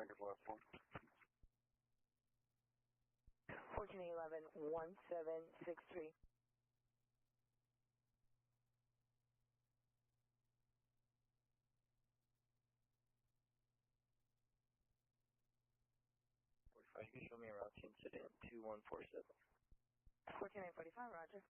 1411-1763. You can show me around incident 2147. 14945, roger.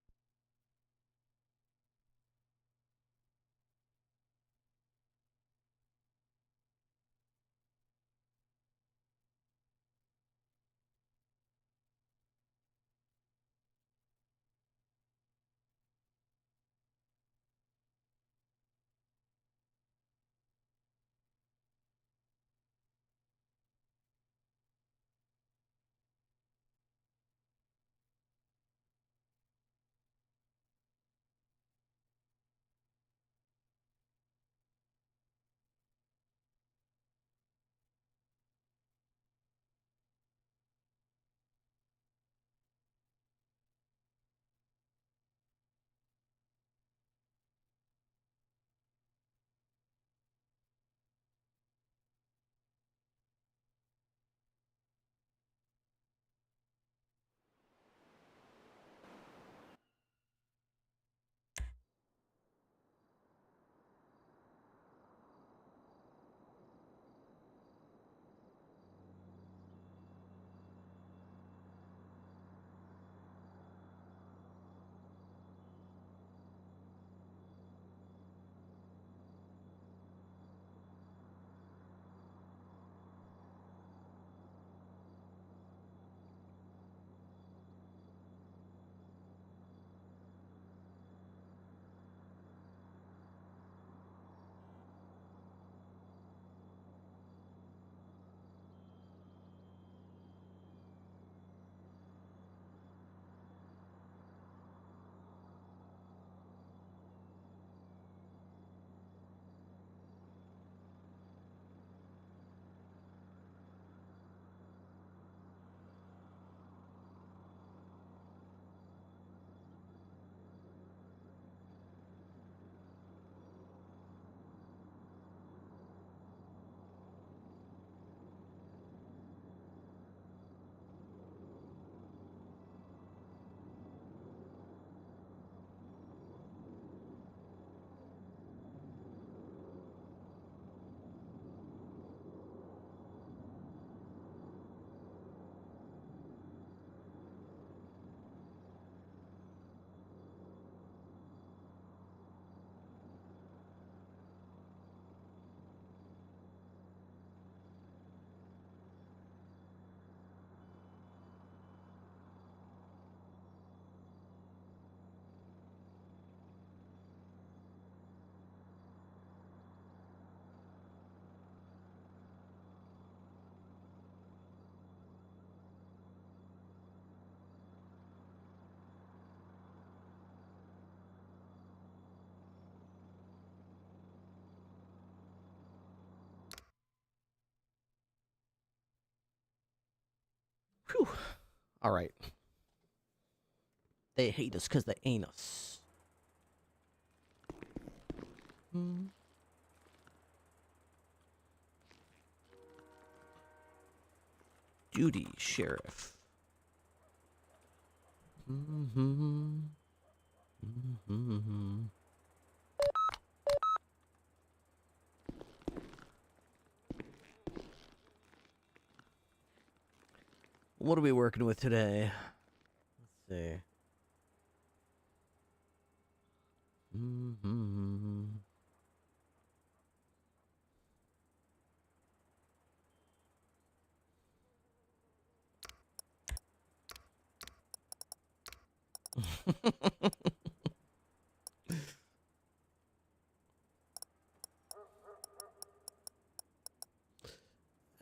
Whew. All right. They hate us because they ain't us. Duty, Sheriff. What are we working with today? Let's see.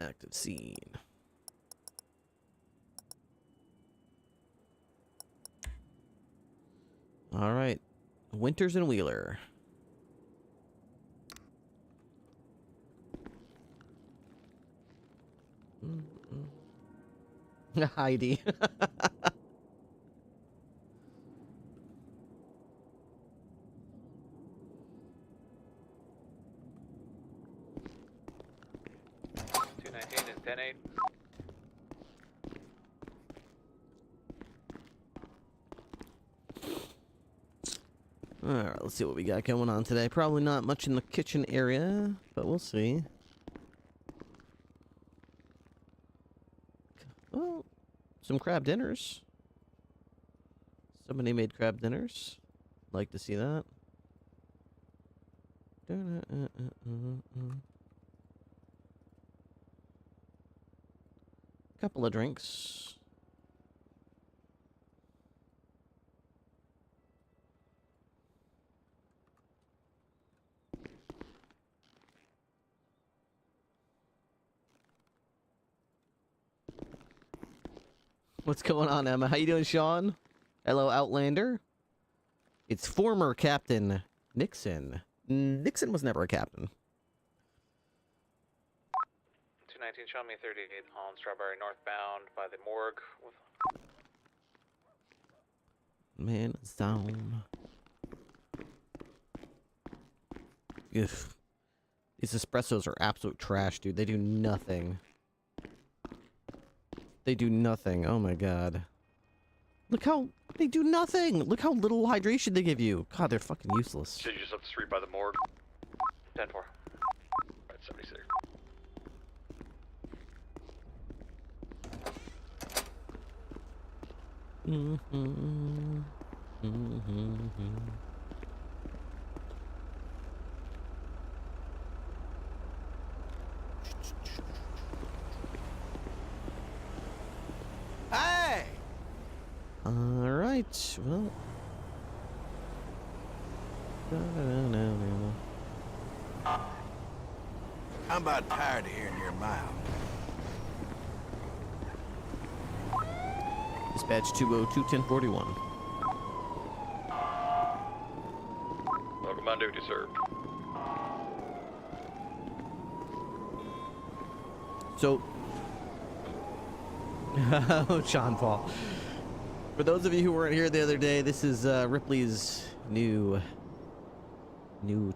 Active scene. All right. Winters and Wheeler. Heidi. 10-8. Alright, let's see what we got going on today. Probably not much in the kitchen area, but we'll see. Oh, some crab dinners. Somebody made crab dinners. Like to see that. Couple of drinks. What's going on, Emma? How you doing, Sean? Hello, Outlander. It's former Captain Nixon. Nixon was never a captain. 219, show me 38 on Strawberry northbound by the morgue. Man, it's down. Ugh. These espressos are absolute trash, dude. They do nothing. They do nothing. Oh my god. Look how... They do nothing! Look how little hydration they give you. God, they're fucking useless. Should you just up the street by the morgue? 10-4. Right, 76. Hey! Alright, well... I'm about tired of hearing your mouth. Dispatch 202-1041. Welcome on duty, sir. So... Sean Paul. For those of you who weren't here the other day, this is Ripley's new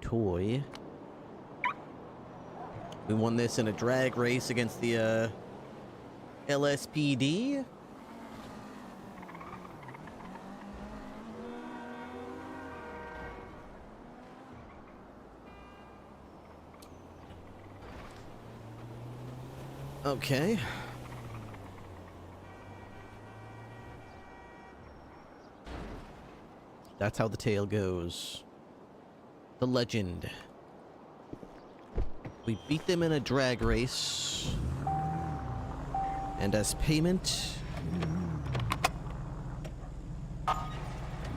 toy. We won this in a drag race against the LSPD. Okay. That's how the tale goes. The legend. We beat them in a drag race. And as payment,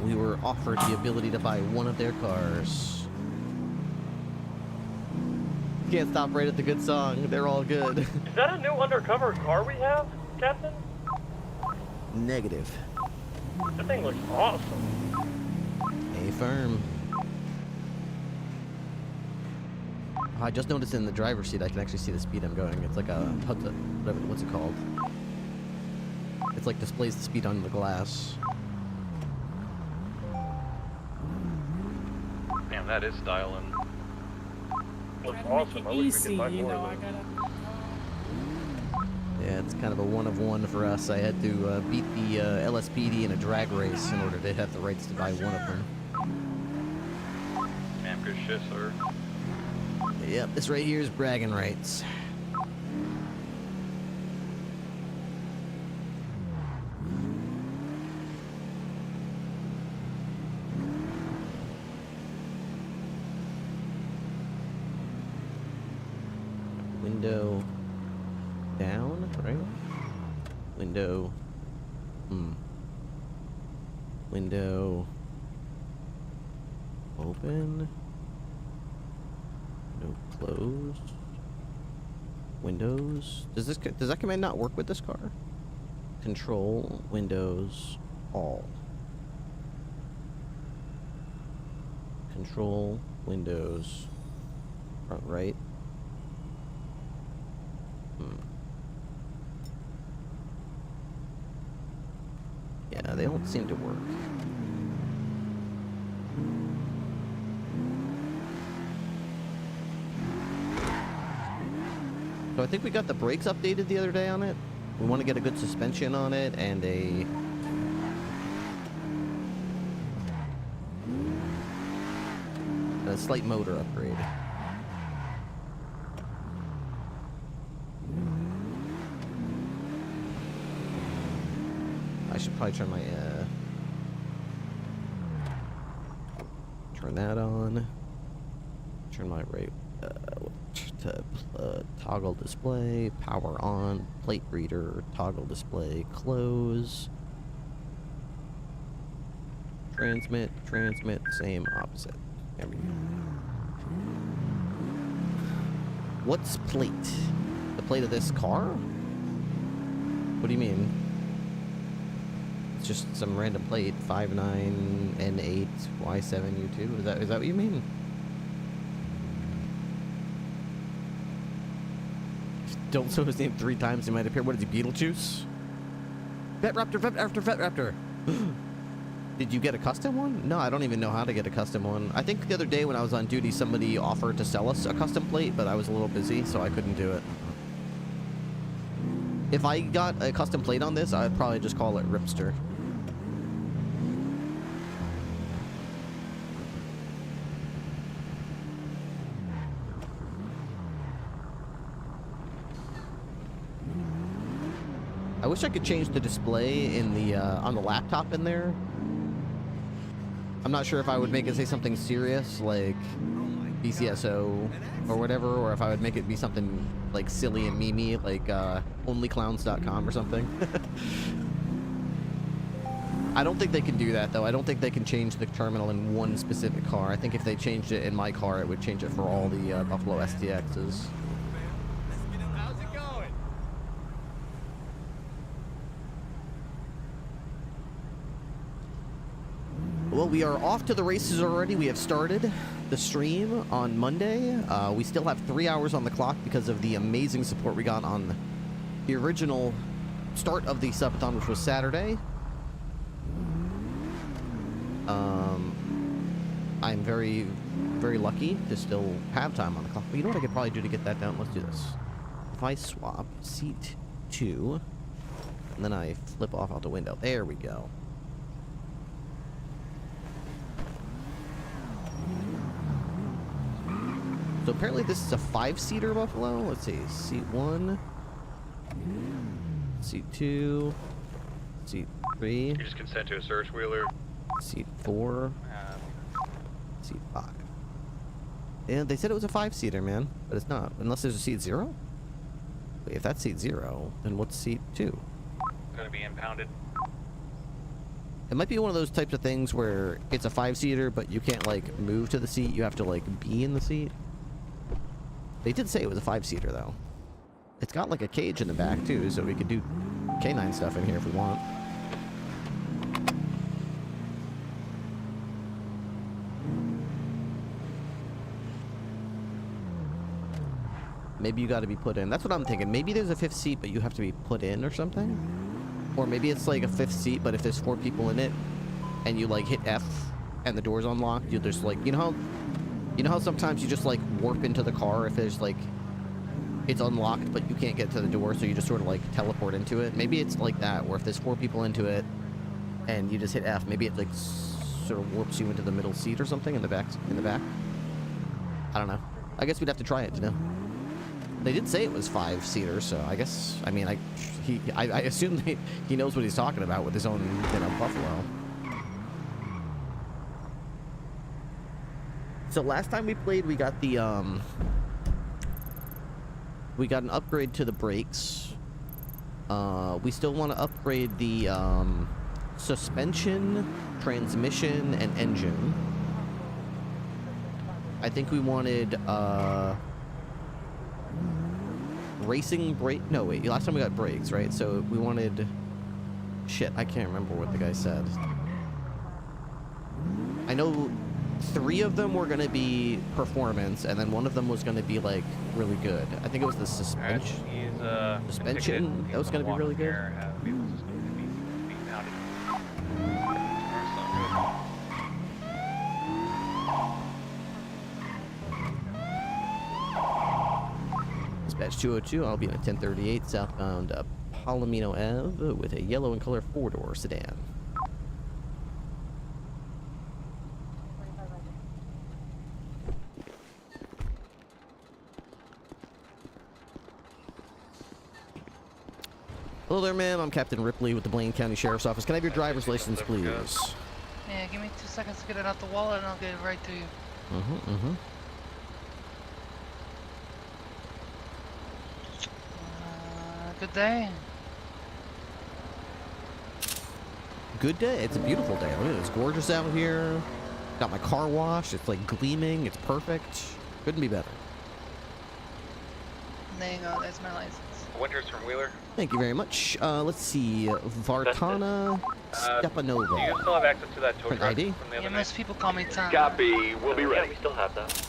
we were offered the ability to buy one of their cars. Can't stop right at the good song. They're all good. Is that a new undercover car we have, Captain? Negative. That thing looks awesome. A firm. I just noticed in the driver's seat I can actually see the speed I'm going. It's like a what's it called? It's like displays the speed on the glass. Man, that is styling. Looks awesome. I wish we could buy more of those. Yeah, it's kind of a one of one for us. I had to beat the LSPD in a drag race in order to have the rights to buy one of them. Damn good shit, sir. Yep, this right here is bragging rights. Window down, right? Window. Window open. No closed. Windows. Does that command not work with this car? Control Windows all. Control Windows front right. Yeah, they don't seem to work. So I think we got the brakes updated the other day on it. We want to get a good suspension on it and a slight motor upgrade. I should probably turn my turn that on. Turn my right to toggle display, power on, plate reader, toggle display, close. Transmit, same, opposite. There we go. What's plate? The plate of this car? What do you mean? It's just some random plate, 59N8 Y7U2. Is that what you mean? Don't show his name 3 times, he might appear. What is he, Beetlejuice? Vet Raptor. Did you get a custom one? No, I don't even know how to get a custom one. I think the other day when I was on duty, somebody offered to sell us a custom plate, but I was a little busy, so I couldn't do it. If I got a custom plate on this, I'd probably just call it Ripster. I wish I could change the display in the on the laptop in there. I'm not sure if I would make it say something serious like BCSO or whatever, or if I would make it be something like silly and memey like onlyclowns.com or something. I don't think they can do that though. I don't think they can change the terminal in one specific car. I think if they changed it in my car, it would change it for all the Buffalo STXs. Well, we are off to the races already. We have started the stream on Monday. We still have 3 hours on the clock because of the amazing support we got on the original start of the Subathon, which was Saturday. I'm very, very lucky to still have time on the clock. But you know what I could probably do to get that down? Let's do this. If I swap seat 2, and then I flip off out the window. There we go. So apparently this is a 5-seater Buffalo. Let's see, seat 1, seat 2, seat 3. You just consent to a search, Wheeler. Seat 4, seat 5. And they said it was a 5-seater, man, but it's not. Unless there's a seat 0? Wait, if that's seat 0, then what's seat 2? Gonna be impounded. It might be one of those types of things where it's a 5-seater, but you can't, like, move to the seat. You have to, like, be in the seat. They did say it was a 5-seater, though. It's got, like, a cage in the back, too, so we could do canine stuff in here if we want. Maybe you got to be put in. That's what I'm thinking. Maybe there's a 5th seat, but you have to be put in or something? Or maybe it's, like, a 5th seat, but if there's 4 people in it, and you, like, hit F, and the door's unlocked, you just, like, you know how sometimes you just, like, warp into the car if there's, like, it's unlocked, but you can't get to the door, so you just sort of, like, teleport into it? Maybe it's like that, where if there's 4 people into it, and you just hit F, maybe it, like, sort of warps you into the middle seat or something in the back. I don't know. I guess we'd have to try it to know. They did say it was 5-seater, so I guess, I mean, I assume he knows what he's talking about with his own, you know, Buffalo. So last time we played, we got the, we got an upgrade to the brakes. We still want to upgrade the, suspension, transmission, and engine. I think we wanted, racing brake. No, wait. Last time we got brakes, right? So we wanted... Shit, I can't remember what the guy said. I know 3 of them were going to be performance, and then 1 of them was going to be, like, really good. I think it was the suspension. Suspension? That was going to be really good. Dispatch 202, I'll be on a 1038 southbound Palomino Ave with a yellow in color 4-door sedan. Hello there, ma'am. I'm Captain Ripley with the Blaine County Sheriff's Office. Can I have your driver's license, please? Yeah, give me 2 seconds to get it out the wallet and I'll get it right to you. Good day. Good day. It's a beautiful day. Look at it. It's gorgeous out here. Got my car washed. It's like gleaming. It's perfect. Couldn't be better. There you go. That's my license. Winters from Wheeler. Thank you very much. Let's see. Vartana Stepanova. Do you still have access to that tow An truck ID? from the other Yeah, night? most people call me Tom. Copy. We'll be ready. Yeah, we still have that.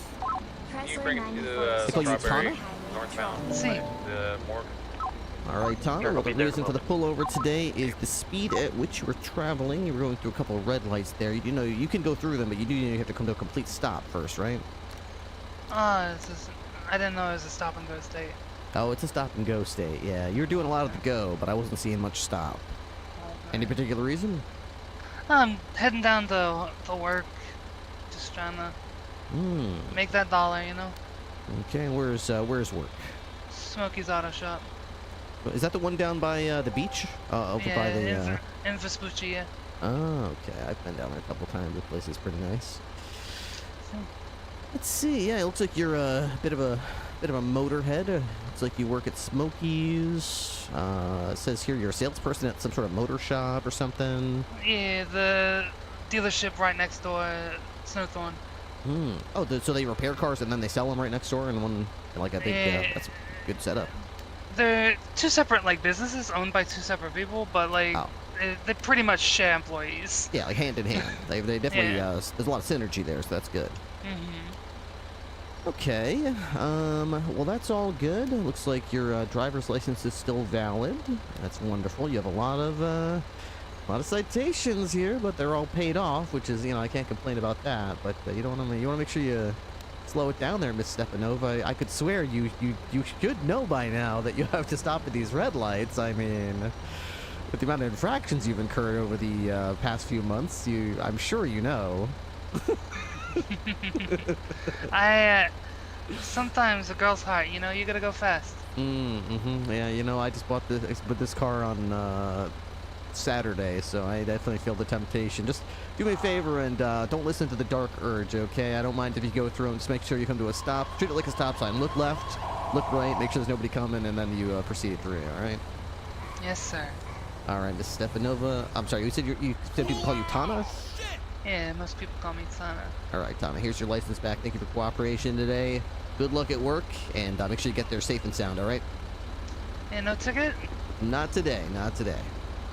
Can you bring it to They call you Strawberry, Tana? northbound, See. the morgue? All right, Tom. Sure, Well, I'll the be there reason for the in a pullover today is the speed at which you were traveling. You were going through a couple of red lights there. You know, you can go through them, but you have to come to a complete stop first, right? This is, I didn't know it was a stop and go state. Oh, it's a stop and go state. Yeah, you were doing a lot of the go, but I wasn't seeing much stop. Any particular reason? I'm heading down to work. Just trying to make that dollar, you know? Okay, where's work? Smokey's Auto Shop. Is that the one down by the beach? Over by the. In Vespucci, yeah. Oh, okay. I've been down there a couple times. The place is pretty nice. Let's see. Yeah, it looks like you're a bit of a motorhead. Looks like you work at Smokey's. It says here you're a salesperson at some sort of motor shop or something. Yeah, the dealership right next door, Snowthorn. Oh, so they repair cars and then they sell them right next door in one, like a big. That's a good setup. They're two separate like businesses owned by two separate people, but like they pretty much share employees. Yeah, like hand in hand. They definitely there's a lot of synergy there, so that's good. Okay. Well, that's all good. Looks like your driver's license is still valid. That's wonderful. You have a lot of citations here, but they're all paid off, which is, I can't complain about that. But you want to make sure you slow it down there, Miss Stepanova. I could swear you should know by now that you have to stop at these red lights. I mean, with the amount of infractions you've incurred over the past few months, I'm sure you know. Sometimes a girl's heart, you gotta go fast. Yeah, I just bought this car on Saturday, so I definitely feel the temptation. Just do me a favor and don't listen to the dark urge, okay? I don't mind if you go through and just make sure you come to a stop. Treat it like a stop sign. Look left, look right, make sure there's nobody coming, and then you proceed through, all right? Yes, sir. All right, Miss Stepanova. I'm sorry, you said people call you Tana? Yeah, most people call me Tana. All right, Tana, here's your license back. Thank you for cooperation today. Good luck at work, and make sure you get there safe and sound, all right? Yeah, no ticket? Not today, not today.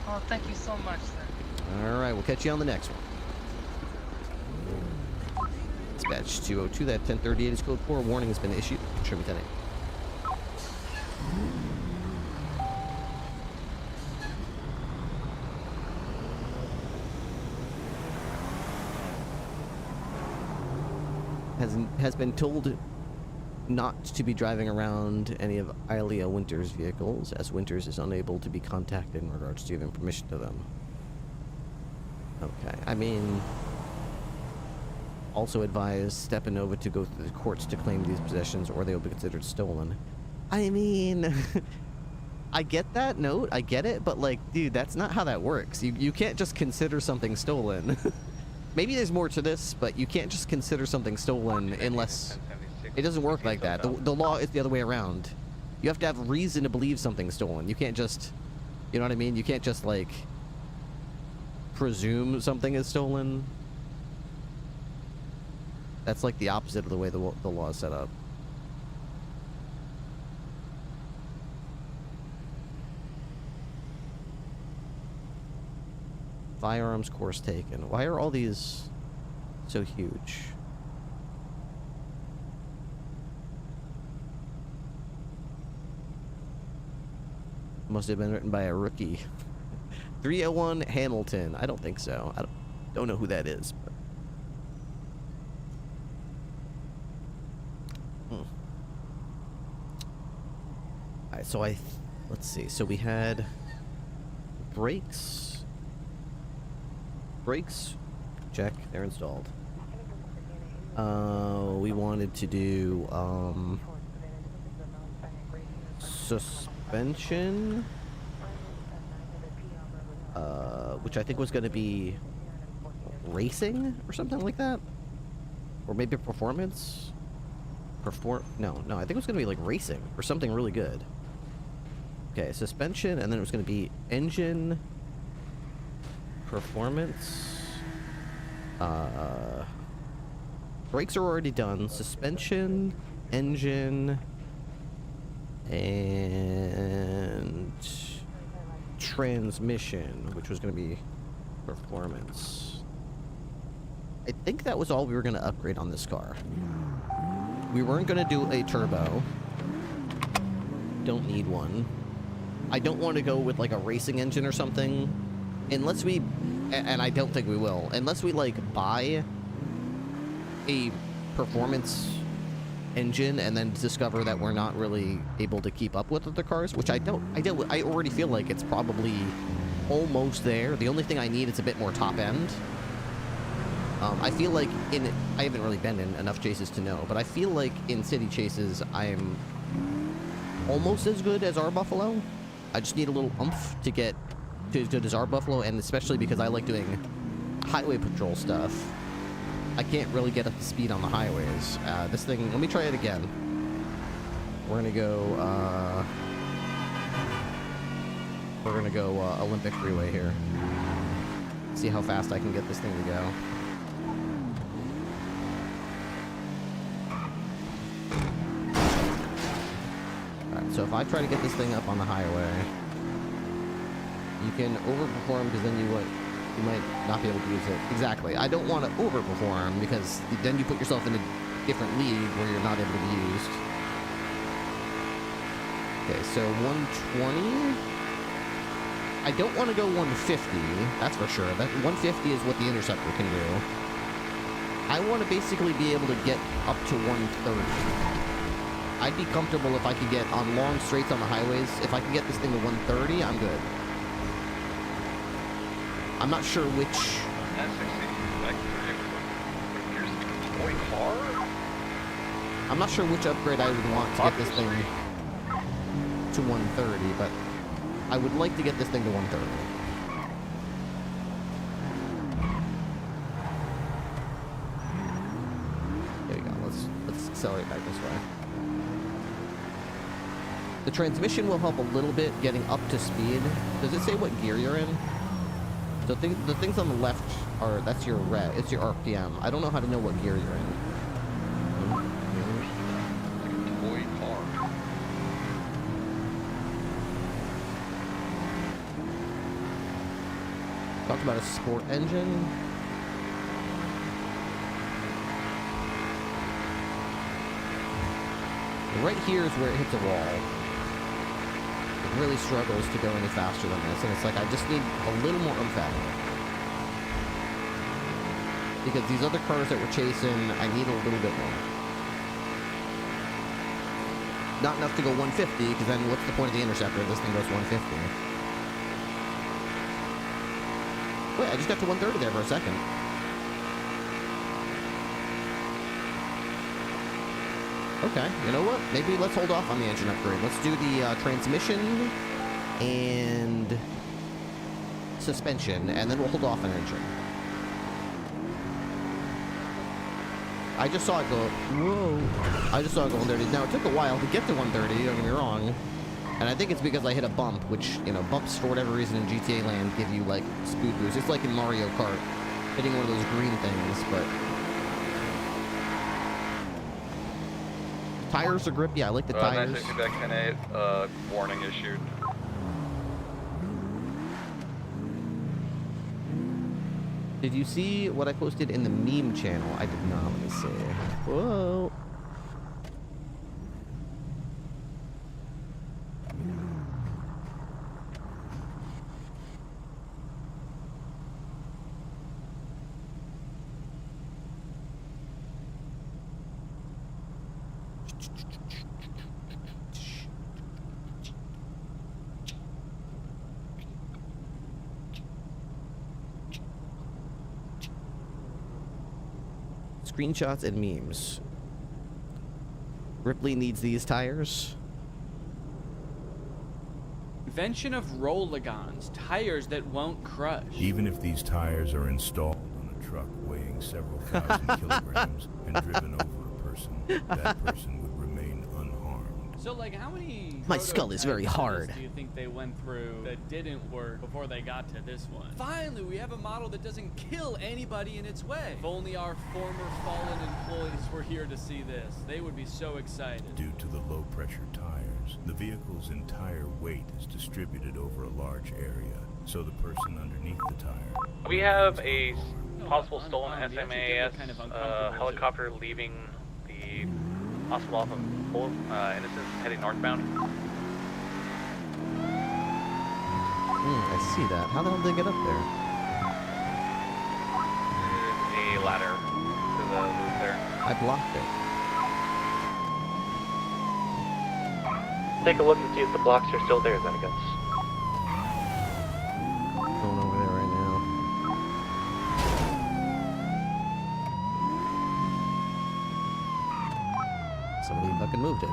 Oh, thank you so much, sir. All right, we'll catch you on the next one. Dispatch 202, that 1038 is code 4. Warning has been issued. Show me 10-8. Has been told not to be driving around any of Ilea Winters' vehicles, as Winters is unable to be contacted in regards to giving permission to them. Okay, I mean, also advise Stepanova to go through the courts to claim these possessions, or they will be considered stolen. I mean, I get that note, I get it, but like, dude, that's not how that works. You can't just consider something stolen. Maybe there's more to this, but you can't just consider something stolen unless... It doesn't work like that. The law is the other way around. You have to have reason to believe something's stolen. You can't just... You know what I mean? You can't just, like, presume something is stolen. That's, like, the opposite of the way the law is set up. Firearms course taken. Why are all these so huge? Must have been written by a rookie. 301 Hamilton. I don't think so. I don't know who that is. But... Alright, so let's see. So we had brakes. Brakes, check, they're installed. We wanted to do suspension, which I think was going to be racing or something like that, or maybe performance. No, I think it was going to be like racing or something really good. Okay, suspension, and then it was going to be engine, performance, brakes are already done, suspension, engine, and transmission, which was going to be performance. I think that was all we were going to upgrade on this car. We weren't going to do a turbo. Don't need one. I don't want to go with like a racing engine or something, unless we, and I don't think we will, unless we like buy a performance engine and then discover that we're not really able to keep up with other cars, which I already feel like it's probably almost there. The only thing I need is a bit more top end. I feel like I haven't really been in enough chases to know, but I feel like in city chases I'm almost as good as our Buffalo. I just need a little oomph to get to as good as our Buffalo, and especially because I like doing highway patrol stuff. I can't really get up to speed on the highways. This thing, let me try it again. We're gonna go Olympic Freeway here. See how fast I can get this thing to go. Alright, so if I try to get this thing up on the highway, you can overperform because then you might not be able to use it. Exactly. I don't want to overperform because then you put yourself in a different league where you're not able to be used. Okay, so 120. I don't want to go 150, that's for sure. That 150 is what the Interceptor can do. I want to basically be able to get up to 130. I'd be comfortable if I could get on long straights on the highways. If I could get this thing to 130, I'm good. I'm not sure which. I'm not sure which upgrade I would want to get this thing to 130, but I would like to get this thing to 130. There we go. Let's accelerate back this way. The transmission will help a little bit getting up to speed. Does it say what gear you're in? So the things on the left are, that's your red, it's your RPM. I don't know how to know what gear you're in. Toy car. Talked about a sport engine. Right here is where it hits a wall. It really struggles to go any faster than this, and it's like I just need a little more oomph out of it. Because these other cars that we're chasing, I need a little bit more. Not enough to go 150, because then what's the point of the Interceptor if this thing goes 150? Wait, I just got to 130 there for a second. Okay, you know what? Maybe let's hold off on the engine upgrade. Let's do the transmission and suspension, and then we'll hold off on engine. I just saw it go, whoa. I just saw it go 130. Now, it took a while to get to 130, don't get me wrong. And I think it's because I hit a bump, which, you know, bumps for whatever reason in GTA Land give you, like, speed boost. It's like in Mario Kart, hitting one of those green things, but... Tires are grippy. I like the tires. 960 warning issued. Did you see what I posted in the meme channel? I did not. Let me see. Whoa. Screenshots and memes. Ripley needs these tires. Invention of Rolligons, tires that won't crush. Even if these tires are installed on a truck weighing several thousand kilograms and driven over a person, that person would remain unharmed. So, like, how many My skull is very hard. do you think they went through that didn't work before they got to this one? Finally, we have a model that doesn't kill anybody in its way. If only our former fallen employees were here to see this, they would be so excited. Due to the low-pressure tires, the vehicle's entire weight is distributed over a large area, so the person underneath the tire... We have a possible stolen they actually did SMAS look kind of uncomfortable, too. helicopter leaving the hospital off of Full Innocence heading northbound. I see that. How the hell did they get up there? There's a ladder to the roof there. I blocked it. Take a look and see if the blocks are still there, then, I guess. Going over there right now. Somebody fucking moved it.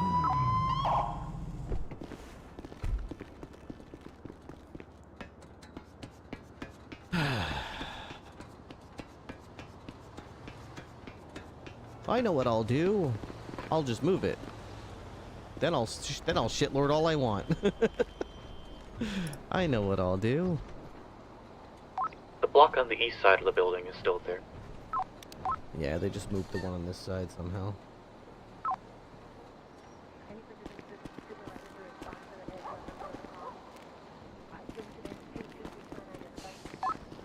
I know what I'll do. I'll just move it. Then I'll shitlord all I want. I know what I'll do. The block on the east side of the building is still there. Yeah, they just moved the one on this side somehow.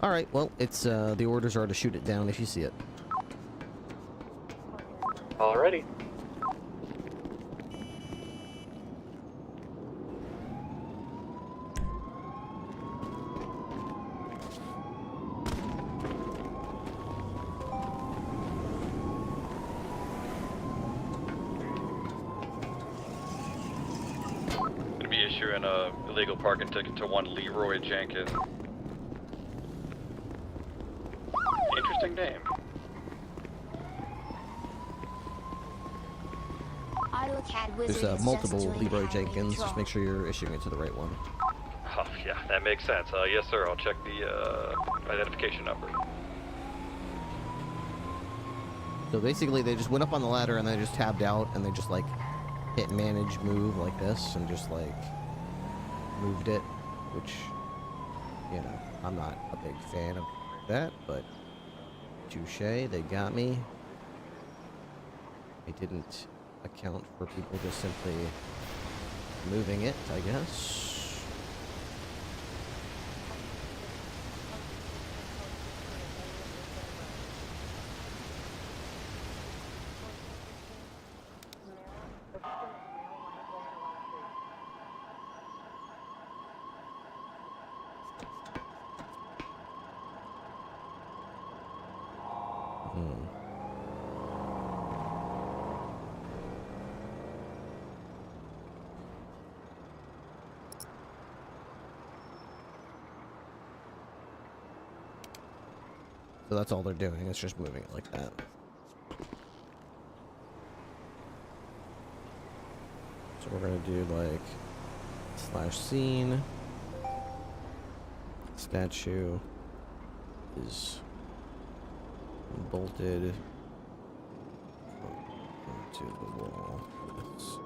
Alright, well, it's, the orders are to shoot it down if you see it. Alrighty. Gonna be issuing a illegal parking ticket to one Leroy Jenkins. Interesting name. There's multiple Leroy Jenkins. Just make sure you're issuing it to the right one. Oh, yeah, that makes sense. Yes, sir. I'll check the identification number. So basically, they just went up on the ladder and they just tabbed out and they just like hit manage move like this and just like moved it, which, you know, I'm not a big fan of that, but touche, they got me. They didn't account for people just simply moving it, I guess. So that's all they're doing, it's just moving it like that. So we're gonna do like /scene. Statue is bolted onto the wall. Yes.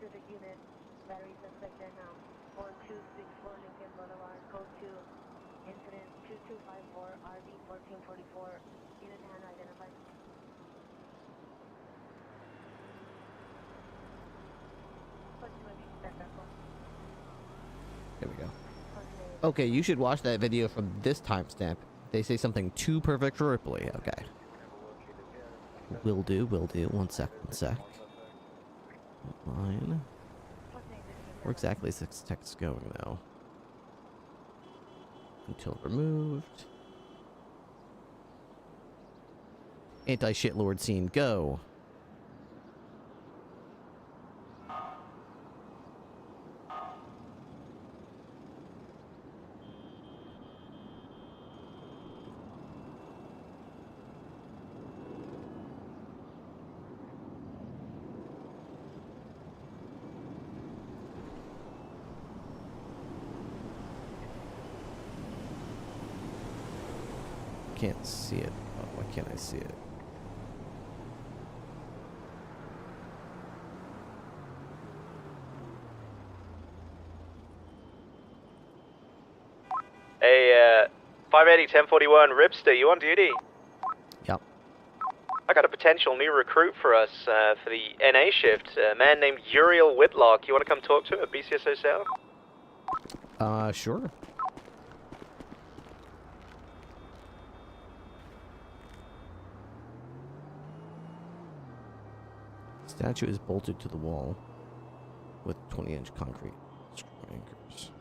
Pacific unit, battery suspect there now. 1264 Lincoln Boulevard, code 2, incident 2254, RD 1444, unit hand identified. There we go. Okay, you should watch that video from this timestamp. They say something too perfect for Ripley. Okay. Will do, will do. One sec, one sec. Line. Where exactly is this text going, though? Until removed. Anti-shitlord scene, go. Can't see it. Oh, why can't I see it? Hey, 580, 1041, Ripster, you on duty? Yep. I got a potential new recruit for us for the NA shift. A man named Uriel Whitlock. You want to come talk to him at BCSO South? Sure. Statue is bolted to the wall with 20-inch concrete screw anchors.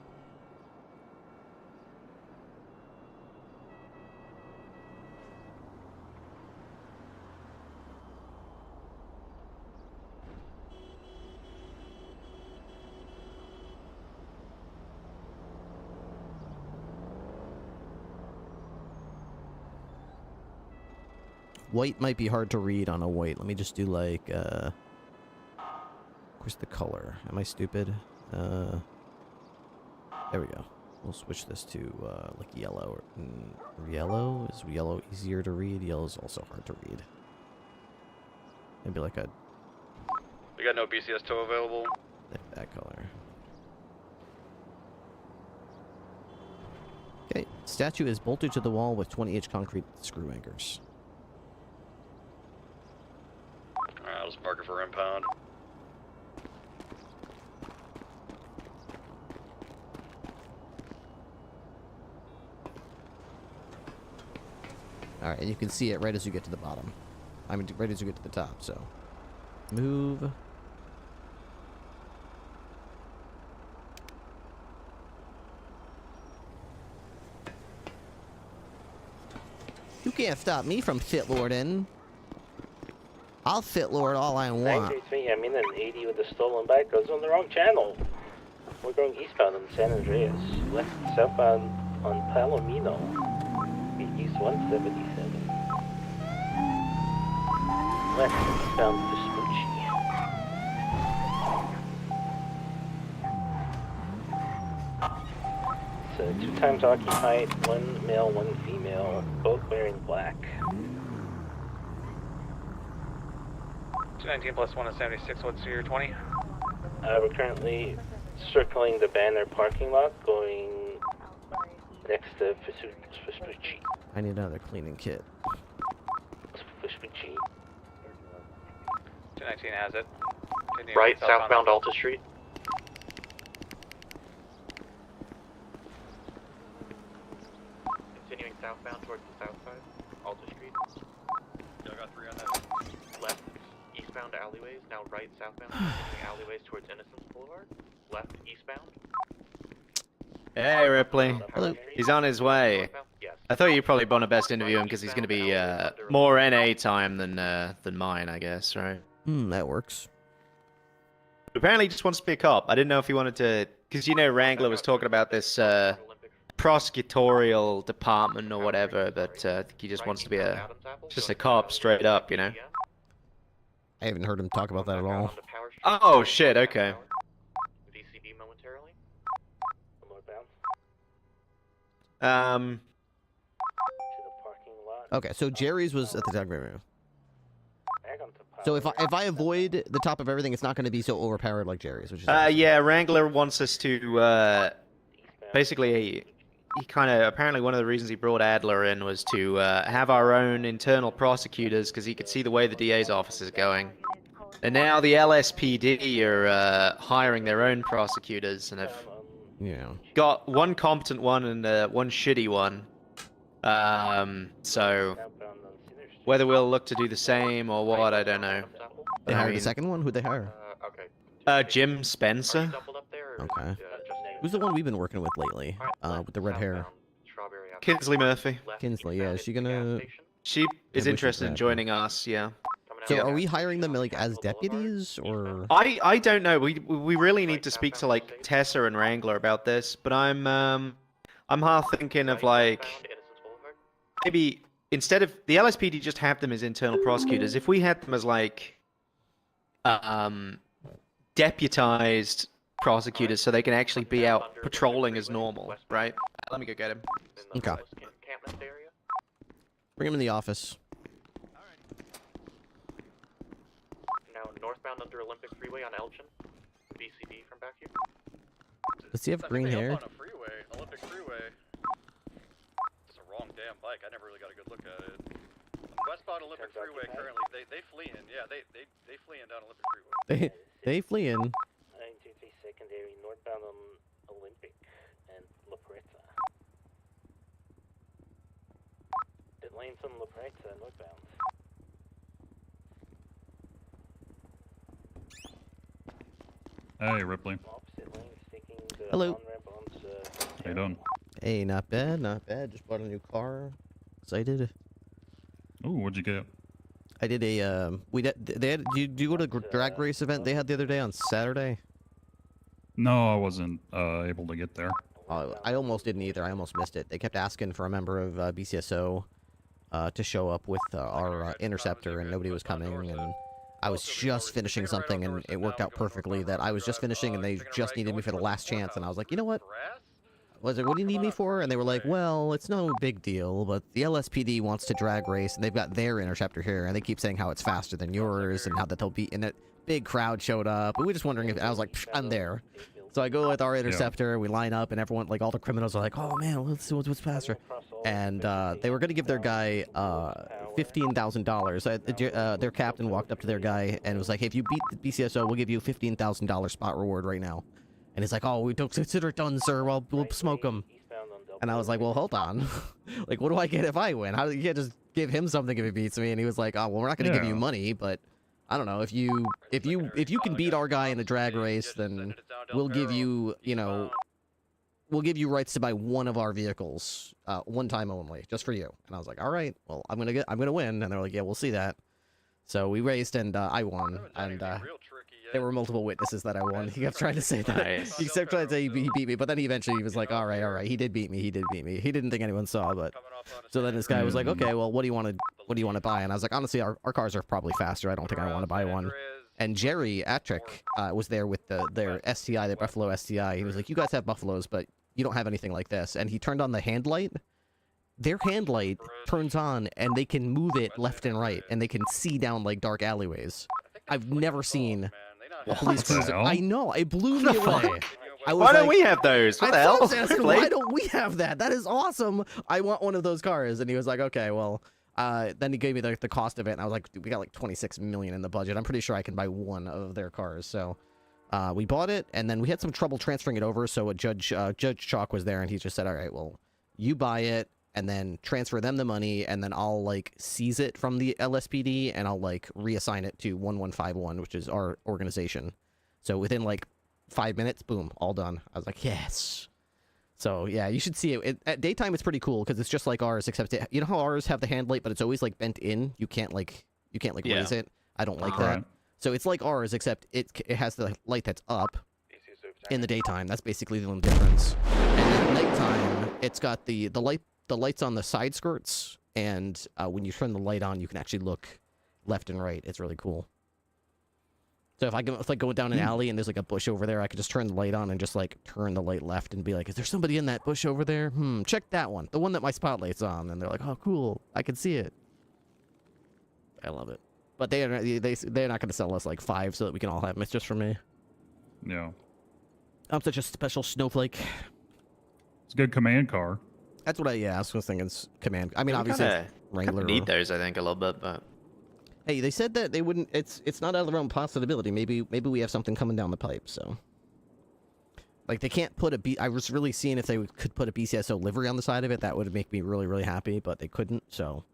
White might be hard to read on a white. Let me just do like, where's the color? Am I stupid? There we go. We'll switch this to, like yellow. Yellow? Is yellow easier to read? Yellow is also hard to read. Maybe like a... We got no BCS tow available. like that color. Okay. Statue is bolted to the wall with 20-inch concrete screw anchors. Alright, I'll just mark it for impound. Alright, and you can see it right as you get to the bottom. I mean, right as you get to the top, so... Move. You can't stop me from fitlording. I'll fitlord all I want. It's me. I'm in an 80 with a stolen bike. Goes on the wrong channel. We're going eastbound on San Andreas. Left southbound on Palomino. East 177. Left eastbound Vespucci. So 2 times occupied, 1 male, 1 female, both wearing black. 219 plus 1 is 76. What's your 20? We're currently circling the banner parking lot, going next to Vespucci. I need another cleaning kit. Vespucci. 219 has it. Continue Right, southbound Alta Street. Continuing southbound towards the south side, Alta Street. Y'all got 3 on that. Left, eastbound alleyways, now right, southbound, continuing alleyways towards Innocence Boulevard. Left, eastbound. Hey, Ripley. Hello. He's on his way. Northbound? Yes. I thought you'd probably want to best interview him because he's going to be more NA time than mine, I guess, right? That works. Apparently, he just wants to be a cop. I didn't know if he wanted to, because you know Wrangler was talking about this prosecutorial department or whatever, but I think he just wants to be just a cop straight up, you know. I haven't heard him talk about that at all. Oh shit! Okay. VCB momentarily. Northbound. Um. To the parking lot. Okay, so Jerry's was at the dog room. Back onto So if I avoid the top of everything, it's not going to be so overpowered like Jerry's, which is awesome. Yeah, Wrangler wants us to basically. He kind of apparently one of the reasons he brought Adler in was to have our own internal prosecutors because he could see the way the DA's office is going. And now the LSPD are hiring their own prosecutors and have got one competent one and one shitty one. So whether we'll look to do the same or what, I don't know. They hired the second one? Who'd they hire? Jim Spencer. Okay. Who's the one we've been working with lately? With the red hair. Kinsley Murphy. Kinsley, yeah. Is she gonna... She is interested in joining us, yeah. So are we hiring them like as deputies or? I don't know. We really need to speak to like Tessa and Wrangler about this, but I'm half thinking of like maybe instead of the LSPD just have them as internal prosecutors. If we had them as like deputized prosecutors, so they can actually be out patrolling as normal, right? Let me go get him. Okay. Bring him in the office. Now northbound under Olympic Freeway on Elgin. BCD from back here. Does he have green hair? On a freeway, Olympic Freeway. It's a wrong damn bike. I never really got a good look at it. Westbound Olympic Freeway currently, they fleeing. Yeah, they fleeing down Olympic Freeway. They fleeing. 923 secondary northbound on Olympic and La Preta. It lanes on La Preta northbound. Hey, Ripley. Hello. How you doing? Hey, not bad, not bad. Just bought a new car. Excited. Ooh, what'd you get? I did a they had. Do you go to the drag race event they had the other day on Saturday? No, I wasn't able to get there. I almost didn't either. I almost missed it. They kept asking for a member of BCSO to show up with our interceptor, and nobody was coming. And I was just finishing something, and it worked out perfectly that I was just finishing, and they just needed me for the last chance. And I was like, you know what? Was it, what do you need me for? And they were like, well, it's no big deal, but the LSPD wants to drag race, and they've got their interceptor here, and they keep saying how it's faster than yours, and how that they'll beat. And a big crowd showed up, and we were just wondering if. I was like, I'm there. So I go with our interceptor, we line up, and everyone, like all the criminals, are like, oh man, let's see what's faster. And they were going to give their guy $15,000. Their captain walked up to their guy and was like, hey, if you beat the BCSO, we'll give you a $15,000 spot reward right now. And he's like, oh, we don't consider it done, sir. Well, we'll smoke him. And I was like, well, hold on. Like, what do I get if I win? You can't just give him something if he beats me. And he was like, oh, well, we're not going to give you money, but I don't know. If you can beat our guy in a drag race, then we'll give you, we'll give you rights to buy one of our vehicles, one time only, just for you. And I was like, all right, well, I'm gonna win. And they were like, yeah, we'll see that. So we raced, and I won. And there were multiple witnesses that I won. He kept trying to say that. Nice. He kept trying to say he beat me, but then he eventually was like, all right, he did beat me. He didn't think anyone saw, but so then this guy was like, okay, well, what do you want to buy? And I was like, honestly, our cars are probably faster. I don't think I want to buy one. And Jerry Attrick was there with their STI, their Buffalo STI. He was like, you guys have Buffaloes, but you don't have anything like this. And he turned on the hand light. Their hand light turns on, and they can move it left and right, and they can see down like dark alleyways. I've never seen a police cruiser. I know, it blew me away. Why don't we have those? What the hell? Why don't we have that? That is awesome. I want one of those cars. And he was like, okay, well, then he gave me the cost of it, and I was like, dude, we got like 26 million in the budget. I'm pretty sure I can buy one of their cars. So we bought it, and then we had some trouble transferring it over. So Judge Chalk was there, and he just said, all right, well, you buy it, and then transfer them the money, and then I'll like seize it from the LSPD, and I'll like reassign it to 1151, which is our organization. So within like 5 minutes, boom, all done. I was like, yes. So yeah, you should see it. At daytime, it's pretty cool because it's just like ours, except you know how ours have the hand light, but it's always like bent in. You can't raise it. I don't like that. Right. So it's like ours, except it has the light that's up in the daytime. That's basically the only difference. And at nighttime, it's got the lights on the side skirts, and when you turn the light on, you can actually look left and right. It's really cool. So if I go, going down an alley and there's like a bush over there, I could just turn the light on and just like turn the light left and be like, is there somebody in that bush over there? Check that one. The one that my spotlight's on. And they're like, oh, cool. I can see it. I love it. But they're not going to sell us like 5 so that we can all have them. It's just for me. Yeah. I'm such a special snowflake. It's a good command car. That's what I was thinking. Command. I mean, We obviously, kinda Wrangler. need those, I think, a little bit, but Hey, they said that they wouldn't. It's not out of the realm of possibility. Maybe we have something coming down the pipe. So, like, they can't put a I was really seeing if they could put a BCSO livery on the side of it. That would make me really, really happy. But they couldn't. So,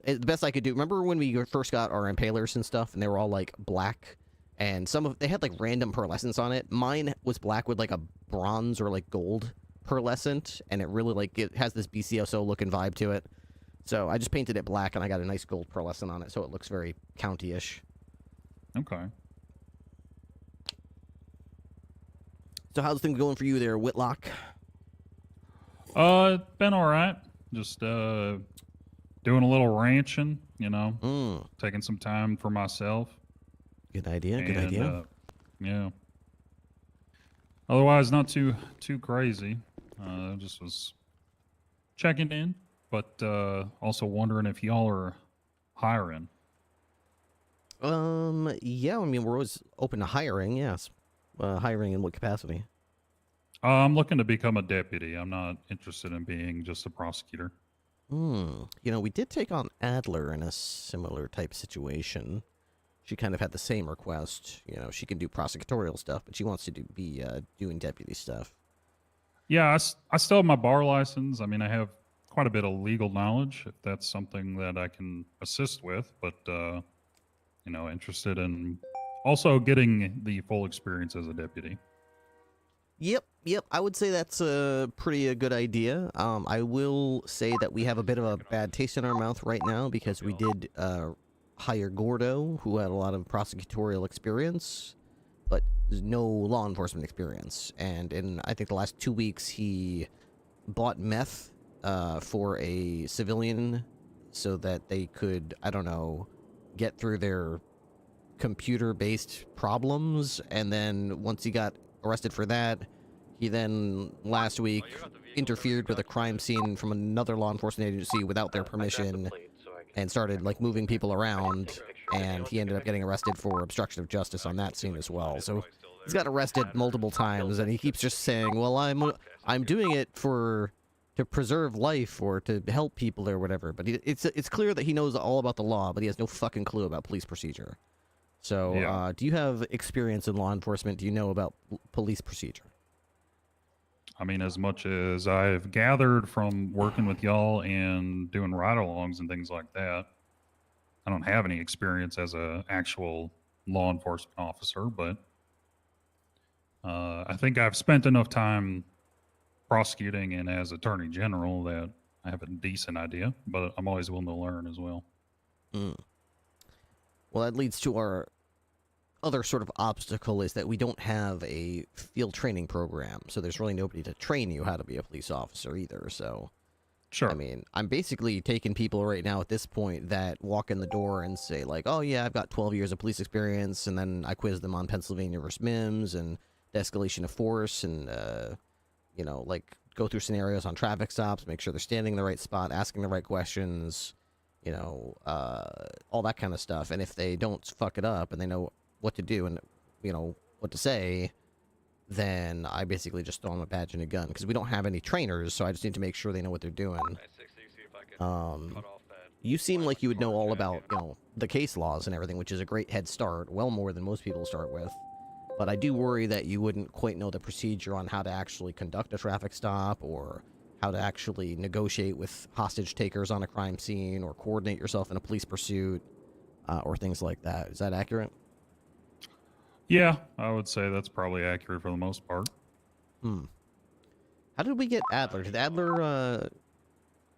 the best I could do. Remember when we first got our impalers and stuff, and they were all like black, and they had like random pearlescence on it. Mine was black with like a bronze or like gold pearlescent, and it really it has this BCSO looking vibe to it. So I just painted it black, and I got a nice gold pearlescent on it, so it looks very county-ish. Okay. So how's things going for you there, Whitlock? Been all right. Just doing a little ranching, taking some time for myself. Good idea. Good idea. Yeah. Otherwise, not too crazy. Just was checking in, but also wondering if y'all are hiring. Yeah. I mean, we're always open to hiring. Yes. Hiring in what capacity? I'm looking to become a deputy. I'm not interested in being just a prosecutor. We did take on Adler in a similar type situation. She kind of had the same request. She can do prosecutorial stuff, but she wants to be doing deputy stuff. Yeah, I still have my bar license. I mean, I have quite a bit of legal knowledge, if that's something that I can assist with, but, interested in also getting the full experience as a deputy. Yep. I would say that's a pretty good idea. I will say that we have a bit of a bad taste in our mouth right now because we did hire Gordo, who had a lot of prosecutorial experience, but no law enforcement experience. And in, I think, the last 2 weeks, he bought meth for a civilian so that they could, get through their computer-based problems. And then once he got arrested for that, he then last week interfered with a crime scene from another law enforcement agency without their permission and started moving people around, and he ended up getting arrested for obstruction of justice on that scene as well. So he's got arrested multiple times, and he keeps just saying, well, I'm doing it to preserve life or to help people or whatever. But it's clear that he knows all about the law, but he has no fucking clue about police procedure. So, Yeah. Do you have experience in law enforcement? Do you know about police procedure? I mean, as much as I've gathered from working with y'all and doing ride-alongs and things like that, I don't have any experience as an actual law enforcement officer, but I think I've spent enough time prosecuting and as attorney general that I have a decent idea, but I'm always willing to learn as well. Well, that leads to our other sort of obstacle is that we don't have a field training program, so there's really nobody to train you how to be a police officer either, so... Sure. I mean, I'm basically taking people right now at this point that walk in the door and say, oh, yeah, I've got 12 years of police experience, and then I quiz them on Pennsylvania versus MIMS and the escalation of force and, go through scenarios on traffic stops, make sure they're standing in the right spot, asking the right questions, all that kind of stuff. And if they don't fuck it up and they know what to do and, what to say, then I basically just throw them a badge and a gun. Because we don't have any trainers, so I just need to make sure they know what they're doing. You seem like you would know all about, the case laws and everything, which is a great head start, well more than most people start with. But I do worry that you wouldn't quite know the procedure on how to actually conduct a traffic stop, or how to actually negotiate with hostage takers on a crime scene, or coordinate yourself in a police pursuit, or things like that. Is that accurate? Yeah, I would say that's probably accurate for the most part. How did we get Adler? Did Adler,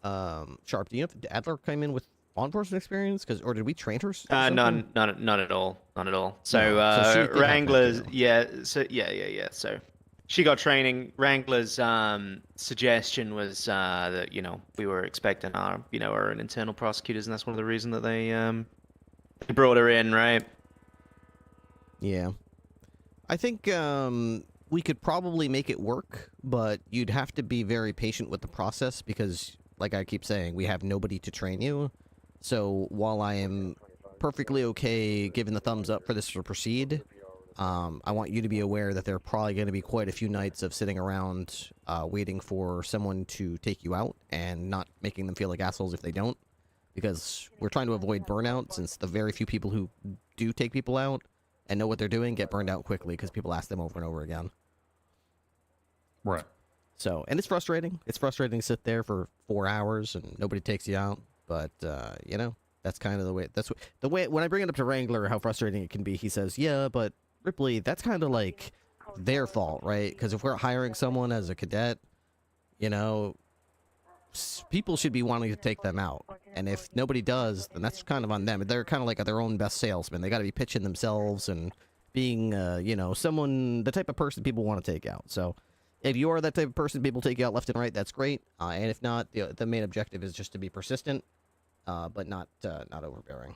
Sharp, do you know if Adler came in with law enforcement experience? Or did we train her? None at all. Not at all. So, No, so she did Wranglers, have that, yeah. So, she got training. Wrangler's suggestion was that, we were expecting our internal prosecutors, and that's one of the reasons that they brought her in, right? Yeah. I think we could probably make it work, but you'd have to be very patient with the process because, like I keep saying, we have nobody to train you. So while I am perfectly okay giving the thumbs up for this to proceed. I want you to be aware that there are probably going to be quite a few nights of sitting around waiting for someone to take you out and not making them feel like assholes if they don't. Because we're trying to avoid burnout, since the very few people who do take people out and know what they're doing get burned out quickly because people ask them over and over again. Right. So, and it's frustrating. It's frustrating to sit there for 4 hours and nobody takes you out. But, you know, that's kind of the way, the way, when I bring it up to Wrangler, how frustrating it can be, he says, yeah, but Ripley, that's kind of like their fault, right? Because if we're hiring someone as a cadet, you know, people should be wanting to take them out. And if nobody does, then that's kind of on them. They're kind of like their own best salesman. They got to be pitching themselves and being, you know, someone, the type of person people want to take out. So if you are that type of person people take you out left and right, that's great. And if not, the main objective is just to be persistent, but not overbearing.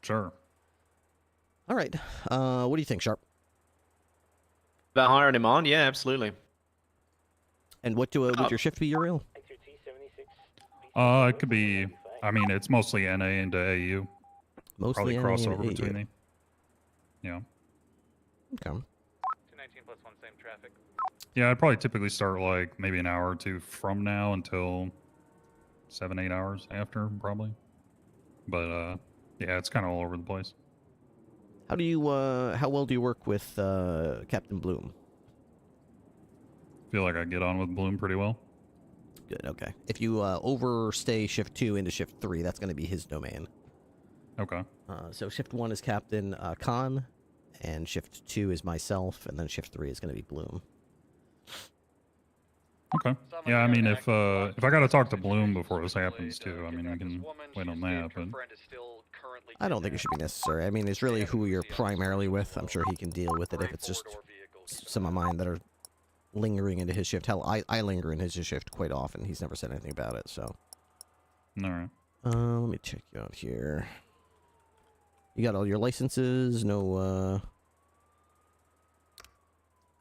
Sure. All right. What do you think, Sharp? About hiring him on? Yeah, absolutely. And what would your shift be, Uriel? It could be, I mean, it's mostly NA into AU. Mostly Probably NA crossover into between AU. the. Yeah. Okay. 219 plus 1, same traffic. Yeah, I'd probably typically start like maybe an hour or two from now until 7-8 hours after, probably. But yeah, it's kind of all over the place. How do you how well do you work with Captain Bloom? Feel like I get on with Bloom pretty well. Good, okay. If you overstay shift 2 into shift 3, that's going to be his domain. Okay. So shift 1 is Captain Khan, and shift 2 is myself, and then shift 3 is going to be Bloom. Okay. Yeah, I mean, if I got to talk to Bloom before this happens too, I mean, we can wait on that, but I don't think it should be necessary. I mean, it's really who you're primarily with. I'm sure he can deal with it if it's just some of mine that are lingering into his shift. Hell, I linger in his shift quite often. He's never said anything about it, so. All right. Let me check you out here. You got all your licenses? No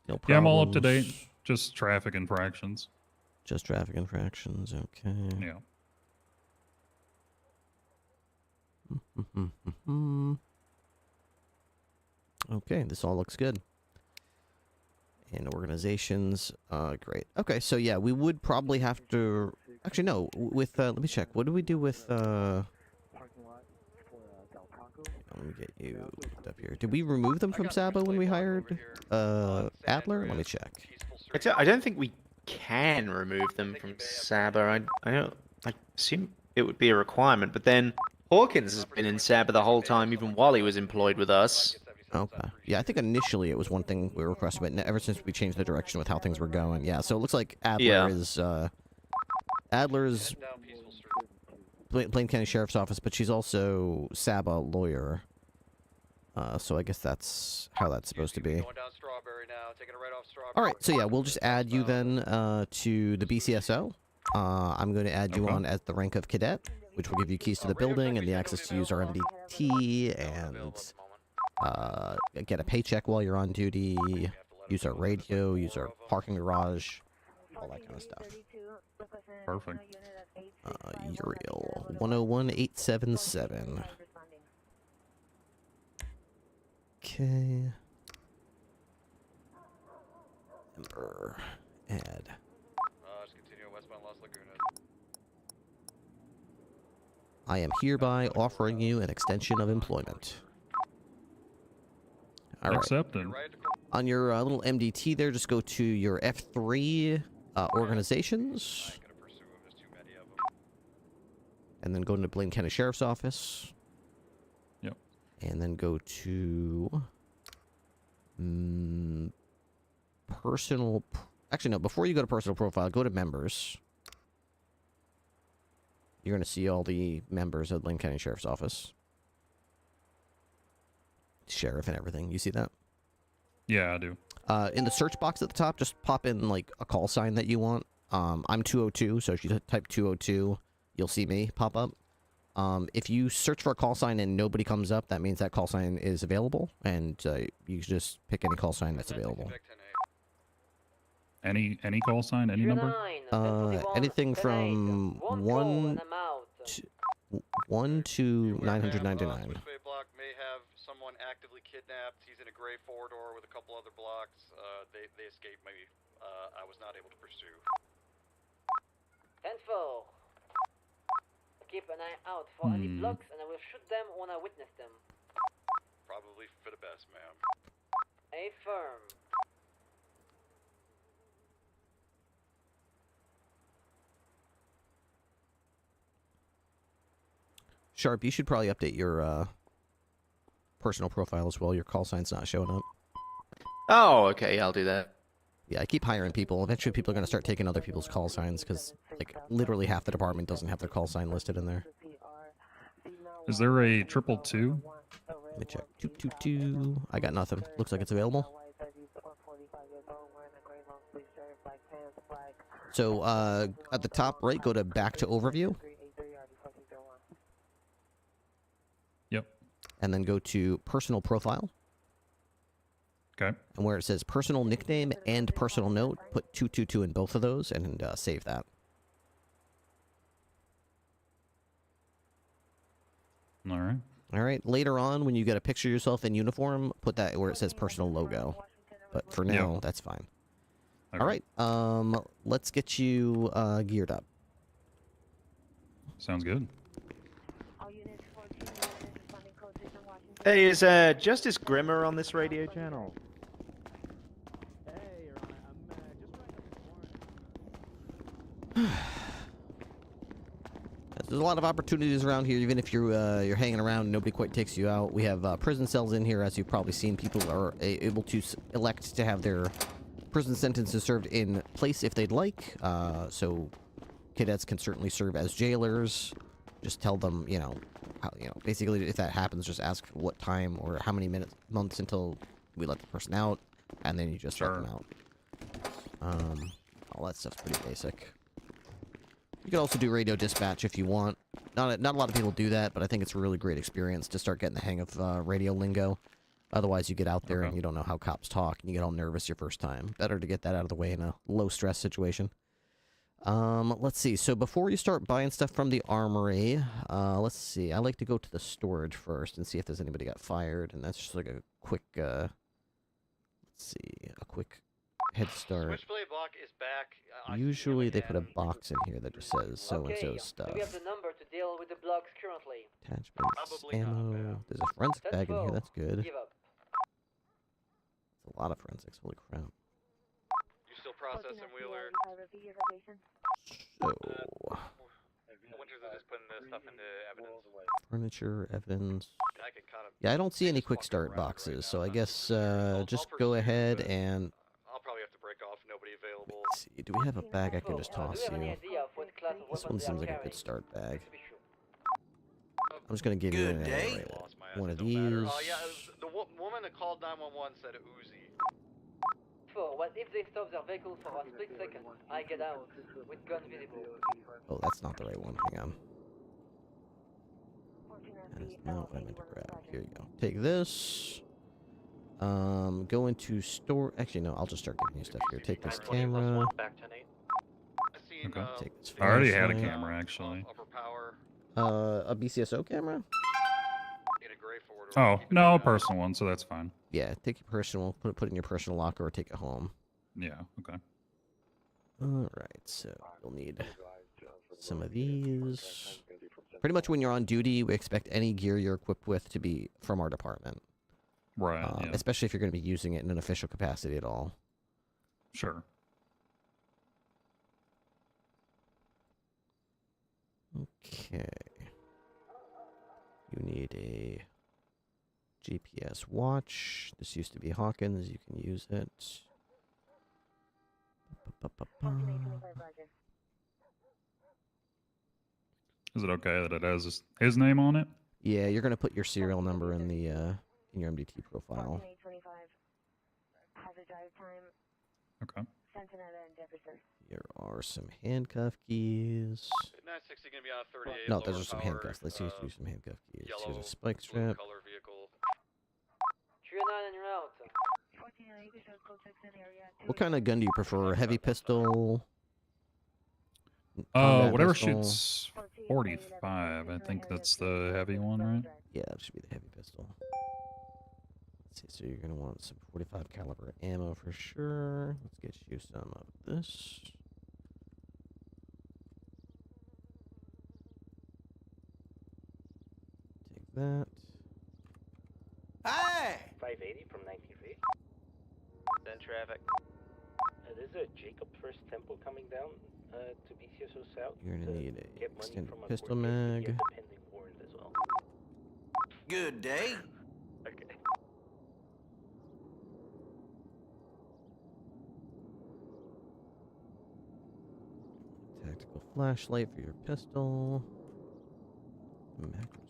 problems? Yeah, I'm all up to date. Just traffic infractions. Just traffic infractions, okay. Yeah. Okay, this all looks good. And organizations, great. Okay, so yeah, we would probably have to... Actually, no, with, let me check. What do we do with, let me get you up here. Did we remove them from Sabo when we hired, Adler? Let me check. I don't think we can remove them from Sabo. I assume it would be a requirement, but then Hawkins has been in Sabo the whole time, even while he was employed with us. Okay. Yeah, I think initially it was one thing we requested, but ever since we changed the direction with how things were going, yeah. So it looks like Adler is, Adler's Blaine County Sheriff's Office, but she's also Saba lawyer. So I guess that's how that's supposed to be. All right, so yeah, we'll just add you then to the BCSO. I'm going to add you on as the rank of cadet, which will give you keys to the building and the access to use our MDT and get a paycheck while you're on duty, use our radio, use our parking garage, all that kind of stuff. Perfect. Uriel 101877. Okay. Ember. Add. Just continue westbound Las Laguna. I am hereby offering you an extension of employment. All right. Accepted. On your little MDT there, just go to your F3 organizations. And then go into Blaine County Sheriff's Office. Yep. And then go to personal... Actually, no. Before you go to personal profile, go to members. You're going to see all the members of Blaine County Sheriff's Office. Sheriff and everything. You see that? Yeah, I do. In the search box at the top, just pop in like a call sign that you want. I'm 202, so if you type 202, you'll see me pop up. If you search for a call sign and nobody comes up, that means that call sign is available, and you just pick any call sign that's available. Any call sign, any number? Anything from 1 to... 12999. Switchblade block may have someone actively kidnapped. He's in a gray four-door with a couple other blocks. They escaped me. I was not able to pursue. 10-4. Keep an eye out for any blocks, and I will shoot them when I witness them. Probably for the best, ma'am. A firm. Sharp, you should probably update your personal profile as well. Your call sign's not showing up. Oh, okay, I'll do that. Yeah, I keep hiring people. Eventually people are going to start taking other people's call signs because, like, literally half the department doesn't have their call sign listed in there. Is there a 222? Let me check. 222. I got nothing. Looks like it's available. So, at the top right, go to back to overview. Yep. And then go to personal profile. Okay. And where it says personal nickname and personal note, put 222 in both of those and save that. All right. All right. Later on, when you get a picture of yourself in uniform, put that where it says personal logo. But for now, that's fine. Okay. All right. Let's get you geared up. Sounds good. Hey, is Justice Grimmer on this radio channel? There's a lot of opportunities around here, even if you're hanging around and nobody quite takes you out. We have prison cells in here, as you've probably seen. People are able to elect to have their prison sentences served in place if they'd like. So cadets can certainly serve as jailers. Just tell them, basically if that happens, just ask what time or how many months until we let the person out, and then you just let them out. All that stuff's pretty basic. You can also do radio dispatch if you want. Not a lot of people do that, but I think it's a really great experience to start getting the hang of radio lingo. Otherwise, you get out there and you don't know how cops talk, and you get all nervous your first time. Better to get that out of the way in a low-stress situation. Let's see. So before you start buying stuff from the armory, let's see. I like to go to the storage first and see if there's anybody got fired, and that's just like a quick, let's see, a quick head start. Switchblade block is back. Usually they put a box in here that just says so-and-so stuff. Do we have the number to deal with the blocks currently? Attachments, ammo. There's a forensic bag in here. That's good. Give up. That's a lot of forensics. Holy crap. You still processing, Wheeler? So... Winters are just putting the stuff into evidence. Furniture, evidence. I can kind of... Yeah, I don't see any quick start boxes, so I guess just go ahead and... I'll probably have to break off. Nobody available. Let's see. Do we have a bag I can just toss you? This one seems like a good start bag. I'm just going to give you one of these. Oh, yeah, the woman that called 911 said Uzi. What if they stop their vehicle for a split second? I get out with gun visible. Oh, that's not the right one. Hang on. That is not what I meant to grab. Here you go. Take this. Go into store. Actually, no. I'll just start giving you stuff here. Take this camera. Okay. Take this I already had a flashlight. camera, actually. A BCSO camera? Oh, no, a personal one, so that's fine. Yeah, take your personal, put it in your personal locker or take it home. Yeah, okay. Alright, so you'll need some of these. Pretty much when you're on duty, we expect any gear you're equipped with to be from our department. Right, yeah. Especially if you're going to be using it in an official capacity at all. Sure. Okay. You need a GPS watch. This used to be Hawkins. You can use it. Is it okay that it has his name on it? Yeah, you're gonna put your serial number in the in your MDT profile. Okay. Here are some handcuff keys. 960 gonna be on 38. No, those are some handcuffs. Let's use some handcuff keys. Here's a spike strap. Color vehicle. 309 and you're out. What kind of gun do you prefer? Heavy pistol? Whatever pistol? shoots 45. I think that's the heavy one, right? Yeah, it should be the heavy pistol. Let's see, so you're gonna want some 45 caliber ammo for sure. Let's get you some of this. Take that. Hey! 580 from 19 feet. Then traffic. There's a Jacob First Temple coming down to BCSO South. You're gonna to need get a money extended from a pistol court case, but he mag. has a pending warrant as well. Good day. Okay. Tactical flashlight for your pistol. Macroscope.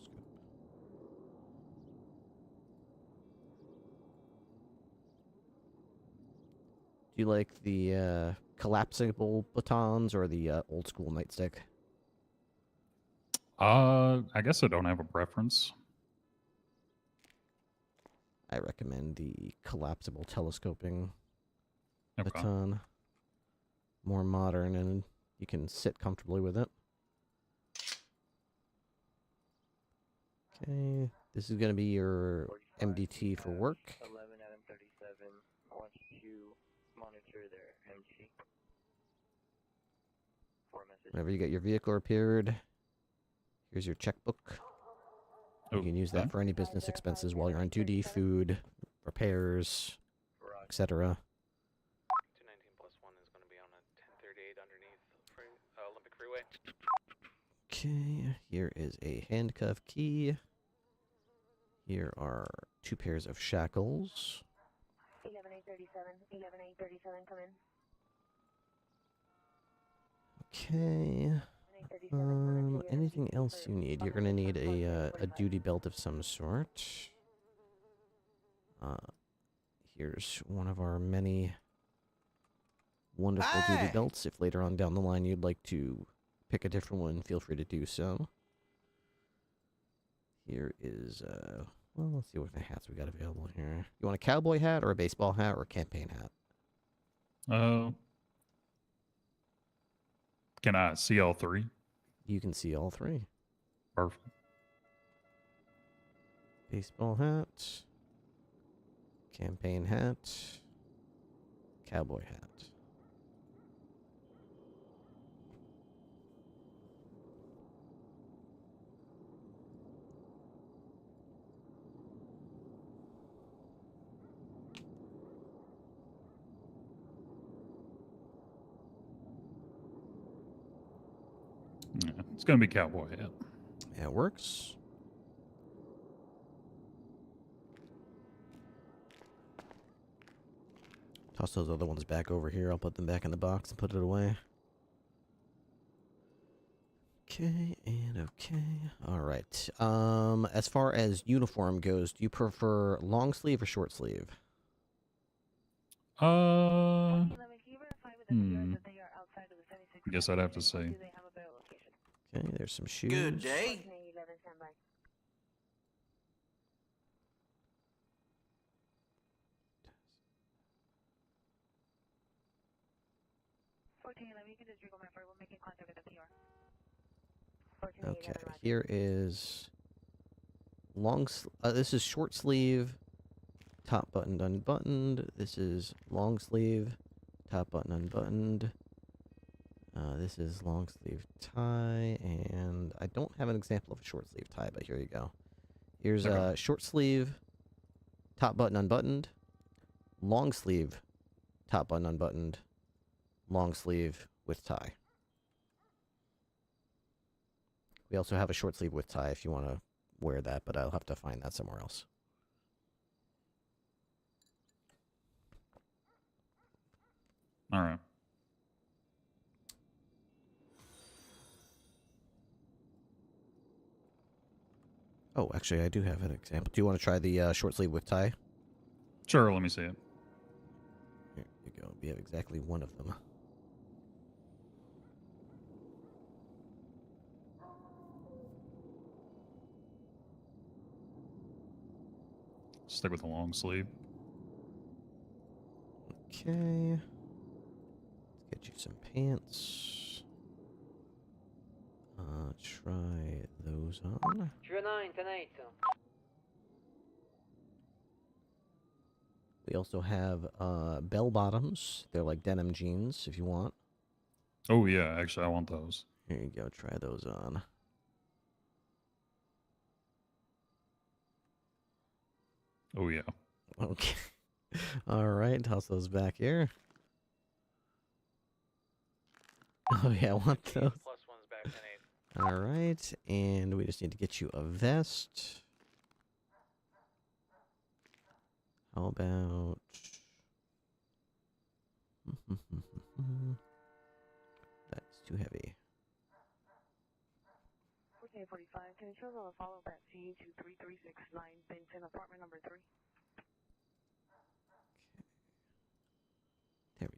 Do you like the collapsible batons or the old school nightstick? I guess I don't have a preference. I recommend the collapsible telescoping Okay. baton. More modern, and you can sit comfortably with it. Okay, this is going to be your MDT for work. 11 Adam 37. I want you to monitor their MDT. Whenever you get your vehicle repaired, here's your checkbook. You can use that for any business expenses while you're on duty, food, repairs, etc. 219 plus 1 is going to be on a 1038 underneath Olympic Freeway. Okay, here is a handcuff key. Here are 2 pairs of shackles. 11837. 11837, come in. Okay. Anything else you need? You're gonna need a duty belt of some sort. Here's one of our many wonderful duty belts. If later on down the line you'd like to pick a different one, feel free to do so. Here is well, let's see what kind of hats we got available here. You want a cowboy hat or a baseball hat or a campaign hat? Can I see all 3? You can see all 3. Perfect. Baseball hat, campaign hat, cowboy hat. Yeah, it's gonna be cowboy hat. That works. Toss those other ones back over here. I'll put them back in the box and put it away. Okay, and okay. All right. As far as uniform goes, do you prefer long sleeve or short sleeve? I guess I'd have to say. Okay, there's some shoes. Good day. Okay, here is this is short sleeve, top buttoned unbuttoned. This is long sleeve, top button unbuttoned. This is long sleeve tie, and I don't have an example of a short sleeve tie, but here you go. Here's a short sleeve, top button unbuttoned, long sleeve, top button unbuttoned, long sleeve with tie. We also have a short sleeve with tie if you want to wear that, but I'll have to find that somewhere else. All right. Oh, actually, I do have an example. Do you want to try the short sleeve with tie? Sure, let me see it. Here you go. We have exactly one of them. Stick with the long sleeve. Okay. Let's get you some pants. try those on. 09, 10-8. We also have bell bottoms. They're like denim jeans if you want. Oh yeah, actually I want those. Here you go, try those on. Oh yeah. Okay. All right, toss those back here. Oh yeah, I want those. +1's back 10-8. All right, and we just need to get you a vest. How about... That's too heavy. 1445, can you show the follow-up at CU23369, Benton, apartment number 3? There we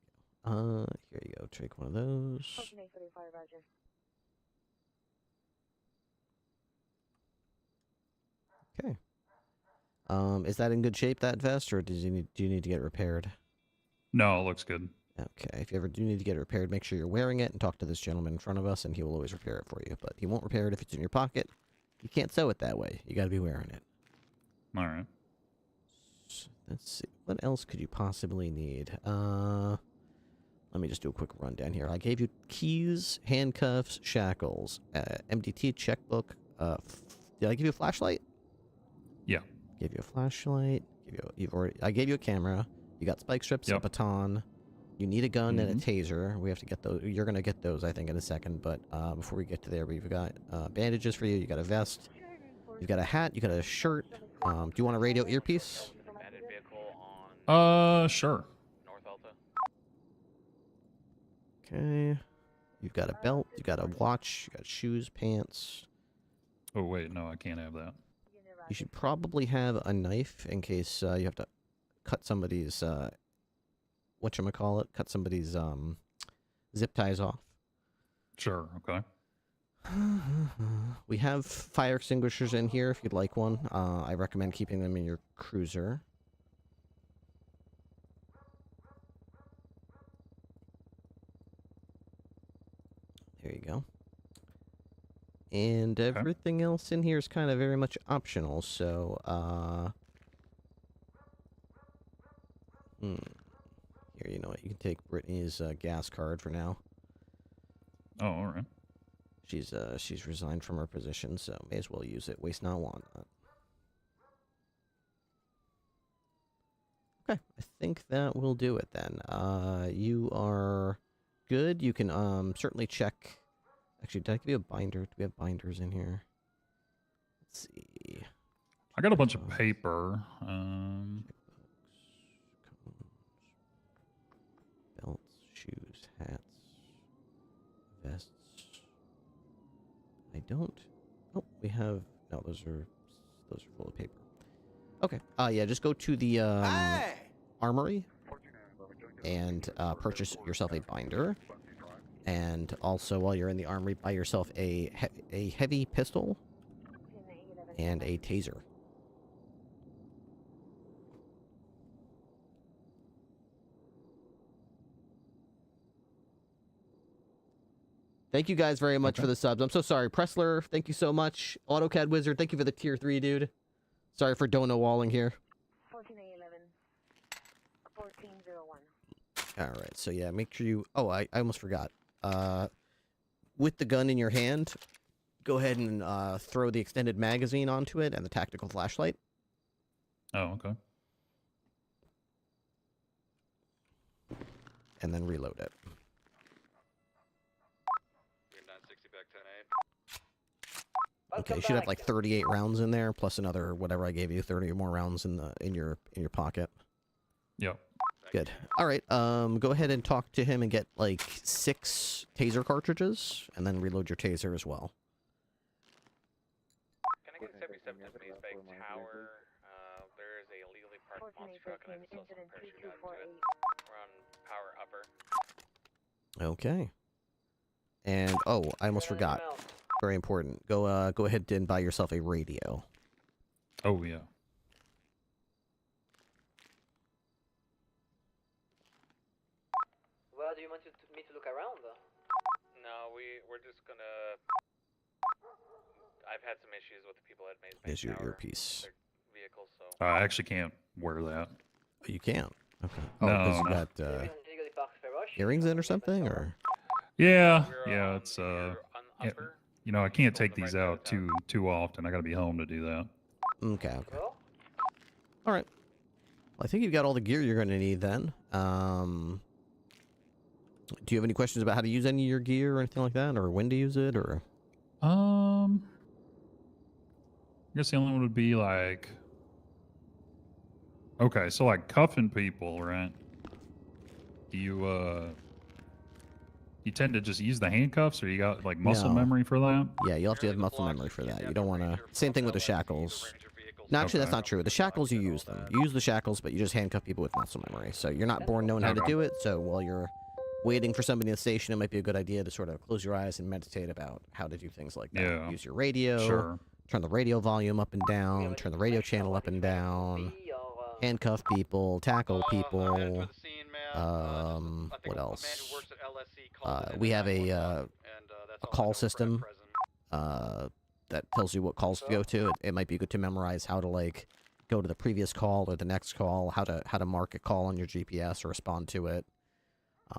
go. Here you go. Take one of those. 14845, roger. Okay. Is that in good shape, that vest, or do you need to get it repaired? No, it looks good. Okay. If you ever do need to get it repaired, make sure you're wearing it and talk to this gentleman in front of us, and he will always repair it for you. But he won't repair it if it's in your pocket. You can't sew it that way. You got to be wearing it. All right. So, let's see. What else could you possibly need? Let me just do a quick rundown here. I gave you keys, handcuffs, shackles, MDT checkbook. Did I give you a flashlight? Yeah. Gave you a flashlight. I gave you a camera. You got spike strips, a baton. You need a gun and a taser. We have to get those. You're gonna get those, I think, in a second. But before we get to there, we've got bandages for you. You got a vest. You've got a hat. You got a shirt. Do you want a radio earpiece? Banded vehicle on Sure. North Alta. Okay. You've got a belt. You got a watch. You got shoes, pants. Oh wait, no, I can't have that. You should probably have a knife in case you have to cut somebody's whatchamacallit, cut somebody's zip ties off. Sure, okay. We have fire extinguishers in here if you'd like one. I recommend keeping them in your cruiser. There you go. And everything else in here is kind of very much optional, so, Here, you know what? You can take Brittany's gas card for now. Oh, all right. She's resigned from her position, so may as well use it. Waste not, want not. Okay, I think that will do it then. You are good. You can certainly check. Actually, did I give you a binder? Do we have binders in here? Let's see. I got a bunch of paper. Belts, shoes, hats, vests. I don't. Oh, we have. No, those are full of paper. Okay. Yeah, just go to the armory and purchase yourself a binder. And also, while you're in the armory, buy yourself a heavy pistol and a taser. Thank you guys very much for the subs. I'm so sorry. Pressler, thank you so much. AutoCAD Wizard, thank you for the tier 3, dude. Sorry for dono walling here. 14811, 1401. All right, so yeah, make sure you... Oh, I almost forgot. With the gun in your hand, go ahead and throw the extended magazine onto it and the tactical flashlight. Oh, okay. And then reload it. Okay, you should have like 38 rounds in there, plus another whatever I gave you, 30 or more rounds in your pocket. Yep. Good. All right. Go ahead and talk to him and get like 6 taser cartridges, and then reload your taser as well. Can I get 77 Tiffany's Bank Tower? There is a illegally parked monster truck and I just saw some parachute out into it. We're on power upper. Okay. And oh, I almost forgot. Very important. Go ahead and buy yourself a radio. Oh yeah. Well, do you want me to look around? No, we're just gonna had some issues with the people at Maze Bank There's your Tower, earpiece. their vehicles, so. I actually can't wear that. Oh, you can't. Okay. No, Oh, because you no. got earrings in or something, or? Yeah, yeah. It's yeah, you know, I can't take these out too often. I got to be home to do that. Okay. Okay. All right. Well, I think you've got all the gear you're going to need then. Do you have any questions about how to use any of your gear or anything like that, or when to use it, or? I guess the only one would be like, okay, so like cuffing people, right? You tend to just use the handcuffs, or you got like muscle memory for that? Yeah, you'll have to have muscle memory for that. You don't want to. Same thing with the shackles. No, actually, that's not true. The shackles, you use them. You use the shackles, but you just handcuff people with muscle memory. So you're not born knowing how to do it. So while you're waiting for somebody in the station, it might be a good idea to sort of close your eyes and meditate about how to do things like that. Yeah. Use your radio. Sure. Turn the radio volume up and down. Turn the radio channel up and down. Handcuff people. Tackle people. What else? We have a call system that tells you what calls to go to. It might be good to memorize how to like go to the previous call or the next call, how to mark a call on your GPS or respond to it.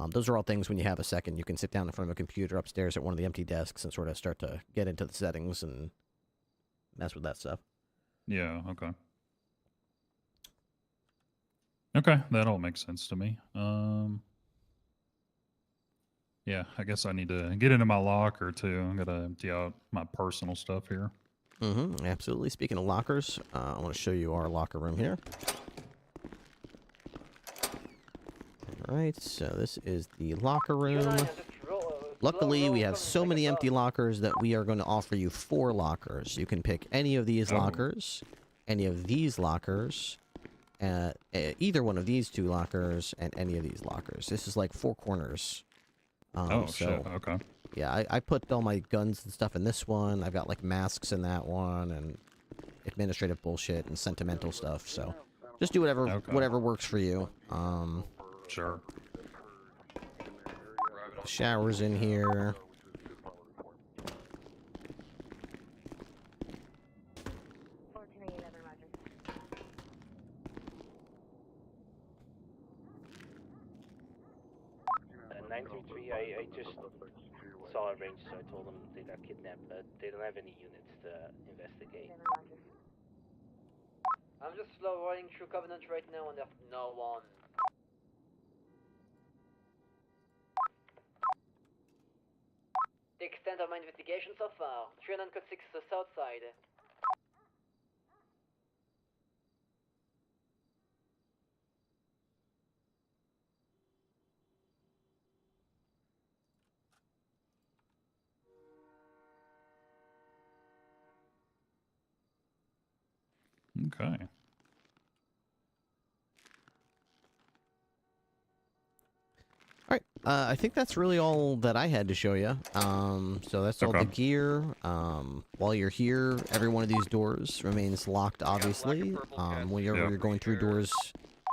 Those are all things when you have a second, you can sit down in front of a computer upstairs at one of the empty desks and sort of start to get into the settings and mess with that stuff. Yeah, okay. Okay, that all makes sense to me. Yeah, I guess I need to get into my locker too. I'm gonna empty out my personal stuff here. Mm-hmm, absolutely. Speaking of lockers, I want to show you our locker room here. All right, so this is the locker room. Luckily, we have so many empty lockers that we are going to offer you 4 lockers. You can pick any of these lockers, any of these lockers, either one of these 2 lockers, and any of these lockers. This is like 4 corners. Shit, okay. Yeah, I put all my guns and stuff in this one. I've got like masks in that one, and administrative bullshit and sentimental stuff. So just do whatever works for you. Sure. The shower's in here. I just saw a ranger, so I told them they got kidnapped, but they don't have any units to investigate. I'm just slow rolling through Covenant right now and there's no one. The extent of my investigation so far, 306 south side. Okay. All right. I think that's really all that I had to show you. So that's all the gear. While you're here, every one of these doors remains locked, obviously. When you're going through doors,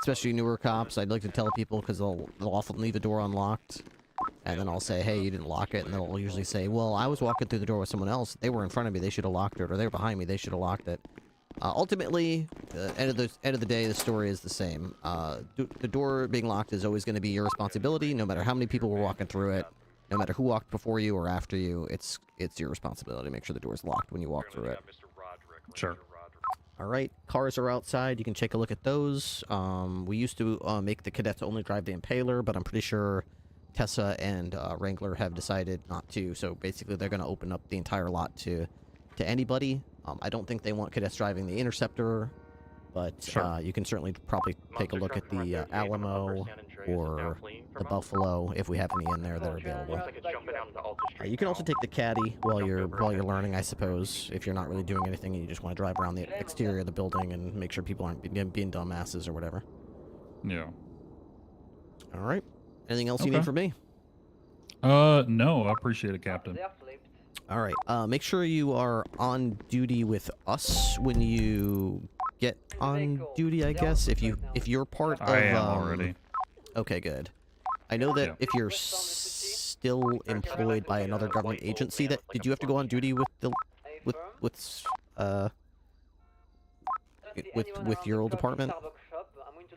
especially newer cops, I'd like to tell people because they'll often leave a door unlocked. And then I'll say, hey, you didn't lock it. And they'll usually say, well, I was walking through the door with someone else. They were in front of me. They should have locked it. Or they were behind me. They should have locked it. Ultimately, end of the day, the story is the same. The door being locked is always going to be your responsibility, no matter how many people were walking through it, no matter who walked before you or after you. It's your responsibility to make sure the door is locked when you walk through it. Sure. All right, cars are outside. You can take a look at those. We used to make the cadets only drive the Impaler, but I'm pretty sure Tessa and Wrangler have decided not to. So basically, they're going to open up the entire lot to anybody. I don't think they want cadets driving the Interceptor, but you can certainly probably take a look at the Alamo or the Buffalo if we have any in there that are available. You can also take the Caddy while you're learning, I suppose, if you're not really doing anything and you just want to drive around the exterior of the building and make sure people aren't being dumbasses or whatever. Yeah. All right. Anything else you need from me? No, I appreciate it, Captain. All right. Make sure you are on duty with us when you get on duty, I guess. If you're part of... I am already. Okay, good. I know that if you're still employed by another government agency, did you have to go on duty with with your old department?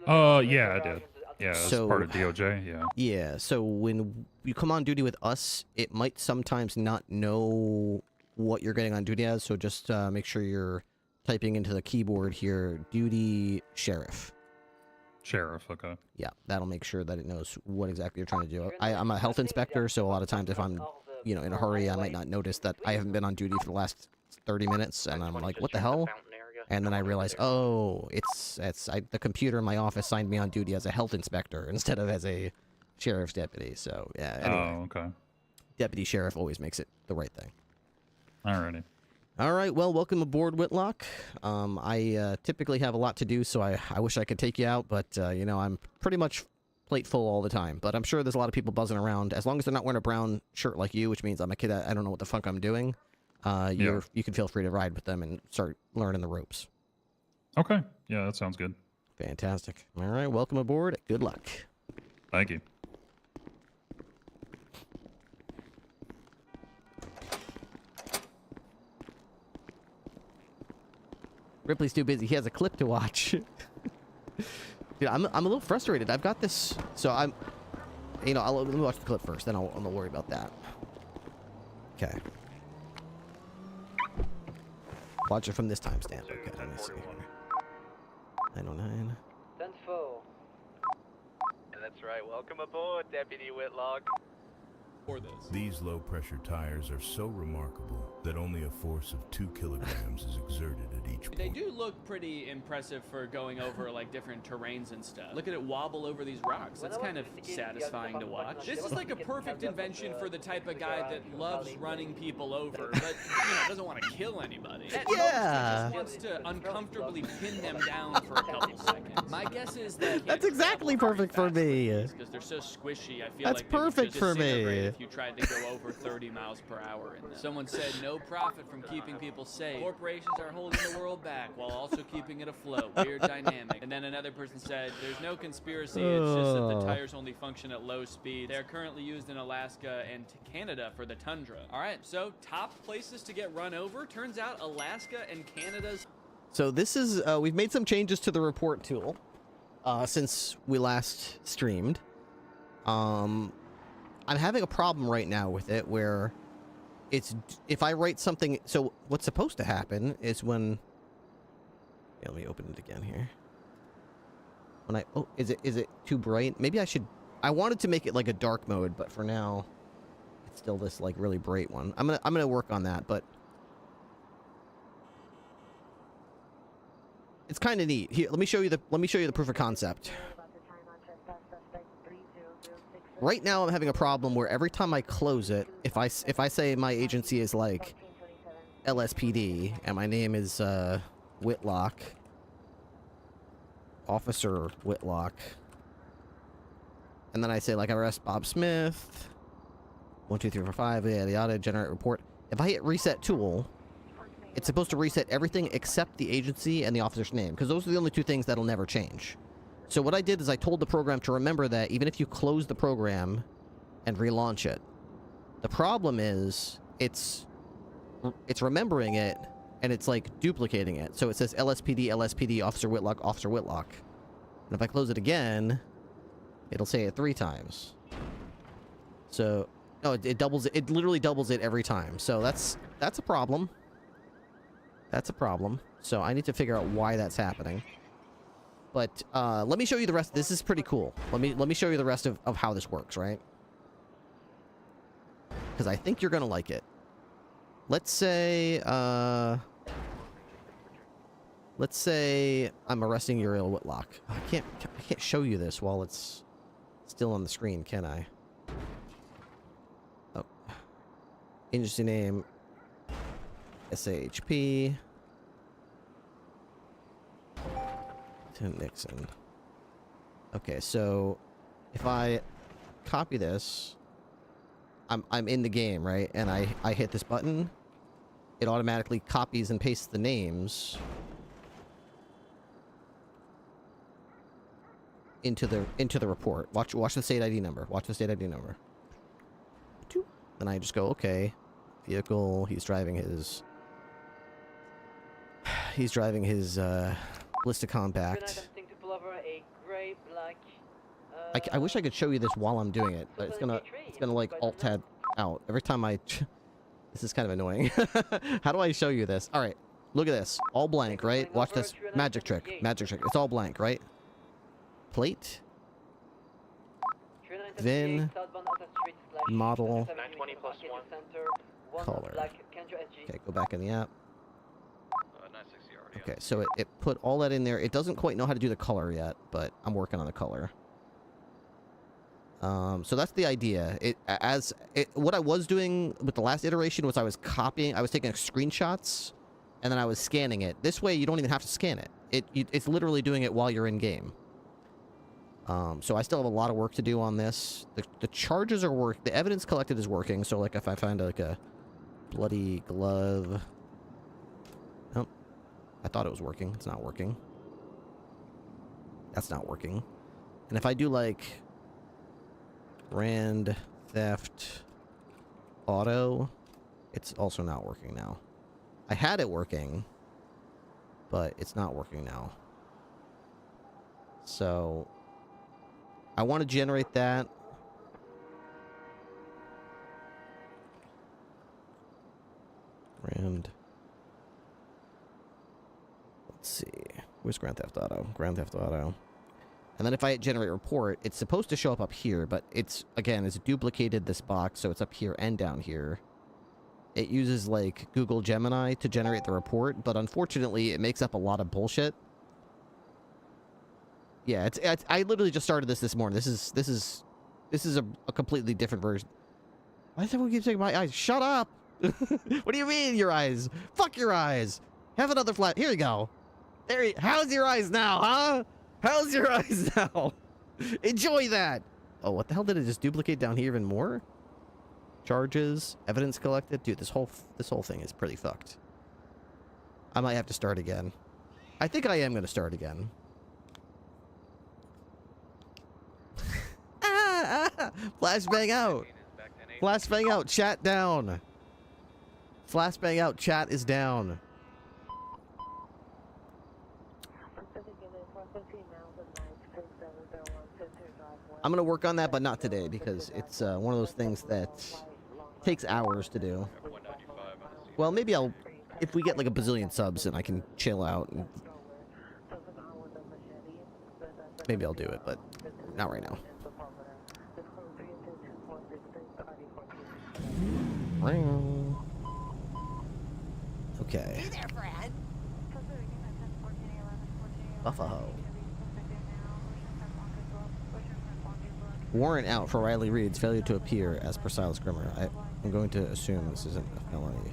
Yeah, I did. Yeah, as So, part of DOJ, yeah. Yeah, so when you come on duty with us, it might sometimes not know what you're getting on duty as, so just make sure you're typing into the keyboard here, duty sheriff. Sheriff, okay. Yeah, that'll make sure that it knows what exactly you're trying to do. I'm a health inspector, so a lot of times if I'm, in a hurry, I might not notice that I haven't been on duty for the last 30 minutes, and I'm like, what the hell? And then I realize, oh, the computer in my office signed me on duty as a health inspector instead of as a sheriff's deputy. So, yeah. Anyway, oh, okay. Deputy sheriff always makes it the right thing. Alrighty. All right, well, welcome aboard, Whitlock. I typically have a lot to do, so I wish I could take you out, but, I'm pretty much plate full all the time. But I'm sure there's a lot of people buzzing around. As long as they're not wearing a brown shirt like you, which means I'm a kid, I don't know what the fuck I'm doing. You can feel free to ride with them and start learning the ropes. Okay. Yeah, that sounds good. Fantastic. All right, welcome aboard. Good luck. Thank you. Ripley's too busy. He has a clip to watch. Dude, I'm a little frustrated. I've got this, so let me watch the clip first, then I'll worry about that. Okay. Watch it from this timestamp. Okay, let me see. 909. 10-4. That's right. Welcome aboard, Deputy Whitlock. These low-pressure tires are so remarkable that only a force of 2 kilograms is exerted at each point. They do look pretty impressive for going over like different terrains and stuff. Look at it wobble over these rocks. That's kind of satisfying to watch. This is like a perfect invention for the type of guy that loves running people over, but doesn't want to kill anybody. At most, he just wants to uncomfortably pin them down for a couple seconds. My guess is that that's exactly perfect for me. Because they're so squishy. I feel that's like perfect for me. If you tried to go over 30 miles per hour in them. Someone said no profit from keeping people safe. Corporations are holding the world back while also keeping it afloat. Weird dynamic. And then another person said there's no conspiracy. It's just that the tires only function at low speed. They are currently used in Alaska and Canada for the tundra. All right, so top places to get run over. Turns out Alaska and Canada's. So this is we've made some changes to the report tool since we last streamed. I'm having a problem right now with it where if I write something, so what's supposed to happen is when, let me open it again here. When is it too bright? Maybe I wanted to make it like a dark mode, but for now it's still this like really bright one. I'm gonna work on that, but it's kind of neat. Here, let me show you the proof of concept. Right now, I'm having a problem where every time I close it, if I say my agency is like LSPD and my name is Whitlock, Officer Whitlock, and then I say like I arrest Bob Smith, 1 2 3 4 5, yada yada, generate report. If I hit reset tool, it's supposed to reset everything except the agency and the officer's name, because those are the only two things that'll never change. So what I did is I told the program to remember that even if you close the program and relaunch it, the problem is it's remembering it and it's like duplicating it. So it says LSPD, LSPD, Officer Whitlock, Officer Whitlock. And if I close it again, it'll say it 3 times. So, no, it doubles it. It literally doubles it every time. So that's a problem. That's a problem. So I need to figure out why that's happening. But let me show you the rest. This is pretty cool. Let me show you the rest of how this works, right? Because I think you're gonna like it. Let's say I'm arresting Uriel Whitlock. I can't show you this while it's still on the screen, can I? Oh, agency name SAHP. Nixon. Okay, so if I copy this, I'm in the game, right? And I hit this button, it automatically copies and pastes the names into the report. Watch the state ID number. Watch the state ID number. Then I just go, okay, vehicle, he's driving his He's driving his Ballista Compact. Tonight I'm thinking to pull over a grey, black. I wish I could show you this while I'm doing it, but it's gonna like alt tab out every time I. This is kind of annoying. How do I show you this? All right, look at this, all blank, right? Watch this magic trick. Magic trick. It's all blank, right? Plate. VIN. Model. 920 plus 1. Color. Okay, go back in the app. Okay, so it put all that in there. It doesn't quite know how to do the color yet, but I'm working on the color. So that's the idea. What I was doing with the last iteration was I was taking screenshots, and then I was scanning it. This way, you don't even have to scan it. It's literally doing it while you're in game. So I still have a lot of work to do on this. The charges are the evidence collected is working. So like if I find like a bloody glove, oh, I thought it was working. It's not working. That's not working. And if I do like Grand Theft Auto, it's also not working now. I had it working, but it's not working now. So I want to generate that. Let's see. Where's Grand Theft Auto? Grand Theft Auto. And then if I hit generate report, it's supposed to show up here, but it's duplicated this box, so it's up here and down here. It uses, like, Google Gemini to generate the report, but unfortunately, it makes up a lot of bullshit. Yeah, I literally just started this morning. This is a completely different version. Why does everyone keep saying my eyes? Shut up! What do you mean, your eyes? Fuck your eyes! Have another flat. Here you go. How's your eyes now, huh? How's your eyes now? Enjoy that! Oh, what the hell did it just duplicate down here even more? Charges, evidence collected. Dude, this whole thing is pretty fucked. I might have to start again. I think I am going to start again. Flashbang out. Flashbang out. Chat down. Flashbang out. Chat is down. I'm going to work on that, but not today, because it's one of those things that takes hours to do. Well, maybe if we get like a bazillion subs, and I can chill out. And maybe I'll do it, but not right now. Okay. Hey there, Fred. Buffalo. Warrant out for Riley Reed's failure to appear as per Silas Grimmer. I'm going to assume this isn't a felony.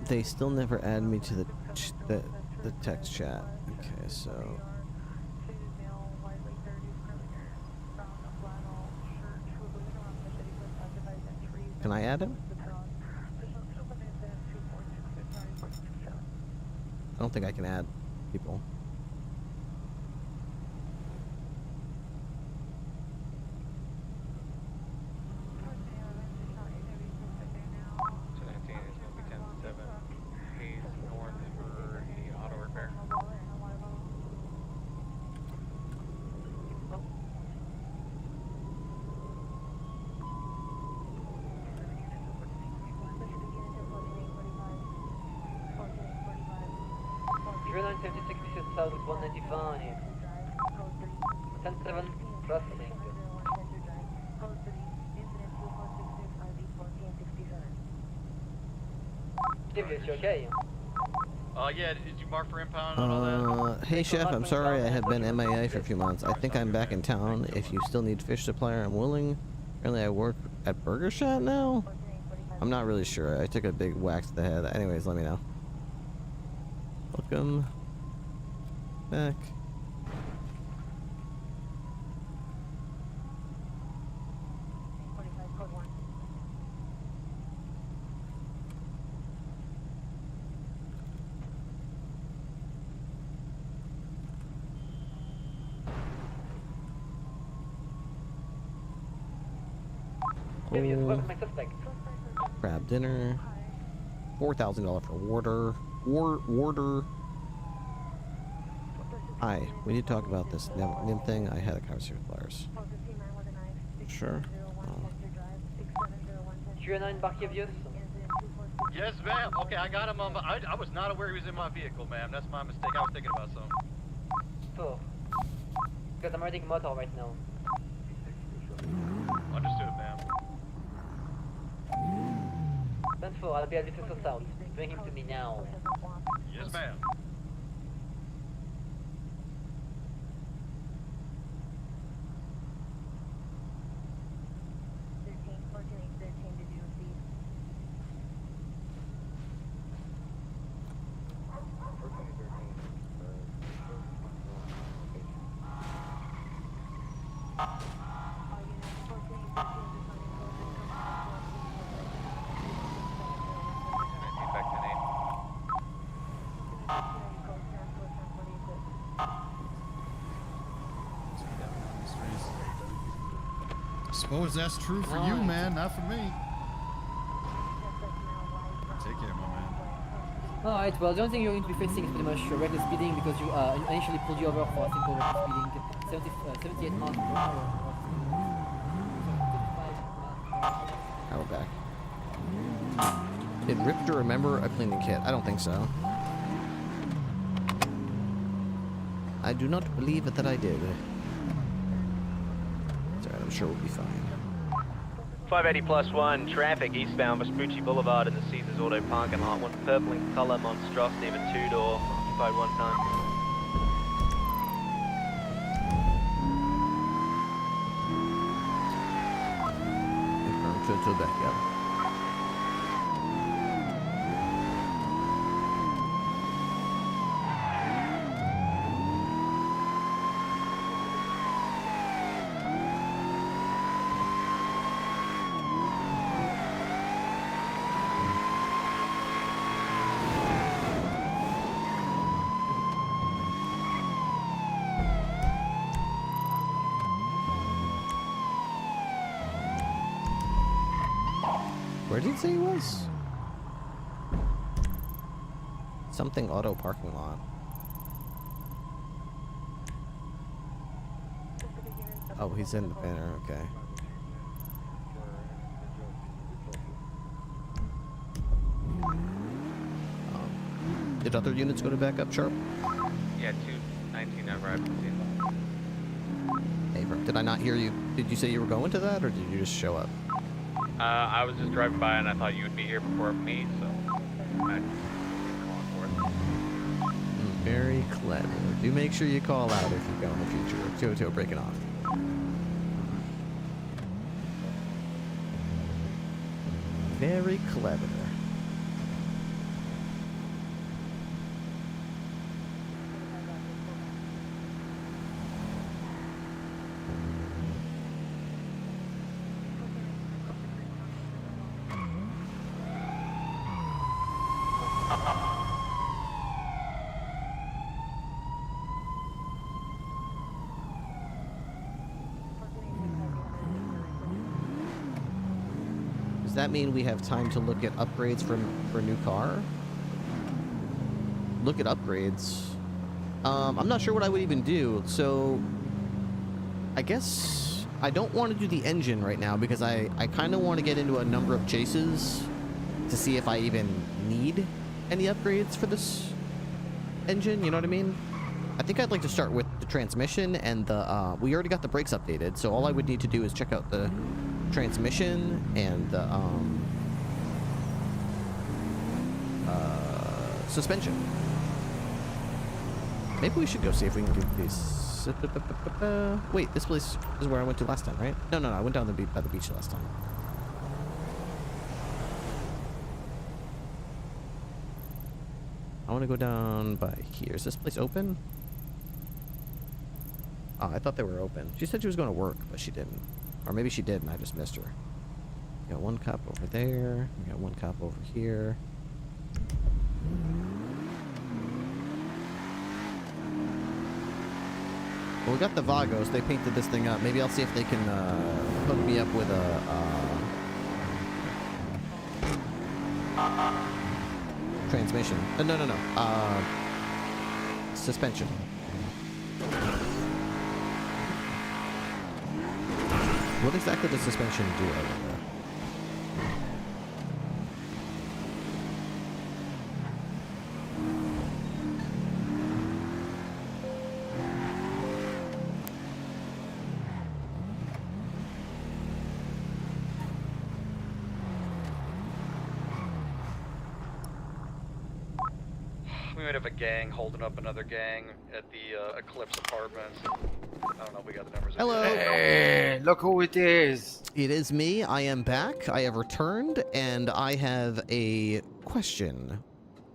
They still never add me to the text chat. Okay, so can I add him? I don't think I can add people. 95. 10-7, processing. Tivius, you okay? Yeah, did you mark for impound and all that? Hey chef, I'm sorry I have been MIA for a few months. I think I'm back in town. If you still need fish supply, I'm willing. Apparently I work at Burger Shot now? I'm not really sure. I took a big whack to the head. Anyways, let me know. Welcome back. Tivius, where's my suspect? Crab dinner. $4,000 for warder. Hi, we need to talk about this NIM thing. I had a conversation with Lars. Sure. Q9 Barkevius? Yes, ma'am. Okay, I got him on my... I was not aware he was in my vehicle, ma'am. That's my mistake. I was thinking about something. So, because I'm riding motor right now. Understood, ma'am. 10-4, I'll be at Little South. Bring him to me now. Yes, ma'am. Suppose that's true for you, man, not for me. Take care, my man. Alright, well, the only thing you're going to be facing is pretty much reckless speeding because you initially pulled you over for a simple reckless speeding. 78 miles per hour. Oh, back. Did Riptor remember a cleaning kit? I don't think so. I do not believe that I did. It's alright, I'm sure we'll be fine. 580+1, traffic eastbound Vespucci Boulevard in the Caesars Auto parking lot. One purple in color monstrosity of a two-door, occupied one time. Confirmed to back, yeah. Where did he say he was? Something auto parking lot. Oh, he's in the banner, okay. Did other units go to backup, Sharp? Yeah, 219 arrived. Hey, did I not hear you? Did you say you were going to that, or did you just show up? I was just driving by and I thought you would be here before me, so I called for it. Very clever. Do make sure you call out if you go in the future. Toto breaking off. Very clever. Does that mean we have time to look at upgrades for a new car? Look at upgrades. I'm not sure what I would even do. So I guess I don't want to do the engine right now because I kind of want to get into a number of chases to see if I even need any upgrades for this engine. You know what I mean? I think I'd like to start with the transmission and the, we already got the brakes updated, so all I would need to do is check out the transmission and the, suspension. Maybe we should go see if we can get these. Wait, this place is where I went to last time, right? No, I went down by the beach last time. I want to go down by here. Is this place open? Oh, I thought they were open. She said she was going to work, but she didn't. Or maybe she did and I just missed her. We got one cop over there. We got one cop over here. Well, we got the Vagos. They painted this thing up. Maybe I'll see if they can hook me up with a transmission. No. Suspension. What exactly does suspension do over there? We might have a gang holding up another gang at the Eclipse Apartments. I don't know if we got the numbers. Hello. Hey, look who it is. It is me. I am back. I have returned, and I have a question.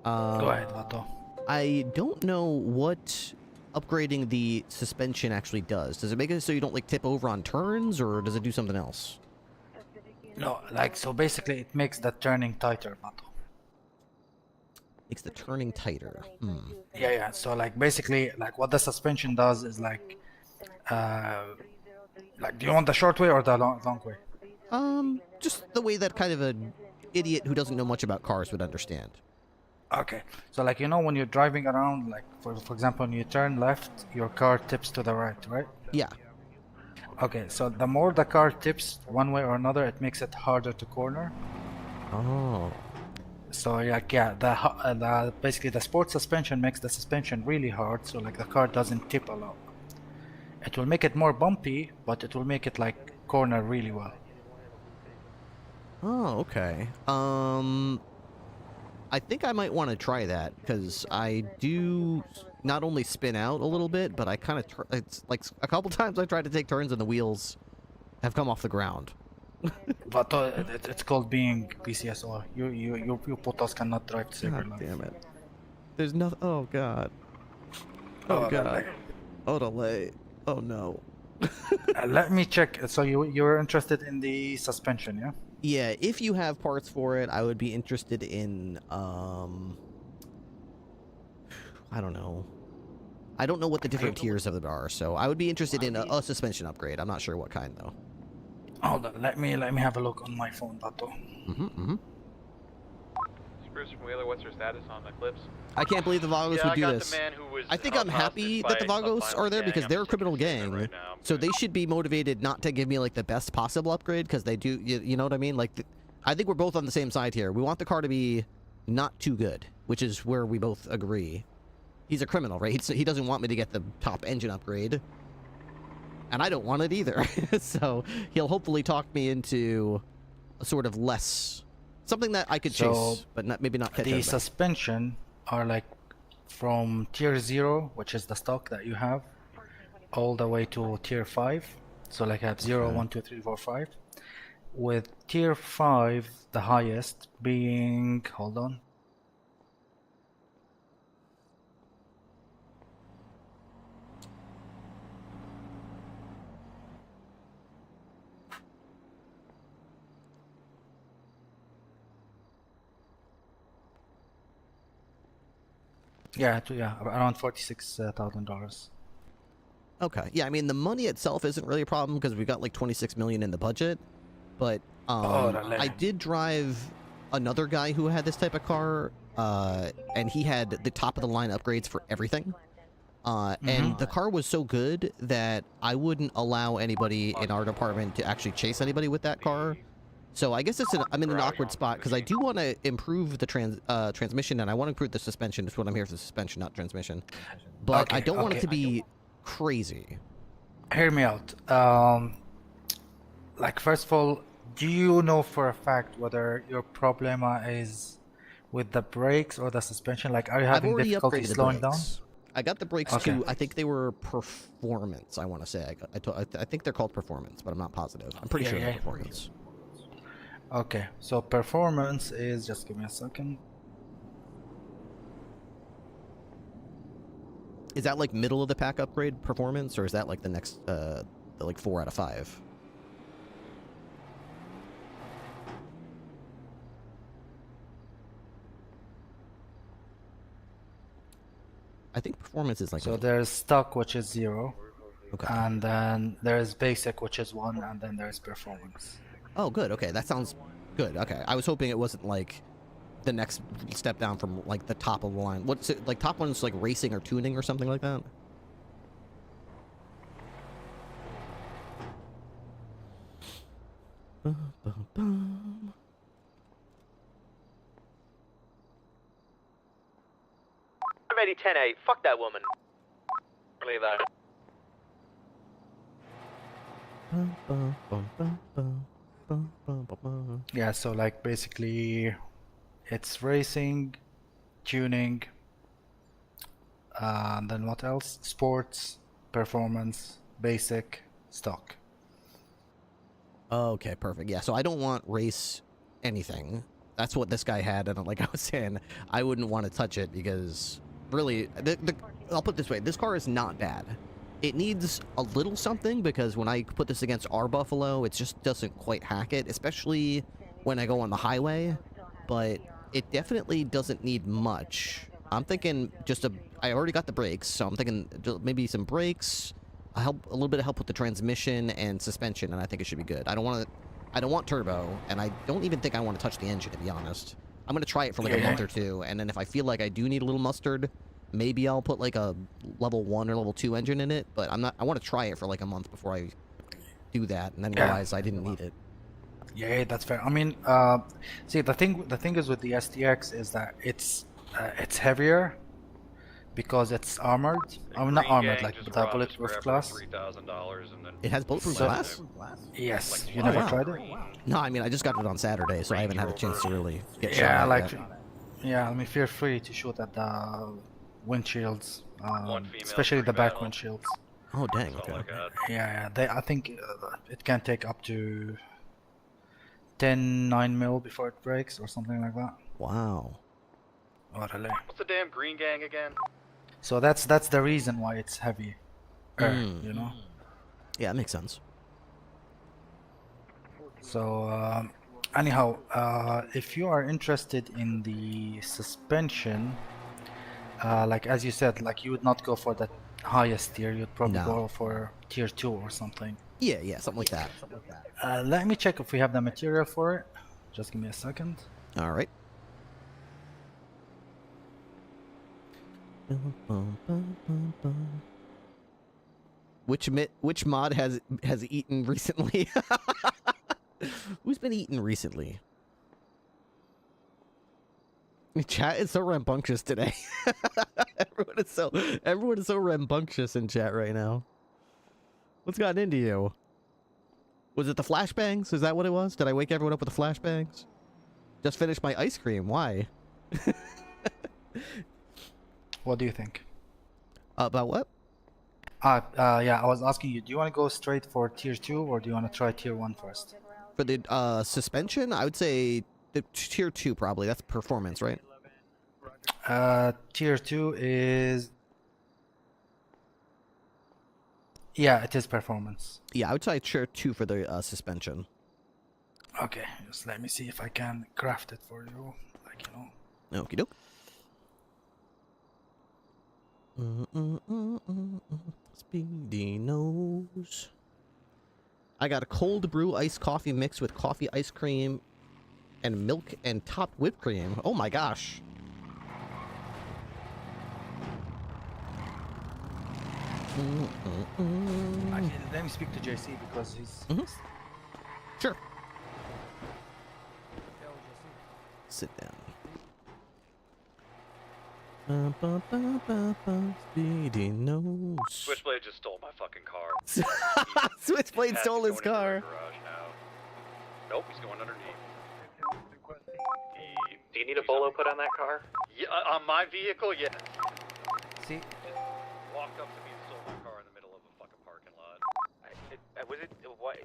Go ahead, Vato. I don't know what upgrading the suspension actually does. Does it make it so you don't like tip over on turns, or does it do something else? No, like, so basically it makes the turning tighter, Vato. Makes the turning tighter. Yeah. So like basically, like what the suspension does is like, do you want the short way or the long way? Just the way that kind of an idiot who doesn't know much about cars would understand. Okay. So like, you know, when you're driving around, like for example, when you turn left, your car tips to the right, right? Yeah. Okay. So the more the car tips one way or another, it makes it harder to corner. Oh. So like, yeah, the basically the sport suspension makes the suspension really hard, so like the car doesn't tip a lot. It will make it more bumpy, but it will make it like corner really well. Oh, okay. I think I might want to try that because I do not only spin out a little bit, but I kind of it's like a couple times I tried to take turns and the wheels have come off the ground. But it's called being PCSO. You putos cannot drive to save your life. Damn it. There's nothing. Oh god. Oh god. Oh delay. Oh no. Let me check. So you're interested in the suspension, yeah? Yeah, if you have parts for it, I would be interested in I don't know. I don't know what the different tiers of it are, so I would be interested in a suspension upgrade. I'm not sure what kind though. Hold on, let me have a look on my phone, Bato. Spruce from Wheeler, what's your status on Eclipse? I can't believe the Vagos would do this. I think I'm happy that the Vagos are there because they're a criminal gang, so they should be motivated not to give me like the best possible upgrade because they do. You know what I mean? Like, I think we're both on the same side here. We want the car to be not too good, which is where we both agree. He's a criminal, right? He doesn't want me to get the top engine upgrade. And I don't want it either. So he'll hopefully talk me into a sort of less... Something that I could chase, but maybe not catch. The suspension are like from tier 0, which is the stock that you have, all the way to tier 5. So like I have 0, 1, 2, 3, 4, 5. With tier 5, the highest being... Hold on. Yeah, around $46,000. Okay, yeah, I mean the money itself isn't really a problem because we got like 26 million in the budget, but I did drive another guy who had this type of car, and he had the top of the line upgrades for everything, and the car was so good that I wouldn't allow anybody in our department to actually chase anybody with that car. So I guess I'm in an awkward spot because I do want to improve the transmission and I want to improve the suspension. That's what I'm here for, the suspension, not transmission. But I don't want it to be crazy. Hear me out. Like, first of all, do you know for a fact whether your problema is with the brakes or the suspension? Like, are you having difficulty slowing down? I got the brakes too. I think they were performance. I want to say. I think they're called performance, but I'm not positive. I'm pretty sure they're performance. Okay, so performance is, just give me a second. Is that like middle of the pack upgrade performance, or is that like the next, like 4 out of 5? I think performance is like. So there's stock, which is 0. Okay. And then there's basic, which is 1, and then there's performance. Oh, good. Okay, that sounds good. Okay, I was hoping it wasn't like the next step down from like the top of the line. What's it like? Top one's like racing or tuning or something like that. Ready 10-8. Fuck that woman. Really though. Yeah, so like basically it's racing, tuning, and then what else? Sports, performance, basic, stock. Okay, perfect. Yeah, so I don't want race anything. That's what this guy had, and like I was saying, I wouldn't want to touch it because really, I'll put it this way, this car is not bad. It needs a little something because when I put this against our Buffalo, it just doesn't quite hack it, especially when I go on the highway, but it definitely doesn't need much. I'm thinking I already got the brakes, so I'm thinking maybe some brakes, a little bit of help with the transmission and suspension, and I think it should be good. I don't want turbo, and I don't even think I want to touch the engine, to be honest. I'm going to try it for like a month or two, and then if I feel like I do need a little mustard, maybe I'll put like a level 1 or level 2 engine in it, but I want to try it for like a month before I do that, and then realize I didn't need it. Yeah, that's fair. I mean, see, the thing is with the STX is that it's heavier because it's armored. I mean, not armored, like the bulletproof class. It has bulletproof glass? Yes. You never tried it? No, I mean, I just got it on Saturday, so I haven't had a chance to really get shot at like, yet. yeah, I mean, feel free to shoot at the windshields, especially the back windshields. Oh, dang, okay. Yeah, I think it can take up to 9 mil before it breaks or something like that. Wow. Orale. What's the damn green gang again? So that's the reason why it's heavy. You know? Yeah, it makes sense. So, anyhow, if you are interested in the suspension, like as you said, like you would not go for the highest tier, you'd probably go for tier 2 or something. Yeah, something like that. Let me check if we have the material for it. Just give me a second. All right. Which mod has eaten recently? Who's been eating recently? Chat is so rambunctious today. Everyone is so rambunctious in chat right now. What's gotten into you? Was it the flashbangs? Is that what it was? Did I wake everyone up with the flashbangs? Just finished my ice cream. Why? What do you think? About what? Yeah, I was asking you, do you want to go straight for tier 2 or do you want to try tier 1 first? For the suspension, I would say the tier 2 probably. That's performance, right? Tier 2 is... Yeah, it is performance. Yeah, I would say tier 2 for the suspension. Okay, just let me see if I can craft it for you. Like, you know. Okie doke. Speedy nose. I got a cold brew iced coffee mixed with coffee ice cream and milk and topped whipped cream. Oh my gosh. Actually, let me speak to JC because he's... Sure. Sit down. Speedy nose. Switchblade just stole my fucking car. Switchblade stole his car. Nope, he's going underneath. Do you need a bolo put on that car? Yeah, on my vehicle, yes. See? Walked up to me and stole my car in the middle of a fucking parking lot. Was it what?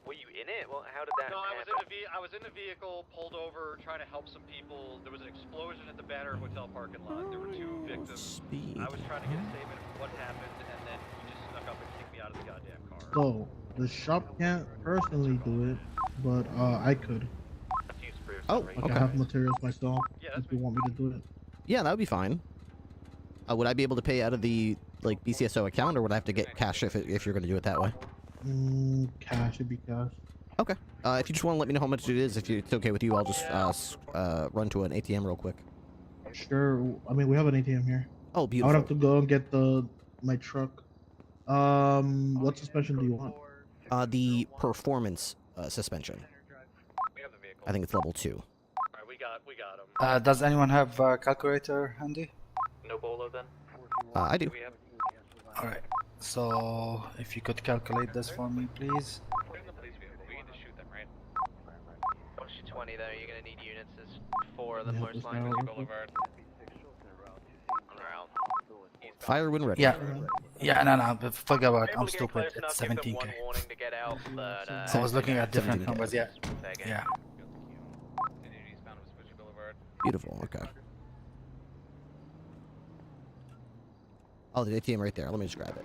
Were you in it? Well, how did that No, happen? I was in the vehicle, pulled over, trying to help some people. There was an explosion at the Banner Hotel parking lot. There were 2 victims. I was trying to get a statement of what happened, and then he just snuck up and kicked me out of the goddamn car. So, the shop can't personally do it, but I could. Oh, I have materials myself if you want me to do it. Yeah, that would be fine. Would I be able to pay out of the like BCSO account, or would I have to get cash if you're going to do it that way? Cash would be cash. Okay. If you just want to let me know how much it is, if it's okay with you, I'll just run to an ATM real quick. Sure. I mean, we have an ATM here. Oh, beautiful. I would have to go and get my truck. What suspension do you want? The performance suspension. I think it's level 2. Alright, we got him. Does anyone have a calculator handy? No bolo then? I do. Alright, so if you could calculate this for me, please. Once you're 20 though, you're gonna need units. There's 4 of them most likely. Boulevard. Fire when ready. Yeah, no, but forget about it. I'm stupid. It's 17k. I was looking at different 17K. numbers, yeah. Yeah. Beautiful, okay. Oh, the ATM right there. Let me just grab it.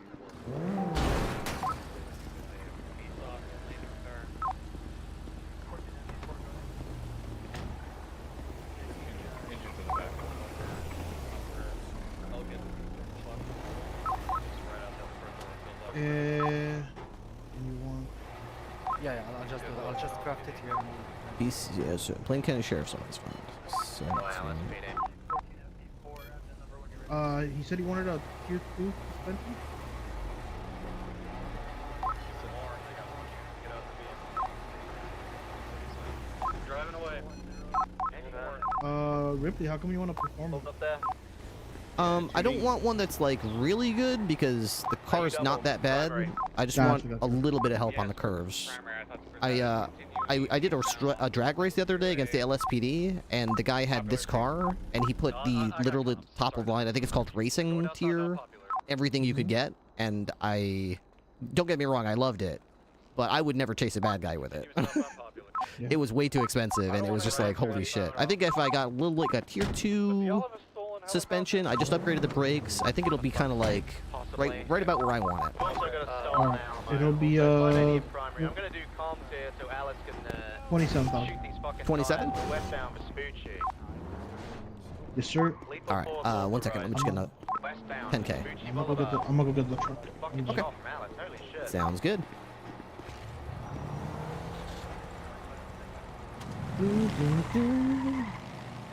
Yeah, I'll just craft it here. BCS, Plain County Sheriff's Office Fund. He said he wanted a tier 2 suspension. Driving away. Ripley, how come you want to perform? Hold up there. I don't want one that's like really good because the car's not that bad. I just want a little bit of help on the curves. I did a drag race the other day against the LSPD, and the guy had this car, and he put the literally top of the line. I think it's called racing tier, everything you could get, and don't get me wrong, I loved it, but I would never chase a bad guy with it. It was way too expensive, and it was just like, holy shit. I think if I got a little like a tier 2 suspension, I just upgraded the brakes. I think it'll be kind of like right about where I want it. It'll be 27,000. 27? Yes, sir. All right. 1 second. Let me just get another 10K. I'm gonna go get the truck. Okay. Sounds good.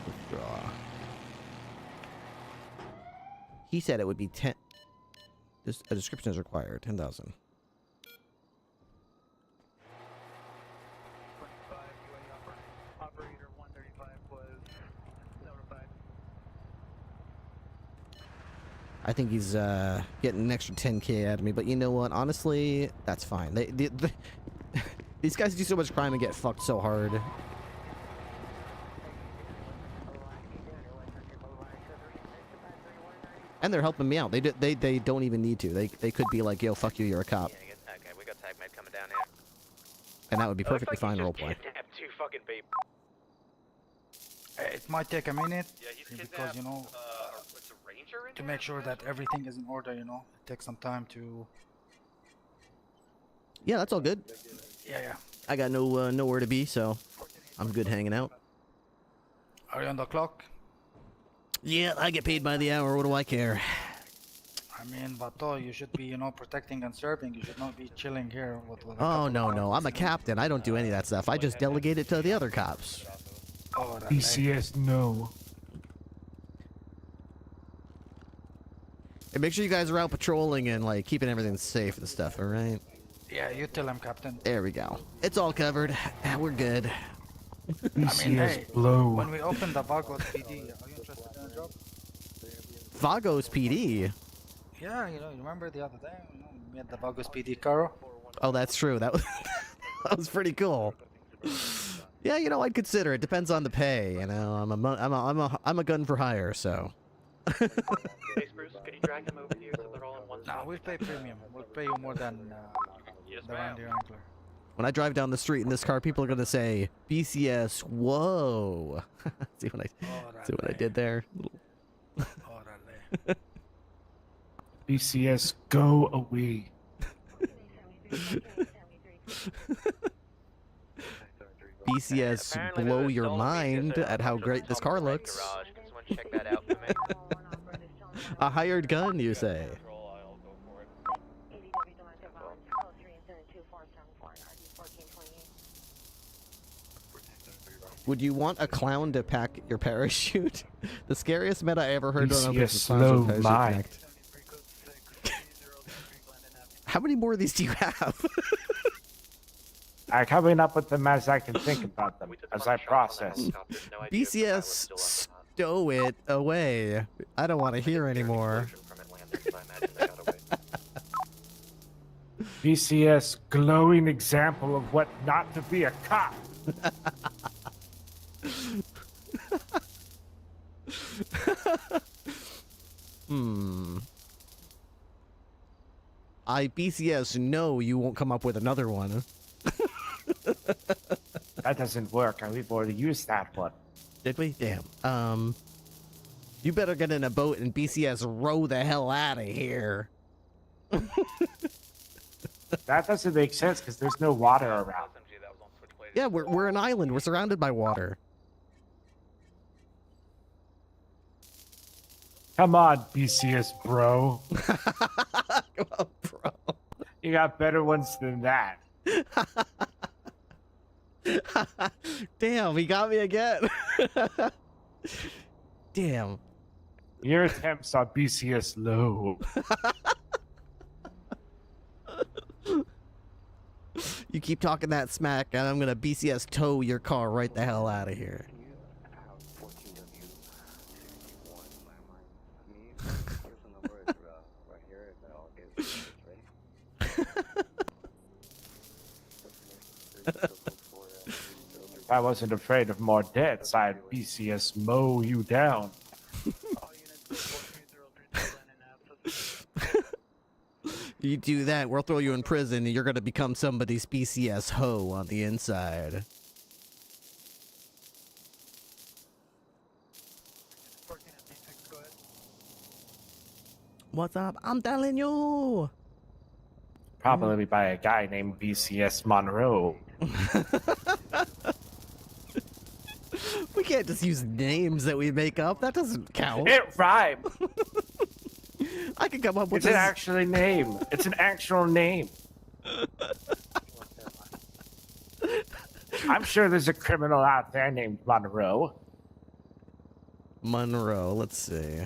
Withdraw. He said it would be 10. A description is required. 10,000. I think he's getting an extra 10K out of me, but you know what? Honestly, that's fine. These guys do so much crime and get fucked so hard. And they're helping me out. They don't even need to. They could be like, yo, fuck you, you're a cop. Okay, we got tag med coming down here. And that would be perfectly fine roleplay. Kidnapped 2 fucking people. It might take a minute, Yeah, he's because, you know, what's the ranger in to make sure that everything is in order, you know. It takes some time to... Yeah, that's all good. Yeah. I got nowhere to be, so I'm good hanging out. Are you on the clock? Yeah, I get paid by the hour. What do I care? I mean, Bato, you should be, you know, protecting and serving. You should not be chilling here with a Oh, no. I'm a captain. I don't do any of that stuff. I just delegate it to the other cops. Oh, BCS, no. And make sure you guys are out patrolling and, like, keeping everything safe and stuff, alright? Yeah, you tell him, Captain. There we go. It's all covered. We're good. hey, blow. when we open the Vagos PD, are you interested in a job? Vagos PD. Yeah, you remember the other day, we had the Vagos PD Caro? Oh, that's true. That was that was pretty cool. Yeah, I'd consider it. Depends on the pay. I'm a gun for hire, so. Hey, Spruce, could you drag them over here so they're all in one spot? No, we'll pay premium. We'll pay you more than the Randy Wrangler. When I drive down the street in this car, people are gonna say BCS. Whoa! see what I did there? BCS, go away. BCS blow your mind at how great this car looks. Check that out for me. A hired gun, you say? Would you want a clown to pack your parachute? The scariest meta I ever heard on BCS, slow mind. How many more of these do you have? I'm coming up with them as I can think about them, as I process. BCS, stow it away. I don't want to hear anymore. BCS, glowing example of what not to be a cop. BCS, no, you won't come up with another one. That doesn't work. We've already used that one. Did we? Damn. You better get in a boat and BCS row the hell out of here. That doesn't make sense because there's no water around. Yeah, we're an island. We're surrounded by water. Come on, BCS, bro. Come on, bro. You got better ones than that. Damn, he got me again. Damn. Your attempts on BCS low. You keep talking that smack, and I'm gonna BCS tow your car right the hell out of here. If I wasn't afraid of more debts, I'd BCS mow you down. You do that, we'll throw you in prison, and you're gonna become somebody's BCS hoe on the inside. What's up? I'm telling you. Probably by a guy named BCS Monroe. We can't just use names that we make up. That doesn't count. It rhymes. I can come up with It's an actual name. It's an actual name. I'm sure there's a criminal out there named Monroe. Monroe, let's see.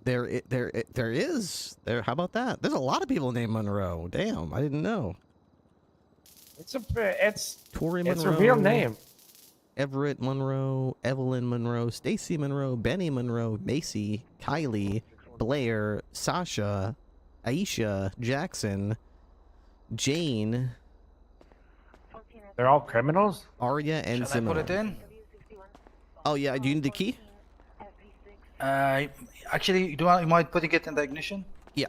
There is. How about that? There's a lot of people named Monroe. Damn, I didn't know. Tori Monroe. It's a real name. Everett Monroe, Evelyn Monroe, Stacy Monroe, Benny Monroe, Macy, Kylie, Blair, Sasha, Aisha, Jackson, Jane. They're all criminals? Arya and Shall Simone. I put it in? Oh yeah, do you need the key? Actually, you mind putting it in the ignition? Yeah.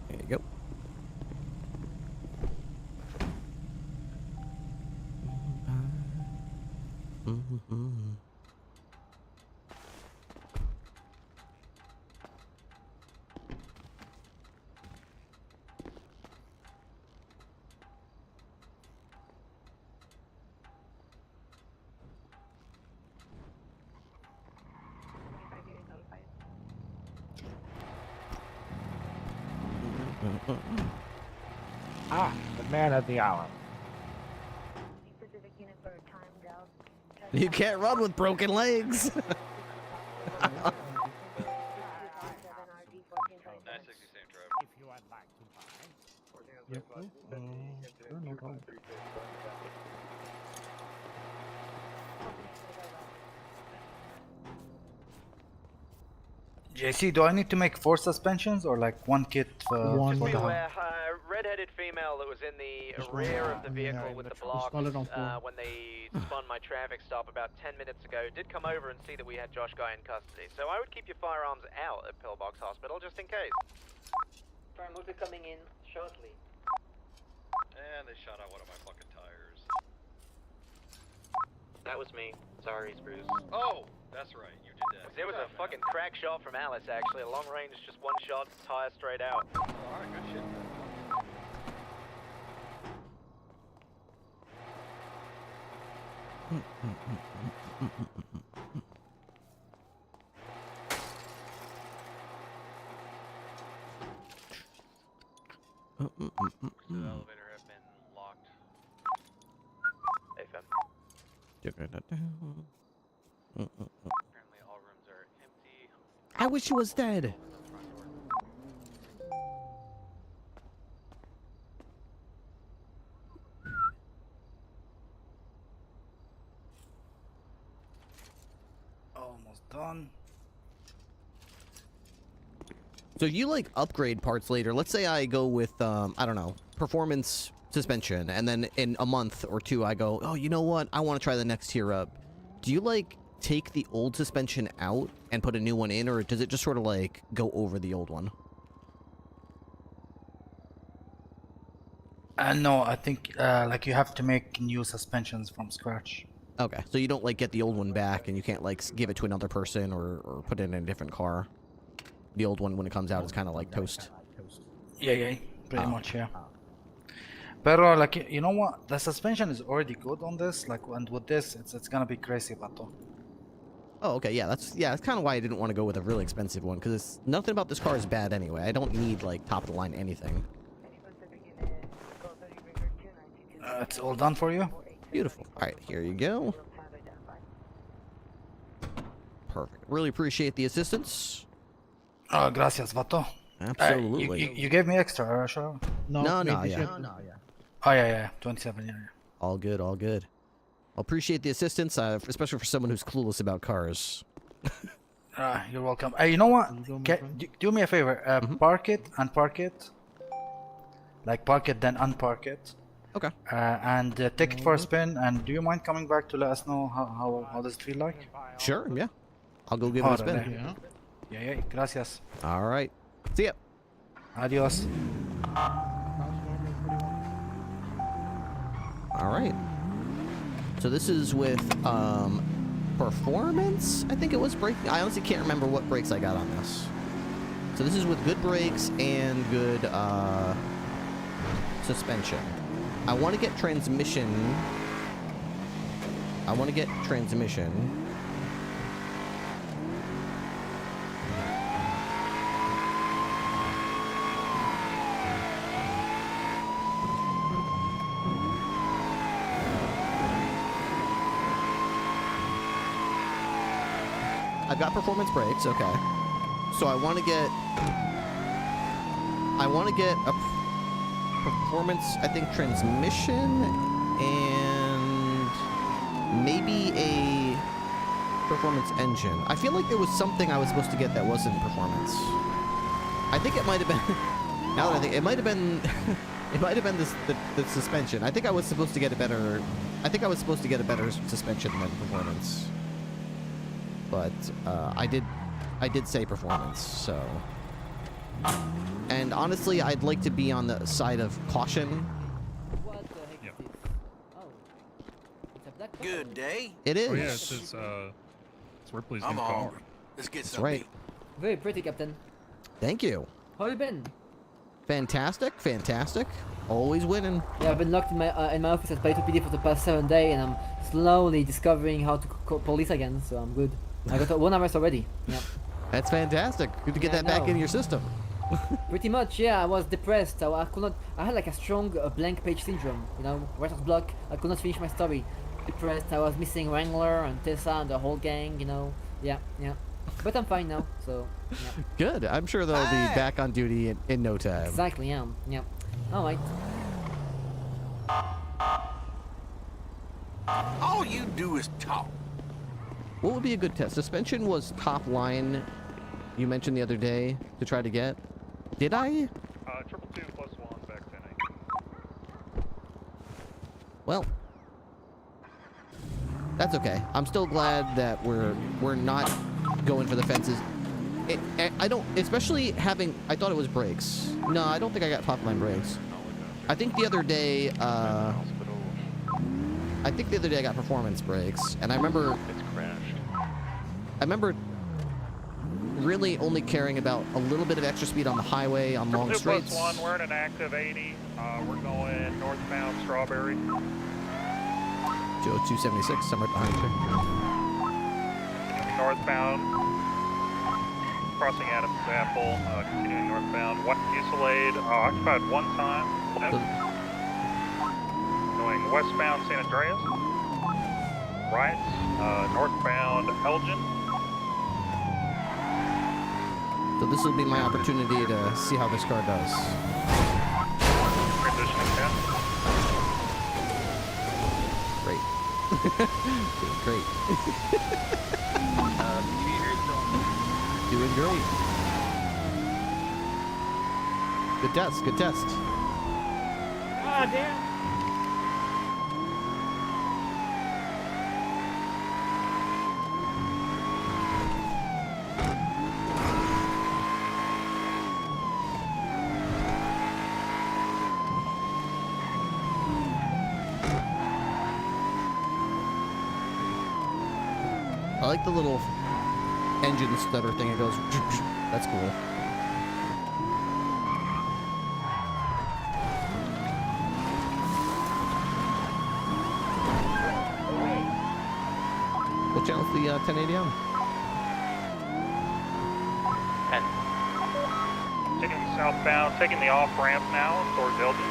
There you go. Ah, the man of the hour. You can't run with broken legs. If you would like to buy. Yep. Sure, no problem. JC, do I need to make 4 suspensions or like one kit One. Just for be the aware, red-headed female that was in the rear of the vehicle with the blocks when they spun my traffic stop about 10 minutes ago did come over and see that we had Josh Guy in custody. So I would keep your firearms out at Pillbox Hospital just in case. Firm will be coming in shortly. And they shot out one of my fucking tires. That was me. Sorry, Spruce. Oh, that's right. You did that. There was a fucking crack shot from Alice, actually. A long range, just one shot, tire straight out. Alright, good shit. Mm. The elevator have been locked. AFM. Apparently all rooms are empty. I wish he was dead. almost done. So you like upgrade parts later. Let's say I go with I don't know, performance suspension, and then in a month or two I go, oh, you know what? I want to try the next tier up. Do you like take the old suspension out and put a new one in, or does it just sort of like go over the old one? No, I think like you have to make new suspensions from scratch. Okay, so you don't like get the old one back and you can't like give it to another person or put it in a different car. The old one, when it comes out, is kind of like toast. Yeah, pretty much, yeah. But like, you know what? The suspension is already good on this. Like, and with this, it's gonna be crazy, Pato. Oh, okay, yeah, that's kind of why I didn't want to go with a really expensive one, because nothing about this car is bad anyway. I don't need like top of the line anything. It's all done for you. Beautiful. All right, here you go. Perfect. Really appreciate the assistance. Gracias, Vato. Absolutely. You gave me extra, sure? No, yeah. Oh, yeah. 27, yeah. All good, all good. I'll appreciate the assistance, especially for someone who's clueless about cars. You're welcome. You know what? Do me a favor. Park it, unpark it. Like, park it, then unpark it. Okay. And take it for a spin. And do you mind coming back to let us know how does it feel like? Sure, yeah. I'll go give it a spin. Yeah. Gracias. All right. See ya. Adios. All right. So this is with performance, I think it was braking. I honestly can't remember what brakes I got on this. So this is with good brakes and good suspension. I want to get transmission. I've got performance brakes, okay. So I want to get a performance, I think, transmission and maybe a performance engine. I feel like there was something I was supposed to get that wasn't performance. I think it might have been now that I think it might have been the suspension. I think I was supposed to get a better suspension than performance. But I did say performance, so. And honestly, I'd like to be on the side of caution. What the heck is this? Oh. It's a black car. Good day. It is. Oh yeah, it's Ripley's new car. hungry. Let's get That's something right. to eat. Very pretty, Captain. Thank you. How have you been? Fantastic. Always winning. Yeah, I've been locked in my office at Paito PD for the past 7 days, and I'm slowly discovering how to call police again, so I'm good. I got 1 arrest already. Yeah. That's fantastic. Good to get that back in your system. Pretty much, yeah. I was depressed. I could not. I had like a strong blank page syndrome. You know, writer's block. I could not finish my story. Depressed. I was missing Wrangler and Tessa and the whole gang. You know. Yeah, yeah. But I'm fine now. So. Yeah. Good. I'm sure they'll be back on duty in no time. Exactly. Yeah. Yeah. All right. All you do is talk. What would be a good test? Suspension was top line. You mentioned the other day to try to get. Did I? 222+1 back 10-8. Well, that's okay. I'm still glad that we're not going for the fences. I don't, especially having. I thought it was brakes. No, I don't think I got top line brakes. I think the other day. I think the other day I got performance brakes, and I remember. It's crashed. I remember really only caring about a little bit of extra speed on the highway on long straights. 2+1, we're at an active 80. We're going northbound Strawberry. Joe 276, I'm right behind you. Northbound, crossing Adams Apple, continuing northbound. One Fusillade, occupied one time. Going westbound San Andreas. Right, northbound Elgin. So this will be my opportunity to see how this car does. Transitioning 10. Great. Great. Doing great. Good test, good test. Ah, damn. I like the little engine stutter thing. It goes. That's cool. What channel's the 1080 on? 10. Taking southbound, taking the off ramp now towards Elgin.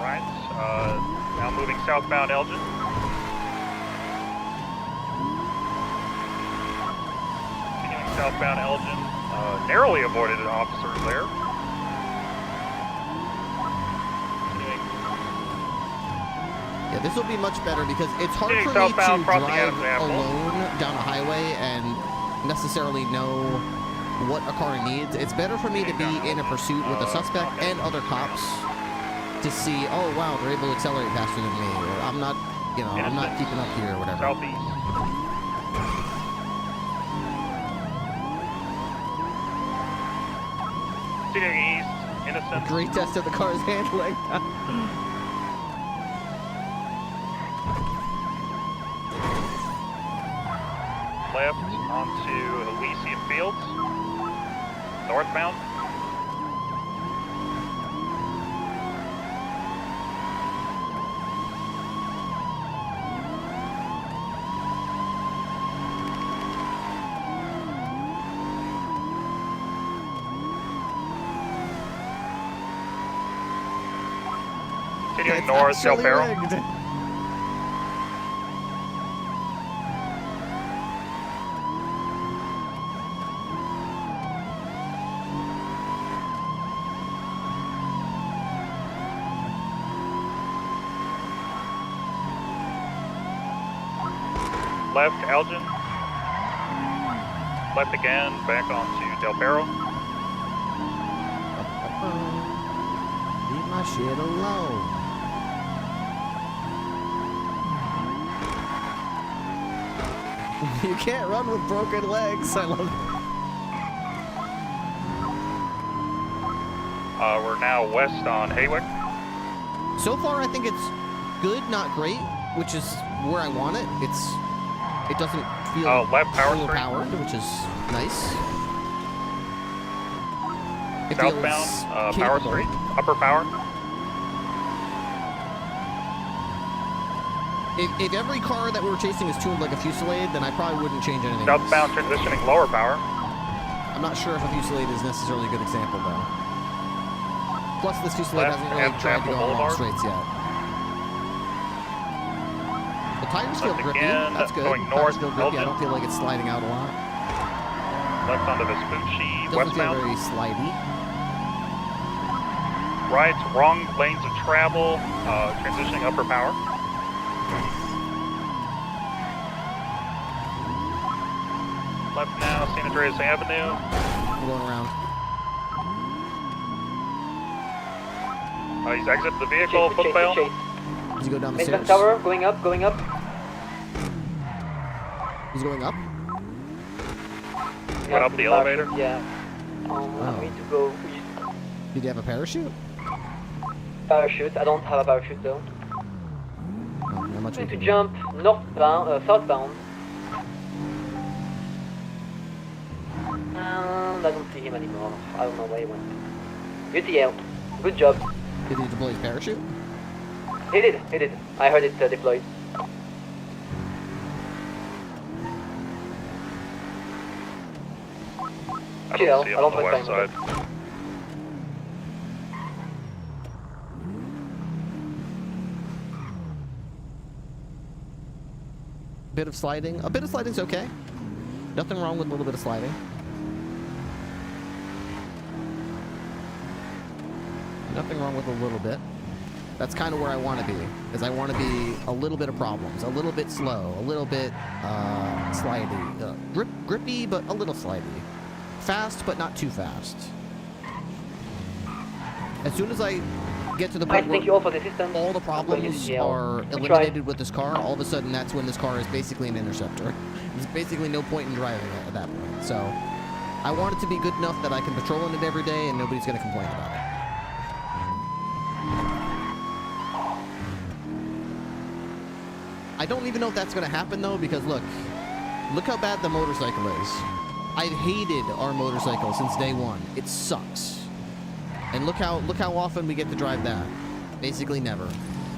Right. Now moving southbound Elgin. Southbound Elgin, narrowly avoided officers there. Yeah, this will be much better because it's hard for me to southbound, drive Apple. alone down a highway and necessarily know what a car needs. It's better for me to be in a pursuit with a suspect and other cops to see, oh wow, they're able to accelerate faster than me, or I'm not, you know, I'm not keeping up here or whatever. Southeast. Continuing east, Innocent. Great test of the car's handling. Left onto Elysian Fields, northbound. Continuing north, Del Perro. Left, Elgin. Left again, back onto Del Perro. Leave my shit alone. You can't run with broken legs. I love it. We're now west on Haywick. So far, I think it's good, not great, which is where I want it. It doesn't feel left power overpowered, which is nice. It southbound feels Power capable. Street, upper power. If every car that we were chasing is tuned like a Fusillade, then I probably wouldn't change anything. Southbound transitioning lower power. I'm I'm not sure if a Fusillade is necessarily a good example, though. Plus, this Fusillade hasn't really tried to go on long straights yet. The tires feel grippy. That's good. Going Tires north, feel grippy. I Elgin. don't feel like it's sliding out a lot. Left onto Vespucci, Doesn't feel westbound. very slidey. Right, wrong lanes of travel, transitioning upper power. Left now, San Andreas Avenue. I'm going around. He's exited the vehicle, foot fail. Does he go down the Basement stairs? tower, going up, going up. He's going up? Went up the elevator? Yeah. I need to go. Did you have a parachute? Parachute. I don't have a parachute though. Oh, not much I we need to can do. jump northbound, southbound. And I don't see him anymore. I don't know where he went. Good TL. Good job. Did he deploy his parachute? He did, he did. I heard it deployed. I Chill, don't see him I on don't the waste west time. side. Bit of sliding. A bit of sliding's okay. Nothing wrong with a little bit of sliding. Nothing wrong with a little bit. That's kind of where I want to be. Is I want to be a little bit of problems, a little bit slow, a little bit slidey, grippy but a little slidey, fast but not too fast. As soon as I get to the point Thank you all for the assistance. all the problems are eliminated with this car, all of a sudden that's when this car is basically an interceptor. There's basically no point in driving it at that point. So I want it to be good enough that I can patrol in it every day and nobody's going to complain about it. I don't even know if that's going to happen though, because look how bad the motorcycle is. I've hated our motorcycle since day one. It sucks. And look how often we get to drive that. Basically never.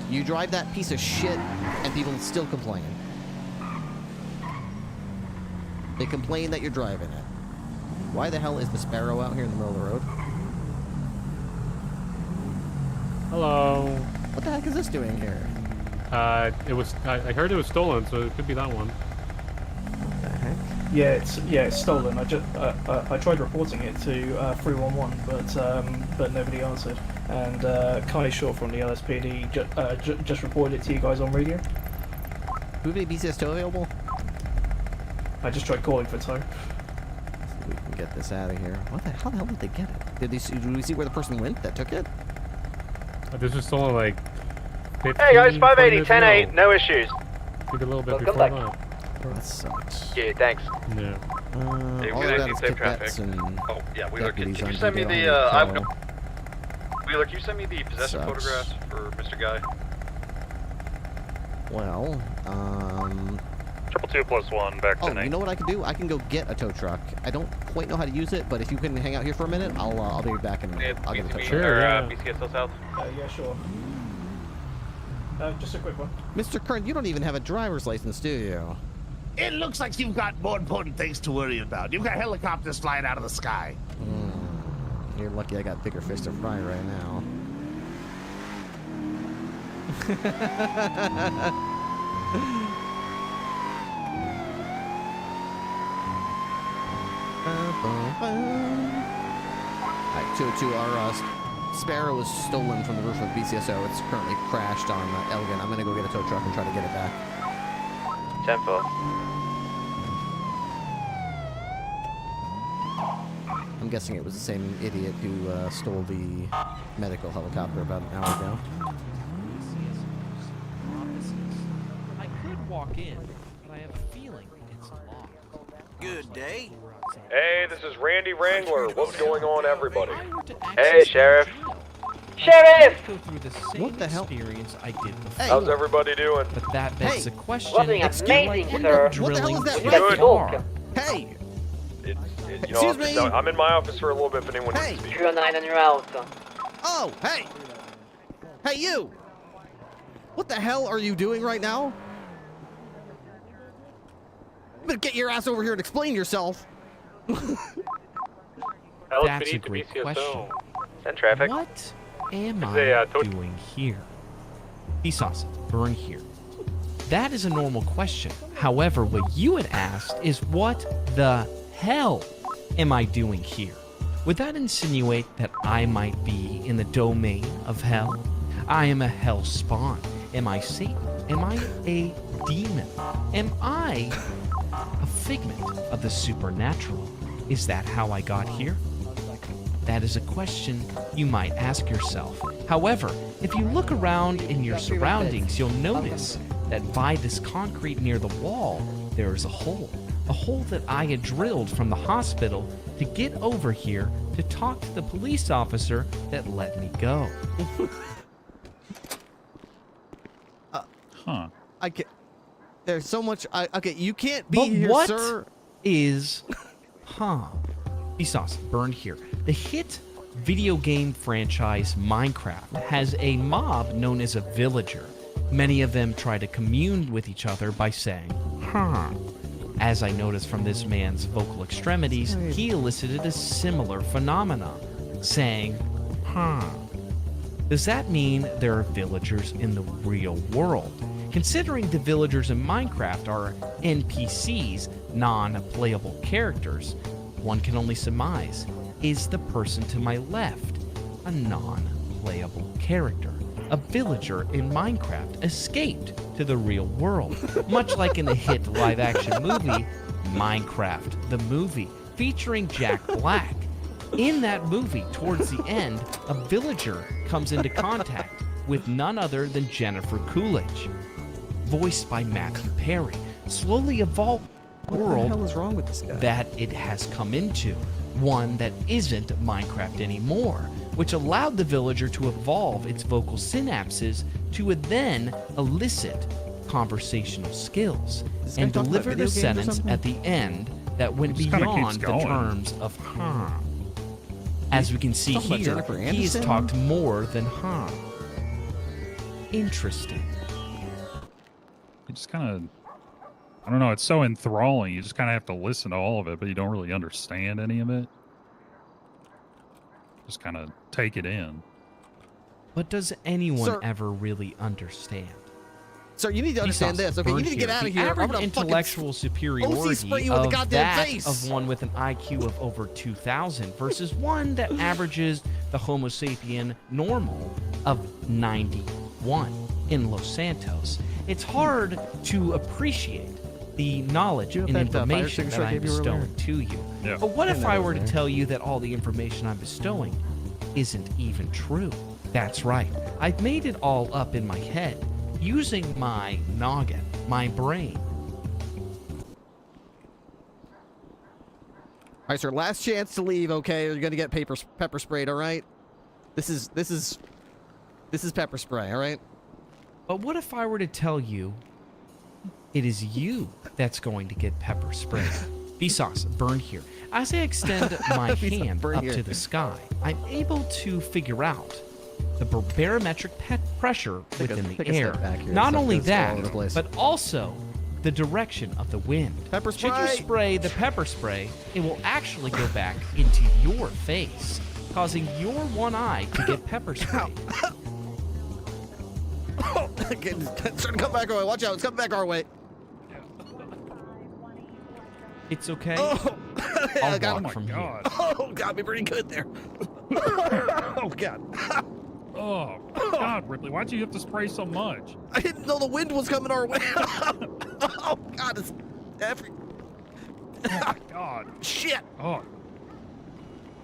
You drive that piece of shit and people still complain. They complain that you're driving it. Why the hell is the Sparrow out here in the middle of the road? Hello. What the heck is this doing here? It was. I heard it was stolen, so it could be that one. What the heck? Yeah, it's stolen. I tried reporting it to 311, but nobody answered. And Kai Shaw from the LSPD just reported it to you guys on radio. Do we have any BCS tow available? I just tried calling for tow. So we can get this out of here. How the hell did they get it? Did we see where the person went that took it? This was stolen like 15, Hey guys, 580, 10 10-8, no issues. I think a little bit Welcome before back. that. That sucks. Yeah, thanks. Yeah. All I got is kickbacks and Oh, yeah, Wheeler, can deputies you send me on the, duty. Wheeler, can you send me the possession Sucks. photographs for Mr. Guy? Well, 222+1 back to oh, you know what I can do? I can go get a tow truck. I don't quite know how to use it, but if you can hang out here for a minute, I'll be back in a minute. I'll get a tow truck. Sure, yeah. BCSL South? Yeah, sure. Just a quick one. Mr. Kern, you don't even have a driver's license, do you? It looks like you've got more important things to worry about. You've got helicopters flying out of the sky. You're lucky I got bigger fish to fry right now. Alright, 202, our Sparrow was stolen from the roof of BCSO. It's currently crashed on Elgin. I'm gonna go get a tow truck and try to get it back. 10-4. I'm guessing it was the same idiot who stole the medical helicopter about an hour ago. I could walk in, but I have a feeling it's locked. Good day. Hey, this is Randy Wrangler. What's going on, everybody? Hey, Sheriff. Sheriff! Go through the same What the hell? experience I did before. How's everybody doing? But that begs Hey. the question. What doing amazing, sir. What the hell is that? Good. Talk. Hey! You know, Excuse me? I'm in my office for a little bit if anyone Hey! needs to speak. 309 and you're out. Oh, hey! Hey, you! What the hell are you doing right now? You better get your ass over here and explain yourself. That's a great question. Send traffic. What am It's a, I doing here? Vsauce, burn here. That is a normal question. However, what you had asked is what the hell am I doing here? Would that insinuate that I might be in the domain of hell? I am a hell spawn. Am I Satan? Am I a demon? Am I a figment of the supernatural? Is that how I got here? That is a question you might ask yourself. However, if you look around in your surroundings, you'll notice that by this concrete near the wall, there is a hole that I had drilled from the hospital to get over here to talk to the police officer that let me go. Huh. I can't. There's so much. Okay, you can't be But here, what sir. is, Vsauce, burn here. The hit video game franchise Minecraft has a mob known as a villager. Many of them try to commune with each other by saying, As I noticed from this man's vocal extremities, he elicited a similar phenomenon, saying, Does that mean there are villagers in the real world? Considering the villagers in Minecraft are NPCs, non-playable characters, one can only surmise, is the person to my left a non-playable character? A villager in Minecraft escaped to the real world, much like in the hit live-action movie, Minecraft the Movie, featuring Jack Black. In that movie, towards the end, a villager comes into contact with none other than Jennifer Coolidge, voiced by Matthew Perry, slowly evolved the world What the hell is wrong with this guy? that it has come into, one that isn't Minecraft anymore, which allowed the villager to evolve its vocal synapses to then elicit conversational skills and deliver the sentence at the end that went beyond the terms of As we can see Talking about here, Jennifer he has Aniston? talked more than Interesting. You just kind of, I don't know, it's so enthralling. You just kind of have to listen to all of it, but you don't really understand any of it. Just kind of take it in. But does anyone Sir- ever really understand? Sir, you need to understand this. Okay, you need to get out of here. The I'm average gonna intellectual OC superiority spray you in the of goddamn that face. of one with an IQ of over 2,000 versus one that averages the Homo sapien normal of 91 in Los Santos. It's hard to appreciate the knowledge and information that I'm bestowing to you. Yeah. But what if I were to there. tell you that all the information I'm bestowing isn't even true? That's right. I've made it all up in my head using my noggin, my brain. All right, sir. Last chance to leave. Okay, you're gonna get pepper sprayed. All right. This is pepper spray. All right. But what if I were to tell you it is you that's going to get pepper sprayed? Vsauce, burn here. As I extend my hand burn up here. to the sky, I'm able to figure out the barometric pressure within the take a air. step back here. Not Stuff only goes all over the that, place. but also the direction of the wind. Pepper Should you spray! spray the pepper spray, it will actually go back into your face, causing your one eye to get pepper sprayed. It's trying to come back our way. Watch out. It's coming back our way. It's okay. Oh, I'll I got walk him. from here. Oh, got me pretty good there. Oh, God. Oh, God, Ripley, why'd you have to spray so much? I didn't know the wind was coming our way. Oh, God. It's every... Oh, God. Shit. Oh,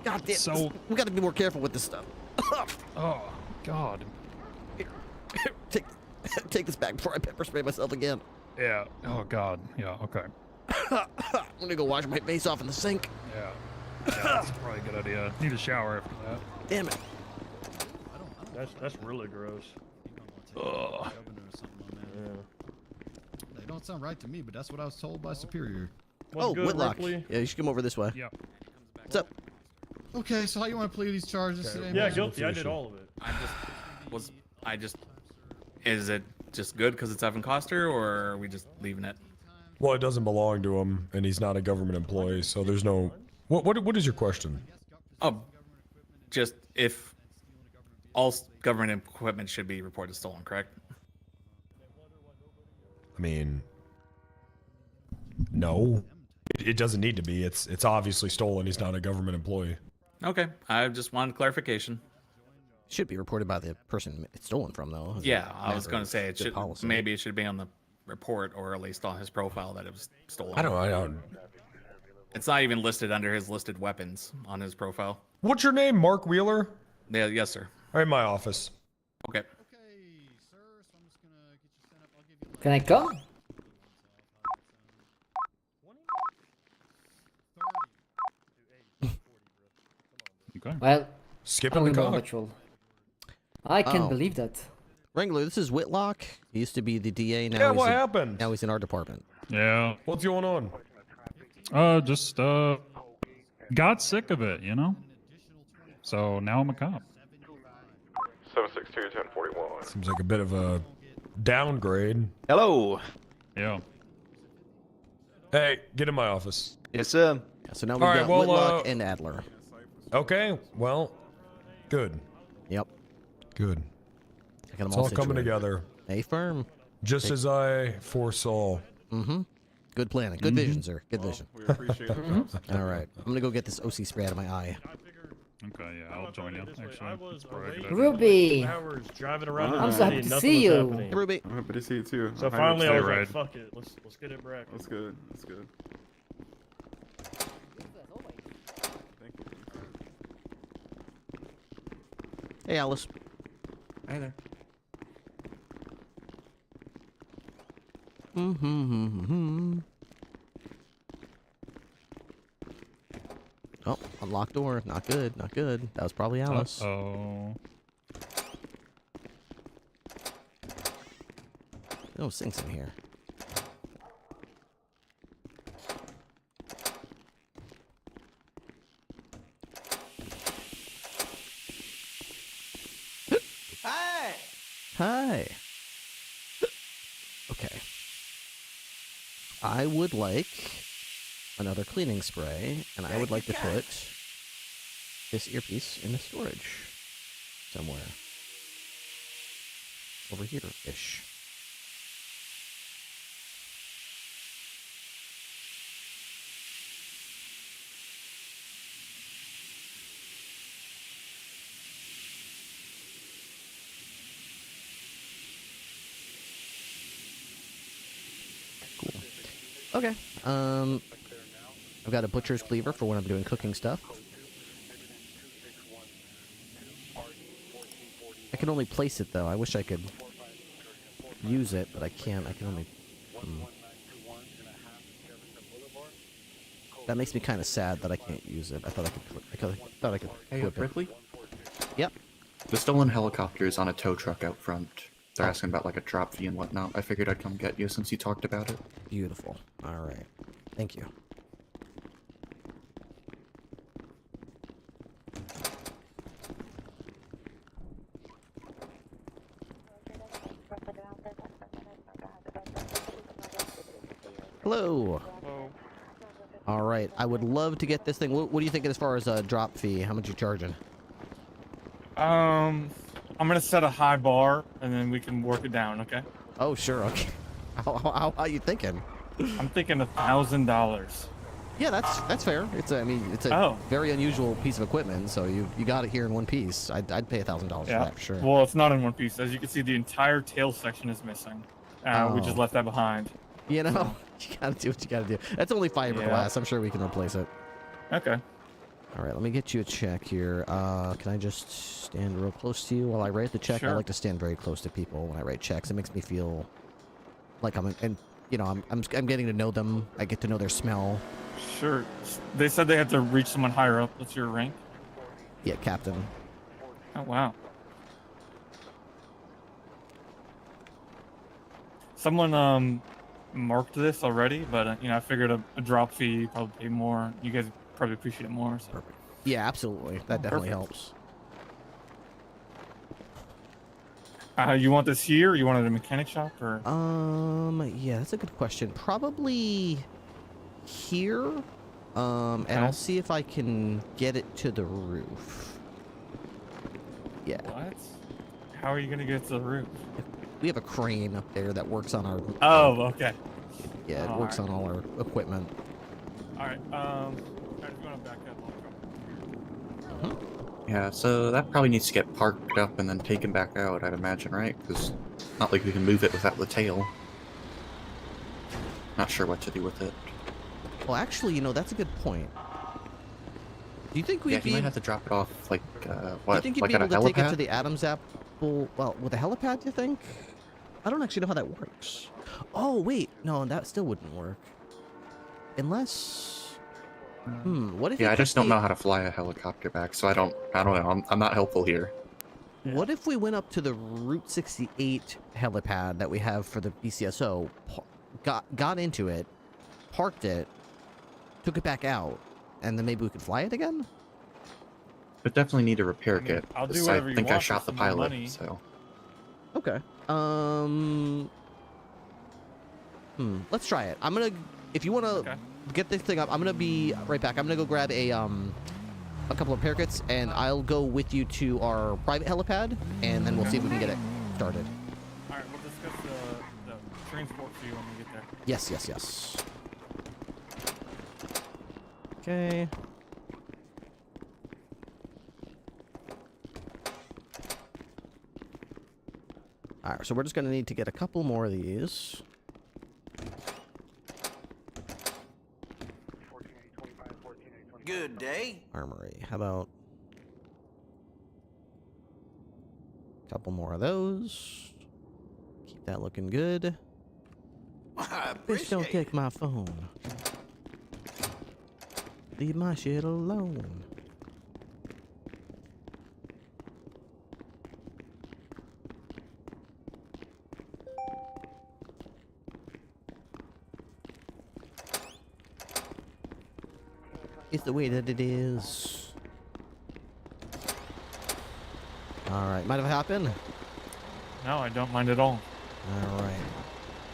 God damn. So- We got to be more careful with this stuff. oh, God. Take this back before I pepper spray myself again. Yeah. Oh, God. Yeah, okay. I'm going to go wash my face off in the sink. Yeah. Yeah, that's probably a good idea. Need a shower after that. Damn it. That's really gross. Ugh. They don't sound right to me, but that's what I was told by Superior. What's good, Whitlock. Ripley? Yeah, you should come over this way. Yeah. What's up? Okay, so how you want to plead these charges today? Yeah, Mr. guilty. I did Official? all of it. Is it just good because it's Evan Coster, or are we just leaving it? Well, it doesn't belong to him, and he's not a government employee, so there's no... What is your question? Oh, just if all government equipment should be reported stolen, correct? I mean, no, it doesn't need to be. It's obviously stolen. He's not a government employee. Okay, I just wanted clarification. Should be reported by the person it's stolen from, though. Yeah, I was going to say it should. Policy. Maybe it should be on the report or at least on his profile that it was stolen. I don't. It's not even listed under his listed weapons on his profile. What's your name, Mark Wheeler? Yeah, yes, sir. I'm in my office. Okay. Can I come? Okay. Well, skipping the call. I can't believe that. Wrangler, this is Whitlock. He used to be the DA. Now Yeah, he's what happened? Now he's in our department. Yeah. What's going on? Just got sick of it, you know? So now I'm a cop. 762-1041. Seems like a bit of a downgrade. Hello. Yeah. Hey, get in my office. Yes, sir. Yeah, so now we've got Whitlock and Adler. Okay, well, good. Yep. Good. I got 'em It's all all coming situated. together. Stay firm. Just as I foresaw. Mm-hmm. Good planning. Good vision, sir. Good vision. We appreciate it. All right. I'm going to go get this OC spray out of my eye. Okay, yeah, I'll join you. Actually, it's probably a good idea. Ruby! Hours driving around in I'm the so city happy and to nothing see was you. happening. Hey, Ruby. I'm happy to see you too. So finally I was Right. like, fuck it, let's get it back. That's good. That's good. Thank you. Hey, Alice. Hi there. Mm-hmm. Oh, unlocked door. Not good. Not good. That was probably Alice. Oh. No sinks in here. Hi. Hi. Okay. I would like another cleaning spray, and I would like to put this earpiece in the storage somewhere. Over here-ish. Cool. Okay. I've got a butcher's cleaver for when I'm doing cooking stuff. I can only place it though. I wish I could use it, but I can't. I can only. That makes me kind of sad that I can't use it. I thought I could. Hey, flip it. Ripley? Yep. The stolen helicopter is on a tow truck out front. They're asking about like a drop fee and whatnot. I figured I'd come get you since you talked about it. Beautiful. All right. Thank you. Hello. Hello. All right. I would love to get this thing. What do you think as far as a drop fee? How much you charging? I'm gonna set a high bar, and then we can work it down. Okay. Oh, sure. Okay. How are you thinking? I'm thinking $1,000. Yeah, that's fair. It's a, I mean, it's a very unusual piece of equipment, so you got it here in one piece. I'd pay $1,000 for that for sure. Well, it's not in one piece. As you can see, the entire tail section is missing. We just left that behind. You know, you gotta do what you gotta do. That's only fiberglass. I'm sure we can replace it. Okay. All right, let me get you a check here. Can I just stand real close to you while I write the check? I Sure. like to stand very close to people when I write checks. It makes me feel like I'm getting to know them. I get to know their smell. Sure. They said they had to reach someone higher up. What's your rank? Yeah, captain. Oh, wow. Someone marked this already, but I figured a drop fee you'd probably pay more. You guys probably appreciate it more. So. Perfect. Yeah, absolutely. That definitely Perfect. helps. You want this here, or you want it at a mechanic shop, or? Yeah, that's a good question. Probably here. And I'll see if I can get it to the roof. Yeah. What? How are you gonna get to the roof? We have a crane up there that works on our... Oh, okay. Yeah, it works on all our equipment. Alright, I'm just gonna back up. Yeah, so that probably needs to get parked up and then taken back out, I'd imagine, right? Because not like we can move it without the tail. Not sure what to do with it. Well, actually, you know, that's a good point. Do you think we'd you might have to drop it off, like, what, do you think you'd like be at a able to take it helipad? to the Adams Apple... Well, with a helipad, do you think? I don't actually know how that works. Oh, wait. No, that still wouldn't work. Unless... what if Yeah, we I just took don't the- know how to fly a helicopter back, so I don't know. I'm not helpful here. What if we went up to the Route 68 helipad that we have for the BCSO, got into it, parked it, took it back out, and then maybe we could fly it again? But definitely need a repair kit. I'll do 'cause whatever I you think I want for shot the some more pilot, money. so... Okay. Let's try it. I'm gonna... If you want to get this thing up, I'm gonna be right back. I'm gonna go grab a couple of repair kits, and I'll go with you to our private helipad, and then we'll see if we can get it started. Alright, we'll discuss the transport fee when we get there. Yes, yes, yes. Okay. Alright, so we're just gonna need to get a couple more of these. Good day. Armory. How about a couple more of those? Keep that looking good. Bitch, don't take my phone. Leave my shit alone. It's the way that it is. Alright, mind if I hop in? No, I don't mind at all. Alright.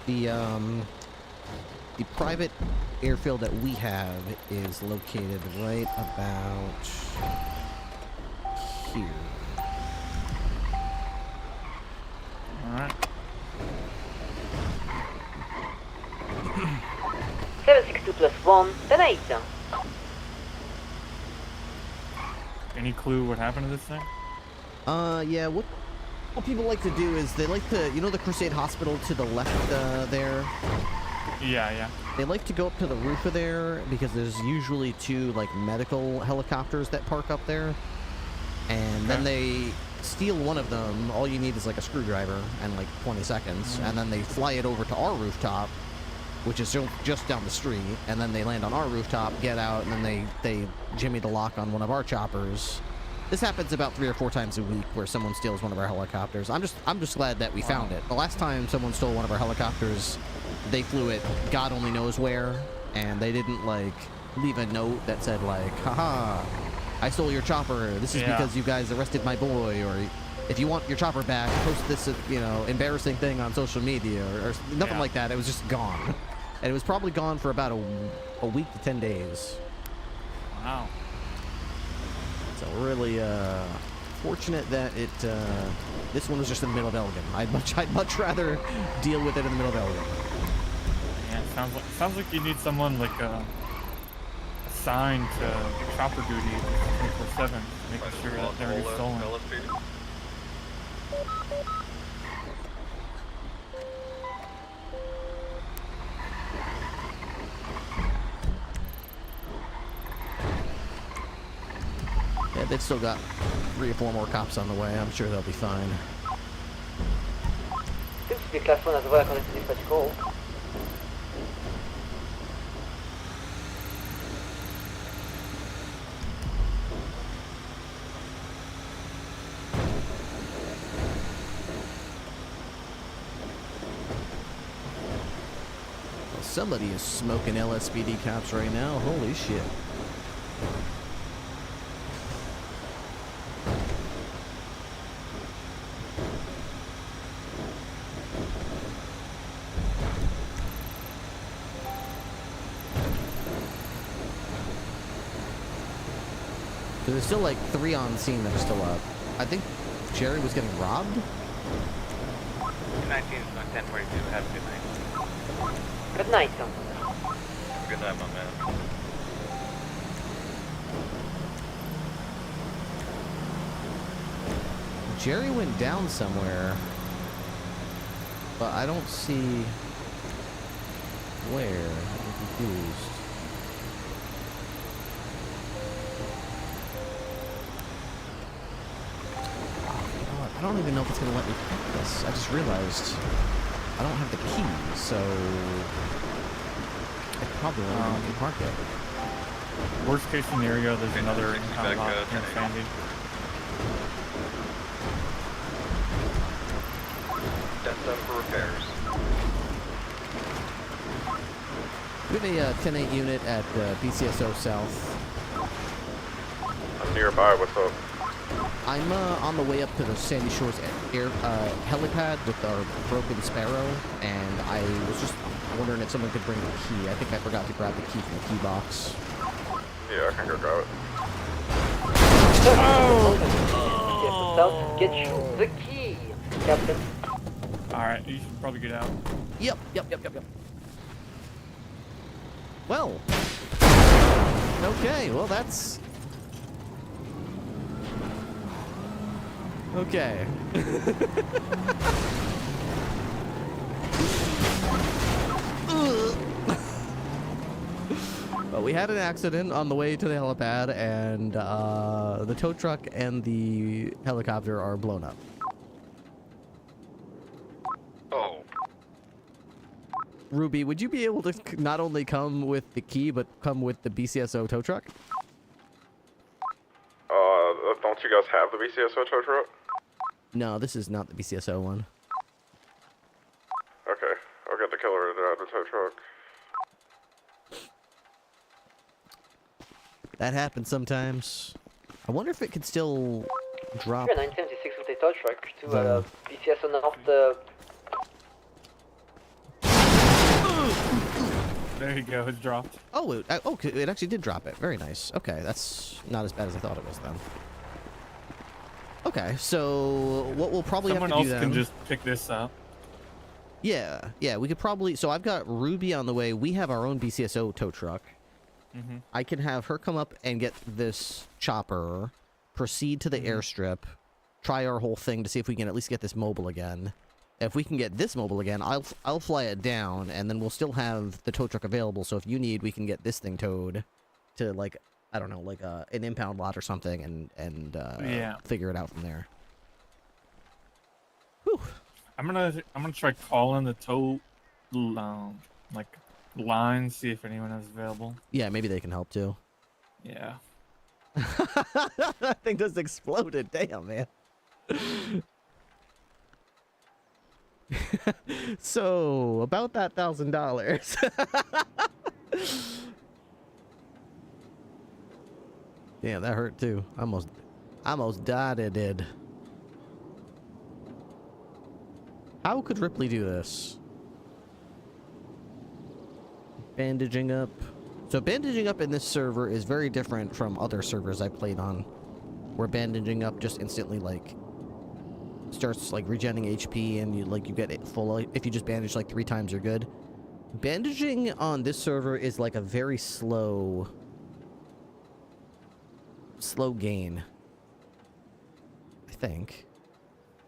The private airfield that we have is located right about here. Alright. 762+1, 10-8. Any clue what happened to this thing? Yeah, what people like to do is they like to, you know the Crusade Hospital to the left there? Yeah. They like to go up to the roof of there because there's usually two, like, medical helicopters that park up there. And then they steal one of them. All you need is, like, a screwdriver and, like, 20 seconds. And then they fly it over to our rooftop, which is just down the street. And then they land on our rooftop, get out, and then they jimmy the lock on one of our choppers. This happens about 3 or 4 times a week where someone steals one of our helicopters. I'm just glad that we found it. The last time someone stole one of our helicopters, they flew it God only knows where, and they didn't, like, leave a note that said, like, haha, I stole your chopper. This is because you guys arrested my boy, or if you want your chopper back, post this, you know, embarrassing thing on social media, or nothing like that. It was just gone. And it was probably gone for about a week to 10 days. Wow. So really fortunate that this one was just in the middle of Elgin. I'd much rather deal with it in the middle of Elgin. Yeah, sounds like you need someone like assigned to chopper duty 24/7, making sure that never gets stolen. Yeah, they've still got 3 or 4 more cops on the way. I'm sure they'll be fine. Class 1 has well connected dispatch call. Well, somebody is smoking LSPD cops right now. Holy shit. So there's still like 3 on scene that are still up. I think Jerry was getting robbed. 19 is not 1042. Have a good night. Good night, Tom. Good night, my man. Jerry went down somewhere, but I don't see where. I'm confused. I don't even know if it's going to let me pick this. I just realized I don't have the key, so I probably won't let me park it. Worst case scenario, there's another impound lot in Sandy. That's done for repairs. We have a 10-8 unit at BCSO South. I'm nearby. What's up? I'm on the way up to the Sandy Shores air helipad with our broken Sparrow, and I was just wondering if someone could bring the key. I think I forgot to grab the key from the key box. Yeah, I can go grab it. Get you the key, Captain. Alright, you should probably get out. Yep. Well. Okay, well that's... Okay. But we had an accident on the way to the helipad, and the tow truck and the helicopter are blown up. Oh. Ruby, would you be able to not only come with the key, but come with the BCSO tow truck? Don't you guys have the BCSO tow truck? No, this is not the BCSO one. Okay, I'll get the killer to drive the tow truck. That happens sometimes. I wonder if it could still drop. 976 with a tow truck to BCS on the There you go, it's dropped. Oh, it actually did drop it. Very nice. Okay, that's not as bad as I thought it was then. Okay, so what we'll probably Someone have to do else then... can just pick this up. Yeah, we could probably... So I've got Ruby on the way. We have our own BCSO tow truck. Mm-hmm. I can have her come up and get this chopper, proceed to the airstrip, try our whole thing to see if we can at least get this mobile again. If we can get this mobile again, I'll fly it down, and then we'll still have the tow truck available. So if you need, we can get this thing towed to, like, I don't know, like an impound lot or something, and figure it out from there. Whew. I'm gonna try calling the tow line, see if anyone is available. Yeah, maybe they can help too. Yeah. That thing just exploded. Damn, man. So, about that $1,000. Damn, that hurt too. Almost died, it did. How could Ripley do this? Bandaging up. So bandaging up in this server is very different from other servers I've played on, where bandaging up just instantly, like, starts, like, regenning HP, and you get it full. If you just bandage, like, 3 times, you're good. Bandaging on this server is, like, a very slow gain, I think.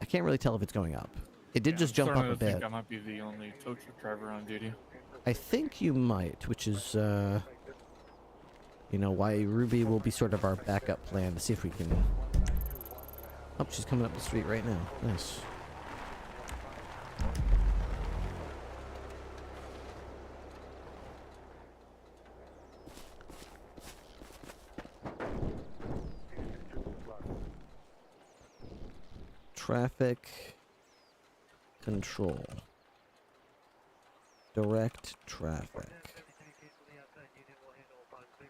I can't really tell if it's going up. It did just jump up a bit. I think I might be the only tow truck driver on duty. I think you might, which is, you know, why Ruby will be sort of our backup plan to see if we can... Oh, she's coming up the street right now. Nice. Traffic control. Direct traffic.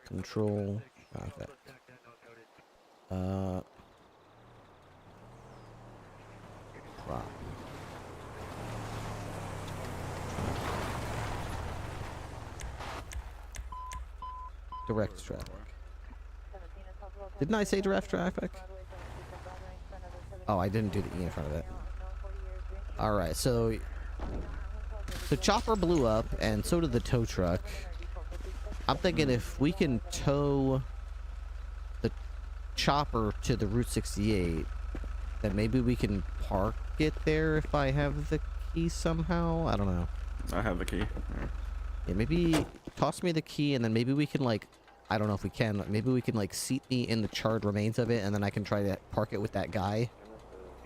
Control traffic. Prop. Direct traffic. Didn't I say direct traffic? Oh, I didn't do the E in front of it. Alright, so the chopper blew up, and so did the tow truck. I'm thinking if we can tow the chopper to the Route 68, then maybe we can park it there if I have the key somehow? I don't know. I have the key. Right. Yeah, maybe toss me the key, and then maybe we can, like, I don't know if we can, maybe we can, like, seat me in the charred remains of it, and then I can try to park it with that guy.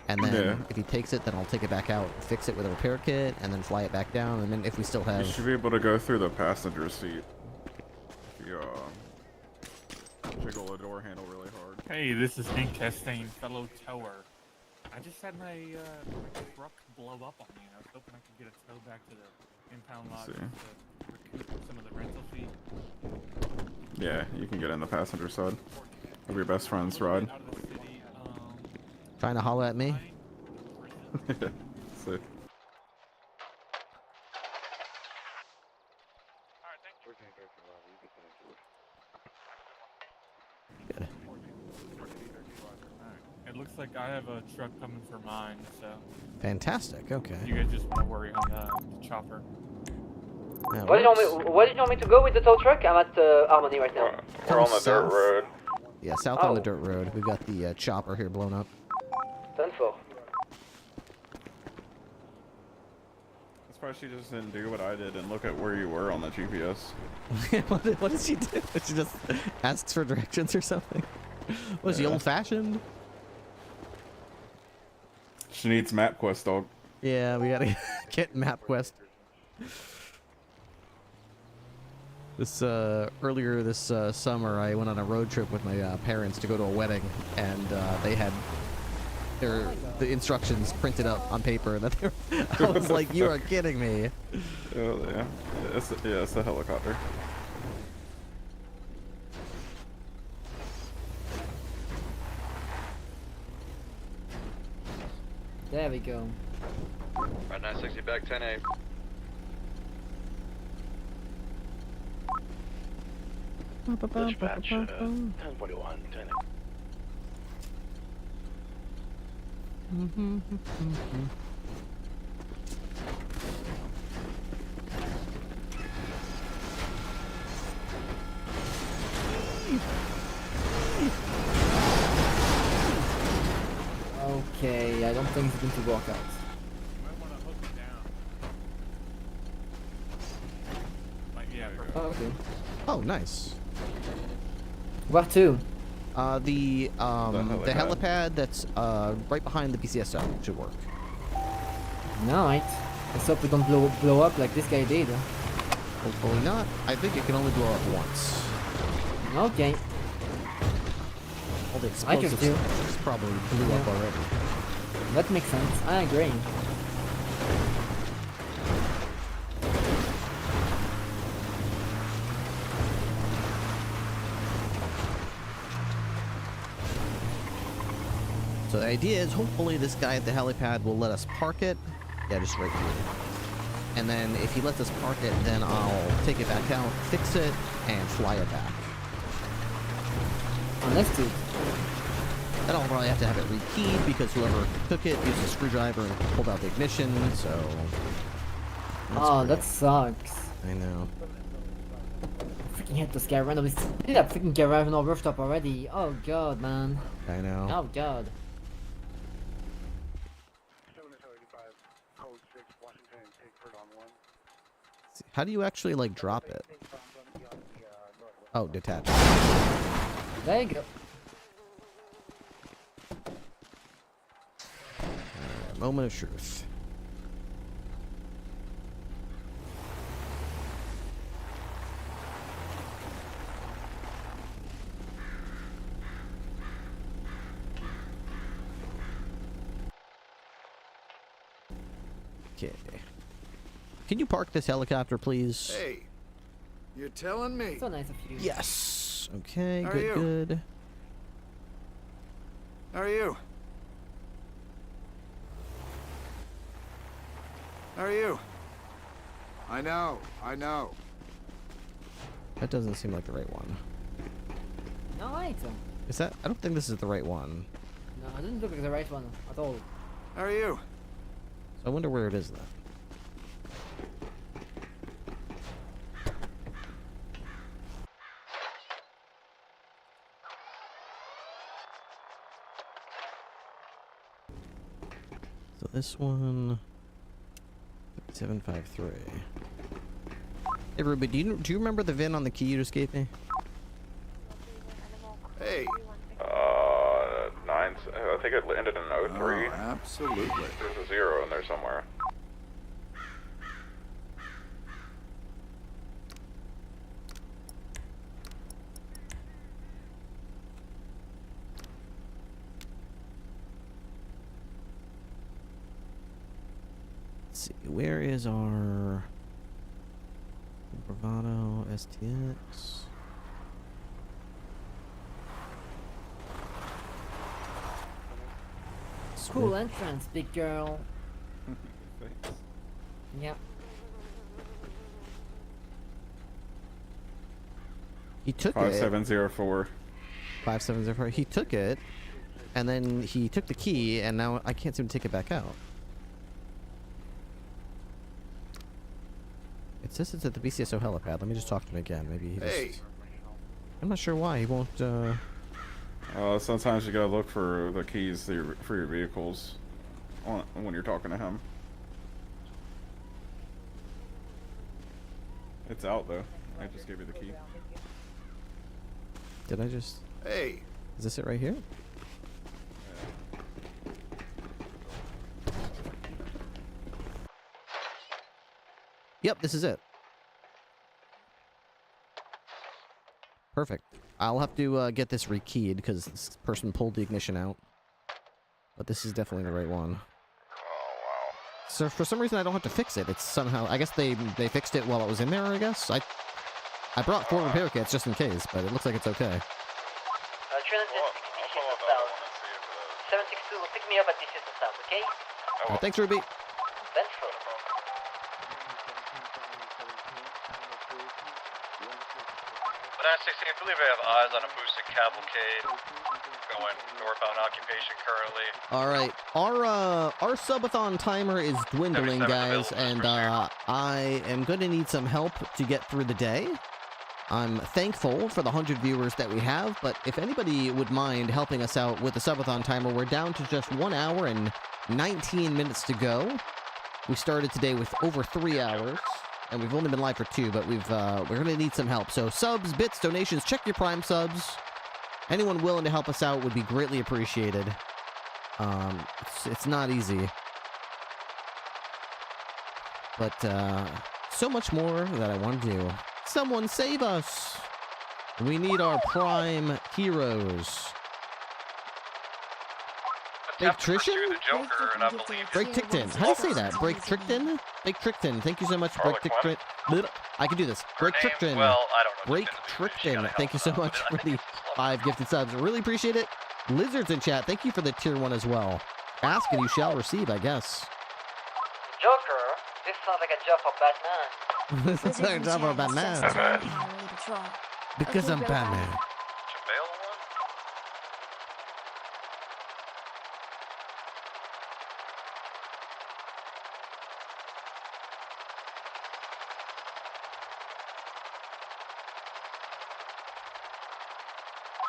And then if he takes it, then I'll take it back out, fix it with a repair kit, and then fly it back down. And then if we still have... You should be able to go through the passenger seat. If you jiggle the door handle really hard. Hey, this is Hank Chastain, fellow tower. I just had my truck blow up on me, and I was hoping I could get a tow back to the impound lot to recoup some of the rental fee. Yeah, you can get in the passenger side of your best friend's ride. Trying to holler at me? See. Good. It looks like I have a truck coming for mine, so... Fantastic, okay. You guys just want to worry on the chopper. Yeah, Where did you want me to go with the tow truck? I'm at Harmony right now. We're on the dirt road. Yeah, south on the dirt road. We've got the chopper here blown up. 10-4. That's why she just didn't do what I did and look at where you were on the GPS. What did she do? She just asks for directions or something? Was she old-fashioned? She needs MapQuest, dog. Yeah, we gotta get MapQuest. This earlier this summer, I went on a road trip with my parents to go to a wedding, and they had the instructions printed up on paper. That I was like, "You are kidding me!" Oh yeah, it's the helicopter. There we go. Right 960 back 10-8. Dispatch, 1041, 10. Okay, I don't think it's going to work out. Oh, okay. Oh, nice. Where to? The helipad that's right behind the BCSO should work. Nice. Let's hope we don't blow up like this guy did. Hopefully not. I think it can only blow up once. Okay. All the I can explosives do. probably blew up already. That makes sense. I agree. So the idea is hopefully this guy at the helipad will let us park it. Yeah, just right here. And then if he lets us park it, then I'll take it back out, fix it, and fly it back. Oh, that's good. Then I'll probably have to have it rekeyed because whoever took it used a screwdriver and pulled out the ignition, so... Oh, that sucks. I know. Freaking hit this guy randomly. Did that freaking guy arrive on our rooftop already? Oh god, man. I know. Oh god. How do you actually, like, drop it? Oh, detach. There you go. Moment of truth. Okay. Can you park this helicopter, please? Hey, you're telling me? So nice of you. Yes. Okay, How are good, you? good. How are you? How are you? I know. That doesn't seem like the right one. Alright. Is that? I don't think this is the right one. No, it doesn't look like the right one at all. How are you? So I wonder where it is then. So this one, 753. Hey Ruby, do you remember the VIN on the key you just gave me? Hey. 9. I think it ended in 03. Oh, absolutely. There's a 0 in there somewhere. Let's see, where is our Bravado STX? Cool entrance, big girl. Yep. He took 5704. 5704. He took it, and then he took the key, and now I can't seem to take it back out. It says it's at the BCSO helipad. Let me just talk to him again. Maybe he just... I'm not sure why he won't, Sometimes you gotta look for the keys for your vehicles when you're talking to him. It's out though. I just gave you the key. Did I just... Hey! Is this it right here? Yep, this is it. Perfect. I'll have to get this rekeyed because this person pulled the ignition out. But this is definitely the right one. So for some reason I don't have to fix it. It's somehow... I guess they fixed it while it was in there, I guess? I brought 4 repair kits just in case, but it looks like it's okay. 762 will pick me up at this south, okay? Thanks, Ruby. Thanks for But at 16, I believe I have eyes on a boosted cavalcade going northbound occupation currently. All right, our subathon timer is dwindling, guys, and I am going to need some help to get through the day. I'm thankful for the 100 viewers that we have, but if anybody would mind helping us out with the subathon timer, we're down to just 1 hour and 19 minutes to go. We started today with over 3 hours, and we've only been live for 2, but we're going to need some help. So subs, bits, donations, check your Prime subs. Anyone willing to help us out would be greatly appreciated. It's not easy. But so much more that I want to do. Someone save us! We need our Prime heroes. Break Trickton? Break Trickton. How do you say that? Break Trickton? Break Trickton. Thank you so much, Break Trickton. I can do this. Break Trickton. Well, I don't know. Break Trickton. Thank you so much for the 5 gifted subs. Really appreciate it. Lizards in chat, thank you for the tier 1 as well. Ask and you shall receive, I guess. Joker, this sounds like a job for Batman. This is our job for Batman. Because I'm Batman.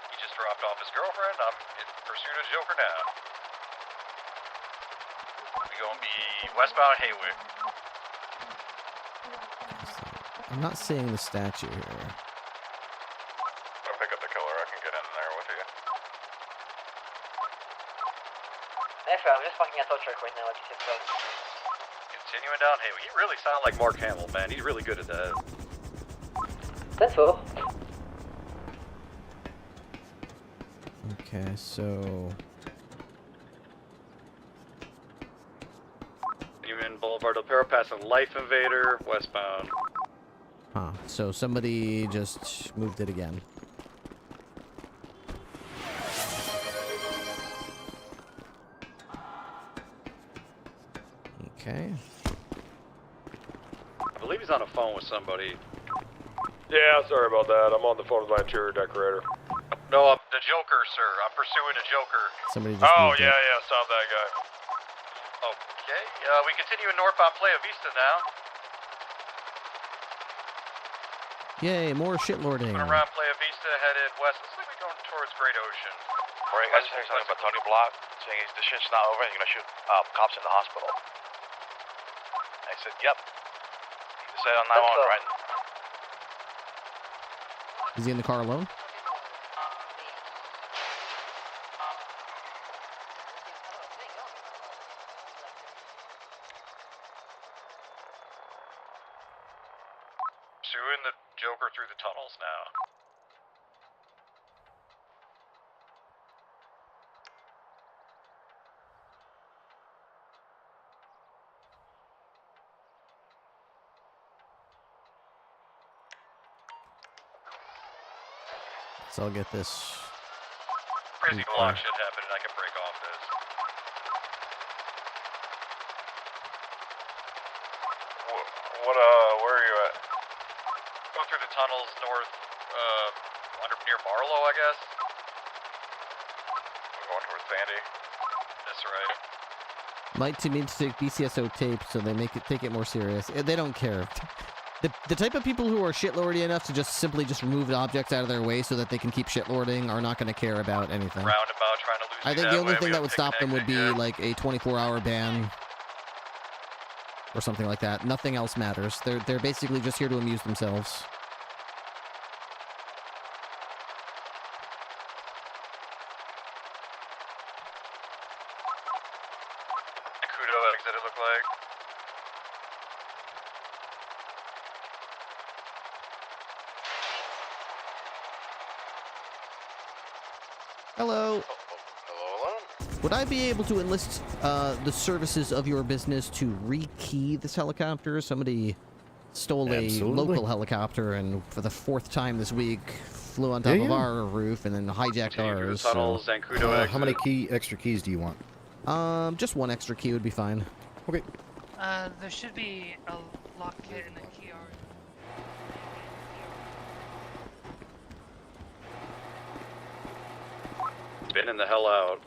He just dropped off his girlfriend. I'm in pursuit of Joker now. We're going to be westbound Haywick. I'm not seeing the statue here. I'll pick up the killer. I can get in there with you. I'm just fucking a tow truck right now, like you said, so. Continuing down Haywick. He really sounded like Mark Hamill, man. He's really good at that. That's all. Okay, so... Union Boulevard, Del Perro, passing Life Invader, westbound. Huh, so somebody just moved it again. Okay. I believe he's on a phone with somebody. Yeah, sorry about that. I'm on the phone with my interior decorator. No, the Joker, sir. I'm pursuing a Joker. Somebody just moved it. yeah, stop that guy. Okay, we continue northbound Playa Vista now. Yay, more shitlording. Going around Playa Vista, headed west. Looks like we're going towards Great Ocean. Right, I just heard something about Tony Block saying the shit's not over and you're gonna shoot cops in the hospital. I said, yep. He said on 911, right? Is he in the car alone? Pursuing the Joker through the tunnels now. So I'll get this. Crazy block shit happened and I can break off this. Where are you at? Going through the tunnels north, near Marlow, I guess. We're going towards Sandy. That's right. My team needs to take BCSO tape so they take it more serious. They don't care. The type of people who are shitlordy enough to just simply remove objects out of their way so that they can keep shitlording are not going to care about anything. Roundabout trying to lose I think the only thing that would stop them would be like a 24-hour ban or something like that. Nothing else matters. They're basically just here to amuse themselves. Kudo exit, it looked like. Hello. Would I be able to enlist the services of your business to rekey this helicopter? Somebody stole a local helicopter and for the 4th time this week flew on top of our roof and then hijacked ours. Tunnels, and Kudo how many extra keys do you want? Just 1 extra key would be fine. Okay. There should be a lock kit in the key yard. Spinning the hell out.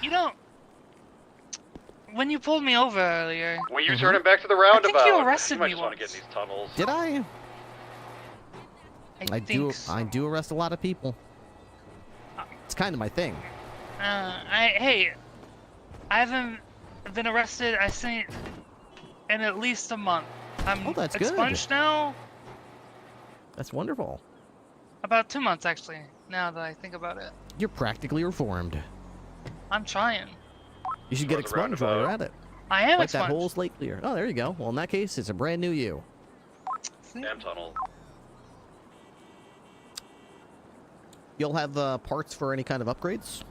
You don't. When you pulled me over earlier. When you turning back to the roundabout. I think you arrested you might me just want to get in these tunnels. Did I? I think so. I do arrest a lot of people. It's kind of my thing. Hey, I haven't been arrested. I think in at least a month. I'm that's good. expunged now. That's wonderful. About 2 months actually. Now that I think about it. You're practically reformed. I'm trying. You should get expunged while you're at it. I am like expunged. that whole slate clear. Oh, there you go. Well, in that case, it's a brand new you. Damn tunnel. You'll have parts for any kind of upgrades?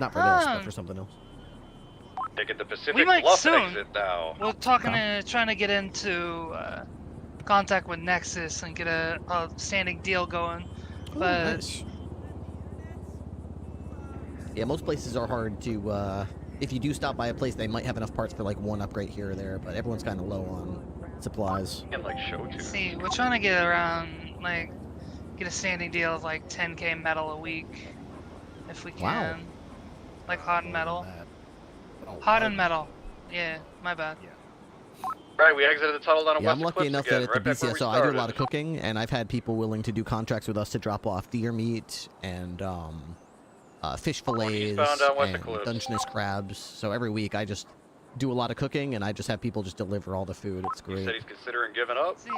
Not for this, but for something else. Taking the We Pacific might Bluff soon. exit now. We're talking, trying to get into contact with Nexus and get a standing deal going. But Nice. Yeah, most places are hard to, if you do stop by a place, they might have enough parts for like 1 upgrade here or there, but everyone's kind of low on supplies. And like show to. see, we're trying to get around, like, get a standing deal of like 10k metal a week, if we can. Wow. Like hot and metal. Hot and metal. Yeah, my bad. Right, we exited the tunnel down a Yeah, I'm West lucky Eclipse enough that again, at the right back where we BCSO I do a lot started. of cooking, and I've had people willing to do contracts with us to drop off deer meat and fish fillets Eastbound down West and Eclipse. Dungeness crabs. So every week I just do a lot of cooking, and I just have people just deliver all the food. It's He great. said he's considering giving up. See,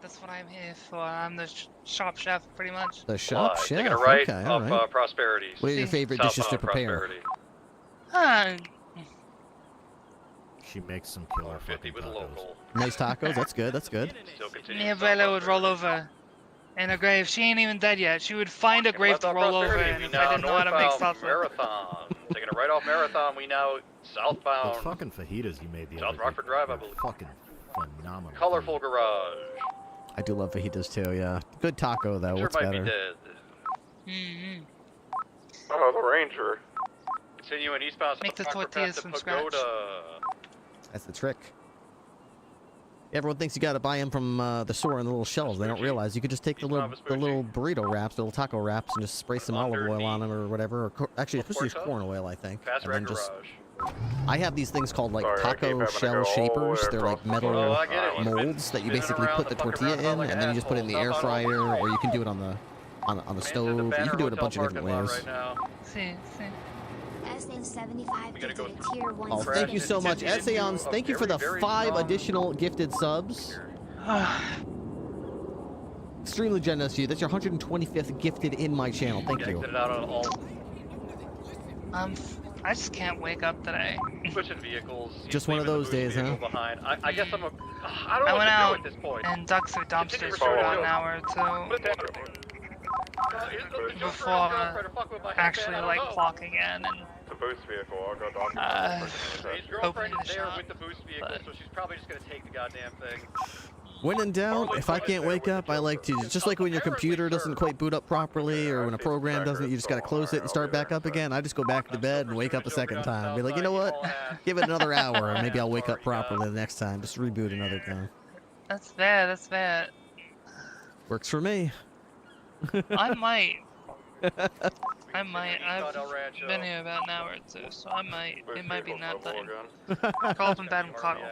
that's what I'm here for. I'm the shop chef, pretty much. The shop chef. Taking a right Okay, up all right. Prosperity. What are your favorite dishes to Southbound prepare? Prosperity. She makes some killer 50 with a local. Nice tacos. That's good. That's good. Still continuing. Me and Bella would roll over in a grave. She ain't even dead yet. She would find a grave to roll over in if I didn't know how to make northbound salsa. Marathon. Taking a right off Marathon, we now southbound. The fucking fajitas you made the South other day Rockford Drive, I were believe. fucking phenomenal. Colorful Garage. I do love fajitas too. Yeah. Good taco though. Sure What's might better? be dead. Mm-hmm. Oh, the Ranger. Continuing eastbound. Make the South Rockford tortillas past from the scratch. Pagoda. That's the trick. Everyone thinks you gotta buy them from the store in the little shelves. They don't realize you could just take the little burrito wraps, the little taco wraps, and just spray some olive oil on them or whatever. Or actually, it's supposed to use corn oil, I think. Fast And then red just garage. I have these things called like Sorry, I keep taco having to shell go all the shapers. way They're across like the metal floor. Oh, I get it. You've been molds that you spinning basically around put the the fucking tortilla in, roundabout like and then you just put it in the an air asshole. fryer, or you can do it on the stove. You can do it a bunch of different ways. Right now. See. SA75 We gotta go to tier 1 Oh, thank you so much, Essaons. Thank you for the 5 additional gifted subs. Extremely generous of you. That's your 125th gifted in my channel. Thank you. Exit it out on all. I just can't wake up today. Switching vehicles. Just one of those days, huh? Behind. I guess I don't know I what went to out do at this point. and dug through dumpsters for about an hour or two before actually like clocking in and The boost vehicle, I'll go doctor. His girlfriend is there with the boost vehicle, so she's probably just gonna take the goddamn thing. When in doubt, if I can't wake up, I like to, just like when your computer doesn't quite boot up properly, or when a program doesn't, you just gotta close it and start back up again. I just go back to bed and wake up a second time. Be like, you know what? Give it another hour, and maybe I'll wake up properly the next time. Just reboot another time. that's bad. Works for me. I might. I've been here about an hour or two, so I might. It might be nap time. Call up in bed and cuddle.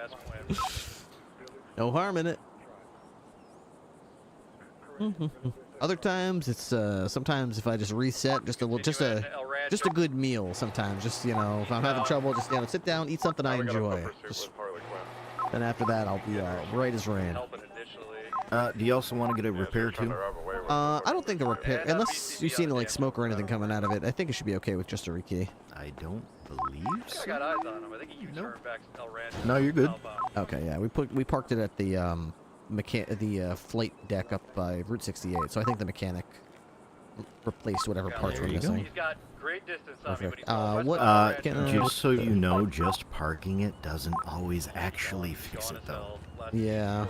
No harm in it. Other times, it's sometimes if I just reset, just a good meal. Sometimes, just if I'm having trouble, just sit down, eat something I enjoy. Then after that, I'll be right as rain. Do you also want to get a repair too? I don't think a repair, unless you've seen like smoke or anything coming out of it. I think it should be okay with just a rekey. I don't believe so. I got eyes on him. I think he can turn back to El Rancho. No, you're good. Okay, yeah, we parked it at the flight deck up by Route 68. So I think the mechanic replaced whatever parts were missing. He's got great distance on me, but Perfect. he's Just so you know, just parking it doesn't always actually fix it though. Yeah.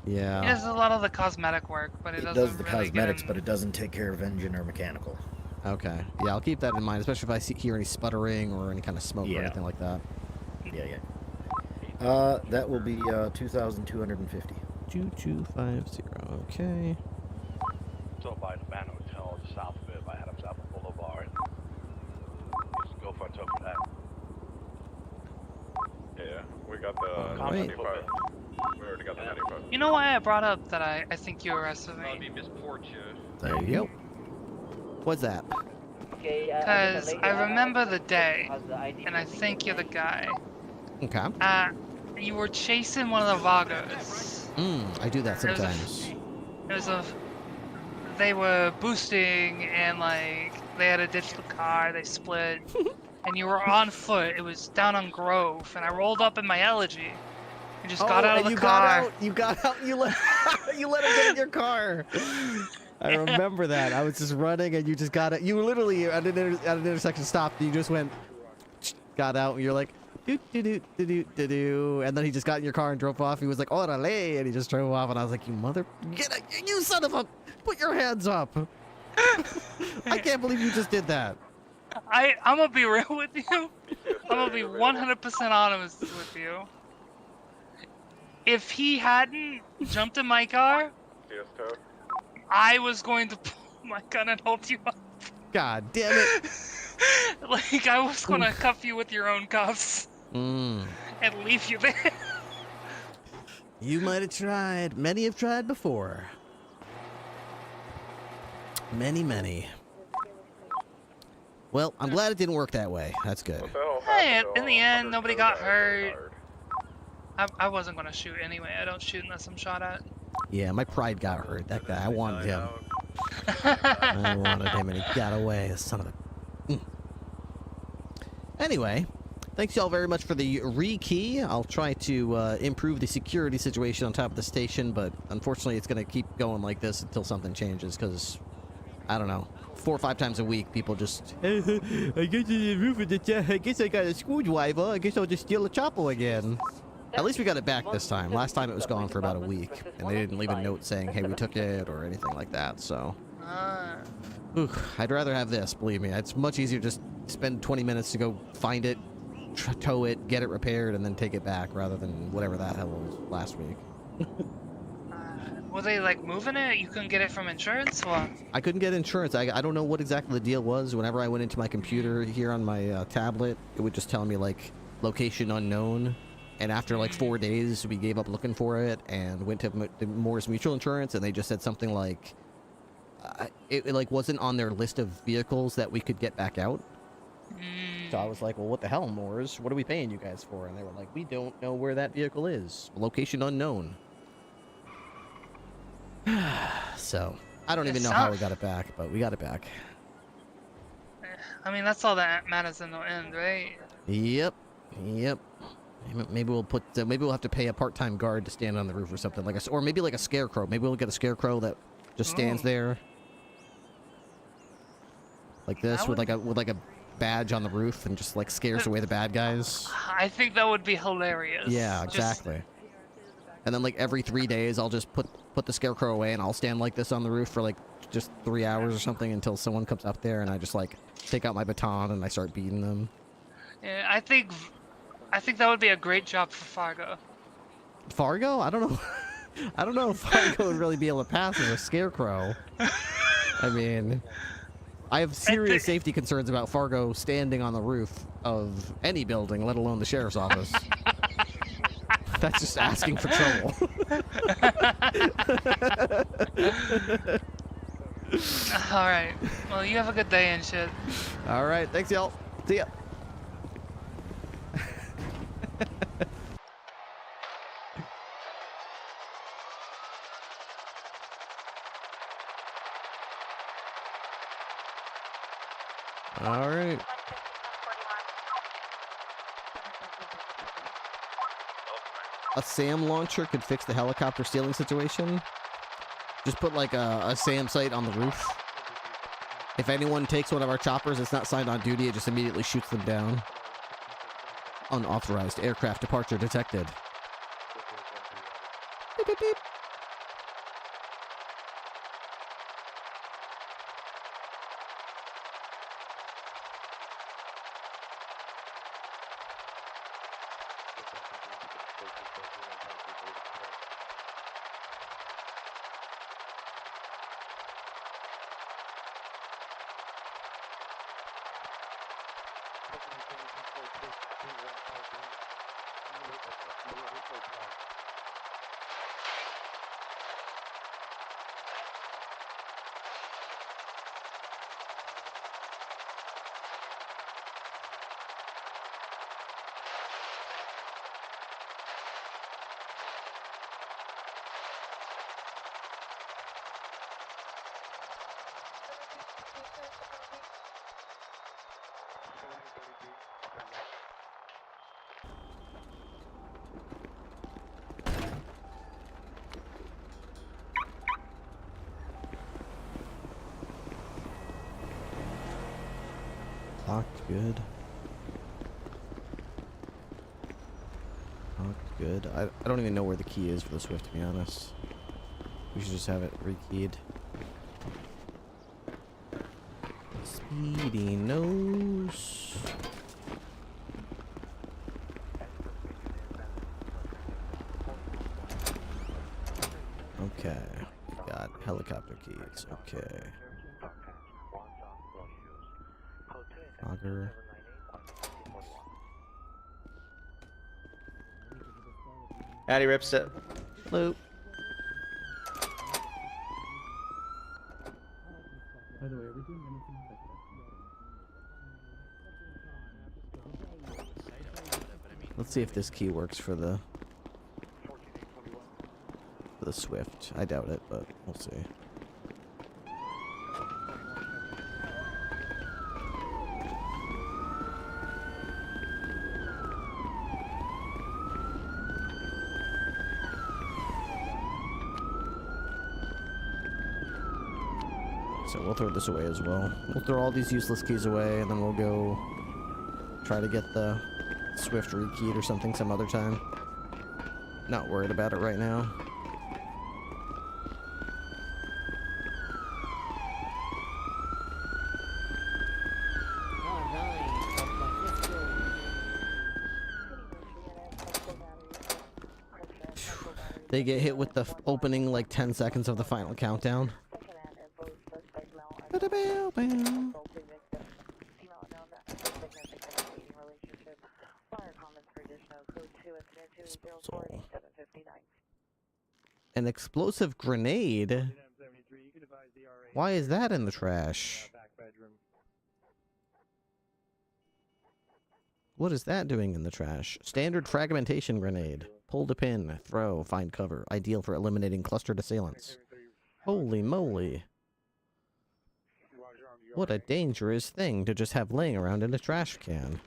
Yeah. He does a lot of the cosmetic work, but it doesn't does the really cosmetics, get but it doesn't take care of engine or mechanical. Okay. Yeah, I'll keep that in mind, especially if I hear any sputtering or any kind of smoke or Yeah. anything like that. Yeah. That will be 2,250. 2250. Okay. So by the Ban Hotel, just south of it, by Adams Apple Boulevard. Just go for a tow for that. Yeah, we got the Alright. 95. We already got the 95. You know why I brought up that I think you arrested That'd me? be Miss Portia. There you go. What's that? Because I remember the day, and I think you're the guy. Okay. You were chasing one of the Vagos. I do that sometimes. They were boosting, and like they had to ditch the car. They split, and you were on foot. It was down on Grove, and I rolled up in my Elegy. And just got out of the car. You got out. You let you let him get in your car. I remember that. I was just running, and you just got it. You were literally at an intersection stopped. And you just went, got out, and you're like, do do do do do do do, and then he just got in your car and drove off. He was like, orale, and he just drove off, and I was like, you son of a, put your hands up. I can't believe you just did that. I'm gonna be real with you. I'm gonna be 100% honest with you. If he hadn't jumped in my car, I was going to pull my gun and hold you up. God damn it. Like, I was gonna cuff you with your own cuffs. Mm. And leave you there. You might have tried. Many have tried before. Many. Well, I'm glad it didn't work that way. That's good. Hey, in the end, nobody got hurt. I wasn't gonna shoot anyway. I don't shoot unless I'm shot at. Yeah, my pride got hurt. That guy, I wanted him. I wanted him, and he got away. The son of a... Anyway, thanks y'all very much for the rekey. I'll try to improve the security situation on top of the station, but unfortunately it's going to keep going like this until something changes, because, I don't know, 4 or 5 times a week, people just, I guess I got a screwdriver. I guess I'll just steal a chopper again. At least we got it back this time. Last time it was gone for about a week, and they didn't leave a note saying, hey, we took it, or anything like that, so... I'd rather have this, believe me. It's much easier to just spend 20 minutes to go find it, tow it, get it repaired, and then take it back rather than whatever that hell was last week. Were they like moving it? You couldn't get it from insurance? Or? I couldn't get insurance. I don't know what exactly the deal was. Whenever I went into my computer here on my tablet, it would just tell me like location unknown. And after like 4 days, we gave up looking for it and went to the Morris Mutual Insurance, and they just said something like it like wasn't on their list of vehicles that we could get back out. So I was like, well, what the hell, Morris? What are we paying you guys for? And they were like, we don't know where that vehicle is. Location unknown. So I don't even know how we got it back, but we got it back. I mean, that's all that matters in the end, right? Yep. Maybe we'll put. Maybe we'll have to pay a part-time guard to stand on the roof or something like or maybe like a scarecrow. Maybe we'll get a scarecrow that just stands there, like this, with like a badge on the roof and just like scares away the bad guys. I think that would be hilarious. Yeah, exactly. And then like every 3 days, I'll just put the scarecrow away and I'll stand like this on the roof for like just 3 hours or something until someone comes up there and I just like take out my baton and I start beating them. Yeah, I think that would be a great job for Fargo. Fargo? I don't know. I don't know if Fargo would really be able to pass as a scarecrow. I mean, I have serious safety concerns about Fargo standing on the roof of any building, let alone the sheriff's office. That's just asking for trouble. All right. Well, you have a good day and shit. All right. Thanks, y'all. See ya. All right. A SAM launcher could fix the helicopter stealing situation. Just put like a SAM site on the roof. If anyone takes one of our choppers that's not signed on duty, it just immediately shoots them down. Unauthorized aircraft departure detected. Beep, beep, beep. Locked, good. Locked, good. I don't even know where the key is for the Swift, to be honest. We should just have it rekeyed. Speedy nose. Okay. Got helicopter keys. Okay. Auger. Howdy, Ripset. Hello. By the way, are we doing anything Let's see if this key works for the Swift. I doubt it, but we'll see. So we'll throw this away as well. We'll throw all these useless keys away, and then we'll go try to get the Swift rekeyed or something some other time. Not worried about it right now. They get hit with the opening like 10 seconds of the final countdown. Disposal. An explosive grenade? Why is that in the trash? What is that doing in the trash? Standard fragmentation grenade. Pull to pin, throw, find cover. Ideal for eliminating clustered assailants. Holy moly. What a dangerous thing to just have laying around in a trash can.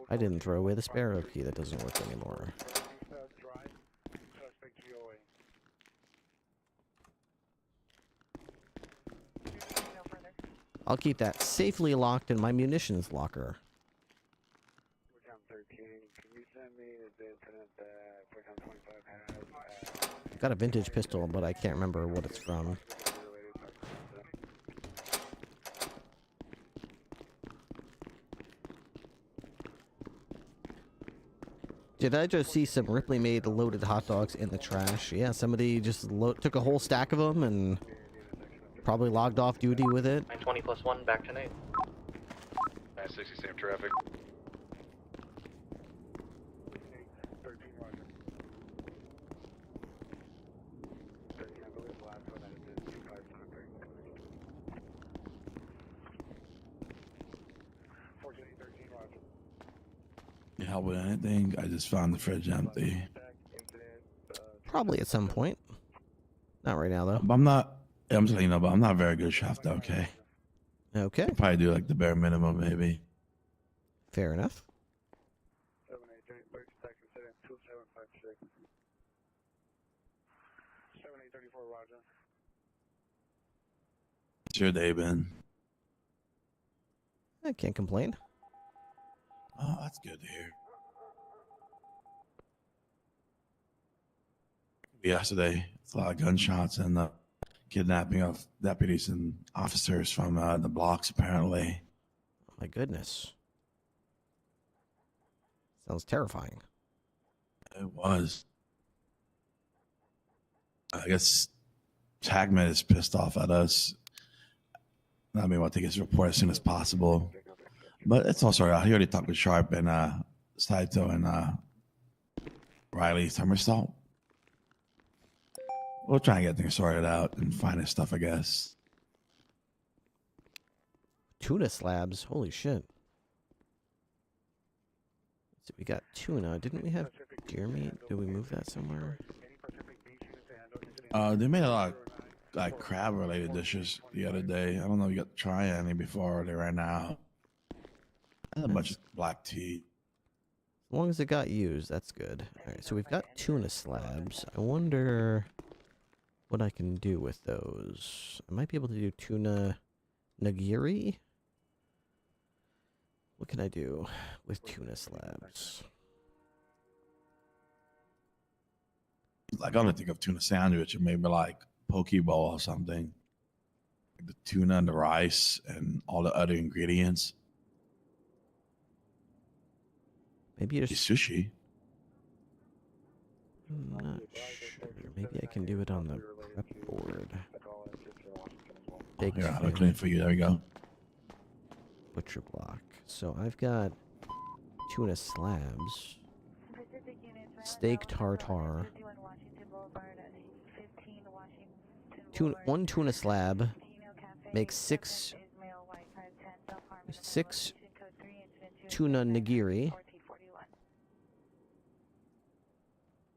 I didn't throw away the sparrow key. That doesn't work anymore. I'll keep that safely locked in my munitions locker. I've got a vintage pistol, but I can't remember what it's from. Did I just see some Ripley made loaded hot dogs in the trash? Yeah, somebody just took a whole stack of them and probably logged off duty with it. 920 plus 1, back to Nate. 960, same traffic. You help with anything? I just found the fridge empty. Probably at some point. Not right now, though. But I'm not. I'm just letting you know, but I'm not a very good chef, though, okay? Okay. I'll probably do like the bare minimum, maybe. Fair enough. What's your day been? I can't complain. Oh, that's good to hear. Yesterday, it's a lot of gunshots and kidnapping of deputies and officers from the blocks, apparently. Oh my goodness. Sounds terrifying. It was. I guess Tagman is pissed off at us. I mean, I think it's report as soon as possible. But it's also he already talked with Sharp and Saito and Riley Summersault. We'll try and get things sorted out and find his stuff, I guess. Tuna slabs. Holy shit. So we got tuna. Didn't we have deer meat? Did we move that somewhere? They made a lot of like crab related dishes the other day. I don't know if you got to try any before they ran out. And a bunch of black tea. As long as it got used, that's good. Alright, so we've got tuna slabs. I wonder what I can do with those. I might be able to do tuna nigiri. What can I do with tuna slabs? Like, I don't think of tuna sandwich or maybe like poke bowl or something. Like the tuna and the rice and all the other ingredients. Maybe just sushi. I'm not sure. Maybe I can do it on the prep board. Baked Yeah, I'll food. clean it for you. There we go. Butcher block. So I've got tuna slabs, steak tartare, one tuna slab makes six tuna nigiri.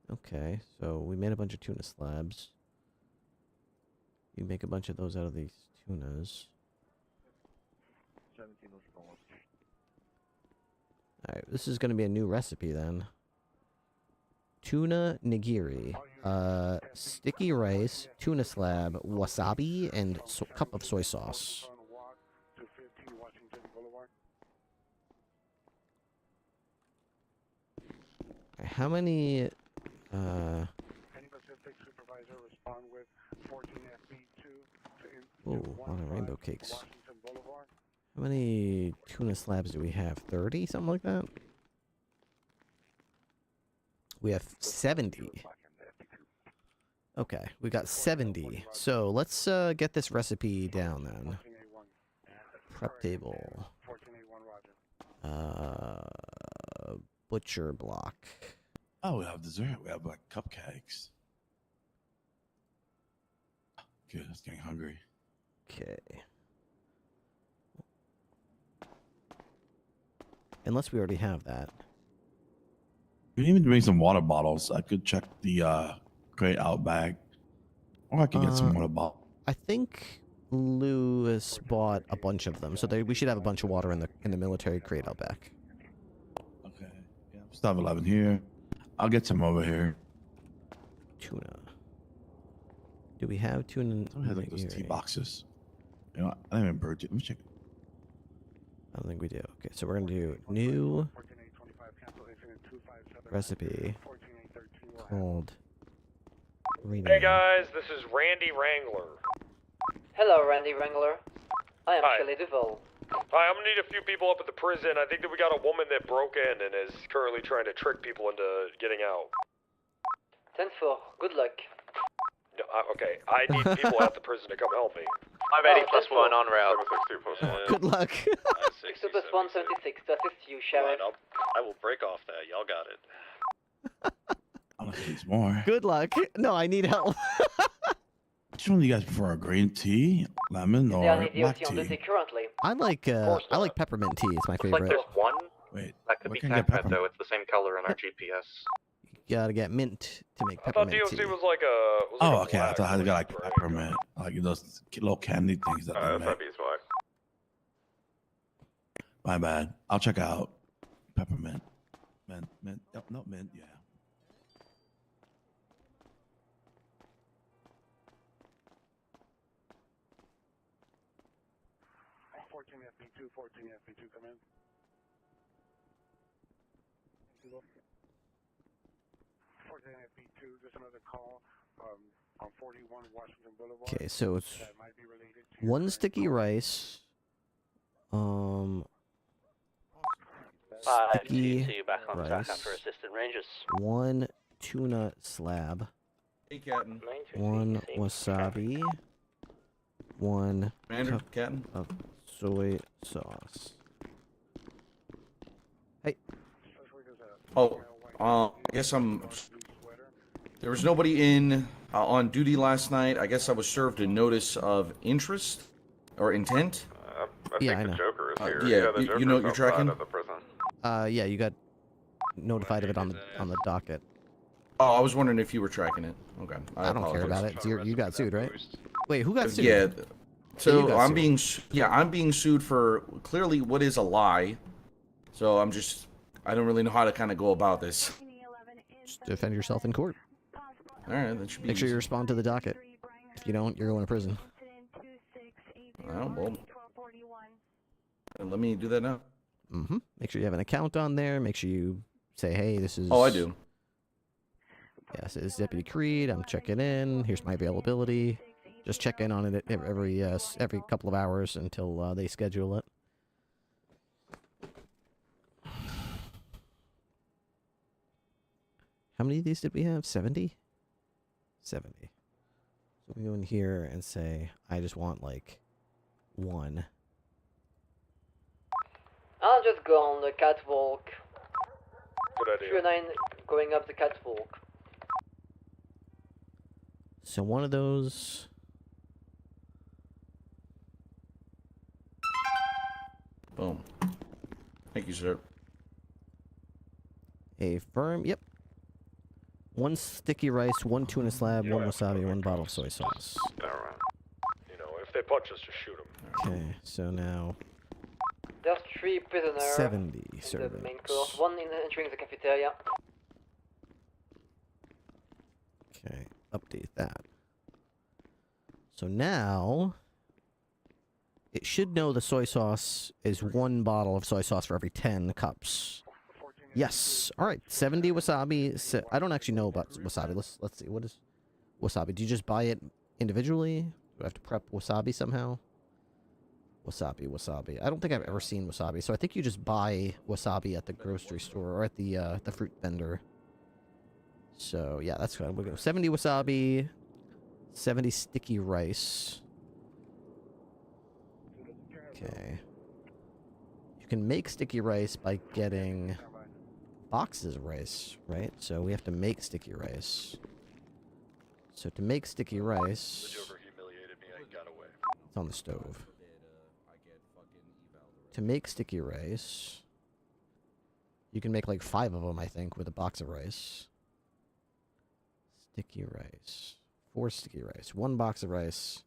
Okay, so we made a bunch of tuna slabs. You make a bunch of those out of these tunas. Alright, this is going to be a new recipe then. Tuna nigiri. Sticky rice, tuna slab, wasabi, and cup of soy sauce. How many... Oh, a lot of rainbow cakes. How many tuna slabs do we have? 30? Something like that? We have 70. Okay, we got 70. So let's get this recipe down then. Prep table. Butcher block. Oh, we have dessert. We have like cupcakes. Good, I was getting hungry. Okay. Unless we already have that. We can even bring some water bottles. I could check the crate out bag. Or I could get some water bottles. I think Lewis bought a bunch of them, so we should have a bunch of water in the military crate out back. Okay. Yeah, still have 11 here. I'll get some over here. Tuna. Do we have tuna? We have like those tea boxes. You know, I haven't purged it. Let me check. I don't think we do. Okay, so we're gonna do new recipe called rename. Hey guys, this is Randy Wrangler. Hello, Randy Wrangler. I am Hi. Shelley Duvall. Hi, I'm gonna need a few people up at the prison. I think that we got a woman that broke in and is currently trying to trick people into getting out. 10-4. Good luck. No, okay, I need people at the prison to come help me. 580 plus 1 on route. 762 plus 1. Good luck. 6 plus 176 to assist you, Sheriff. I will break off that. Y'all got it. Honestly, it's more. Good luck. No, I need help. Which one do you guys prefer? Green tea, lemon, They are or in the black DOT on duty tea? currently. I like peppermint tea. It's my Looks favorite. like there's one. Wait, That could where be can I get peppermint peppermint? though. It's the same color in our GPS. You gotta get mint to make I thought peppermint DOC tea. was like a. Was like Oh, a okay. I black thought I got like right? peppermint, like those little candy things that they make. That'd be fine. My bad. I'll check out peppermint. Mint. Yep, no mint. Yeah. FB2, 14 FB2, come in. 14 FB2, just another call on 41 Washington Boulevard. Okay, so it's That might be related to one sticky rice. Sticky back on track rice. after assistant ranges. One tuna slab. Hey, Captain. One wasabi. One Commander, cup Captain. of soy sauce. Hey. Oh, I guess there was nobody in on duty last night. I guess I was served a notice of interest or intent. I Yeah, think I the know. Joker is here. Yeah, the you Joker's know what you're outside tracking? of the prison. Yeah, you got notified of it on the docket. Oh, I was wondering if you were tracking it. Okay, I don't care about it. You got sued, right? Wait, who got sued? Yeah. you So got I'm sued. I'm being sued for clearly what is a lie. So I don't really know how to kind of go about this. Just defend yourself in court. All right, that should be. Make sure you respond to the docket. If you don't, you're going to prison. Oh, well. Let me do that now. Mm-hmm. Make sure you have an account on there. Make sure you say, hey, this is... Oh, I do. Yes, this is Deputy Creed. I'm checking in. Here's my availability. Just check in on it every couple of hours until they schedule it. How many of these did we have? 70? 70. So we go in here and say, I just want, like, one. I'll just go on the catwalk. Good idea. 309 going up the catwalk. So one of those... Boom. Thank you, sir. A firm, yep. One sticky rice, one tuna slab, one wasabi, one bottle of soy sauce. Alright. You know, if they punch us, just shoot them. Okay, so now There's 3 prisoners 70 in the servants. main course. One in entering the cafeteria. Okay, update that. So now it should know the soy sauce is one bottle of soy sauce for every 10 cups. Yes. All right. 70 wasabi. So I don't actually know about wasabi. Let's see. What is wasabi? Do you just buy it individually? Do I have to prep wasabi somehow? Wasabi. I don't think I've ever seen wasabi. So I think you just buy wasabi at the grocery store or at the fruit vendor. So, yeah, that's good. We'll go 70 wasabi, 70 sticky rice. Okay. You can make sticky rice by getting boxes of rice, right? So we have to make sticky rice. So to make sticky rice, it's on the stove. To make sticky rice, you can make like 5 of them, I think, with a box of rice. Sticky rice. 4 sticky rice. 1 box of rice,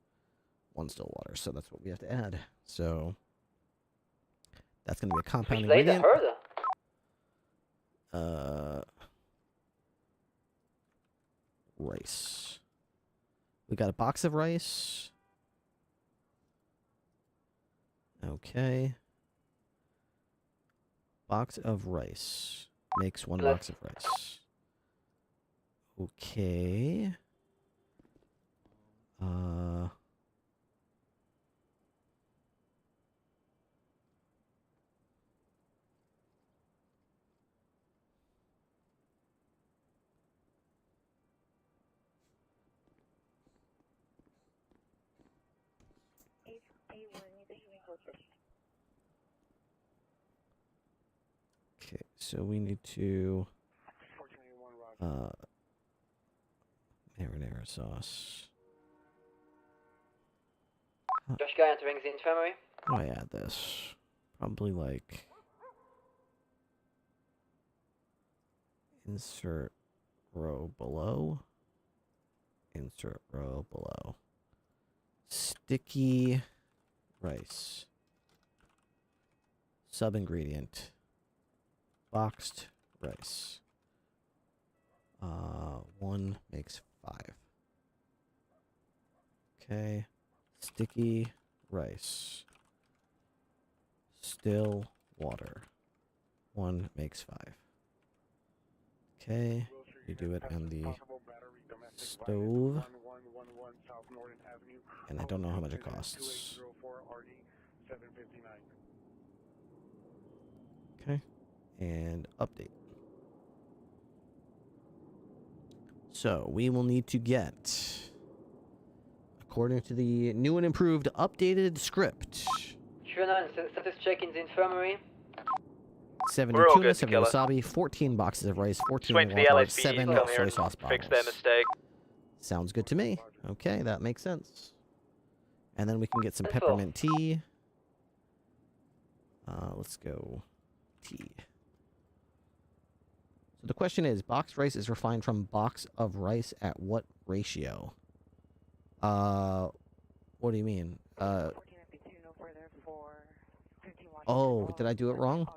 1 still water. So that's what we have to add. So that's going to be a compound ingredient. Rice. We got a box of rice. Okay. Box of rice. Makes 1 box of rice. Okay. Okay, so we need to marinara sauce. Josh guy entering the infirmary. How do I add this? Probably like insert row below. Insert row below. Sticky rice. Sub ingredient. Boxed rice. 1 makes 5. Okay. Sticky rice. Still water. 1 makes 5. Okay. You do it on the stove. And I don't know how much it costs. Okay. And update. So we will need to get, according to the new and improved updated script, Sure, status check in the infirmary. 70 We're all tuna, good, 70 Killer. wasabi, 14 boxes of rice, 14 wait for the water, LSPD 7 to come here soy and sauce fix bottles. their mistake. Sounds good to me. Okay, that makes sense. And then we can get some 10-4. peppermint tea. Let's go tea. So the question is, boxed rice is refined from box of rice at what ratio? What do you mean? Oh, did I do it wrong?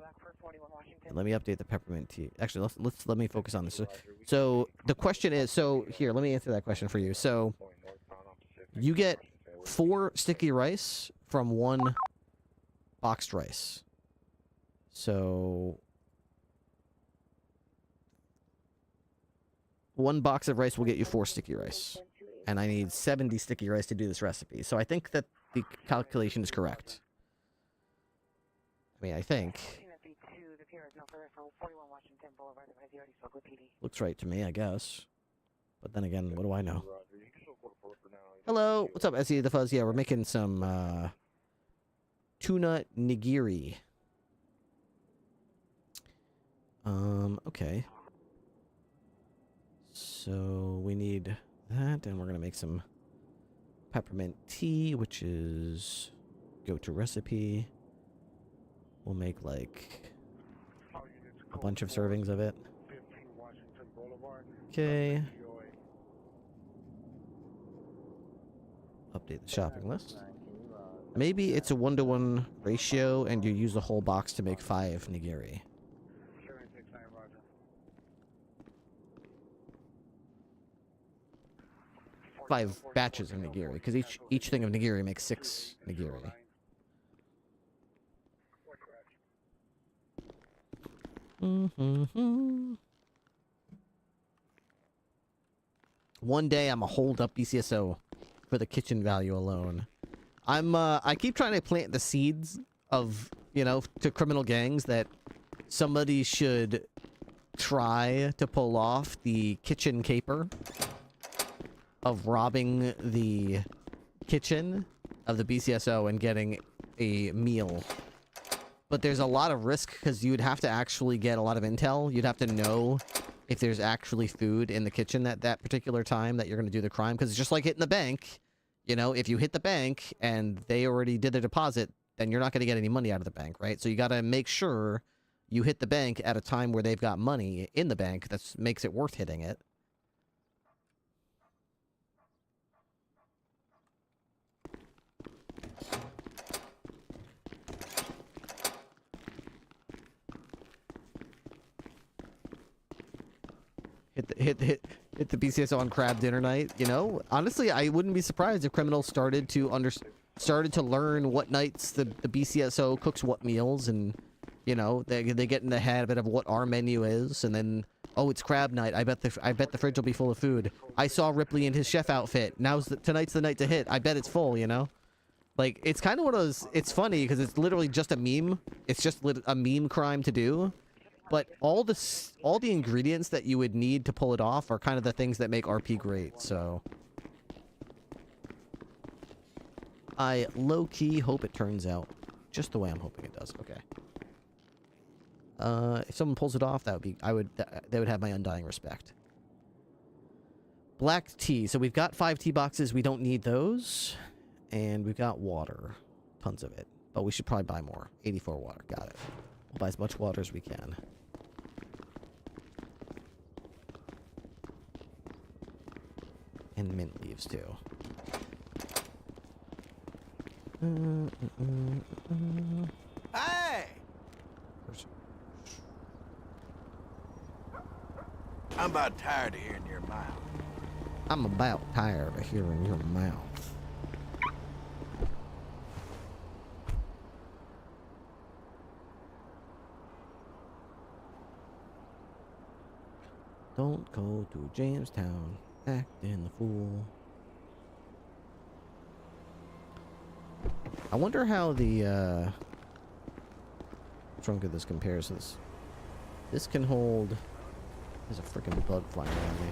Let me update the peppermint tea. Actually, let me focus on this. So the question is, so here, let me answer that question for you. So you get 4 sticky rice from 1 boxed rice. So 1 box of rice will get you 4 sticky rice. And I need 70 sticky rice to do this recipe. So I think that the calculation is correct. I mean, I think. Looks right to me, I guess. But then again, what do I know? Hello, what's up, Essie the Fuzz? Yeah, we're making some tuna nigiri. Okay. So we need that, and we're gonna make some peppermint tea, which is go to recipe. We'll make like a bunch of servings of it. Okay. Update the shopping list. Maybe it's a 1-to-1 ratio, and you use the whole box to make 5 nigiri. Five batches of nigiri, because each thing of nigiri makes 6 nigiri. One day I'm a hold up BCSO for the kitchen value alone. I keep trying to plant the seeds of, you know, to criminal gangs that somebody should try to pull off the kitchen caper of robbing the kitchen of the BCSO and getting a meal. But there's a lot of risk because you'd have to actually get a lot of intel. You'd have to know if there's actually food in the kitchen at that particular time that you're going to do the crime. Because it's just like hitting the bank. You know, if you hit the bank and they already did their deposit, then you're not going to get any money out of the bank, right? So you got to make sure you hit the bank at a time where they've got money in the bank. That makes it worth hitting it. Hit the BCSO on crab dinner night, you know? Honestly, I wouldn't be surprised if criminals started to learn what nights the BCSO cooks what meals, and, you know, they get in the habit of what our menu is, and then, oh, it's crab night. I bet the fridge will be full of food. I saw Ripley in his chef outfit. Tonight's the night to hit. I bet it's full, you know? Like, it's kind of one of those, it's funny because it's literally just a meme. It's just a meme crime to do. But all the ingredients that you would need to pull it off are kind of the things that make RP great, so. I low-key hope it turns out just the way I'm hoping it does. Okay. If someone pulls it off, that would be, they would have my undying respect. Black tea. So we've got 5 tea boxes. We don't need those. And we've got water. Tons of it. But we should probably buy more. 84 water. Got it. We'll buy as much water as we can. And mint leaves, too. Hey! I'm about tired of hearing your mouth. I'm about tired of hearing your mouth. Don't go to Jamestown acting the fool. I wonder how the trunk of this compares to this. This can hold. There's a freaking bug flying around me.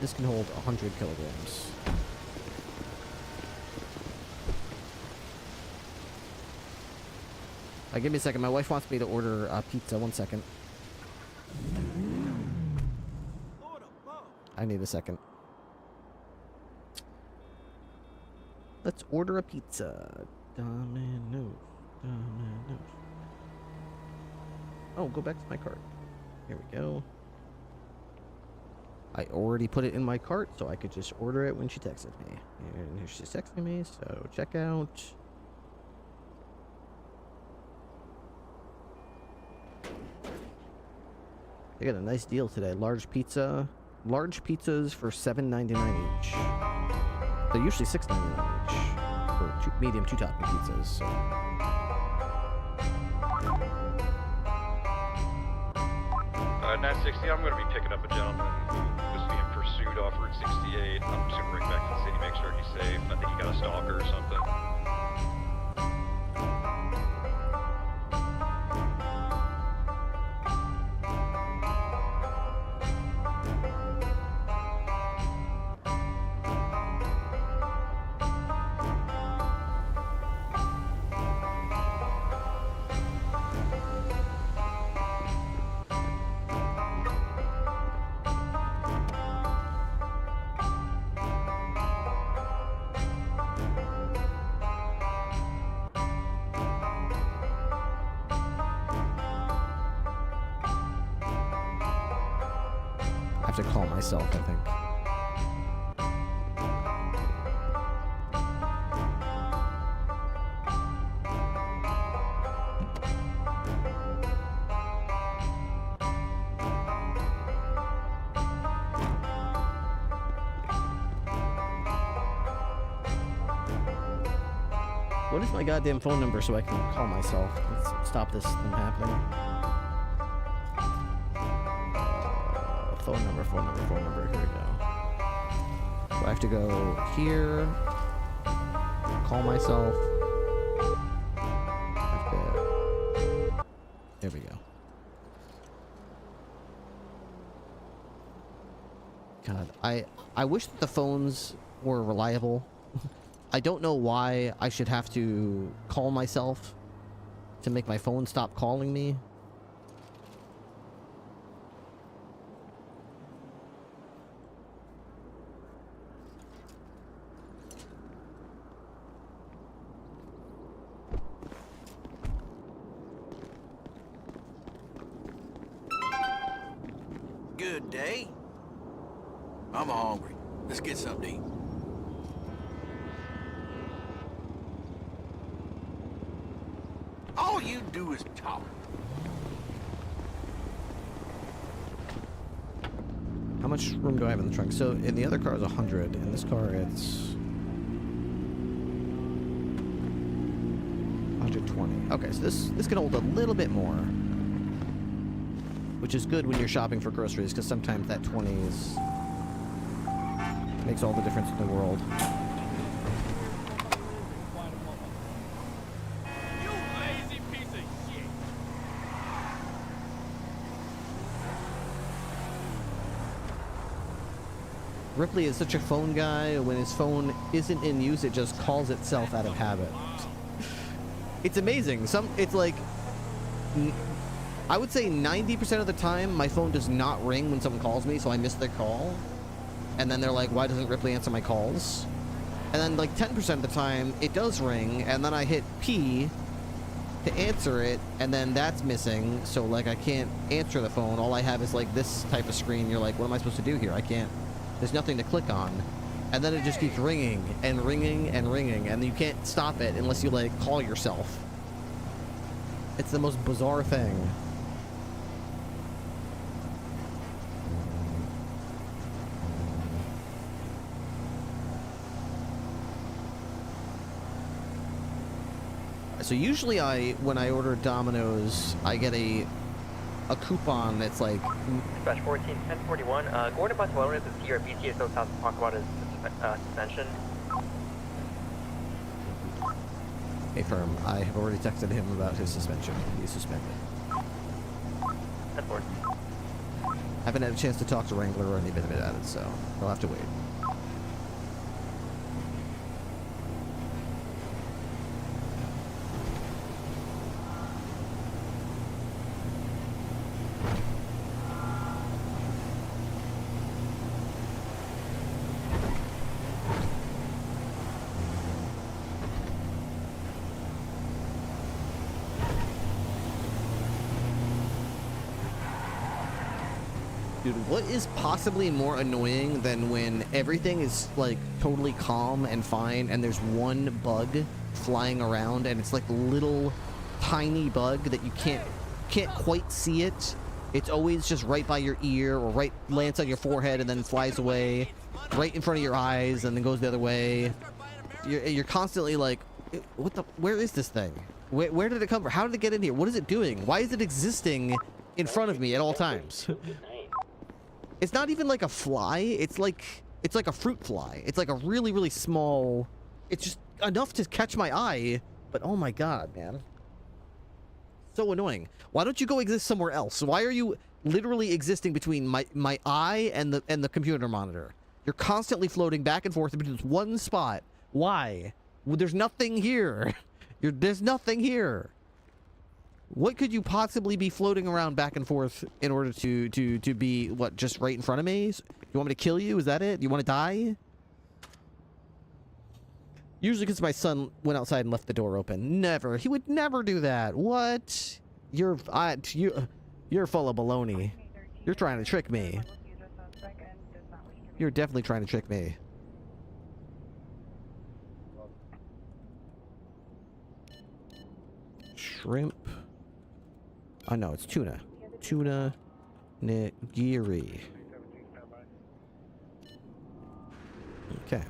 This can hold 100 kilograms. Give me a second. My wife wants me to order pizza. 1 second. I need a second. Let's order a pizza. Domino's. Oh, go back to my cart. Here we go. I already put it in my cart, so I could just order it when she texted me. And here she's texting me, so check out. They got a nice deal today. Large pizza. Large pizzas for $7.99 each. They're usually $6.99 each for medium 2-topping pizzas. So. 960, I'm going to be picking up a gentleman who was being pursued off Route 68. I'm just going to bring him back to the city, make sure he's safe. I think he got a stalker or something. I have to call myself, I think. What is my goddamn phone number so I can call myself? Let's stop this from happening. Phone number. Here we go. So I have to go here, call myself. There we go. God, I wish that the phones were reliable. I don't know why I should have to call myself to make my phone stop calling me. Good day. I'm hungry. Let's get something to eat. All you do is talk. How much room do I have in the trunk? So in the other car is 100. In this car it's 120. Okay, so this can hold a little bit more, which is good when you're shopping for groceries, because sometimes that 20 makes all the difference in the world. Ripley is such a phone guy. When his phone isn't in use, it just calls itself out of habit. It's amazing. It's like, I would say 90% of the time, my phone does not ring when someone calls me, so I miss their call. And then they're like, why doesn't Ripley answer my calls? And then like 10% of the time, it does ring, and then I hit P to answer it, and then that's missing, so like I can't answer the phone. All I have is like this type of screen. You're like, what am I supposed to do here? I can't. There's nothing to click on. And then it just keeps ringing and ringing and ringing, and you can't stop it unless you like call yourself. It's the most bizarre thing. So usually when I order Domino's, I get a coupon that's like... Dispatch 14, 1041, Gordon Barcelona is here at BTSO South to talk about his suspension. Hey firm, I have already texted him about his suspension. He's suspended. 10-4. Haven't had a chance to talk to Wrangler or any bit of it at it, so I'll have to wait. Dude, what is possibly more annoying than when everything is like totally calm and fine and there's one bug flying around and it's like a little tiny bug that you can't quite see it. It's always just right by your ear or right lands on your forehead and then flies away right in front of your eyes and then goes the other way. You're constantly like, where is this thing? Where did it come from? How did it get in here? What is it doing? Why is it existing in front of me at all times? It's not even like a fly. It's like a fruit fly. It's like a really, really small... It's just enough to catch my eye. But oh my god, man. So annoying. Why don't you go exist somewhere else? Why are you literally existing between my eye and the computer monitor? You're constantly floating back and forth between this one spot. Why? Well, there's nothing here. There's nothing here. What could you possibly be floating around back and forth in order to be, what, just right in front of me? You want me to kill you? Is that it? You want to die? Usually because my son went outside and left the door open. Never. He would never do that. What? You're full of baloney. You're trying to trick me. You're definitely trying to trick me. Shrimp. Oh no, it's tuna. Tuna nigiri. Okay.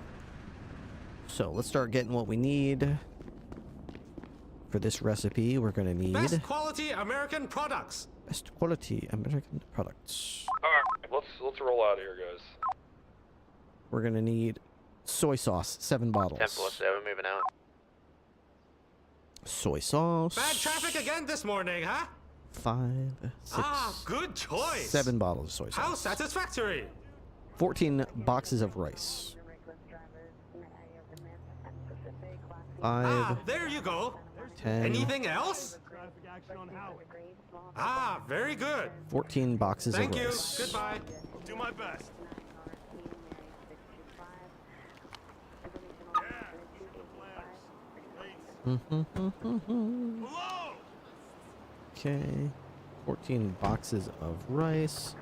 So let's start getting what we need. For this recipe, we're gonna need best quality American products. Best quality American products. Alright, let's roll out of here, guys. We're gonna need soy sauce, 7 bottles. 10-4, we're moving out. Soy sauce. Bad traffic again this morning, huh? 5, 6. Good choice. 7 bottles of soy sauce. How satisfactory. 14 boxes of rice. 5. There you go. 10. Anything else? Very good. 14 boxes Thank of you. rice. Goodbye. I'll do my best. Okay. 14 boxes of rice.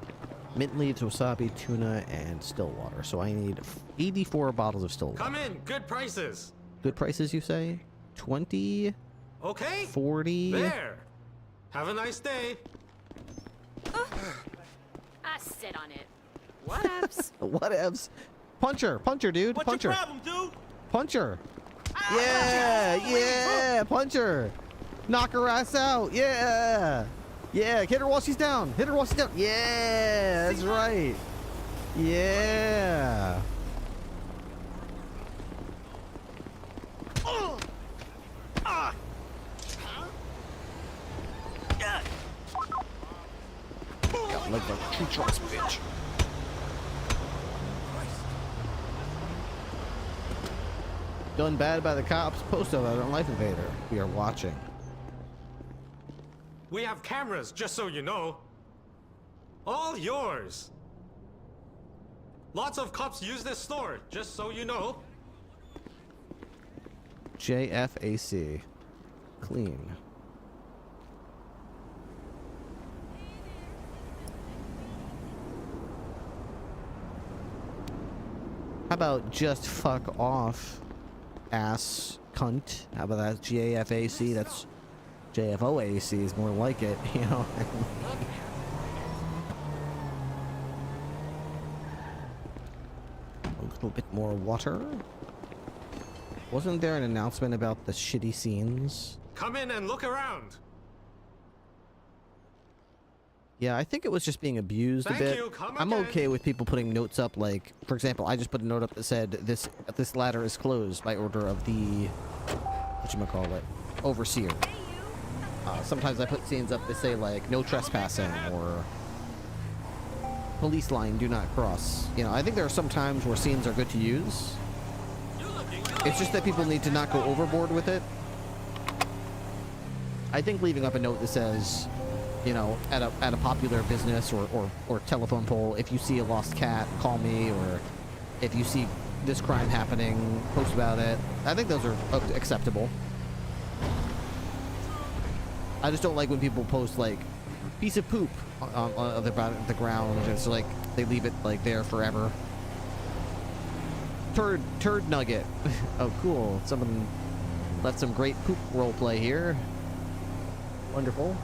Mint leaves, wasabi, tuna, and still water. So I need 84 bottles of still water. Come in. Good prices. Good prices, you say? 20? Okay. 40? There. Have a nice day. I sit on it. Whatevs. Whatevs. Puncher, dude. What's Puncher. your problem, dude? Puncher. Yeah, puncher. Knock her ass out. Yeah. Yeah, hit her while she's down. Yeah, that's right. Yeah. Got like the true trust, bitch. Done bad by the cops. Post about it on Life Invader. We are watching. We have cameras, just so you know. All yours. Lots of cops use this store, just so you know. JFAC. Clean. How about just fuck off, ass cunt? How about that? JFAC? That's JFOAC is more like it, you know? A little bit more water. Wasn't there an announcement about the shitty scenes? Come in and look around. Yeah, I think it was just being abused a bit. I'm okay with people putting notes up, like, for example, I just put a note up that said this ladder is closed by order of the whatchamacallit, overseer. Sometimes I put scenes up that say like no trespassing or police line do not cross. You know, I think there are some times where scenes are good to use. It's just that people need to not go overboard with it. I think leaving up a note that says, you know, at a popular business or telephone pole, if you see a lost cat, call me, or if you see this crime happening, post about it. I think those are acceptable. I just don't like when people post like piece of poop on the ground. It's like they leave it like there forever. Turd nugget. Oh, cool. Someone left some great poop roleplay here. Wonderful.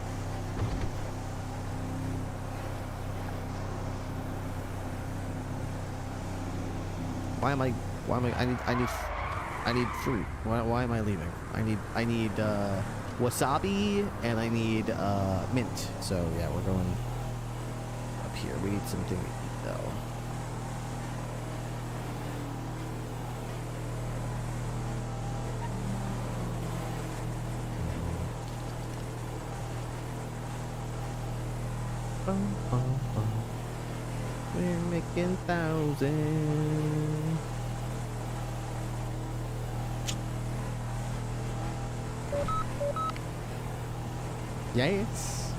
Why am I? I need fruit. Why am I leaving? I need wasabi and I need mint. So yeah, we're going up here. We need something to eat though. We're making thousands. Yes.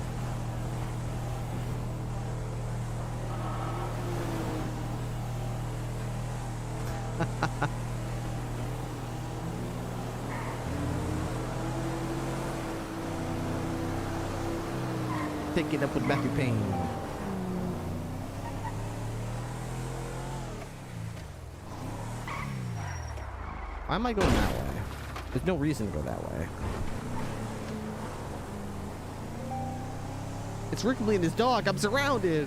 Take it up with Matthew Payne. Why am I going that way? There's no reason to go that way. It's Ripley and his dog. I'm surrounded.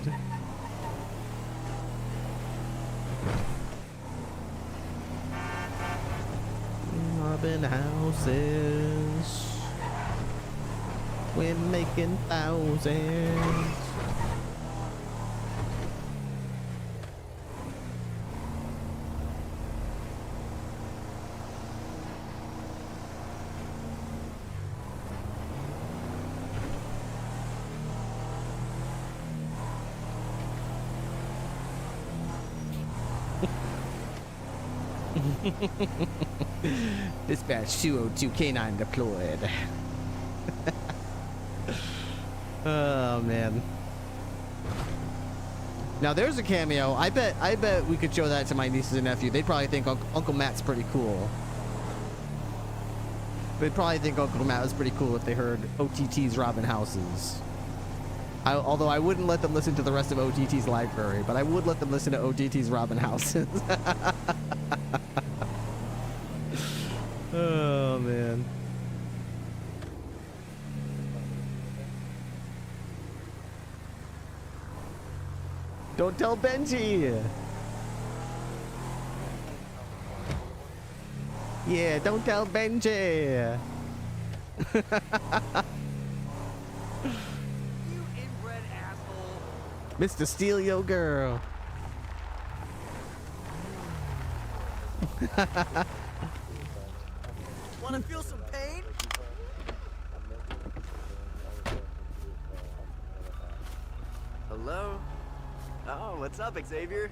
Robbing houses. We're making thousands. Dispatch 202 K9 deployed. Oh man. Now there's a cameo. I bet we could show that to my nieces and nephew. They'd probably think Uncle Matt's pretty cool. They'd probably think Uncle Matt was pretty cool if they heard OTT's robbing houses. Although I wouldn't let them listen to the rest of OTT's library, but I would let them listen to OTT's robbing houses. Oh man. Don't tell Benji. Yeah, don't tell Benji. Mr. Steal Your Girl. Wanna feel some pain? Hello? Oh, what's up, Xavier?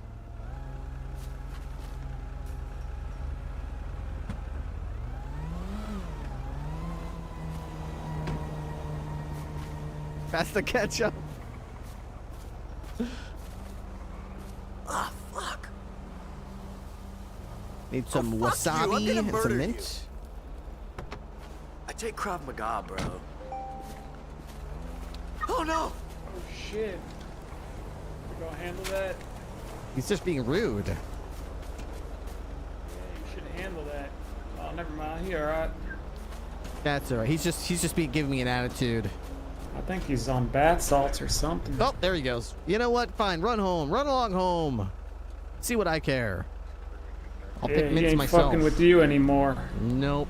Pass the ketchup. Ah, fuck. Need some fuck you, I'm wasabi gonna and murder some mint. I take Krav Maga, bro. Oh no! Oh shit. You gonna handle that? He's just being rude. Yeah, you should handle that. Oh, never mind. He alright. That's alright. He's just giving me an attitude. I think he's on bath salts or something. Oh, there he goes. You know what? Fine. Run home. Run along home. See what I care. I'll Yeah, pick he mints ain't myself. fucking with you anymore. Nope.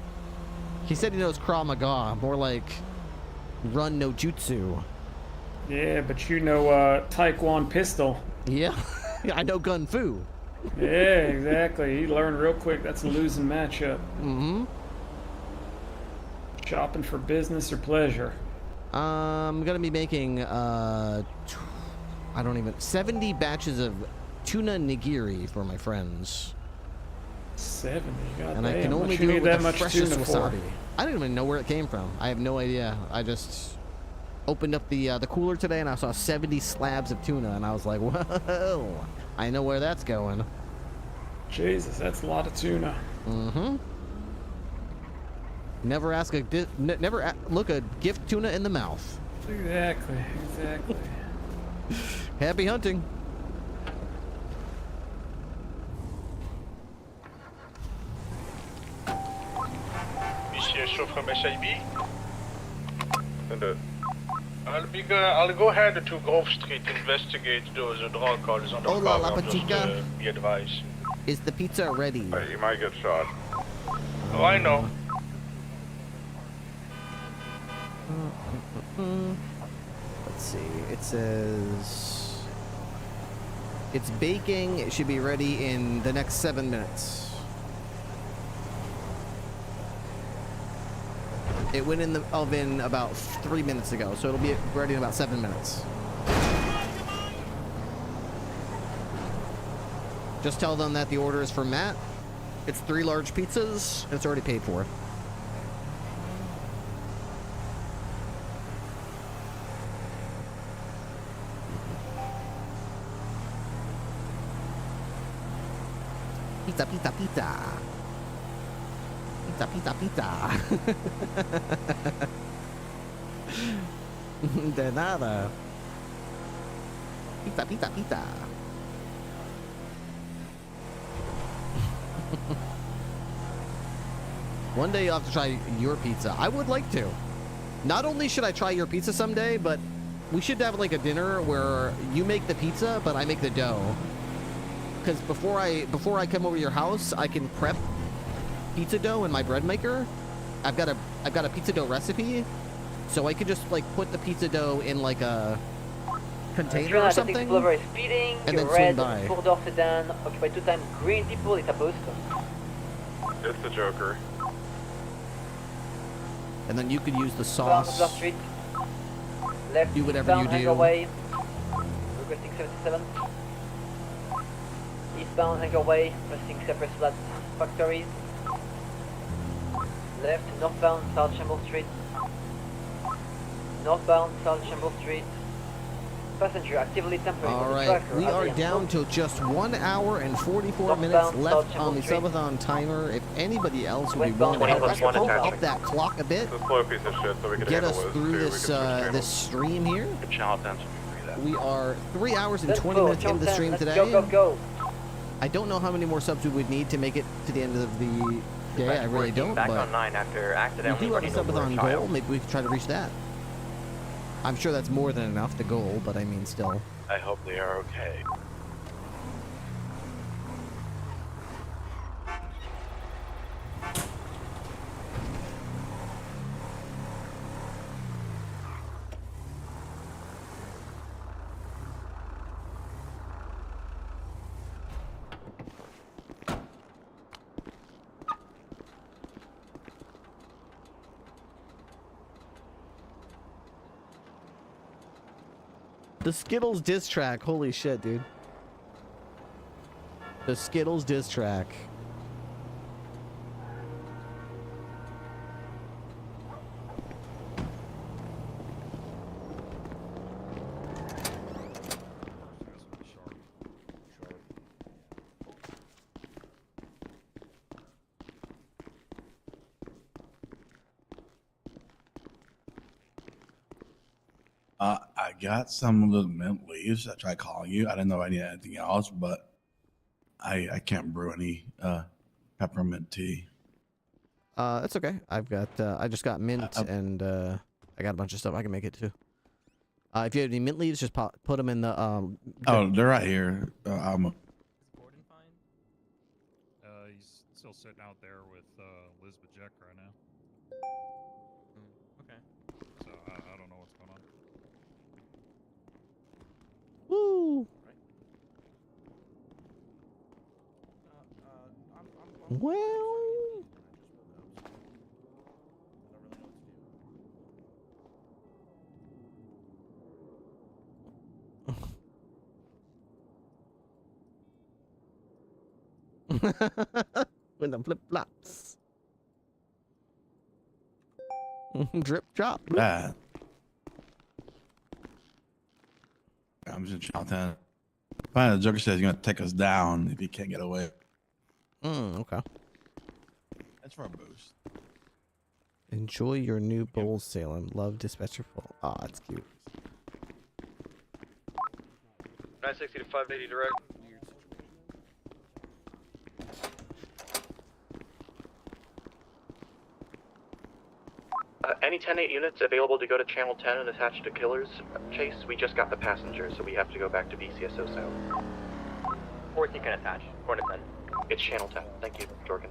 He said he knows Krav Maga. More like run no jutsu. Yeah, but you know Taekwondo pistol. Yeah. I know Gun Fu. Yeah, exactly. He learned real quick. That's a losing matchup. Mm-hmm. Shopping for business or pleasure? I'm gonna be making 70 batches of tuna nigiri for my friends. 70. God And damn, I can what only you do it need with that the much freshest tuna wasabi. for? I don't even know where it came from. I have no idea. I just opened up the cooler today and I saw 70 slabs of tuna and I was like, whoa, I know where that's going. Jesus, that's a lot of tuna. Mm-hmm. Never ask look a gift tuna in the mouth. Exactly, exactly. Happy hunting. Monsieur chauffeur MSIB? I'll go ahead to Grove Street, investigate those drug calls on the Hola, car. la I'm just, patica. be advised. Is the pizza ready? You might get shot. Oh, I know. Let's see. It says it's baking. It should be ready in the next 7 minutes. It went in the oven about 3 minutes ago, so it'll be ready in about 7 minutes. Just tell them that the order is for Matt. It's 3 large pizzas, and it's already paid for. Pizza, pizza, pizza. Pizza, pizza, pizza. De nada. Pizza, pizza, pizza. One day you'll have to try your pizza. I would like to. Not only should I try your pizza someday, but we should have like a dinner where you make the pizza, but I make the dough. Because before I come over to your house, I can prep pizza dough in my bread maker. I've got a pizza dough recipe, so I could just like put the pizza dough in like a container or something, Explorer is speeding. and Your then swing red by. four-door sedan occupied 2 times green people. It's a boost. It's the Joker. And then you could use the South sauce. of the street. Left. Do whatever down you do. Hangar Way. Requesting 77. Eastbound Anchor Way, passing Cypress Flat Factories. Left, northbound South Shamble Street. Northbound South Shamble Street. Passenger actively tampering with the Alright, tracker. we as are I am down to just 1 hour and 44 minutes Northbound left South on the Shamble Street. Subathon timer. If anybody else would be Westbound willing to help us 20+1 pump attaching. up that clock a bit, It's a slow piece of shit, so we can get handle us this through too. We this can switch this stream here. Channel 10 should be free that. We are 3 hours and Let's 20 go, minutes into the Channel 10, stream let's today. Go, go, go. I don't know how many more subs we would need to make it to the end of the day. I really don't, Back but on 9 after we accidentally do have a running over a Subathon child. goal. Maybe we could try to reach that. I'm sure that's more than enough, the goal, but I mean still. I hope they are okay. The Skittles diss track. Holy shit, dude. The Skittles diss track. I got some of those mint leaves. I tried calling you. I didn't know I needed anything else, but I can't brew any peppermint tea. That's okay. I've got I just got mint and I got a bunch of stuff. I can make it too. If you have any mint leaves, just put them in the Oh, they're right here. He's still sitting out there with Elizabeth Jack right now. Okay. So I don't know what's going on. Woo! Well. With the flip flops. Drip drop. Bad. I'm just trying to. Finally, the Joker says he's gonna take us down if he can't get away. Okay. That's for a boost. Enjoy your new bowl, Salem. Love Dispatcher Full. Ah, it's cute. 960 to 580 direct. Any 10-8 units available to go to Channel 10 and attach to Killer's chase? We just got the passenger, so we have to go back to BCSO South. 14 can attach. 4 to 10. It's Channel 10. Thank you, Jorgen.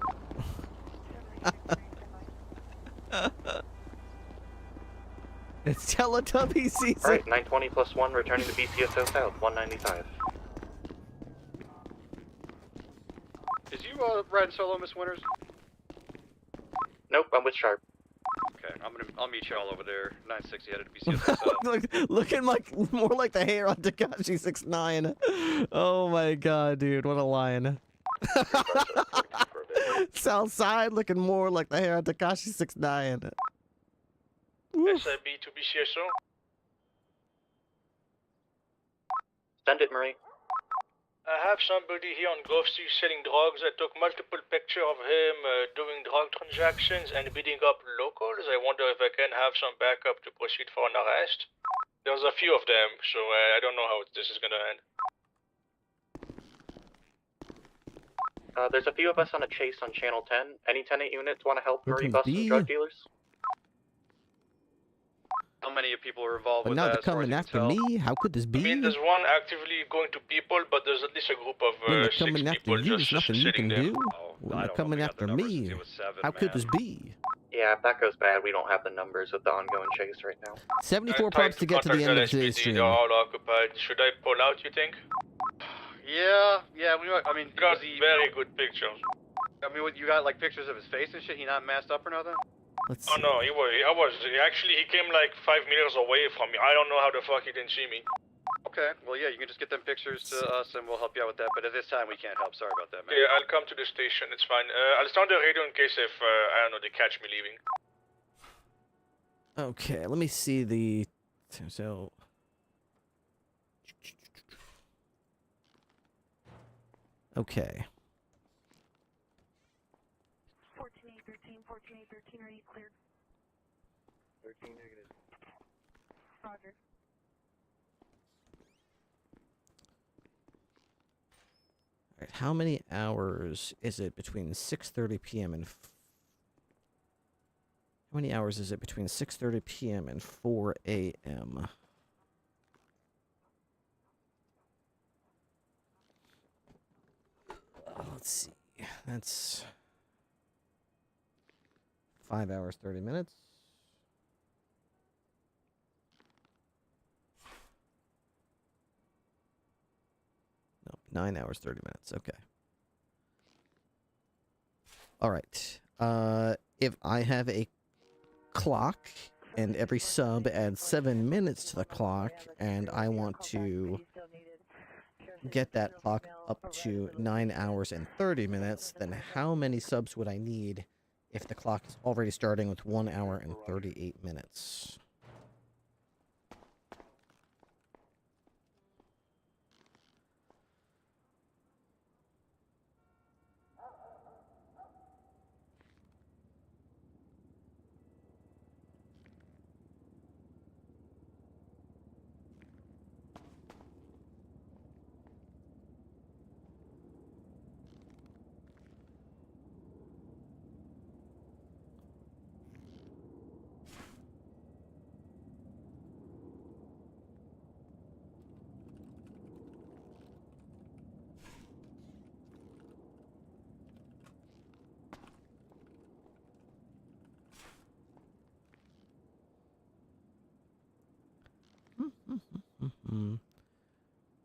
It's Teletubby season. Alright, 920 plus 1, returning to BCSO South, 195. Is you riding solo, Miss Winters? Nope, I'm with Sharp. Okay, I'll meet you all over there. 960 headed to BCSO South. Looking like more like the hair on Takashi 69. Oh my god, dude, what a lion. Southside looking more like the hair on Takashi 69. SIB to BCSO. Send it, Marie. I have somebody here on Grove Street selling drugs. I took multiple pictures of him doing drug transactions and beating up locals. I wonder if I can have some backup to proceed for an arrest. There's a few of them, so I don't know how this is gonna end. There's a few of us on a chase on Channel 10. Any 10-8 units want to help Marie comes bust some B. drug dealers? How many people are involved But with now that? they're coming after me? How could this be? I mean, there's one actively going to people, but there's at least a group of When they're 6 coming after people you, just there's nothing you sitting can there. do. When they're coming after me, how could this be? Yeah, if that goes bad, we don't have the numbers with the ongoing chase right now. 74 I'm trying props to get to the contact end of today's LSPD. stream. They're all occupied. Should I pull out, you think? Yeah, I mean, Got was he, very good pictures. I mean, what, you got like pictures of his face and shit? He not masked up or nothing? Let's Oh no, he came like 5 meters away from me. I don't know how the fuck he didn't see me. Okay, well, yeah, you can just get them pictures to us and we'll help you out with that, but at this time we can't help. Sorry about that, man. Yeah, I'll come to the station. It's fine. I'll start the radio in case if, I don't know, they catch me leaving. Okay, let me see the... So... Okay. 14-8-13, 14-8-13, are you cleared? 13 negative. Roger. All right, how many hours is it between 6:30 p.m. and... How many hours is it between 6:30 p.m. and 4 a.m.? Let's see. That's 5 hours, 30 minutes. No, 9 hours, 30 minutes. Okay. All right. If I have a clock and every sub adds 7 minutes to the clock, and I want to get that clock up to 9 hours and 30 minutes, then how many subs would I need if the clock is already starting with 1 hour and 38 minutes?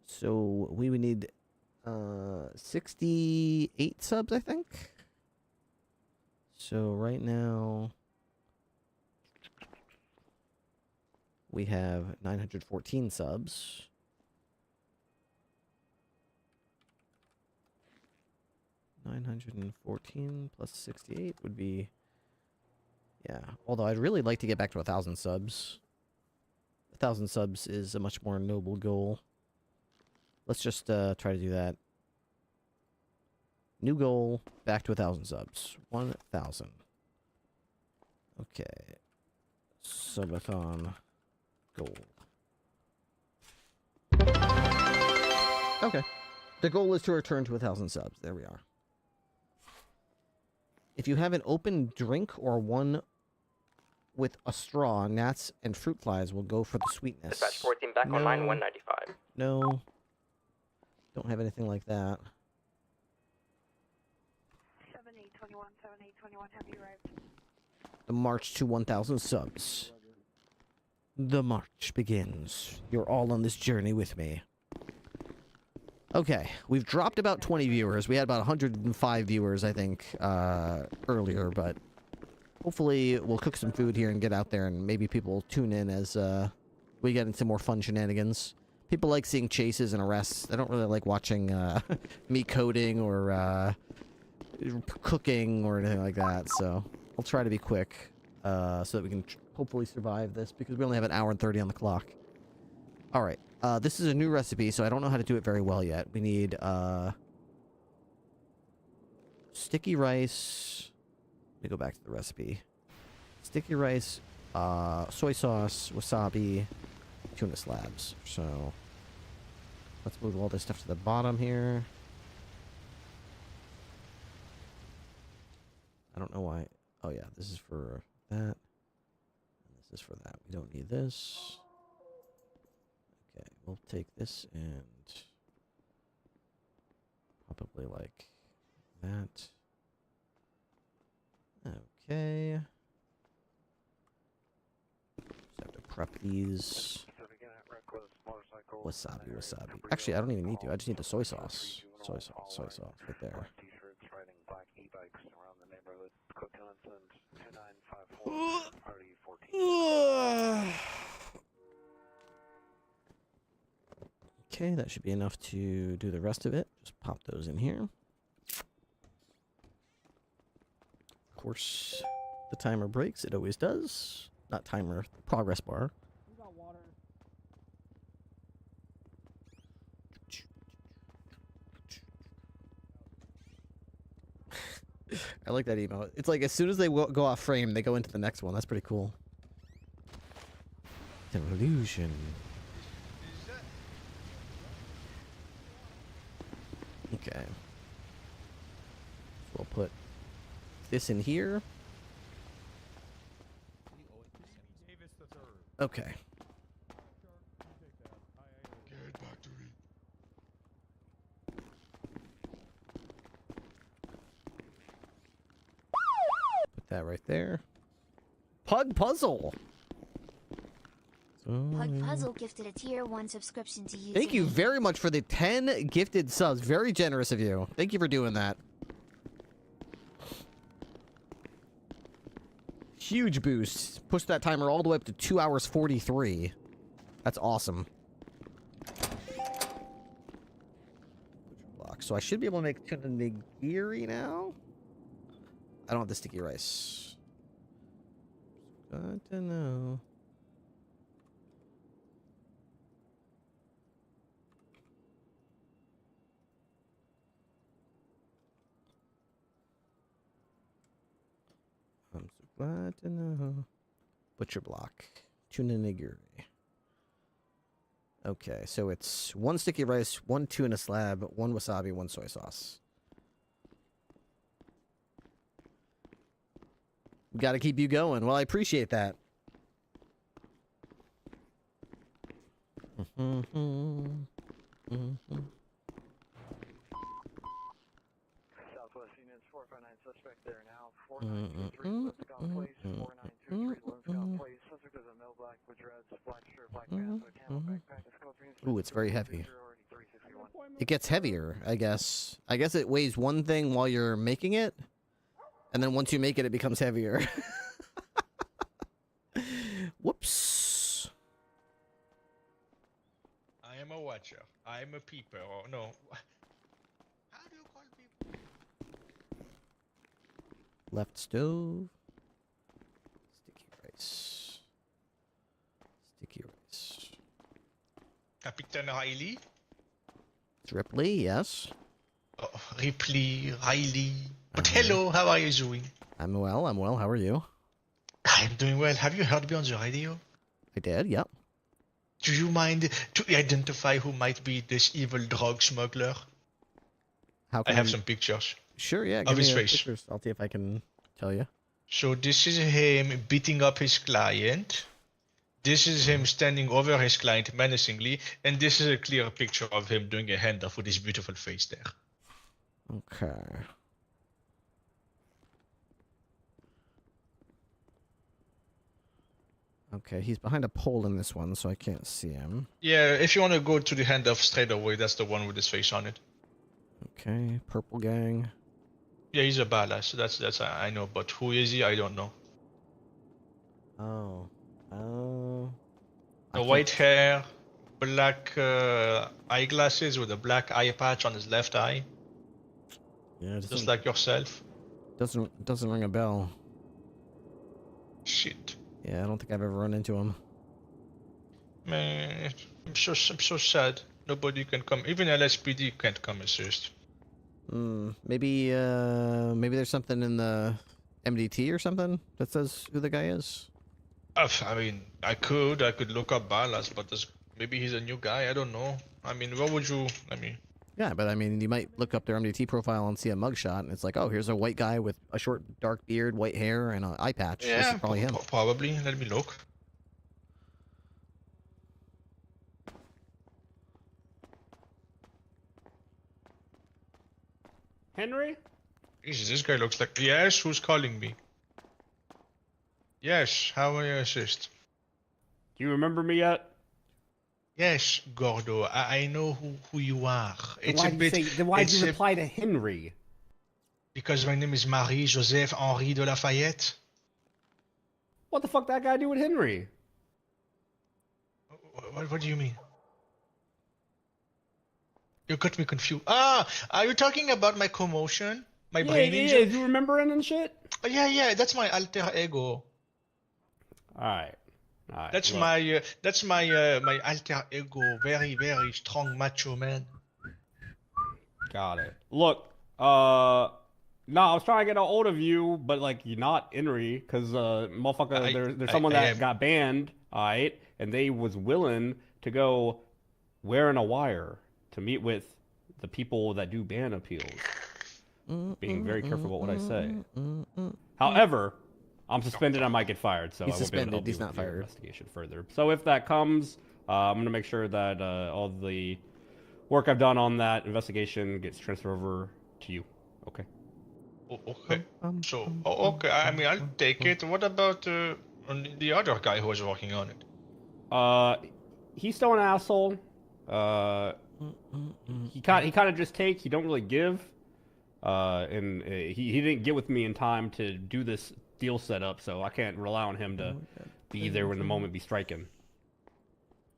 So we would need 68 subs, I think. So right now we have 914 subs. $914 plus 68 would be, yeah. Although I'd really like to get back to 1,000 subs. 1,000 subs is a much more noble goal. Let's just try to do that. New goal, back to 1,000 subs. 1,000. Okay. Subathon goal. Okay. The goal is to return to 1,000 subs. There we are. If you have an open drink or one with a straw, gnats and fruit flies will go for the sweetness. Dispatch 14 back on line 195. No. Don't have anything like that. 7821, 7821, have you arrived? The march to 1,000 subs. The march begins. You're all on this journey with me. Okay, we've dropped about 20 viewers. We had about 105 viewers, I think, earlier, but hopefully we'll cook some food here and get out there, and maybe people will tune in as we get into more fun shenanigans. People like seeing chases and arrests. They don't really like watching me coding or cooking or anything like that, so I'll try to be quick so that we can hopefully survive this, because we only have an hour and 30 on the clock. Alright, this is a new recipe, so I don't know how to do it very well yet. We need sticky rice. Let me go back to the recipe. Sticky rice, soy sauce, wasabi, tuna slabs. So let's move all this stuff to the bottom here. I don't know why. Oh yeah, this is for that. And this is for that. We don't need this. Okay, we'll take this and probably like that. Okay. Just have to prep these. Wasabi, wasabi. Actually, I don't even need to. I just need the soy sauce. Soy sauce right there. Okay, that should be enough to do the rest of it. Just pop those in here. Of course, the timer breaks. It always does. Not timer, progress bar. I like that email. It's like as soon as they go off frame, they go into the next one. That's pretty cool. Illusion. Okay. We'll put this in here. Okay. Put that right there. Pug Puzzle. Pug Puzzle gifted a tier 1 subscription to you. Thank you very much for the 10 gifted subs. Very generous of you. Thank you for doing that. Huge boost. Push that timer all the way up to 2 hours 43. That's awesome. So I should be able to make tuna nigiri now. I don't have the sticky rice. I don't know. I'm so glad to know. Butcher block. Tuna nigiri. Okay, so it's 1 sticky rice, 1 tuna slab, 1 wasabi, 1 soy sauce. Got to keep you going. Well, I appreciate that. Southwest units 459 suspect there now. 4923 Lincon Place. 4923 Lincon Place. Suspect is a male black with dreads, black shirt, black pants, with a camel backpack. Ooh, it's very heavy. It gets heavier, I guess. I guess it weighs one thing while you're making it, and then once you make it, it becomes heavier. Whoops. I am a watcher. I am a peeper. Or no. How do you call people? Left stove. Sticky rice. Sticky rice. Captain Riley? It's Ripley, yes. Oh, Ripley, Riley. But hello, how are you doing? I'm well, How are you? I'm doing well. Have you heard me on the radio? I did, yep. Do you mind to identify who might be this evil drug smuggler? How I can have you- some pictures. Sure, yeah. Of Give his me face. pictures. I'll see if I can tell you. So this is him beating up his client. This is him standing over his client menacingly. And this is a clear picture of him doing a handoff with his beautiful face there. Okay. Okay, he's behind a pole in this one, so I can't see him. Yeah, if you want to go to the handoff straight away, that's the one with his face on it. Okay, purple gang. Yeah, he's a badass. That's I know, but who is he? I don't know. Oh. Oh. The white hair, black eyeglasses with a black eye patch on his left eye. Yeah, Just like yourself. Doesn't ring a bell. Shit. Yeah, I don't think I've ever run into him. Man, I'm so sad. Nobody can come. Even LSPD can't come assist. Maybe there's something in the MDT or something that says who the guy is. I mean, I could look up Balas, but maybe he's a new guy. I don't know. I mean, what would you? I mean. Yeah, but I mean, you might look up their MDT profile and see a mugshot, and it's like, oh, here's a white guy with a short, dark beard, white hair, and an eye patch. Yeah, This is probably him. Probably. Let me look. Henry? Jesus, this guy looks like. Yes, who's calling me? Yes, how may I assist? Do you remember me yet? Yes, Gordo, I know who you are. It's a bit. Then why'd it's you a- reply to Henry? Because my name is Marie Joseph Henri de Lafayette. What the fuck that guy do with Henry? What do you mean? You got me confused. Ah, are you talking about my commotion? My Yeah, brain it injury? is. You remembering and shit? Oh, yeah, that's my alter ego. Alright. That's look. my alter ego. Very, very strong macho man. Got it. Look, no, I was trying to get a hold of you, but like you're not Henry, cause motherfucker, there's someone that got banned, alright, and they was willing to go wearing a wire to meet with the people that do ban appeals. Being very careful about what I say. However, I'm suspended. I might get fired, so He's I won't be able to suspended, help he's you not with your fired. investigation further. So if that comes, I'm gonna make sure that all the work I've done on that investigation gets transferred over to you. Okay. Okay. Okay. I mean, I'll take it. What about the other guy who was working on it? He's still an asshole. He kind of just takes. He don't really give. And he didn't get with me in time to do this deal setup, so I can't rely on him to be there when the moment be striking.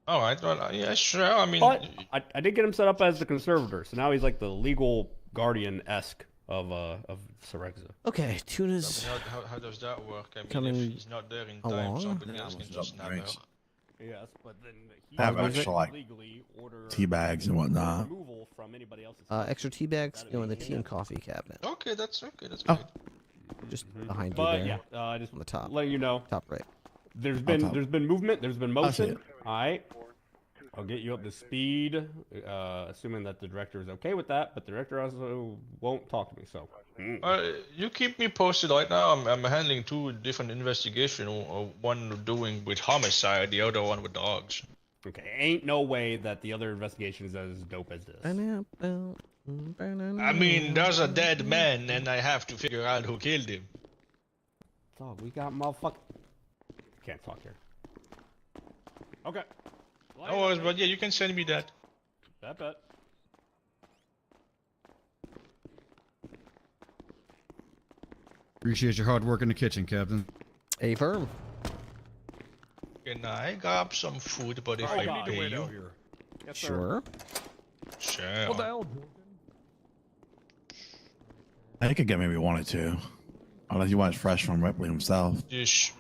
All right. Well, yeah, sure. I mean, But I did get him set up as the conservator, so now he's like the legal guardian-esque of Seregza. Okay, tunas how does that work? I mean, coming if he's not there in time, along. somebody else can just snap out. Yes, but then he Have can extra like legally order tea bags and whatnot. removal from anybody else's. Extra tea bags go in the tea and coffee cabinet. Okay, that's okay. That's Oh. great. Just behind you But there. yeah, just on the top. letting you know. Top right. There's top. been movement. There's been I'll see motion. it. All right. I'll get you up to speed, assuming that the director is okay with that. But the director also won't talk to me. So. You keep me posted right now. I'm handling two different investigations. One doing with homicide, the other one with dogs. Okay, ain't no way that the other investigation is as dope as this. I mean, there's a dead man, and I have to figure out who killed him. Dog, we got motherfucker. Can't talk here. Okay. No worries, but yeah, you can send me that. Bet. Appreciate your hard work in the kitchen, Captain. A firm. Can I grab some food, but if Oh, I God. pay you? Yes, sir. Sure. Sure. What the hell? I could get maybe one or two. Unless you want it fresh from Ripley himself. Just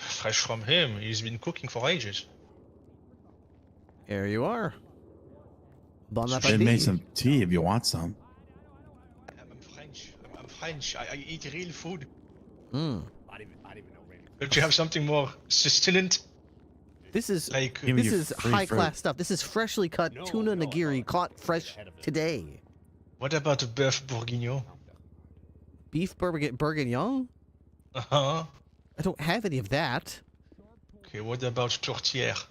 fresh from him. He's been cooking for ages. There you are. Bon Should appetit. make some tea if you want some. I'm French. I'm French. I eat real food. Mm. I didn't even know really. Don't you have something more sustenance? This is like this is high class stuff. This is freshly cut tuna nigiri caught fresh today. What about the beef bourguignon? Beef bourguignon? Uh-huh. I don't have any of that. Okay, what about tourtière?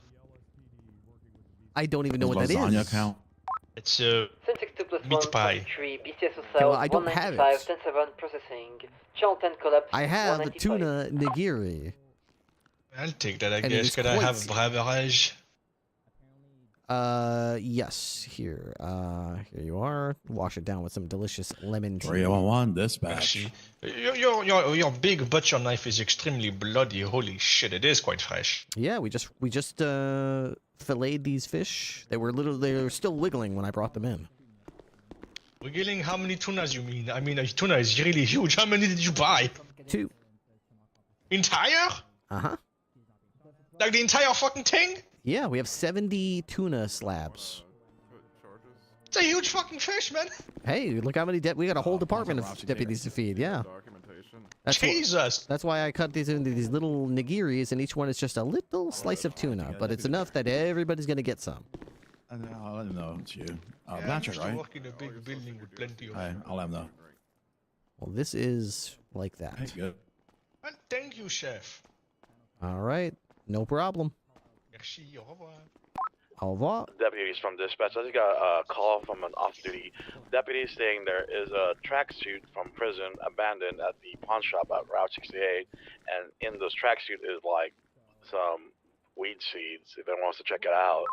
I don't even know what that lasagna is. count? It's meat pie. Okay, well, I don't have it. 10-7 processing. Channel 10 collapse. I have tuna nigiri. I'll take that, I And it guess. is Can I quite- have beverage? Yes. Here you are. Wash it down with some delicious lemon tea. 301 dispatch. Merci. Your big butcher knife is extremely bloody. Holy shit, it is quite fresh. Yeah, we just filleted these fish. They were still wiggling when I brought them in. Wiggling, how many tunas you mean? I mean, a tuna is really huge. How many did you buy? 2. Entire? Uh-huh. Like the entire fucking thing? Yeah, we have 70 tuna slabs. It's a huge fucking fish, man. Hey, look how many we got a whole department of deputies to feed. Yeah. Jesus. That's why I cut these into these little nigiris, and each one is just a little slice of tuna, but it's enough that everybody's gonna get some. I'll let him know it's you. I Blanchard, used to right? work in a big building with plenty of... I'll let him know. Well, this is like that. That's good. Well, thank you, chef. All right, no problem. Merci, au revoir. Au revoir. Deputies from dispatch. I just got a call from an off-duty deputy saying there is a tracksuit from prison abandoned at the pawn shop at Route 68, and in this tracksuit is like some weed seeds. If anyone wants to check it out.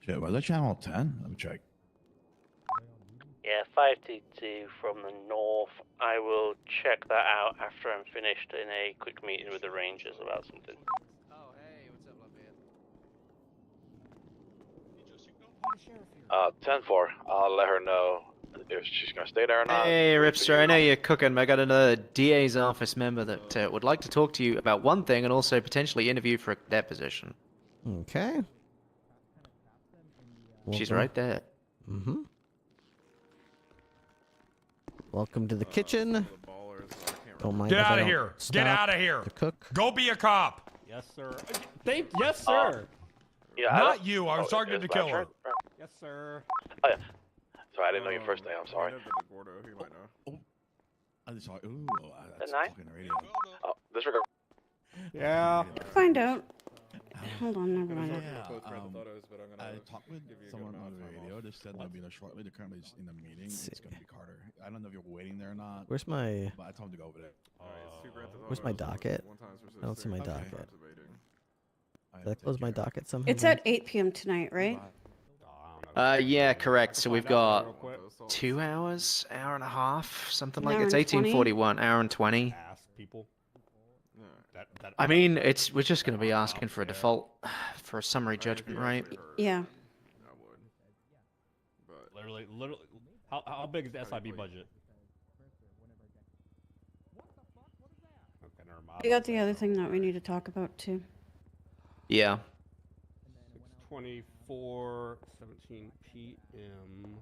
Shit, was that channel 10? Let me check. Yeah, 522 from the north. I will check that out after I'm finished in a quick meeting with the Rangers about something. Oh, hey, 10-4. I'll let her know if she's gonna stay there or not. Hey, Ripster, I know you're cooking, but I got another DA's office member that would like to talk to you about one thing and also potentially interview for a cadet position. Okay. She's right there. Mm-hmm. Welcome to the kitchen. Don't mind Get if I out of don't here! stop Get out of here! to cook. Go be a cop! Yes, sir. Yes, sir. Yeah. Not you. I was talking to the Blanchard? killer. Yes, sir. Oh yeah. Sorry, I didn't know your first name. I'm sorry. I'm sorry. Ooh, that's night? talking the radio. Oh, disregard. Yeah. Find out. Hold on, never mind. I talked with someone on the radio. They said they'll be there shortly. They're currently just in a meeting. It's going to be Carter. I don't know if you're waiting there or not. Where's my? But I told him to go over there. Where's my docket? I don't see my docket. Did I close my docket somehow? It's at 8 p.m. tonight, right? Yeah, correct. So we've got 2 hours, hour and a half, something like Hour it's and 20? 1841, hour and 20. Ask people. I mean, we're just going to be asking for a default for a summary judgment, right? Yeah. Literally. How big is the SIB budget? Okay, never mind. We got the other thing that we need to talk about too. Yeah. 6:24, 17 p.m.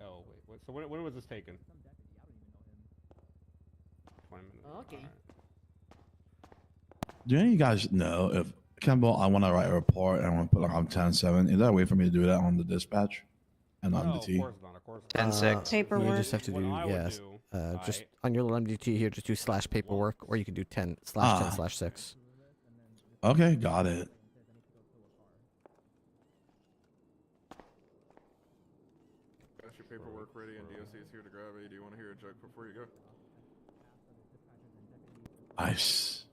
Oh wait. So when was this taken? 20 minutes. Okay. Do any of you guys know if Campbell, I want to write a report and I want to put like on 10-7? Is there a way for me to do that on the dispatch and on the T? Of course not. Of course not. 10-6. Paperwork. You just have to do yes. Just on your little MDT here, just do /paperwork, or you can do 10/10/6. Okay, got it. Got your paperwork ready and DOC is here to grab it. Do you want to hear a joke before you go? Nice.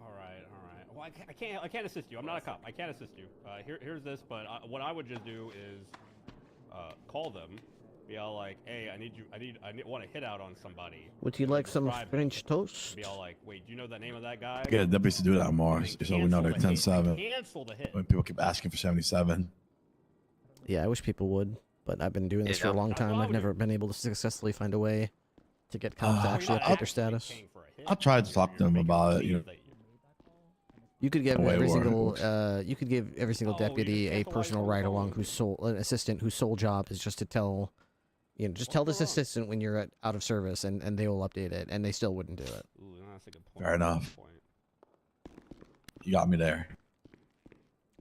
All right. Well, I can't assist you. I'm not a cop. I can't assist you. Here's this. But what I would just do is call them. Be all like, hey, I want to hit out on somebody. Would you like some Describe it. French toast? Be all like, wait, do you know the name of that guy? Get deputies to do that more, so we know they're 10-7. Cancel the hit. When people keep asking for 77. Yeah, I wish people would, but I've been doing this for a long time. I've never been able to successfully find a way to get cops to actually update their status. I tried to talk to them about it. You could give The way every it single works. you could give every single deputy a personal ride along an assistant whose sole job is just to tell, just tell this assistant when you're out of service, and they will update it, and they still wouldn't do it. Ooh, that's a good point. Fair enough. You got me there.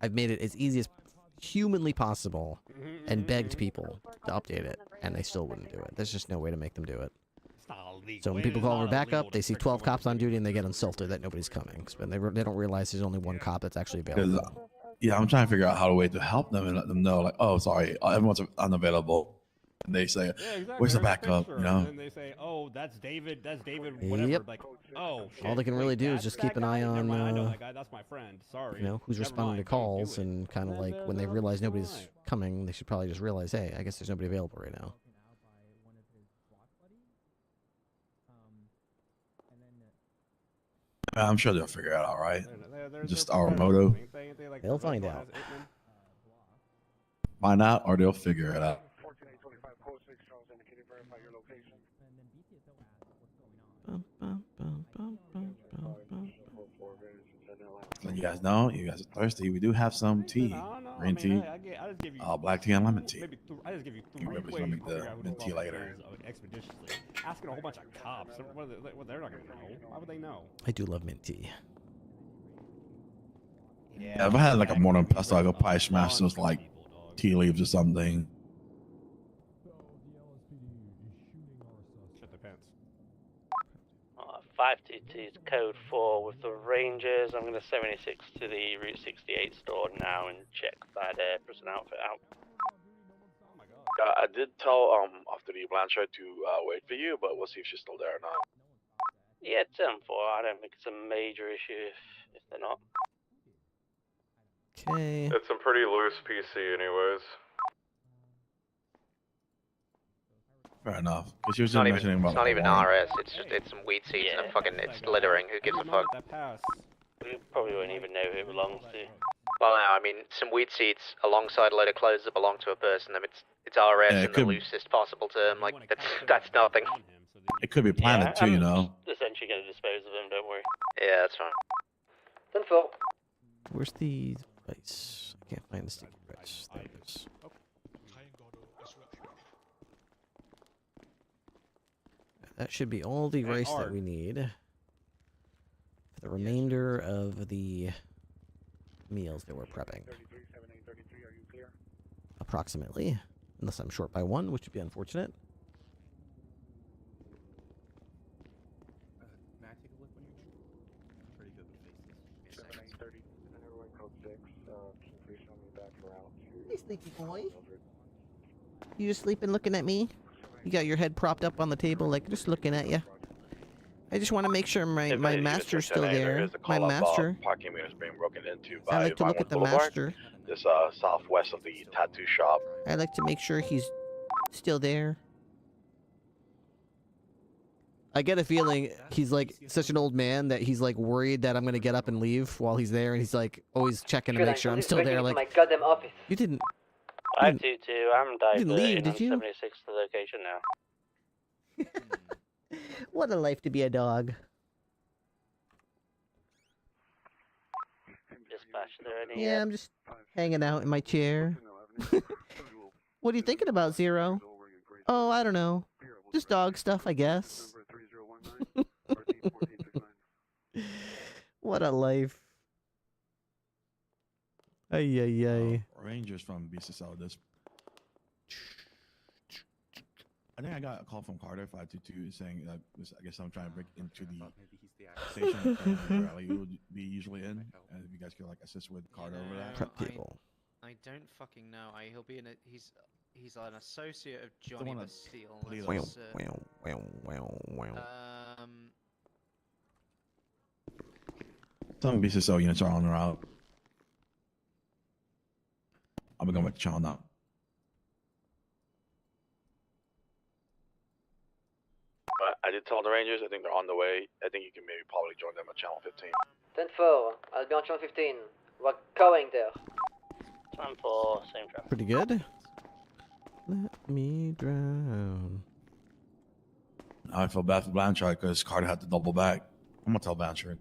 I've made it as easy as humanly possible and begged people to update it, and they still wouldn't do it. There's just no way to make them do it. So when people call for backup, they see 12 cops on duty and they get insulted that nobody's coming. But they don't realize there's only one cop that's actually available. Yeah, I'm trying to figure out how to way to help them and let them know, like, oh, sorry, everyone's unavailable. And they say, where's the backup? And then they say, oh, that's David, whatever. Yep. Like, oh, shit, All they can really do is just keep an eye on, I know that guy. That's my friend. Sorry. who's responding to calls, and kind of like when they realize nobody's coming, they should probably just realize, hey, I guess there's nobody available right now. I'm sure they'll figure it out, right? Just our motto. They'll find out. Find out, or they'll figure it out. Let you guys know, you guys are thirsty. We do have some tea, green tea, black tea, and lemon tea. I just give you You three can ways make to figure the out who mint tea later. expeditiously. Asking a whole bunch of cops. They're not gonna know. Why would they know? I do love mint tea. Yeah, if I had like a morning pesto, I could probably smash those like tea leaves or something. Shit their pants. 522 is code 4 with the Rangers. I'm going to 76 to the Route 68 store now and check that prison outfit out. I did tell off-duty Blanchard to wait for you, but we'll see if she's still there or not. Yeah, 10-4. I don't think it's a major issue if they're not. Okay. It's a pretty loose PC anyways. Fair enough. Because she was It's not even, mentioning about it's not like, even warrant. RS, it's some weed seeds and fucking, it's littering, who gives a fuck? We probably won't even know who it belongs to. Well, now, I mean, some weed seeds alongside a load of clothes that belong to a person. I mean, it's RS Yeah, it in the could- loosest possible term. Like, that's nothing. It could be planted too, you know. Essentially going to dispose of him, don't worry. Yeah, that's fine. 10-4. Where's the rice? I can't find the sticky rice. There it is. That should be all the rice that we need for the remainder of the meals that we're prepping. Approximately, unless I'm short by one, which would be unfortunate. May I take a look when you're pretty good with faces? 7930. Everyone code 6. Can you please show me back route to... Hey, sleepy boy. You just sleeping looking at me? You got your head propped up on the table, like just looking at you. I just want to make sure my master's still there. My master. Parking meters being broken into I by like to look at the Boulevard. master. This southwest of the tattoo shop. I like to make sure he's still there. I get a feeling he's like such an old man that he's like worried that I'm gonna get up and leave while he's there, and he's like always checking to make sure I'm still there. Like, my goddamn office. you didn't. 522, I'm didn't leave, diverting did on you? 76 to the location now. What a life to be a dog. Dispatch, there any... Yeah, I'm just hanging out in my chair. What are you thinking about, Zero? Oh, I don't know. Just dog stuff, I guess. What a life. Ay, ay, ay. Rangers from BSSL. This. I think I got a call from Carter 522 saying that I guess I'm trying to break into the station where Ellie would be usually in, and if you guys could like assist with Carter over that. Prep people. I don't fucking know. He'll be in a... He's an associate of The Johnny one that Bastille. Toledo. Some BSSL units are on the route. I'm going back to channel now. But I did tell the Rangers, I think they're on the way. I think you can maybe probably join them at channel 15. 10-4. I'll be on channel 15. We're going there. Time for same traffic. Pretty good. Let me drown. Now I feel bad for Blanchard because Carter had to double back. I'm gonna tell Blanchard.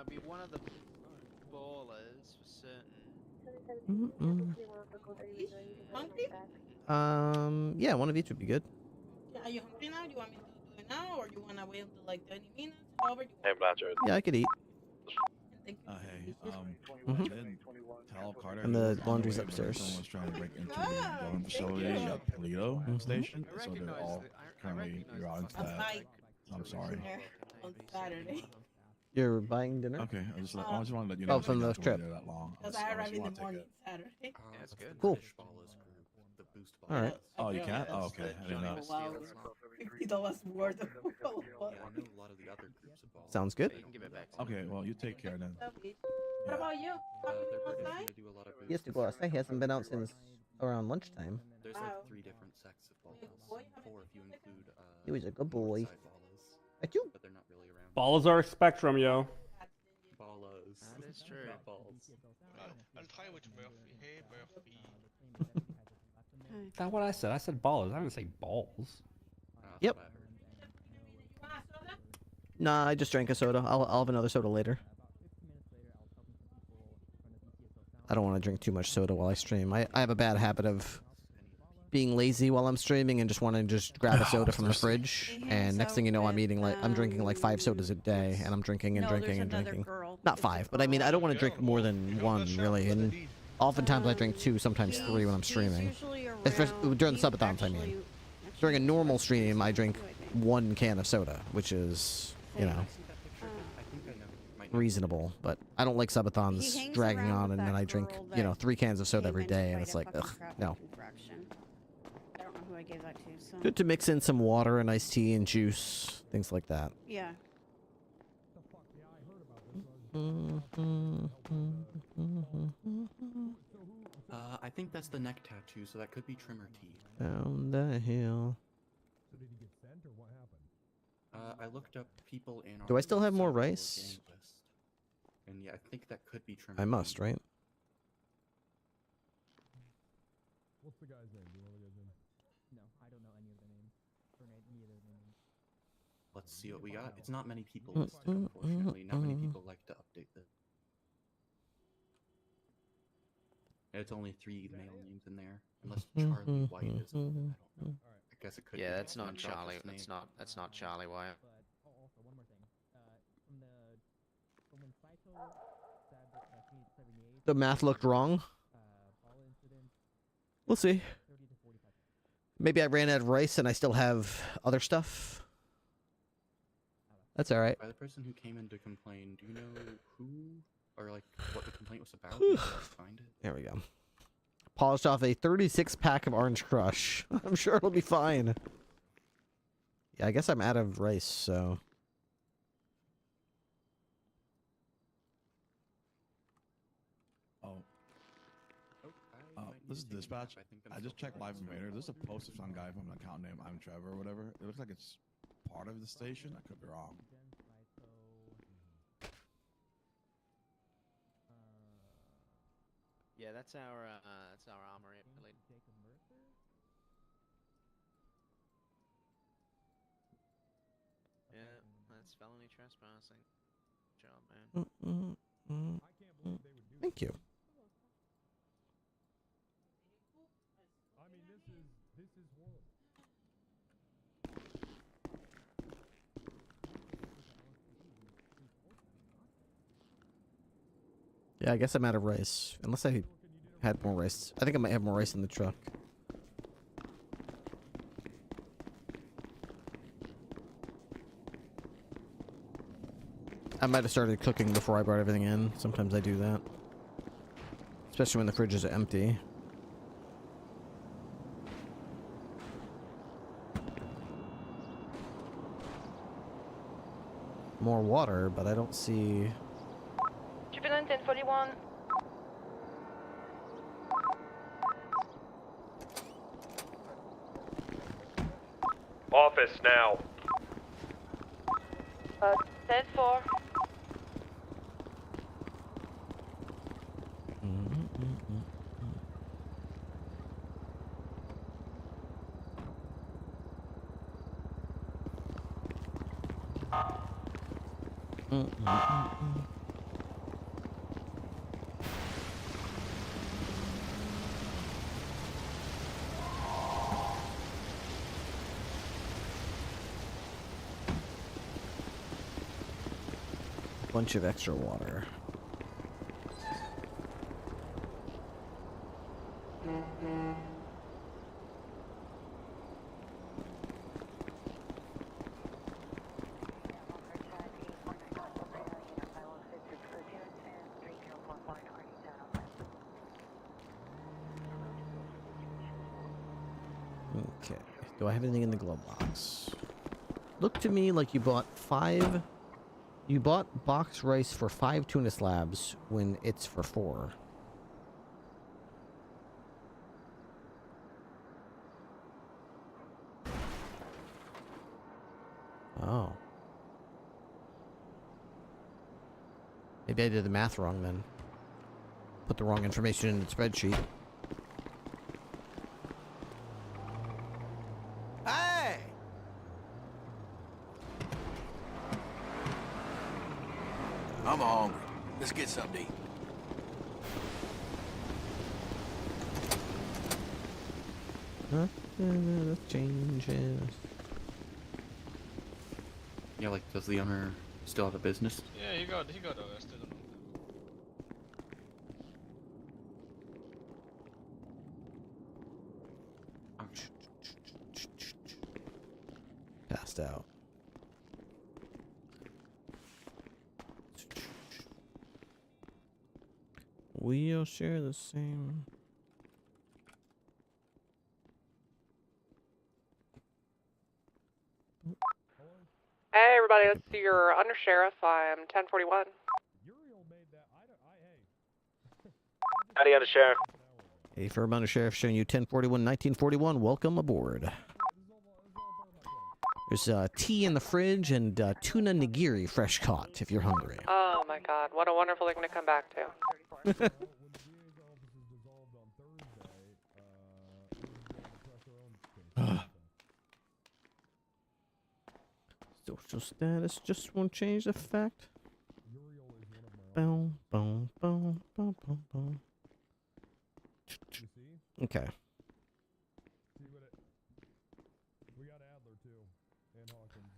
Be one of the ballers for certain. Yeah, one of each would be good. Are you hungry now? Do you want me to do it now, or do you want to wait until like 30 minutes? However you Hey, Blanchard. Yeah, I could eat. Hey, Mhm. tell Carter. And the he was on laundry's way, but upstairs. Someone's trying to break into the government facility at Toledo station, so they're all currently routing to that. I'm sorry. on Saturday. You're buying dinner? Okay, I just want to let you know. Oh, from you the have to wait trip. there that long. Because I arrive in the morning Saturday. Yeah, that's good. Cool. All right. Oh, you can't? Oh, okay. I didn't know. Wow, $50 more than Sounds good. Okay, well, you take care then. What about you? Outside? He has to go outside. He hasn't been out since around lunchtime. There's Wow. like 3 different sects of balls. 4 if you include He was a good boy. but they're not really around. Balls are a spectrum, yo. Ballas. That is true. Not balls. I'll try with Murphy. Hey, Murphy. That's what I said. I said balls. I didn't say balls. Yep. Nah, I just drank a soda. I'll have another soda later. I don't want to drink too much soda while I stream. I have a bad habit of being lazy while I'm streaming and just want to just grab a soda from the fridge. And next thing you know, I'm eating like I'm drinking like 5 sodas a day, and I'm drinking and No, drinking there's and another drinking. girl. Not 5, but I mean I don't want to drink more than 1 really. And oftentimes I drink 2, sometimes 3 when I'm streaming. Especially during the subathons, I mean. During a normal stream, I drink 1 can of soda, which is, you know, reasonable. But I don't like subathons dragging on, and then I drink, you know, 3 cans of soda every day, and it's like, ugh, no. I don't know who I gave that to. So. Good to mix in some water and iced tea and juice, things like that. Yeah. I think that's the neck tattoo, so that could be trimmer tea. Down the hill. So did he get sent or what happened? I looked up people in our Do I still have more survival rice? gang list. And yeah, I think that could be trimmed. I must, right? What's the guy's name? Do you know the guy's name? No, I don't know any of the names. Or any of their names. Let's see what we got. It's not many people listed, unfortunately. Not many people like to update this. It's only 3 male names in there, unless Charlie White is. I don't know. I guess it could. Yeah, be that's not someone Charlie. else's name. That's not Charlie White. But also one more thing. From when Saito said that he needs 78. The math looked wrong. All incidents. We'll see. 30 to 45. Maybe I ran out of rice and I still have other stuff. That's all right. By the person who came in to complain, do you know who or like what the complaint was about? Maybe I can find it. There we go. Polished off a 36 pack of Orange Crush. I'm sure it'll be fine. Yeah, I guess I'm out of rice, so. This is dispatch. I just checked live invader. There's a post of some guy from an account name I'm Trevor or whatever. It looks like it's part of the station. I could be wrong. Yeah, that's our armory, I believe. Yeah, that's felony trespassing. Good job, man. Thank you. I mean, this is horrible. Yeah, I guess I'm out of rice. Unless I had more rice. I think I might have more rice in the truck. I might have started cooking before I brought everything in. Sometimes I do that. Especially when the fridge is empty. More water, but I don't see... Jubilant 1041. Office now. 10-4. Bunch of extra water. Okay. Do I have anything in the glove box? Look to me like you bought 5... You bought box rice for 5 tuna slabs when it's for 4. Oh. Maybe I did the math wrong then. Put the wrong information in the spreadsheet. Hey! I'm hungry. Let's get something to eat. Changes. Yeah, like, does the owner still have a business? Yeah, he got arrested. Ouch. Passed out. We'll share the same. Hey everybody, let's see your undersheriff. I'm 1041. Howdy, Undersheriff. A firm undersheriff showing you 1041, 1941. Welcome aboard. There's tea in the fridge and tuna nigiri fresh caught if you're hungry. my god, what a wonderful thing to come back to. Social status just won't change the fact. Boom, boom, boom, boom, boom, boom. Okay.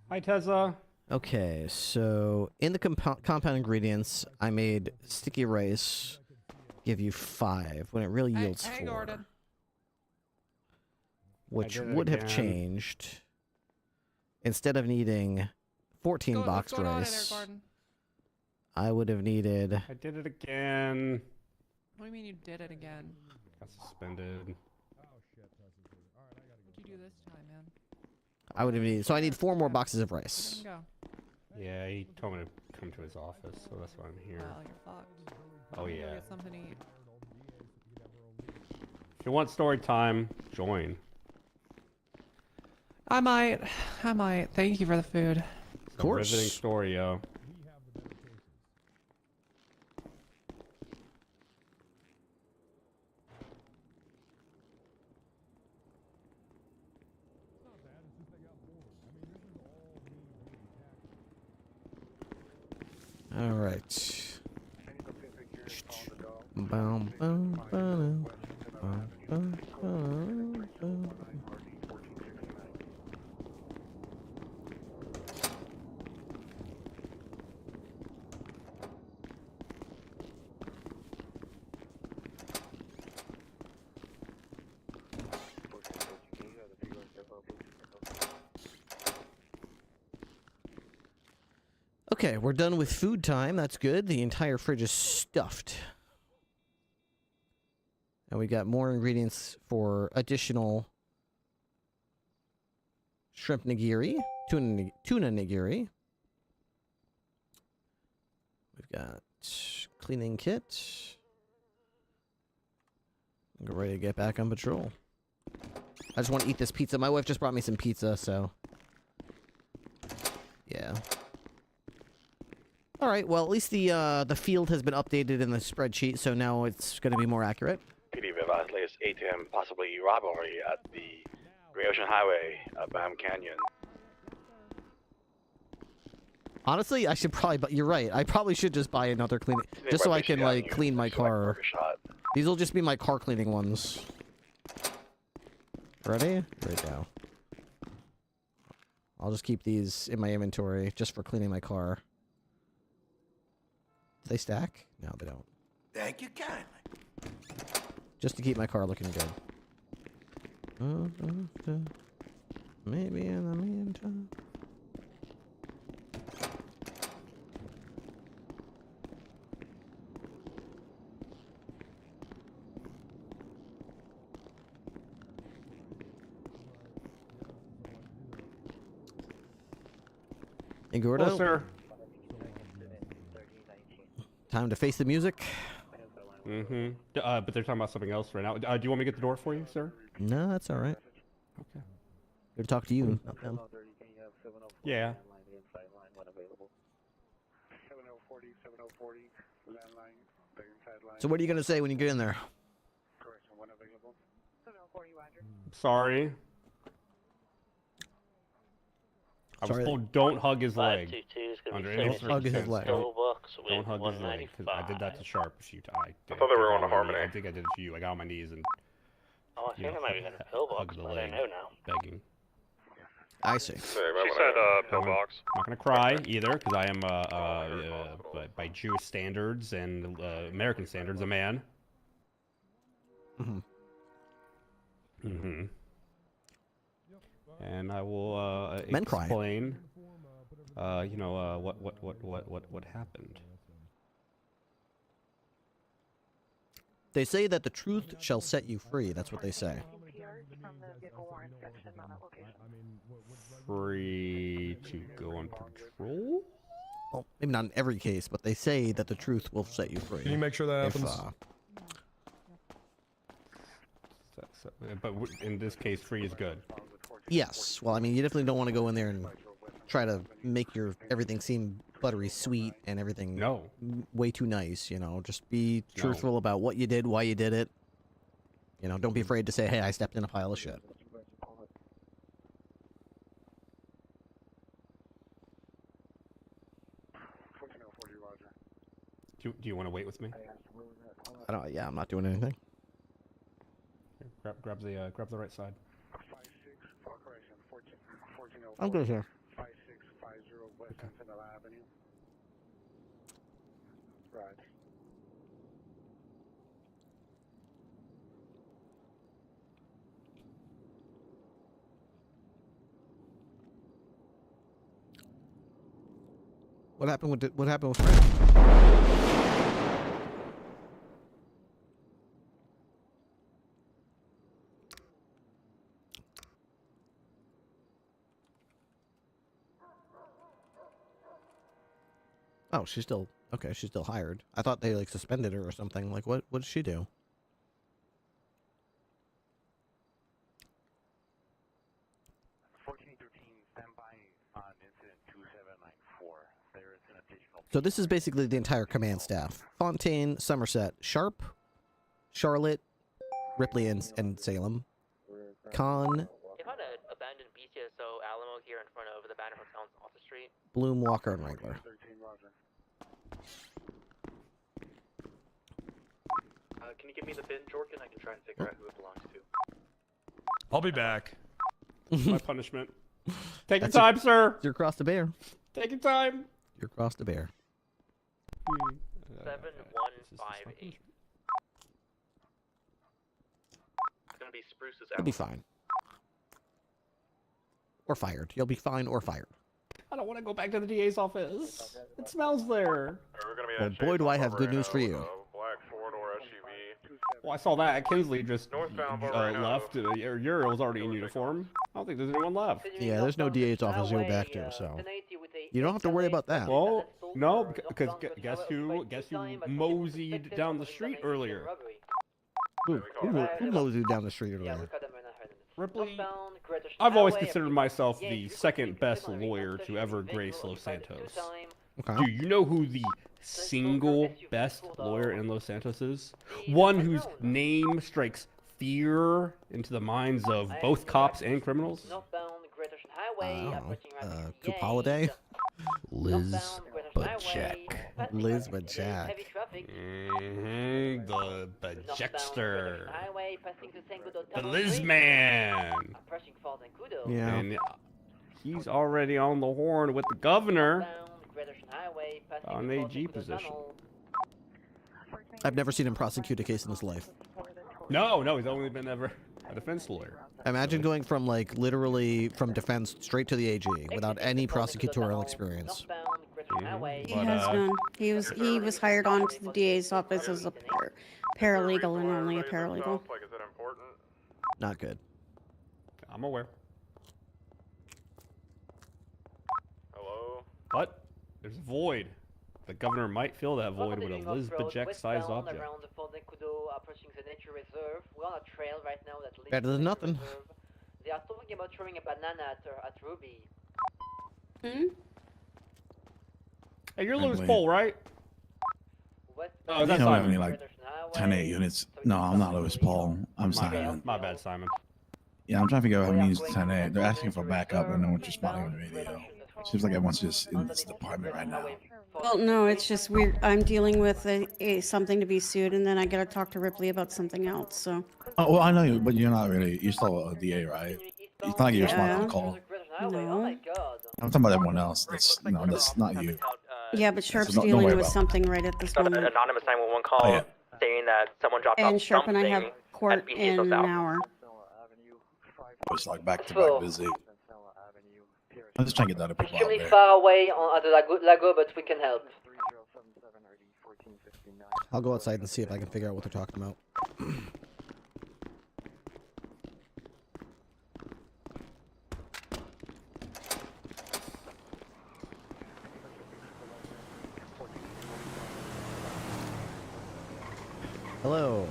Hi, Tessa. Okay, so in the compound ingredients, I made sticky rice give you 5 when it really yields 4. Gordon. Which I did it would have again. changed. Instead of needing 14 boxed What's going on in there, rice, Gordon? I would have needed... I did it again. What do you mean you did it again? Got suspended. What'd you do this time, man? I would have needed... So I need 4 more boxes of rice. Go. Yeah, he told me to come to his office, so that's why I'm here. Well, you're fucked. Oh, Go yeah. get something to eat. If you want story time, join. I might. Thank you for the food. Of course. Riveting story, yo. All right. Boom, boom, boom, boom, boom, boom. Okay, we're done with food time. That's good. The entire fridge is stuffed. And we got more ingredients for additional shrimp nigiri, tuna nigiri. We've got cleaning kit. We're ready to get back on patrol. I just want to eat this pizza. My wife just brought me some pizza, so... yeah. All right, well, at least the field has been updated in the spreadsheet, so now it's going to be more accurate. PD advised latest ATM, possibly robbery at the Great Ocean Highway, Bam Canyon. Honestly, I should probably, you're right, I probably should just buy another cleaning, just so I can, like, clean my car. These will just be my car cleaning ones. Ready? Right now. I'll just keep these in my inventory, just for cleaning my car. Do they stack? No, they don't. Thank you kindly. Just to keep my car looking good. Maybe in the meantime. Hey, Gordo. Hello, sir. Time to face the music. Mm-hmm. But they're talking about something else right now. Do you want me to get the door for you, sir? No, that's all right. Okay. Good to talk to you, not them. Yeah. So what are you gonna say when you get in there? Sorry. I was Sorry. told don't hug his leg. 522 is going to Under be any 76 hug his leg. pillbox Don't with hug his leg, because I did that to Sharp a few times. I thought they were on a harmony. I think I did it to you. I got on my knees and Oh, I think I might be going to pillbox, the but I leg, don't know now. begging. I see. She said pillbox. I'm not gonna cry either, because I am, by Jewish standards and American standards, a man. Mm-hmm. Mm-hmm. And I will Men cry. explain, you know, what happened. They say that the truth shall set you free. That's what they say. Free to go on patrol? Well, maybe not in every case, but they say that the truth will set you free. Can you make sure that If, happens? But in this case, free is good. Yes. Well, I mean, you definitely don't want to go in there and try to make everything seem buttery sweet and everything way too nice, you know. Just be truthful about what you did, why you did it. You know, don't be afraid to say, hey, I stepped in a pile of shit. Do you want to wait with me? Yeah, I'm not doing anything. Here, grab the right side. I'm good here. 5650 West Centennial Avenue. Right. What happened with Frank? Oh, she's still okay. She's still hired. I thought they like suspended her or something. Like, what did she do? So this is basically the entire command staff: Fontaine, Somerset, Sharp, Charlotte, Ripley, and Salem. Khan, They found an abandoned BCSO Alamo here in front of the Banner Hotel on Office Street. Bloom, Walker, and Wrangler. Can you give me the bin, Jordan? I can try and figure out who it belongs to. I'll be back. My punishment. Take your time, sir. You're across the bear. Take your time. You're across the bear. 7158. It's gonna be Spruce's You'll be fine. Or fired. You'll be fine or fired. I don't want to go back to the DA's office. It smells there. Well, boy, do I have good news for you. Well, I saw that Kinsley just left. Uriel was already in uniform. I don't think there's anyone left. Yeah, there's no DA's office to go back to, so you don't have to worry about that. Well, no, because guess who moseyed down the street earlier? Who moseyed down the street earlier? Ripley. I've always considered myself the second best lawyer to ever grace Los Santos. Okay. Do you know who the single best lawyer in Los Santos is? One whose name strikes fear into the minds of both cops and criminals? Coop Holiday? Liz Bajek. Liz Bajek. The Bajekster. The Liz Man. Yeah. And he's already on the horn with the governor on AG position. I've never seen him prosecute a case in his life. No, he's only been ever a defense lawyer. Imagine going from like literally from defense straight to the AG without any prosecutorial experience. He has none. He was hired on to the DA's office as a paralegal and only a paralegal. Not good. I'm aware. Hello? But there's a void. The governor might fill that void with a Liz Bajek-sized object. Better than nothing. They are talking about throwing a banana at Ruby. Hey, you're Lewis Pole, right? Oh, that's not only like 10-8 units. No, I'm not Lewis Paul. I'm Simon. My bad, Simon. Yeah, I'm trying to figure out what it means 10-8. They're asking for backup and no one's responding on the radio. Seems like everyone's just in this department right now. Well, no, it's just weird. I'm dealing with something to be sued, and then I gotta talk to Ripley about something else. So. Oh, well, I know you, but you're not really. You're still a DA, right? It's not like you respond to the call. No. I'm talking about everyone else. That's that's not you. Yeah, but Sharp's So don't dealing worry with about it. something right at this Got an moment. anonymous 911 call Oh, yeah. saying that someone dropped off And Sharp and I something have court at BCSO in an South. hour. It's like back to back busy. I'm just trying to get that up. Extremely far away at the Lago, but we can help. I'll go outside and see if I can figure out what they're talking about. Hello.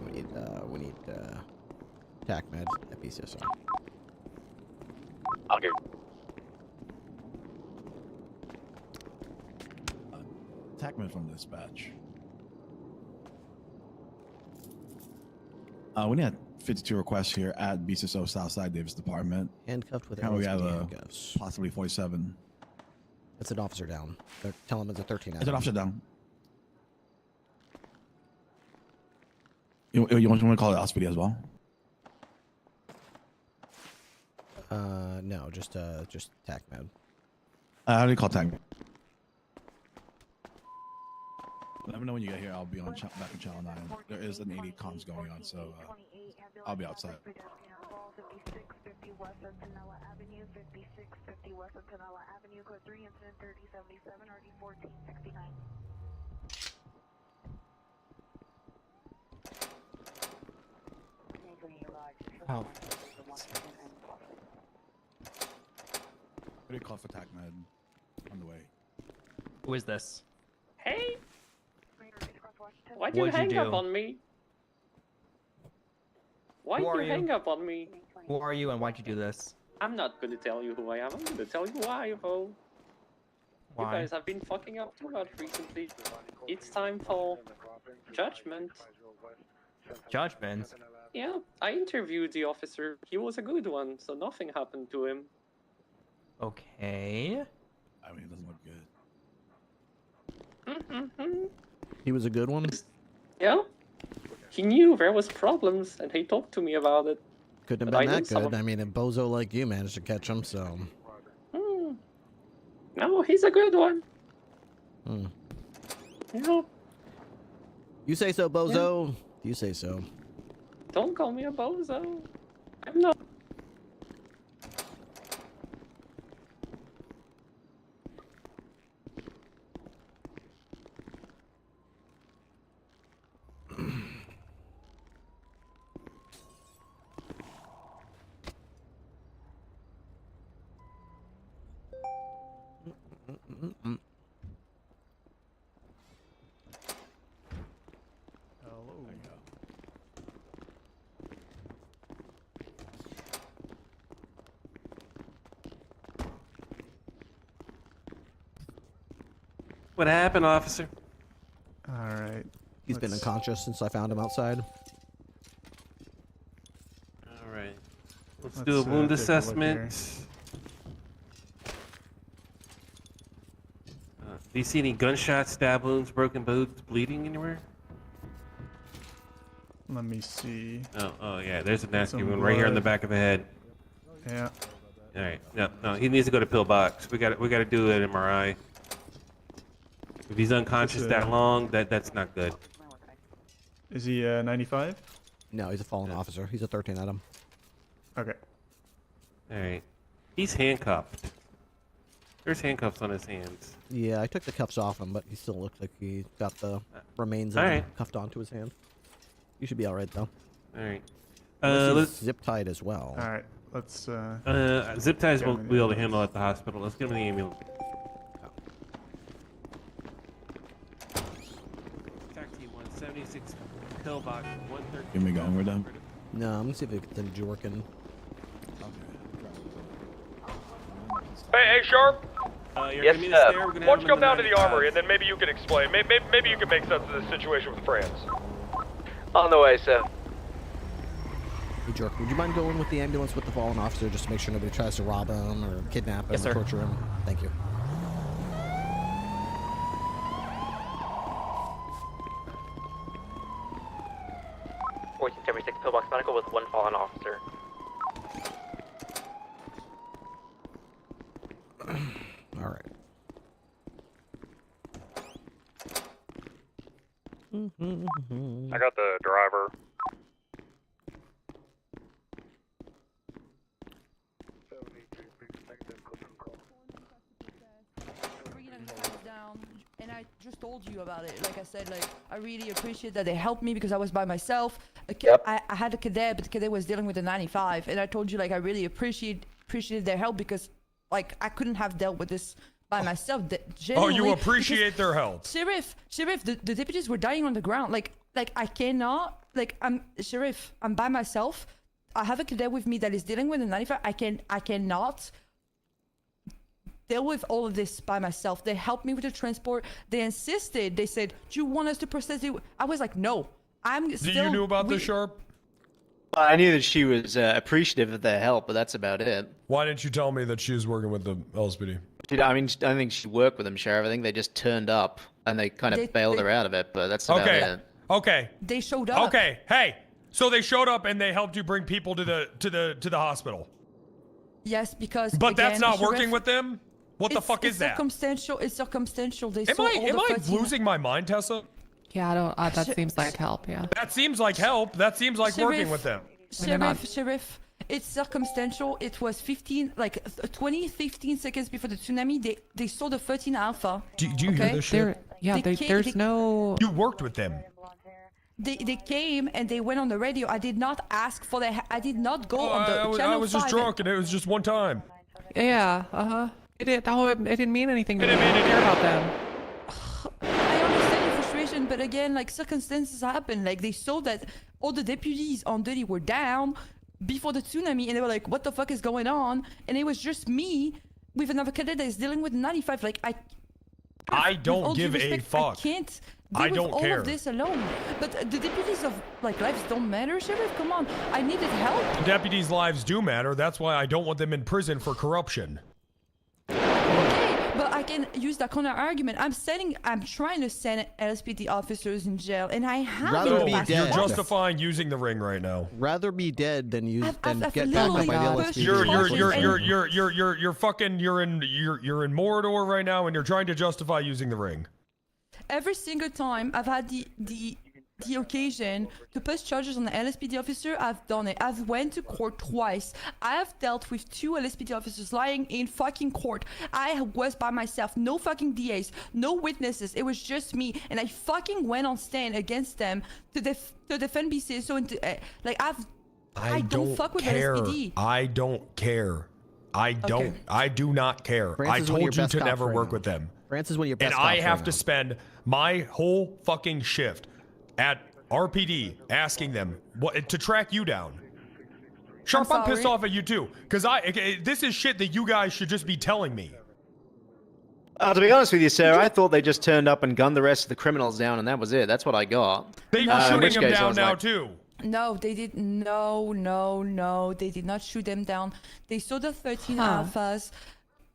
We need TACMed at BCSO. Okay. TACMed from dispatch. We had 52 requests here at BCSO Southside Davis Department. Handcuffed with Currently we have handcuffs. possibly 47. It's an officer down. They're telling him it's a 13. It's an officer down. You want to call it hospital as well? No, just TACMed. How do you call TACMed? Let me know when you get here. I'll be on back in Channel 9. There is an 80 comms going on, so I'll be outside. 5650 West Centinela Avenue, 5650 West Centinela Avenue, code 3, incident 3077, RD 1469. Oh. What do you call for TACMed on the way? Who is this? Hey! Why'd What'd you hang you up do? on me? Why'd Who are you you? hang up on me? Who are you and why'd you do this? I'm not gonna tell you who I am. I'm gonna tell you why, bro. Why? You guys have been fucking up too much recently. It's time for judgment. Judgment? Yeah, I interviewed the officer. He was a good one, so nothing happened to him. Okay. I mean, it doesn't look good. He was a good one? Yeah. He knew there was problems, and he talked to me about it. Couldn't have But been I know that some good. of- I mean, a bozo like you managed to catch him, so... No, he's a good one. Hmm. Yeah. You say so, bozo. You say so. Don't call me a bozo. I'm not. What happened, officer? All right. He's been unconscious since I found him outside. All right. Let's do a wound take a look assessment. Do you see any gunshots, stab wounds, broken bones, bleeding anywhere? Let me see. Oh yeah, there's a nasty Some wound right here on the blood. back of the head. Yeah. All right. No, he needs to go to pillbox. We got to do an MRI. If he's unconscious Just, that long, that's not good. Is he 95? No, he's a fallen officer. He's a 13 at him. Okay. All right. He's handcuffed. There's handcuffs on his hands. Yeah, I took the cuffs off him, but he still looks like he got the remains of All him right. cuffed onto his hand. You should be all right, though. All right. Unless he's Let's zip tied as well. All right. Let's. zip ties get him won't in be able to the handle at the hospital. Let's get him in the ambulance. Taxi 176 pillbox 113. Give me going. We're done. No, I'm gonna see if we can Jorkin. Hey, Sharp. You're gonna meet us there. We're gonna Why have don't you him come in down to the 95. armory, and then maybe you can explain. Maybe you can make sense of this situation with friends. On the way, sir. Hey, Jork, would you mind going with the ambulance with the fallen officer just to make sure nobody tries to rob him or kidnap him Yes, or sir. torture him? Thank you. Pillbox Medical with one fallen officer. All right. I got the driver. Down, and I just told you about it. Like I said, like I really appreciate that they helped me because I was by myself. I had a cadet, but the cadet was dealing with a 95, and I told you like I really appreciated their help because like I couldn't have dealt with this by myself. Oh, Genuinely, you appreciate because their help. Sheriff, the deputies were dying on the ground. Like I cannot. Like I'm Sheriff. I'm by myself. I have a cadet with me that is dealing with a 95. I cannot deal with all of this by myself. They helped me with the transport. They insisted. They said, "Do you want us to process it?" I was like, "No, I'm still." Do you knew about this, Sharp? I knew that she was appreciative of their help, but that's about it. Why didn't you tell me that she was working with the LSPD? I mean, I don't think she worked with them, Sheriff. I think they just turned up and they kind of bailed her out of it, but that's about it. Okay. They showed up. Okay. Hey. So they showed up and they helped you bring people to the hospital. Yes, because. But again, that's not working Sheriff, with them. What the fuck is that? Circumstantial. It's circumstantial. They Am saw I all the 13 losing my mind, Tessa? Yeah, I don't. That seems like help. Yeah. That seems like help. That seems like working with them. Sheriff, it's circumstantial. It was 15 seconds before the tsunami. They saw the 13 Alpha. Do you hear this shit? There's no. You worked with them. They came and they went on the radio. I did not ask for I did not go on the channel. I was just drunk and it was just one time. Yeah. It didn't mean anything to me. I didn't care about them. I understand your frustration, but again, like circumstances happen. Like they saw that all the deputies on duty were down before the tsunami, and they were like, "What the fuck is going on?" And it was just me with another cadet that is dealing with 95. Like I don't give a fuck. I can't. I don't all care. of this alone. But the deputies of lives don't matter, Sheriff. Come on, I needed help. Deputies' lives do matter. That's why I don't want them in prison for corruption. Okay, but I can use that counter argument. I'm trying to send LSPD officers in jail, and I have. Rather be dead. You're justifying using the ring right now. Rather be dead than get backed up by the LSPD. You're in Mordor right now, and you're trying to justify using the ring. Every single time I've had the occasion to press charges on the LSPD officer, I've done it. I've went to court twice. I have dealt with 2 LSPD officers lying in fucking court. I was by myself, no fucking DAs, no witnesses. It was just me, and I fucking went on stand against them to defend BCA. So I don't fuck with LSPD. I don't care. I do not care. I told you to never work with them. France is one of your best. And I have to spend my whole fucking shift at RPD asking them to track you down. Sharp, I'm pissed off at you too, because this is shit that you guys should just be telling me. To be honest with you, sir, I thought they just turned up and gunned the rest of the criminals down, and that was it. That's what I got. They were shooting them down now too. No, they did. No, they did not shoot them down. They saw the 13 alphas.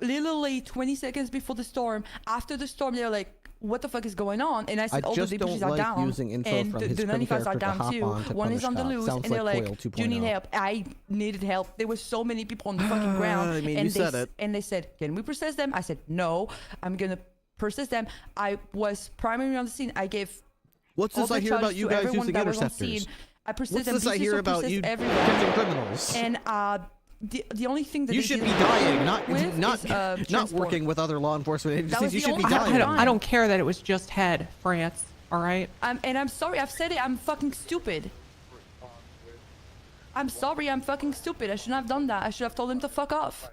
Literally 20 seconds before the storm. After the storm, they were like, "What the fuck is going on?" And I said, "All the deputies are down, and the 95s are down too. One is on the loose." And they're like, "Do you need help?" I needed help. There were so many people on the fucking ground. I mean, and you said it. And they said, "Can we process them?" I said, "No, I'm gonna process them." I was primarily on the scene. I gave. What's this I hear about you guys using interceptors? I processed What's this I hear about you catching criminals? And the only thing that you should be dying, not working with other law enforcement agencies. You should be dying. I don't care that it was just head, France. All right. And I'm sorry. I've said it. I'm fucking stupid. I'm sorry. I'm fucking stupid. I shouldn't have done that. I should have told him to fuck off.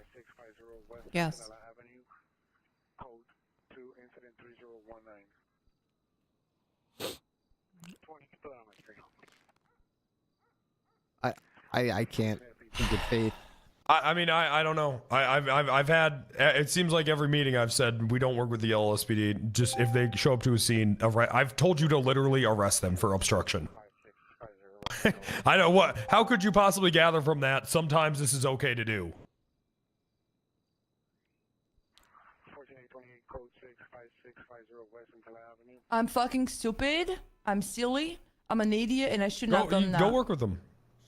Yes. I can't in good faith. I mean, I don't know. I've had. It seems like every meeting I've said we don't work with the LSPD. Just if they show up to a scene, I've told you to literally arrest them for obstruction. I know what. How could you possibly gather from that? Sometimes this is okay to do. I'm fucking stupid. I'm silly. I'm an idiot, and I shouldn't have done that. Go work with them.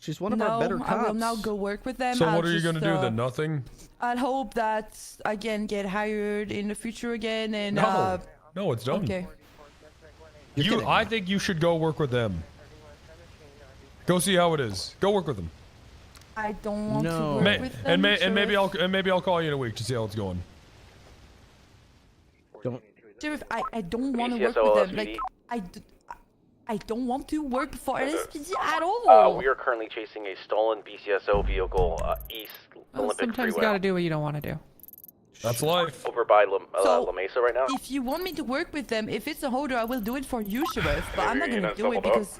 She's one of our better cops. I will now go work with them. So what are you gonna do then? Nothing? I'd hope that I can get hired in the future again, and no, it's done. Okay. I think you should go work with them. Go see how it is. Go work with them. I don't want to work with them. And maybe I'll call you in a week to see how it's going. Sheriff, I don't want to work with them. Like I don't want to work for LSPD at all. We are currently chasing a stolen BCSO vehicle east Olympic Sometimes Freeway. you gotta do what you don't want to do. That's life. Over by La Mesa right now. If you want me to work with them, if it's a holder, I will do it for you, Sheriff. But I'm not gonna do it because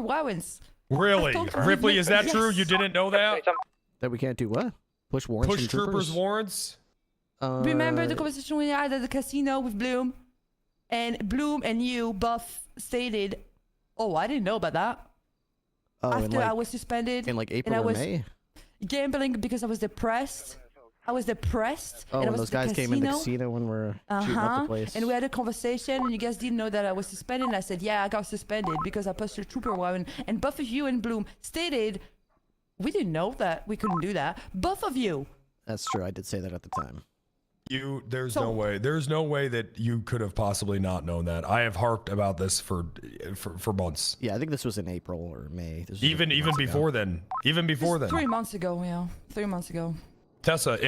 warrants. Really? Ripley, is that true? Yes. You didn't know that? That we can't do what? Push warrants Push from troopers warrants? Remember the conversation we had at the casino with Bloom? And Bloom and you both stated, oh, I didn't know about that. Oh, After I was suspended. in like and April I or was May? gambling because I was depressed. Oh, and I when was those at the guys came in the casino when we're shooting up the place. And we had a conversation, and you guys didn't know that I was suspended. And I said, yeah, I got suspended because I pushed a trooper warrant. And both of you and Bloom stated, we didn't know that we couldn't do that. Both of you. That's true. I did say that at the time. There's no way. There's no way that you could have possibly not known that. I have harped about this for months. Yeah, I think this was in April or May. This was Even before then. Even before then. 3 months ago, yeah. 3 months ago. Tessa,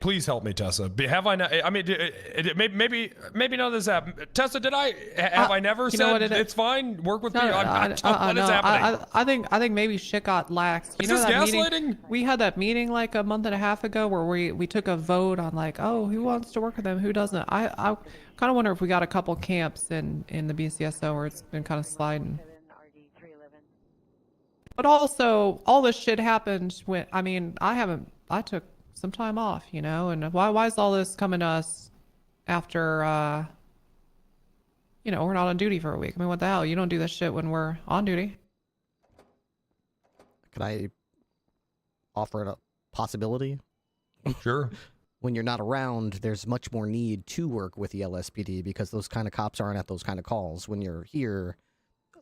please help me, Tessa. Have I not, I mean, maybe none of this happened. Tessa, have I never said it's fine? Work with me? What is happening? I think maybe shit got lax. You Is know this that gaslighting? meeting? We had that meeting like a month and a half ago where we took a vote on like, oh, who wants to work with them, who doesn't. I kind of wonder if we got a couple camps in the BCSO where it's been kind of sliding. But also, all this shit happened when, I took some time off, you know, and why is all this coming to us after, we're not on duty for a week? I mean, what the hell? You don't do this shit when we're on duty. Could I offer a possibility? Sure. When you're not around, there's much more need to work with the LSPD because those kind of cops aren't at those kind of calls. When you're here,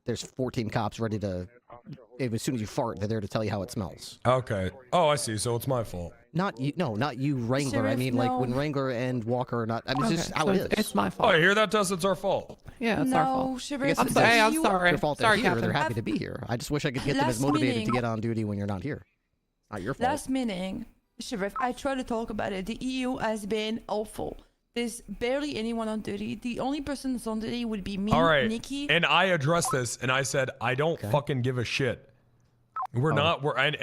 there's 14 cops ready to, as soon as you fart, they're there to tell you how it smells. Okay. Oh, I see. So it's my fault. Not you, Wrangler. Sheriff, I mean, like when Wrangler and Walker are not. I mean, it's just how it is. It's my fault. Oh, I hear that, Tess? It's our fault. Yeah, it's our fault. Sheriff, I'm sorry. Their fault Sorry, they're here. Captain. They're happy to be here. I just wish I could get them as motivated to get on duty when you're not here. Not your fault. Last meeting, Sheriff, I tried to talk about it. The EU has been awful. There's barely anyone on duty. The only person that's on duty would be me, All right. Nikki. And I addressed this, and I said, I don't fucking give a shit. And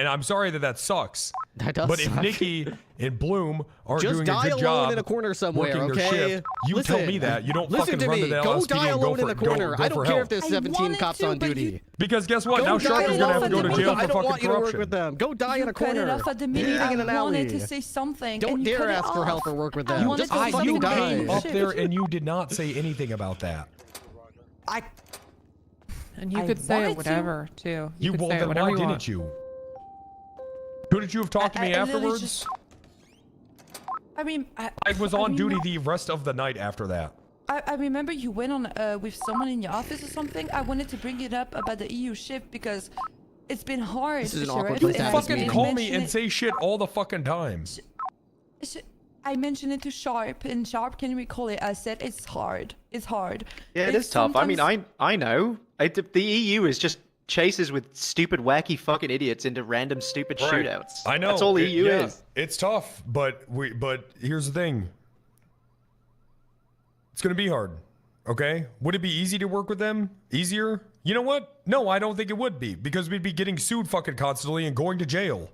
I'm sorry that sucks. That does But suck. if Nikki and Bloom are Just doing die a good alone job in a corner somewhere, working okay? their shift, you tell me that. You don't Listen fucking to run me. to the Go LSPD die and go alone for, in a corner. go I don't for care help. if there's 17 cops on duty. Because guess what? Go Now die Sharp is alone going to have to go to in the jail meeting. for I don't fucking want you to work corruption. with them. Go die in a You cut corner. it off at the meeting. Hiding in an I wanted alley. to say something. Don't and you dare cut it ask for off. help or work with I them. wanted Just to fucking fucking die. name Up shit. there, and you did not say anything about that. And you I could say wanted it to. whatever, too. You could Well, say it then whatever why you didn't want. you? Couldn't you have talked to me I literally afterwards? just- I mean, I was on duty the rest of the night after that. I remember you went on with someone in your office or something. I wanted to bring it up about the EU shift because it's been hard. This is an Sheriff, awkward place to and have I this Fucking meeting. call me mentioned and it- say shit all the fucking time. I mentioned it to Sharp, and Sharp can recall it. I said it's hard. It's hard. Yeah, it It's is tough. I mean, sometimes- I know. The EU is just chases with stupid, wacky fucking idiots into random stupid Right. shootouts. I know. That's all the EU yeah, is. It's tough, but here's the thing. It's gonna be hard. Okay? Would it be easy to work with them? Easier? You know what? No, I don't think it would be, because we'd be getting sued fucking constantly and going to jail.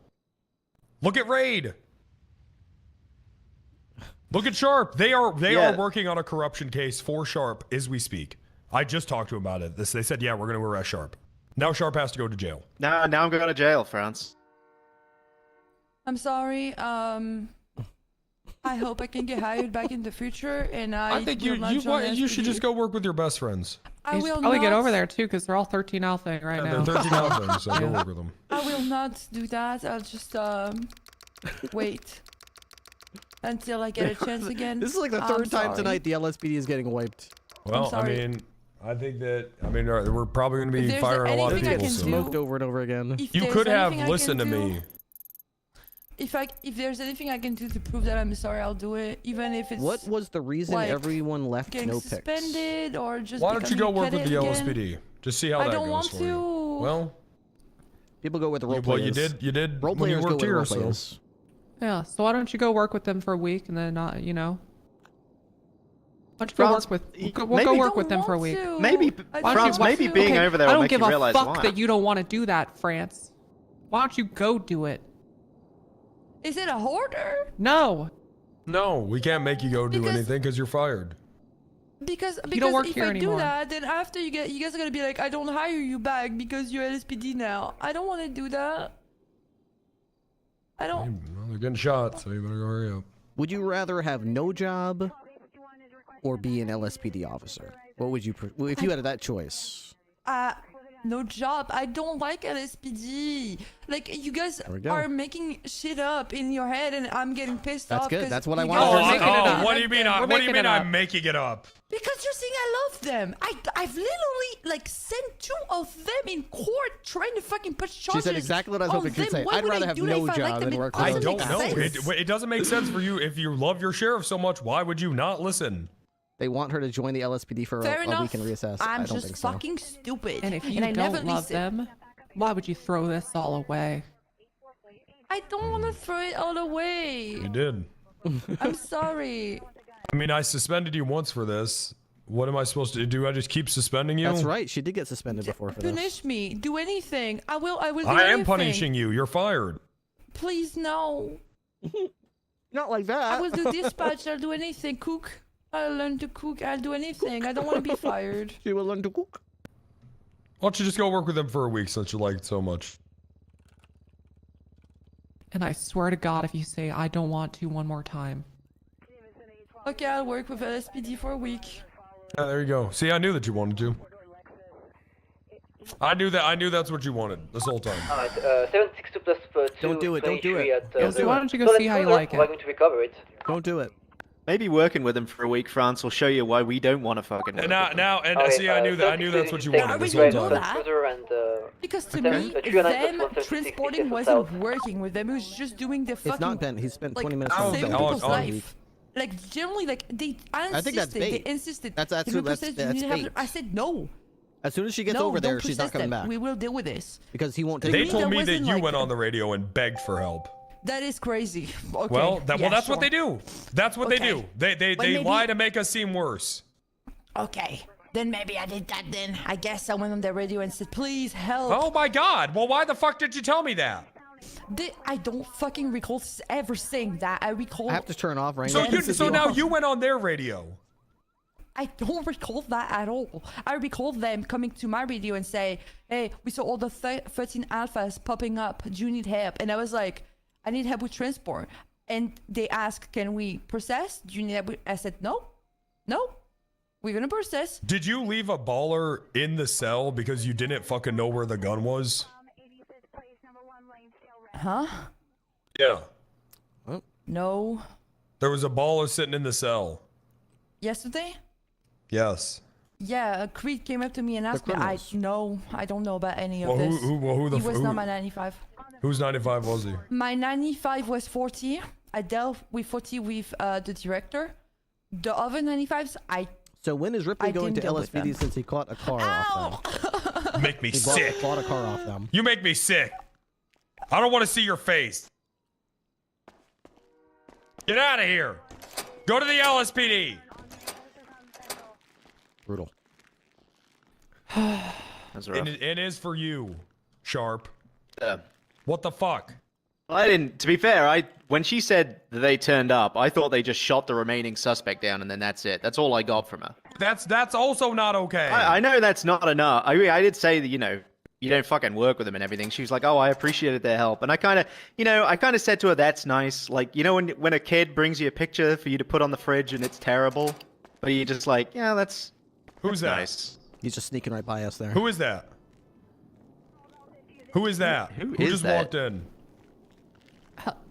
Look at Raid. Look at Sharp. They are working on a corruption case for Sharp as we speak. I just talked to him about it. They said, yeah, we're gonna arrest Sharp. Now Sharp has to go to jail. Now I'm going to jail, France. I'm sorry. I hope I can get hired back in the future, and I think will not join you should SPD. just go work with your best friends. I You will should probably get not- over there, too, because they're all 13 alpha right now. They're 13 alpha, so go work with them. I will not do that. I'll just wait until I get a chance again. This is like the I'm third time sorry. tonight the LSPD is getting wiped. Well, I sorry. mean, we're probably going to be If there's firing a lot of anything I people can soon. do- Smoked over and over again. If You there's could have anything I listened to can do- me. If there's anything I can do to prove that I'm sorry, I'll do it, even if it's What was the reason like, everyone left getting no pics? suspended or just. Why don't you go becoming work with the cadet again. LSPD? Just see how I that don't goes want for to. you. Well, People go with the role well, you players. did Role when you players go worked with here, role so. players. Yeah, so why don't you go work with them for a week and then not, Why don't you go France, work with, we'll go maybe- work with them for a week. Maybe, I Why don't France, you- maybe being okay, over there I will don't make give you a realize fuck why. that you don't want to do that, France. Why don't you go do it? Is it a hoarder? No. No, we can't make you go do Because- anything because you're fired. Because don't work if here I anymore. do that, then after you guys are gonna be like, I don't hire you back because you're LSPD now. I don't want to do that. I don't. Well, they're getting shot, so you better go hurry up. Would you rather have no job or be an LSPD officer? What would you if you had that choice? No job. I don't like LSPD. Like, you guys are making shit up in your head, and I'm getting pissed off. That's good. That's what I you want. guys- What do you mean? What do you mean? I'm making it up? Because you're saying I love them. I've literally like sent 2 of them in court trying to fucking push charges. She said exactly what I was hoping she'd say. I'd rather have no job than work for I those don't people. know. It doesn't make sense for you. If you love your sheriff so much, why would you not listen? They want her to join the LSPD for Fair a enough. week and reassess. I'm I don't just think so. fucking stupid. And if you I never don't love listen. them, why would you throw this all away? I don't want to throw it all away. You did. I'm sorry. I mean, I suspended you once for this. What am I supposed to do? I just keep suspending you? That's right. She did get suspended before for this. Punish me. Do anything. I will do I am anything. punishing you. You're fired. Please, no. Not like that. I will do dispatch. I'll do anything. Cook. I'll learn to cook. I'll do anything. I don't want to be fired. She will learn to cook. Why don't you just go work with them for a week since you like it so much? And I swear to God, if you say I don't want to one more time. Okay, I'll work with LSPD for a week. Yeah, there you go. See, I knew that you wanted to. I knew that's what you wanted this whole time. 762 plus 2. Don't do it. Don't do it. Why don't you go see how you like We're it? going to recover it. Don't do it. Maybe working with them for a week, France, will show you why we don't want to fucking work with them. See, I knew that's what you wanted this whole I know time. that. Because to me, them transporting wasn't working with them. It was just doing the fucking. It's not Ben. He spent 20 minutes like, on saving the people's phone. life. Like generally, like they. I think that's bait. They insisted. That's "Can we that's process? You need to have bait. I said no. As soon as she gets No, over there, don't she's not process coming them. back. We will deal with this. Because he won't take They it. told me that wasn't you like- went on the radio and begged for help. That is crazy. Okay. Well, yeah, that's sure. what they do. That's what they Okay. do. They maybe- lie to make us seem worse. Okay. Then maybe I did that. Then I guess I went on the radio and said, "Please help." Oh my God! Well, why the fuck did you tell me that? I don't fucking recall ever saying that. I recall. I have to turn off right So now. so now you went on their radio. I don't recall that at all. I recall them coming to my radio and say, "Hey, we saw all the 13 alphas popping up. Do you need help?" And I was like, "I need help with transport." And they asked, "Can we process? Do you need help?" I said, "No, no, we're gonna process." Did you leave a baller in the cell because you didn't fucking know where the gun was? Huh? Yeah. No. There was a baller sitting in the cell. Yesterday? Yes. Yeah, Creed came up to me and asked me. I don't know about any of Well, this. who the he was who- not my 95. Whose 95 was he? My 95 was 40. I dealt with 40 with the director. The other 95s, So when is Ripley I going to didn't deal with LSPD them. since he caught a car off them? Make me He sick. bought a car off them. You make me sick. I don't want to see your face. Get out of here. Go to the LSPD. Brutal. That's rough. It is for you, Sharp. Yeah. What the fuck? I didn't. To be fair, when she said that they turned up, I thought they just shot the remaining suspect down, and then that's it. That's all I got from her. That's also not okay. I know that's not enough. I mean, I did say that, you don't fucking work with them and everything. She was like, "Oh, I appreciated their help," and I kind of said to her, "That's nice." Like, when a kid brings you a picture for you to put on the fridge and it's terrible, but you're just like, "Yeah, that's Who's that? nice." He's just sneaking right by us there. Who is that? Who is that? Who Who is just that? walked in?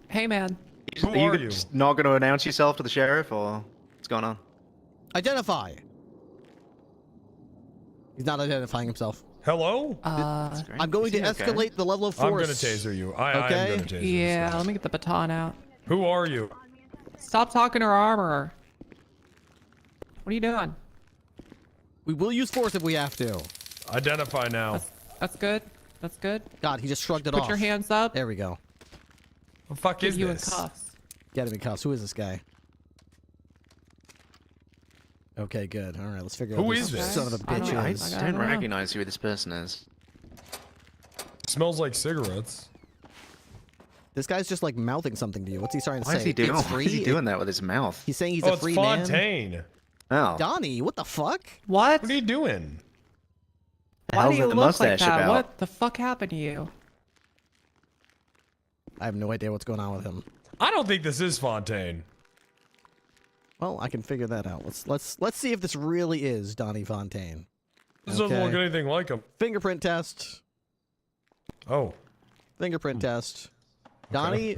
Hey, man. Who Are are you you? just not going to announce yourself to the sheriff, or what's going on? Identify. He's not identifying himself. Hello? I'm going to Is he okay? escalate the level of I'm force. gonna taser you. I Okay? am gonna taser you. Yeah, let me get the baton out. Who are you? Stop talking to our armorer. What are you doing? We will use force if we have to. Identify now. That's good. That's good. God, he just shrugged it Put off. your hands up. There we go. What the fuck Get is you this? in cuffs. Get him in cuffs. Who is this guy? Okay, good. All right, let's figure out Who who is this this? son of a I bitch is. don't recognize who this person is. Smells like cigarettes. This guy's just like mouthing something to you. What's he trying to Why say? is he doing? It's Why is he free? doing that with his mouth? He's saying he's Oh, a it's free man. Fontaine. Oh. Donnie, what the fuck? What? What are you doing? The Why hell's do you with the look like mustache that? about? What the fuck happened to you? I have no idea what's going on with him. I don't think this is Fontaine. Well, I can figure that out. Let's see if this really is Donnie Fontaine. This doesn't look anything like him. Fingerprint test. Oh. Fingerprint test. Donnie,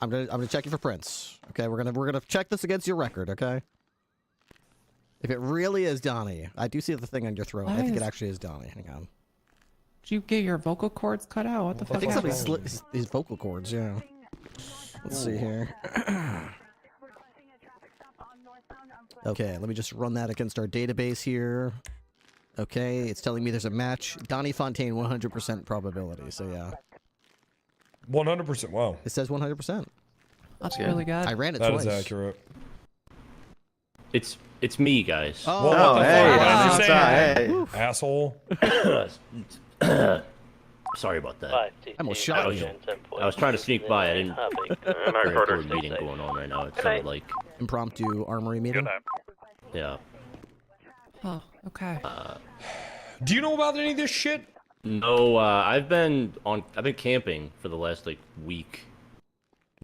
I'm gonna check you for prints. Okay, we're gonna check this against your record. Okay. If it really is Donnie, I do see the thing on your throat. I think it actually is Donnie. Hang on. Did you get your vocal cords cut out? What the fuck? I think somebody happened? slit his vocal cords. Yeah. Let's see here. Okay, let me just run that against our database here. Okay, it's telling me there's a match. Donnie Fontaine, 100% probability. So yeah. 100%. Wow. It says 100%. That's really good. I ran it That twice. is accurate. It's me, guys. Oh, Well, what the hey, fuck? what's up, hey? Asshole. Sorry about that. I almost shot you. I was trying to sneak by. I didn't. Very important meeting going on right now. It sounded like Impromptu armory meeting. yeah. Oh, okay. Do you know about any of this shit? No, I've been camping for the last like week.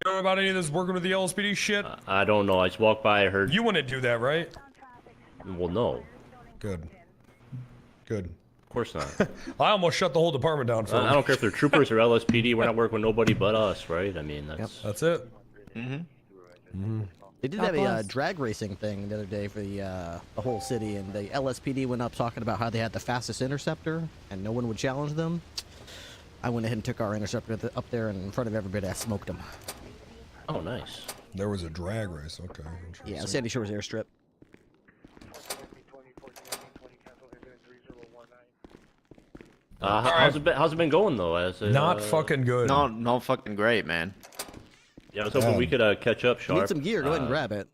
You know about any of this working with the LSPD shit? I don't know. I just walked by. I heard. You wouldn't do that, right? Well, no. Good. Good. Of course not. I almost shut the whole department down for I don't care if they're troopers or LSPD. We're not working with nobody but us, right? I mean, That's it. They did have a drag racing thing the other day for the whole city, and the LSPD went up talking about how they had the fastest interceptor, and no one would challenge them. I went ahead and took our interceptor up there, and in front of everybody, I smoked them. Oh, nice. There was a drag race. Okay. Yeah, Sandy Shores airstrip. How's it been going though? Not fucking good. Not fucking great, man. Yeah, I was hoping we could catch up, Sharp. You need some gear. Go ahead and grab it.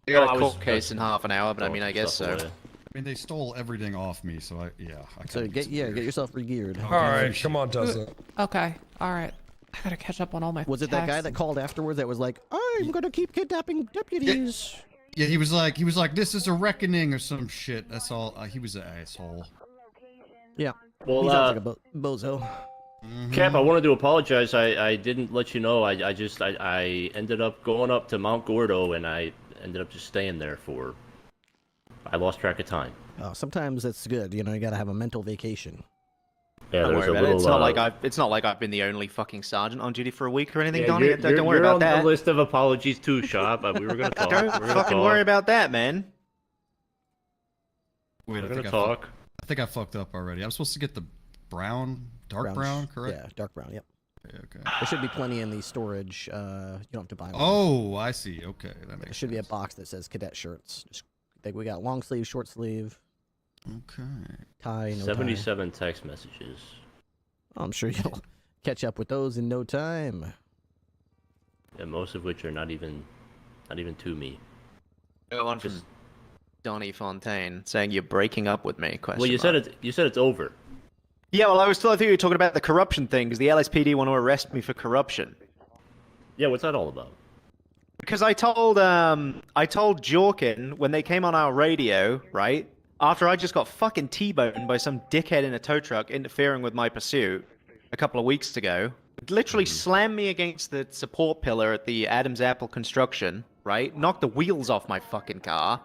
I got a court case in half an hour, but I mean, I guess so. I mean, they stole everything off me, so I So get yourself re-geared. All right, come on, Tessa. Okay. All right. I gotta catch up on all my. Was it that guy that called afterwards that was like, "I'm gonna keep kidnapping deputies"? Yeah, he was like, "This is a reckoning" or some shit. That's all. He was an asshole. Yeah. Well, he sounds like a bozo. Cap, I wanted to apologize. I didn't let you know. I ended up going up to Mount Gordo, and I ended up just staying there for. I lost track of time. Oh, sometimes it's good. You know, you gotta have a mental vacation. Yeah, Don't there's worry a about it. little. It's not like I've been the only fucking sergeant on duty for a week or anything, Yeah, Donnie. Don't worry you're about on that. the list of apologies too, Shop. We were gonna talk. Don't fucking worry about that, man. Wait, We're I gonna think talk. I think I fucked up already. I'm supposed to get the dark brown, correct? Yeah, dark brown. Yep. Okay. There should be plenty in the storage. You don't have to buy one. Oh, I see. Okay, that There makes should be a box that says cadet shirts. Just think we got long sleeve, short sleeve. Okay. Tie. No 77 text messages. tie. I'm sure you'll catch up with those in no time. Yeah, most of which are not even to me. Got one from Donnie Fontaine saying you're breaking up with me. Well, you said it's over. Yeah, well, I think you were talking about the corruption thing because the LSPD want to arrest me for corruption. Yeah, what's that all about? Because I told Jorkin when they came on our radio, right? After I just got fucking T-boned by some dickhead in a tow truck interfering with my pursuit a couple of weeks ago. Literally slammed me against the support pillar at the Adams Apple construction, right? Knocked the wheels off my fucking car.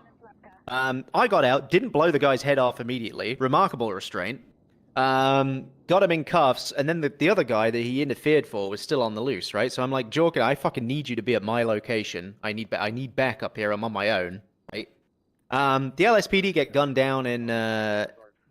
I got out, didn't blow the guy's head off immediately. Remarkable restraint. Got him in cuffs, and then the other guy that he interfered for was still on the loose, right? So I'm like, Jorkin, I fucking need you to be at my location. I need backup here. I'm on my own, right? The LSPD get gunned down in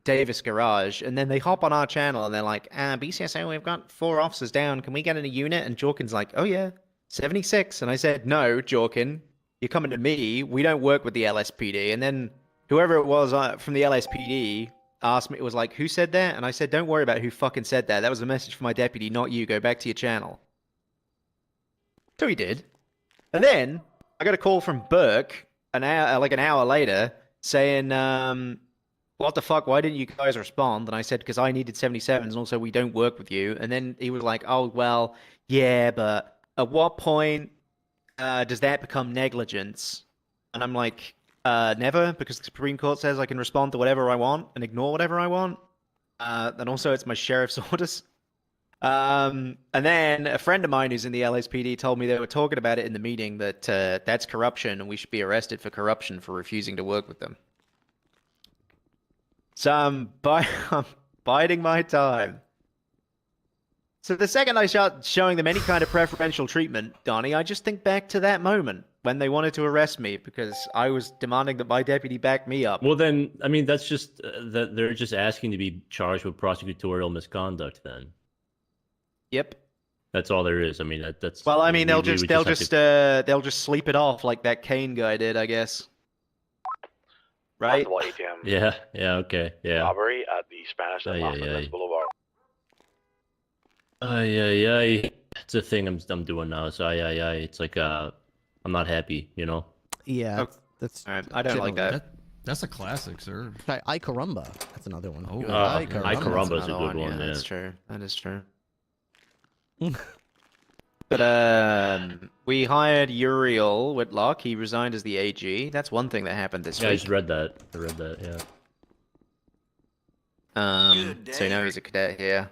Davis Garage, and then they hop on our channel, and they're like, BCSO, we've got 4 officers down. Can we get in a unit? And Jorkin's like, oh yeah, 76. And I said, no, Jorkin, you're coming to me. We don't work with the LSPD. And then whoever it was from the LSPD asked me, it was like, who said that? And I said, don't worry about who fucking said that. That was a message from my deputy, not you. Go back to your channel. So he did. And then I got a call from Burke an hour later saying, what the fuck, why didn't you guys respond? And I said, because I needed 77s and also we don't work with you. And then he was like, oh, well, yeah, but at what point does that become negligence? And I'm like, Never, because the Supreme Court says I can respond to whatever I want and ignore whatever I want. And also, it's my sheriff's orders. And then a friend of mine who's in the LSPD told me they were talking about it in the meeting that that's corruption and we should be arrested for corruption for refusing to work with them. So I'm biding my time. So the second I start showing them any kind of preferential treatment, Donnie, I just think back to that moment when they wanted to arrest me because I was demanding that my deputy back me up. Well, then, I mean, that's just that they're just asking to be charged with prosecutorial misconduct. Then. Yep. That's all there is. I mean, that's. Well, I mean, they'll just sleep it off like that Kane guy did, I guess. Right? Possible ATM Yeah. Yeah. Okay. Yeah. robbery at the Spanish and Las Vegas Boulevard. Yeah. It's a thing I'm doing now. So it's like I'm not happy. You know. Yeah. That's. I don't like that. That's a classic, sir. I Carumba. That's another one. Oh, I Carumba's a good one. Yeah, that's true. That is true. But we hired Uriel Whitlock. He resigned as the AG. That's one thing that happened this week. I just read that. I read that. Yeah. So now he's a cadet here.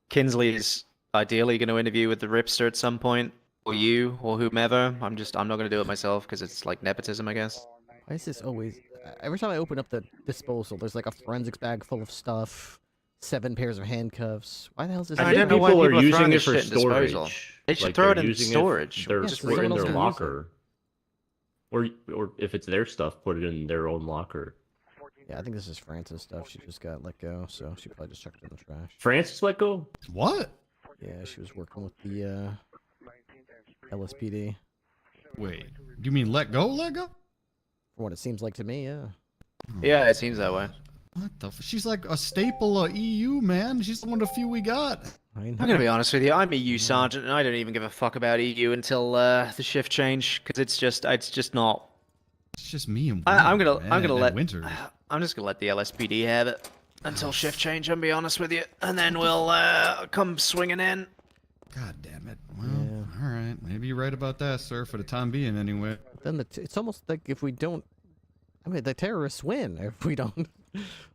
Kinsley is ideally going to interview with the Ripster at some point, or you, or whomever. I'm not going to do it myself because it's like nepotism, I guess. Why is this always? Every time I open up the disposal, there's like a forensics bag full of stuff. 7 pairs of handcuffs. Why the hell is this? I don't know why people are using it for storage. They should Like, throw it they're in using storage. They're Just put it in someone their else can use it. locker, or if it's their stuff, put it in their own locker. Yeah, I think this is Francis stuff. She just got let go, so she probably just chucked it in the trash. Francis let go? What? Yeah, she was working with the LSPD. Wait, do you mean let go? Let go? For what it seems like to me, yeah. Yeah, it seems that way. What the? She's like a staple of EU, man. She's the one of the few we got. I'm gonna be honest with you. I'm EU sergeant, and I don't even give a fuck about EU until the shift change, because it's just not. It's just me and I'm gonna let Winter. I'm just gonna let the LSPD have it until shift change. I'll be honest with you, and then we'll come swinging in. God damn it. Well, all right. Maybe you're right about that, sir. For the time being, anyway. Then it's almost like if we don't, I mean, the terrorists win if we don't.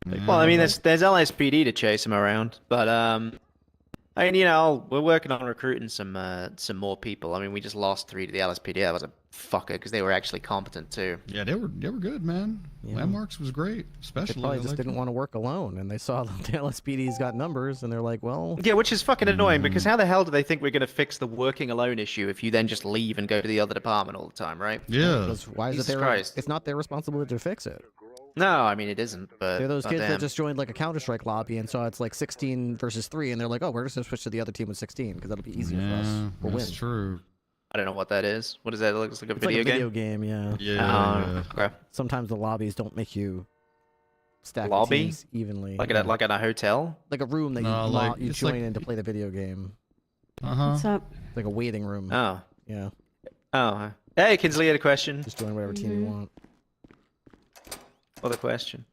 Well, I mean, there's LSPD to chase them around, but I mean, you know, we're working on recruiting some more people. I mean, we just lost 3 to the LSPD. That was a fucker because they were actually competent too. Yeah, they were good, man. Yeah. Landmarks was great, especially. They probably just didn't want to work alone, and they saw the LSPD's got numbers, and they're like, well. Yeah, which is fucking annoying because how the hell do they think we're going to fix the working alone issue if you then just leave and go to the other department all the time, right? Yeah. Because why is Jesus it their? Christ. It's not their responsibility to fix it. No, I mean it isn't. But They're those kids goddamn. that just joined like a Counter-Strike lobby and saw it's like 16 versus 3, and they're like, oh, we're just gonna switch to the other team with 16 because that'll be easier for us. We'll that's win. true. I don't know what that is. What is that? It looks like a It's video like a game. video game, yeah. Yeah. Okay. Sometimes the lobbies don't make you stack Lobby? the teams evenly. Like at a hotel. Like a room that No, like- you it's join like- in to play the video game. What's up? It's like a waiting room. Oh. Yeah. Oh. Hey, Kinsley had a question. Just join whatever team you want. Other question.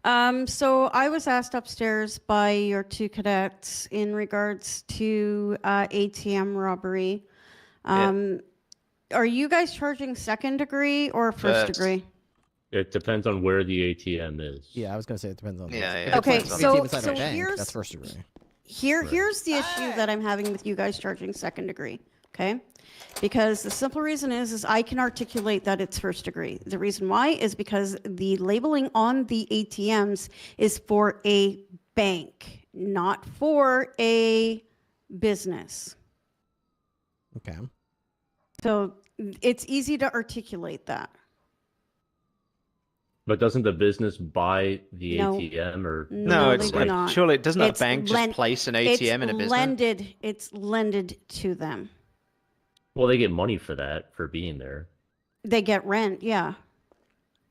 So I was asked upstairs by your 2 cadets in regards to ATM robbery. Are you guys charging 2nd degree or 1st degree? It depends on where the ATM is. Yeah, I was gonna say it depends on. Yeah. Okay, If it's so inside a bank, here's that's 1st degree. Here's the issue that I'm having with you guys charging 2nd degree. Okay. Because the simple reason is I can articulate that it's 1st degree. The reason why is because the labeling on the ATMs is for a bank, not for a business. Okay. So it's easy to articulate that. But doesn't the business buy the No. ATM or? No, they it's do like not. surely doesn't a It's bank just place an ATM in a business? It's lended to them. Well, they get money for that for being there. They get rent, yeah.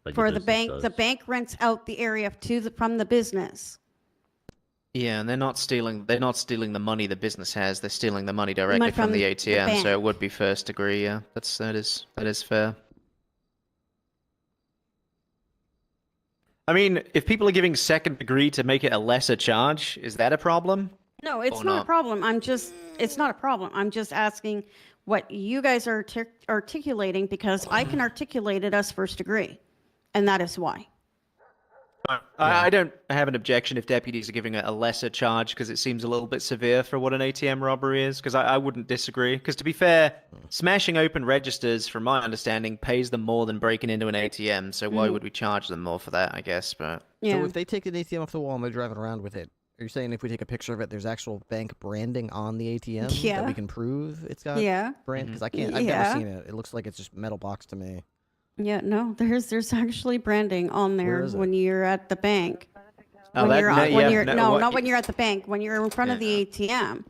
Like For the business bank, does. the bank rents out the area from the business. Yeah, and they're not stealing the money the business has. They're stealing the money directly from the ATM, bank. so it would be 1st degree. Yeah, that is fair. I mean, if people are giving 2nd degree to make it a lesser charge, is that a problem? No, it's Or not a not. problem. It's not a problem. I'm just asking what you guys are articulating because I can articulate it as first degree, and that is why. I don't have an objection if deputies are giving a lesser charge because it seems a little bit severe for what an ATM robbery is, because I wouldn't disagree. Because to be fair, smashing open registers, from my understanding, pays them more than breaking into an ATM, so why would we charge them more for that, I guess, but... So if they take an ATM off the wall and they're driving around with it, are you saying if we take a picture of it, there's actual bank branding on the ATM Yeah. that we can prove it's got Yeah. brand? Because I've never Yeah. seen it. It looks like it's just metal box to me. Yeah, no, there's actually branding on there Where is it? when you're at the bank. Oh, When that- you're no, when yeah, you're no, what- not when you're at the bank. When you're in front of the ATM,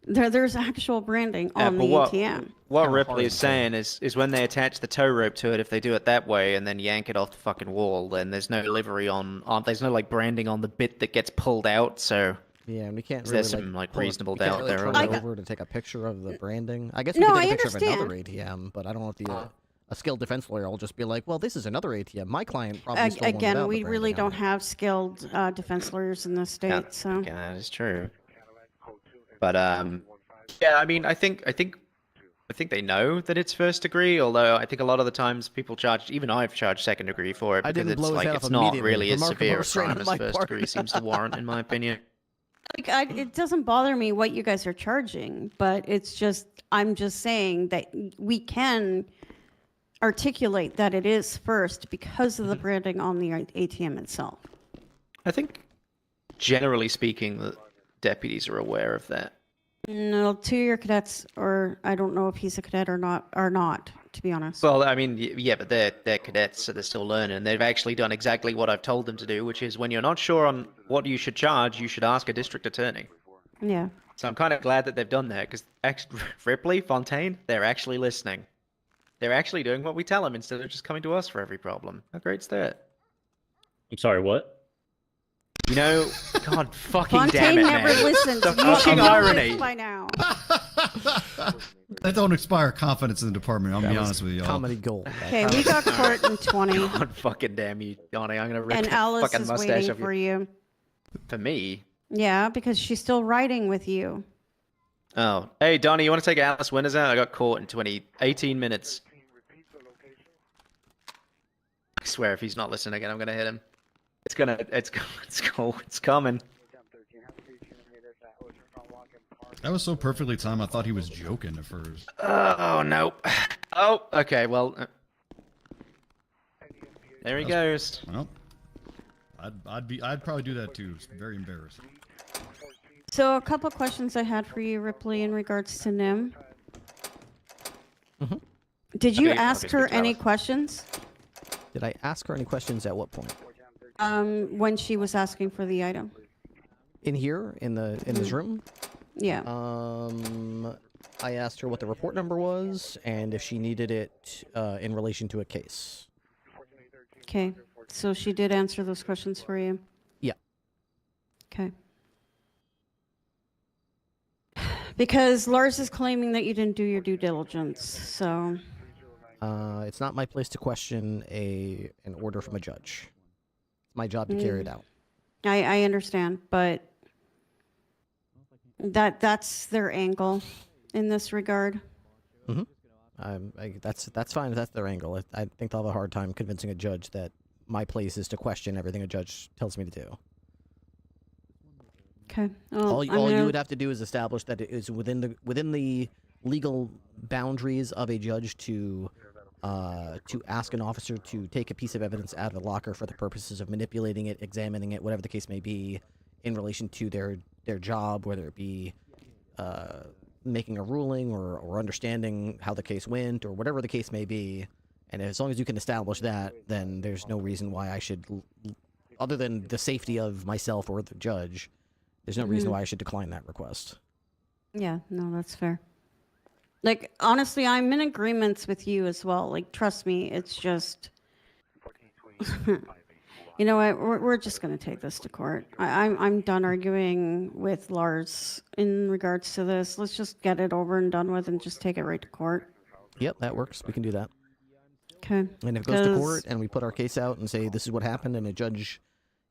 there's actual branding Yeah, on but the what, ATM. what Kinda Ripley hard is to- saying is when they attach the tow rope to it, if they do it that way and then yank it off the fucking wall, then there's no livery on there's no like branding on the bit that gets pulled out, so... Yeah, and we can't really There's some like pull it- reasonable we can't doubt really there. turn it really. over to take a picture of the branding. I guess we No, could take I a picture of another understand. ATM, but I don't know if a skilled defense lawyer will just be like, "Well, this is another ATM. My client probably stole one Again, without we the really branding on don't have skilled defense lawyers in this state, Yeah, so. yeah, that is true. But yeah, I mean, I think they know that it's first degree. Although I think a lot of the times people charge, even I've charged second degree for it I because didn't it's blow his like head it's off not immediately. really as Remarkable severe a restraint crime on as my first part. degree seems to warrant, in my opinion. Like, it doesn't bother me what you guys are charging, but it's just, I'm just saying that we can articulate that it is first because of the branding on the ATM itself. I think, generally speaking, the deputies are aware of that. No, 2-year cadets, or I don't know if he's a cadet or not, to be honest. Well, I mean, yeah, but they're cadets, so they're still learning. They've actually done exactly what I've told them to do, which is when you're not sure on what you should charge, you should ask a district attorney. Yeah. So I'm kind of glad that they've done that, because Ripley, Fontaine, they're actually listening. They're actually doing what we tell them instead of just coming to us for every problem. How great's that? I'm sorry, what? You know, God fucking Fontaine damn it, never man. listens. The You should fucking know irony. this by now. That don't inspire confidence in the department. I'm gonna be honest with you. Comedy gold. Okay, we got court in 20, God fucking damn you, Donnie. I'm gonna rip and the Alice fucking is mustache waiting off for you. you. For me? Yeah, because she's still riding with you. Oh. Hey, Donnie, you want to take Alice Winters out? I got caught in 18 minutes. I swear if he's not listening again, I'm gonna hit him. It's coming. That was so perfectly timed. I thought he was joking at first. Oh, no. Oh, okay, well. There he goes. Well, I'd probably do that too. It's very embarrassing. So a couple questions I had for you, Ripley, in regards to Nim. Did you Okay, ask okay, her speak to any Alice. questions? Did I ask her any questions at what point? When she was asking for the item? In here, in this room? Yeah. I asked her what the report number was and if she needed it in relation to a case. Okay, so she did answer those questions for you? Yeah. Okay. Because Lars is claiming that you didn't do your due diligence, so... It's not my place to question an order from a judge. It's my job to carry it out. I understand, but that's their angle in this regard. That's fine if that's their angle. I think they'll have a hard time convincing a judge that my place is to question everything a judge tells me to do. Okay. Well, All I'm you gonna- would have to do is establish that it is within the legal boundaries of a judge to ask an officer to take a piece of evidence out of the locker for the purposes of manipulating it, examining it, whatever the case may be, in relation to their job, whether it be making a ruling or understanding how the case went or whatever the case may be. And as long as you can establish that, then there's no reason why I should, other than the safety of myself or the judge, there's no reason Mhm. why I should decline that request. Yeah, no, that's fair. Like, honestly, I'm in agreements with you as well. Like, trust me, it's just... You know what? We're just going to take this to court. I'm done arguing with Lars in regards to this. Let's just get it over and done with and just take it right to court. Yep, that works. We can do that. Okay. And if it goes to court and we put our case out and say this is what happened and a judge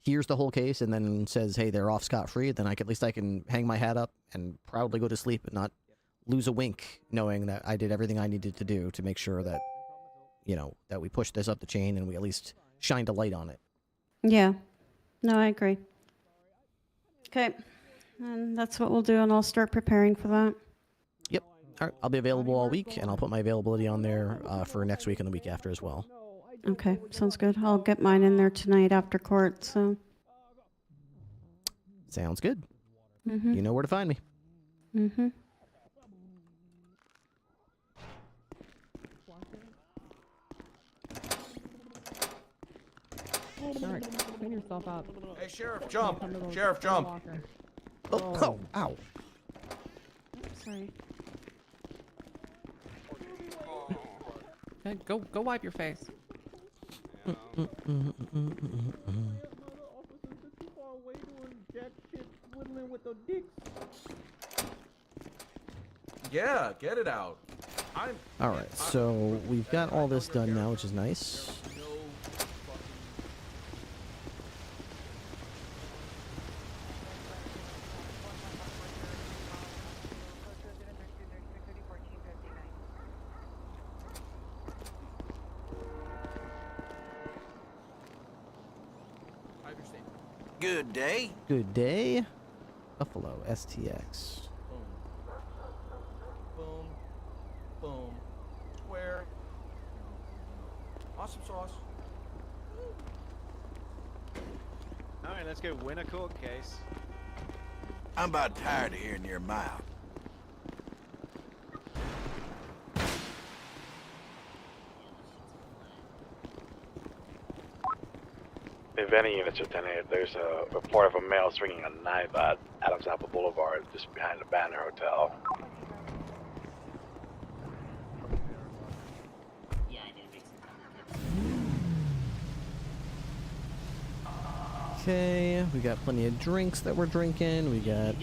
hears the whole case and then says, hey, they're off scot-free, then at least I can hang my hat up and proudly go to sleep and not lose a wink, knowing that I did everything I needed to do to make sure that, that we pushed this up the chain and we at least shined a light on it. Yeah. No, I agree. Okay. And that's what we'll do, and I'll start preparing for that. Yep. All right. I'll be available all week, and I'll put my availability on there for next week and the week after as well. Okay, sounds good. I'll get mine in there tonight after court, so. Sounds good. Mm-hmm. You know where to find me. Mm-hmm. All right, clean yourself up. Hey, Sheriff, jump! Sheriff, jump! Oh, ow. Sorry. Okay, go wipe your face. Yeah, get it out. All right, so we've got all this done now, which is nice. Good day. Good day. Buffalo STX. Boom. Boom. Square. Awesome sauce. All right, let's go win a court case. I'm about tired of hearing your mouth. If any units are 10-8, there's a report of a male swinging a knife at Adams Apple Boulevard, just behind the Banner Hotel. Okay, we got plenty of drinks that we're drinking. We got.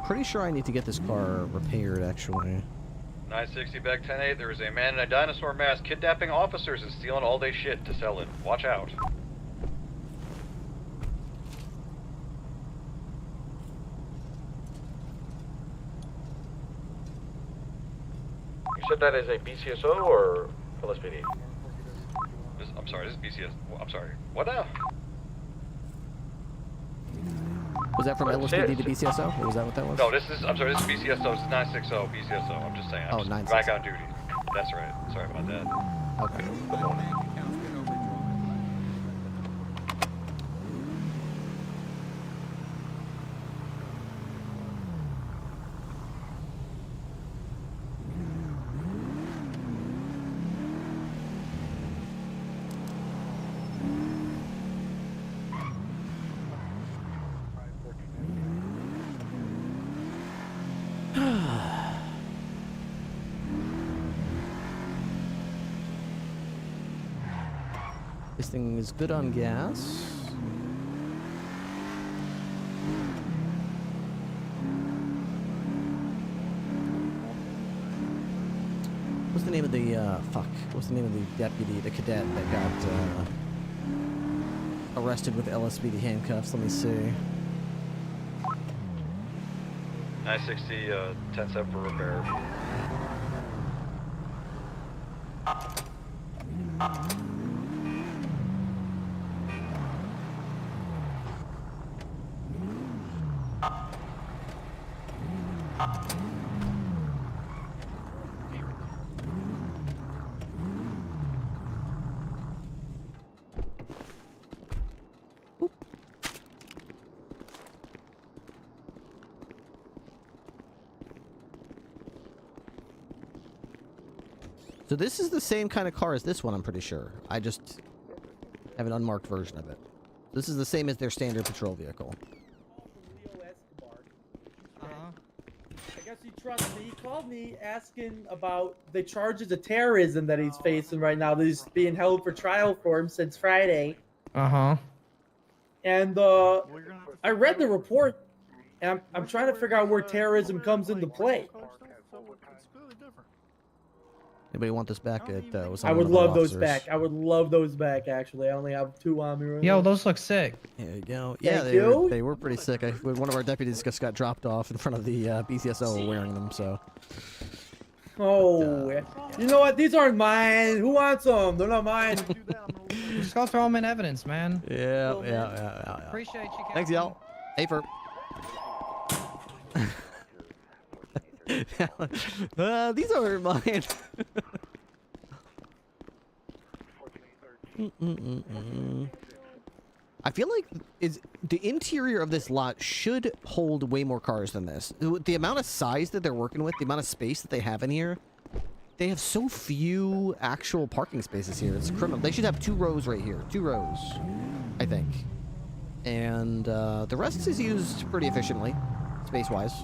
Pretty sure I need to get this car repaired, actually. 960 back 10-8, there is a man in a dinosaur mask kidnapping officers and stealing all their shit to sell it. Watch out. You said that is a BCSO or LSPD? I'm sorry, this is BCS. I'm sorry. What now? Was that from LSPD to BCSO? Or was that what that was? No, I'm sorry, this is BCSO. This is 960 BCSO. I'm just saying. I'm just back on duty. That's right. Sorry about that. Okay. This thing is good on gas. What's the name of the, What's the name of the deputy, the cadet that got, arrested with LSPD handcuffs? Let me see. 960, 10-7 for repair. So this is the same kind of car as this one, I'm pretty sure. I just have an unmarked version of it. This is the same as their standard patrol vehicle. I guess he trusts me. He called me asking about the charges of terrorism that he's facing right now. That he's being held for trial for him since Friday. Uh-huh. And I read the report, and I'm trying to figure out where terrorism comes into play. Anybody want this back at I would love those back. I would love those back, actually. I only have 2 on me right now. Yo, those look sick. There you go. Thank Yeah, you. they were pretty sick. One of our deputies just got dropped off in front of the BCSO wearing them, so. Oh, you know what? These aren't mine. Who wants them? They're not mine. Just go throw them in evidence, man. Yeah. Appreciate you. Thanks, y'all. Hey, for. These aren't mine. I feel like the interior of this lot should hold way more cars than this. The amount of size that they're working with, the amount of space that they have in here, they have so few actual parking spaces here. It's criminal. They should have 2 rows right here. 2 rows, I think. And the rest is used pretty efficiently, space-wise.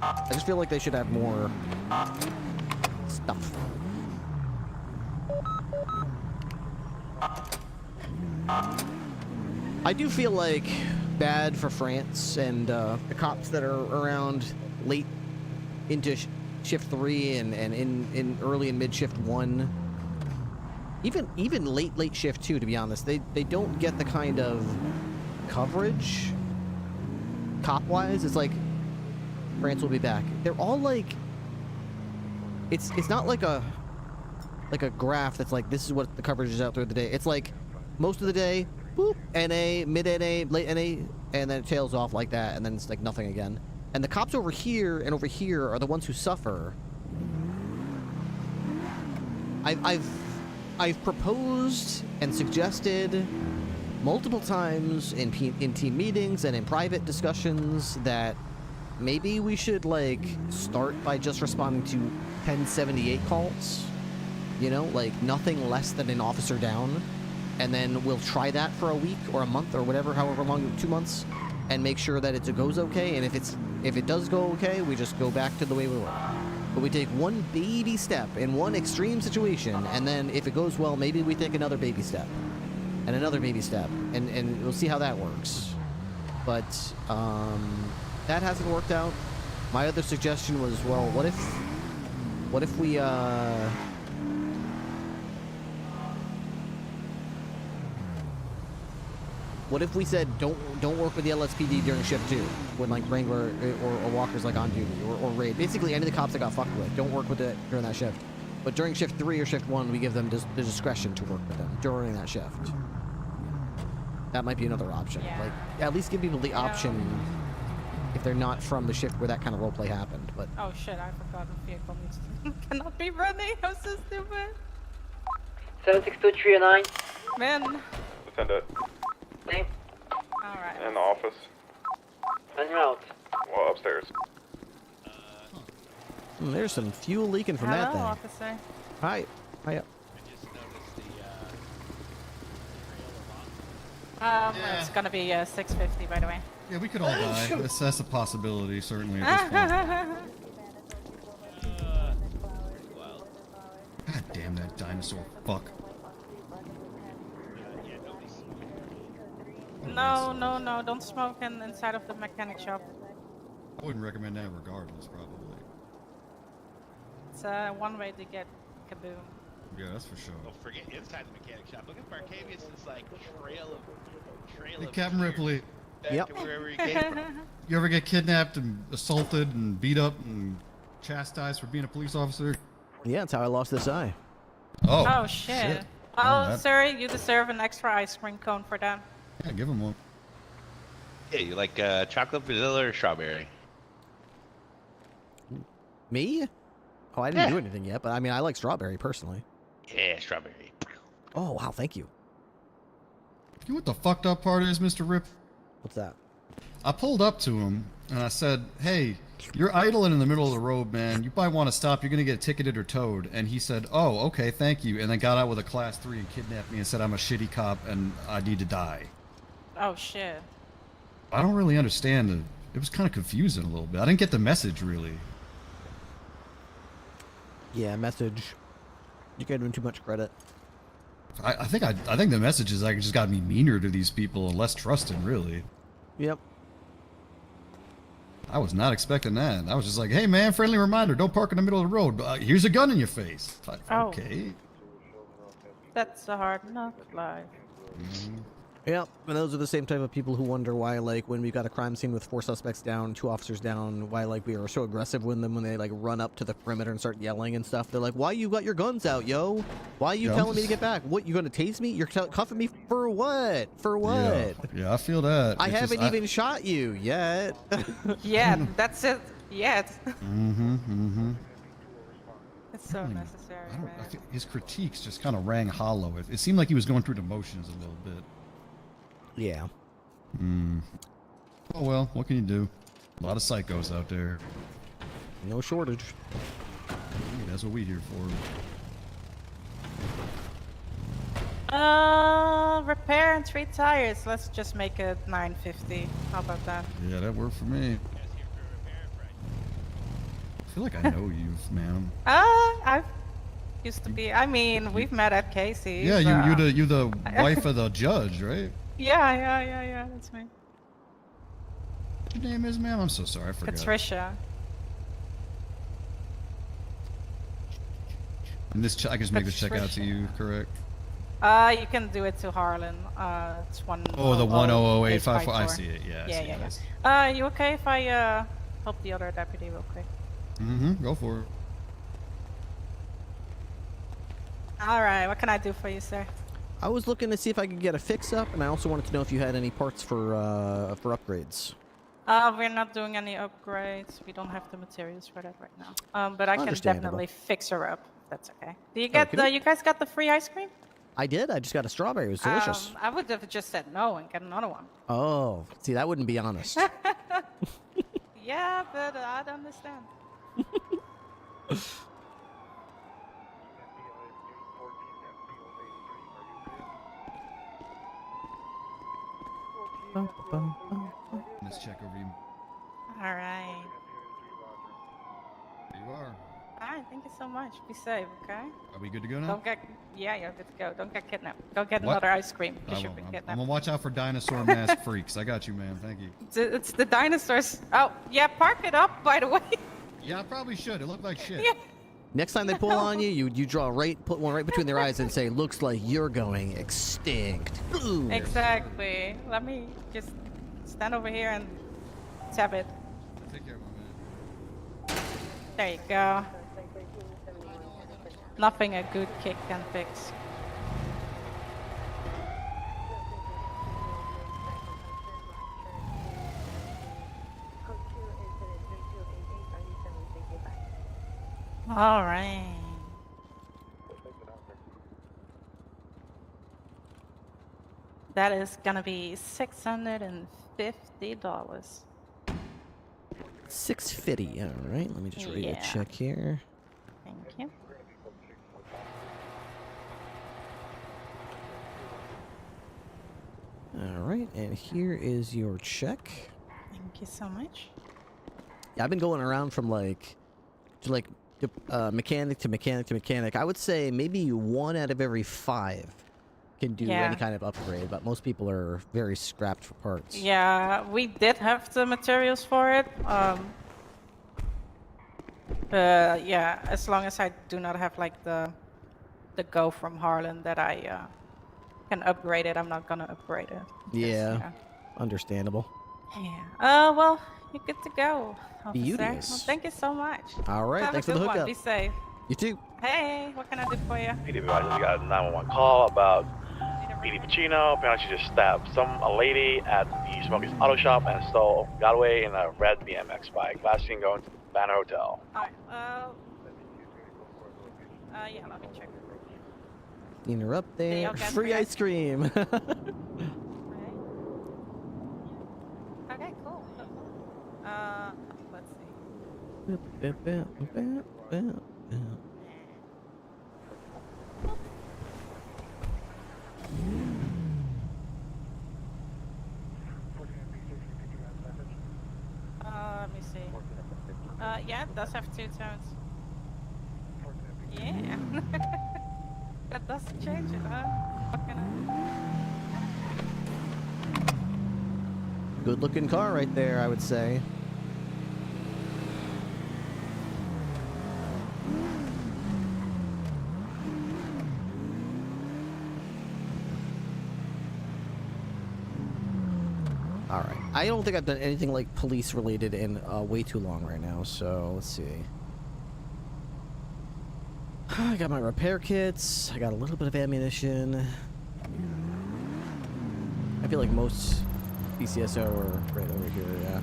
I just feel like they should have more stuff. I do feel like bad for France and the cops that are around late into shift 3 and in early and mid shift 1. Even late shift 2, to be honest. They don't get the kind of coverage cop-wise. It's like France will be back. They're all like, it's not like a graph that's like this is what the coverage is out through the day. It's like most of the day, boop, NA, mid NA, late NA, and then it tails off like that, and then it's like nothing again. And the cops over here and over here are the ones who suffer. I've proposed and suggested multiple times in team meetings and in private discussions that maybe we should like start by just responding to 1078 calls, you know, like nothing less than an officer down, and then we'll try that for a week or a month or whatever, however long, 2 months, and make sure that it goes okay. And if it does go okay, we just go back to the way we were. But we take one baby step in one extreme situation, and then if it goes well, maybe we take another baby step and another baby step, and we'll see how that works. But that hasn't worked out. My other suggestion was, well, what if we what if we said don't work with the LSPD during shift 2 when like Wrangler or Walker's like on duty or raid? Basically any of the cops that got fucked with, don't work with it during that shift. But during shift 3 or shift 1, we give them the discretion to work with them during that shift. That might be another option. Yeah. Like at least give people the option if they're not from the shift where that kind of roleplay happened. But Oh shit, I forgot the vehicle needs to cannot be running. I'm so stupid. 762-309. Man. Lieutenant. Name? Alright. In the office. On route. Well, upstairs. There's some fuel leaking from that thing. Officer. Hi. Hiya. It's gonna be 650, by the way. Yeah, we could all die. That's a possibility, certainly at this point. God damn that dinosaur fuck. No, don't smoke inside of the mechanic shop. I wouldn't recommend that regardless, probably. It's one way to get kaboom. Yeah, that's for sure. Don't forget inside the mechanic shop. Look at Barcavius' like trail Hey, of Captain Ripley. back to wherever he came from. You ever get kidnapped and assaulted and beat up and chastised for being a police officer? Yeah, that's how I lost this eye. Oh, shit. Oh, Oh, that- sir, you deserve an extra ice cream cone for that. Yeah, give him one. Yeah, you like chocolate, vanilla, or strawberry? Me? Oh, I didn't do anything yet, but I mean, I like strawberry personally. Yeah, strawberry. Oh, wow, thank you. You know what the fucked up part is, Mr. Rip? What's that? I pulled up to him and I said, "Hey, you're idling in the middle of the road, man. You might want to stop. You're gonna get ticketed or towed." And he said, "Oh, okay, thank you." And then got out with a class 3 and kidnapped me and said I'm a shitty cop and I need to die. Oh, shit. I don't really understand it. It was kind of confusing a little bit. I didn't get the message really. Yeah, message. You gave him too much credit. I think the message is like just got me meaner to these people and less trusting, really. Yep. I was not expecting that. I was just like, hey man, friendly reminder, don't park in the middle of the road. Here's a gun in your face. Okay. That's a hard enough life. Yep, and those are the same type of people who wonder why, like, when we got a crime scene with 4 suspects down, 2 officers down, why, like, we are so aggressive with them when they, like, run up to the perimeter and start yelling and stuff. They're like, why you got your guns out, yo? Why are you telling me to get back? What, you gonna tase me? You're cuffing me for what? For what? Yeah, I feel that. I haven't even shot you yet. Yeah, that's it. Yet. It's so I necessary, don't, man. I feel his critiques just kind of rang hollow. It seemed like he was going through the motions a little bit. Yeah. Oh well, what can you do? A lot of psychos out there. No shortage. Hey, that's what we here for. Repair and 3 tires. Let's just make it 950. How about that? Yeah, that worked for me. I feel like I know you, ma'am. I used to be. I mean, we've met at Casey's. Yeah, you the wife of the judge, right? Yeah. That's me. What your name is, ma'am? I'm so sorry, I forgot. Patricia. And this, I can just make this check out to you, correct? You can do it to Harlan. It's 1. Oh, the 100854. I see it. Yeah. Yeah. You okay if I help the other deputy real quick? Go for it. All right. What can I do for you, sir? I was looking to see if I could get a fix-up, and I also wanted to know if you had any parts for upgrades. We're not doing any upgrades. We don't have the materials for that right now. But I can definitely fix her up. If that's okay. Do you get you guys got the free ice cream? I did. I just got a strawberry. It was delicious. I would have just said no and get another one. Oh, see, that wouldn't be honest. Yeah, but I'd understand. Let's check over you. All right. There you are. All right. Thank you so much. Be safe, okay? Are we good to go now? Don't get. Yeah, you're good to go. Don't get kidnapped. Go get What? another ice cream. I You should won't. be I'm kidnapped. gonna watch out for dinosaur mask freaks. I got you, man. Thank you. It's the dinosaurs. Oh, yeah. Park it up, by the way. Yeah, I probably should. It looked like shit. Yeah. Next time they pull on you, you draw put one right between their eyes and say, "Looks like you're going extinct." Boom. Exactly. Let me just stand over here and tap it. Take care, my man. There you go. Nothing a good kick can fix. All right. That is gonna be $650. $650. All right. Let me just read a check here. Thank you. All right, and here is your check. Thank you so much. Yeah, I've been going around from mechanic to mechanic to mechanic. I would say maybe 1 out of every 5 can do any kind of upgrade, but most people are very scrapped for parts. Yeah, we did have the materials for it. Yeah, as long as I do not have like the go from Harlan that I can upgrade it, I'm not gonna upgrade it. Yeah, understandable. Yeah. Well, you're good to go, officer. Beauteous. Well, thank you so much. All right, Have thanks a for the good one. hookup. Be safe. You too. Hey, what can I do for you? PD, I just got a 911 call about PD Pacino. Apparently, she just stabbed a lady at the Smokey's Auto Shop and got away in a red BMX bike. Last seen going to the Banner Hotel. Alright, yeah, let me check. Seen her up there. y'all get Free ice cream. Okay, cool. Let's let me see. Yeah, it does have 2 tones. Yeah. That doesn't change it, huh? What can Good looking car right there, I would say. All right. I don't think I've done anything like police related in way too long right now. So let's see. I got my repair kits. I got a little bit of ammunition. I feel like most BCSO are right over here. Yeah.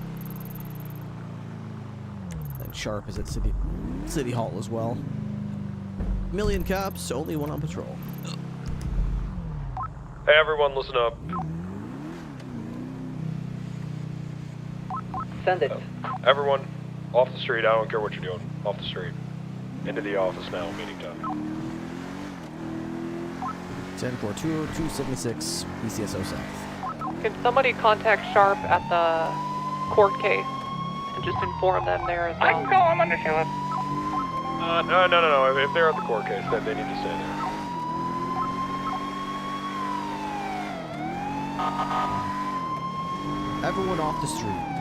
And Sharp is at City Hall as well. Million cops, only one on patrol. Hey everyone, listen up. Send it. Everyone, off the street. I don't care what you're doing. Off the street. Into the office now, meeting time. 10-4-202-76, BCSO South. Can somebody contact Sharp at the court case and just inform them there as well? I can call him under sheriff. No. If they're at the court case, then they need to stay there. Everyone off the street.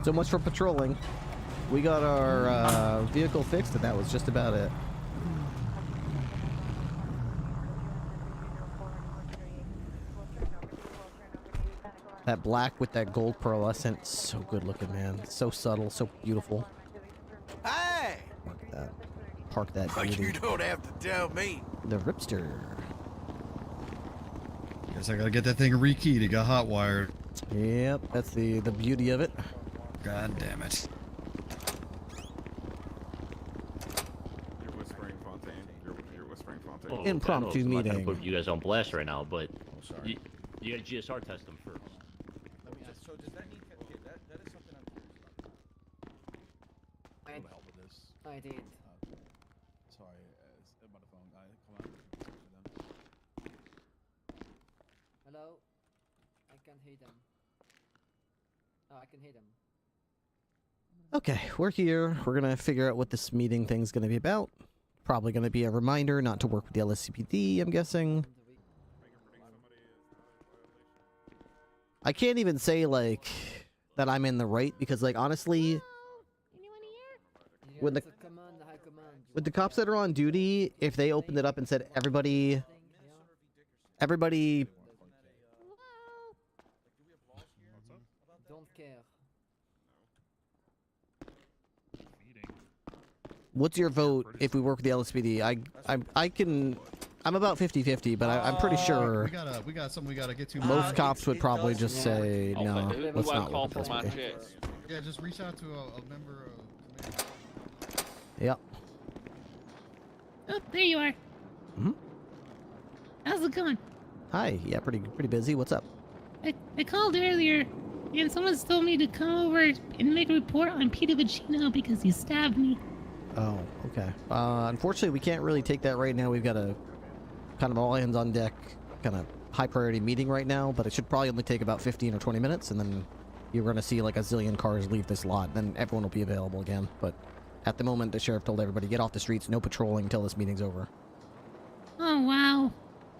So much for patrolling. We got our vehicle fixed, and that was just about it. That black with that gold pearlescent, so good looking, man. So subtle, so beautiful. Hey! Park that Like beauty. you don't have to tell me. The Ripster. Guess I gotta get that thing rekeyed. It got hot wired. Yep, that's the beauty of it. God damn it. You're whispering, Fontaine. You're whispering, Fontaine. Oh, Impromptu I know, so I'm not meeting. gonna put you guys on blast right now, but you gotta GSR test them first. Let me ask, so does that need okay, that is something I'm curious about. I need help with this. I did. Sorry, about the phone. Come on. Hello? I can't hear them. Oh, I can hear them. Okay, we're here. We're gonna figure out what this meeting thing's gonna be about. Probably gonna be a reminder not to work with the LSCPD, I'm guessing. I can't even say, like, that I'm in the right, because, like, honestly, when the cops that are on duty, if they opened it up and said, everybody, Don't care. what's your vote if we work with the LSPD? I'm about 50-50, but I'm pretty sure We got something we gotta get to. most cops would probably just say, no, let's not work with the LSPD. Yeah, just reach out to a member of Yep. Oh, there you are. Mm-hmm. How's it going? Hi. Yeah, pretty busy. What's up? I called earlier, and someone's told me to come over and make a report on Peter Vicino because he stabbed me. Oh, okay. Unfortunately, we can't really take that right now. We've got a kind of all hands on deck, kind of high priority meeting right now, but it should probably only take about 15 or 20 minutes, and then you're going to see like a zillion cars leave this lot, and then everyone will be available again. But at the moment, the sheriff told everybody, get off the streets, no patrolling until this meeting's over. Oh, wow.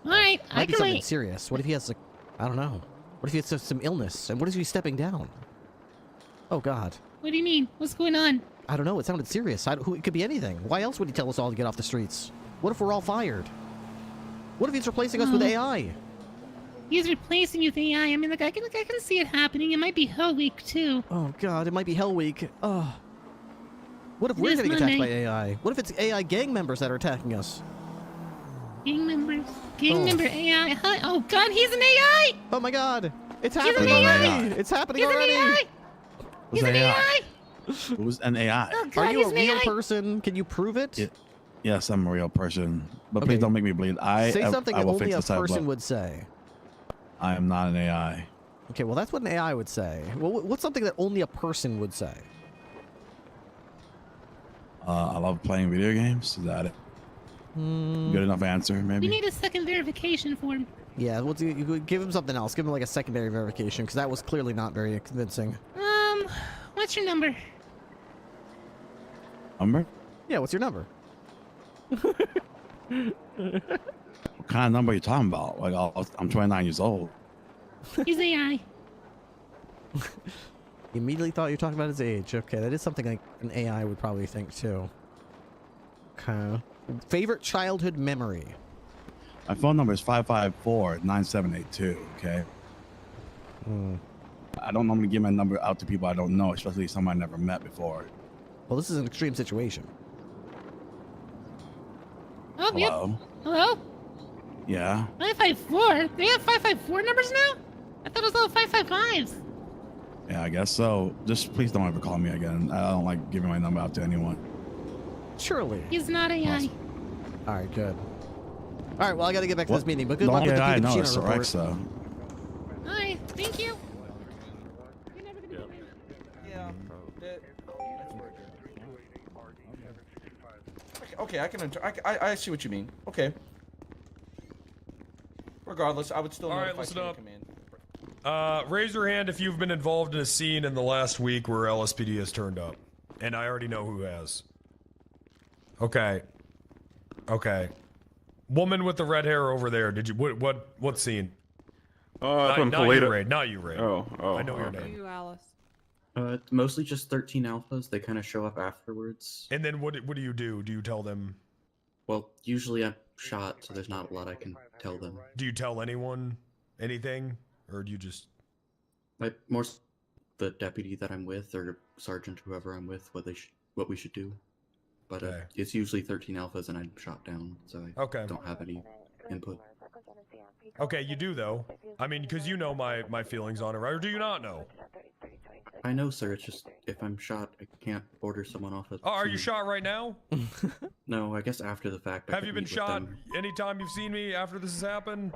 All right, Might I be can something wait. serious. What if he has, like, I don't know. What if he has some illness, and what if he's stepping down? Oh, God. What do you mean? What's going on? I don't know. It sounded serious. It could be anything. Why else would he tell us all to get off the streets? What if we're all fired? What if he's replacing us with AI? He's replacing you with AI. I mean, like, I can see it happening. It might be Hell Week, too. Oh, God. It might be Hell Week. Oh. What if we're This getting attacked by Monday. AI? What if it's AI gang members that are attacking us? Gang members. Gang member AI. Hi. Oh, God, he's an AI! Oh, my God. It's He's an happening AI! already. It's happening He's already. an AI! He's an AI! Who's an AI? Oh, God, Are you he's a an real AI. person? Can you prove it? Yes, I'm a real person. But Okay. please don't make me bleed. Say something I will only fix a this up, person but would say. I am not an AI. Okay, well, that's what an AI would say. Well, what's something that only a person would say? I love playing video games. Is that it? Good enough answer, We maybe? need a second verification form. Yeah, well, you give him something else. Give him like a secondary verification, because that was clearly not very convincing. What's your number? Number? Yeah, what's your number? What kind of number are you talking about? Like, I'm 29 years old. He's AI. You immediately thought you were talking about his age. Okay, that is something like an AI would probably think too. Okay. Favorite childhood memory? My phone number is 554-9782. Okay. I don't normally give my number out to people I don't know, especially someone I never met before. Well, this is an extreme situation. Oh, Hello? Yep. Hello? Yeah. 554? They have 554 numbers now? I thought it was all 555s. Yeah, I guess so. Just please don't ever call me again. I don't like giving my number out to anyone. Surely. He's not AI. Awesome. All right, good. All right, well, I got to get back to this meeting, but good luck with the I know, Pita it's report. Alexa. Hi, thank you. Yeah. Okay, I can. I see what you mean. Okay. Regardless, I would still. All right, notify listen chain of up. command. Raise your hand if you've been involved in a scene in the last week where LSPD has turned up, and I already know who has. Okay. Okay. Woman with the red hair over there. Did you what scene? Not you, Raid. Not you, Raid. Oh, I know your name. You, Alice. Mostly just 13 alphas. They kind of show up afterwards. And then what do you do? Do you tell them? Well, usually I'm shot, so there's not a lot I can tell them. Do you tell anyone anything, or do you just? More the deputy that I'm with, or sergeant, whoever I'm with, what we should do. But it's usually 13 alphas, and I'm shot down, so I don't have any input. Okay, you do though. I mean, because you know my feelings on it, right? Or do you not know? I know, sir. It's just if I'm shot, I can't order someone off of. Oh, are you shot right now? No, I guess after the fact. Have you been shot anytime you've seen me after this has happened?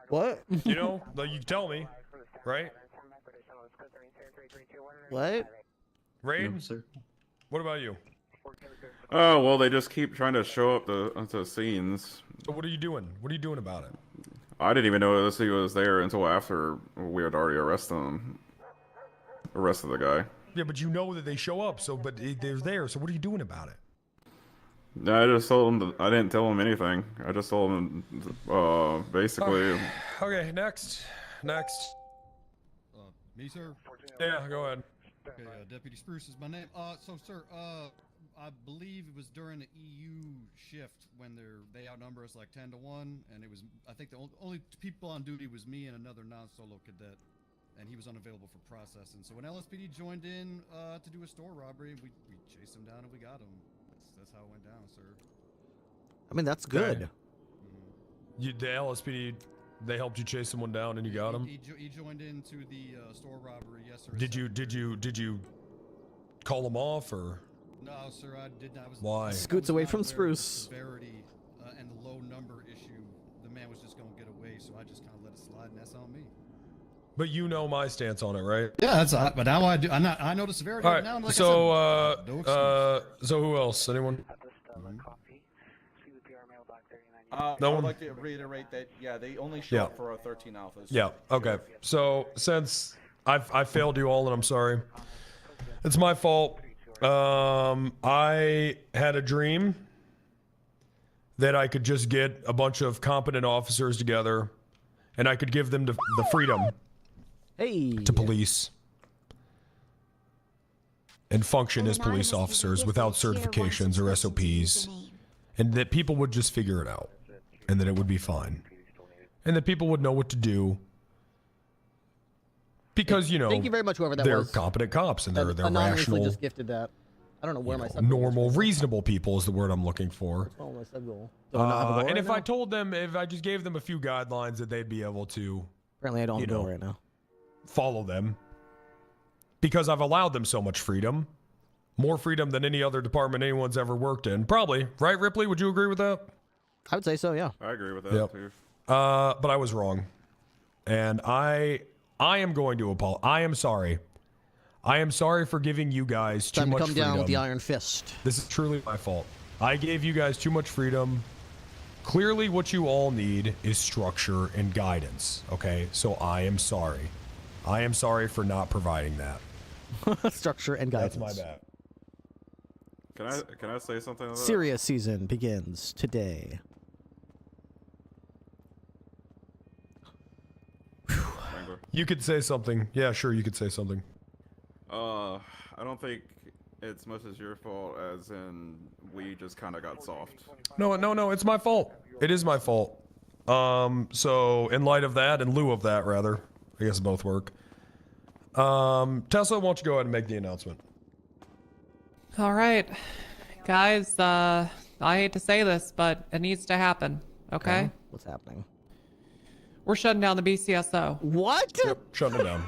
What? You know, you tell me, right? What? Raid? No, sir. What about you? Oh, well, they just keep trying to show up to scenes. So what are you doing? What are you doing about it? I didn't even know he was there until after we had already arrested the guy. Yeah, but you know that they show up, but they're there, so what are you doing about it? I just told him I didn't tell him anything. I just told him, basically. Okay, next. Me, sir? Yeah, go ahead. Okay, Deputy Spruce is my name. So, sir, I believe it was during the EU shift when they outnumber us like 10 to 1, and it was, I think the only people on duty was me and another non-solo cadet, and he was unavailable for processing. So when LSPD joined in to do a store robbery, we chased him down and we got him. That's how it went down, sir. I mean, that's good. The LSPD, they helped you chase someone down and you got him? He joined into the store robbery, yes, sir. Did you call him off, or? No, sir, I did not. Why? Scoots away from Spruce. Severity and the low number issue, the man was just gonna get away, so I just kind of let it slide, and that's on me. But you know my stance on it, right? Yeah, that's. But now I do. I know the severity. All right. Now, like So, so who else? Anyone? I No would one? like to reiterate that, yeah, they only show up for 13 alphas. Yeah. Okay. So since I failed you all, and I'm sorry, it's my fault. I had a dream that I could just get a bunch of competent officers together, and I could give them the freedom to police and function as police officers without certifications or SOPs, and that people would just figure it out, and that it would be fine, and that people would know what to do. Because, you know, Thank you very much, whoever that they're was. competent cops, and they're Anonymously rational, just gifted that. I don't know where my normal, reasonable people is the word I'm looking for. Oh, my sub-goal. Do I not have a goal And right if now? I told them, if I just gave them a few guidelines that they'd be able to, Apparently I don't have a goal right now. follow them, because I've allowed them so much freedom, more freedom than any other department anyone's ever worked in. Probably, right, Ripley? Would you agree with that? I would say so, yeah. I agree with that Yep. too. But I was wrong, and I am going to apologize. I am sorry. I am sorry for giving you guys too Time to much come freedom. down with the iron fist. This is truly my fault. I gave you guys too much freedom. Clearly, what you all need is structure and guidance. Okay, so I am sorry. I am sorry for not providing that. Structure and guidance. That's my bad. Can I say something? To that? Serious season begins today. You could say something. Yeah, sure, you could say something. I don't think it's much as your fault as in we just kind of got soft. No, it's my fault. It is my fault. So in light of that, in lieu of that, rather, I guess both work. Tesla, why don't you go ahead and make the announcement? All right, guys. I hate to say this, but it needs to happen. Okay. What's happening? We're shutting down the BCSO. What? Yep, shutting it down.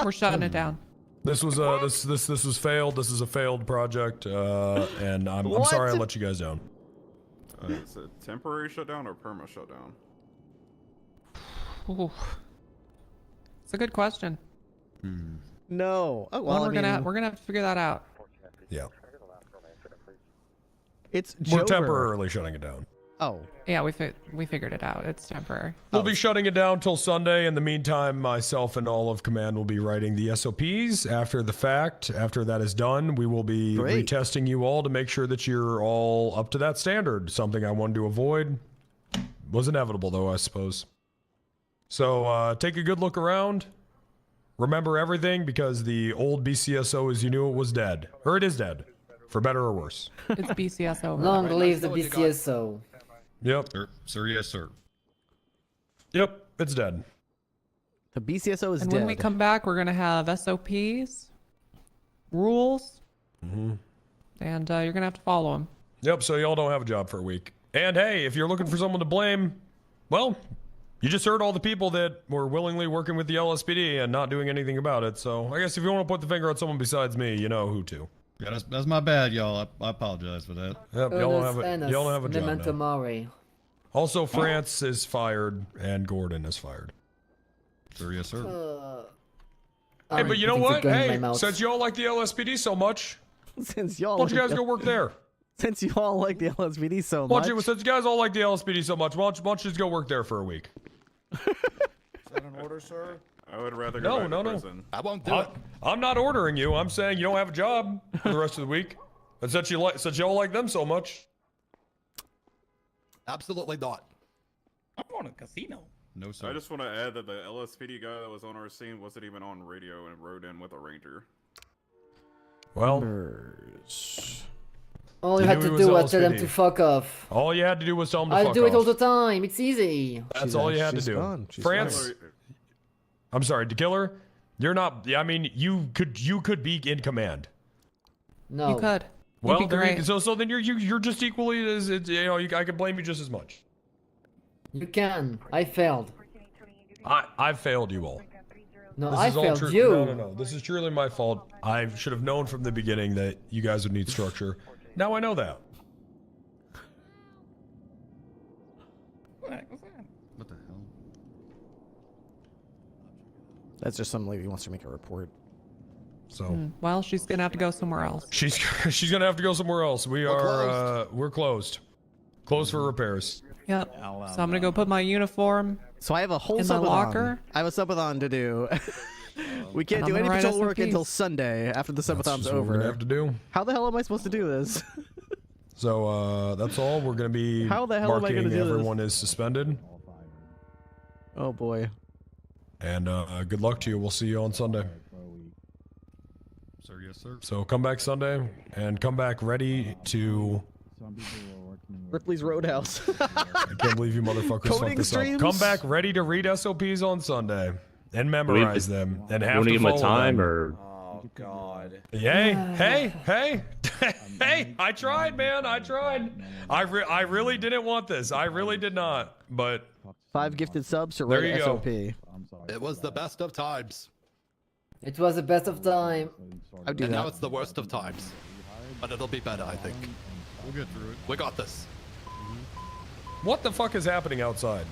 We're shutting it down. This was this was failed. This is a failed project, and I'm sorry I let you guys down. Is it temporary shutdown or perma shutdown? Ooh. It's a good question. No. Oh, Well, well, we're gonna have to figure that out. Yeah. It's We're Jover. temporarily shutting it down. Oh. Yeah, we figured it out. It's temporary. We'll be shutting it down till Sunday. In the meantime, myself and all of command will be writing the SOPs after the fact. After that is done, we will be retesting you all to make sure that you're all up to that standard. Something I wanted to avoid. Was inevitable, though, I suppose. So take a good look around. Remember everything, because the old BCSO as you knew it was dead. Or it is dead. For better or worse. It's BCSO. Long live the BCSO. Yep. Sir, yes, sir. Yep, it's dead. The BCSO is And dead. when we come back, we're gonna have SOPs, rules, and you're gonna have to follow them. Yep, so y'all don't have a job for a week. And hey, if you're looking for someone to blame, well, you just heard all the people that were willingly working with the LSPD and not doing anything about it. So I guess if you want to put the finger on someone besides me, you know who to. Yeah, that's my bad, y'all. I apologize for that. Yep, y'all don't have a job Memento now. Mori. Also, France is fired and Gordon is fired. Sir, yes, sir. Hey, but you know what? Hey, since y'all like the LSPD so much, since y'all why don't you guys go work there? Since you all like the LSPD so Why much. don't you, since you guys all like the LSPD so much, why don't you just go work there for a week? Is that an order, sir? I would rather go No. back to prison. I won't do it. I'm not ordering you. I'm saying you don't have a job for the rest of the week. And since y'all like them so much. Absolutely not. I'm going to a casino. No, sir. I just want to add that the LSPD guy that was on our scene wasn't even on radio and rode in with a ranger. Well, All you had to do was tell them to fuck off. All you had to do was tell them to fuck off. I do it all the time. It's easy. That's all you had to do. Gone. France. I'm sorry, to killer. You're not. I mean, you could be in command. No. You could. Well, You'd be great. so then you're just equally as I could blame you just as much. You can. I failed. I failed you all. No, This I is all failed true. you. No. This is truly my fault. I should have known from the beginning that you guys would need structure. Now I know that. What the hell? That's just some lady who wants to make a report. So. Well, she's gonna have to go somewhere else. She's gonna have to go somewhere else. We're closed. Closed for repairs. Yep. So I'm gonna go put my uniform. So I have a whole in my subathon. locker. I have a subathon to do. We can't And do I'm any gonna write patrol work SOPs. until Sunday after the subathon's just what over. we're gonna have to do. How the hell am I supposed to do this? So that's all. We're gonna be How the hell am I marking gonna do this? everyone is suspended. Oh boy. And good luck to you. We'll see you on Sunday. Sir, yes, sir. So come back Sunday and come back ready to. Ripley's Roadhouse. I can't believe you motherfuckers fucked Coding this up. streams? Come back ready to read SOPs on Sunday and memorize them and You have want to to give him a follow time them. or? Oh, God. Hey, hey, I tried, man. I tried. I really didn't want this. I really did not. But 5 gifted subs to There write you go. SOP. It was the best of times. It was the best of time. I do And now that. it's the worst of times. But it'll be better, I think. We'll get through it. We got this. what the fuck is happening outside?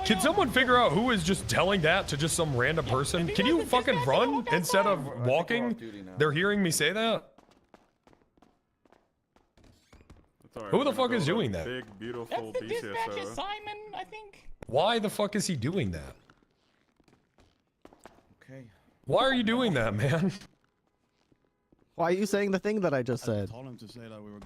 Can someone figure out who is just telling that to just some random person? Can you fucking run instead of walking? They're hearing me say that? Who the fuck is doing that? Big, beautiful BCSO. Simon, I think. Why the fuck is he doing that? Okay. Why are you doing that, man? Why are you saying the thing that I just said? I told him to say that we're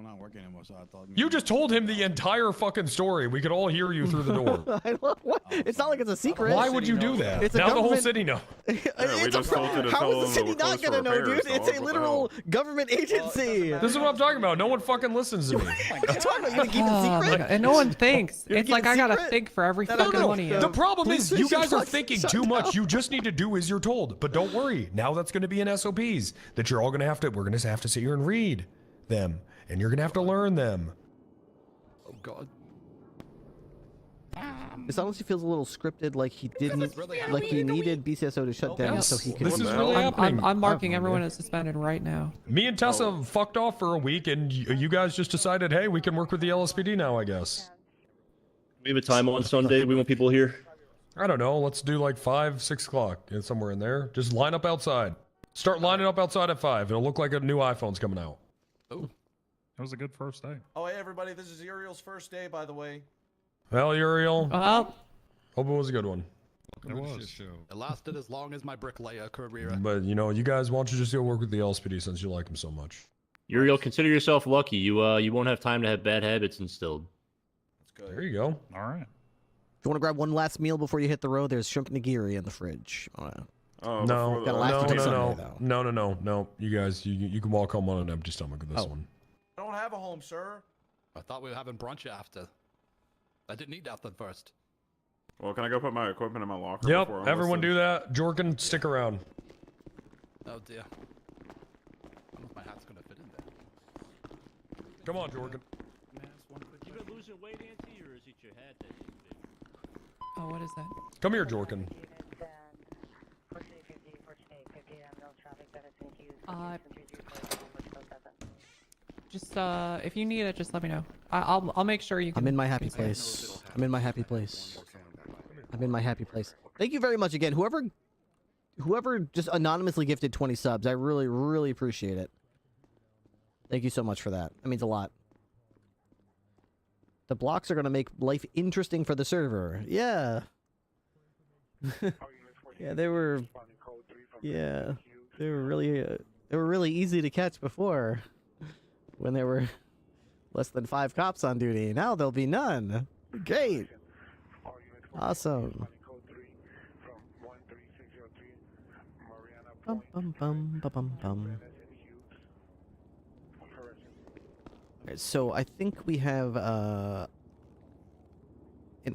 not working anymore, so I thought. You just told him the entire fucking story. We could all hear you through the door. What? It's not like it's a secret. Why would you do that? It's a now the whole government- city knows. Yeah, we just told you to How tell is the them city not gonna know, dude? It's a literal government agency. This is what I'm talking about. No one fucking listens to me. You're talking about you gonna keep it Oh, my secret? God. And no one thinks. You're It's gonna like keep I it gotta secret? think for every No, fucking no. one of you. The problem Police is you station guys are trucks thinking shut too down. much. You just need to do as you're told. But don't worry. Now that's going to be in SOPs that you're all going to have to. We're going to have to sit here and read them, and you're going to have to learn them. Oh God. This honestly feels a little scripted, like he didn't, like he needed BCSO to shut down so he could. This is really happening. I'm marking everyone as suspended right now. Me and Tessa fucked off for a week, and you guys just decided, hey, we can work with the LSPD now, I guess. We have a time on Sunday. We want people here. I don't know. Let's do like 5, 6 o'clock, somewhere in there. Just line up outside. Start lining up outside at 5. It'll look like a new iPhone's coming out. Oh, It was a good first day. oh, hey everybody, this is Uriel's first day, by the way. Well, Uriel, Well, hope it was a good one. It was. It lasted as long as my bricklayer career. But, you know, you guys, why don't you just go work with the LSPD since you like them so much? Uriel, consider yourself lucky. You won't have time to have bad habits instilled. There you go. All right. If you want to grab one last meal before you hit the road, there's shrimp nigiri in the fridge. No, Gotta last until Sunday, though. no. You guys, you can walk home on an empty stomach with this one. I don't have a home, sir. I thought we were having brunch after. I didn't eat nothing first. Well, can I go put my equipment in my locker? Yep, before I'm everyone listed? do that. Jorgen, stick around. Oh dear. I don't know if my hat's gonna fit in there. Come on, Jorgen. You been losing weight, Auntie, or is it your hat that is big? oh, what is that? Come here, Jorgen. Just if you need it, just let me know. I'll make sure you can. I'm in my happy place. I'm in my happy place. I'm in my happy place. Thank you very much again. Whoever just anonymously gifted 20 subs, I really, really appreciate it. Thank you so much for that. That means a lot. The blocks are going to make life interesting for the server. Yeah. Yeah, they were really easy to catch before when there were less than 5 cops on duty. Now there'll be none. Great. Awesome. Bum, bum, bum, bum, bum, bum. Alright, so I think we have an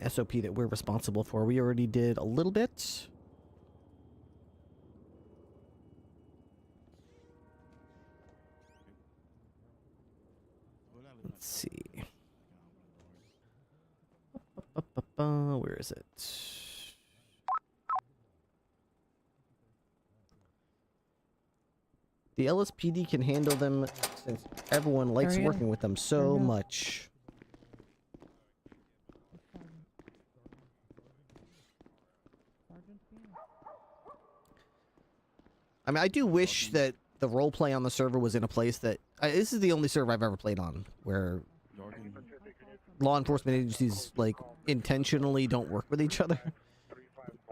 SOP that we're responsible for. We already did a little bit. Let's see. Where is it? The LSPD can handle them since everyone likes Arian? working with them so much. I mean, I do wish that the roleplay on the server was in a place that... this is the only server I've ever played on where law enforcement agencies, like, intentionally don't work with each other.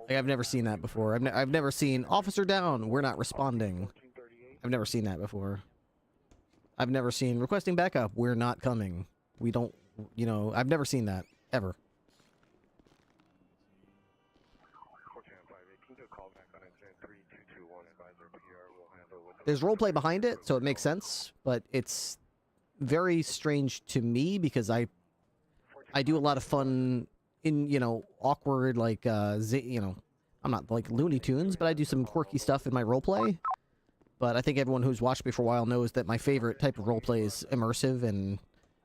Like, I've never seen that before. I've never seen, officer down, we're not responding. I've never seen that before. I've never seen, requesting backup, we're not coming. We don't, you know, I've never seen that, ever. There's roleplay behind it, so it makes sense, but it's very strange to me because I do a lot of fun in, you know, awkward, like, you know, I'm not like Looney Tunes, but I do some quirky stuff in my roleplay. But I think everyone who's watched me for a while knows that my favorite type of roleplay is immersive and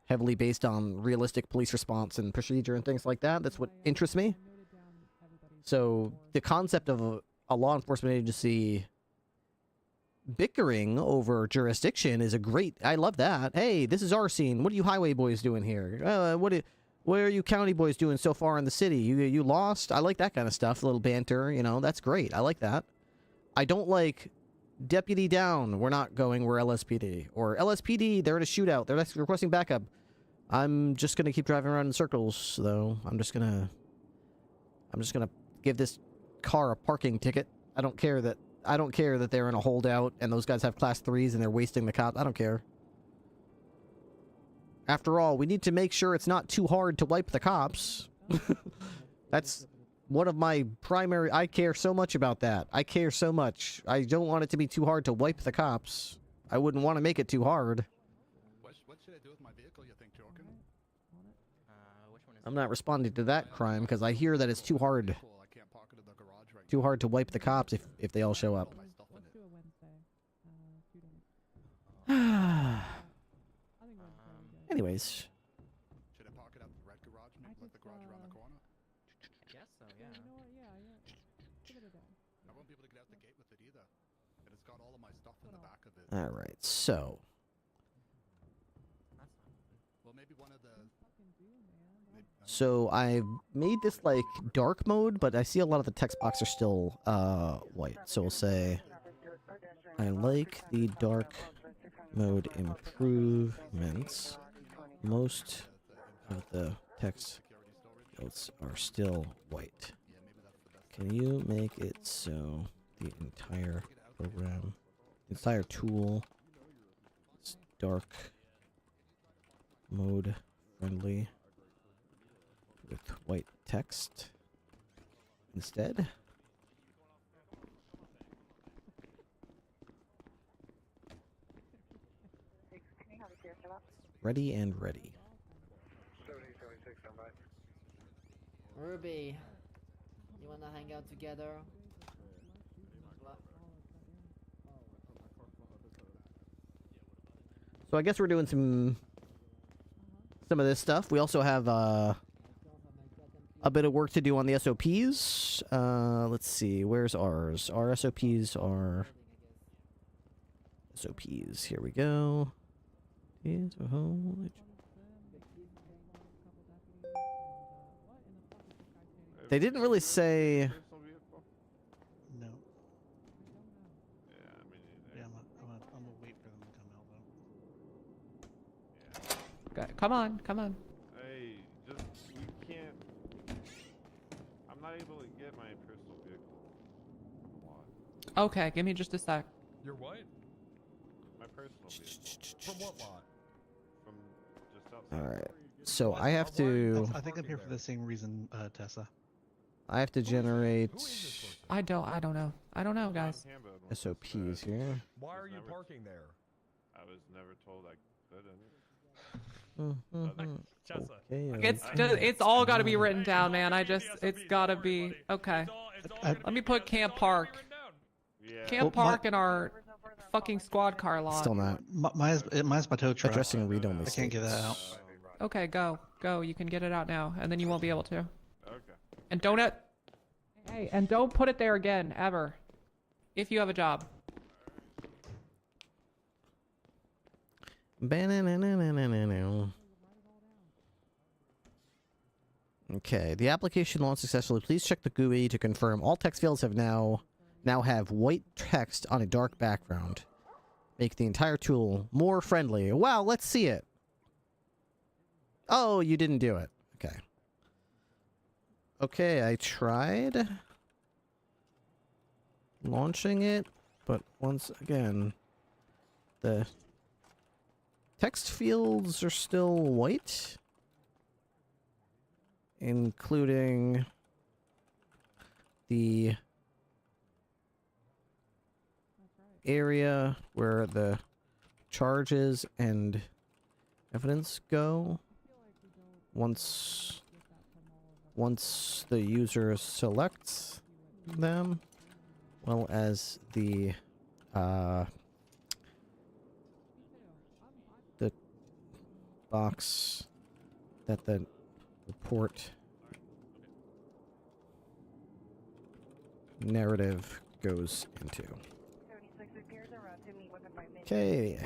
heavily based on realistic police response and procedure and things like that. That's what interests me. So the concept of a law enforcement agency bickering over jurisdiction is a great... I love that. Hey, this is our scene. What are you highway boys doing here? What are you county boys doing so far in the city? You lost? I like that kind of stuff. A little banter, you know. That's great. I like that. I don't like... Deputy down, we're not going, we're LSPD. Or LSPD, they're at a shootout, they're requesting backup. I'm just gonna keep driving around in circles, though. I'm just gonna give this car a parking ticket. I don't care that I don't care that they're in a holdout and those guys have class 3s and they're wasting the cops. I don't care. After all, we need to make sure it's not too hard to wipe the cops. That's one of my primary... I care so much about that. I care so much. I don't want it to be too hard to wipe the cops. I wouldn't want to make it too hard. What should I do with my vehicle, you think, Jorgen? I'm not responding to that crime because I hear that it's too hard. Too hard to wipe the cops if they all show up. Anyways. Should I park it out the red garage, maybe like the garage around the corner? I guess so, yeah. I won't be able to get out the gate with it either. And it's got all of my stuff in the back of it. Alright, so. Well, maybe one of the... So I made this like dark mode, but I see a lot of the text box are still white. So we'll say I like the dark mode improvements. Most of the text fields are still white. Can you make it so the entire program, entire tool is dark mode friendly with white text instead? Ready and ready. Ruby, you wanna hang out together? So I guess we're doing some of this stuff. We also have a bit of work to do on the SOPs. Let's see, where's ours? Our SOPs are SOPs. Here we go. They didn't really say. No. Yeah, I'm gonna wait for them to come out though. Okay, come on, come on. Hey, just we can't. I'm not able to get my personal vehicle. Okay, give me just a sec. Your what? My personal vehicle. From what lot? From just outside. All right. So I have to. I think I'm here for the same reason, Tessa. I have to generate I don't know. I don't know, guys. SOPs here. Why are you parking there? I was never told I couldn't. Okay, It's all got to be written down, man. It's got to be okay. Let me put Camp Park. Camp Park in our fucking squad car lot. Still not. Mine's my tow truck. Addressing read-only I can't get that out. Okay, go. You can get it out now, and then you won't be able to. Okay. And don't put it there again, ever. If you have a job. Okay, the application launched successfully. Please check the GUI to confirm all text fields have now have white text on a dark background. Make the entire tool more friendly. Wow, let's see it. Oh, you didn't do it. Okay. Okay, I tried launching it, but once again, the text fields are still white, including the area where the charges and evidence go. Once the user selects them, well as the box that the report narrative goes into. Okay.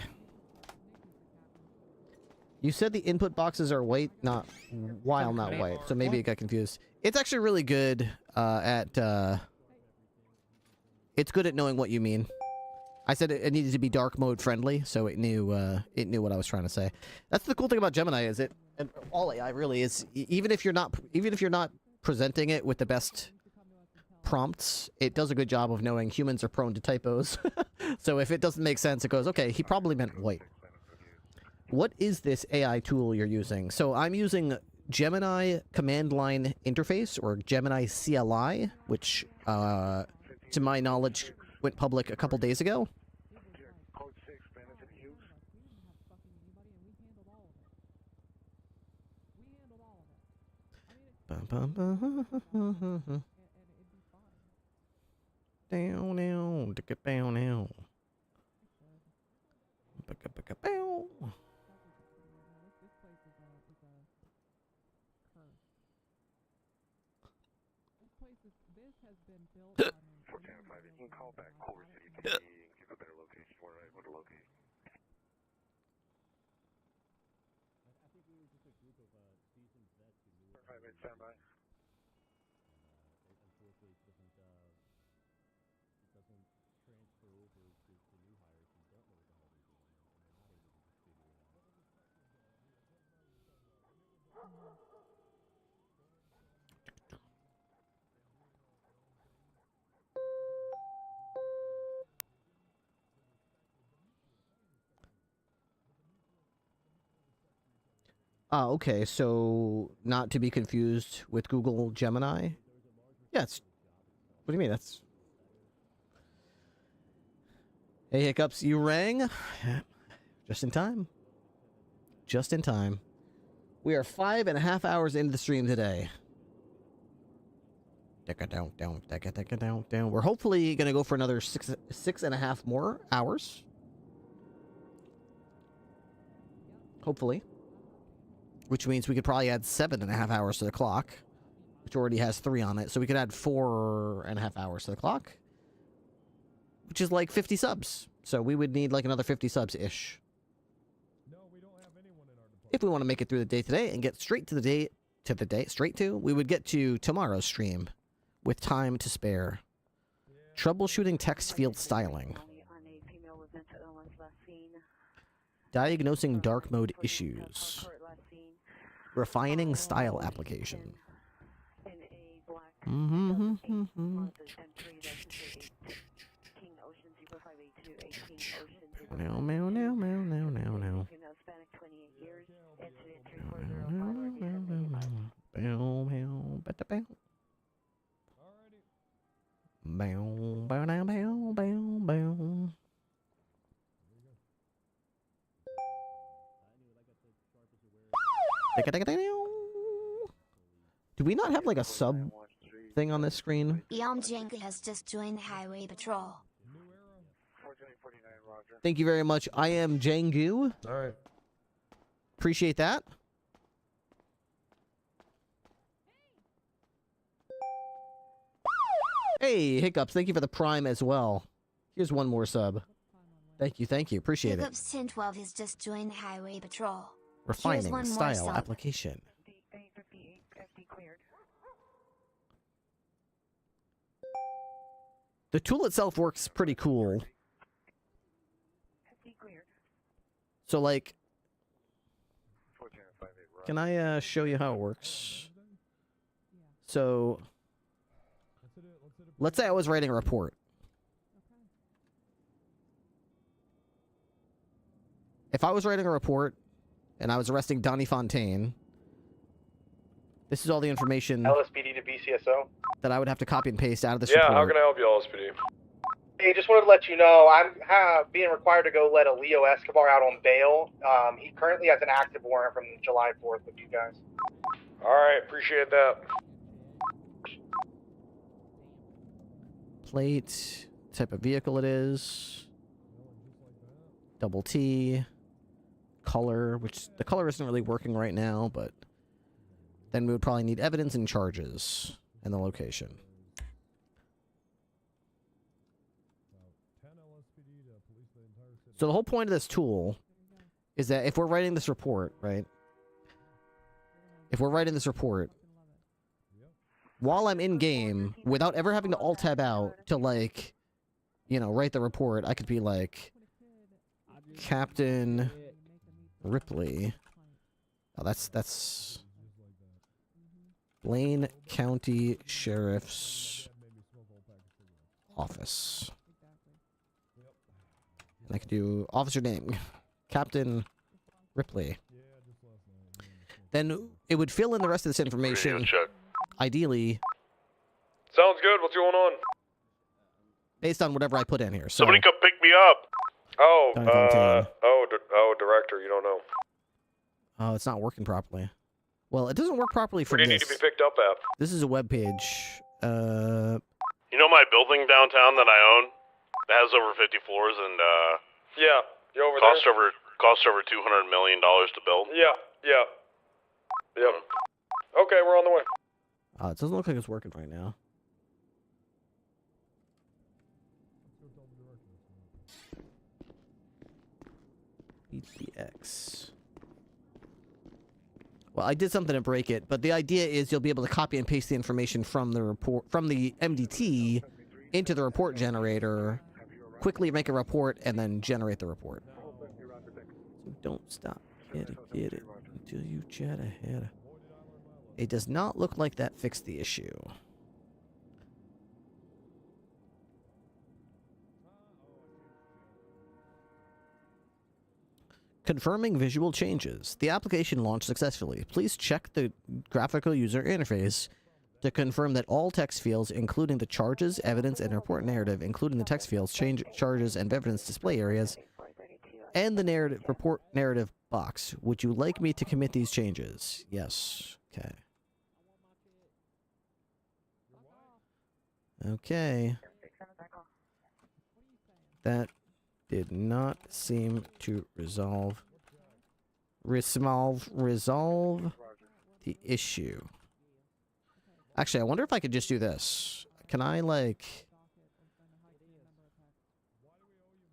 You said the input boxes are white, not white, so maybe it got confused. It's actually really good it's good at knowing what you mean. I said it needed to be dark mode friendly, so it knew what I was trying to say. That's the cool thing about Gemini, is it, and all AI really is, even if you're not presenting it with the best prompts, it does a good job of knowing humans are prone to typos. So if it doesn't make sense, it goes, okay, he probably meant white. What is this AI tool you're using? So I'm using Gemini command line interface, or Gemini CLI, which, to my knowledge, went public a couple days ago. Down now, to get down now. You can call back Culver City PD and give a better location for it. What a location. I think we were just a group of seasoned vets who knew. 5 minutes standby. Unfortunately, it doesn't transfer over to new hires who don't know what the hell they're doing, and they're not able to just figure it out. Okay, so not to be confused with Google Gemini. Yeah, it's... What do you mean? That's... Hey, Hiccups, you rang? Just in time. Just in time. We are 5.5 hours into the stream today. We're hopefully going to go for another 6.5 more hours. Hopefully. Which means we could probably add 7.5 hours to the clock, which already has 3 on it. So we could add 4.5 hours to the clock, which is like 50 subs. So we would need like another 50 subs-ish. No, we don't have anyone in our department. If we want to make it through the day today and get straight to the day, we would get to tomorrow's stream with time to spare. Yeah. Troubleshooting text field styling. Diagnosing dark mode issues. Refining style application. Do we not have like a sub thing on this screen? Jenga has just joined the highway patrol. Thank you very much. I am Jangu. Alright. Appreciate that. Hey, Hiccups, thank you for the Prime as well. Here's one more sub. Thank you, appreciate it. Hiccups 1012 has just joined the highway patrol. Refining style application. The tool itself works pretty cool. So, like, can I show you how it works? So, let's say I was writing a report. If I was writing a report and I was arresting Donnie Fontaine, this is all the information LSPD to BCSO. that I would have to copy and paste out of this Yeah, report. how can I help you, LSPD? Hey, just wanted to let you know, I'm being required to go let a Leo Escobar out on bail. He currently has an active warrant from July 4th with you guys. Alright, appreciate that. Plate, type of vehicle it is, double T, color, which the color isn't really working right now, but then we would probably need evidence and charges and the location. So the whole point of this tool is that if we're writing this report, right? If we're writing this report, while I'm in game, without ever having to alt-tab out to, like, you know, write the report, I could be like, Captain Ripley. Oh, that's Blaine County Sheriff's office. And I could do officer name, Captain Ripley. Then it would fill in the rest of this information. Ideally, Sounds good. What's going on? based on whatever I put in here. So, Somebody come pick me up. Oh, Donnie Fontaine. director, you don't know. Oh, it's not working properly. Well, it doesn't work properly for Where do you this. need to be picked up at? This is a web page. You know my building downtown that I own? It has over 50 floors and Yeah, you over cost there? over $200 million to build. Yeah. Yep. Okay, we're on the way. It doesn't look like it's working right now. BTX. Well, I did something to break it, but the idea is you'll be able to copy and paste the information from the report, from the MDT into the report generator, quickly make a report, and then generate the report. So don't stop. Get it until you chat ahead. It does not look like that fixed the issue. Confirming visual changes. The application launched successfully. Please check the graphical user interface to confirm that all text fields, including the charges, evidence, and report narrative, including the text fields, charges, and evidence display areas, and the report narrative box. Would you like me to commit these changes? Yes. Okay. Okay. That did not seem to resolve the issue. Actually, I wonder if I could just do this. Can I, like...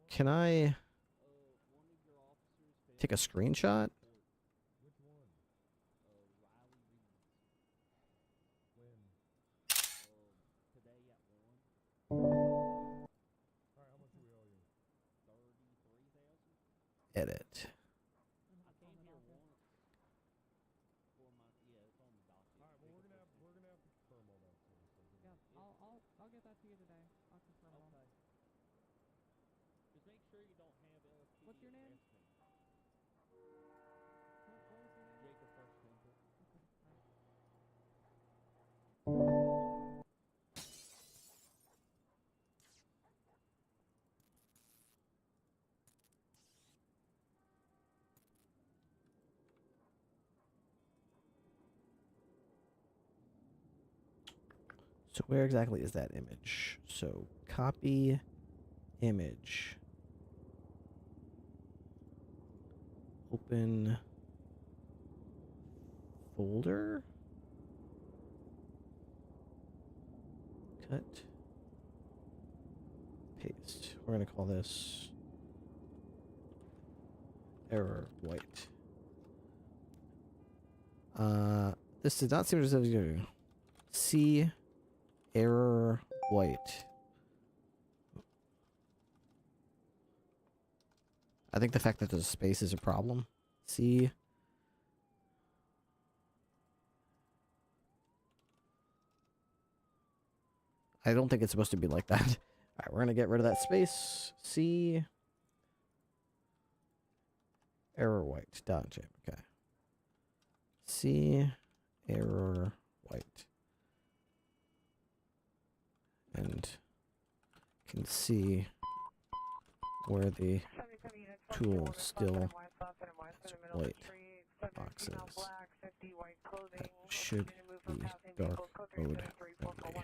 Can I take a screenshot? Edit. I'll get that to you today. I'll confirm it all. Just make sure you don't have LSPD. What's your name? What was your name? Jacob Fresh Temple. So where exactly is that image? So copy image. Open folder. Cut. Paste. We're going to call this error white. This did not seem to see error white. I think the fact that there's a space is a problem. See. I don't think it's supposed to be like that. Alright, we're gonna get rid of that space. C. Error white. Dot. Okay. C. Error white. And can see where the tool still has white boxes. That should be dark mode friendly.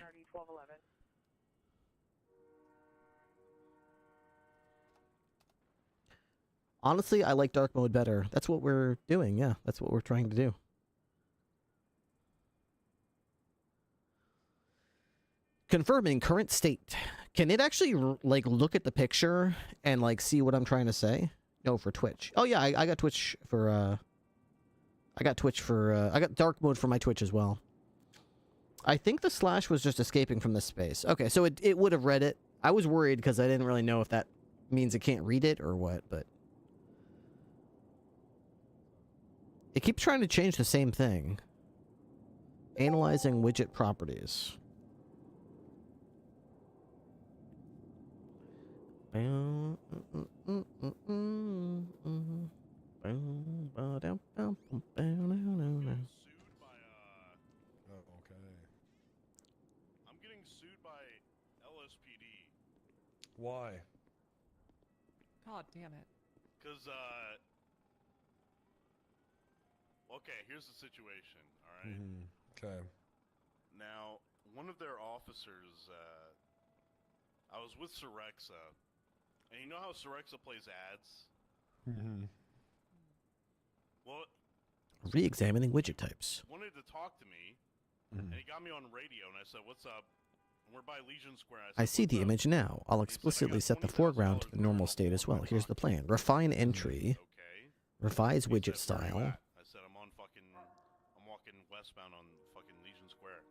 Honestly, I like dark mode better. That's what we're doing, yeah. That's what we're trying to do. Confirming current state. Can it actually, like, look at the picture and, like, see what I'm trying to say? No, for Twitch. Oh, yeah, I got Twitch for, I got dark mode for my Twitch as well. I think the slash was just escaping from this space. Okay, so it would have read it. I was worried because I didn't really know if that means it can't read it or what, but... It keeps trying to change the same thing. Analyzing widget properties. Oh, okay. I'm getting sued by LSPD. Why? God damn it. Cause okay, here's the situation. All right. Okay. Now, one of their officers, I was with Sorexa, and you know how Sorexa plays ads? Well, Re-examining widget types. wanted to talk to me, and he got me on radio, and I said, "What's up?" And we're by Legion Square. I said, I see the image now. I'll explicitly set the foreground to the normal state as well. Here's the plan. Refine entry. Revise widget style. I said, I'm walking westbound on fucking Legion Square.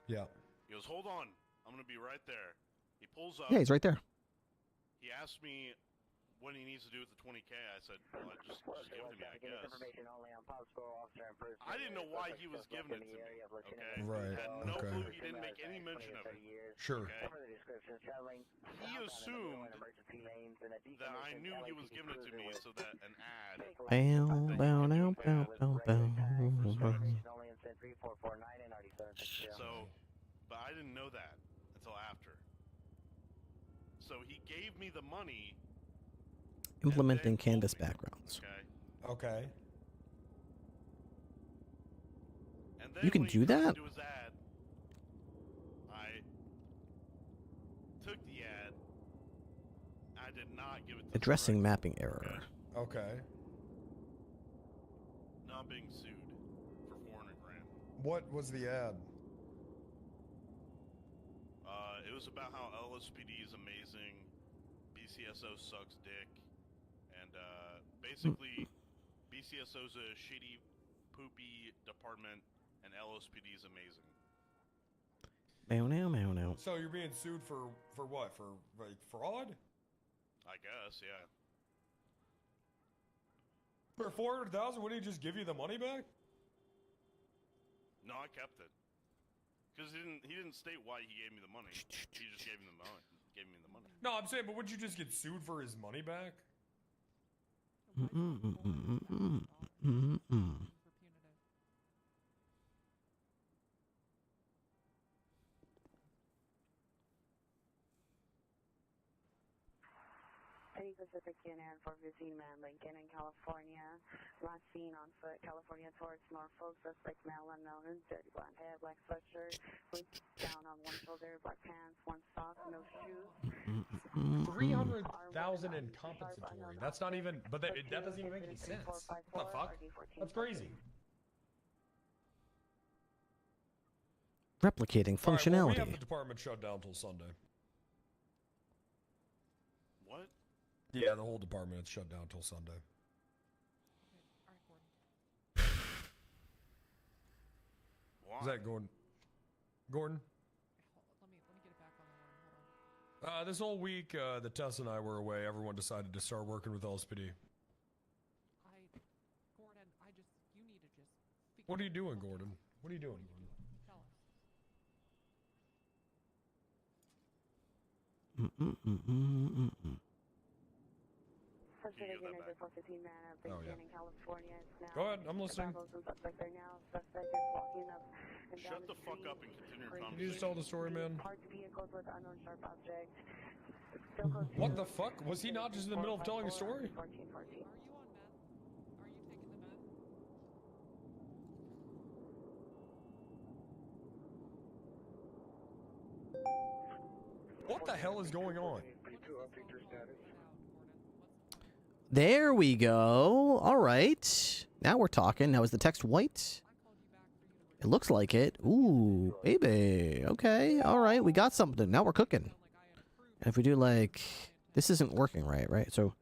Yeah. He goes, hold on, I'm gonna be right there. He pulls up. Yeah, he's right there. He asked me what he needs to do with the 20K. I said, well, just give it to me, I guess. I didn't know why he was giving it to me, okay? Right, Had no okay. clue, he didn't make any mention of it. Sure. Okay? He assumed that I knew he was giving it to me so that an ad... So, but I didn't know that until after. So he gave me the money. Implementing Canvas backgrounds. Okay. And then You can when he do tried to that? do his ad, I took the ad. I did not give it to Addressing mapping error. Okay. Now I'm being sued for 400 grand. What was the ad? It was about how LSPD is amazing, BCSO sucks dick, and basically BCSO's a shitty, poopy department, and LSPD is amazing. Meow. So you're being sued for what? For like fraud? I guess, yeah. For 400,000, wouldn't he just give you the money back? No, I kept it. Because he didn't state why he gave me the money. He just gave me the money. No, I'm saying, but wouldn't you just get sued for his money back? City Pacific CNN 415 man, Lincoln in California. Last seen on foot, California towards Norfolk. Suspect male unknown, dirty blonde hair, black sweatshirt, weight down on one shoulder, black pants, one sock, no shoes. 300,000 in compensatory. That's not even, but that doesn't even make any sense. What the fuck? That's crazy. Replicating All right, well, we functionality. have the department shut down till Sunday. What? Yeah, the whole department is shut down till Sunday. Why? Is that Gordon? Gordon? Let me get it back on the line. Hold on. This whole week that Tess and I were away, everyone decided to start working with LSPD. Gordon, you need to just. What are you doing, Gordon? What are you doing, Gordon? Tell us. Suspect identified 415 man, Lincoln in California. It's now Go ahead, I'm listening. Suspect there now. Suspect is walking up and down Shut the fuck street. up and continue your Can conversation. you just tell the story, man? Parked vehicles with unknown sharp object. What the fuck? Was he not just in the middle of telling a story? 1414. What the hell is going on? There we go. All right. Now we're talking. Now is the text white? It looks like it. Ooh, baby. Okay. All right. We got something. Now we're cooking. And if we do like... This isn't working right? So,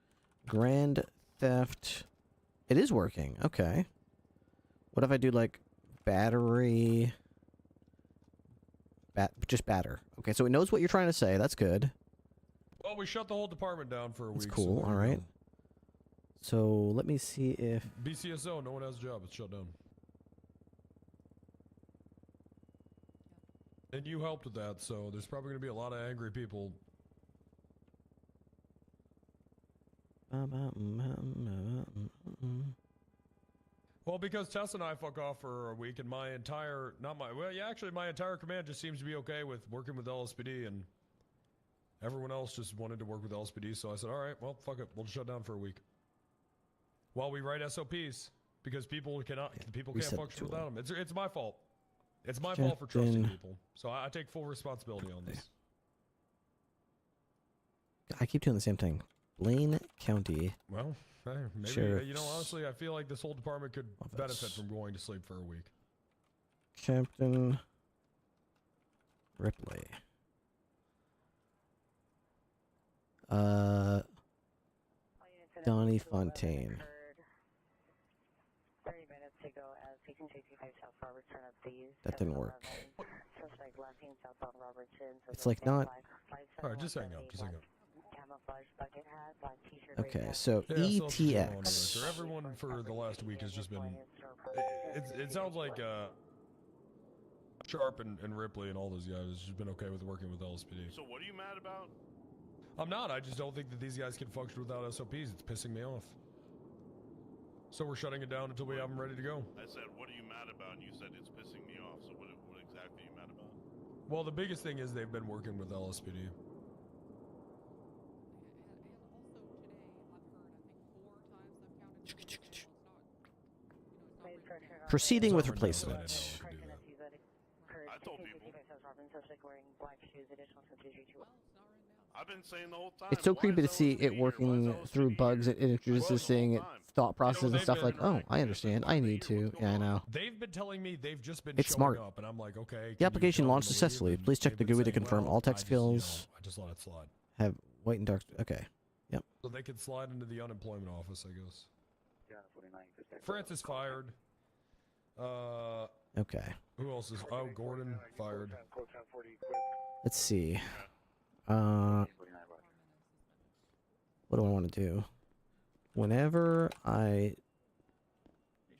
Grand Theft... It is working. Okay. What if I do like battery... Just batter. Okay, so it knows what you're trying to say. That's good. Well, we shut the whole department down for a week. That's cool. All right. So let me see if BCSO, no one has a job. It's shut down. And you helped with that, so there's probably going to be a lot of angry people. Well, because Tess and I fuck off for a week, and my entire my entire command just seems to be okay with working with LSPD, and everyone else just wanted to work with LSPD. So I said, all right, well, fuck it, we'll shut down for a week while we write SOPs because people can't function without them. It's my fault. It's my fault for trusting people. So I take full responsibility on this. I keep doing the same thing. Blaine County. Well, hey, maybe Sheriff's honestly, I feel like this whole department could benefit from going to sleep for a week. Captain Ripley. Donnie Fontaine. 30 minutes ago as 1865 South Robertson of these. That didn't work. Suspect last seen southbound Robertson. It's like not. Alright, just hang up. Camouflage bucket hat, black t-shirt. Okay, so ETX. Everyone for the last week has just been. It sounds like Sharp and Ripley and all those guys have just been okay with working with LSPD. So what are you mad about? I'm not. I just don't think that these guys can function without SOPs. It's pissing me off. So we're shutting it down until we have them ready to go. I said, what are you mad about? And you said it's pissing me off. So what exactly are you mad about? Well, the biggest thing is they've been working with LSPD. Proceeding with replacement. I told people. I've been saying the whole time. It's so creepy to see it working through bugs. It introduces seeing thought process and stuff like, oh, I understand. I need to. Yeah, I know. They've been telling me they've just been It's showing smart. up, and I'm like, okay. The application launched successfully. Please check the GUI to confirm all text fields. I just let it slide. Have white and dark. Okay. Yep. So they could slide into the unemployment office, I guess. Francis fired. Okay. Who else is? Oh, Gordon fired. Let's see. What do I want to do? Whenever I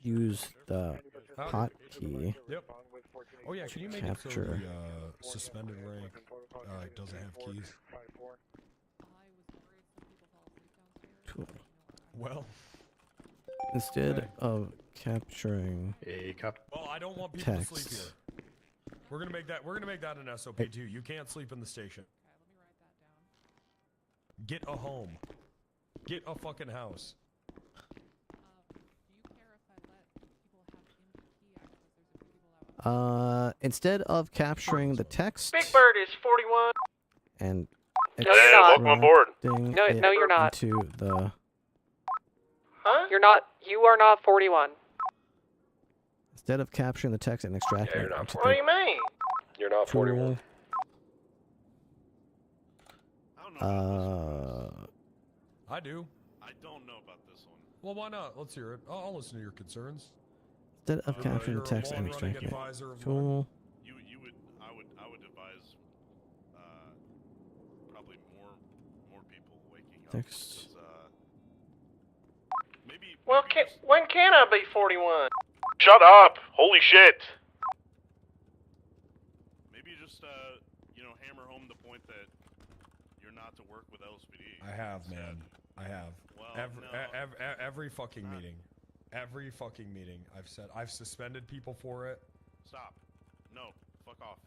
use the hotkey. Yep. Oh yeah, can you make it so the suspended rank doesn't have keys? Cool. Well. Instead of capturing Well, I don't want people text. to sleep here. We're gonna make that an SOP too. You can't sleep in the station. Get a home. Get a fucking house. Instead of capturing the text Big Bird is 41. and No, you're not. welcome aboard. No, you're not. Into the Huh? You're not. You are not 41. instead of capturing the text and extracting it. What do you mean? You're not 41. I do. I don't know about this one. Well, why not? Let's hear it. I'll listen to your concerns. Instead of capturing the you're a text and long-running extracting advisor of it. Tool. I would advise probably more people waking up. Text. Maybe. Well, when can I be 41? Shut up! Holy shit! Maybe just hammer home the point that you're not to work with LSPD. I have, man. I have. Well, Every fucking meeting. Every fucking meeting. I've suspended people for it. Stop. No. Fuck off.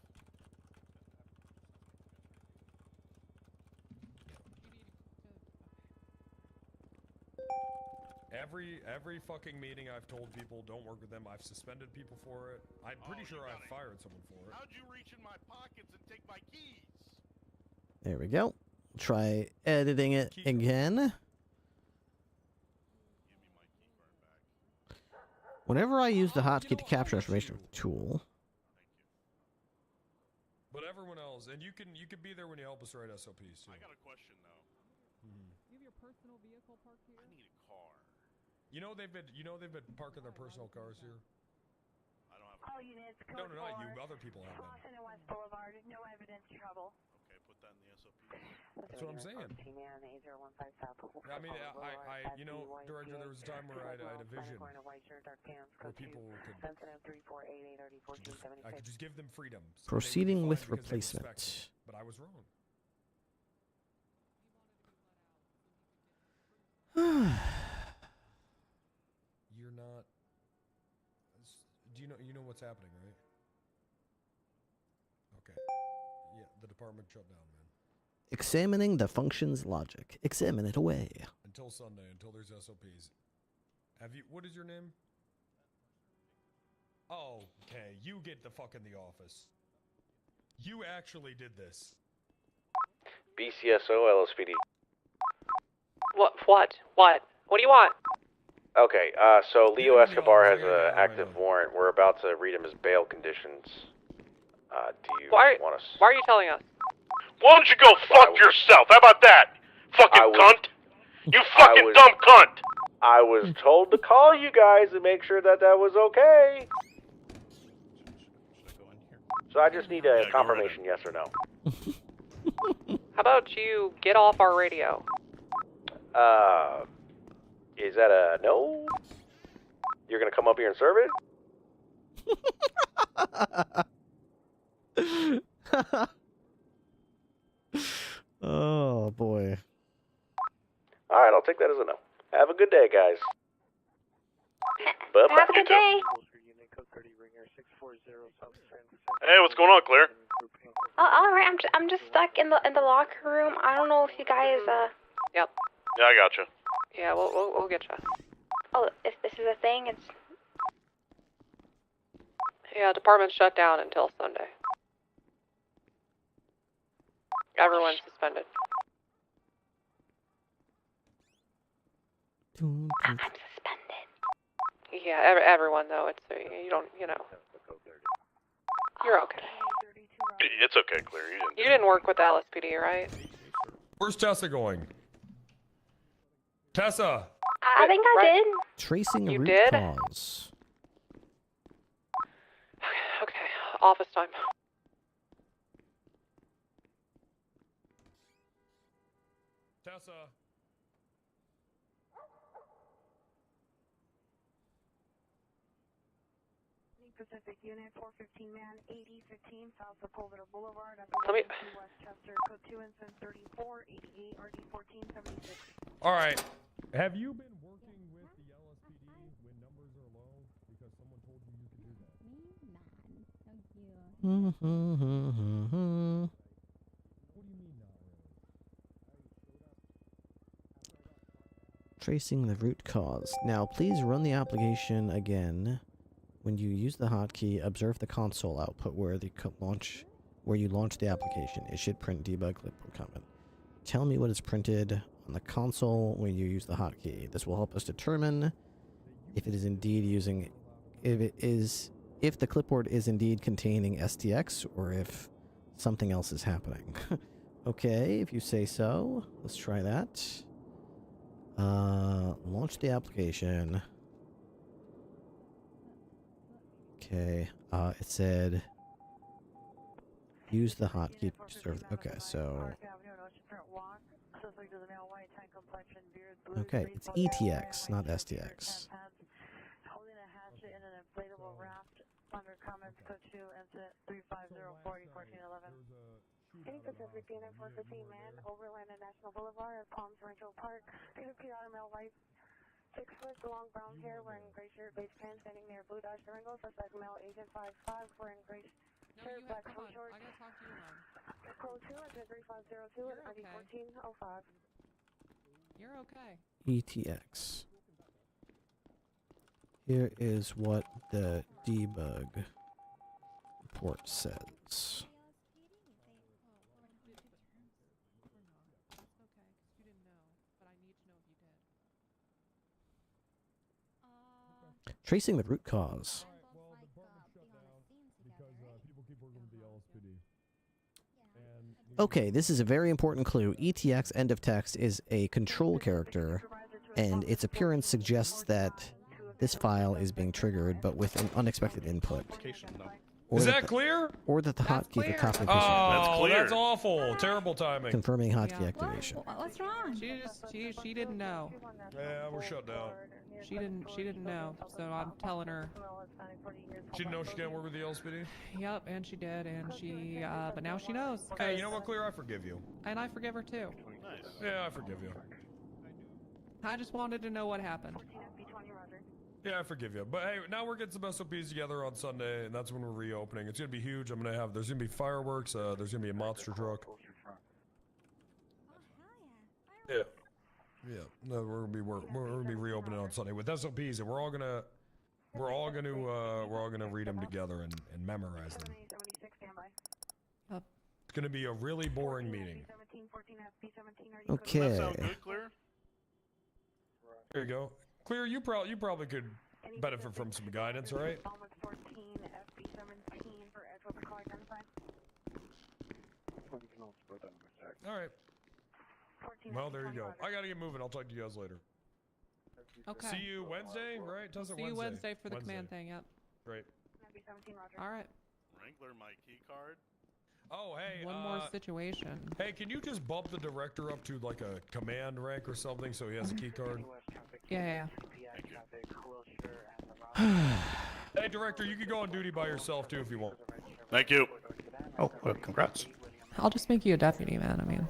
Every fucking meeting I've told people don't work with them. I've suspended people for it. I'm pretty sure I've fired someone for it. How'd you reach in my pockets and take my keys? There we go. Try editing it again. Whenever I use the hotkey to capture information with the tool. But everyone else, and you can be there when you help us write SOPs too. I got a question though. You have your personal vehicle parked here? I need a car. You know they've been parking their personal cars here. I don't have. All units, No, code not 4, you. Other people have been. Boston and West Boulevard, no evidence trouble. Okay, put that in the SOP. That's what I'm saying. I mean, Director, there was a time where I had a vision where people I could just give them freedom. Proceeding with replacement. But I was wrong. You're not. Do you know what's happening, right? Okay. Yeah, the department shut down, man. Examining the function's logic. Examine it away. Until Sunday, until there's SOPs. Have you? What is your name? Oh, okay. You get the fuck in the office. You actually did this. BCSO LSPD. What? What? What do you want? Okay, so Leo Escobar has an active warrant. We're about to read him his bail conditions. Do you want us? Why are you telling us? Why don't you go fuck yourself? How about that? Fucking cunt! You fucking dumb cunt! I was told to call you guys and make sure that was okay. So I just need a confirmation, yes or no. How about you get off our radio? Is that a no? You're gonna come up here and serve it? Oh boy. Alright, I'll take that as a no. Have a good day, guys. Bye-bye. Have a good day. Hey, what's going on, Claire? All right, I'm just stuck in the locker room. I don't know if you guys Yep. Yeah, I gotcha. Yeah, we'll get you. Oh, if this is a thing, it's. Yeah, department's shut down until Sunday. Everyone's suspended. I'm suspended. Yeah, everyone though. It's you don't, You're okay. It's okay, Claire. You didn't work with the LSPD, right? Where's Tessa going? Tessa! I think I did. Tracing You root did? cause. Okay, office time. Tessa! Pacific Unit 415 man 8015 South Sepulveda Boulevard. Let me. Westchester code 2 incident 34 88 RD 1476. All right. Have you been working with the LSPD when numbers are low? Because someone told you could do that. Mm-hmm. What do you mean not really? Tracing the root cause. Now, please run the application again. When you use the hotkey, observe the console output where you launch the application. It should print debug clipboard comment. Tell me what is printed on the console when you use the hotkey. This will help us determine if it is indeed if the clipboard is indeed containing STX or if something else is happening. Okay, if you say so, let's try that. Launch the application. Okay, it said use the hotkey to serve. Okay, so okay, it's ETX, not STX. Holding a hatchet in an inflatable raft under comments code 2 incident 350401411. Any Pacific Unit 415 man Overland and National Boulevard at Palms Rancho Park. PR male white. 6 foot, long brown hair, wearing gray shirt, beige pants, standing near blue Dodge Durango. Suspect male, agent 5'5", wearing gray shirt, black swim shorts. I gotta talk to you alone. Code 2 at 3502 at ID 1405. You're okay. ETX. Here is what the debug report says. Tracing the root cause. Okay, this is a very important clue. ETX, end of text, is a control character, and its appearance suggests that this file is being triggered, but with an unexpected input. Is that clear? Or that the hotkey for copy. Oh, that's awful. Terrible timing. Confirming hotkey activation. What's wrong? She didn't know. Yeah, we're shut down. She didn't know, so I'm telling her. She didn't know she can't work with the LSPD? Yep, and she did, and she, but now she knows. Hey, you know what, Clear? I forgive you. And I forgive her too. Nice. Yeah, I forgive you. I just wanted to know what happened. Yeah, I forgive you. But hey, now we're getting some SOPs together on Sunday, and that's when we're reopening. It's gonna be huge. There's gonna be fireworks. There's gonna be a monster truck. Yeah. Yeah. No, we're gonna be reopening on Sunday with SOPs, and we're all gonna read them together and memorize them. It's gonna be a really boring meeting. Okay. That sound good, Clear? There you go. Clear, you probably could benefit from some guidance, right? Alright. Well, there you go. I gotta get moving. I'll talk to you guys later. Okay. See you Wednesday, right? Does it See you Wednesday for the command thing, yep. Great. Alright. Wrangler, my key card. Oh, hey, One more situation. Hey, can you just bump the director up to like a command rank or something so he has a key card? Yeah. Hey, director, you can go on duty by yourself too if you want. Thank you. Oh, well, congrats. I'll just make you a deputy, man. I mean.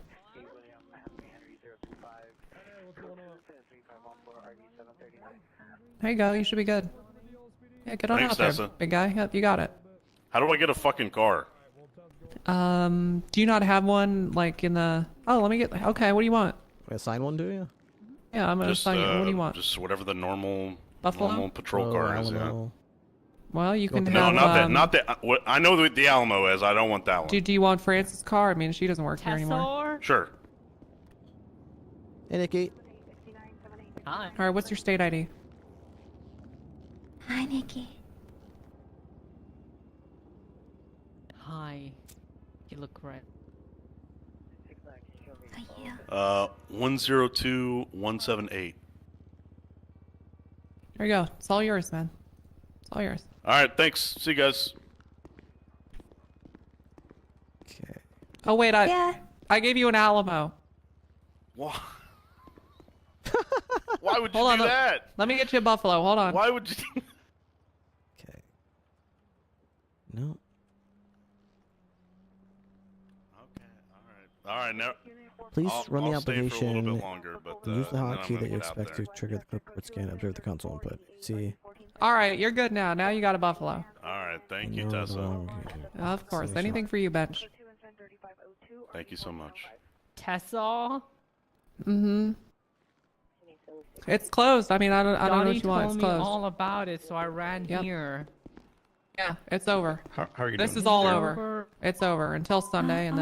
There you go. You should be good. Yeah, get on Thanks, out there, Tessa. big guy. Yep, you got it. How do I get a fucking car? Do you not have one like in the? Oh, let me get. Okay, what do you want? Assign one, do you? Yeah, I'm gonna assign you. What do you want? Just whatever the normal Buffalo? patrol car is. Yeah. Well, you can No, have. not that. What I know what the Alamo is. I don't want that one. Do you want Francis' car? I mean, she doesn't work here anymore. Sure. Hey, Nikki. Hi. All right, what's your state ID? Hi, Nikki. Hi. You look great. 102178. There you go. It's all yours, man. It's all yours. All right, thanks. See you guys. Oh wait, I gave you an Alamo. Why? Why would you Hold do on, that? Let me get you a Buffalo. Hold on. Why would you? No. All right, now. Please run the I'll stay for a application. little bit longer, but, Use the then I'm hotkey gonna that you get out expect there. to trigger the clipboard scan. Observe the console input. See. All right, you're good now. Now you got a Buffalo. All right, thank you, No, Tessa. wrong. Of course. Anything for you, Bench. Thank you so much. Tessa? Mm-hmm. It's closed. I mean, I don't know Donnie what you want. It's told me closed. all about it, so I ran here. Yeah, it's over. How are you This doing? is all Sure. over. It's over until Sunday, and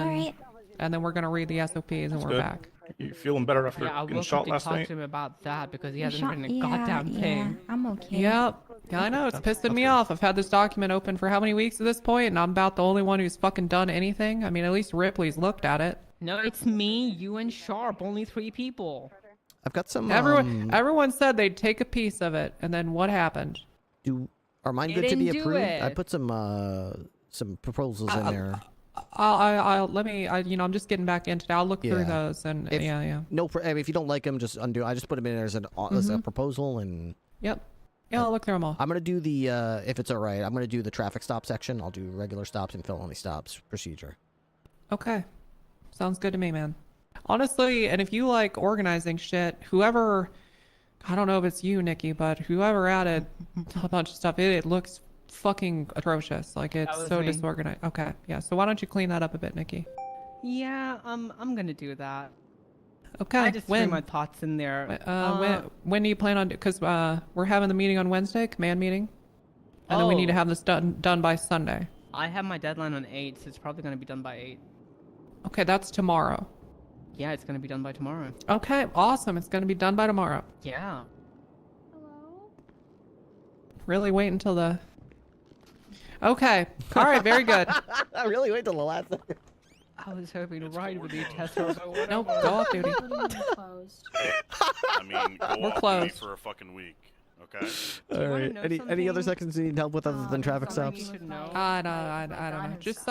then we're gonna read the SOPs, and That's we're good. back. You feeling better after Yeah, I getting will shot quickly last talk night? to him about that because he hasn't shot- written a yeah, goddamn thing. I'm okay. Yep. Yeah, I know. It's pissing me off. I've had this document open for how many weeks at this point, and I'm about the only one who's fucking done anything. I mean, at least Ripley's looked at it. No, it's me, you, and Sharp. Only 3 people. I've got some. Everyone said they'd take a piece of it, and then what happened? Are mine You good to be didn't do approved? I it. put some proposals in there. I'm just getting back into it. I'll look through Yeah. those, and If- yeah. No, I mean, if you don't like them, just undo. I just put them in there as a proposal, and Yep. Yeah, I'll look through them all. I'm gonna do the if it's all right. I'm gonna do the traffic stop section. I'll do regular stops and felony stops procedure. Okay. Sounds good to me, man. Honestly, and if you like organizing shit, whoever, I don't know if it's you, Nikki, but whoever added a bunch of stuff, it looks fucking atrocious. Like, it's was so me. disorganized. Okay, yeah, so why don't you clean that up a bit, Nikki? Yeah, I'm gonna do that. Okay, I just threw when? my thoughts in there. When do you plan on, because we're having the meeting on Wednesday, command meeting, and then we need to have this done by Sunday. I have my deadline on 8, so it's probably gonna be done by 8. Okay, that's tomorrow. Yeah, it's gonna be done by tomorrow. Okay, awesome. It's going to be done by tomorrow. Yeah. Really wait until the... Okay. All right, very good. I really wait till the last second. I was hoping to ride with you, Tessa. Nope, go off duty. I mean, go We're off duty closed. for a fucking week, okay? All right. know Any other something? sections you need help with other than traffic Something you stops? should know? I don't know. Just,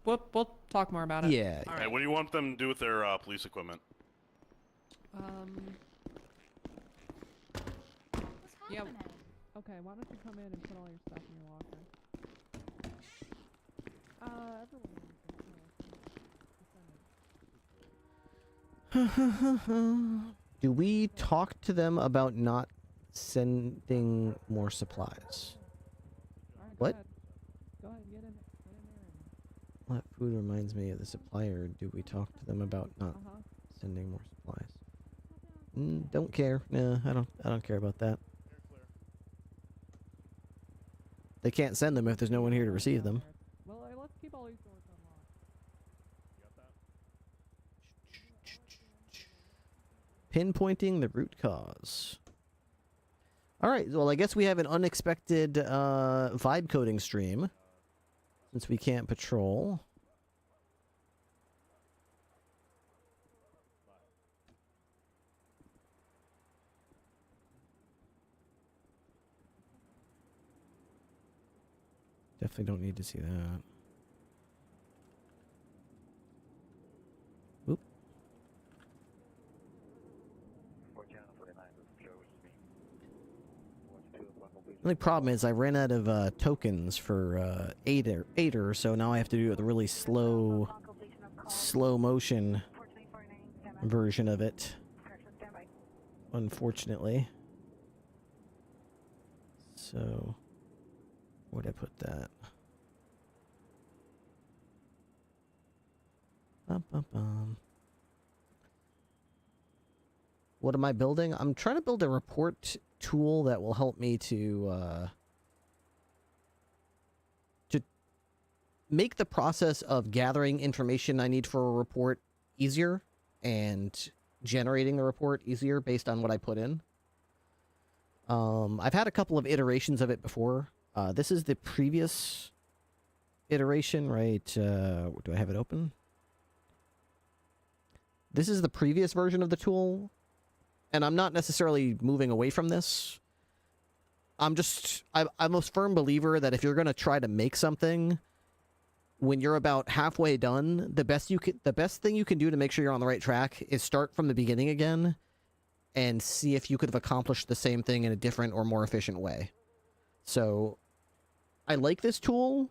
we'll talk more about it. Yeah. Hey, what do you want them to do with their police equipment? Yeah. Okay, why don't you come in and put all your stuff in your locker? Do we talk to them about not sending more supplies? What? Go ahead, get in there. What food reminds me of the supplier? Do we talk to them about not sending more supplies? Don't care. No, I don't care about that. They can't send them if there's no one here to receive them. Well, let's keep all these doors unlocked. Pinpointing the root cause. Alright, well, I guess we have an unexpected vibe coding stream. Since we can't patrol. Definitely don't need to see that. Oop. The only problem is I ran out of tokens for Aider, so now I have to do the really slow motion version of it. Unfortunately. So, where'd I put that? What am I building? I'm trying to build a report tool that will help me to make the process of gathering information I need for a report easier and generating the report easier based on what I put in. I've had a couple of iterations of it before. This is the previous iteration, right? Do I have it open? This is the previous version of the tool. And I'm not necessarily moving away from this. I'm a firm believer that if you're going to try to make something, when you're about halfway done, the best thing you can do to make sure you're on the right track is start from the beginning again and see if you could have accomplished the same thing in a different or more efficient way. So, I like this tool.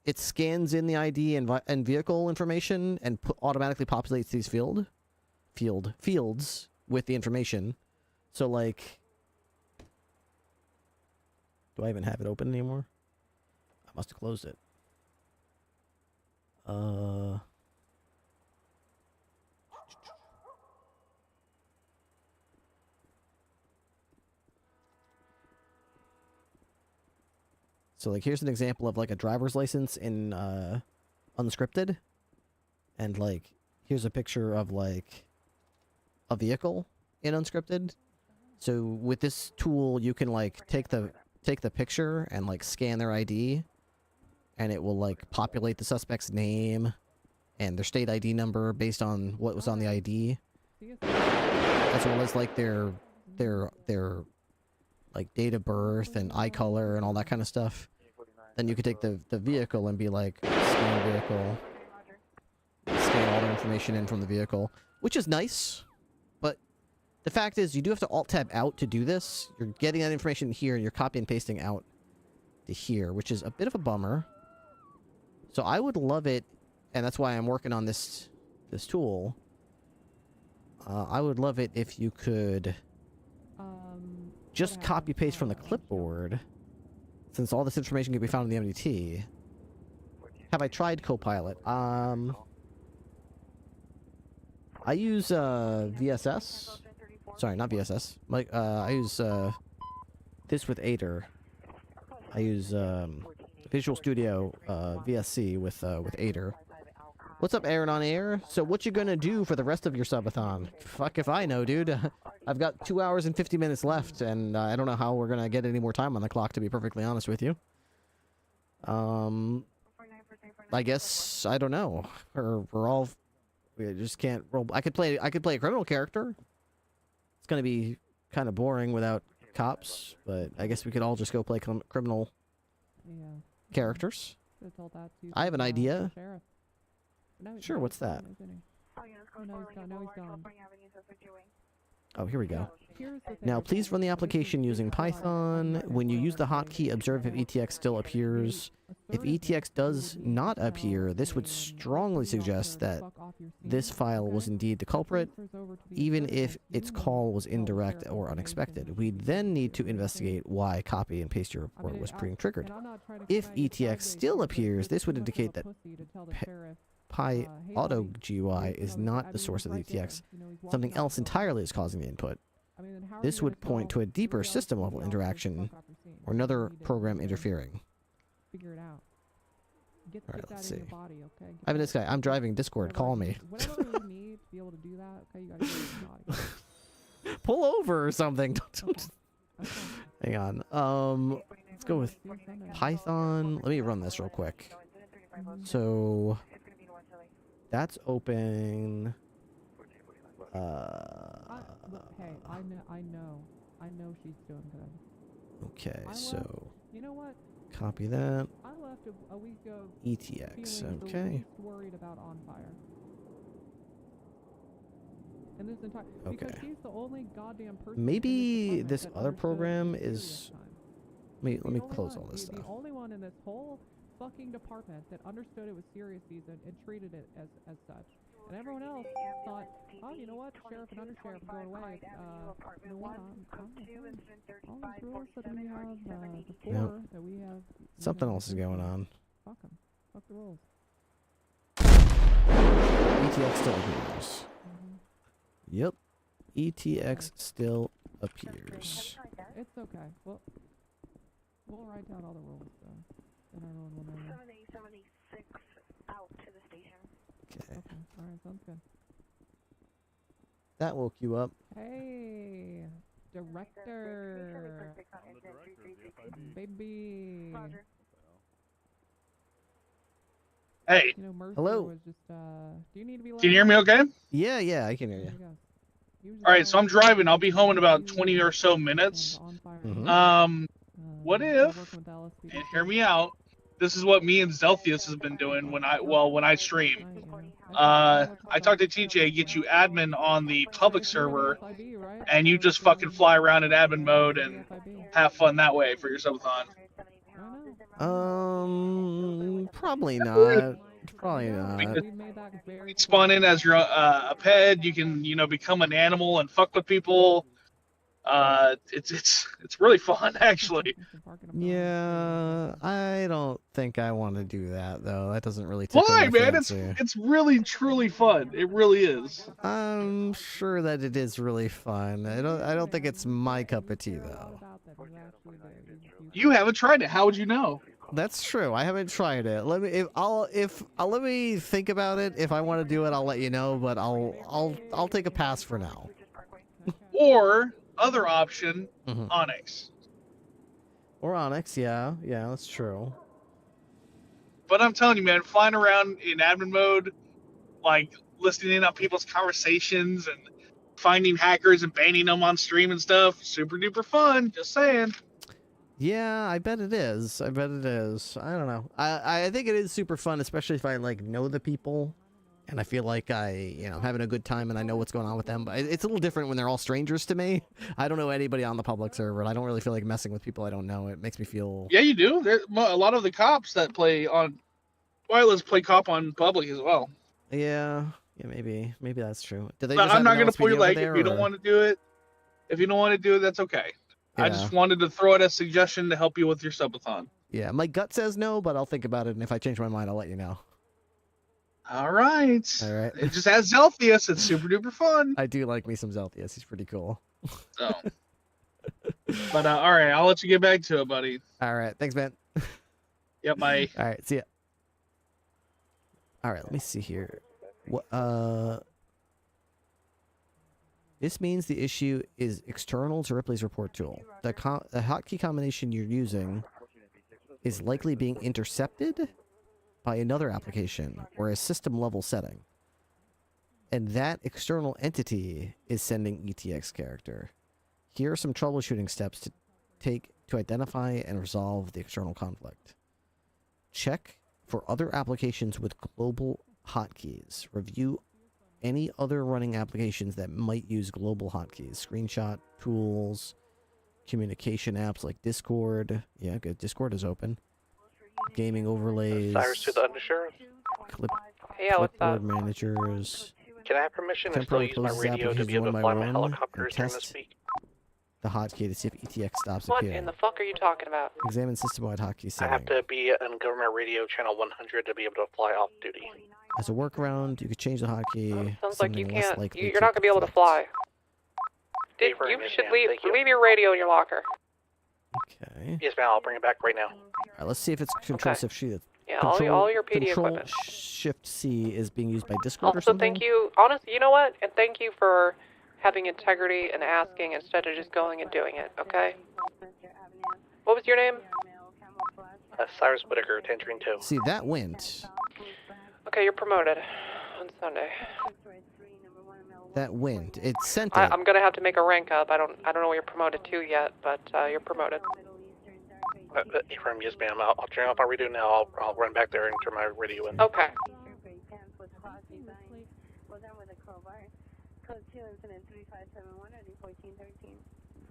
It scans in the ID and vehicle information and automatically populates these fields with the information. So, like, do I even have it open anymore? I must have closed it. So, like, here's an example of, like, a driver's license in, unscripted. And, like, here's a picture of, like, a vehicle in unscripted. So with this tool, you can like take the picture and like scan their ID, and it will like populate the suspect's name and their state ID number based on what was on the ID, as well as like their like date of birth and eye color and all that kind of stuff. Then you could take the vehicle and be like scan vehicle, scan all the information in from the vehicle, which is nice. The fact is, you do have to Alt-Tab out to do this. You're getting that information here, and you're copy and pasting out to here, which is a bit of a bummer. So I would love it, and that's why I'm working on this tool. I would love it if you could just copy-paste from the clipboard, since all this information can be found in the MDT. Have I tried Copilot? I use VSS. Sorry, not VSS. I use this with Aider. I use Visual Studio VSC with Aider. What's up, Aaron on air? So what you gonna do for the rest of your subathon? Fuck if I know, dude. I've got 2 hours and 50 minutes left, and I don't know how we're gonna get any more time on the clock, to be perfectly honest with you. I guess I don't know. We just can't roll. I could play a criminal character. It's gonna be kind of boring without cops, but I guess we could all just go play criminal characters. I have an idea. Sure, what's that? Oh, here we go. Now, please run the application using Python. When you use the hotkey, observe if ETX still appears. If ETX does not appear, this would strongly suggest that this file was indeed the culprit, even if its call was indirect or unexpected. We then need to investigate why copy and paste your report was being triggered. If ETX still appears, this would indicate that Pi Auto GUI is not the source of the ETX. Something else entirely is causing the input. This would point to a deeper system-level interaction or another program interfering. Figure it out. Alright, let's see. I'm this guy. I'm driving Discord. Call me. Whatever you need to be able to do that, okay, you gotta get your body. Pull over or something. Hang on. Let's go with Python. Let me run this real quick. So that's open. Hey, I know she's doing good. Okay, so you know what? copy that. I left a week ago. ETX. feeling the Okay. least worried about On Fire. And this entire because she's the only goddamn person. Maybe this other program is. Let me close all this The stuff. only one in this whole fucking department that understood it was serious season and treated it as such. And everyone else thought, oh, you know what, sheriff and undersheriff are going away. You know what, all these rules that we have before that we have. Something else is going on. Fuck them. Fuck the rules. ETX still appears. Yep. ETX still appears. It's okay. We'll write down all the rules, and everyone will know. 76 out to the station. Okay. Alright, sounds good. That woke you up. Hey, director. Baby. Hey. You know, Mercer Hello. was just, do you need to be Can you hear me okay? Yeah, I can hear you. Alright, so I'm driving. I'll be home in about 20 or so minutes. What if, and hear me out, this is what me and Zelthius has been doing when I stream. I talked to TJ, get you admin on the public server, and you just fucking fly around in admin mode and have fun that way for your subathon. Probably not. Probably not. You spawn in as your a pet. You can become an animal and fuck with people. It's really fun actually. Yeah, I don't think I want to do that though. That doesn't really tickle Why, my man? fancy. It's really truly fun. It really is. I'm sure that it is really fun. I don't think it's my cup of tea though. You haven't tried it. How would you know? That's true. I haven't tried it. Let me think about it. If I want to do it, I'll let you know. But I'll take a pass for now. Or other option, Onyx. Or Onyx, yeah, that's true. But I'm telling you, man, flying around in admin mode, like listening in on people's conversations and finding hackers and banning them on stream and stuff, super duper fun. Just saying. Yeah, I bet it is. I don't know. I think it is super fun, especially if I know the people, and I feel like I'm having a good time and I know what's going on with them. But it's a little different when they're all strangers to me. I don't know anybody on the public server, and I don't really feel like messing with people I don't know. It makes me feel. Yeah, you do. A lot of the cops that play on wireless play cop on public as well. Yeah, maybe that's true. Do they? But just I'm have not an going to pull your LSPD over leg there, if you don't want to do it. If you don't want to do it, that's okay. Yeah. I just wanted to throw it as a suggestion to help you with your subathon. Yeah, my gut says no, but I'll think about it, and if I change my mind, I'll let you know. All right. It just has Zelthius. It's super duper fun. I do like me some Zelthius. He's pretty cool. So. But all right, I'll let you get back to it, buddy. All right, thanks, man. Yep, bye. All right, see ya. All right, let me see here. What? This means the issue is external to Ripley's report tool. The hotkey combination you're using is likely being intercepted by another application or a system-level setting. And that external entity is sending ETX character. Here are some troubleshooting steps to take to identify and resolve the external conflict. Check for other applications with global hotkeys. Review any other running applications that might use global hotkeys. Screenshot tools, communication apps like Discord. Yeah, good. Discord is open. Gaming overlays. Cyrus to the undersheriff. Clip. Yeah, what's Clipboard that? managers. Can I have permission to still Temporarily use my closes radio to applications be able on to my fly my own helicopters and during this test week? the hotkey to see if ETX stops What appearing. in the fuck are you talking about? Examine system-wide hotkey I setting. have to be on government radio channel 100 to be able to fly off duty. As a workaround, you could change the hotkey. Sounds like you something less can't. likely You're to not gonna be able to conflict. fly. Thank you, You Miss should Ma'am. leave. Thank you. Leave your radio in your locker. Okay. Yes, ma'am. I'll bring it back right now. Alright, let's see if it's Control Shift C. Yeah, all your PD Control equipment. Shift C is being used by Discord or Also, something. thank you. Honestly, you know what? And thank you for having integrity and asking instead of just going and doing it. Okay. What was your name? Cyrus Whitaker, Tangerine 2. See, that went. Okay, you're promoted on Sunday. That went. It sent it. I'm gonna have to make a rank up. I don't know where you're promoted to yet, but you're promoted. Ephraim, yes, ma'am. I'll turn off my radio now. I'll run back there and turn my radio in. Okay.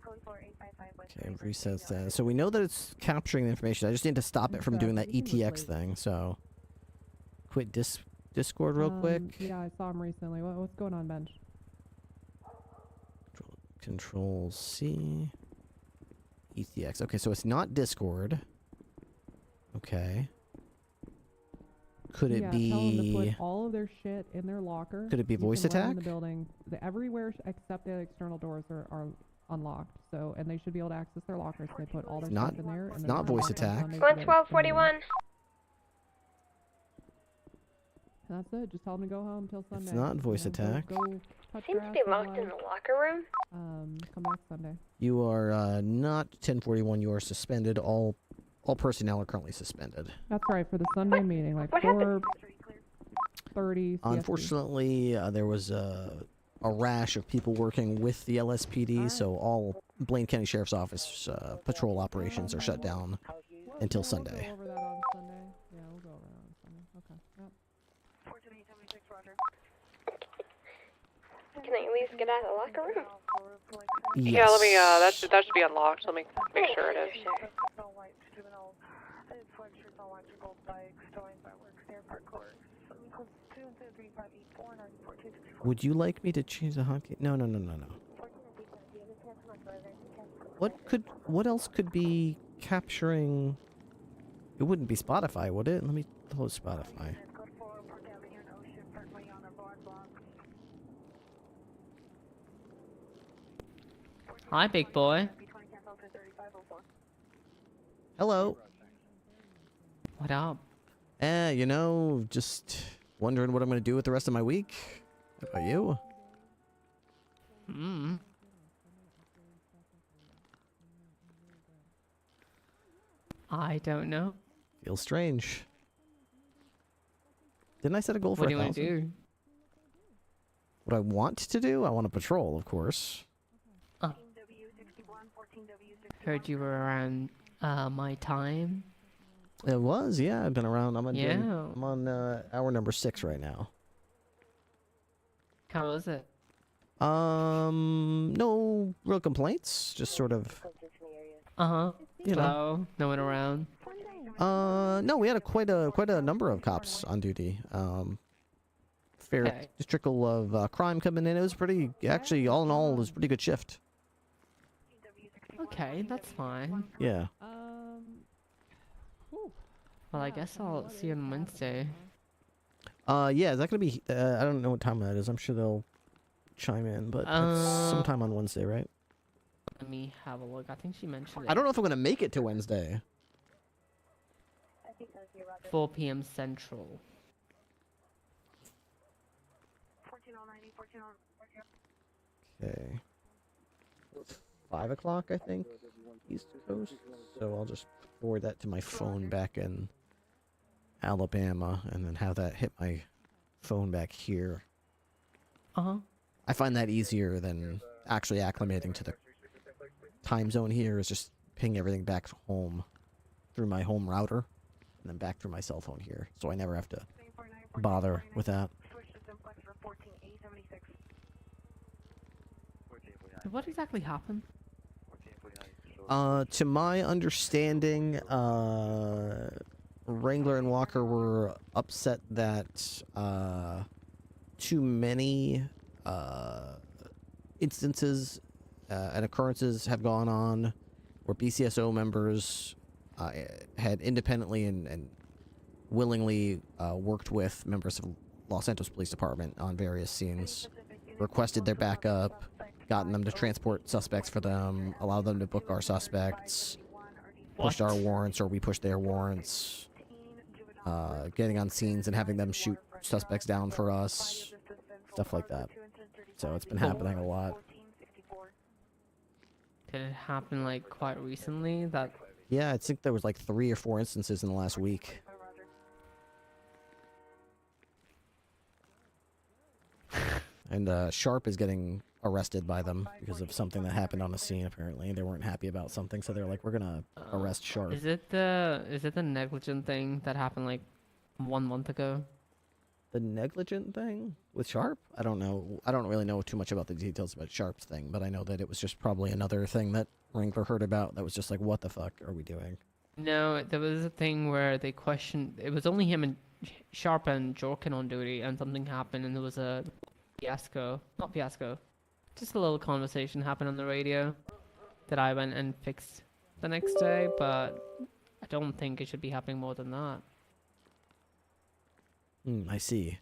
Okay, resets that. So we know that it's capturing the information. I just need to stop it from doing that ETX thing. So, quit Discord real quick. Yeah, I saw him recently. What's going on, Bench? Control C. ETX. Okay, so it's not Discord. Okay. Could it Tell them to be? put all of their shit in their locker. Could it be You voice can run in attack? the building. Everywhere except the external doors are unlocked. So, and they should be able to access their lockers. They put all their It's not- stuff in there. And it's then not they voice lock on attack. Sunday so that it's 11241. And that's it. Just tell them to go home till Sunday. It's not voice You know, attack. Go touch Seems grass to be and locked in the locker room. come back Sunday. You are not 1041. You are suspended. All personnel are currently suspended. That's right, for the Sunday meeting, like What happened? 4:30 CST. Unfortunately, there was a rash of people working with the LSPD, so all Blaine County Sheriff's Office patrol operations are shut down until Sunday. We'll go over that on Sunday. Yeah, we'll go over that on Sunday. Okay. Yep. Can I at least get out of the locker room? Yeah, let me. That should be unlocked. Let me make sure it is. Would you like me to change the hotkey? No. What else could be capturing? It wouldn't be Spotify, would it? Let me close Spotify. Hi, big boy. Hello. What up? Just wondering what I'm gonna do with the rest of my week. How about you? I don't know. Feels strange. Didn't I set a goal for What do you want 1,000? to do? What I want to do? I want to patrol, of course. Heard you were around my time. It was, yeah. I've been around. I'm Yeah. on hour number 6 right now. How was it? No real complaints. Just sort of. You know. So, no one around. No, we had quite a number of cops on duty. Fair Okay. just trickle of crime coming in. It was pretty. Actually, all in all, it was a pretty good shift. Okay, that's fine. Yeah. Well, I guess I'll see you on Wednesday. Yeah. Is that gonna be? I don't know what time that is. I'm sure they'll chime in, but it's sometime on Wednesday, right? Let me have a look. I think she mentioned it. I don't know if I'm gonna make it to Wednesday. 4 p.m. Central. Okay. 5 o'clock, I think, East Coast. So I'll just forward that to my phone back in Alabama, and then have that hit my phone back here. I find that easier than actually acclimating to the time zone here. Is just ping everything back home through my home router, and then back through my cell phone here, so I never have to bother with that. What exactly happened? To my understanding, Wrangler and Walker were upset that too many instances and occurrences have gone on where BCSO members had independently and willingly worked with members of Los Santos Police Department on various scenes, requested their backup, gotten them to transport suspects for them, allowed them to book our suspects, pushed our warrants or we pushed their warrants, getting on scenes and having them shoot suspects down for us, stuff like that. So it's been happening a lot. Did it happen like quite recently? That Yeah, I think there was like 3 or 4 instances in the last week. And Sharp is getting arrested by them because of something that happened on the scene. Apparently, they weren't happy about something, so they're like, "We're gonna arrest Sharp." is it the negligent thing that happened like 1 month ago? The negligent thing with Sharp? I don't know. I don't really know too much about the details about Sharp's thing, but I know that it was just probably another thing that Wrangler heard about that was just like, "What the fuck are we doing?" No, there was a thing where they questioned. It was only him and Sharp and Jorkin on duty, and something happened, and there was a not fiasco, just a little conversation happened on the radio that I went and fixed the next day, but I don't think it should be happening more than that. I see.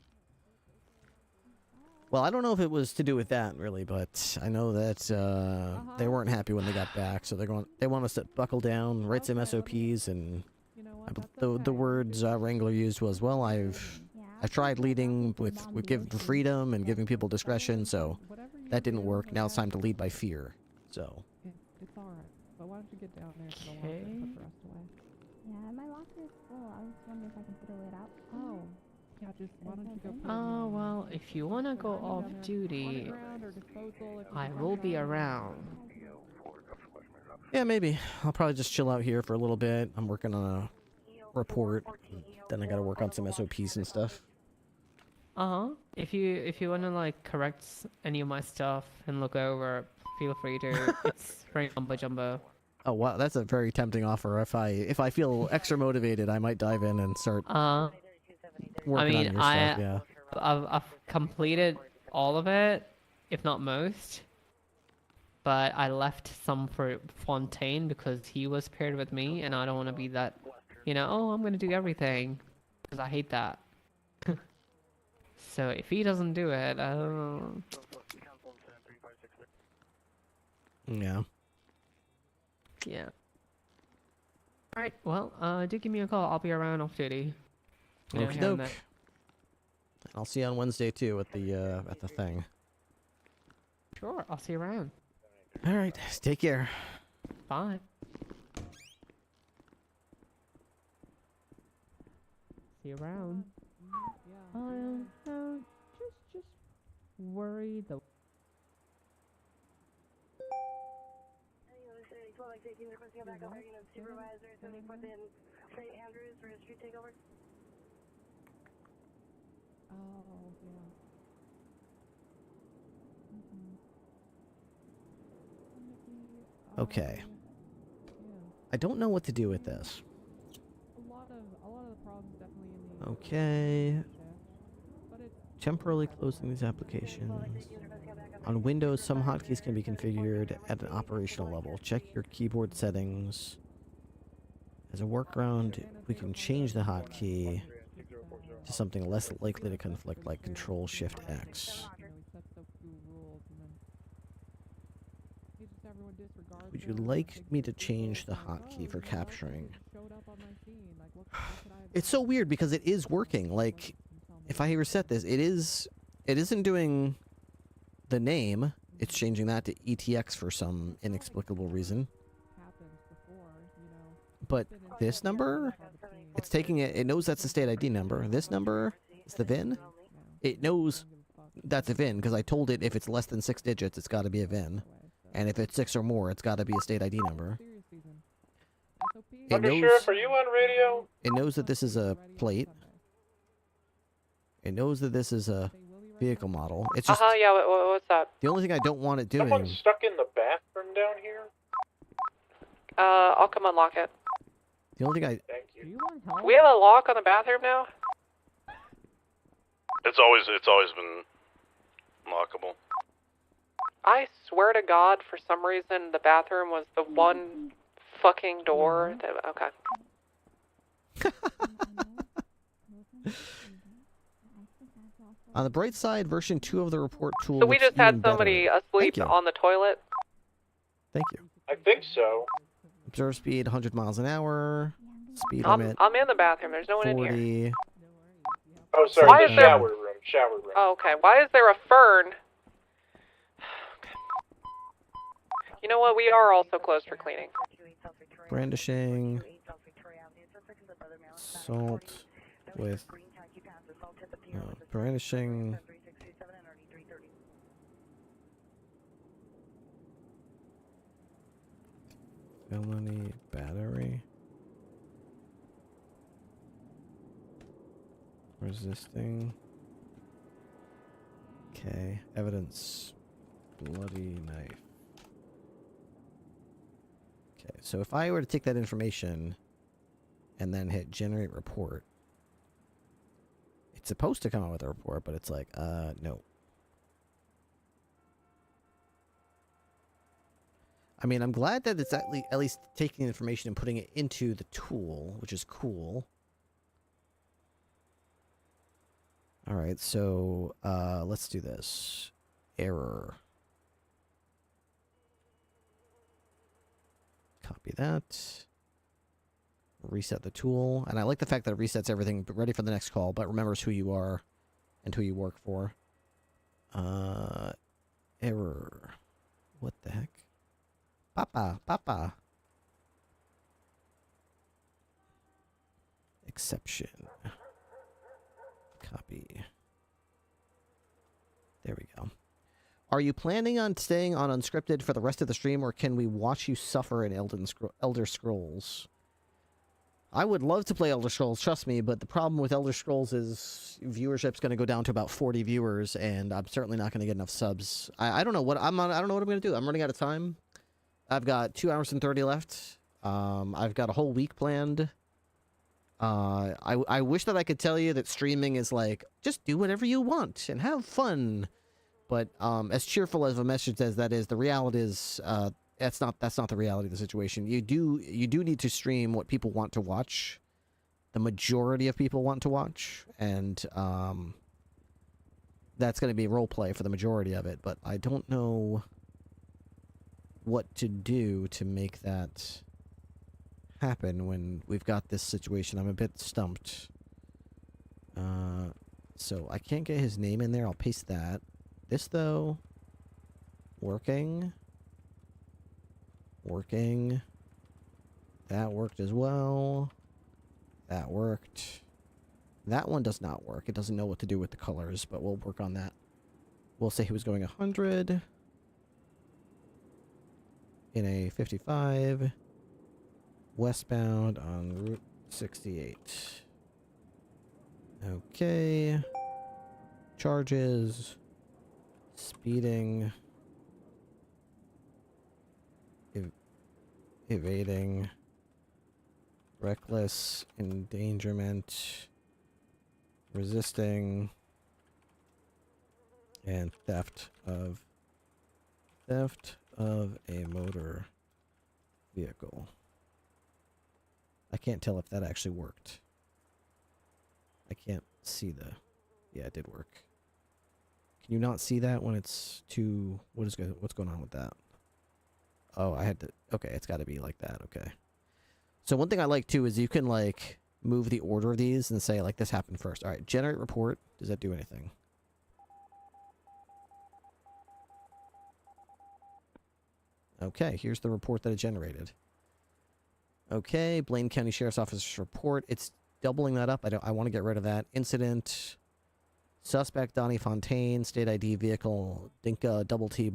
Well, I don't know if it was to do with that really, but I know that they weren't happy when they got back, so they want us to buckle down, write some SOPs, and the words Wrangler used was, "Well, I've tried leading with giving freedom and giving people discretion, so that didn't work. Now it's time to lead by fear." So. It's alright. But why don't you get down there to the locker Okay. and put the rest away? Yeah, my locker is full. I was wondering if I can throw it out. Oh. Yeah, just why don't you go put it Oh, well, if you want to go off duty, I will be around. Yeah, maybe. I'll probably just chill out here for a little bit. I'm working on a report. Then I gotta work on some SOPs and stuff. If you want to like correct any of my stuff and look over, feel free to. It's very jumbo jumbo. Oh wow, that's a very tempting offer. If I feel extra motivated, I might dive in and start working on your stuff. Yeah. I've completed all of it, if not most. But I left some for Fontaine because he was paired with me, and I don't want to be that, oh, I'm gonna do everything, because I hate that. So if he doesn't do it, I don't know. Yeah. Yeah. Alright, well, do give me a call. I'll be around off duty. Okie doke. I'll see you on Wednesday too at the thing. Sure, I'll see you around. All right, take care. Bye. See you around. Just worry the. Oh, yeah. Okay. I don't know what to do with this. A lot of the problems definitely in the Okay. Temporarily closing these applications. On Windows, some hotkeys can be configured at an operational level. Check your keyboard settings. As a workaround, we can change the hotkey to something less likely to conflict, like Control-Shift-X. Would you like me to change the hotkey for capturing? It's so weird because it is working. Like, if I reset this, it isn't doing the name. It's changing that to ETX for some inexplicable reason. But this number, it's taking it. It knows that's the state ID number. This number is the VIN. It knows that's a VIN because I told it if it's less than 6 digits, it's got to be a VIN. And if it's 6 or more, it's got to be a state ID number. Sheriff, are you on radio? It knows that this is a plate. It knows that this is a vehicle model. It's just Yeah, what's that? the only thing I don't want it doing. Someone's stuck in the bathroom down here? I'll come unlock it. The only thing Thank you. Do we have a lock on the bathroom now? It's always been lockable. I swear to God, for some reason, the bathroom was the one fucking door that. Okay. On the bright side, version 2 of the report tool. So we looks just had even somebody better. asleep Thank you. on the toilet. Thank you. I think so. Observe speed 100 miles an hour. Speed I'm limit in the bathroom. There's no one in here. 40. Oh, sorry, Why the is there- shower room. Shower room. Oh, okay. Why is there a fern? You know what? We are also closed for cleaning. Brandishing. Assault with. Brandishing. Felony battery. Resisting. Okay. Evidence. Bloody knife. Okay, so if I were to take that information and then hit generate report, it's supposed to come out with a report, but it's like, no. I mean, I'm glad that it's at least taking information and putting it into the tool, which is cool. Alright, so, let's do this. Error. Copy that. Reset the tool. And I like the fact that it resets everything ready for the next call, but remembers who you are and who you work for. Error. What the heck? Papa. Exception. Copy. There we go. Are you planning on staying on unscripted for the rest of the stream, or can we watch you suffer in Elder Scrolls? I would love to play Elder Scrolls, trust me, but the problem with Elder Scrolls is viewership's going to go down to about 40 viewers, and I'm certainly not going to get enough subs. I don't know what I don't know what I'm going to do. I'm running out of time. I've got 2 hours and 30 left. I've got a whole week planned. I wish that I could tell you that streaming is like, just do whatever you want and have fun. But as cheerful of a message as that is, the reality is that's not the reality of the situation. You do need to stream what people want to watch. The majority of people want to watch, and that's going to be role play for the majority of it. But I don't know what to do to make that happen when we've got this situation. I'm a bit stumped. So I can't get his name in there. I'll paste that. This, though, working. That worked as well. That worked. That one does not work. It doesn't know what to do with the colors, but we'll work on that. We'll say he was going 100 in a 55 westbound on Route 68. Okay. Charges. Speeding. Evading. Reckless endangerment. Resisting. And theft of a motor vehicle. I can't tell if that actually worked. I can't see the... Yeah, it did work. Can you not see that when it's too... What's going on with that? Oh, I had to... Okay, it's got to be like that. Okay. So one thing I like, too, is you can, like, move the order of these and say, like, this happened first. All right, generate report. Does that do anything? Okay, here's the report that it generated. Okay, Blaine County Sheriff's Office report. It's doubling that up. I want to get rid of that. Incident. Suspect Donnie Fontaine. State ID vehicle. Dinka double T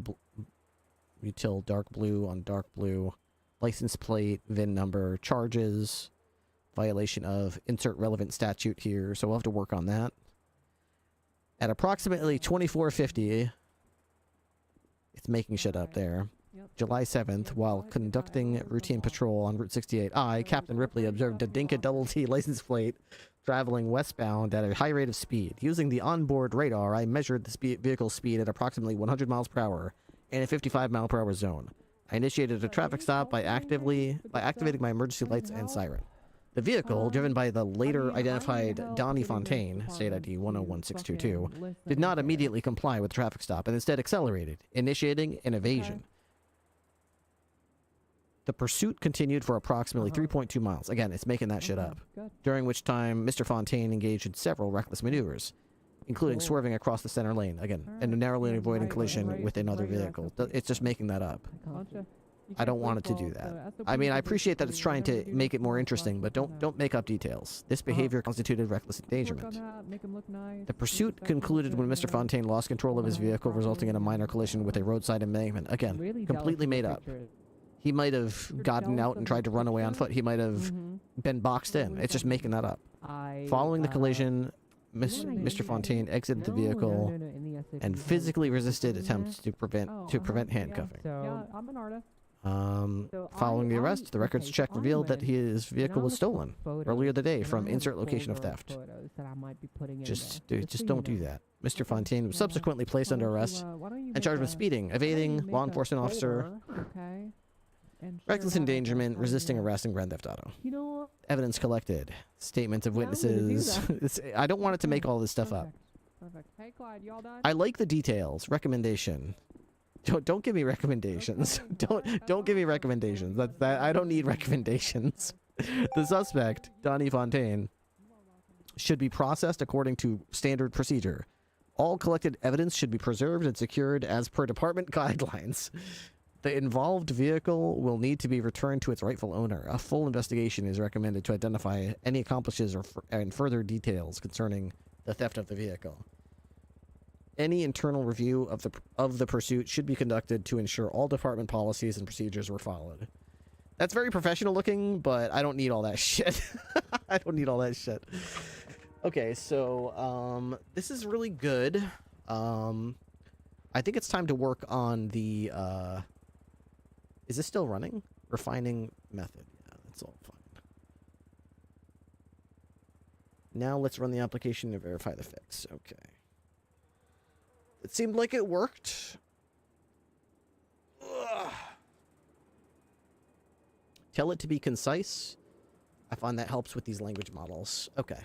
util dark blue on dark blue. License plate. VIN number. Charges. Violation of insert relevant statute here. So we'll have to work on that. At approximately 2450. It's making shit up there. July 7th, while conducting routine patrol on Route 68, Captain Ripley, observed a Dinka Double T license plate traveling westbound at a high rate of speed. Using the onboard radar, I measured the vehicle speed at approximately 100 miles per hour in a 55 mile per hour zone. I initiated a traffic stop by activating my emergency lights and siren. The vehicle, driven by the later identified Donnie Fontaine, state ID 101622, did not immediately comply with the traffic stop and instead accelerated, initiating an evasion. The pursuit continued for approximately 3.2 miles. Again, it's making that shit up. During which time, Mr. Fontaine engaged in several reckless maneuvers, including swerving across the center lane, again, and narrowly avoiding collision with another vehicle. It's just making that up. I don't want it to do that. I mean, I appreciate that it's trying to make it more interesting, but don't make up details. This behavior constituted reckless endangerment. The pursuit concluded when Mr. Fontaine lost control of his vehicle, resulting in a minor collision with a roadside embankment. Again, completely made up. He might have gotten out and tried to run away on foot. He might have been boxed in. It's just making that up. Following the collision, Mr. Fontaine exited the vehicle and physically resisted attempts to prevent handcuffing. I'm an artist. Following the arrest, the records check revealed that his vehicle was stolen earlier the day from insert location of theft. Just don't do that. Mr. Fontaine was subsequently placed under arrest and charged with speeding, evading law enforcement officer, reckless endangerment, resisting arrest, and grand theft auto. Evidence collected, statements of witnesses. I don't want it to make all this stuff up. Perfect. Hey, Clyde, you all done? I like the details. Recommendation. Don't give me recommendations. Don't give me recommendations. I don't need recommendations. The suspect, Donnie Fontaine, should be processed according to standard procedure. All collected evidence should be preserved and secured as per department guidelines. The involved vehicle will need to be returned to its rightful owner. A full investigation is recommended to identify any accomplices and further details concerning the theft of the vehicle. Any internal review of the pursuit should be conducted to ensure all department policies and procedures were followed. That's very professional looking, but I don't need all that shit. I don't need all that shit. Okay, so this is really good. I think it's time to work on the is this still running? Refining method. Yeah, that's all fine. Now let's run the application to verify the fix. Okay. It seemed like it worked. Ugh. Tell it to be concise. I find that helps with these language models. Okay.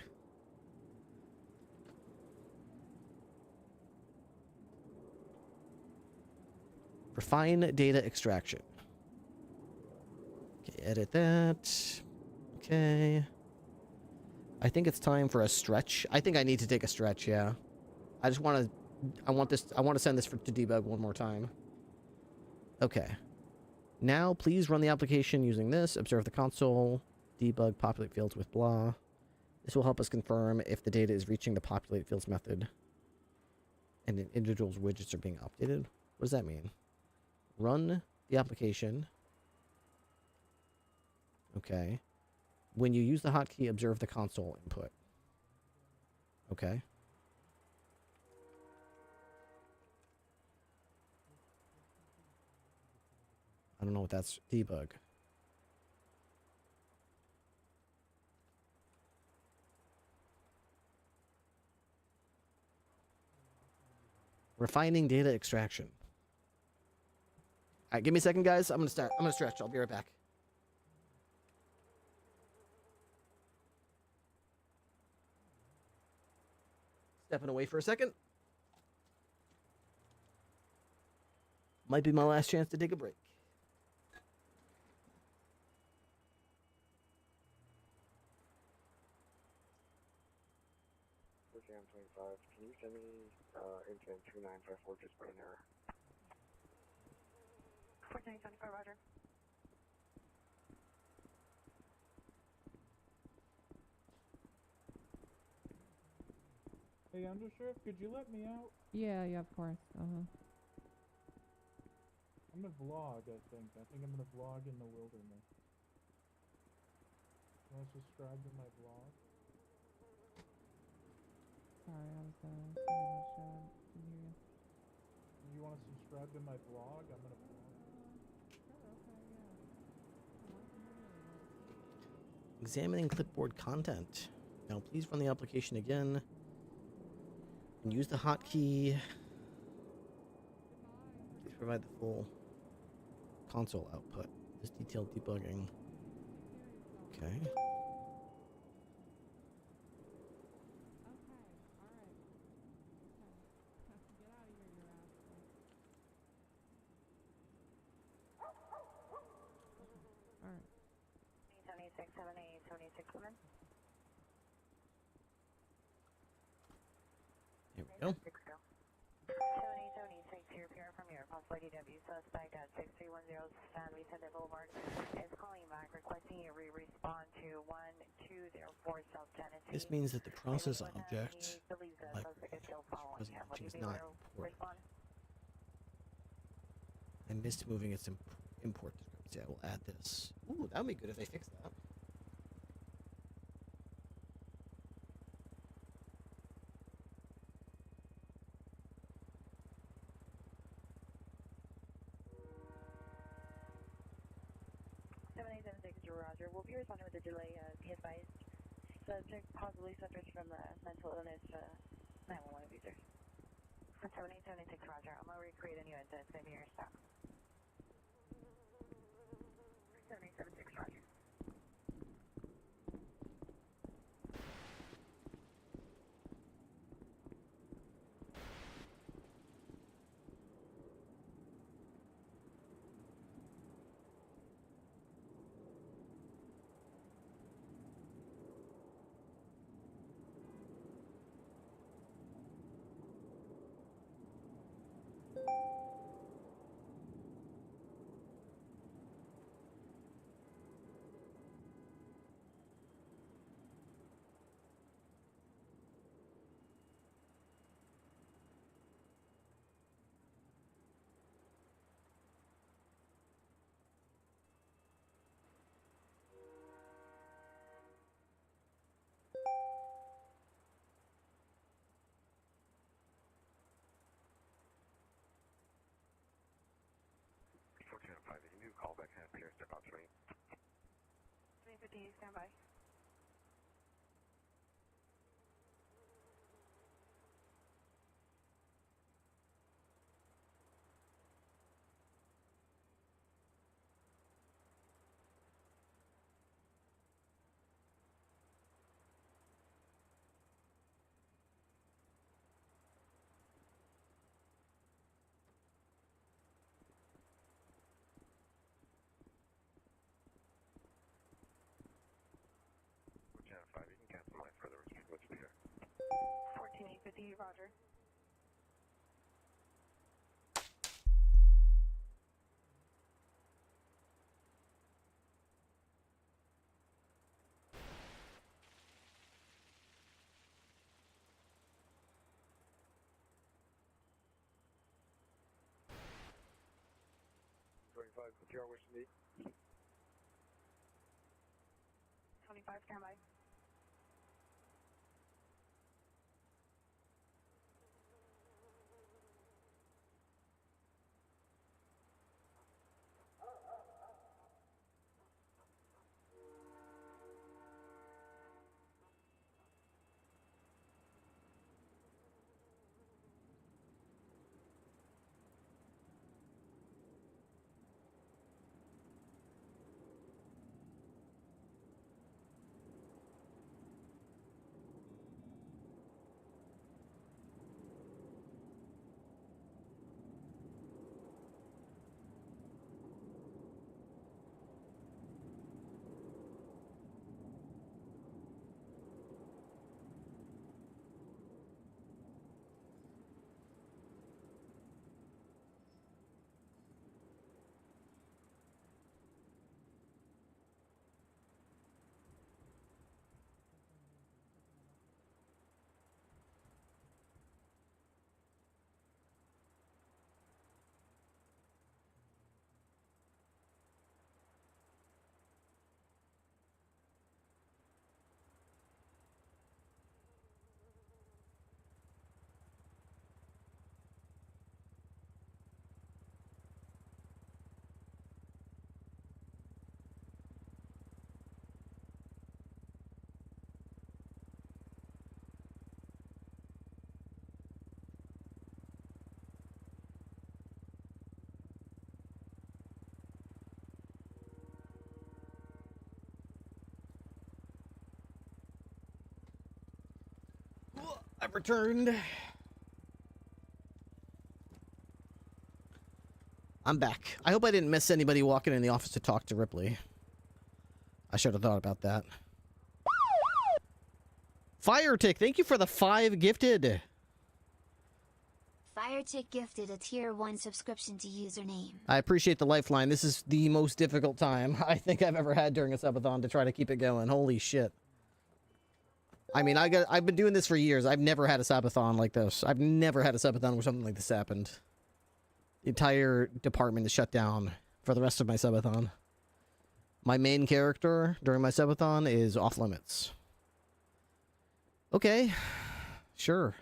Refine data extraction. Okay, edit that. Okay. I think it's time for a stretch. I think I need to take a stretch, yeah. I want to send this to debug one more time. Okay. Now, please run the application using this. Observe the console. Debug populate fields with blah. This will help us confirm if the data is reaching the populate fields method and individuals' widgets are being updated. What does that mean? Run the application. Okay. When you use the hotkey, observe the console input. Okay. I don't know what that's. Debug. Refining data extraction. All right, give me a second, guys. I'm gonna stretch. I'll be right back. Stepping away for a second. Might be my last chance to take a break. Jam 25. Can you send me incident 2954 just by an error? 4975, Roger. Hey, Undersheriff, could you let me out? Yeah, of course. I'm gonna vlog, I think. I think I'm gonna vlog in the wilderness. You want to subscribe to my vlog? Sorry, I was pretty much didn't hear you. You want to subscribe to my vlog? I'm gonna vlog. Examining clipboard content. Now, please run the application again and use the hotkey. Please provide the full console output. This detailed debugging. Okay. Tony 678, Tony 611. Here we go. Tony 6 here, PR from your possible DW suspect at 6310 San Vicente Boulevard is calling back requesting you respond to 1204 South Tennessee. This means that the process object, Believes the like, suspect is still following him. Would you is be not able to important. respond? I missed moving its import discrepancy. I will add this. Ooh, that would be good if they fix that. Roger. We'll be responding with a delay. He advised subject possibly suffers from mental illness. 911 abuser. 7876 Roger. I'm gonna recreate a new incident. It's gonna be your stop. 7876 Roger. You can call back and appear step out 3. 350, stand by. Channel 5, you can cancel my further restrict what's here. 14850, Roger. What's your wish to meet? 25, stand by. I've returned. I'm back. I hope I didn't miss anybody walking in the office to talk to Ripley. I should have thought about that. Firetick, thank you for the 5 gifted. Firetick gifted a tier 1 subscription to username. I appreciate the lifeline. This is the most difficult time I think I've ever had during a subathon to try to keep it going. Holy shit. I mean, I've been doing this for years. I've never had a subathon like this. I've never had a subathon where something like this happened. The entire department is shut down for the rest of my subathon. My main character during my subathon is off limits. Okay. Sure.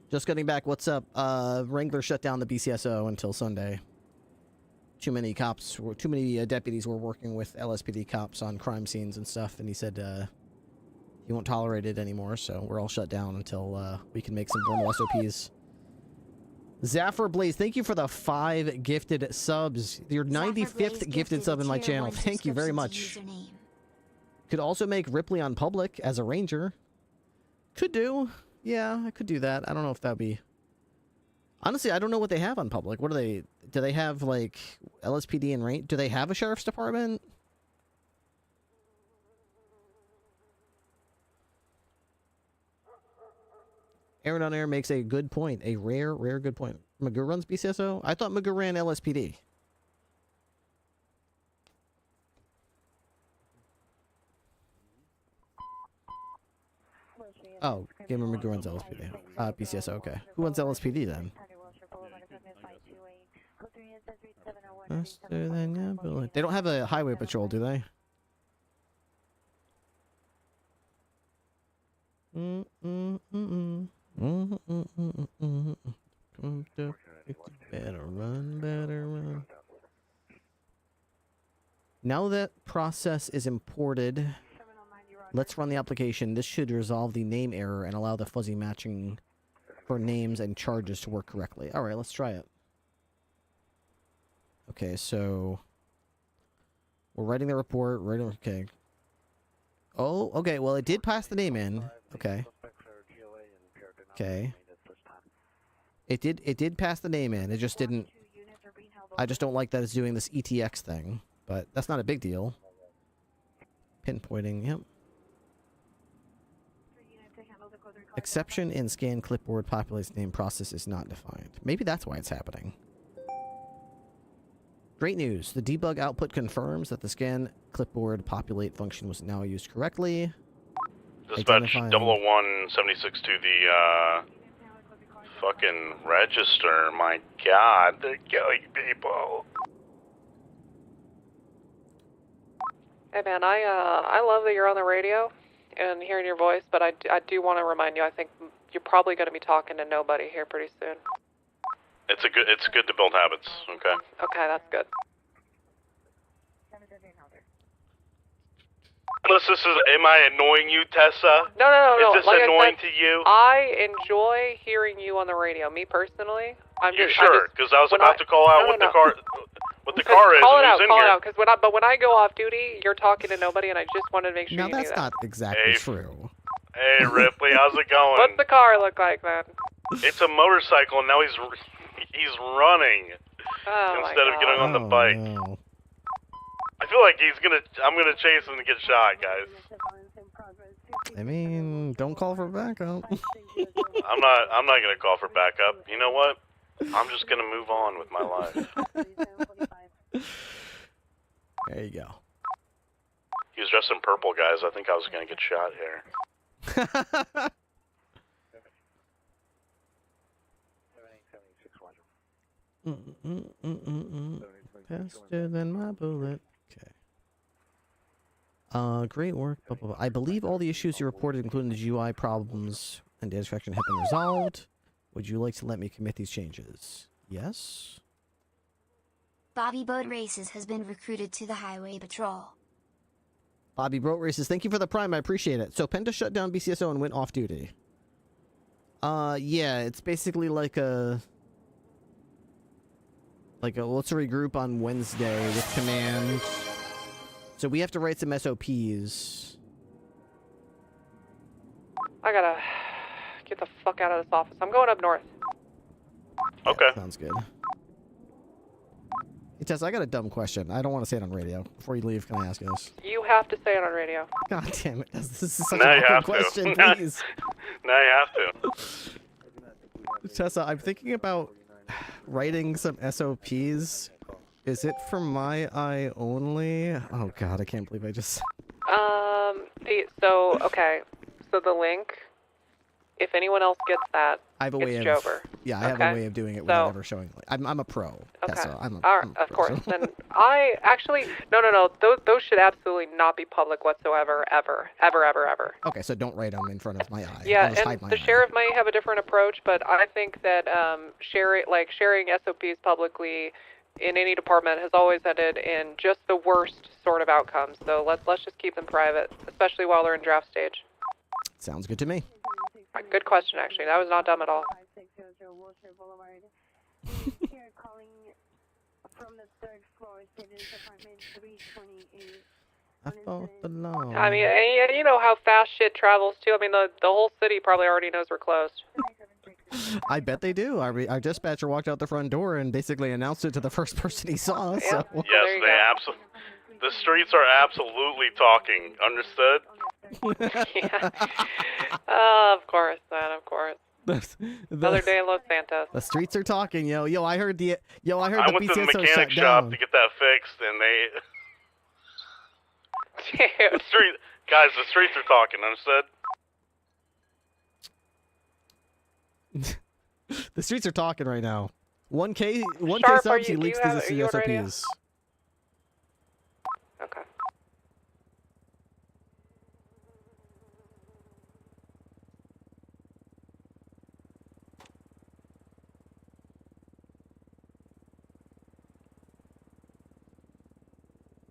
Just getting back. What's up? Wrangler shut down the BCSO until Sunday. Too many deputies were working with LSPD cops on crime scenes and stuff, and he said he won't tolerate it anymore, so we're all shut down until we can make some normal SOPs. Zaffer Blaze, thank you for the 5 gifted subs. Your 95th gifted sub in my channel. Thank you very much. Could also make Ripley on public as a ranger. Could do. Yeah, I could do that. I don't know if that would be... Honestly, I don't know what they have on public. What do they... Do they have, like, LSPD and range? Do they have a sheriff's department? Aaron on Air makes a good point. A rare good point. Magoo runs BCSO? I thought Magoo ran LSPD. Oh, Gamer Magoo runs LSPD. BCSO, okay. Who runs LSPD then? They don't have a highway patrol, do they? Better run. Now that process is imported, let's run the application. This should resolve the name error and allow the fuzzy matching for names and charges to work correctly. All right, let's try it. Okay, so we're writing the report. Okay. Oh, okay. Well, it did pass the name in. Okay. Okay. It did pass the name in. It just didn't. I just don't like that it's doing this ETX thing, but that's not a big deal. Pinpointing. Yep. Exception in scan clipboard populates name process is not defined. Maybe that's why it's happening. Great news. The debug output confirms that the scan clipboard populate function was now used correctly. Dispatch 00176 to the fucking register. My god, they're killing people. Hey man, I love that you're on the radio and hearing your voice, but I do want to remind you, I think you're probably going to be talking to nobody here pretty soon. It's good to build habits, okay? Okay, that's good. Am I annoying you, Tessa? No. Is this like annoying I said, to you? I enjoy hearing you on the radio. Me personally, You sure? Because I was about to call out what the car is. Call it and out, who's in call here. it out. Because when I go off duty, you're talking to nobody, and I just wanted to make sure Now you knew that's that. not exactly true. Hey Ripley, how's it going? What's the car look like, man? It's a motorcycle, and now he's running Oh my instead of getting on the bike. No. I feel like I'm gonna chase him to get shot, guys. I mean, don't call for backup. I'm not gonna call for backup. You know what? I'm just gonna move on with my life. There you go. He was dressed in purple, guys. I think I was gonna get shot here. Faster than my bullet. Okay. Great work. Blah, blah, blah. I believe all the issues you reported, including the GUI problems and data extraction, have been resolved. Would you like to let me commit these changes? Yes. Bobby Boat Races has been recruited to the Highway Patrol. Bobby Boat Races, thank you for the prime. I appreciate it. So Penta shut down BCSO and went off duty. Yeah, it's basically like a Like, let's regroup on Wednesday with command. So we have to write some SOPs. I gotta get the fuck out of this office. I'm going up north. Okay. Sounds good. Hey, Tess, I got a dumb question. I don't want to say it on radio. Before you leave, can I ask you this? You have to say it on radio. God damn it. This is such Now an you awkward have to. question, Now- please. Now you have to. Tessa, I'm thinking about writing some SOPs. Is it for my eye only? Oh god, I can't believe I just... Okay. So the link, if anyone else gets that, I have a it's way of... Jover. Yeah, I have a way of doing it without ever showing... I'm a pro, Okay. Tessa. I'm a Of course. Then I actually... No. Those should absolutely not be public whatsoever, ever. Okay, so don't write them in front of my eye. Yeah, I'll just hide and my the eye. sheriff may have a different approach, but I think that sharing SOPs publicly in any department has always ended in just the worst sort of outcomes. So let's just keep them private, especially while they're in draft stage. Sounds good to me. Good question, actually. That was not dumb at all. Here calling from the third floor, Citizens Apartment 328. I fought the law. I mean, and you know how fast shit travels too. I mean, the whole city probably already knows we're closed. I bet they do. Our dispatcher walked out the front door and basically announced it to the first person he saw. So. Yes, they absolutely. The streets are absolutely talking. Understood? Of course, man. Of course. Another day in Los Santos. The streets are talking, yo. I heard the I went to the BCSO mechanic shut shop down. to get that fixed, and they. Dude. The streets are talking. Understood? The streets are talking right now. 1K Sharp, subs, he do leaks you have- the are you on radio? SOPs. Okay.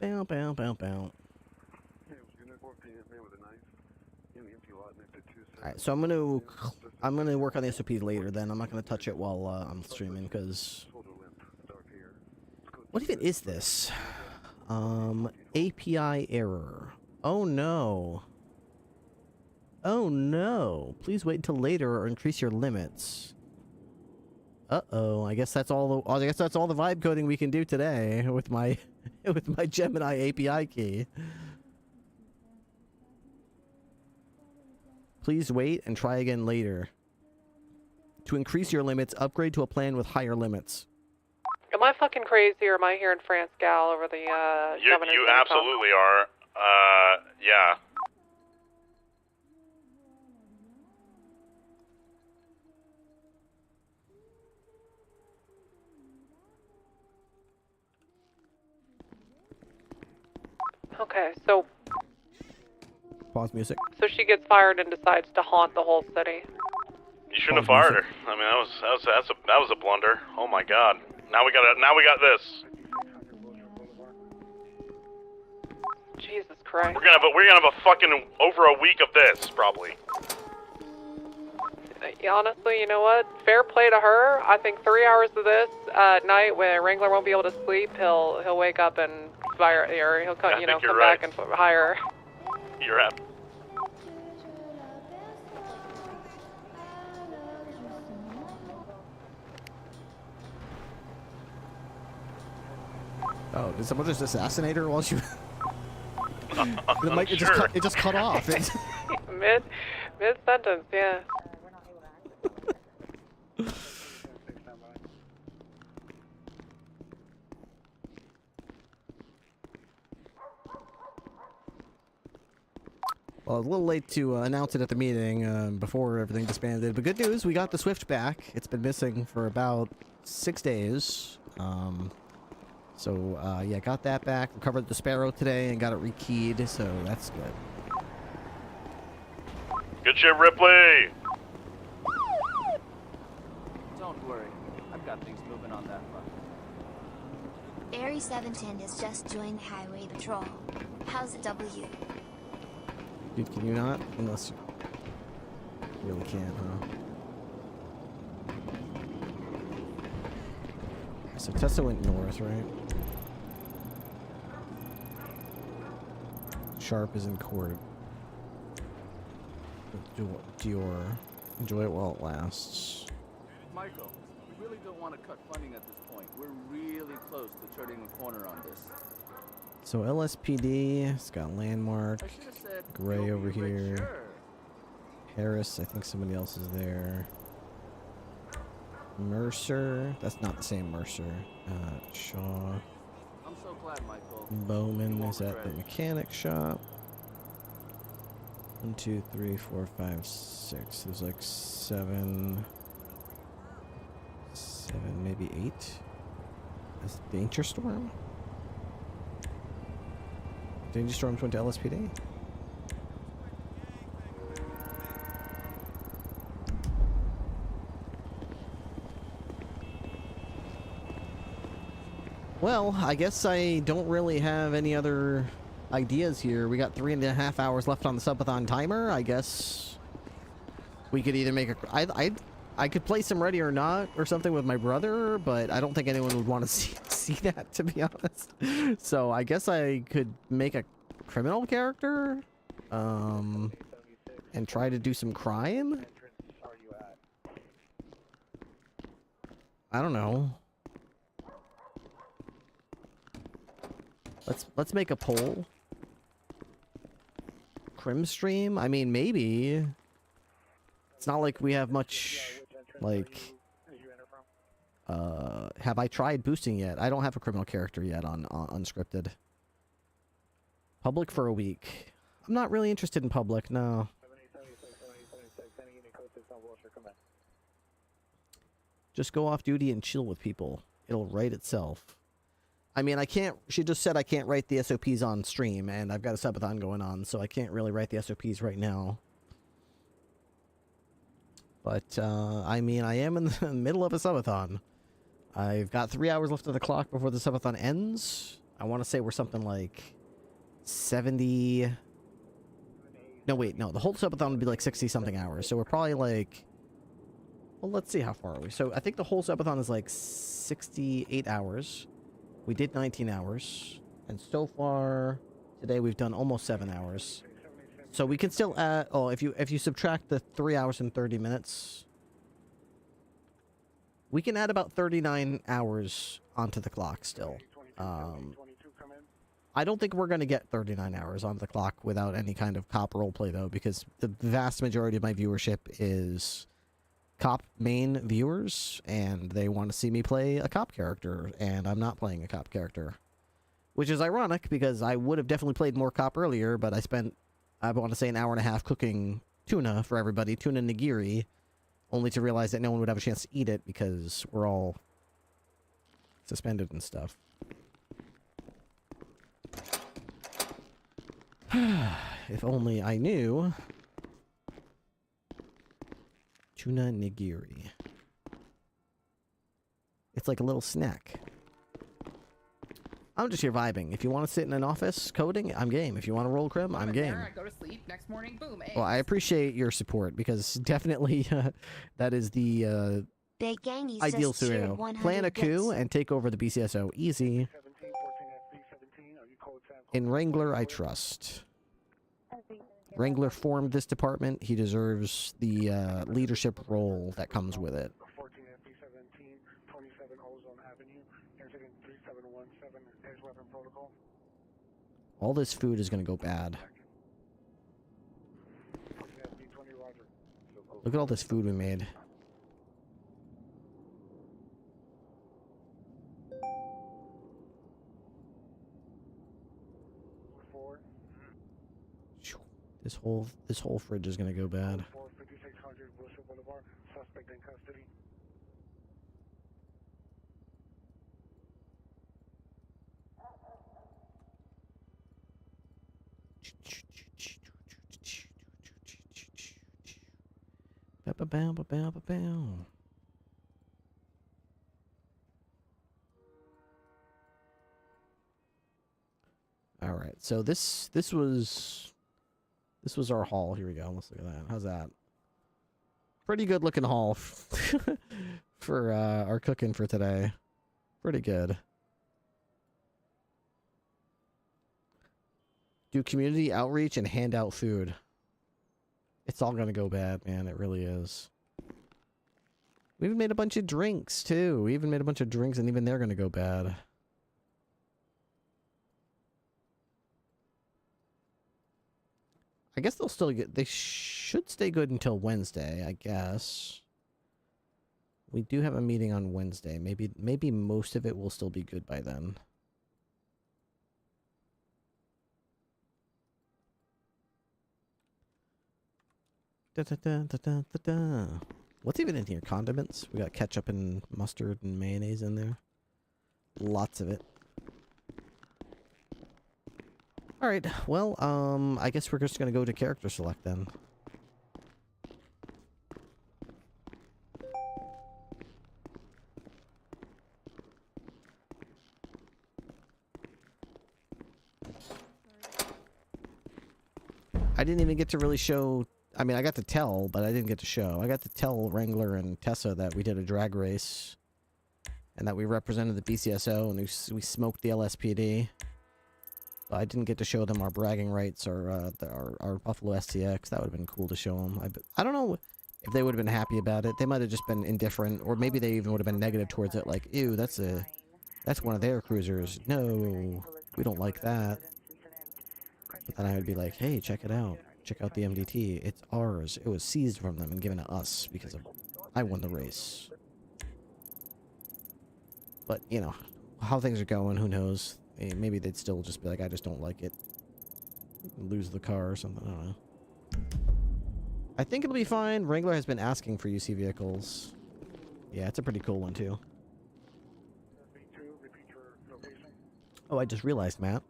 Bow, bow, bow, bow. Alright, so I'm gonna work on the SOPs later. Then I'm not gonna touch it while I'm streaming because. What even is this? API error. Oh no. Oh no. Please wait until later or increase your limits. Uh-oh. I guess that's all the vibe coding we can do today with my Gemini API key. Please wait and try again later. To increase your limits, upgrade to a plan with higher limits. Am I fucking crazy, or am I hearing France Gal over the governor's You intercom? absolutely are. Yeah. Okay, so Pause music. she gets fired and decides to haunt the whole city. You shouldn't have fired her. I mean, that was a blunder. Oh my God. Now we got this. Jesus Christ. We're gonna have a fucking over a week of this probably. Honestly, you know what? Fair play to her. I think 3 hours of this at night, when Wrangler won't be able to sleep, he'll wake up and fire, or he'll come, come back and hire her. You're at. Oh, did someone just assassinate her while she? I'm it just cut off. mid sentence, yeah. Well, I was a little late to announce it at the meeting before everything disbanded, but good news, we got the Swift back. It's been missing for about 6 days. Yeah, got that back. Recovered the Sparrow today and got it rekeyed, so that's good. Good shit, Ripley. Don't worry, I've got things moving on that front. Area 710 has just joined Highway Patrol. How's it, W? Dude, can you not? Unless you really can't, huh? So Tessa went north, right? Sharp is in court. Dior. Enjoy it while it lasts. Michael, we really don't want to cut funding at this point. We're really close to turning a corner on this. So LSPD, it's got Landmark, I should have said Gray over Rich, here. sure. Harris, I think somebody else is there. Mercer, that's not the same Mercer. Shaw. I'm so glad, Michael. Bowman is at the mechanic shop. 1, 2, 3, 4, 5, 6. There's like 7, maybe 8. That's Danger Storm. Danger Storms went to LSPD. Well, I guess I don't really have any other ideas here. We got 3.5 hours left on the subathon timer. I guess we could either make a... I could play some Ready or Not or something with my brother, but I don't think anyone would want to see that, to be honest. So I guess I could make a criminal character, and try to do some crime. I don't know. Let's make a poll. Crim stream? I mean, maybe. It's not like we have much, like... have I tried boosting yet? I don't have a criminal character yet on unscripted. Public for a week. I'm not really interested in public, no. Just go off duty and chill with people. It'll write itself. I mean, I can't... She just said I can't write the SOPs on stream, and I've got a subathon going on, so I can't really write the SOPs right now. But, I mean, I am in the middle of a subathon. I've got 3 hours left of the clock before the subathon ends. I want to say we're something like 70... No, wait, no. The whole subathon would be like 60-something hours, so we're probably like... Well, let's see how far are we. So I think the whole subathon is like 68 hours. We did 19 hours, and so far today we've done almost 7 hours. So we can still add. Oh, if you subtract the 3 hours and 30 minutes, we can add about 39 hours onto the clock still. I don't think we're going to get 39 hours on the clock without any kind of cop roleplay, though, because the vast majority of my viewership is cop main viewers, and they want to see me play a cop character, and I'm not playing a cop character. Which is ironic, because I would have definitely played more cop earlier, but I spent, I want to say, an hour and a half cooking tuna for everybody, tuna nigiri, only to realize that no one would have a chance to eat it, because we're all suspended and stuff. If only I knew. Tuna nigiri. It's like a little snack. I'm just here vibing. If you want to sit in an office coding, I'm game. If you want to roll crim, I'm game. I go to sleep, next morning, boom, eggs. Well, I appreciate your support, because definitely that is the Big Gangy ideal says cheer scenario. 100 Plan a coup bits. and take over the BCSO. Easy. In Wrangler, I trust. Wrangler formed this department. He deserves the leadership role that comes with it. 14 FP17, 27 Ozone Avenue, incident 3717, edge weapon protocol. All this food is going to go bad. Look at all this food we made. This whole fridge is gonna go bad. 5600 Bushel Boulevard, suspect in custody. Ba-ba-bow. All right, so this was our haul. Here we go. Let's look at that. How's that? Pretty good looking haul for our cooking for today. Pretty good. Do community outreach and hand out food. It's all gonna go bad, man. It really is. We even made a bunch of drinks, too. We even made a bunch of drinks, and even they're gonna go bad. I guess they'll still get... They should stay good until Wednesday, I guess. We do have a meeting on Wednesday. Maybe most of it will still be good by then. Da-da-da-da-da-da-da. What's even in here? Condiments? We got ketchup and mustard and mayonnaise in there. Lots of it. Alright, well, I guess we're just gonna go to character select then. I didn't even get to really show... I mean, I got to tell, but I didn't get to show. I got to tell Wrangler and Tessa that we did a drag race. And that we represented the BCSO and we smoked the LSPD. But I didn't get to show them our bragging rights or our Buffalo STX. That would have been cool to show them. I don't know if they would have been happy about it. They might have just been indifferent. Or maybe they even would have been negative towards it. Like, ew, that's one of their cruisers. No, we don't like that. But then I would be like, hey, check it out. Check out the MDT. It's ours. It was seized from them and given to us because I won the race. But, you know, how things are going, who knows? Maybe they'd still just be like, I just don't like it. Lose the car or something, I don't know. I think it'll be fine. Wrangler has been asking for UC vehicles. Yeah, it's a pretty cool one, too. Oh, I just realized, Matt.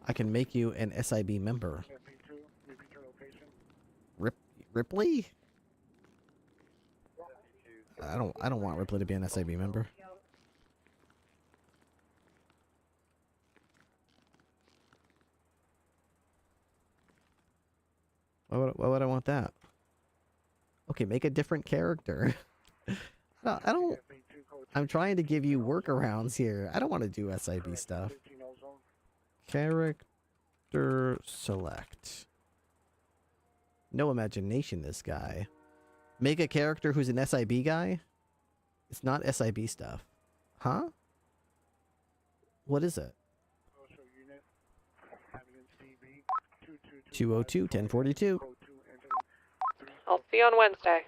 I can make you an SIB member. Ripley? I don't want Ripley to be an SIB member. Why would I want that? Okay, make a different character. I don't... I'm trying to give you workarounds here. I don't want to do SIB stuff. Character select. No imagination, this guy. Make a character who's an SIB guy? It's not SIB stuff. Huh? What is it? 202-1042. I'll see you on Wednesday.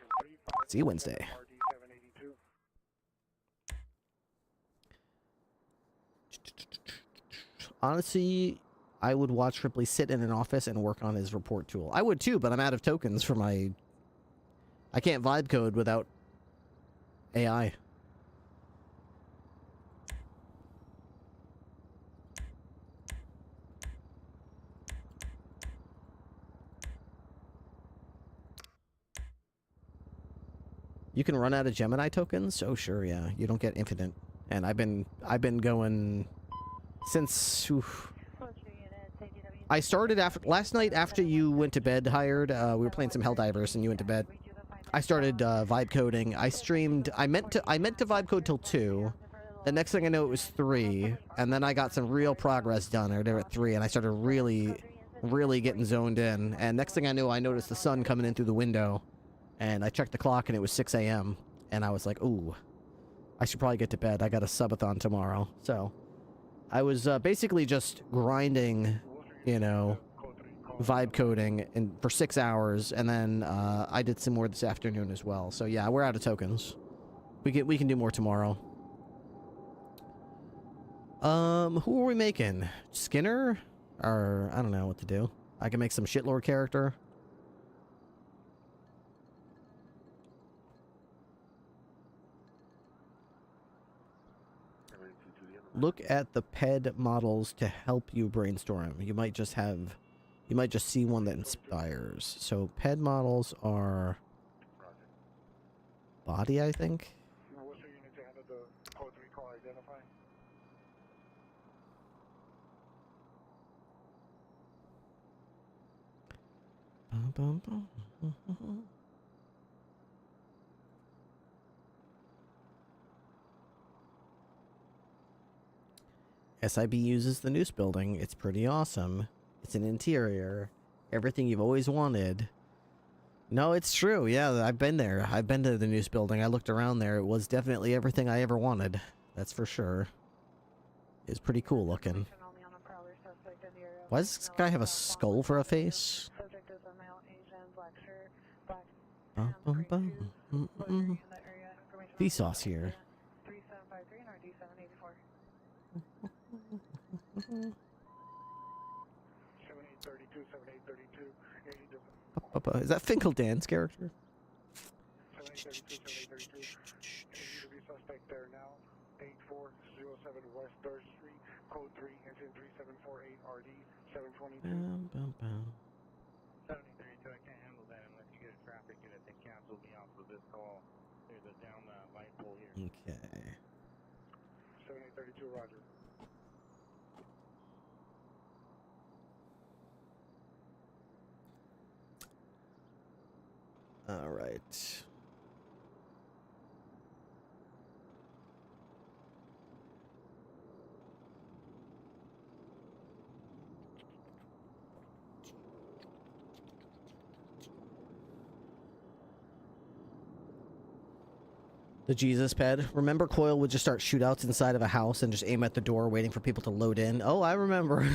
See you Wednesday. Honestly, I would watch Ripley sit in an office and work on his report tool. I would too, but I'm out of tokens for my... I can't vibe code without AI. You can run out of Gemini tokens? Oh sure, yeah. You don't get infinite. And I've been going since I started after last night after you went to bed, Hired. We were playing some Helldivers and you went to bed. I started vibe coding. I streamed. I meant to vibe code till 2. The next thing I know, it was 3, and then I got some real progress done. I there at 3, and I started really getting zoned in. And next thing I knew, I noticed the sun coming in through the window, and I checked the clock, and it was 6 a.m. And I was like, ooh, I should probably get to bed. I got a subathon tomorrow. So I was basically just grinding, you know, vibe coding for 6 hours, and then I did some more this afternoon as well. So yeah, we're out of tokens. We can do more tomorrow. Who are we making? Skinner? Or I don't know what to do. I can make some shitlord character. Look at the PED models to help you brainstorm. You might just see one that inspires. So PED models are body, I think. SIB uses the Noose building. It's pretty awesome. It's an interior. Everything you've always wanted. No, it's true. Yeah, I've been there. I've been to the Noose building. I looked around there. It was definitely everything I ever wanted. That's for sure. It's pretty cool looking. Why does this guy have a skull for a face? Vsauce here. Is that Finkel Dan's character? Suspect there now. 8407 West 3rd Street, code 3, engine 3748 RD 722. 7032, I can't handle that unless you get a traffic unit that cancels me off of this call. There's a down light pole here. Okay. 7832, roger. All right. The Jesus ped. Remember Coyle would just start shootouts inside of a house and just aim at the door waiting for people to load in? Oh, I remember.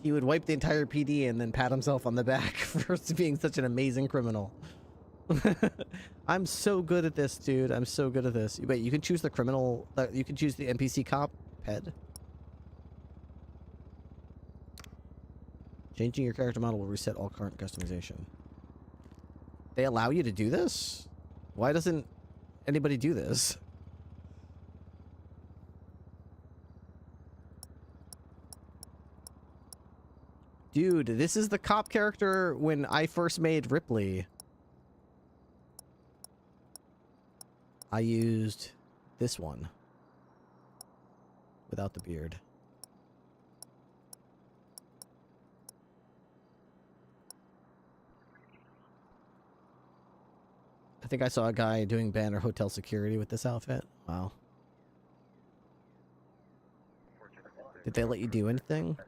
He would wipe the entire PD and then pat himself on the back for being such an amazing criminal. I'm so good at this, dude. I'm so good at this. Wait, you can choose the criminal... you can choose the NPC cop ped. Changing your character model will reset all current customization. They allow you to do this? Why doesn't anybody do this? Dude, this is the cop character when I first made Ripley. I used this one. Without the beard. I think I saw a guy doing Banner Hotel security with this outfit. Wow. Did they let you do anything?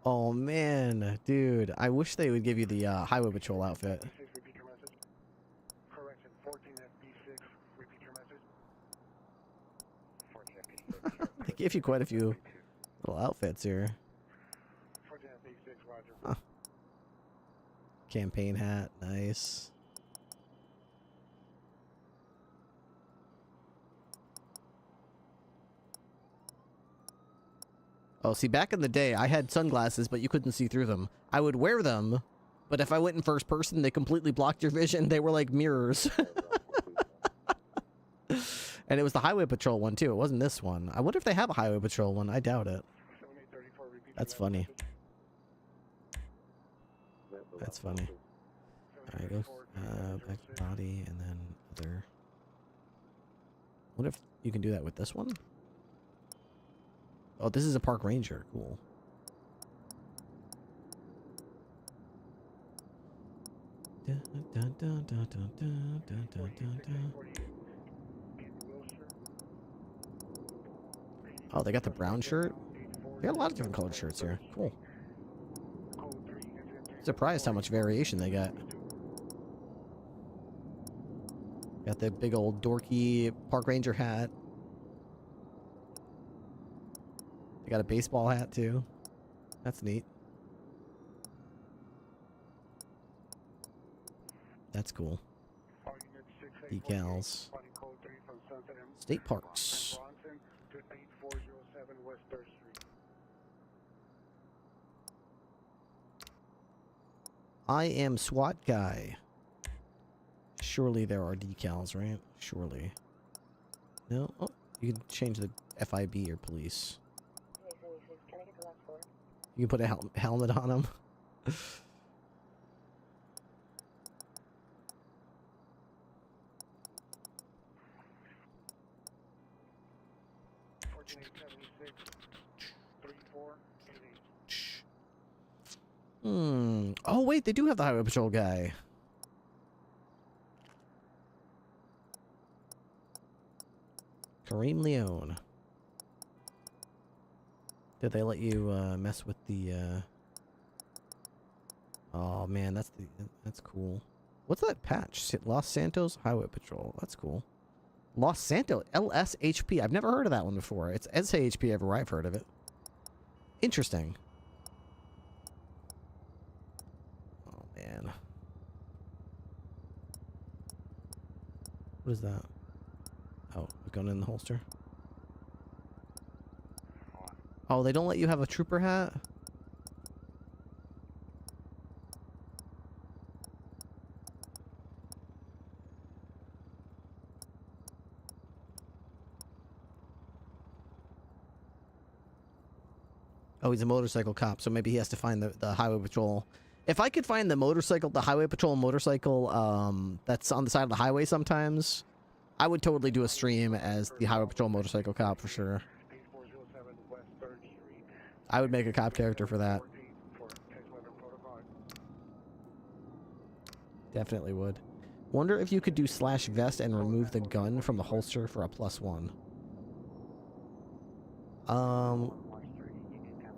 Oh man, dude. I wish they would give you the Highway Patrol outfit. Correction, 14FB6, repeat your message. They gave you quite a few little outfits here. 14FB6, roger. Huh. Campaign hat, nice. Oh, see, back in the day, I had sunglasses, but you couldn't see through them. I would wear them, but if I went in first person, they completely blocked your vision. They were like mirrors. And it was the Highway Patrol one, too. It wasn't this one. I wonder if they have a Highway Patrol one. I doubt it. That's funny. That's funny. Alright, go back to body, and then other. What if you can do that with this one? Oh, this is a park ranger. Cool. Oh, they got the brown shirt? They got a lot of different colored shirts here. Cool. Surprised how much variation they got. Got the big old dorky park ranger hat. They got a baseball hat too. That's neat. That's cool. Decals. State parks. I am SWAT guy. Surely there are decals, right? Surely. No? Oh, you can change the FIB or police. You can put a helmet on him. Oh, wait, they do have the Highway Patrol guy. Kareem Leone. Did they let you mess with the? Oh man, that's cool. What's that patch? Los Santos Highway Patrol. That's cool. Los Santos LSHP. I've never heard of that one before. It's SAHP everywhere I've heard of it. Interesting. Oh man. What is that? Oh, a gun in the holster. Oh, they don't let you have a trooper hat? Oh, he's a motorcycle cop, so maybe he has to find the highway patrol. If I could find the highway patrol motorcycle that's on the side of the highway sometimes, I would totally do a stream as the highway patrol motorcycle cop for sure. I would make a cop character for that. Definitely would. Wonder if you could do /vest and remove the gun from the holster for a +1.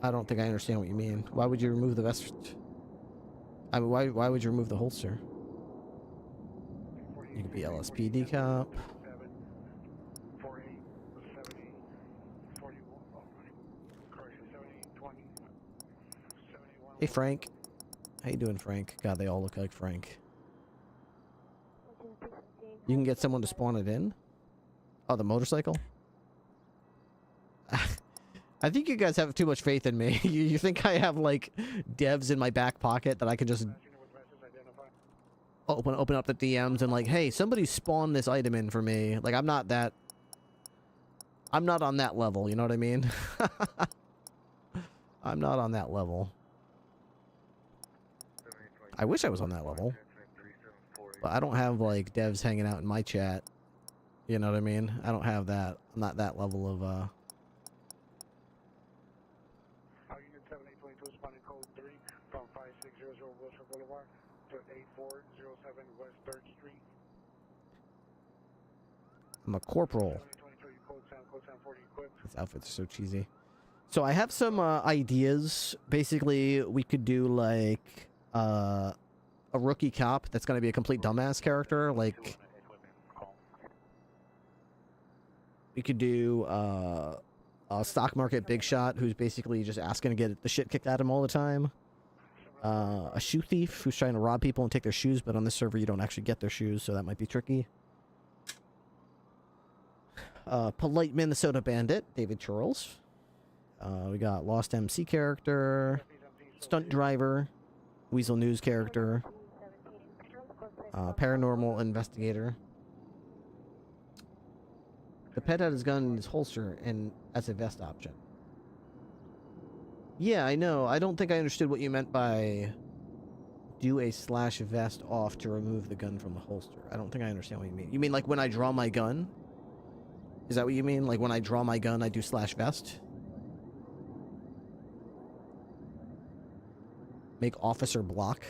I don't think I understand what you mean. Why would you remove the vest? I mean, why would you remove the holster? You could be LSPD cop. Hey, Frank. How you doing, Frank? God, they all look like Frank. You can get someone to spawn it in? Oh, the motorcycle? I think you guys have too much faith in me. You think I have, like, devs in my back pocket that I can just open up the DMs and, like, hey, somebody spawn this item in for me. Like, I'm not on that level, you know what I mean? I'm not on that level. I wish I was on that level. But I don't have, like, devs hanging out in my chat. You know what I mean? I don't have that. I'm not that level of, I'm a corporal. These outfits are so cheesy. So I have some ideas. Basically, we could do like a rookie cop that's going to be a complete dumbass character. Like we could do a stock market big shot who's basically just asking to get the shit kicked out of him all the time. A shoe thief who's trying to rob people and take their shoes, but on this server you don't actually get their shoes, so that might be tricky. Polite Minnesota Bandit, David Charles. We got Lost MC character, Stunt Driver, Weasel News character, Paranormal Investigator. The pet had his gun in his holster and as a vest option. Yeah, I know. I don't think I understood what you meant by do a /vest off to remove the gun from the holster. I don't think I understand what you mean. You mean like when I draw my gun? Is that what you mean? Like when I draw my gun, I do /vest? Make officer block.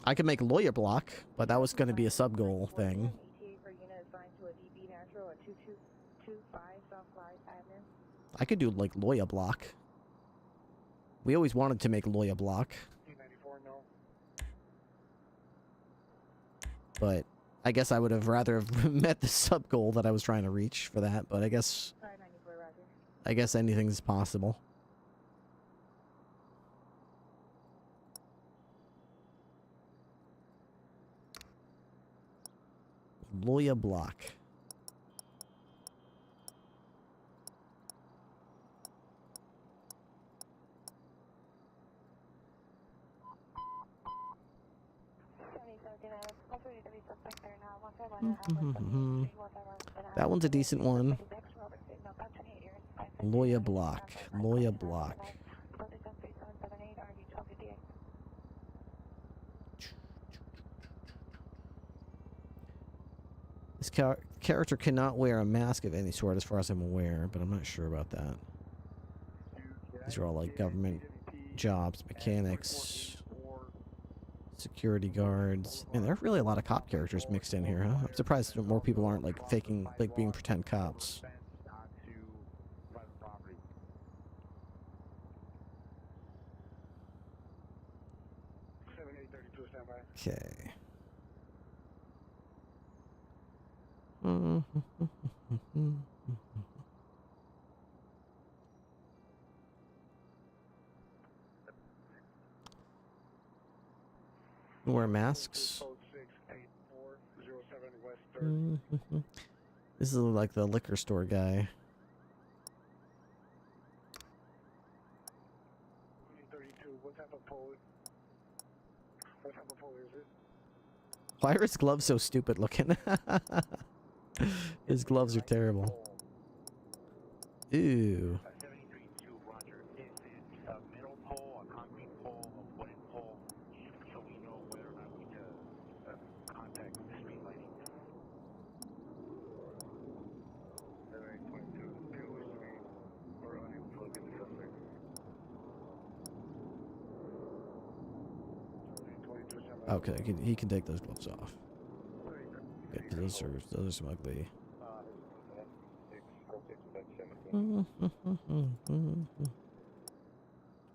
I could make lawyer block, but that was going to be a sub-goal thing. I could do like lawyer block. We always wanted to make lawyer block. But I guess I would have rather have met the sub goal that I was trying to reach for that, but I guess anything's possible. Lawyer block. That one's a decent one. Lawyer block. Lawyer block. This character cannot wear a mask of any sort as far as I'm aware, but I'm not sure about that. These are all like government jobs, mechanics, security guards. Man, there are really a lot of cop characters mixed in here, huh? I'm surprised more people aren't like faking, like being pretend cops. Okay. Wear masks. This is like the liquor store guy. Why are his gloves so stupid looking? His gloves are terrible. Ew. Okay, he can take those gloves off. Okay, 'cause those are some ugly.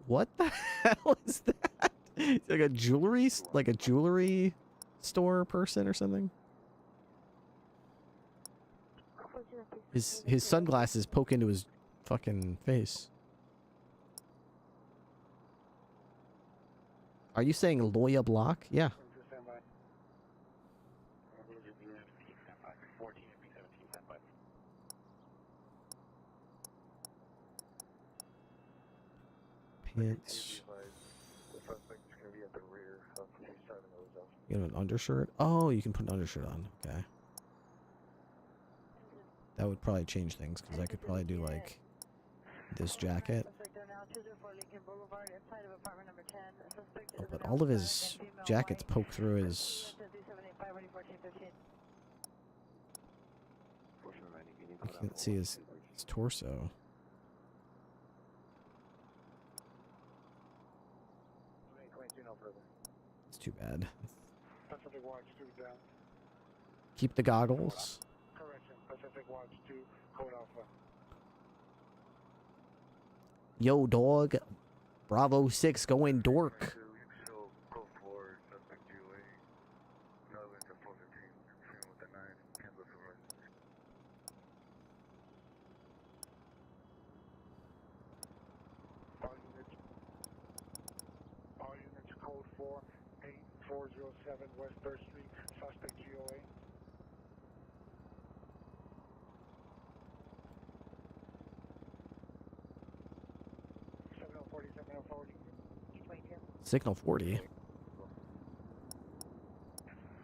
What the hell is that? It's like a jewelry store person or something. His sunglasses poke into his fucking face. Are you saying Loya Block? Yeah. Pants. You have an undershirt? Oh, you can put an undershirt on. Okay. That would probably change things, because I could probably do, like, this jacket. Oh, but all of his jackets poke through his... You can't see his torso. It's too bad. Keep the goggles. Yo, dog. Bravo 6 going dork. All units code 48407 West 3rd Street, suspect GOA. Signal 40.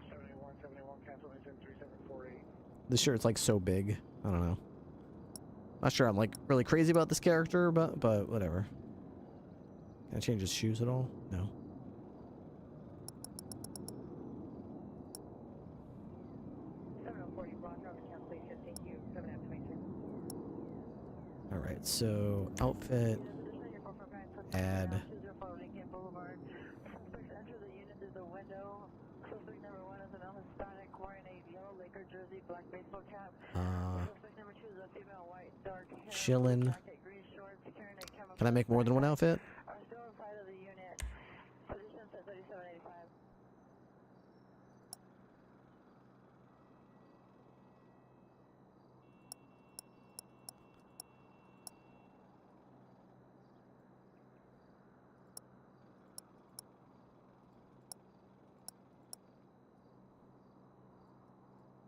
71 cancellation 3748. This shirt's like so big. I don't know. Not sure I'm like really crazy about this character, but whatever. Can I change his shoes at all? No. Alright, so outfit, add. Chillin'. Can I make more than one outfit?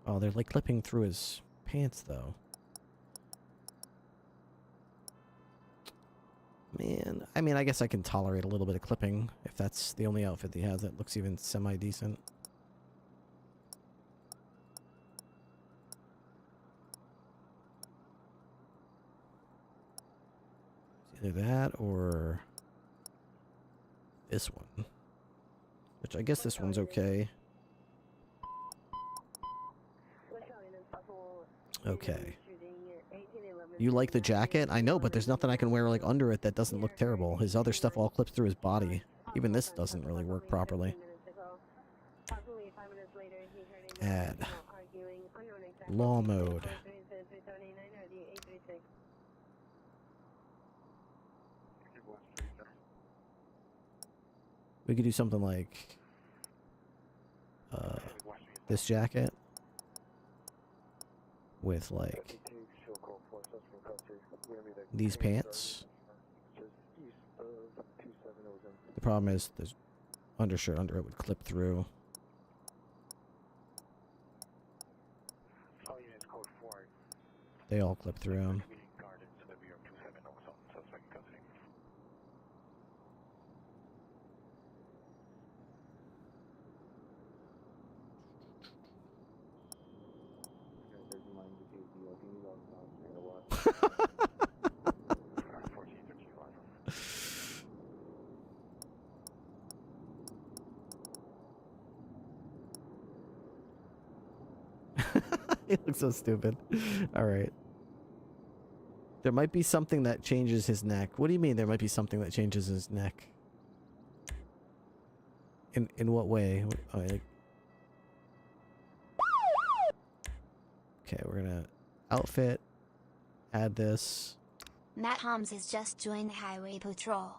Oh, they're like clipping through his pants, though. Man, I mean, I guess I can tolerate a little bit of clipping if that's the only outfit he has that looks even semi-decent. It's either that or this one. Which I guess this one's okay. Okay. You like the jacket? I know, but there's nothing I can wear like under it that doesn't look terrible. His other stuff all clips through his body. Even this doesn't really work properly. Add. Law mode. We could do something like this jacket with like these pants. The problem is there's undershirt under it would clip through. They all clip through them. He looks so stupid. Alright. There might be something that changes his neck. What do you mean there might be something that changes his neck? In what way? Oh, like... Okay, we're gonna outfit, add this. Matt Holmes has just joined the highway patrol.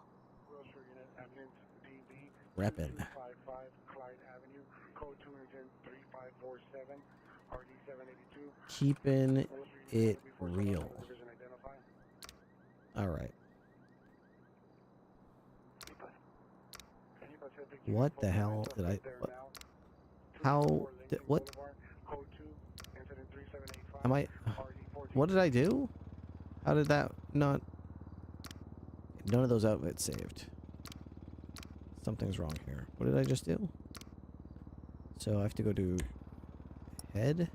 Reppin'. Keeping it real. Alright. What the hell did I... What? How... What? Am I... What did I do? How did that not... None of those outfits saved. Something's wrong here. What did I just do? So I have to go to... Head?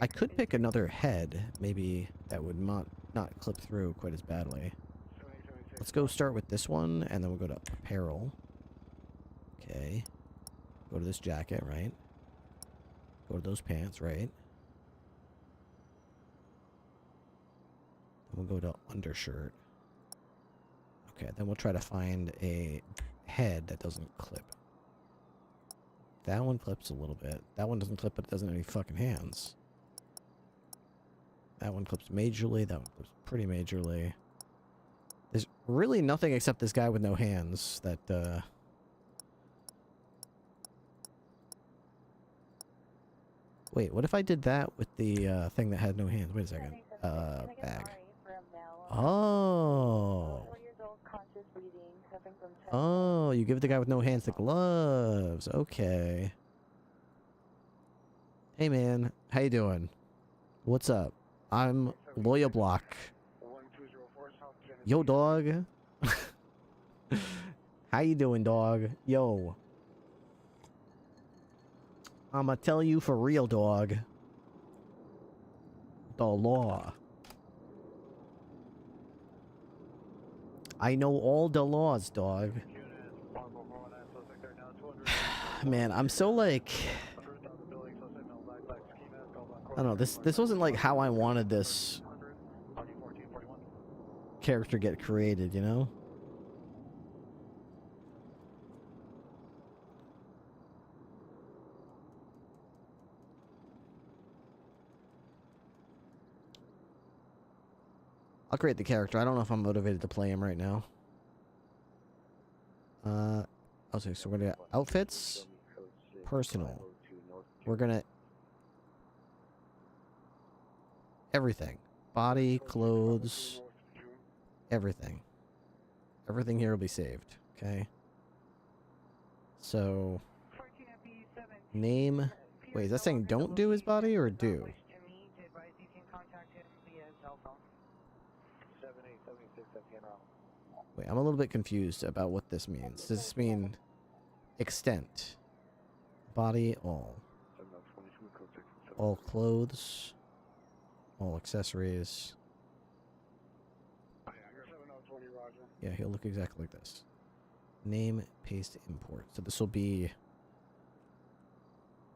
I could pick another head. Maybe that would not clip through quite as badly. Let's go start with this one, and then we'll go to apparel. Okay. Go to this jacket, right? Go to those pants, right? We'll go to undershirt. Okay, then we'll try to find a head that doesn't clip. That one clips a little bit. That one doesn't clip, but it doesn't have any fucking hands. That one clips majorly. That one clips pretty majorly. There's really nothing except this guy with no hands that, Wait, what if I did that with the, thing that had no hands? Wait a second. Bag. Oh. Oh, you give the guy with no hands the gloves. Okay. Hey, man. How you doing? What's up? I'm Lawyer Block. Yo, dog. How you doing, dog? Yo. I'ma tell you for real, dog. The law. I know all the laws, dog. Man, I'm so like... I don't know, this wasn't like how I wanted this character get created, you know? I'll create the character. I don't know if I'm motivated to play him right now. Okay, so we're gonna outfits, personal. We're gonna everything, body, clothes, everything. Everything here will be saved. Okay. So name. Wait, is that saying don't do his body or do? Wait, I'm a little bit confused about what this means. Does this mean extent? Body, all. All clothes. All accessories. Yeah, he'll look exactly like this. Name, paste, import. So this will be...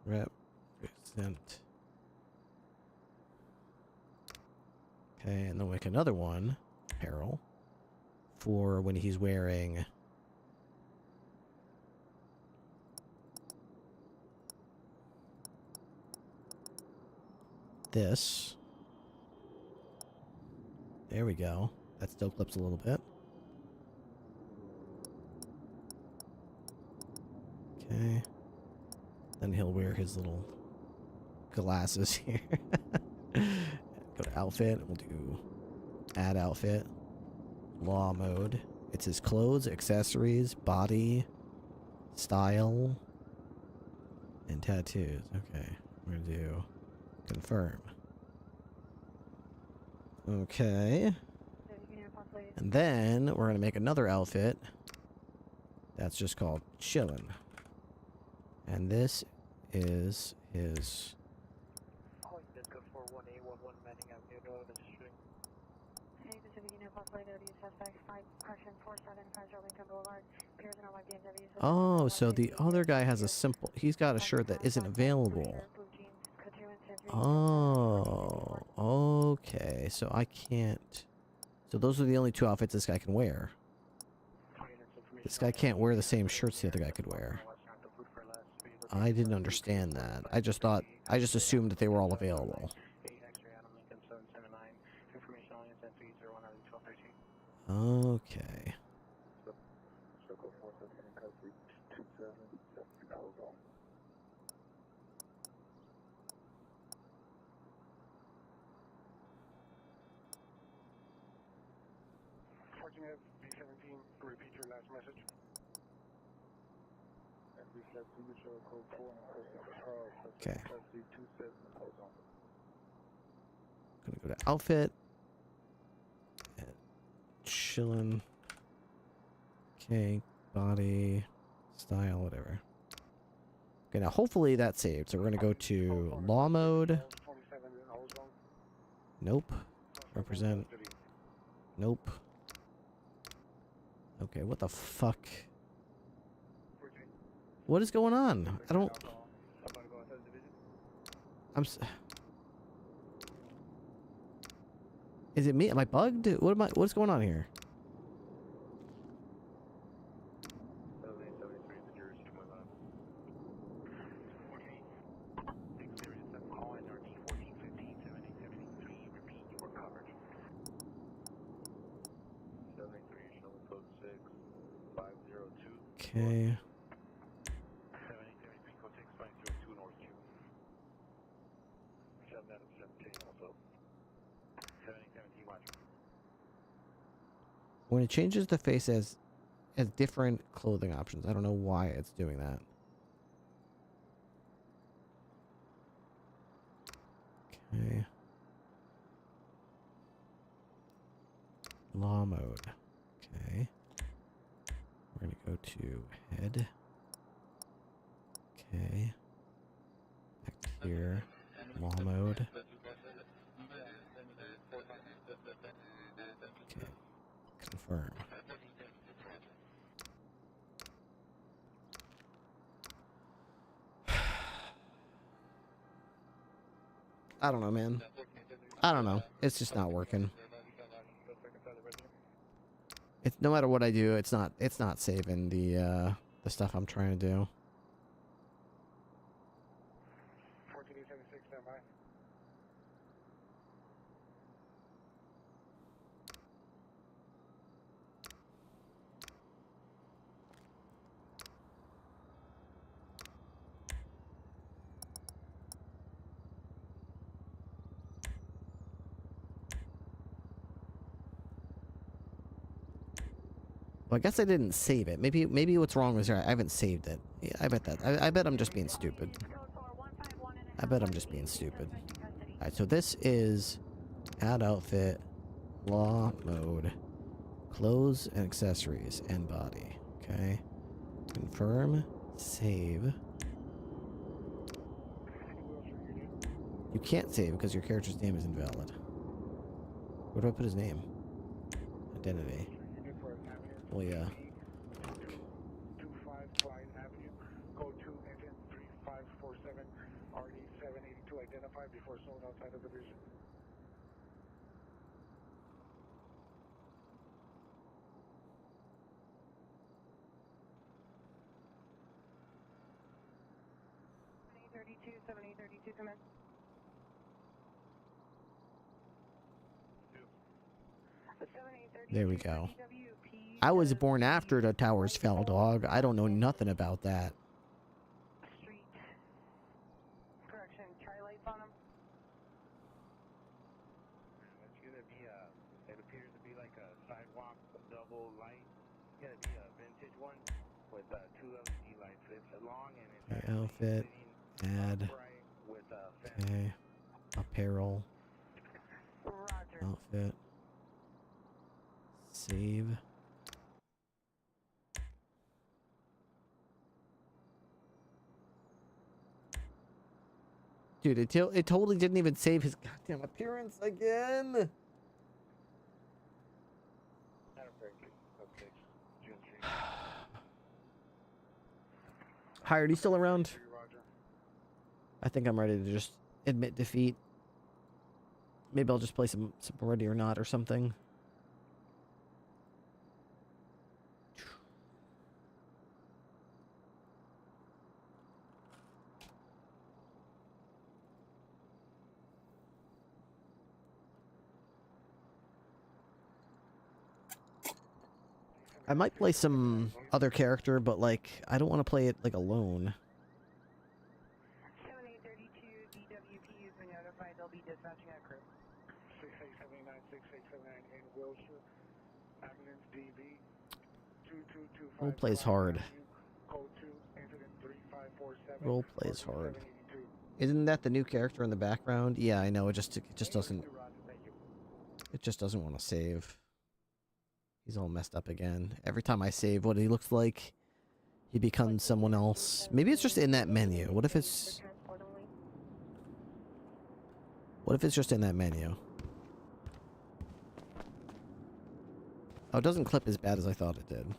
represent. Okay, and then we'll make another one. Apparel. For when he's wearing this. There we go. That still clips a little bit. Okay. Then he'll wear his little glasses here. Go to outfit. We'll do add outfit. Law mode. It's his clothes, accessories, body, style, and tattoos. Okay. We're gonna do confirm. Okay. And then we're gonna make another outfit that's just called chillin'. And this is his. Oh, so the other guy has a simple. He's got a shirt that isn't available. Oh, okay. So I can't. So those are the only two outfits this guy can wear. This guy can't wear the same shirts the other guy could wear. I didn't understand that. I just assumed that they were all available. Okay. Repeat your last message. Okay. Gonna go to outfit. And chillin'. Okay. Body. Style. Whatever. Okay, now hopefully that's saved. So we're gonna go to law mode. Nope. Represent. Nope. Okay, what the fuck? What is going on? I don't... Is it me? Am I bugged? What's going on here? Okay. When it changes the face as different clothing options, I don't know why it's doing that. Okay. Law mode. Okay. We're gonna go to head. Okay. Back here. Law mode. Okay. Confirm. I don't know, man. I don't know. It's just not working. It's no matter what I do, it's not saving the stuff I'm trying to do. 1476, stand by. Well, I guess I didn't save it. Maybe what's wrong was I haven't saved it. Yeah, I bet that. I bet I'm just being stupid. I bet I'm just being stupid. Alright, so this is add outfit, law mode, clothes and accessories, and body. Okay. Confirm, save. You can't save because your character's name is invalid. Where do I put his name? Identity. Well, yeah. 25 Clyde Avenue, code 2, engine 3547, RD 782, identified before sold outside of the vision. Come in. There we go. I was born after the towers fell, dog. I don't know nothing about that. Okay, outfit. Add. Okay. Apparel. Outfit. Save. Dude, it totally didn't even save his goddamn appearance again. Hired, you still around? I think I'm ready to just admit defeat. Maybe I'll just play some Ready or Not or something. I might play some other character, but like, I don't want to play it like alone. 7832 DWP has been notified they'll be dispatching a crew. 6879 in Wilshire. Ambulance DB 2225. Role plays hard. Code 2, incident 3547. Role plays hard. Isn't that the new character in the background? Yeah, I know. It just doesn't. It just doesn't want to save. He's all messed up again. Every time I save what he looks like, he becomes someone else. Maybe it's just in that menu. What if it's... What if it's just in that menu? Oh, it doesn't clip as bad as I thought it did.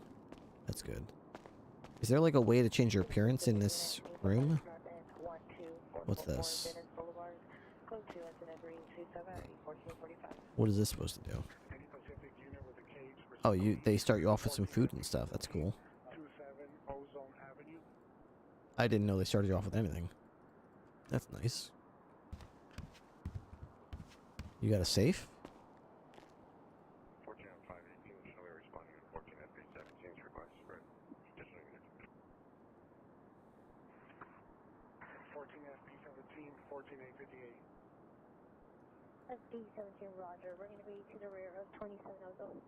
That's good. Is there like a way to change your appearance in this room? What's this? What is this supposed to do? Oh, they start you off with some food and stuff. That's cool. I didn't know they started you off with anything. That's nice. You got a safe? 14 on 518, shall we responding to 14 FB17 request spread. Additional unit. 14 FB17, 14858. FB17 Roger, we're going to be to the rear of 27 Ozone.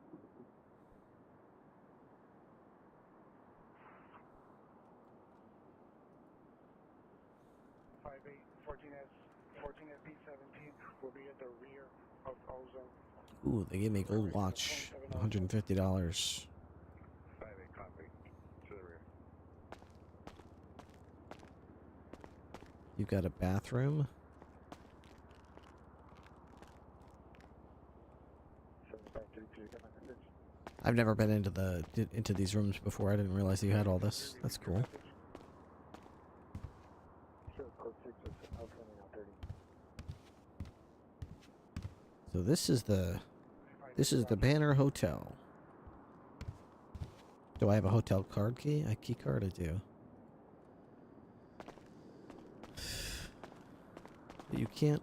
14 FB17 will be at the rear of Ozone. Ooh, they gave me a gold watch. $150. 58 copy. To the rear. You got a bathroom? I've never been into these rooms before. I didn't realize you had all this. That's cool. So this is the Banner Hotel. Do I have a hotel card key? A key card, I do. But you can't.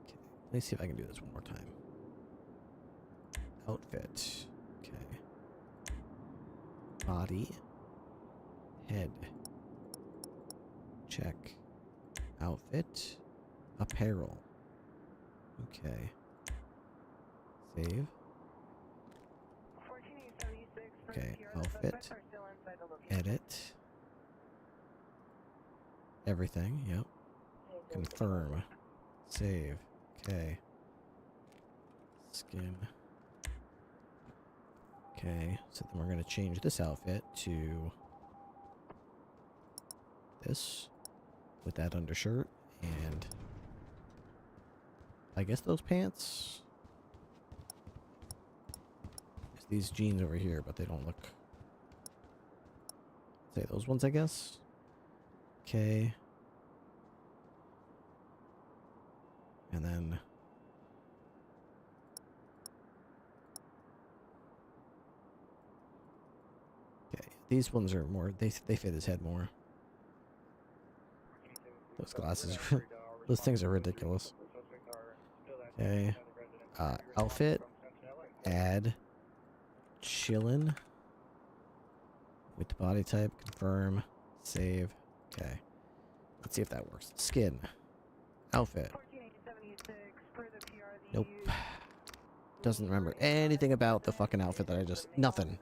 Okay, let me see if I can do this one more time. Outfit. Okay. Body. Head. Check. Outfit. Apparel. Okay. Save. Okay, outfit. Edit. Everything, yep. Confirm. Save. Okay. Skin. Okay, so then we're going to change this outfit to this with that undershirt and I guess those pants. There's these jeans over here, but they don't look. Say those ones, I guess. Okay. And then. Okay, these ones are more. They fit his head more. Those glasses, those things are ridiculous. Okay, outfit, add, chillin, with the body type, confirm, save, okay. Let's see if that works. Skin, outfit, nope. Doesn't remember anything about the fucking outfit that I just, nothing.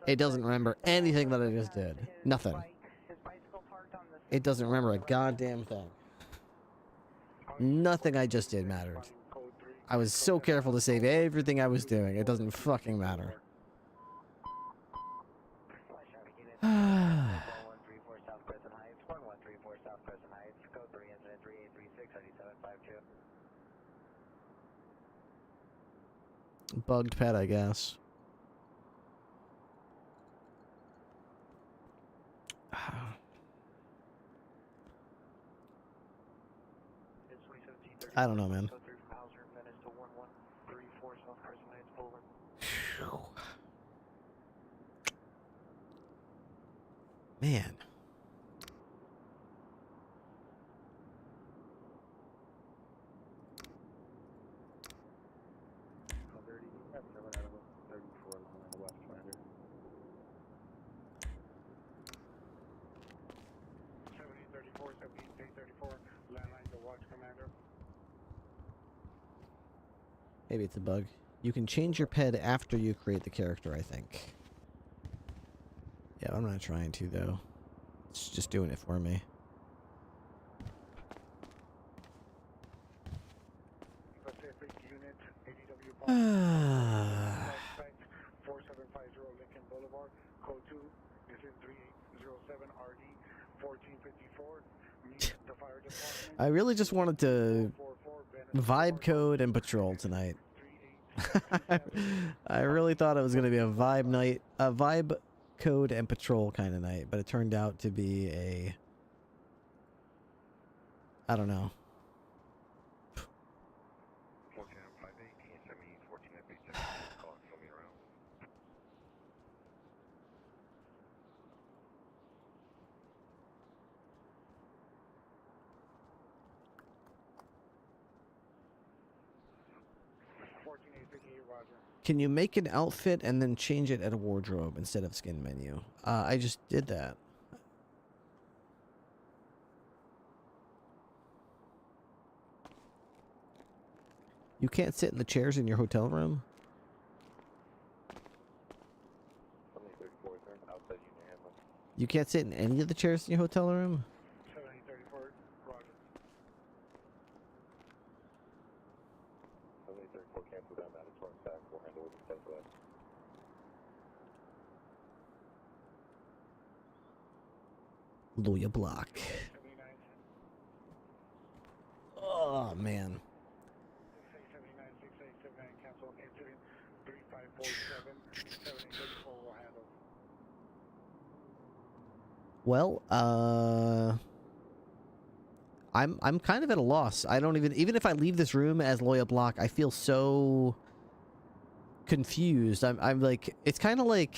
It doesn't remember anything that I just did. Nothing. It doesn't remember a goddamn thing. Nothing I just did mattered. I was so careful to save everything I was doing. It doesn't fucking matter. Bugged pet, I guess. I don't know, man. Man. Maybe it's a bug. You can change your ped after you create the character, I think. Yeah, I'm not trying to, though. It's just doing it for me. Pacific Unit, ADW 4750 Lincoln Boulevard, code 2 is in 3807 RD 1454. Meet the fire department. I really just wanted to vibe code and patrol tonight. I really thought it was going to be a vibe night, a vibe code and patrol kind of night, but it turned out to be a, I don't know. Can you make an outfit and then change it at a wardrobe instead of skin menu? I just did that. You can't sit in the chairs in your hotel room? You can't sit in any of the chairs in your hotel room? Lawyer block. Oh, man. Well, I'm kind of at a loss. I don't even if I leave this room as Lawyer block, I feel so confused. I'm like, it's kind of like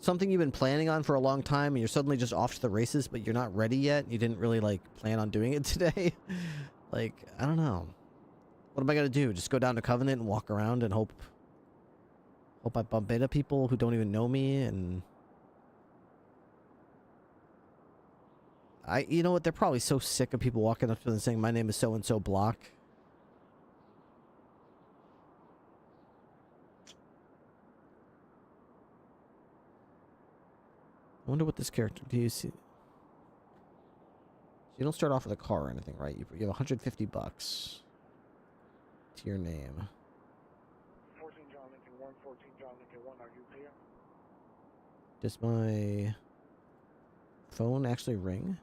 something you've been planning on for a long time and you're suddenly just off to the races, but you're not ready yet. You didn't really like plan on doing it today. Like, I don't know. What am I gonna do? Just go down to Covenant and walk around and hope I bump into people who don't even know me? And you know what? They're probably so sick of people walking up to them saying, "My name is so and so block." I wonder what this character... Do you see... You don't start off with a car or anything, right? You have 150 bucks to your name. 14 John Lincoln 1, 14 John Lincoln 1, are you clear? Does my phone actually ring?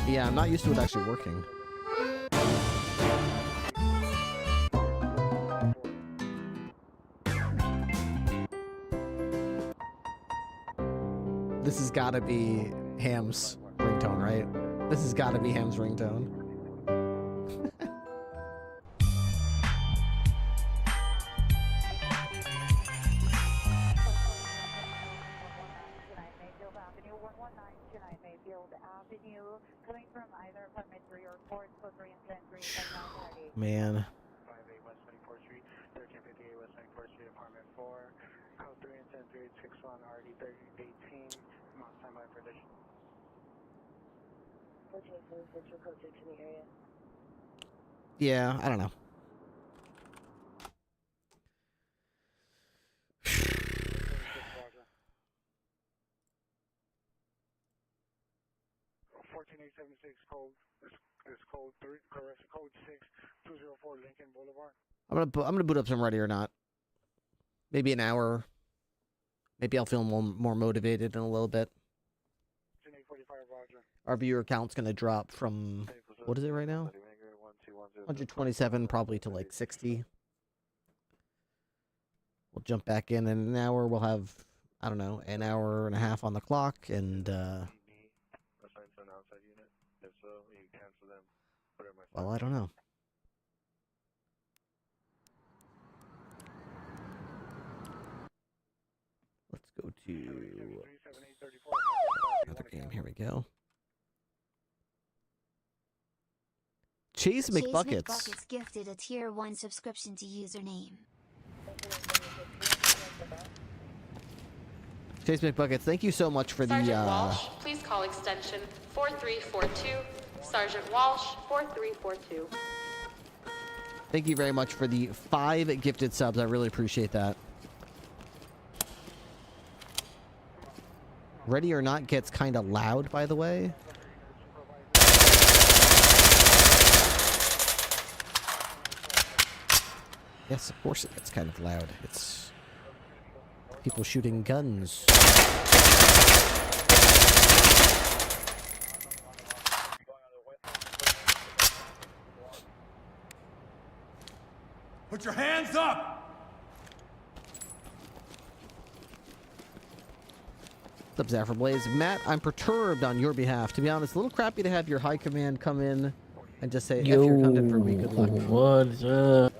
Yeah, I'm not used to it actually working. This has got to be Ham's ringtone, right? This has got to be Ham's ringtone. Field Avenue, coming from either apartment 3 or 4, it's code 3 and 10 3, and now party. Man. 58 West 24th Street, 1358 West 24th Street, apartment 4, code 3 and 10 3, 61 RD 3018, Mount Standby for addition. 1476, Central Code 6 in the area. Yeah, I don't know. 14876 code is code 3, correction code 6204 Lincoln Boulevard. I'm gonna boot up some Ready or Not. Maybe an hour. Maybe I'll feel more motivated in a little bit. 845 Roger. Our viewer count's gonna drop from, what is it right now? 127 probably to like 60. We'll jump back in an hour. We'll have, I don't know, an hour and a half on the clock, and well, I don't know. Let's go to another game. Here we go. Chase McBuckets. McBuckets gifted a tier 1 subscription to username. Chase McBuckets, thank you so much for Sergeant the Walsh, please call extension 4342. Sergeant Walsh, 4342. Thank you very much for the 5 gifted subs. I really appreciate that. Ready or Not gets kind of loud, by the way. Yes, of course it gets kind of loud. It's people shooting guns. Put your hands up! What's up, Zafra Blaze? Matt, I'm perturbed on your behalf. To be honest, a little crappy to have your high command come in and just say, F your content for me, good luck. What's up?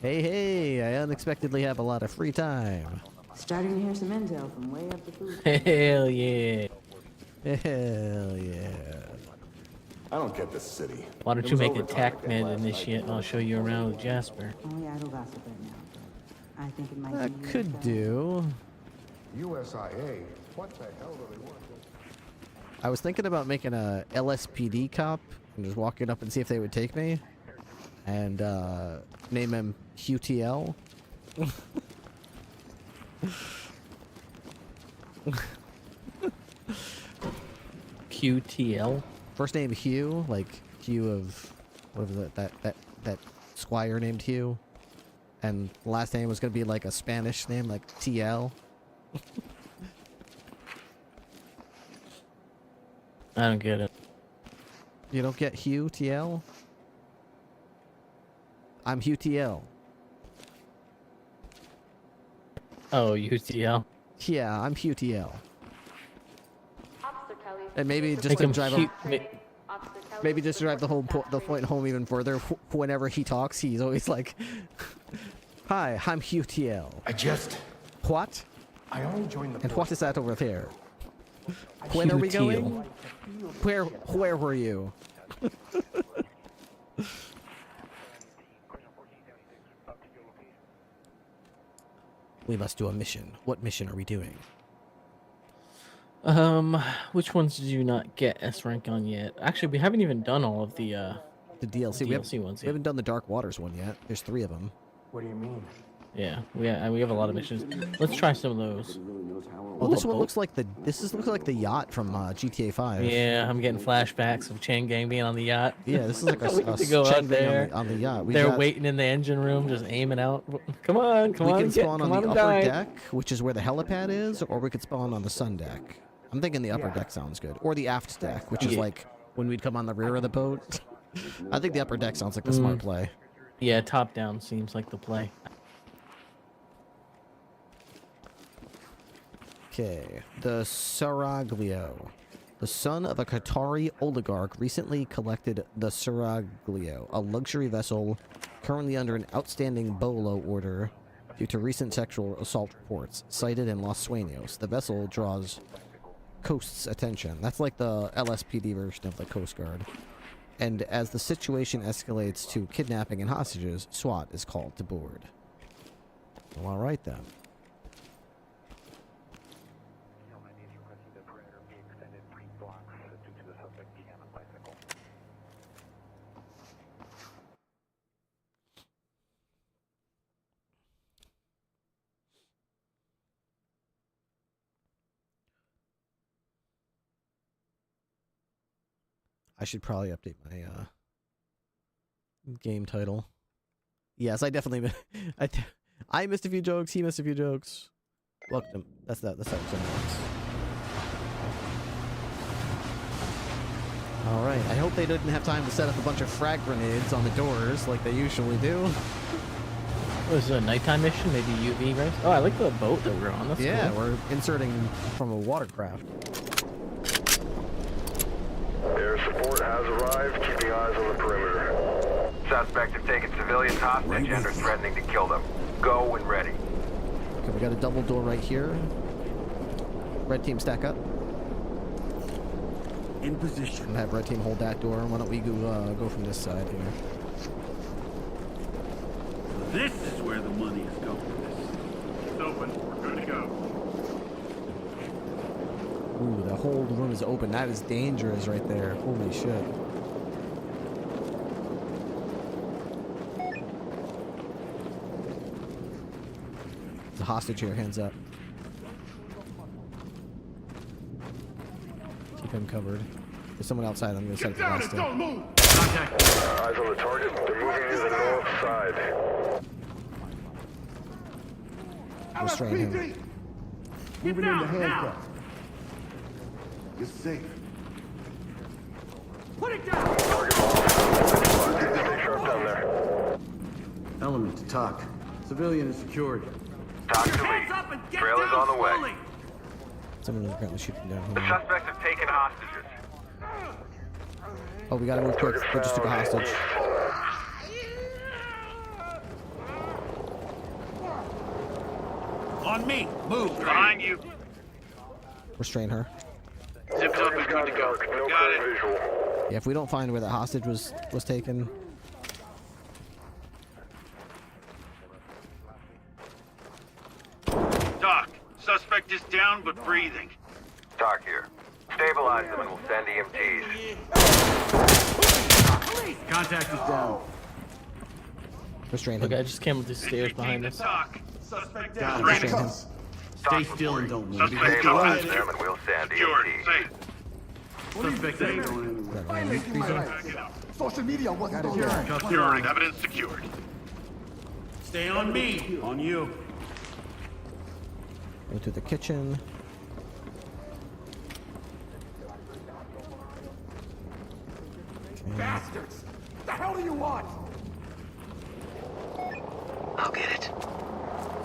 Hey, hey, I unexpectedly have a lot of free time. Starting to hear some intel from way up the food. Hell yeah. Hell yeah. I don't get this city. Why don't you make a tac med in this shit and I'll show you around with Jasper. Only idle gossip right now, but I think it might That be could do. USIA? What the hell do they want? I was thinking about making a LSPD cop and just walking up and see if they would take me. And name him QTL. QTL? First name Hugh, like Hugh of what was it, that squire named Hugh, and last name was gonna be like a Spanish name, like TL. I don't get it. You don't get Hugh TL? I'm Hugh TL. Oh, UTL. Yeah, I'm Hugh TL. Officer Kelly. And maybe just Make to him drive cute. maybe just to drive the whole the point home even further. Whenever he talks, he's always like, "Hi, I'm Hugh TL." What? I only joined the And what is that over there? When are we Hugh going? TL. Where were you? We must do a mission. What mission are we doing? Which ones did you not get S rank on yet? Actually, we haven't even done all of the DLC. DLC ones We haven't done the Dark Waters one yet. There's 3 of them. What do you mean? Yeah, we have a lot of missions. Let's try some of those. Oh, this one looks like looks like the yacht from GTA 5. Yeah, I'm getting flashbacks of Chang Gang being on the yacht. Yeah, this is like a we get to go out there on the yacht. They're waiting in the engine room, just aiming out. Come on, come we on, can spawn on the upper die. deck, which is where the helipad is, or we could spawn on the sun deck. I'm thinking the upper deck sounds good, or the aft deck, which is like when we'd come on the rear of the boat. I think the upper deck sounds like the smart play. Yeah, top down seems like the play. Okay, the Seraglio. The son of a Qatari oligarch recently collected the Seraglio, a luxury vessel currently under an outstanding BOLO order due to recent sexual assault reports cited in Los Sueños. The vessel draws Coast's attention. That's like the LSPD version of the Coast Guard. And as the situation escalates to kidnapping and hostages, SWAT is called to board. Well, all right then. I should probably update my game title. Yes, I definitely I missed a few jokes, he missed a few jokes. Welcome. That's how it works. Alright, I hope they didn't have time to set up a bunch of frag grenades on the doors like they usually do. Was it a nighttime mission? Maybe UV race? Oh, I like the boat that we're on. That's yeah, cool. We're inserting from a watercraft. Air support has arrived, keeping eyes on the perimeter. Suspects have taken civilians hostage and are threatening to kill them. Go when ready. Okay, we got a double door right here. Red team stack up. In position. And have red team hold that door. Why don't we go from this side here? This is where the money is going. It's open. We're good to go. Ooh, the whole room is open. That is dangerous right there. Holy shit. There's a hostage here. Hands up. Keep him covered. There's someone outside. I'm going to set up the last step. Contact. Eyes on the target. They're moving to the north side. Restrain him. Moving into handcuffs. You're safe. Put it down! Stay sharp down there. Element to talk. Civilian is secured. Talk to lead. Trailer's on the way. Someone is apparently shooting down The here. suspects have taken hostages. Oh, we gotta move quick. They just took a hostage. On me! Move! Behind you! Restrain her. Zipped up and good to go. Got it. Yeah, if we don't find where that hostage was taken. Doc, suspect is down but breathing. Talk here. Stabilize them and we'll send EMTs. Contact is down. Restrain The him. guy just came up the stairs behind us. Doc, suspect down. down. Restrain him. Stay still and don't move. Stabilize them and we'll send EMTs. Safe. Suspect ain't going anywhere. Social media wasn't Secured. Evidence secured. Stay on me. On you. Go to the kitchen. Bastards! The hell do you want? I'll get it.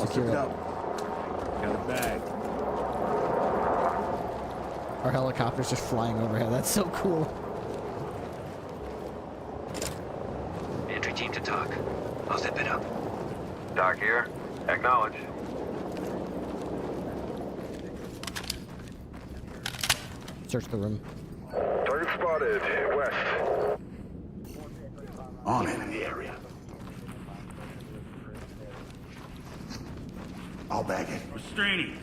Secure it. Got a bag. Our helicopter's just flying overhead. That's so cool. Entry team to talk. I'll zip it up. Doc here. Acknowledge. Search the room. Target spotted. West. On it in the area. I'll bag it. Restraining.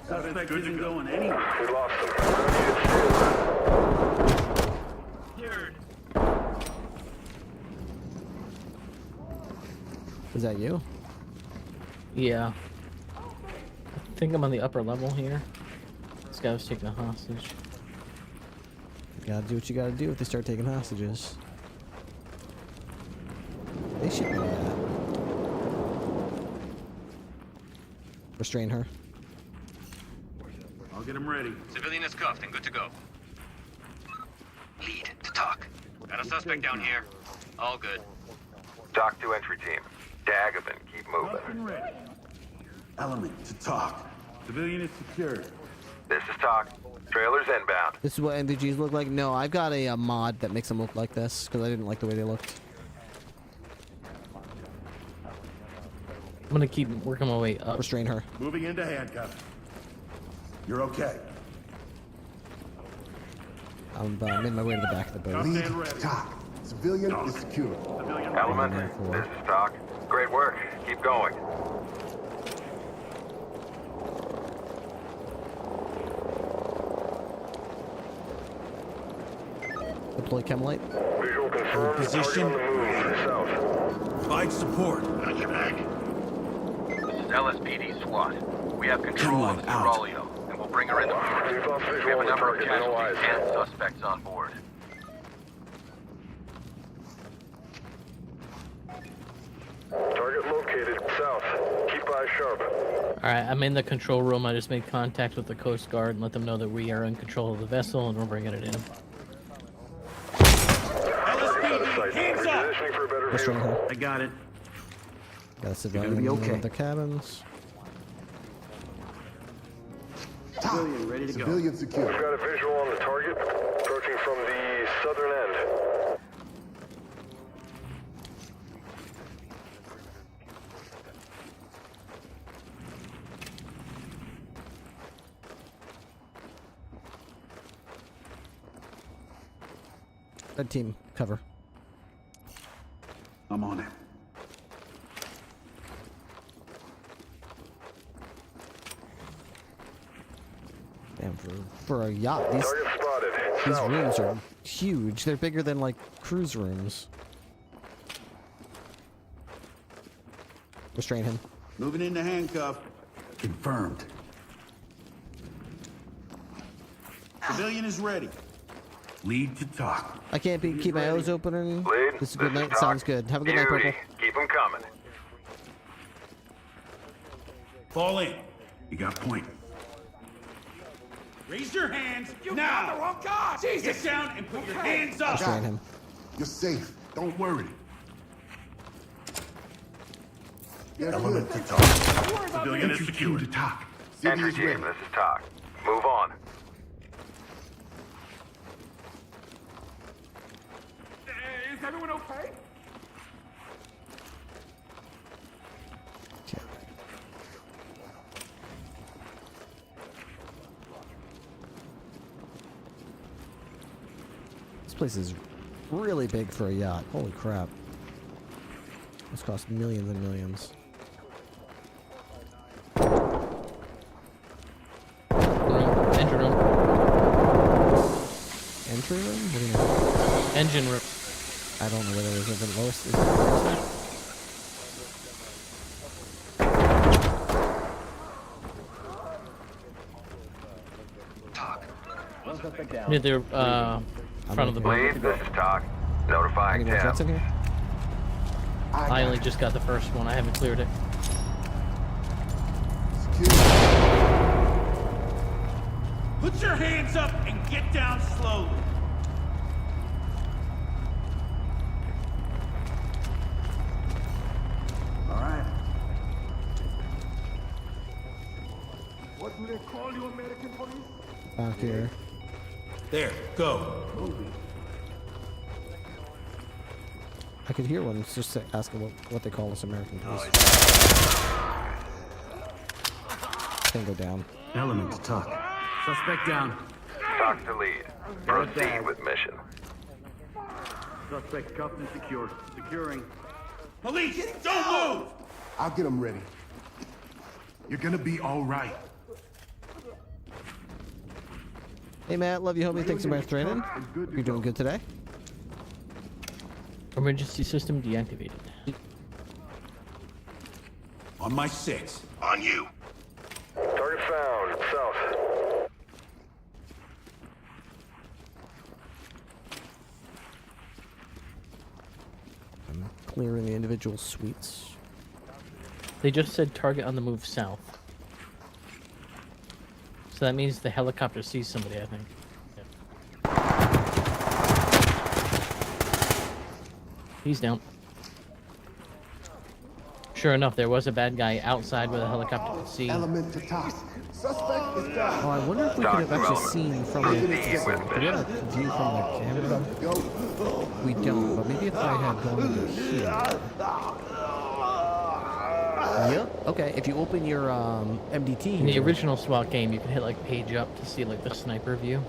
Suspect isn't going anywhere. We lost them. Secured. Is that you? Yeah. I think I'm on the upper level here. This guy was taking a hostage. You gotta do what you gotta do if they start taking hostages. They should know that. Restrain her. I'll get him ready. Civilian is cuffed and good to go. Lead to talk. Got a suspect down here. All good. Doc to entry team. Daggerman, keep moving. Ready. Element to talk. Civilian is secured. This is Talk. Trailers inbound. This is what NVGs look like? No, I've got a mod that makes them look like this because I didn't like the way they looked. I'm gonna keep working my way up. Restrain her. Moving into handcuffs. You're okay. I'm in my way to the back of the boat. Lead, TOC. Civilian is secure. Element, this is TOC. Great work. Keep going. Deploy chem light. Visual confirmed. Position. Target on the move. South. Provide support. Got your back. This is LSPD SWAT. We have control of Braulio, and we'll bring her in the port. We have a number of casualties and suspects on board. Target located south. Keep eyes sharp. Alright, I'm in the control room. I just made contact with the Coast Guard and let them know that we are in control of the vessel and we're bringing it in. Hands up! Restrain her. I got it. Got a civilian in one of the cabins. Civilian ready to go. Civilian secure. We've got a visual on the target, approaching from the southern end. Red team, cover. I'm on it. Damn, for a yacht, these rooms are huge. They're bigger than like cruise rooms. Restrain him. Moving into handcuff. Confirmed. Civilian is ready. Lead to TOC. I can't keep my eyes open. Lead, This is a good this night. is Sounds TOC. good. Have a good night, Beauty. Purple. Keep them coming. Fall in. You got point. Raise your hands now. got the wrong guy. Get down and put your hands up. Restrain him. You're safe. Don't worry. Element to TOC. Civilian is secured. To TOC. Entry team, this is TOC. Move on. Is everyone okay? This place is really big for a yacht. Holy crap. This costs millions and millions. Engine room. Entry room? What do you mean? Engine room. I don't know whether there's a lowest. Is there Near the front of the boat. Lead, this is TOC. Notifying any more jets in Tim. here? I only just got the first one. I haven't cleared it. Put your hands up and get down slowly. All right. What do they call you, American police? Back here. There, go. I could hear one. It's just asking what they call us American police. Can't go down. Element to TOC. Suspect down. TOC to lead. Proceed with mission. Suspect cuffed and secured. Securing. Police, don't move! I'll get them ready. You're gonna be all right. Hey Matt, love you, homie. Thanks so much for training. You're doing good today. Emergency system deactivated. On my 6. On you. Target found. South. I'm clearing the individual suites. They just said target on the move south. So that means the helicopter sees somebody, I think. He's down. Sure enough, there was a bad guy outside where the helicopter could see. Element to TOC. Suspect is down. Oh, I wonder if we could have actually seen from the vessel. Do we have a view from the camera? We don't, but maybe if I had gone over here. Yep. Okay, if you open your MDT In the here- original SWAT game, you can hit like page up to see like the sniper view.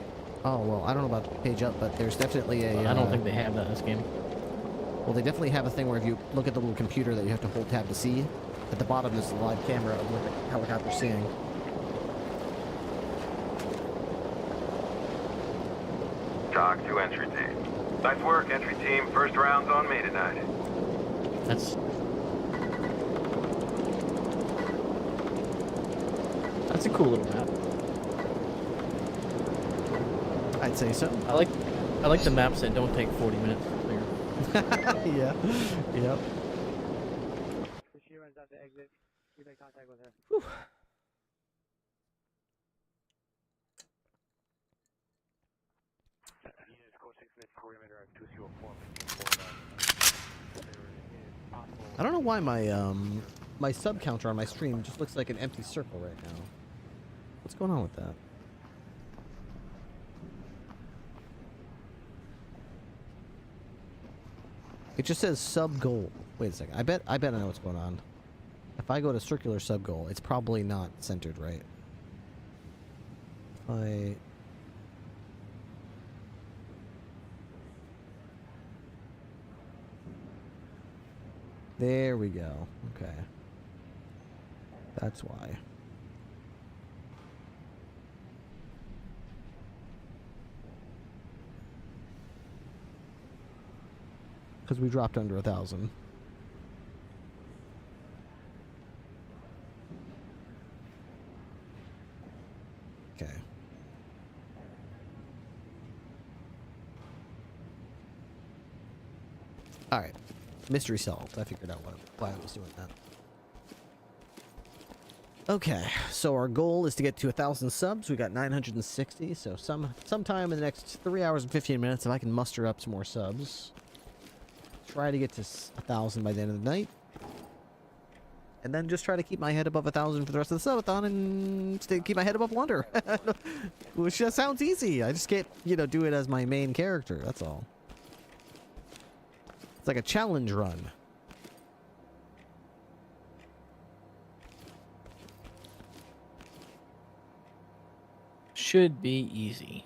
Oh well, I don't know about page up, but there's definitely a. I don't think they have that in this game. Well, they definitely have a thing where if you look at the little computer that you have to hold tab to see, at the bottom is a live camera of what the helicopter's seeing. Talk to entry team. Nice work, entry team. First round's on me tonight. That's a cool little map. I'd say so. I like the maps that don't take 40 minutes to clear. Yeah. Yep. She runs out the exit. Keep in contact with her. Whew. Units code 6 minutes perimeter of 204. I don't know why my sub counter on my stream just looks like an empty circle right now. What's going on with that? It just says sub goal. Wait a second. I bet I know what's going on. If I go to circular sub goal, it's probably not centered right. If there we go. Okay. That's why. Because we dropped under 1,000. Okay. Alright. Mystery solved. I figured out why I was doing that. Okay, so our goal is to get to 1,000 subs. We got 960, so sometime in the next 3 hours and 15 minutes, if I can muster up some more subs, try to get to 1,000 by the end of the night, and then just try to keep my head above 1,000 for the rest of the subathon and keep my head above Wonder, which just sounds easy. I just can't, do it as my main character. That's all. It's like a challenge run. Should be easy.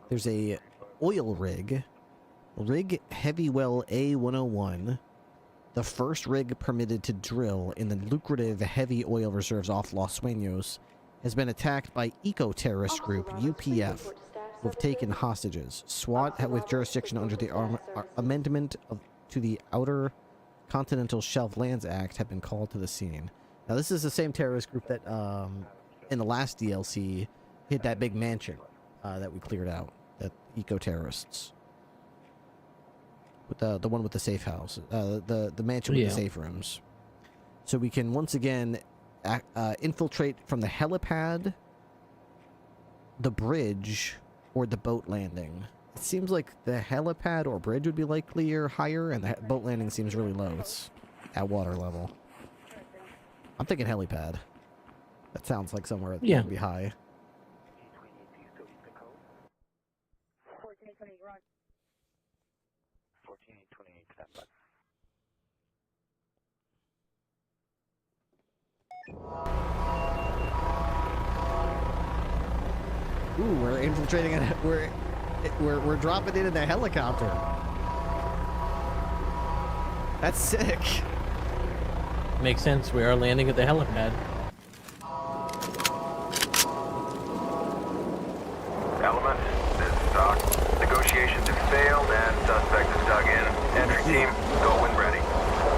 There's a oil rig Heavy Well A101, the first rig permitted to drill in the lucrative heavy oil reserves off Los Sueños, has been attacked by eco-terrorist group UPF, who have taken hostages. SWAT with jurisdiction under the amendment to the Outer Continental Shelf Lands Act have been called to the scene. Now, this is the same terrorist group that, in the last DLC, hit that big mansion that we cleared out. That eco-terrorists. With the one with the safe house. The mansion with the safe rooms. So we can, once again, infiltrate from the helipad, the bridge, or the boat landing. It seems like the helipad or bridge would be likely or higher, and the boat landing seems really low. It's at water level. I'm thinking helipad. That sounds like somewhere that would be high. Ooh, we're infiltrating it. We're dropping it in the helicopter. That's sick. Makes sense. We are landing at the helipad. Element, this is Doc. Negotiations have failed and suspect is dug in. Entry team, go when ready.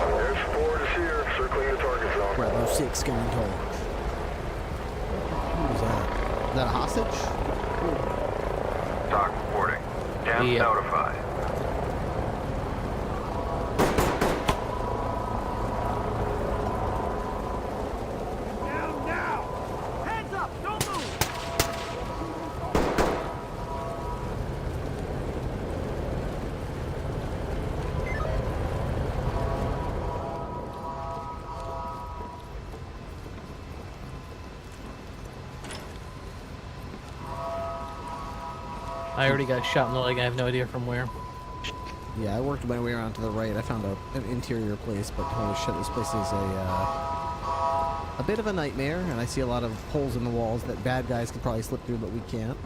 There's 4 is here, circling the target zone. Bravo 6 going told. Who's that? Is that a hostage? Doc reporting. Camp notified. I already got shot in the leg. I have no idea from where. Yeah, I worked my way around to the right. I found an interior place, but holy shit, this place is a bit of a nightmare, and I see a lot of holes in the walls that bad guys could probably slip through, but we can't.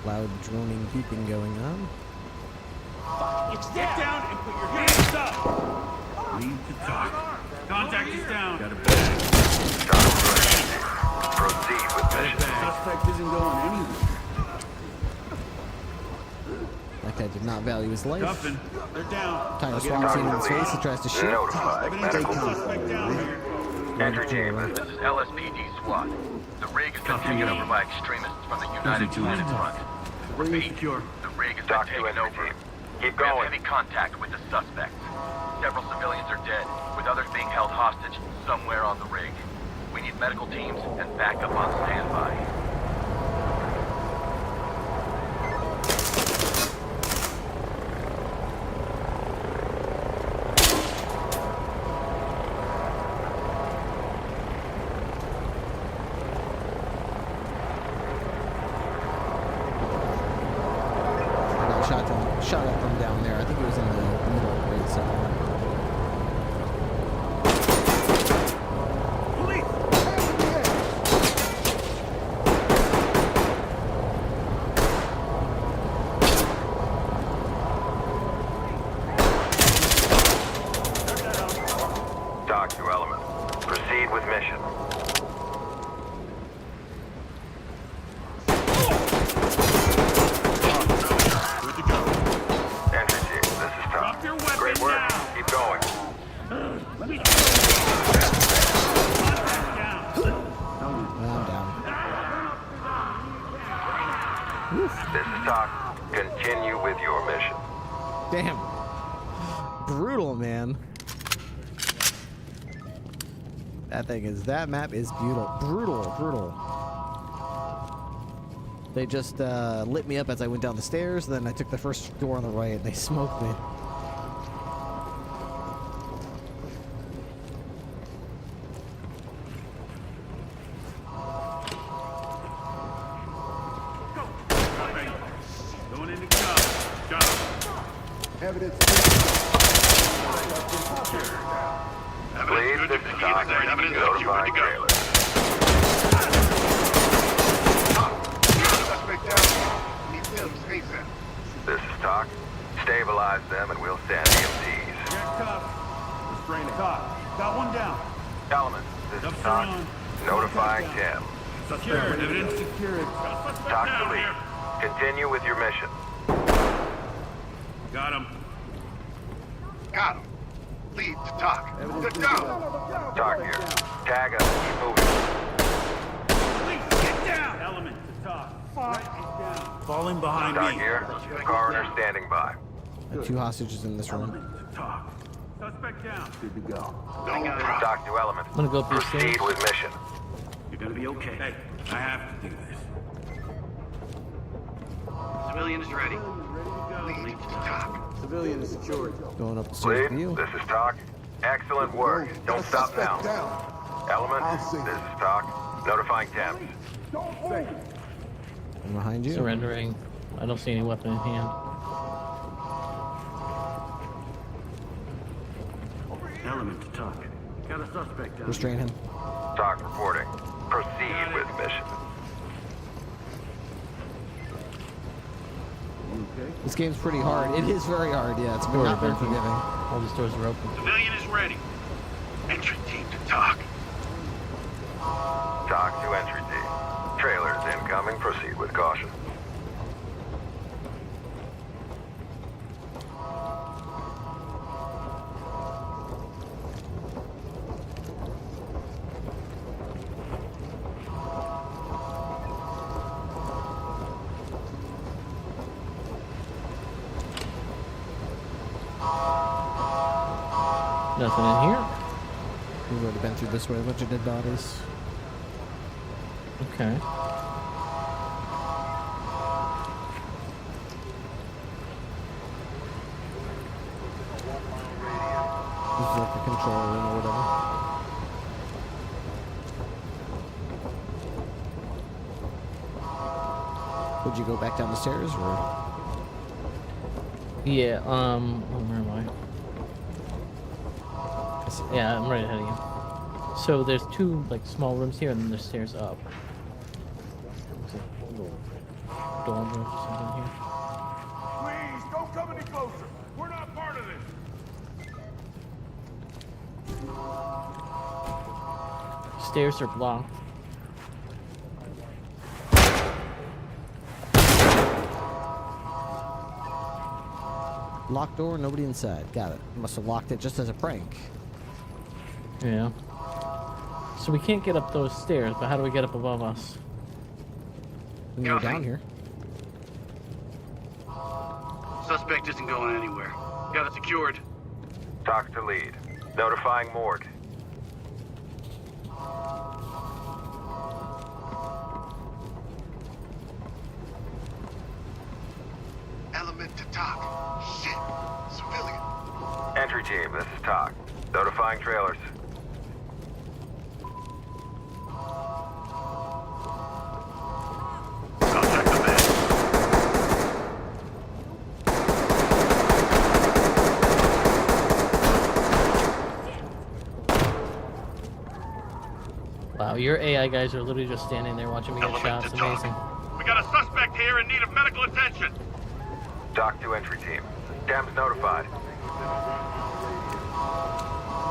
Loud droning beeping going on. Get down and put your hands up! Lead to talk. Contact is down. Got a bag. Proceed with mission. Suspect isn't going anywhere. That guy did not value his life. Cuffin'. They're down. Tyler swats him in his face and tries to shoot. Notify medical Suspect down here. Entry team, this is LSPD SWAT. The rig has been taken over by extremists from the United Planet Front. Repeat, the rig has been taken over. Keep going. We have heavy contact with the suspects. Several civilians are dead, with others being held hostage somewhere on the rig. We need medical teams and backup on standby. Shot at from down there. I think it was in the middle of the rig somewhere. Dock to element. Proceed with mission. Great work. Keep going. I'm down. This is Doc. Continue with your mission. Damn. Brutal, man. That map is brutal. They just lit me up as I went down the stairs, then I took the first door on the right and they smoked me. Going in the cup. Got him. Evidence. Please, this is Doc. Notifying Taylor. This is Doc. Stabilize them and we'll send EMTs. Get cuffed. Restrain the cop. Got one down. Element, this is Doc. Notifying Tim. Secured. Evidence secured. Doc to lead. Continue with your mission. Got him. Got him. Lead to talk. Good go. Doc here. Tag us. Keep moving. Please get down. Element to talk. Right down. Falling behind Doc me. here. Coroner standing by. I have 2 hostages in this room. Element to talk. Suspect down. Good to go. Doc to element. I'm gonna go up these Proceed stairs. with mission. You're gonna be okay. Hey, I have to do this. Civilian is ready. Lead to talk. Civilian is secured. Going up the stairs with Lead, you. this is Doc. Excellent work. Don't stop now. Element, this is Doc. Notifying Thames. I'm behind you. Surrendering. I don't see any weapon in hand. Element to talk. Got a suspect down. Restrain him. Doc reporting. Proceed with mission. This game's pretty hard. It is very hard, yeah. It's not very forgiving. All these doors are open. Civilian is ready. Entry team to talk. Doc to entry team. Trailers incoming. Proceed with caution. Nothing in here. We've already been through this way. A bunch of dead bodies. Okay. This is like the control room or whatever. Did you go back down the stairs, or? Yeah, where am I? Yeah, I'm right ahead of you. So there's two, like, small rooms here, and then there's stairs up. There's a little dorm room or something here. Please, don't come any closer. We're not part of this. Stairs are blocked. Locked door, nobody inside. Got it. Must have locked it just as a prank. Yeah. So we can't get up those stairs, but how do we get up above us? We can go down here. Suspect isn't going anywhere. Got it secured. Talk to lead. Notifying morgue. Element to talk. Shit. Civilian. Entry team, this is Talk. Notifying trailers. Contact the bed. Wow, your AI guys are literally just standing there watching me get shot. It's amazing. We got a suspect here in need of medical attention. Talk to entry team. Dems notified.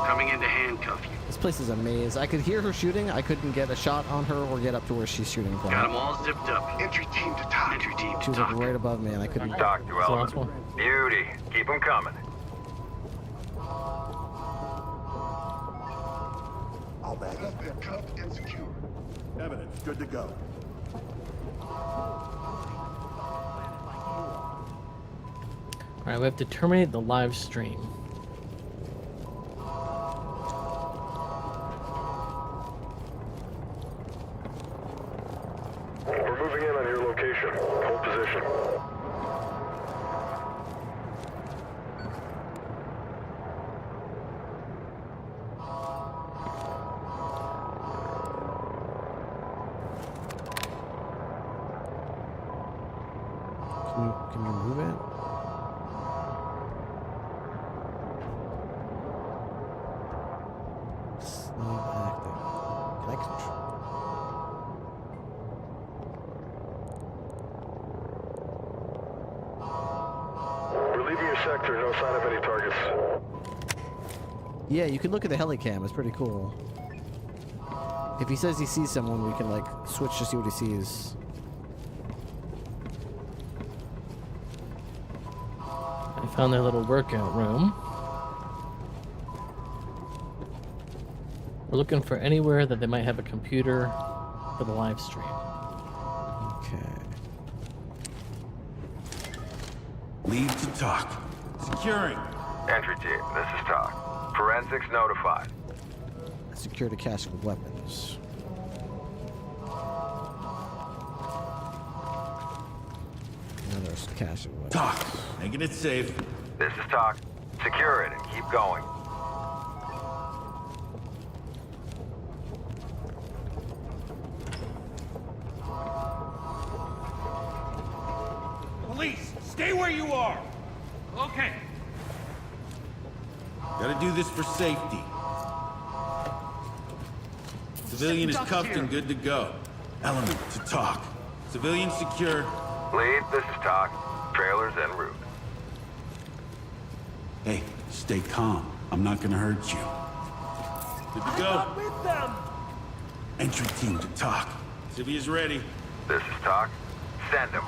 Coming in to handcuff you. This place is a maze. I could hear her shooting. I couldn't get a shot on her or get up to where she's shooting from. Got them all zipped up. Entry team to talk. Entry team She was like right above me, and I couldn't. Talk to element. Beauty. Keep them coming. All back up and cuffed and secure. Evidence, good to go. Alright, we have to terminate the live stream. We're moving in on your location. Hold position. Can you move it? Sleeve active. Can I control? We're leaving your sector. No sign of any targets. Yeah, you can look at the helicam. It's pretty cool. If he says he sees someone, we can like switch to see what he sees. I found their little workout room. We're looking for anywhere that they might have a computer for the live stream. Okay. Lead to talk. Securing. Entry team, this is Talk. Forensics notified. Secure the cache of weapons. Another cache of weapons. Talk. Making it safe. This is Talk. Secure it and keep going. Police, stay where you are. Okay. Gotta do this for safety. Civilian is cuffed and good to go. Element to talk. Civilian secured. Lead, this is Talk. Trailers en route. Hey, stay calm. I'm not gonna hurt you. Good to go. I'm not with them. Entry team to talk. Civvy is ready. This is Talk. Send him.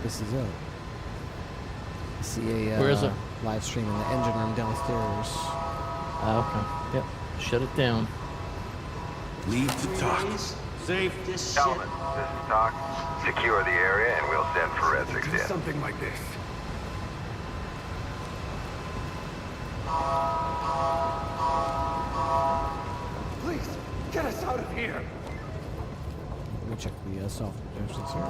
This is it. I see a Where is it? live stream in the engine room downstairs. Okay. Yep. Shut it down. Lead to talk. Safe. Element, this is Talk. Secure the area and we'll send forensics in. Something like this. Please, get us out of here. Let me check the software versions here.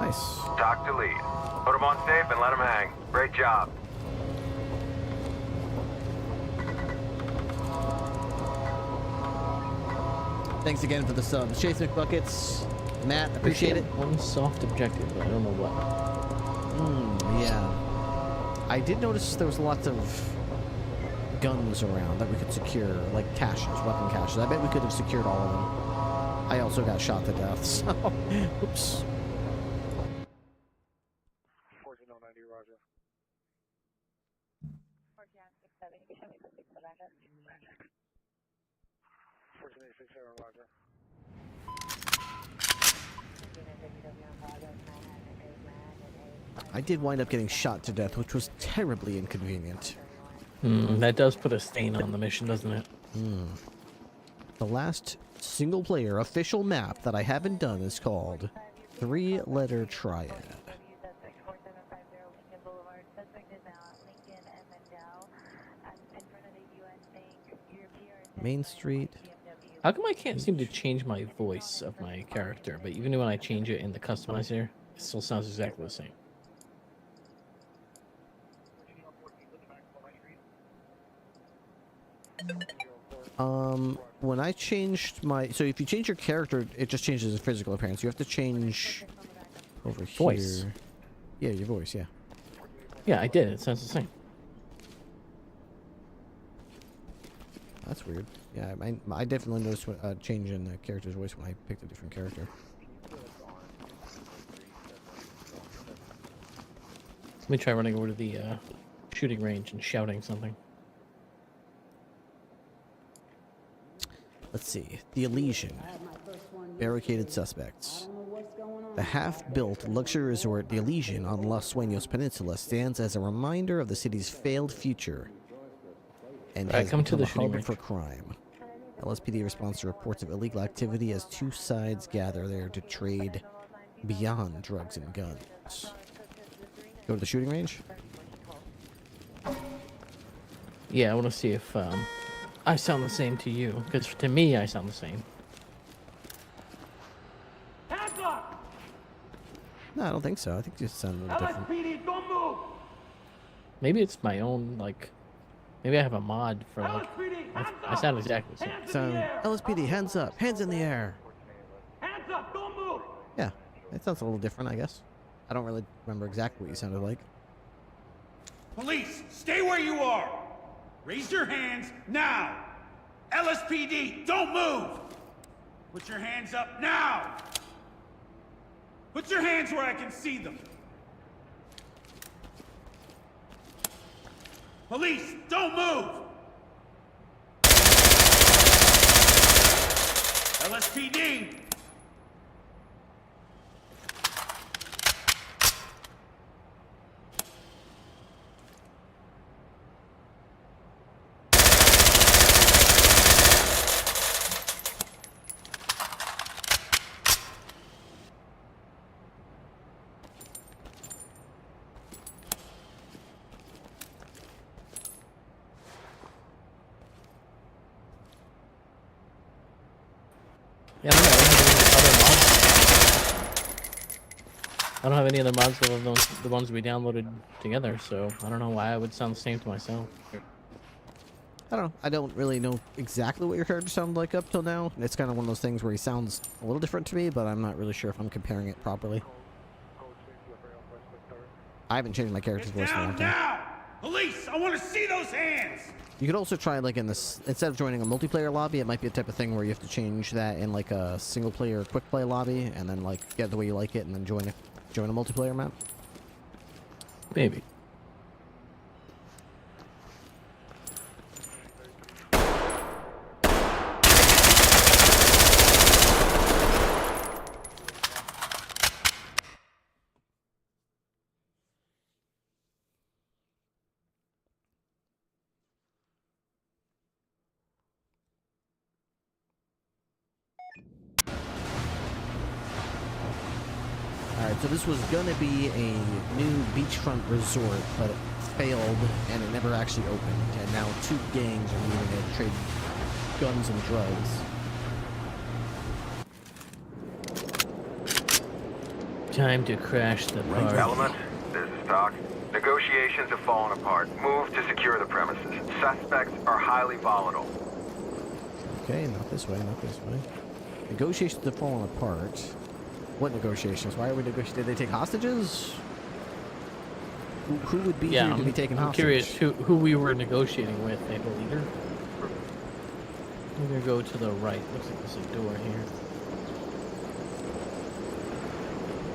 Nice. Talk to lead. Put him on safe and let him hang. Great job. Thanks again for the subs. Chase McBuckets. Matt, appreciate it. One soft objective, but I don't know what. Yeah. I did notice there was lots of guns around that we could secure, like caches, weapon caches. I bet we could have secured all of them. I also got shot to death, so... Oops. 14090, roger. 14867, roger. I did wind up getting shot to death, which was terribly inconvenient. That does put a stain on the mission, doesn't it? The last single-player official map that I haven't done is called Three-Letter Triad. Main Street. How come I can't seem to change my voice of my character, but even when I change it in the customizer, it still sounds exactly the same? When I changed my... So if you change your character, it just changes the physical appearance. You have to change over Voice. here. Yeah, your voice, yeah. Yeah, I did. It sounds the same. That's weird. Yeah, I definitely noticed a change in the character's voice when I picked a different character. Let me try running over to the shooting range and shouting something. Let's see. The Elysian. Barricaded suspects. The half-built luxury resort, the Elysian on Los Sueños Peninsula, stands as a reminder of the city's failed future and has come to become the a shooting hub range. for crime. LSPD responds to reports of illegal activity as two sides gather there to trade beyond drugs and guns. Go to the shooting range? Yeah, I want to see if I sound the same to you, because to me, I sound the same. Hands up! No, I don't think so. I think you sound a little different. LSPD, don't move! Maybe it's my own, like... Maybe I have a mod for, like... I sound exactly the same. So, LSPD, hands up, hands in the air. Hands up, don't move! Yeah, it sounds a little different, I guess. I don't really remember exactly what you sounded like. Police, stay where you are! Raise your hands now! LSPD, don't move! Put your hands up now! Put your hands where I can see them! Police, don't move! LSPD! Yeah, I don't have any other mods other than the ones we downloaded together, so I don't know why I would sound the same to myself. I don't know. I don't really know exactly what your character sounded like up till now. It's kind of one of those things where he sounds a little different to me, but I'm not really sure if I'm comparing it properly. I haven't changed my character's voice in a long time. Now! Police, I want to see those hands! You could also try, like, in this, instead of joining a multiplayer lobby, it might be a type of thing where you have to change that in, like, a single-player quick play lobby, and then, like, get the way you like it, and then join a multiplayer map. Maybe. Alright, so this was gonna be a new beachfront resort, but it failed and it never actually opened. And now 2 gangs are meeting to trade guns and drugs. Time to crash the party. Element, this is Doc. Negotiations have fallen apart. Move to secure the premises. Suspects are highly volatile. Okay, not this way, not this way. Negotiations have fallen apart. What negotiations? Why are we negotiating? Did they take hostages? Who would be here to be taken hostage? I'm curious who we were negotiating with, maybe a leader? We're gonna go to the right. Looks like there's a door here.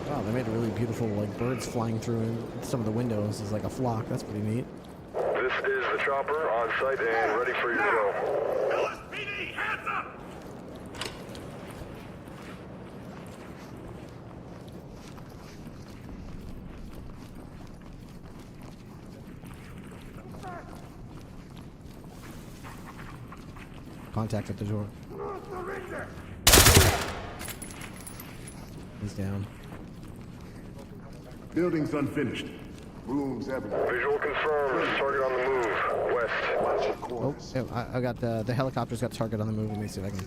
Wow, they made a really beautiful, like, birds flying through and some of the windows is like a flock. That's pretty neat. This is the chopper on site and ready for your go. LSPD, hands up! Contact at the door. He's down. Building's unfinished. Rooms everywhere. Visual confirmed. Target on the move. West. Watch your Oh, corners. yeah, I got the helicopter's got target on the move. Let me see if I can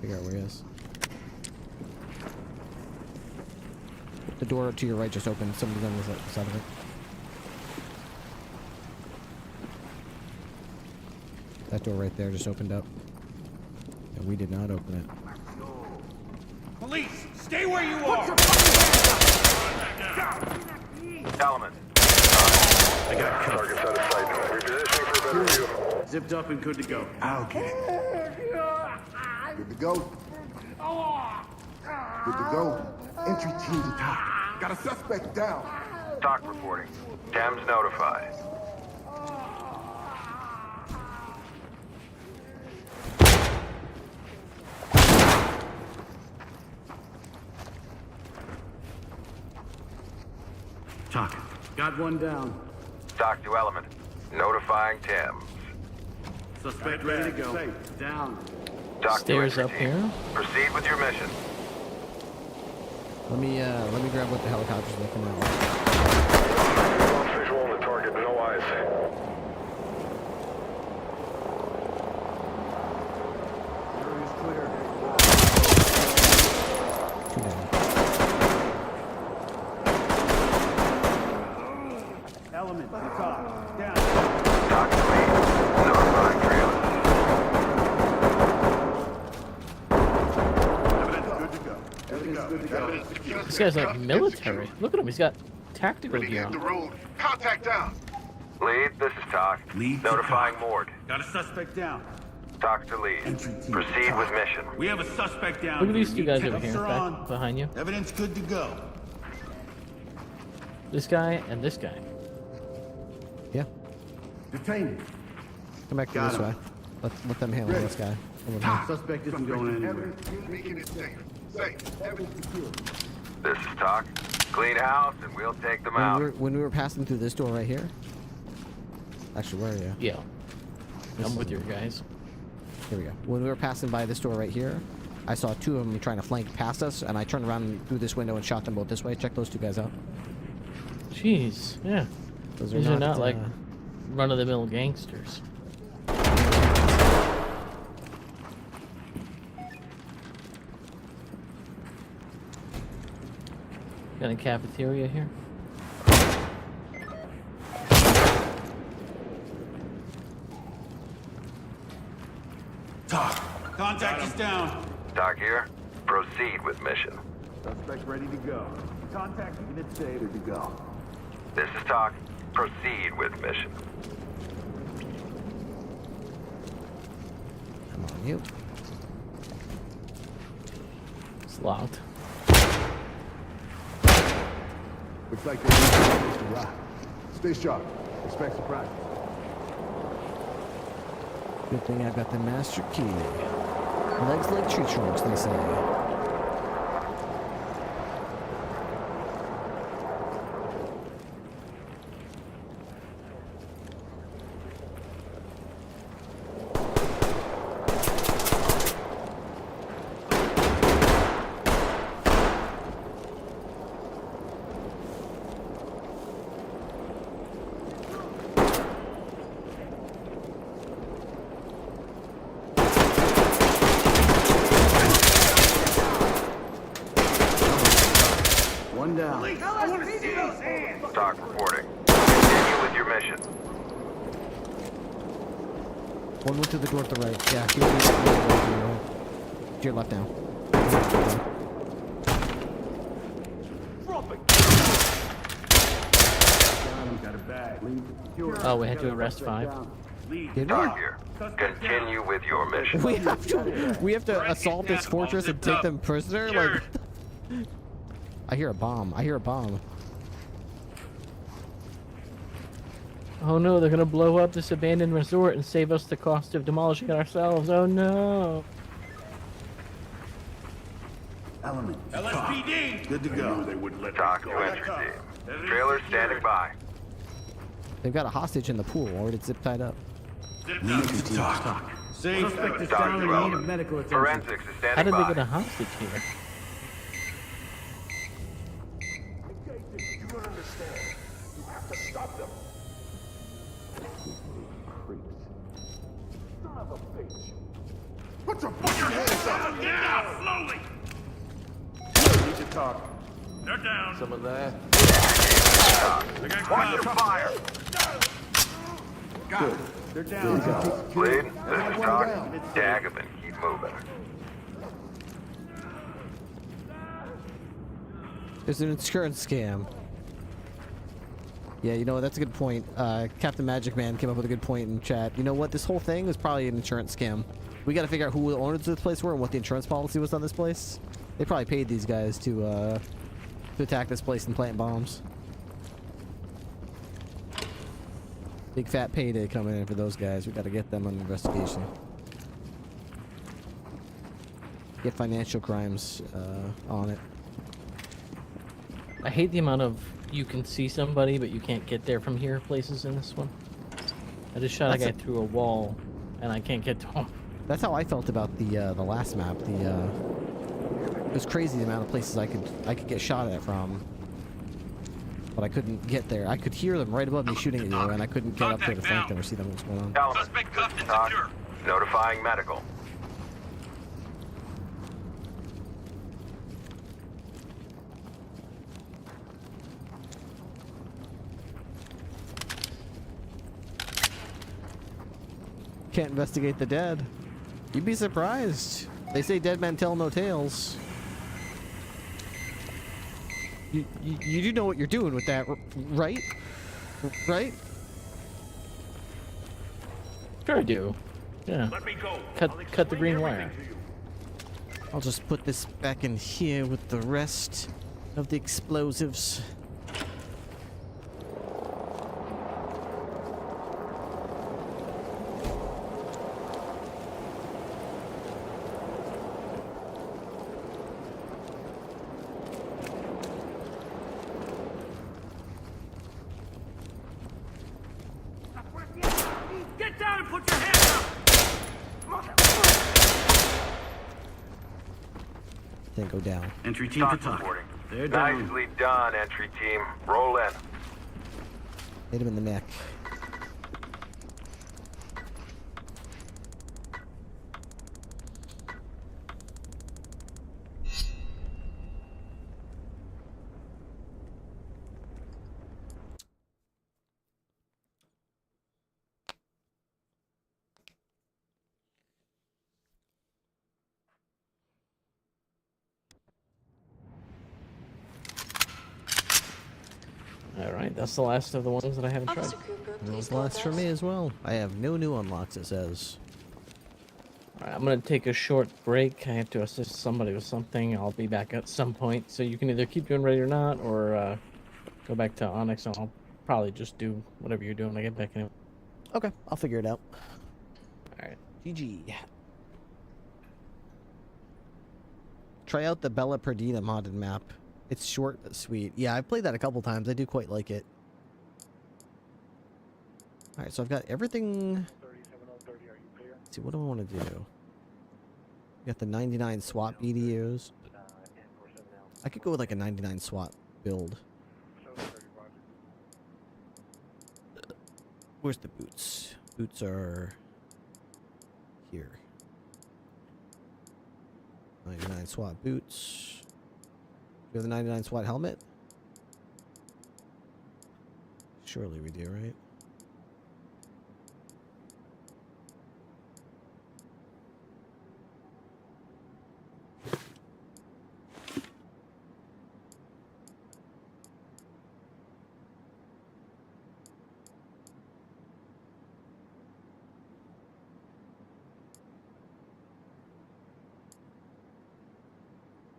figure out where he is. The door to your right just opened. Somebody's on the side of it. That door right there just opened up. And we did not open it. Police, stay where you are! Element. I got targets out of sight. Repositioning for a better view. Zipped up and good to go. Okay. Good to go. Good to go. Entry team to top. Got a suspect down. Doc reporting. Thames notified. Talk. Got one down. Doc to Element. Notifying Thames. Suspect ready to go. Safe. Down. Doc Stairs to up entry team. here. Proceed with your mission. Let me grab what the helicopter's looking at. Lost visual on the target. No eyes. Area's clear. Two down. Element to top. Down. Doc to lead. Notifying trailers. Evidence good to go. Everything's good to go. This guy's like military. Look at him. He's got tactical gear on. road. Contact down. Lead, this is Doc. Lead to Notifying Doc. Mord. Got a suspect down. Doc to lead. Proceed with mission. We have a suspect down. Look at these here. two guys over Cuffs here, are back on. behind you. Evidence good to go. This guy and this guy. Yeah. Detain. Come back Got this him. way. Let them handle this guy. Over here. Suspect isn't going anywhere. Evidence making it safe. Safe. Evidence secure. This is Doc. Clean house and we'll take them out. When we were passing through this door right here. Actually, where are you? Yeah. I'm with your guys. Here we go. When we were passing by this door right here, I saw 2 of them trying to flank past us, and I turned around through this window and shot them both this way. Check those 2 guys out. Jeez. Yeah. Those These are not like run-of-the-mill gangsters. Got a cafeteria here. Talk. Contact is down. Doc here. Proceed with mission. Suspect ready to go. Contact unit stay. Good to go. This is Doc. Proceed with mission. Come on, you. It's locked. Looks like they're using to rock. Stay sharp. Expect surprise. Good thing I got the master key. Legs like tree trunks, they say. One down. Police, I want to see those hands. Talk reporting. Continue with your mission. One went to the door to the right. Yeah, he went to the right. To your left now. Got a bag. Oh, we had to arrest 5. Did Talk here. Continue with your mission. we have to assault this fortress and take them prisoner? Like, I hear a bomb. I hear a bomb. Oh no, they're gonna blow up this abandoned resort and save us the cost of demolishing it ourselves. Oh no. Element. LSPD. Good to go. They wouldn't let Talk to entry team. Trailer standing by. They've got a hostage in the pool, or it's zip tied up. Talk. Safe. Suspect is down in need of medical attention. Forensics is How standing did by. they get a hostage here? You don't understand. You have to stop them. Son of a bitch. Put your fucking hands up! Get down slowly. Need to talk. They're down. Some of that. Watch the fire. Good. They're down. Lead, this is Talk. Daggerman, keep moving. There's an insurance scam. Yeah, you know what? That's a good point. Captain Magic Man came up with a good point in chat. You know what? This whole thing was probably an insurance scam. We got to figure out who the owners of this place were and what the insurance policy was on this place. They probably paid these guys to attack this place and plant bombs. Big fat payday coming in for those guys. We got to get them on investigation. Get financial crimes on it. I hate the amount of you can see somebody but you can't get there from here places in this one. I just shot a guy through a wall and I can't get to him. That's how I felt about the last map. It was crazy the amount of places I could get shot at from, but I couldn't get there. I could hear them right above me shooting at you, and I couldn't get up there to flank them or see them what's going on. Suspect cuffed and secure. Notifying medical. Can't investigate the dead. You'd be surprised. They say dead men tell no tales. You do know what you're doing with that, right? Right? Sure I do. Yeah. Let me go. Cut the green wire. I'll just put this back in here with the rest of the explosives. Get down and put your hands up. Then go down. Entry team to talk. Reporting. They're down. Nicely done, entry team. Roll in. Hit him in the neck. Alright, that's the last of the ones that I haven't tried. That was the last for me as well. I have no new unlocks, it says. Alright, I'm gonna take a short break. I have to assist somebody with something. I'll be back at some point. So you can either keep doing Ready or Not, or go back to Onyx, and I'll probably just do whatever you're doing when I get back in. Okay, I'll figure it out. Alright. GG. Try out the Bella Perdita modded map. It's short but sweet. Yeah, I've played that a couple times. I do quite like it. Alright, so I've got everything. Let's see, what do I want to do? Got the 99 SWAT BDUs. I could go with like a 99 SWAT build. Where's the boots? Boots are here. 99 SWAT boots. Do you have the 99 SWAT helmet? Surely we do, right?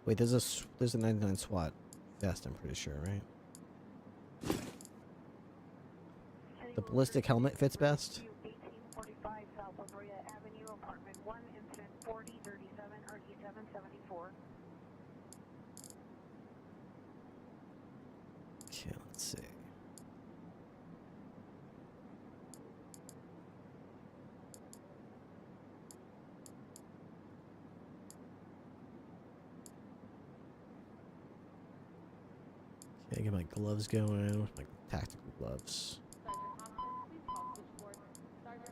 Wait, there's a 99 SWAT vest, I'm pretty sure, right? The ballistic helmet fits best. 1845 South Labrea Avenue, apartment 1, incident 4037, RD 774. Okay, let's see. Okay, get my gloves going with my tactical gloves.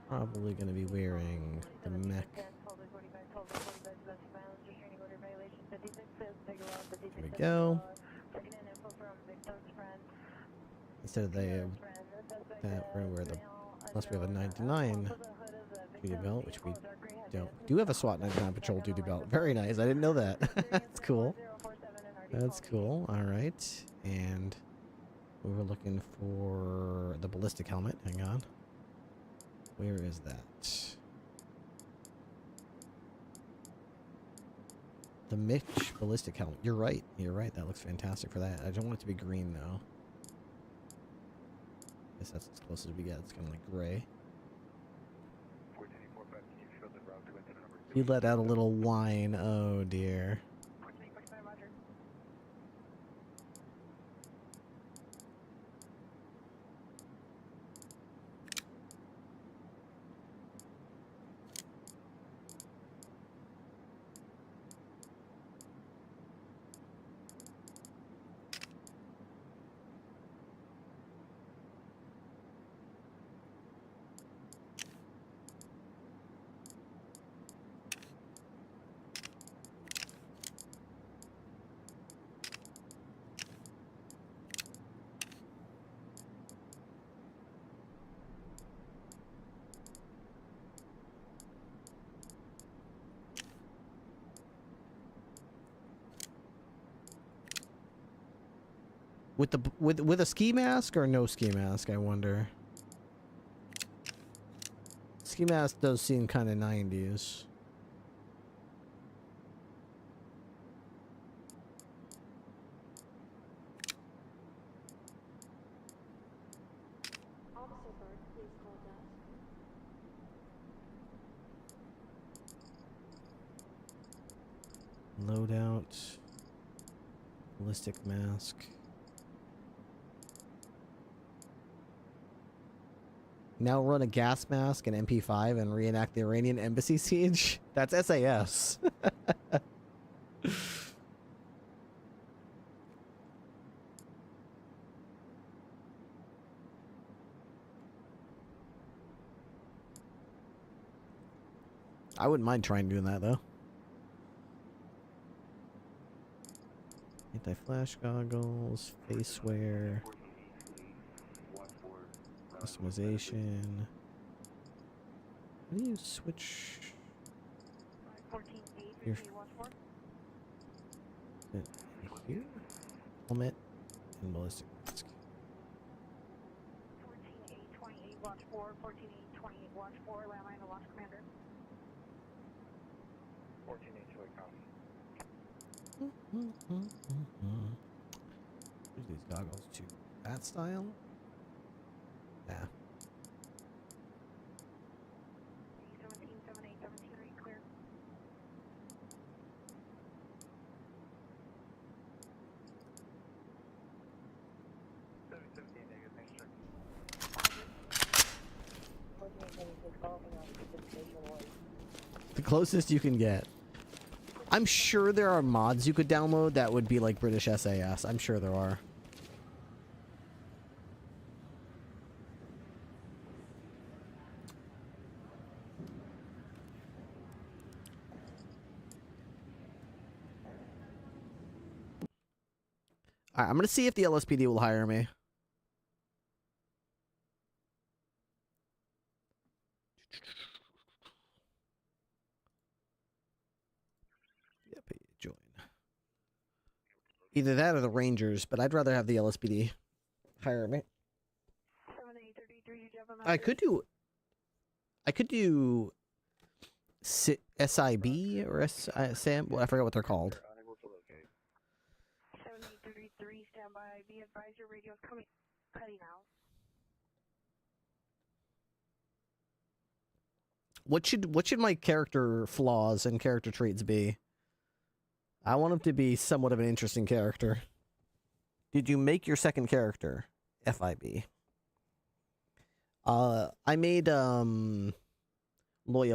Probably gonna be wearing the mech. There we go. Instead of that, we're gonna wear the, unless we have a 99 duty belt, which we don't. We do have a SWAT 99 patrol duty belt. Very nice. I didn't know that. That's cool. That's cool. All right. And we were looking for the ballistic helmet. Hang on. Where is that? The Mitch ballistic helmet. You're right. You're right. That looks fantastic for that. I don't want it to be green, though. I guess that's as close as we get. It's kind of like gray. You let out a little whine. Oh, dear. With the with a ski mask or no ski mask, I wonder. Ski mask does seem kind of 90s. Loadout. Ballistic mask. Now run a gas mask and MP5 and reenact the Iranian embassy siege? That's SAS. I wouldn't mind trying doing that, though. Anti-flash goggles, face wear, customization. How do you switch your here? Helmet and ballistic mask. 14828 watch 4, 14828 watch 4, landline to launch commander. 14828 copy. Use these goggles too. That style? Yeah. 1778, 17, are you clear? The closest you can get. I'm sure there are mods you could download that would be like British SAS. I'm sure there are. Alright, I'm gonna see if the LSPD will hire me. Either that or the Rangers, but I'd rather have the LSPD hire me. 7833, you have a I could do SIB or SAM. Well, I forgot what they're called. 7833, stand by. Be advised your radio's cutting out. What should my character flaws and character traits be? I want him to be somewhat of an interesting character. Did you make your second character? FIB. I made Loya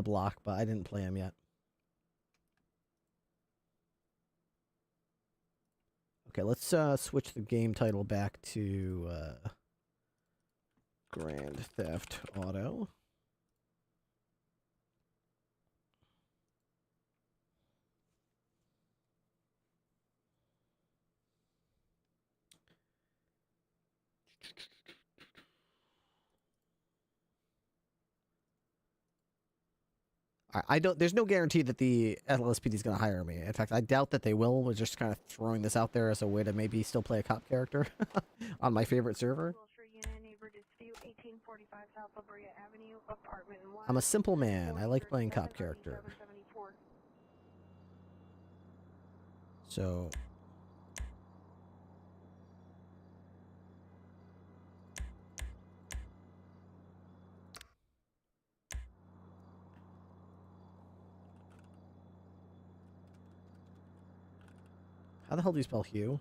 Block, but I didn't play him yet. Okay, let's switch the game title back to Grand Theft Auto. I don't. There's no guarantee that the LSPD is going to hire me. In fact, I doubt that they will. We're just kind of throwing this out there as a way to maybe still play a cop character on my favorite server. I'm a simple man. I like playing cop character. So. How the hell do you spell Hugh?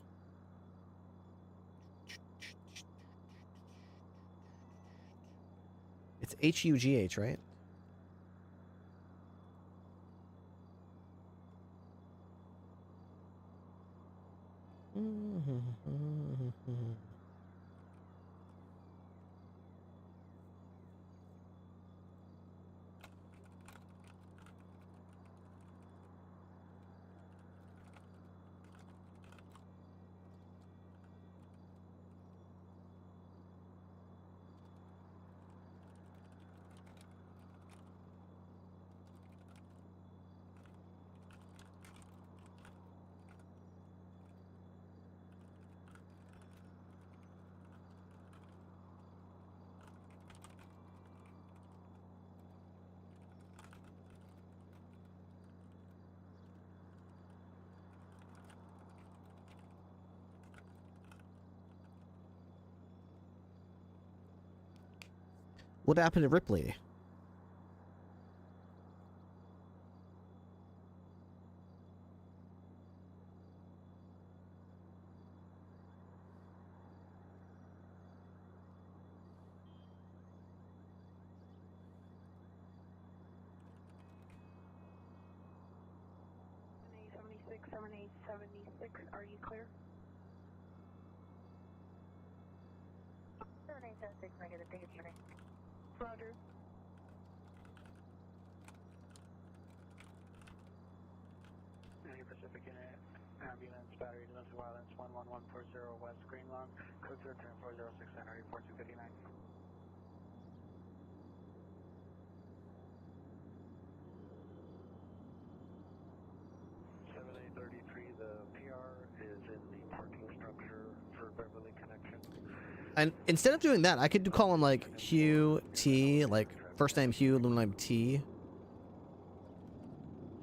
It's H-U-G-H, right? What happened to Ripley? Are you clear? 7876, negative, thank you. Roger. Pacific Unit, ambulance, battery, domestic violence, 11140 West Green Lawn, code 406, Henry, 4259. The PR is in the parking structure for Beverly Connection. And instead of doing that, I could call him like Hugh T, like first name Hugh, middle name T.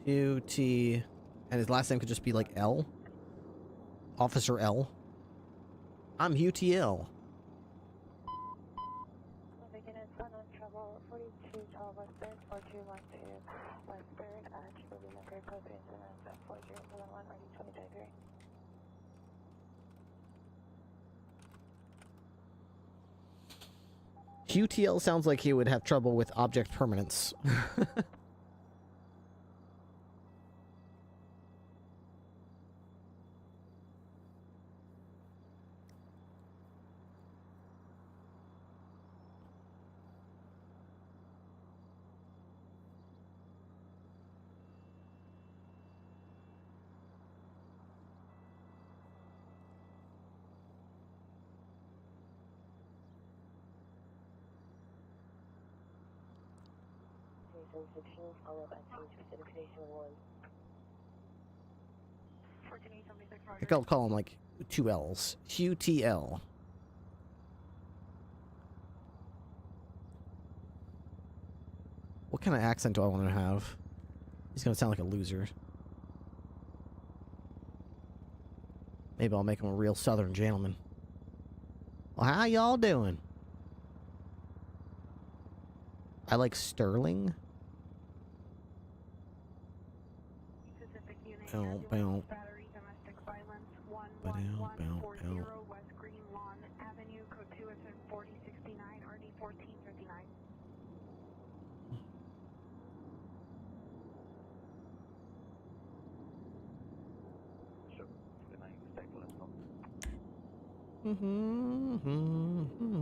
Hugh T, and his last name could just be like L. Officer L. I'm Hugh TL. Trouble 4212 West 3rd, 4212 West 3rd, Triple Record Code Incident 4011 RD 2023. Hugh TL sounds like he would have trouble with object permanence. Follow up at Pacific Station 1. I could call him like 2 L's. QTL. What kind of accent do I want to have? He's gonna sound like a loser. Maybe I'll make him a real southern gentleman. Well, how y'all doing? I like Sterling. Bow, bow. Battery, domestic violence, 11140 West Green Lawn Avenue, code 2 is 4069, RD 1459.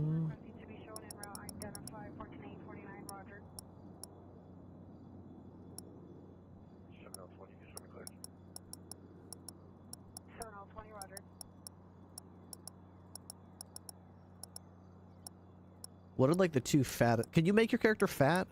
Requesting to be shown en route, identify 14849, Roger. 7020, Roger. What are like the 2 fat? Can you make your character fat?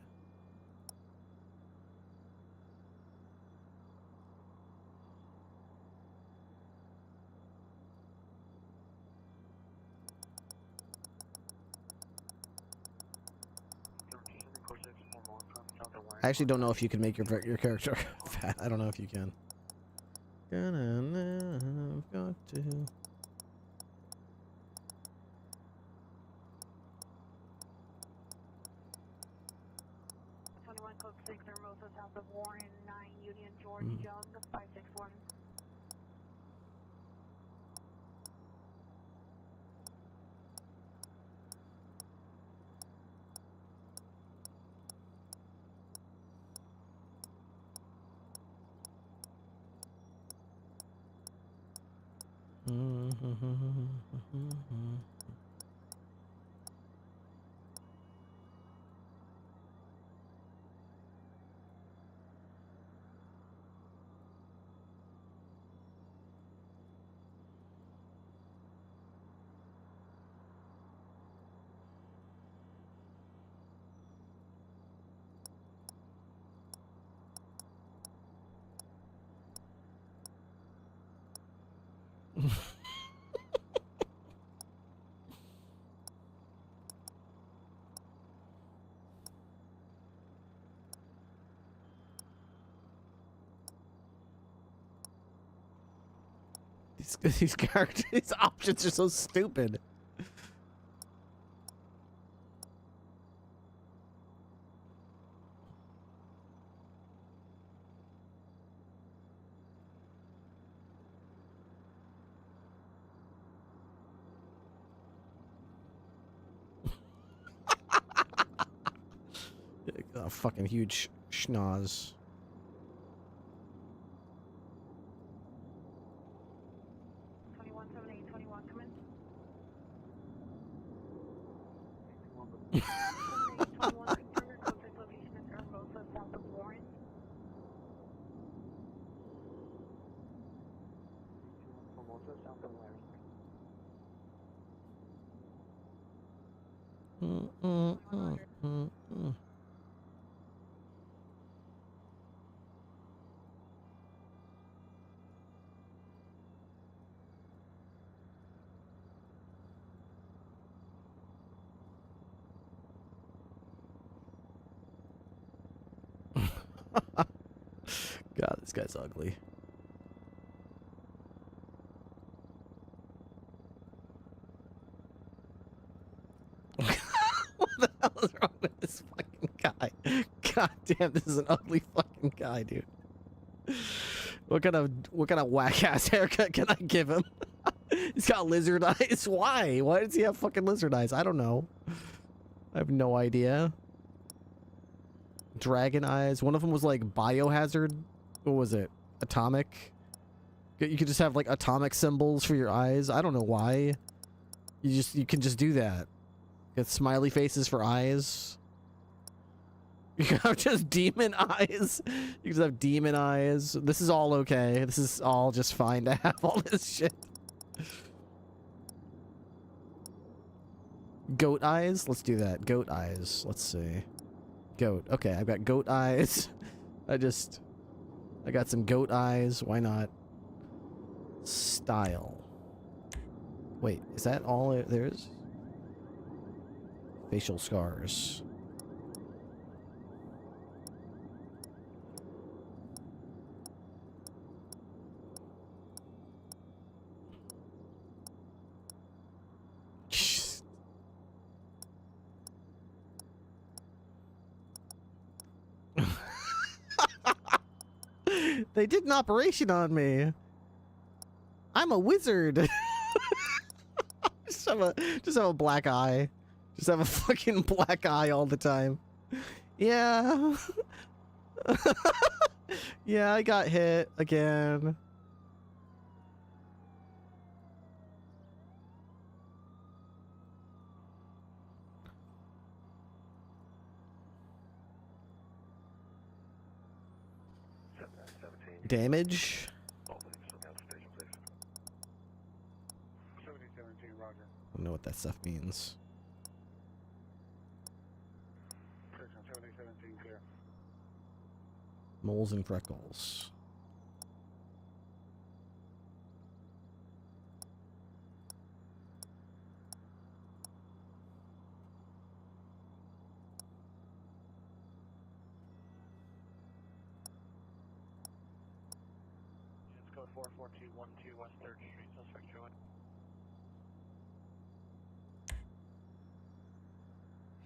I actually don't know if you can make your character fat. I don't know if you can. I've got to. 21 code 6, Hermosa, south of Warren, 9 Union, George Young, 561. These characters, these options are so stupid. A fucking huge schnoz. God, this guy's ugly. What the hell is wrong with this fucking guy? God damn, this is an ugly fucking guy, dude. What kind of whack ass haircut can I give him? He's got lizard eyes. Why? Why does he have fucking lizard eyes? I don't know. I have no idea. Dragon eyes. One of them was like biohazard. What was it? Atomic. You could just have like atomic symbols for your eyes. I don't know why. You can just do that. Get smiley faces for eyes. You can have just demon eyes. You can just have demon eyes. This is all okay. This is all just fine to have all this shit. Goat eyes? Let's do that. Goat eyes. Let's see. Goat. Okay, I've got goat eyes. I got some goat eyes. Why not? Style. Wait, is that all there is? Facial scars. They did an operation on me. I'm a wizard. just have a black eye. Just have a fucking black eye all the time. Yeah. Yeah, I got hit again. Damage? 7017, roger. I don't know what that stuff means. 7017, clear. Moles and freckles. It's code 44212 West 3rd Street, suspect joint.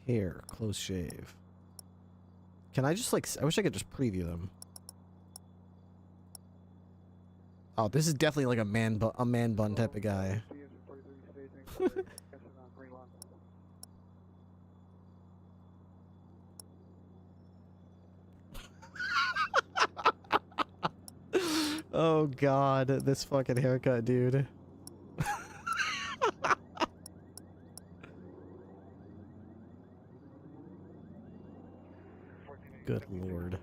Hair, close shave. Can I just like, I wish I could just preview them. Oh, this is definitely like a man bun type of guy. Oh god, this fucking haircut, dude. Good lord.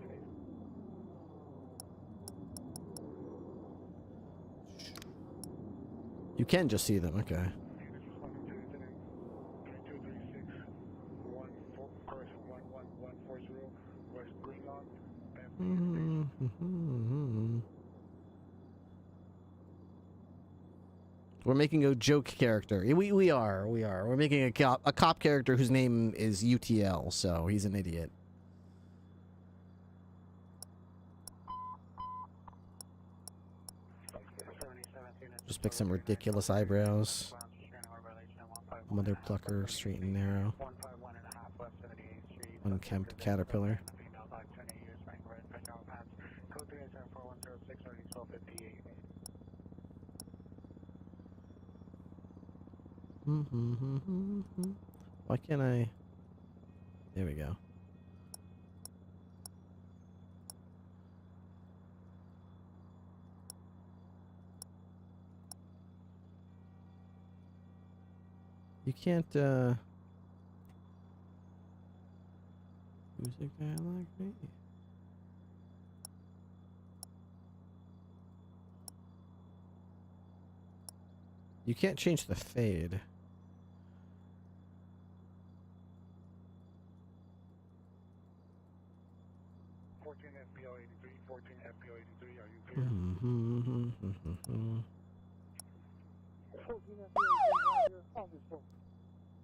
You can just see them, okay. We're making a joke character. We are. We're making a cop character whose name is UTL, so he's an idiot. Just pick some ridiculous eyebrows. Mother plucker, straight and narrow. Unkempt caterpillar. Why can't I? There we go. You can't, who's a guy like me? You can't change the fade.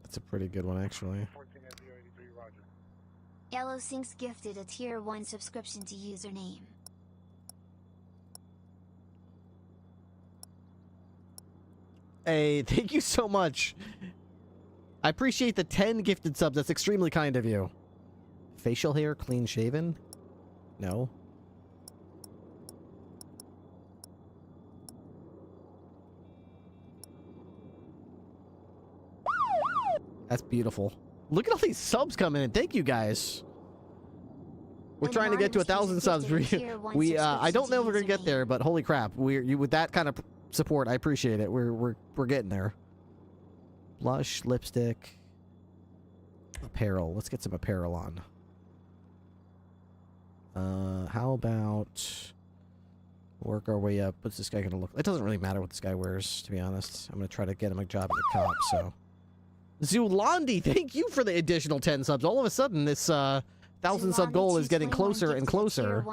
That's a pretty good one, actually. Yellow Sinks gifted a tier 1 subscription to username. Hey, thank you so much. I appreciate the 10 gifted subs. That's extremely kind of you. Facial hair clean shaven? No. That's beautiful. Look at all these subs coming in. Thank you, guys. We're trying to get to 1,000 subs. I don't know if we're gonna get there, but holy crap, with that kind of support, I appreciate it. We're getting there. Blush, lipstick, apparel. Let's get some apparel on. How about work our way up? What's this guy gonna look? It doesn't really matter what this guy wears, to be honest. I'm gonna try to get him a job as a cop. So. Zulandi, thank you for the additional 10 subs. All of a sudden, this 1,000 sub goal is getting closer and closer.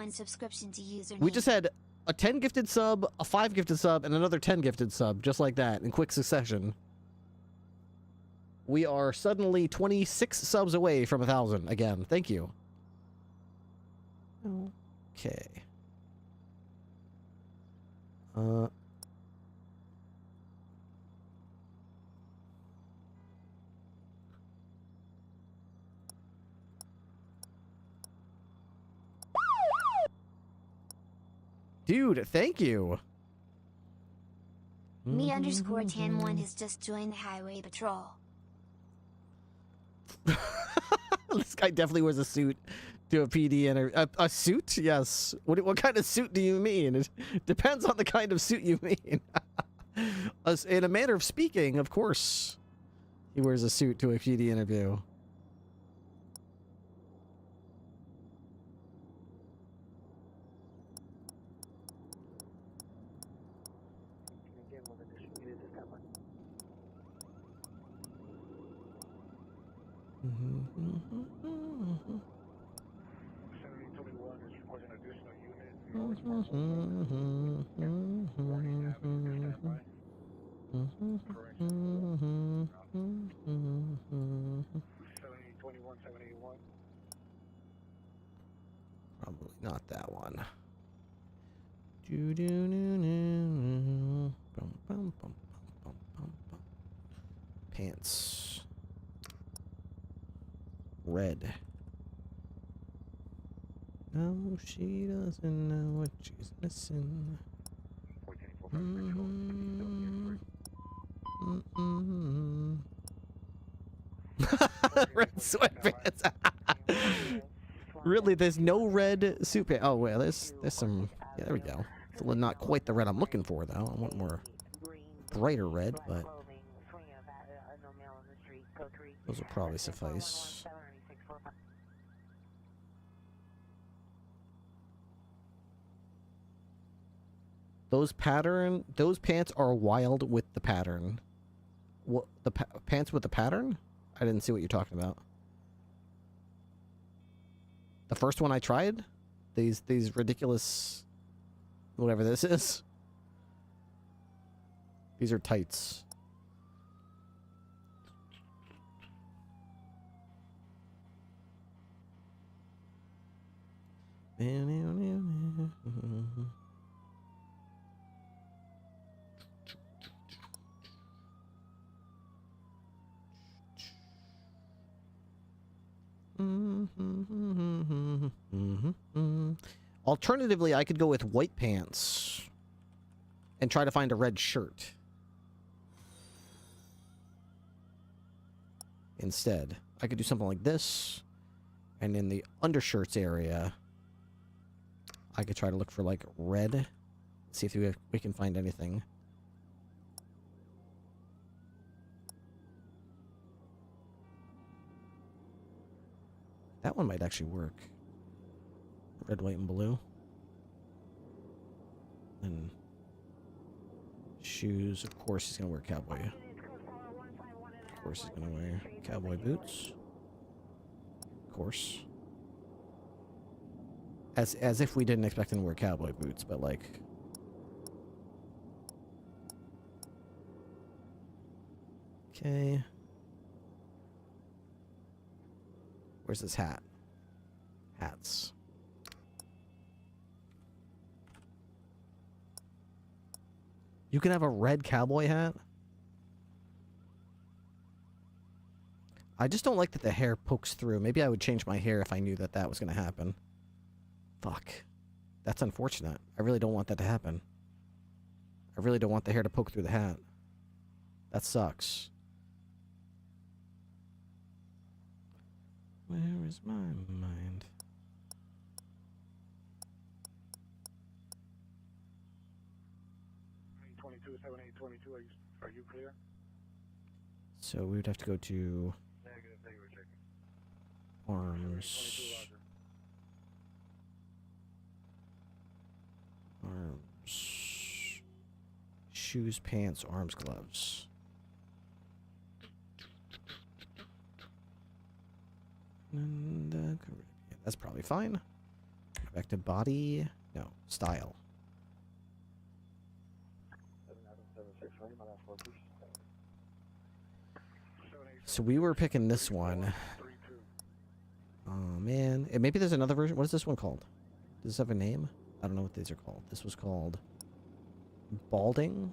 We just had a 10 gifted sub, a 5 gifted sub, and another 10 gifted sub, just like that, in quick succession. We are suddenly 26 subs away from 1,000 again. Thank you. Okay. Dude, thank you. Me_Tan1 has just joined the highway patrol. This guy definitely wears a suit to a PD interview. A suit? Yes. What kind of suit do you mean? It depends on the kind of suit you mean. In a manner of speaking, of course, he wears a suit to a PD interview. Probably not that one. Pants. Red. No, she doesn't know what she's missing. Red sweatpants. Really, there's no red suit pants. Oh, well, there's some. Yeah, there we go. It's not quite the red I'm looking for, though. I want more brighter red, but those will probably suffice. Those pants are wild with the pattern. What, the pants with the pattern? I didn't see what you're talking about. The first one I tried? These ridiculous, whatever this is. These are tights. Alternatively, I could go with white pants and try to find a red shirt instead. I could do something like this, and in the undershirts area, I could try to look for like red. See if we can find anything. That one might actually work. Red, white, and blue. And shoes. Of course he's going to wear cowboy. Of course he's going to wear cowboy boots. Of course. As if we didn't expect him to wear cowboy boots, but like... Okay. Where's his hat? Hats. You can have a red cowboy hat? I just don't like that the hair pokes through. Maybe I would change my hair if I knew that that was going to happen. Fuck. That's unfortunate. I really don't want that to happen. I really don't want the hair to poke through the hat. That sucks. Where is my mind? Are you clear? So we would have to go to Negative, they were checking. arms. Arms. Shoes, pants, arms, gloves. And yeah, that's probably fine. Go back to body. No, style. So we were picking this one. Oh man, maybe there's another version. What is this one called? Does this have a name? I don't know what these are called. This was called Balding.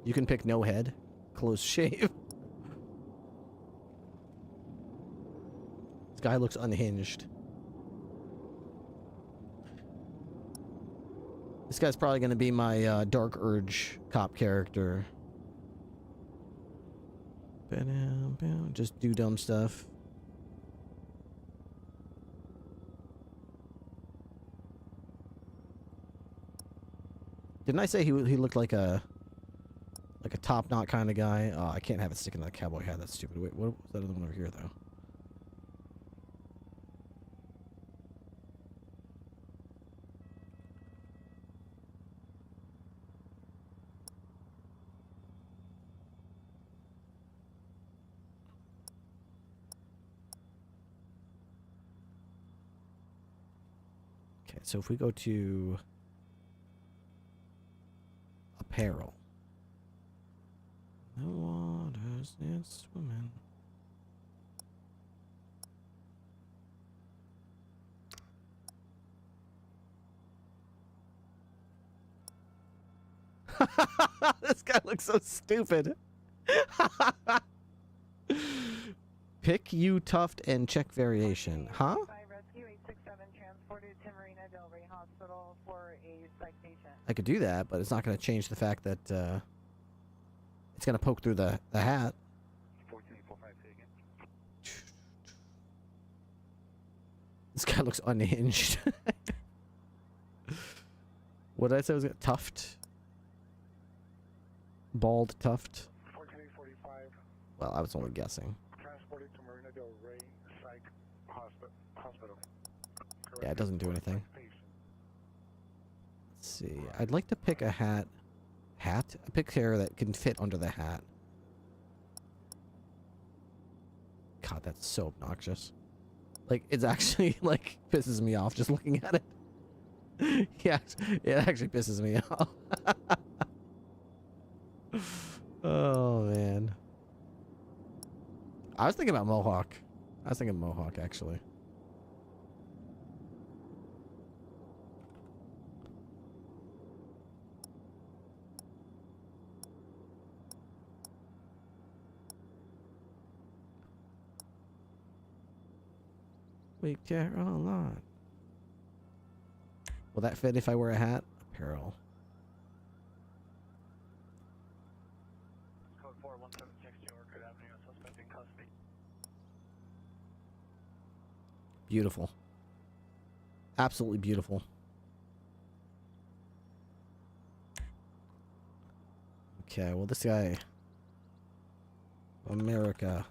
You can pick no head, close shave. This guy looks unhinged. This guy's probably going to be my Dark Urge cop character. Just do dumb stuff. Didn't I say he looked like a top knot kind of guy? Oh, I can't have it sticking to the cowboy hat. That's stupid. Wait, what was that other one over here though? Okay, so if we go to apparel. The waters need swimming. This guy looks so stupid. Pick you tuft and check variation. Huh? I could do that, but it's not going to change the fact that it's going to poke through the hat. This guy looks unhinged. What did I say was it? Tuft? Bald tuft? Well, I was only guessing. Transported to Marina Del Rey Psych Hospital. Yeah, it doesn't do anything. Let's see. I'd like to pick a hat. A pick hair that can fit under the hat. God, that's so obnoxious. Like, it's actually, like, pisses me off just looking at it. Yeah, it actually pisses me off. Oh, man. I was thinking about Mohawk. Actually. We care a lot. Will that fit if I wear a hat? Apparel. Code 41762 Orchard Avenue, suspect in custody. Beautiful. Absolutely beautiful. Okay, well this guy... America.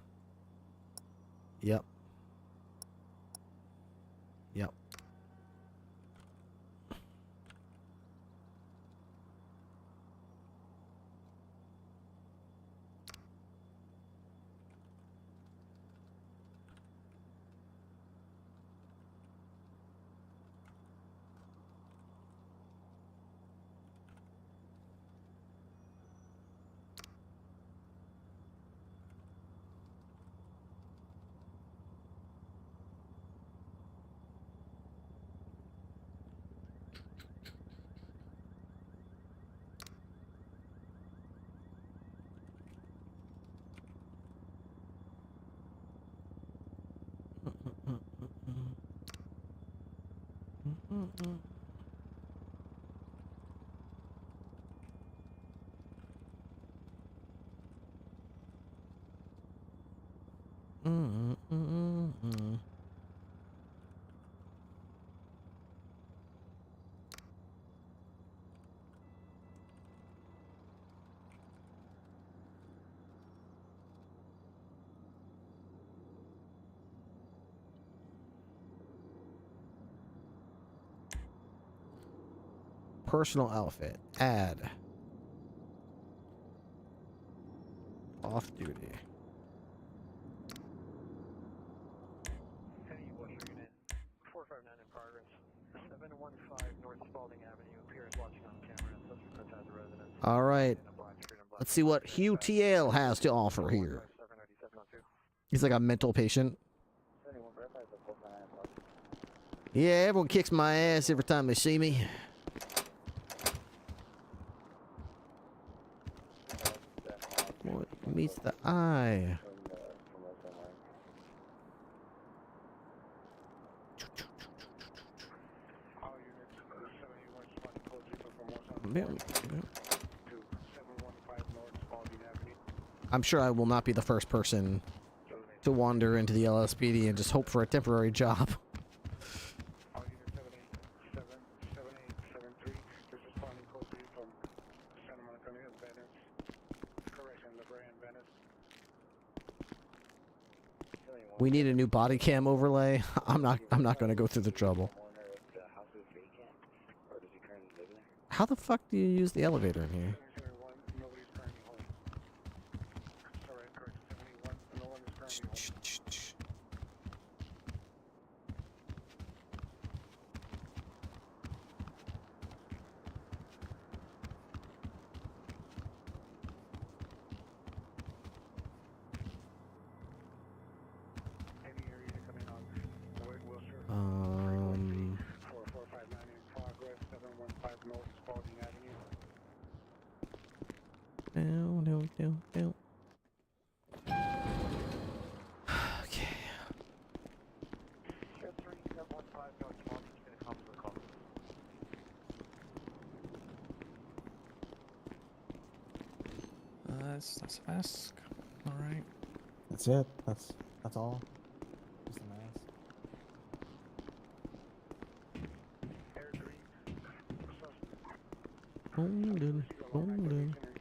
Yep. Yep. Personal outfit. Add. Off duty. Heavy Washington 459 in progress. 715 North Spalding Avenue, appear All right. Let's see what Hugh TL has to offer here. He's like a mental patient. Yeah, everyone kicks my ass every time they see me. What meets the eye? I'm sure I will not be the first person to wander into the LSPD and just hope for a temporary job. We need a new body cam overlay. I'm not going to go through the trouble. How the fuck do you use the elevator in here? No. Okay. That's a mask. All right. That's it. That's all. Just a mask.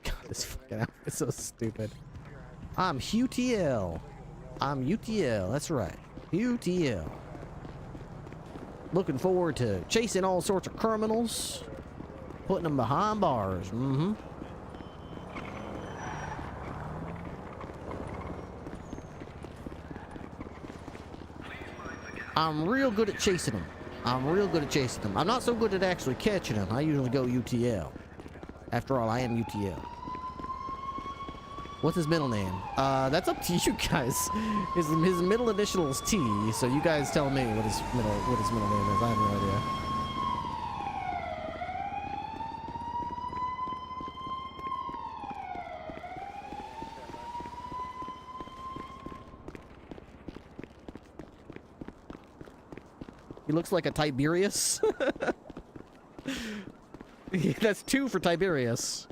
God, this fucking outfit's so stupid. I'm Hugh TL. I'm UTL. That's right. UTL. Looking forward to chasing all sorts of criminals, putting them behind bars. I'm real good at chasing them. I'm not so good at actually catching them. I usually go UTL. After all, I am UTL. What's his middle name? That's up to you guys. His middle initial is T, so you guys tell me what his middle name is. I have no idea. He looks like a Tiberius. That's 2 for Tiberius.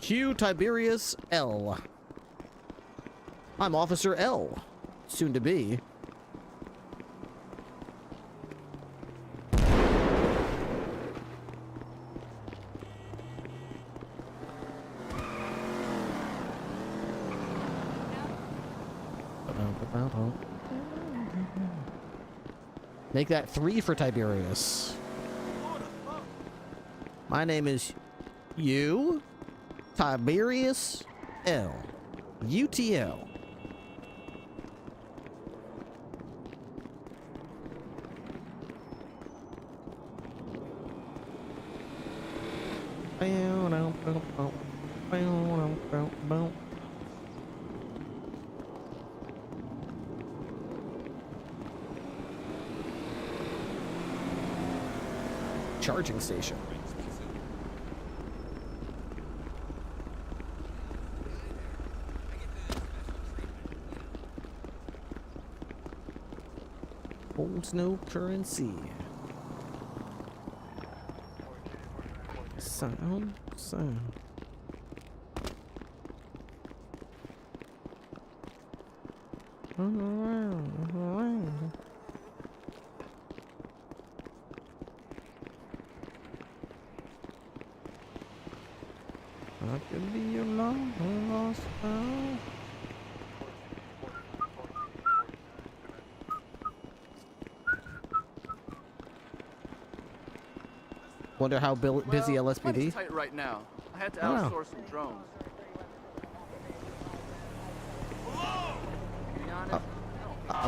Q Tiberius L. I'm Officer L. Soon to be. Make that 3 for Tiberius. My name is U Tiberius L. UTL. Charging station. Holds no currency. Sound. I could be your long lost pal. Wonder how busy LSPD? Tight right now. I had to outsource some drones. To be honest, I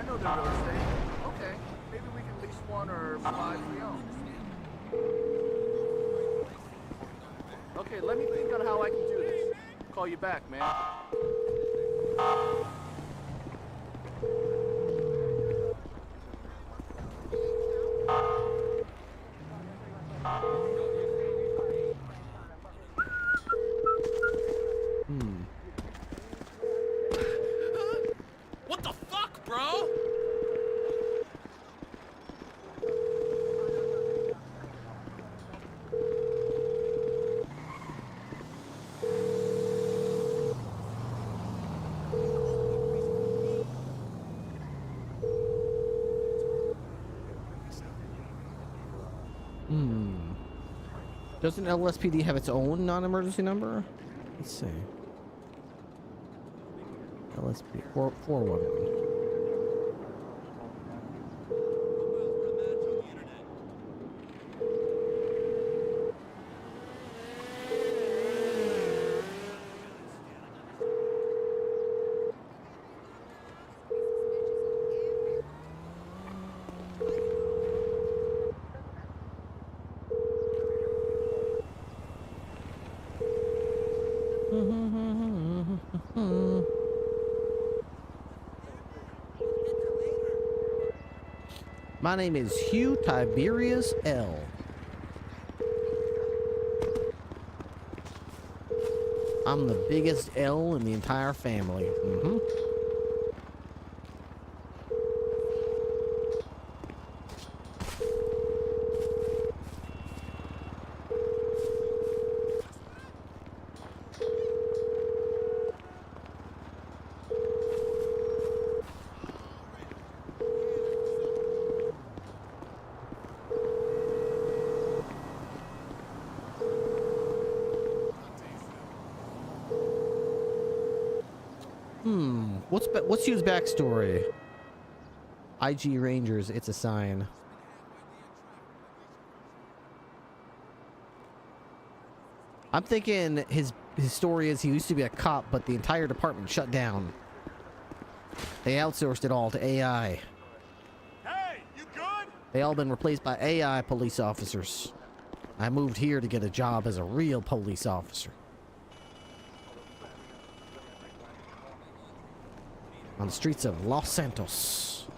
know they're real estate. Okay, maybe we can lease one or buy pre-owned. Okay, let me think on how I can do this. Call you back, man. What the fuck, bro? Doesn't LSPD have its own non-emergency number? Let's see. LSP 411. My name is Hugh Tiberius L. I'm the biggest L in the entire family. What's Hugh's backstory? IG Rangers, it's a sign. I'm thinking his story is he used to be a cop, but the entire department shut down. They outsourced it all to AI. Hey, you good? They all been replaced by AI police officers. I moved here to get a job as a real police officer. On the streets of Los Santos.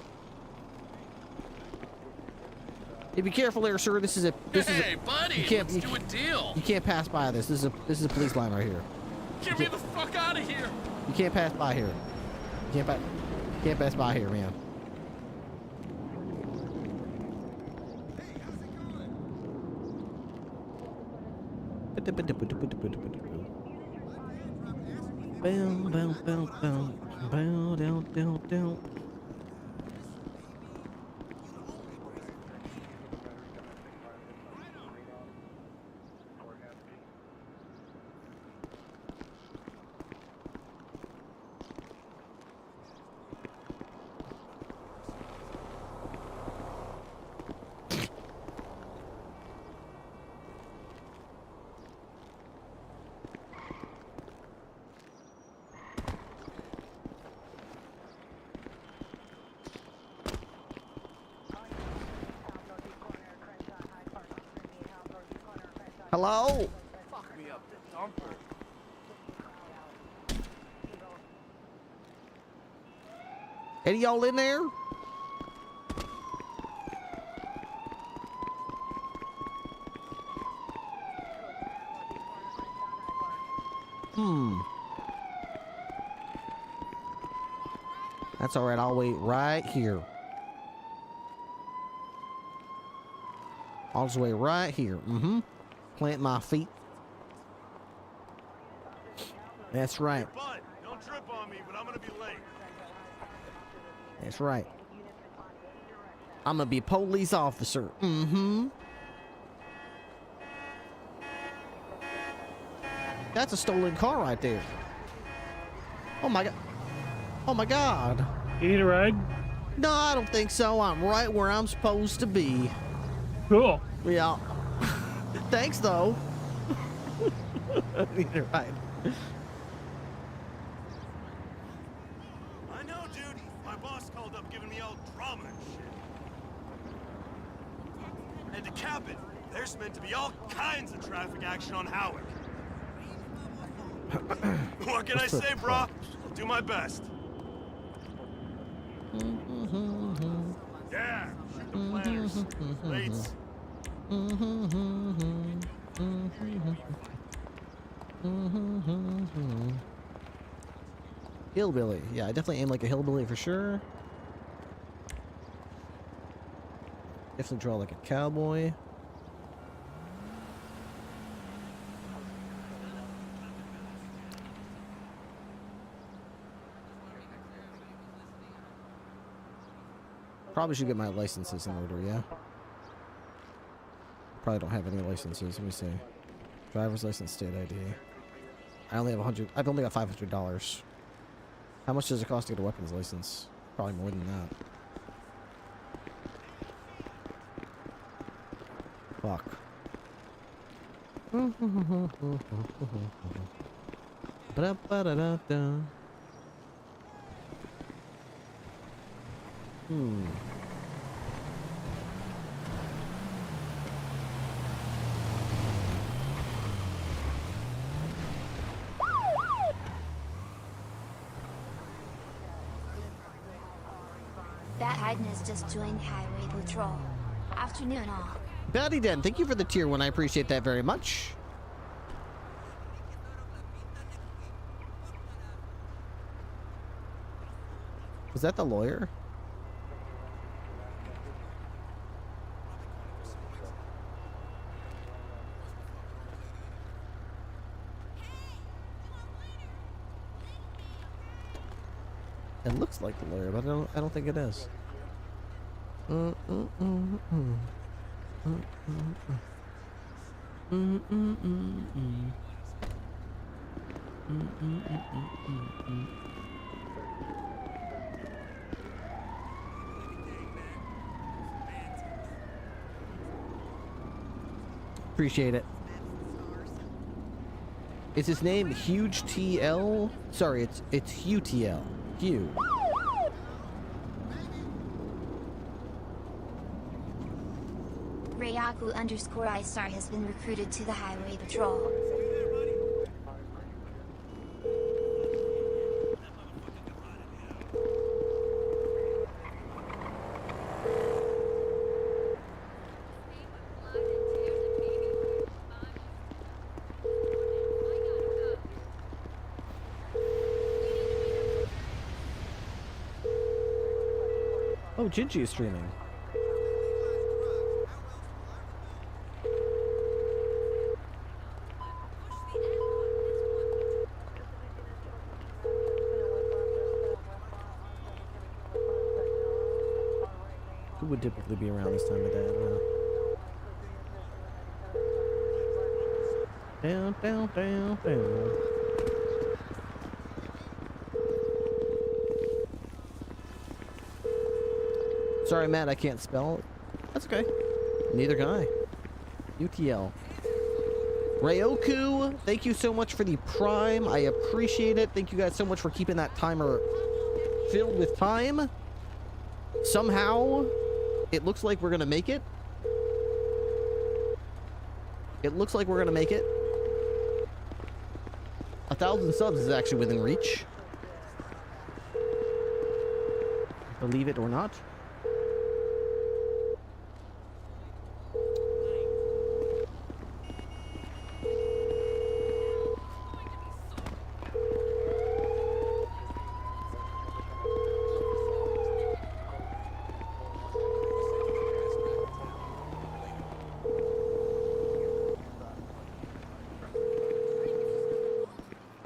Hey, be careful there, sir. This is a buddy, let's do a deal. You can't pass by this. This is a police line right here. Get me the fuck out of here. You can't pass by here. You can't pass by here, man. Bow, bow, bow, bow. Bow, down, down, down. Hello? Fuck me up, the dumper. Any of y'all in there? That's all right. I'll wait right here. I'll just wait right here. Plant my feet. That's right. Hey, bud, don't trip on me, but I'm gonna be late. That's right. I'm gonna be a police officer. That's a stolen car right there. Oh my god. Oh my god. You need a ride? No, I don't think so. I'm right where I'm supposed to be. Cool. Yeah. Thanks, though. I need a ride. I know, dude. My boss called up giving me all drama and shit. happen. There's meant to be all kinds of traffic action on Howick. What can I say, brah? I'll do my best. Yeah, shoot the planners. Lates. Hillbilly. Yeah, I definitely aim like a hillbilly for sure. Definitely draw like a cowboy. Probably should get my licenses in order, yeah? Probably don't have any licenses. Let me see. Driver's license, state ID. I only have I've only got $500. How much does it cost to get a weapons license? Probably more than that. Fuck. Ba-da-ba-da-da-da. That Hayden has just joined Highway Patrol. Afternoon all. Betty Den, thank you for the tier 1. I appreciate that very much. Was that the lawyer? It looks like the lawyer, but I don't think it is. Appreciate it. Is his name Huge TL? Sorry, it's Hugh TL. Hugh. Rayaku_ISTAR has been recruited to the Highway Patrol. Oh, Gingy is streaming. Who would typically be around this time of day? I don't know. Down, down, down, down. Sorry, Matt, I can't spell. That's okay. Neither can I. UTL. Ryoku, thank you so much for the Prime. I appreciate it. Thank you guys so much for keeping that timer filled with time. Somehow, it looks like we're going to make it. It looks like we're going to make it. 1,000 subs is actually within reach. Believe it or not.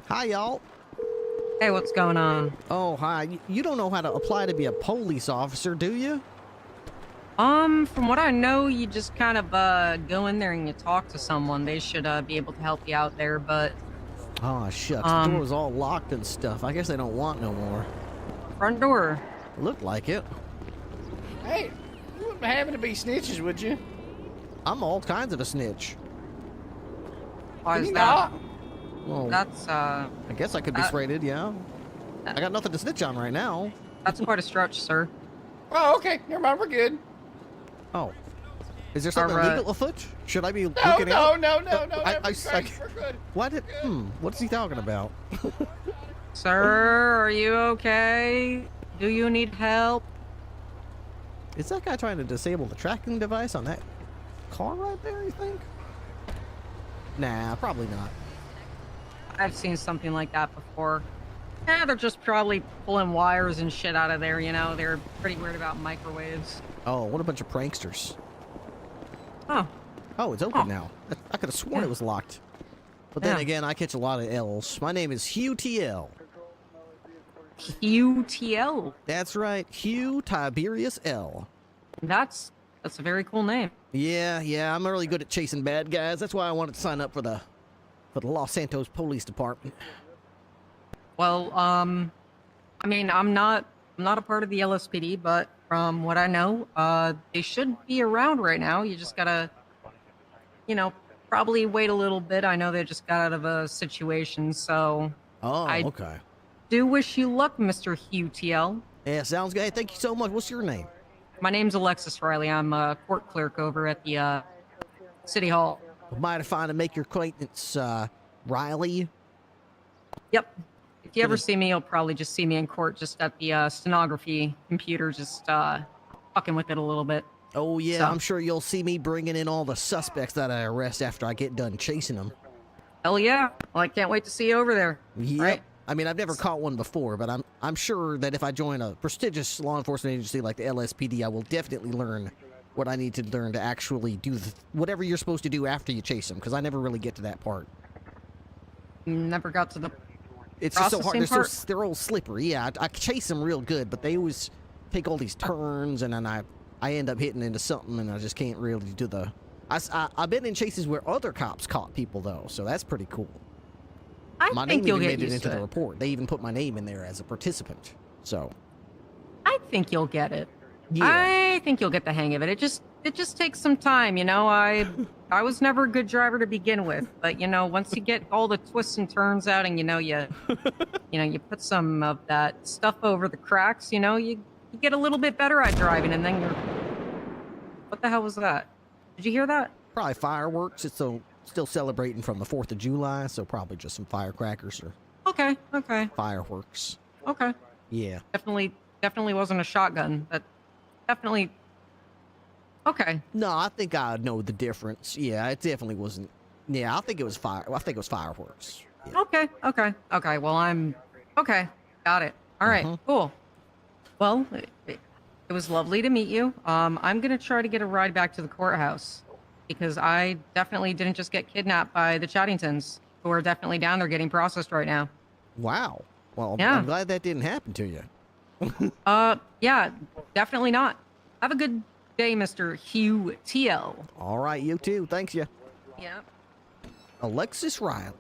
Hi, y'all. Hey, what's going on? Oh, hi. You don't know how to apply to be a police officer, do you? From what I know, you just kind of, go in there and you talk to someone. They should, be able to help you out there, but... Oh, shucks. The door was all locked and stuff. I guess they don't want no more. Front door. Looked like it. Hey, you wouldn't happen to be snitches, would you? I'm all kinds of a snitch. Why is that? Well, that's, I guess I could be sprayed, yeah. I got nothing to snitch on right now. That's quite a stretch, sir. Oh, okay. Never mind. We're good. Oh. Is there something illegal afoot? Should I be looking No, out? we're good. What? What is he talking about? Sir, are you okay? Do you need help? Is that guy trying to disable the tracking device on that car right there, you think? Nah, probably not. I've seen something like that before. They're just probably pulling wires and shit out of there, you know? They're pretty weird about microwaves. Oh, what a bunch of pranksters. Oh. Oh, it's open now. I could have sworn it was locked. But then again, I catch a lot of L's. My name is Hugh TL. Hugh TL? That's right, Hugh Tiberius L. That's a very cool name. Yeah, I'm really good at chasing bad guys. That's why I wanted to sign up for the Los Santos Police Department. Well, I mean, I'm not a part of the LSPD, but from what I know, they should be around right now. You just gotta, you know, probably wait a little bit. I know they just got out of a situation, so. Oh, okay. I do wish you luck, Mr. Hugh TL. Yeah, sounds good. Hey, thank you so much. What's your name? My name's Alexis Riley. I'm a court clerk over at the City Hall. Mighty fine to make your acquaintance, Riley. Yep. If you ever see me, you'll probably just see me in court, just at the stenography computer, just fucking with it a little bit. Oh, yeah, So. I'm sure you'll see me bringing in all the suspects that I arrest after I get done chasing them. Hell yeah. Well, I can't wait to see you over there. Yep. Right? I mean, I've never caught one before, but I'm sure that if I join a prestigious law enforcement agency like the LSPD, I will definitely learn what I need to learn to actually do whatever you're supposed to do after you chase them, because I never really get to that part. Never got to the It's just so hard. processing They're all slippery. Yeah, I chase them real good, but they always take all these turns, and then I end up hitting into something, and I just can't really do the... I've been in chases where other cops caught people, though, so that's pretty cool. My think name you'll even get made it used into to the it. report. They even put my name in there as a participant. So I think you'll get it. Yeah. I think you'll get the hang of it. It just takes some time, you know. I was never a good driver to begin with, but you know, once you get all the twists and turns out, and you put some of that stuff over the cracks, you know, you get a little bit better at driving, and then you're. What the hell was that? Did you hear that? probably fireworks. It's still celebrating from the 4th of July, so probably just some firecrackers or Okay. fireworks. Okay. Yeah. Definitely wasn't a shotgun, but definitely. Okay. No, I think I know the difference. Yeah, it definitely wasn't. Yeah, I think it was fireworks. Yeah. Okay. Well, okay. Got it. All right. Cool. Well, it was lovely to meet you. I'm gonna try to get a ride back to the courthouse because I definitely didn't just get kidnapped by the Chattingtons, who are definitely down there getting processed right now. Wow. Well, Yeah. I'm glad that didn't happen to you. Yeah, definitely not. Have a good day, Mr. Hugh TL. All right, you too. Thanks, you. Yep. Alexis Riley.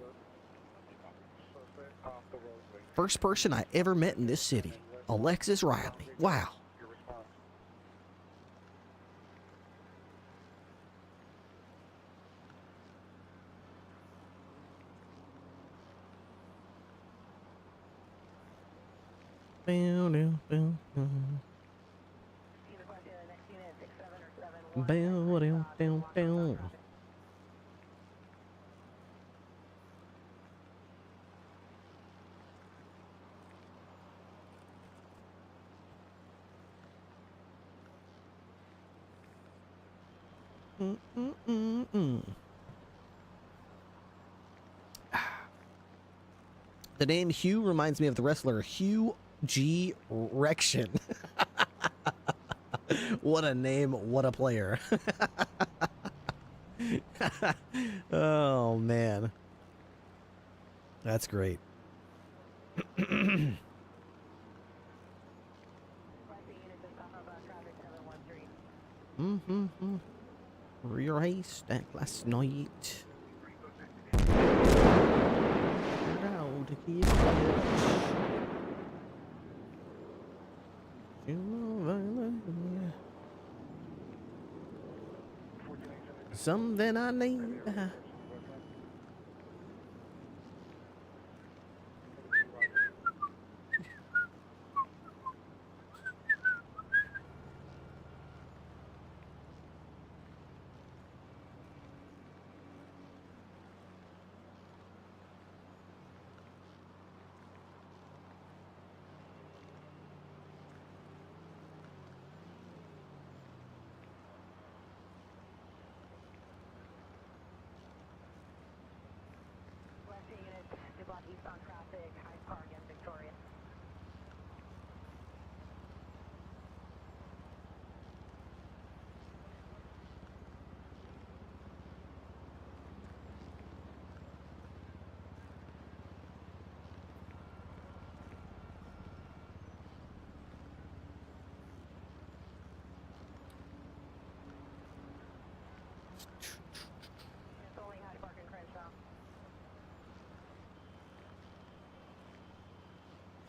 First person I ever met in this city. Alexis Riley. Wow. Bow, down, bow, down. Bow, down, down, down. The name Hugh reminds me of the wrestler Hugh G. Rection. What a name, what a player. Oh, man. That's great. Rear haste at last night. Around here. Something I need.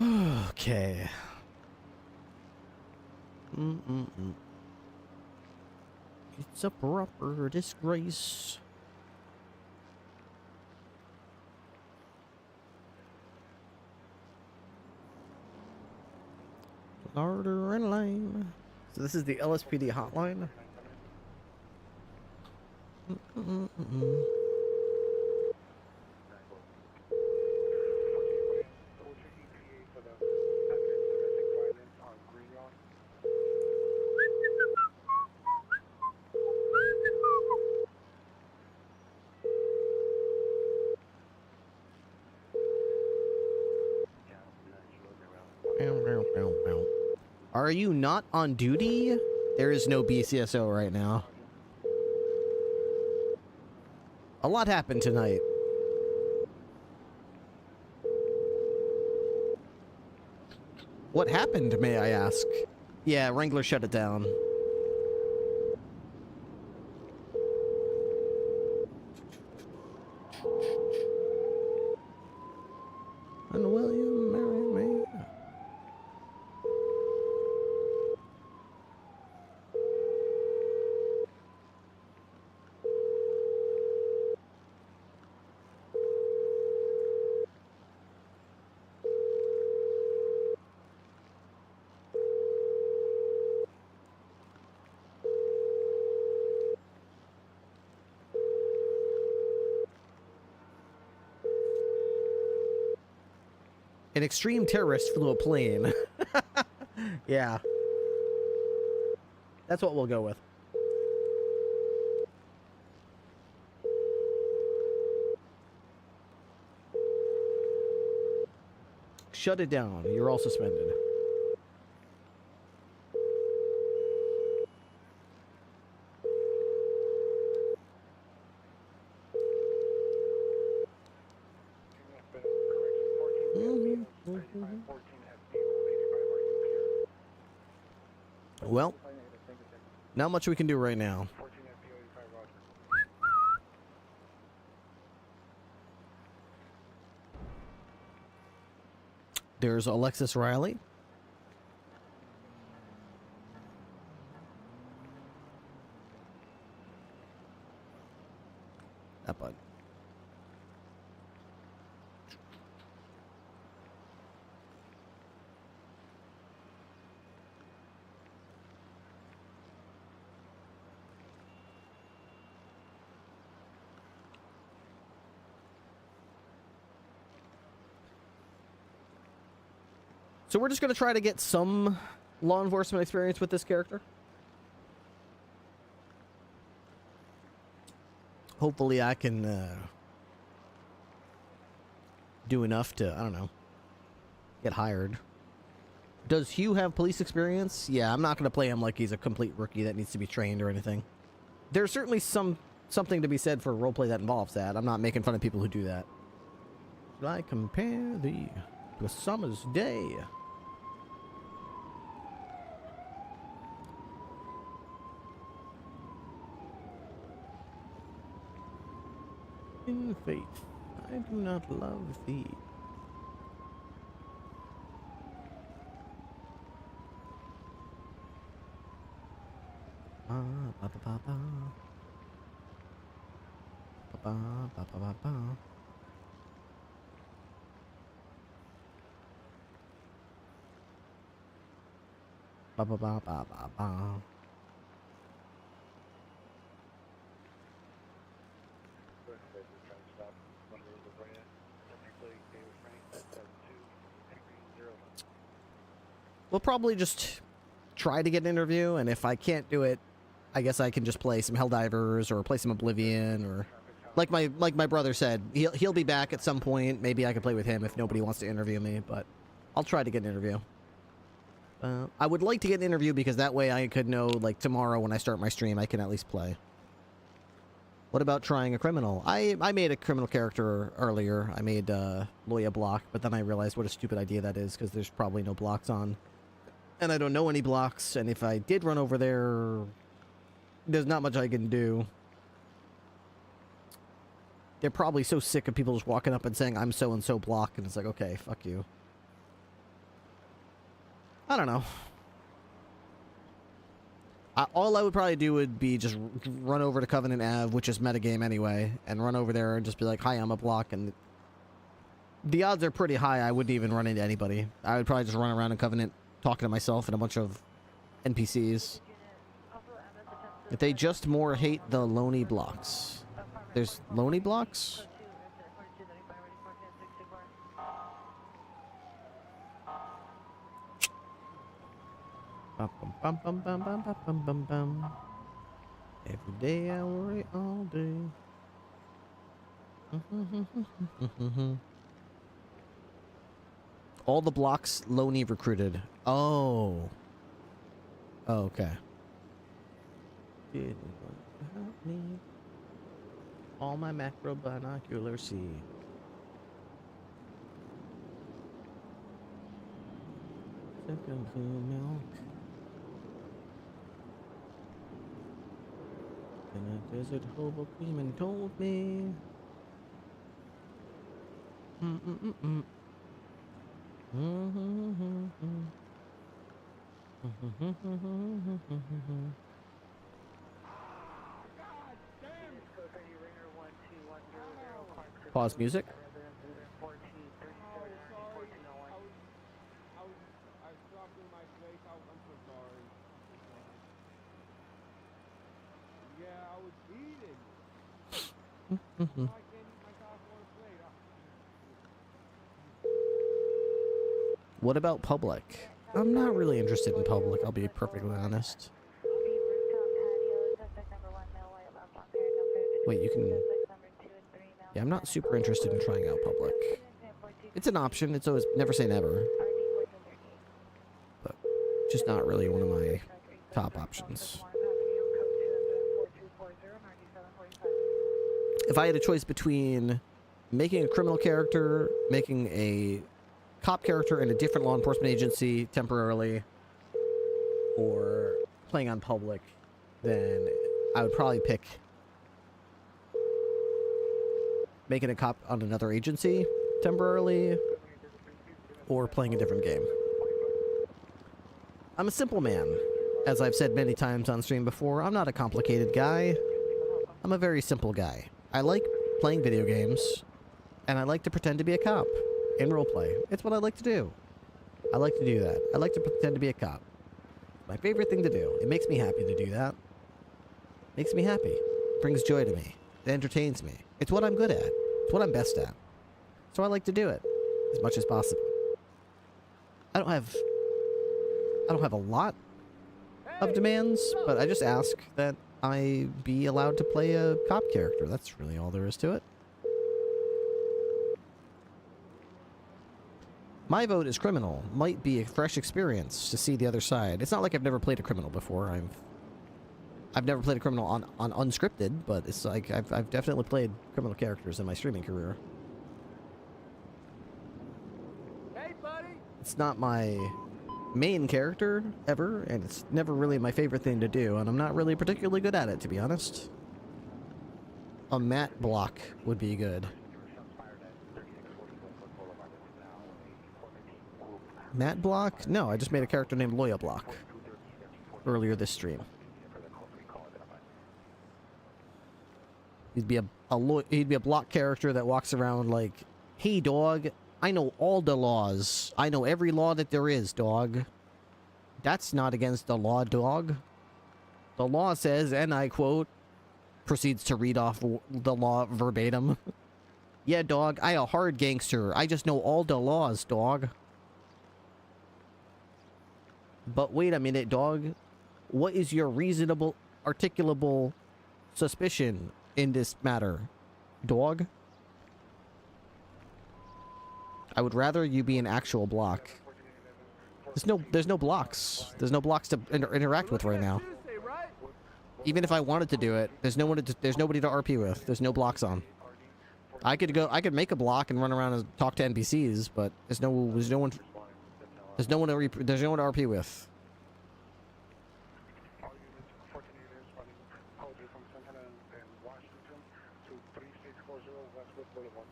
Okay. It's a proper disgrace. Larder and lime. So this is the LSPD hotline. Are you not on duty? There is no BCSO right now. A lot happened tonight. What happened, may I ask? Yeah, Wrangler shut it down. And will you marry me? An extreme terrorist flew a plane. Yeah. That's what we'll go with. Shut it down. You're all suspended. Well, not much we can do right now. There's Alexis Riley. That bud. So we're just going to try to get some law enforcement experience with this character. Hopefully I can do enough to, I don't know, get hired. Does Hugh have police experience? Yeah, I'm not going to play him like he's a complete rookie that needs to be trained or anything. There's certainly something to be said for roleplay that involves that. I'm not making fun of people who do that. Should I compare thee to a summer's day? In faith, I do not love thee. Ba ba ba ba ba. Ba ba ba ba ba. Ba ba ba ba ba ba. We'll probably just try to get an interview, and if I can't do it, I guess I can just play some Helldivers or play some Oblivion, or like my brother said, he'll be back at some point. Maybe I can play with him if nobody wants to interview me, but I'll try to get an interview. I would like to get an interview because that way I could know, like, tomorrow when I start my stream, I can at least play. What about trying a criminal? I made a criminal character earlier. I made Loya Block, but then I realized what a stupid idea that is because there's probably no blocks on. And I don't know any blocks, and if I did run over there, there's not much I can do. they're probably so sick of people just walking up and saying, I'm so-and-so block, and it's like, okay, fuck you. I don't know. All I would probably do would be just run over to Covenant Ave, which is metagame anyway, and run over there and just be like, hi, I'm a block, and the odds are pretty high I wouldn't even run into anybody. I would probably just run around in Covenant talking to myself and a bunch of NPCs. If they just more hate the lonely blocks. There's lonely blocks? Bum, bum, bum, bum, bum, bum, bum, bum, bum. Every day I worry all day. All the blocks Loney recruited. Oh. Oh, okay. Didn't want to help me. All my macro binocular see. Second milk. And a desert hobo came and told me. Pause music. What about public? I'm not really interested in public, I'll be perfectly honest. Wait, you can... Yeah, I'm not super interested in trying out public. It's an option, it's always... Never say never. But just not really one of my top options. If I had a choice between making a criminal character, making a cop character in a different law enforcement agency temporarily, or playing on public, then I would probably pick making a cop on another agency temporarily, or playing a different game. I'm a simple man. As I've said many times on stream before, I'm not a complicated guy. I'm a very simple guy. I like playing video games, and I like to pretend to be a cop in roleplay. It's what I like to do. I like to do that. I like to pretend to be a cop. My favorite thing to do. It makes me happy to do that. Makes me happy. It brings joy to me. It entertains me. It's what I'm good at. It's what I'm best at. So I like to do it as much as possible. I don't have a lot of demands, but I just ask that I be allowed to play a cop character. That's really all there is to it. My vote is criminal. Might be a fresh experience to see the other side. It's not like I've never played a criminal before. I've never played a criminal on unscripted, but it's like I've definitely played criminal characters in my streaming career. Hey, buddy. It's not my main character ever, and it's never really my favorite thing to do, and I'm not really particularly good at it, to be honest. A matte block would be good. Matte block? No, I just made a character named Loya Block earlier this stream. He'd be a block character that walks around like, hey dog, I know all the laws. I know every law that there is, dog. That's not against the law, dog. The law says, and I quote, proceeds to read off the law verbatim. Yeah, dog, I a hard gangster. I just know all the laws, dog. But wait a minute, dog. What is your reasonable, articulable suspicion in this matter, dog? I would rather you be an actual block. There's no blocks. There's no blocks to interact with right now. Even if I wanted to do it, there's nobody to RP with. There's no blocks on. I could make a block and run around and talk to NPCs, but there's no one to RP with. to 3640 Westwood Boulevard.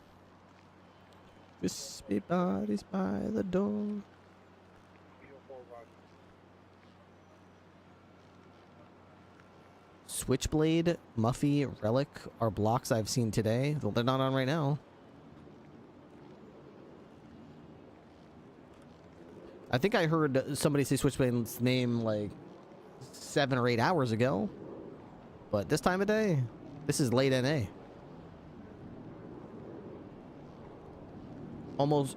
Crispy bodies by the door. Switchblade, Muffy, Relic are blocks I've seen today. Well, they're not on right now. I think I heard somebody say Switchblade's name like 7 or 8 hours ago. But this time of day, this is late NA.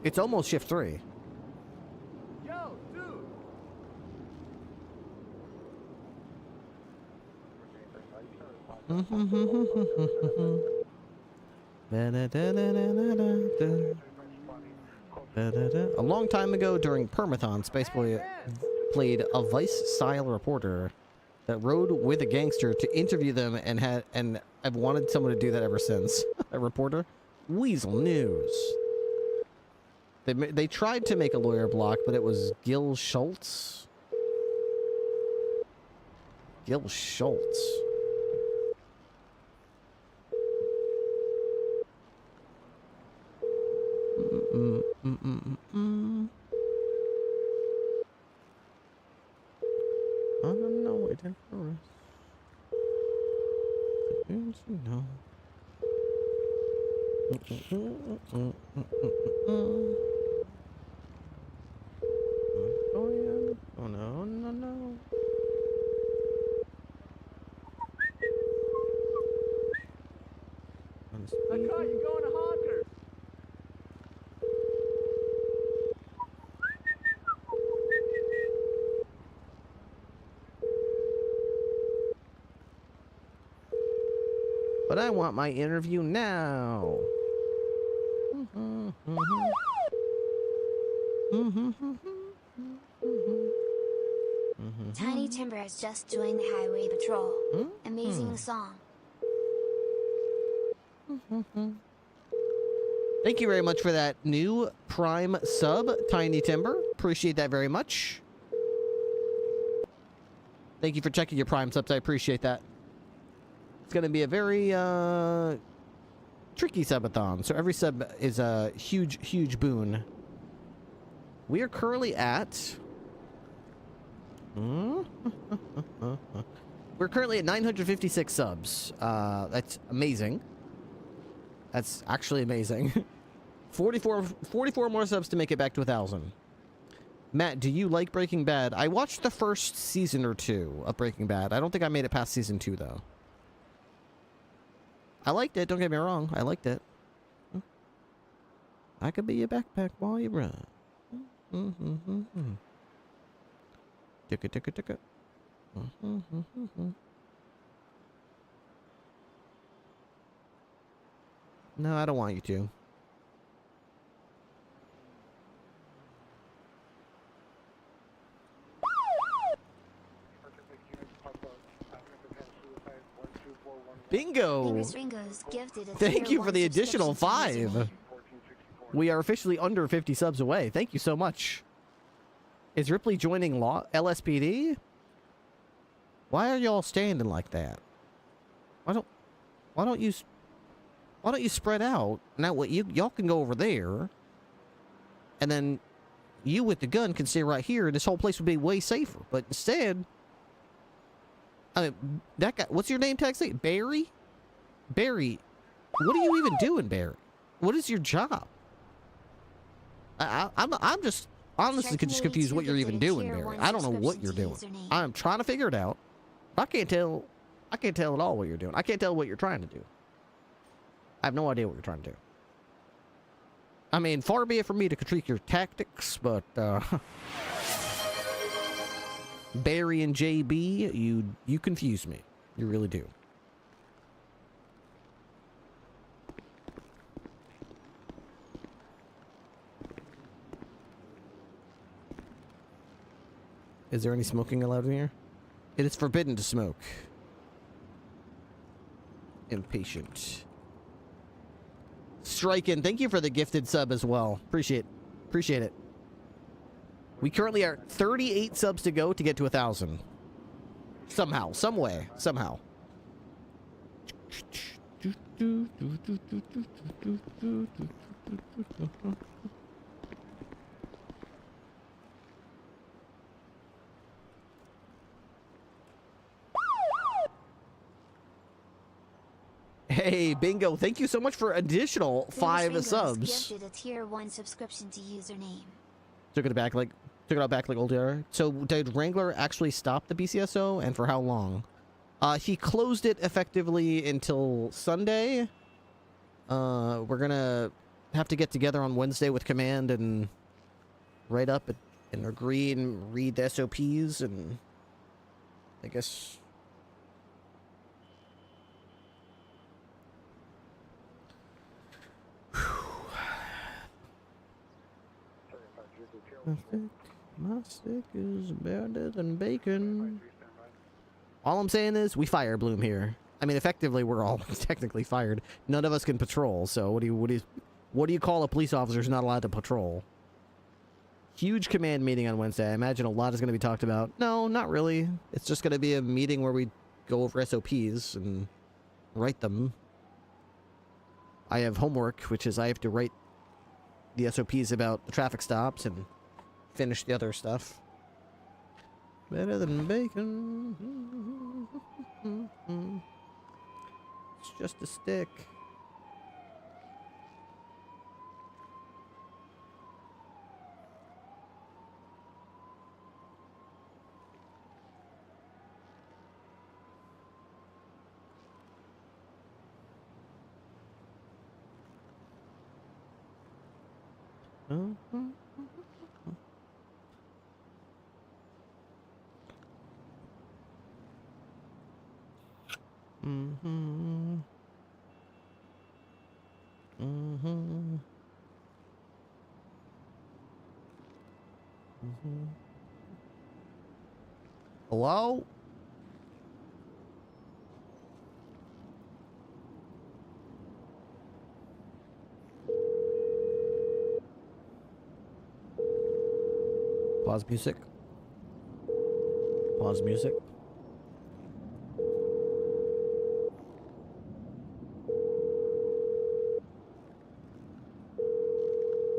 It's almost shift 3. Yo, dude. A long time ago during Permathon, Spaceboy played a Vice-style reporter that rode with a gangster to interview them and I've wanted someone to do that ever since. A reporter? Weasel News. They tried to make a lawyer block, but it was Gil Schultz. Gil Schultz. I don't know what it is. No. Oh no, no, no. I caught you going to Honkers. But I want my interview now. Tiny Timber has just joined the Highway Patrol. Amazing song. Thank you very much for that new Prime sub, Tiny Timber. Appreciate that very much. Thank you for checking your Prime subs. I appreciate that. It's going to be a very tricky subathon, so every sub is a huge, huge boon. We are currently at... We're currently at 956 subs. That's amazing. That's actually amazing. 44 more subs to make it back to 1,000. Matt, do you like Breaking Bad? I watched the first season or 2 of Breaking Bad. I don't think I made it past season 2, though. I liked it, don't get me wrong. I liked it. I could be your backpack while you run. Ticka, ticka, ticka. No, I don't want you to. Bingo! Thank you for the additional 5. We are officially under 50 subs away. Thank you so much. Is Ripley joining LSPD? Why are y'all standing like that? Why don't you spread out? Now what y'all can go over there, and then you with the gun can stay right here, and this whole place would be way safer. But instead, I mean, that guy. What's your name tag say? Barry? Barry, what are you even doing, Barry? What is your job? I'm just honestly just confused what you're even doing, Barry. I don't know what you're doing. I'm trying to figure it out. I can't tell at all what you're doing. I can't tell what you're trying to do. I have no idea what you're trying to do. I mean, far be it from me to critique your tactics, but Barry and JB, you confuse me. You really do. Is there any smoking allowed in here? It is forbidden to smoke. Impatient. Striken, thank you for the gifted sub as well. Appreciate it. We currently are 38 subs to go to get to 1,000. Somehow, some way, somehow. Hey, Bingo, thank you so much for additional 5 Ringo's subs. gifted a tier 1 subscription to username. Took it back like old year. So did Wrangler actually stop the BCSO, and for how long? He closed it effectively until Sunday. We're gonna have to get together on Wednesday with command and write up and agree and read the SOPs, and I guess my stick is better than bacon. All I'm saying is we fire Bloom here. I mean, effectively, we're all technically fired. None of us can patrol. So what do you call a police officer who's not allowed to patrol? Huge command meeting on Wednesday. I imagine a lot is going to be talked about. No, not really. It's just going to be a meeting where we go over SOPs and write them. I have homework, which is I have to write the SOPs about the traffic stops and finish the other stuff. Better than bacon. It's just a stick. Hello? Pause music. Pause music.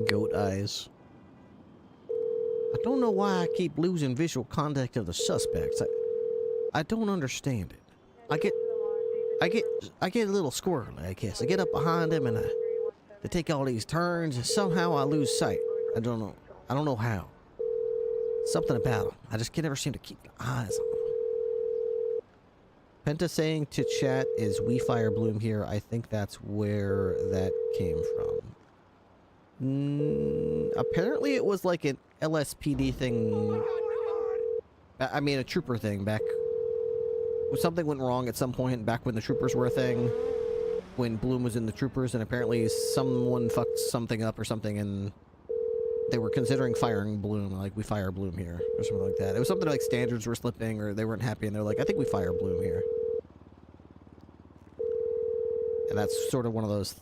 Goat eyes. I don't know why I keep losing visual contact of the suspects. I don't understand it. I get a little squirrely, I guess. I get up behind them and they take all these turns and somehow I lose sight. I don't know how. Something about them. I just can never seem to keep eyes on them. Penta saying to chat is we fire Bloom here. I think that's where that came from. Apparently it was like an LSPD thing. I mean a trooper thing back. Something went wrong at some point back when the troopers were a thing. When Bloom was in the troopers, and apparently someone fucked something up or something, and they were considering firing Bloom. Like, we fire Bloom here, or something like that. It was something like standards were slipping, or they weren't happy, and they're like, I think we fire Bloom here. And that's sort of one of those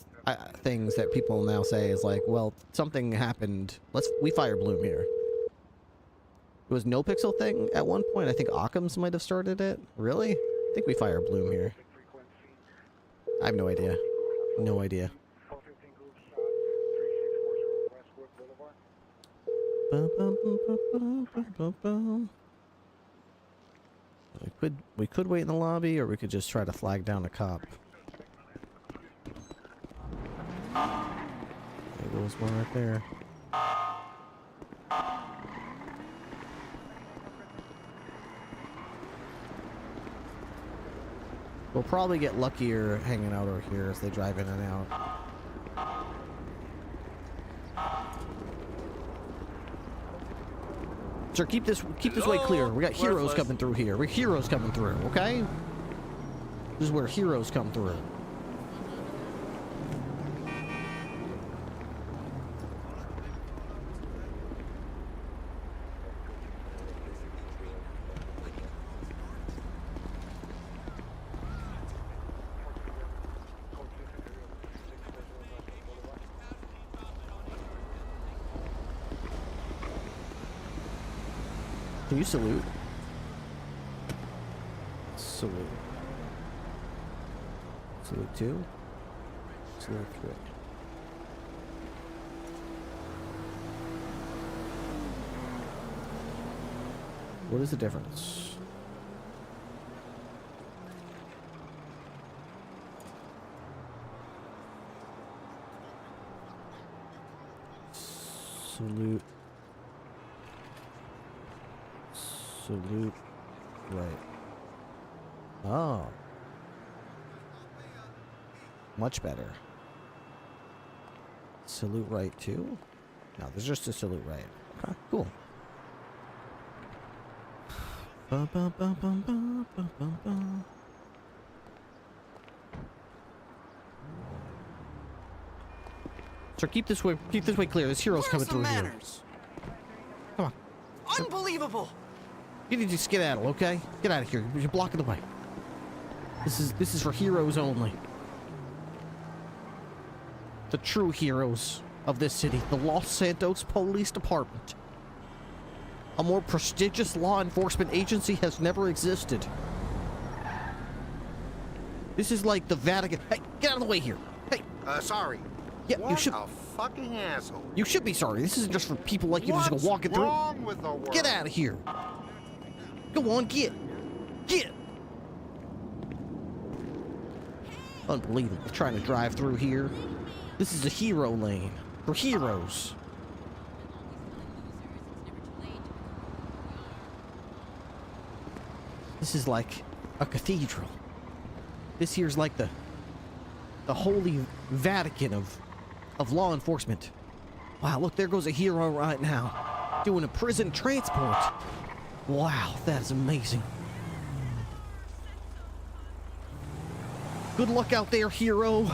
things that people now say is like, well, something happened. We fire Bloom here. It was no pixel thing at one point. I think Occam's might have started it. Really? I think we fire Bloom here. I have no idea. No idea. We could wait in the lobby, or we could just try to flag down a cop. There goes one right there. We'll probably get luckier hanging out over here as they drive in and out. Sir, keep this way clear. We got heroes coming through here. We're heroes coming through, okay? This is where heroes come through. Can you salute? Salute. Salute 2. Salute 3. What is the difference? Salute. Salute. Right. Oh. Much better. Salute right too? No, there's just a salute right. Okay, cool. Bum, bum, bum, bum, bum, bum, bum, bum. Sir, keep this way clear. This hero's coming through here. Come on. Unbelievable! You need to skedaddle, okay? Get out of here. You're blocking the way. This is for heroes only. The true heroes of this city, the Los Santos Police Department. A more prestigious law enforcement agency has never existed. This is like the Vatican. Hey, get out of the way here. Hey. Sorry. Yeah, what you should. A fucking asshole. You should be sorry. This isn't just for people like you to just go walking through. What's wrong with the world? Get out of here. Go on, get. Get. Unbelievable. Trying to drive through here. This is a hero lane for heroes. This is like a cathedral. This here's like the holy Vatican of law enforcement. Wow, look, there goes a hero right now doing a prison transport. Wow, that's amazing. Good luck out there, hero.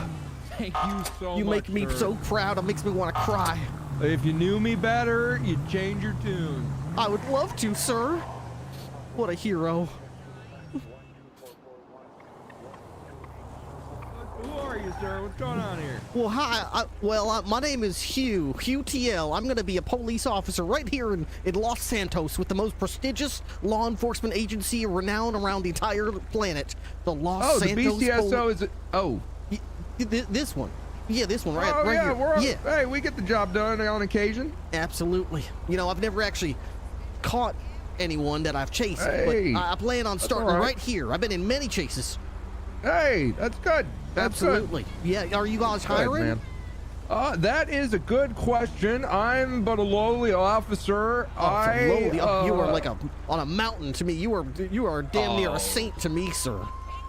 Thank you so much. You make me so proud. It makes me want to cry. If you knew me better, you'd change your tune. I would love to, sir. What a hero. Who are you, sir? What's going on here? Well, hi. My name is Hugh TL. I'm going to be a police officer right here in Los Santos with the most prestigious law enforcement agency renowned around the entire planet. The Los Santos. Oh, the BCSO is. Oh. This one. Yeah, this one, right, oh, right yeah, here. Hey, we get the job done on occasion. Absolutely. You know, I've never actually caught anyone that I've chased, hey, but I plan on starting right here. I've been in many chases. Hey, that's good. That's absolutely. Good. Yeah, are you guys hiring? Man. That is a good question. I'm but a lowly officer. You are like on a mountain to me. You are damn near a saint to me, sir.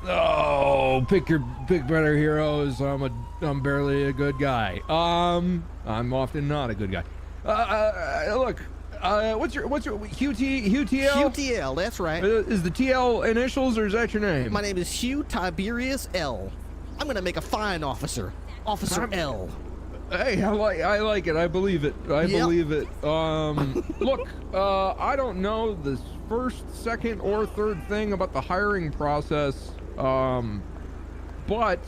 Oh, pick better heroes. I'm barely a good guy. I'm often not a good guy. Look, what's your HUTL? HUTL, that's right. Is the TL initials or is that your name? My name is Hugh Tiberius L. I'm gonna make a fine officer, Officer L. Hey, I like it. I believe it. I believe it. Look, I don't know the first, second, or third thing about the hiring process. But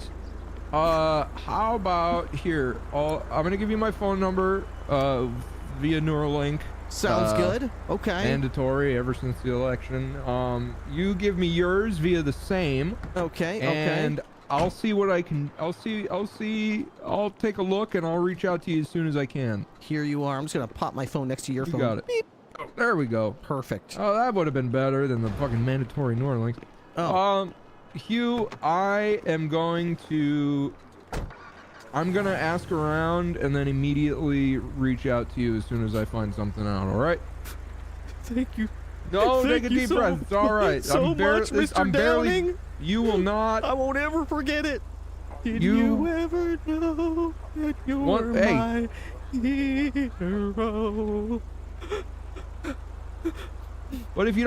how about here? I'm gonna give you my phone number via Neuralink. Sounds good. Okay. Mandatory ever since the election. You give me yours via the same. Okay. And I'll see what I can. I'll take a look and I'll reach out to you as soon as I can. Here you are. I'm just gonna pop my phone next to your phone. You got it. Beep. Oh, there we go. Perfect. Oh, that would have been better than the fucking mandatory Neuralink. Oh. Hugh, I'm gonna ask around and then immediately reach out to you as soon as I find something out, all right? Thank you. No, take a deep breath. It's all right. Mr. Downing. You will not. I won't ever forget it. Did you ever know that you're my hero? But if you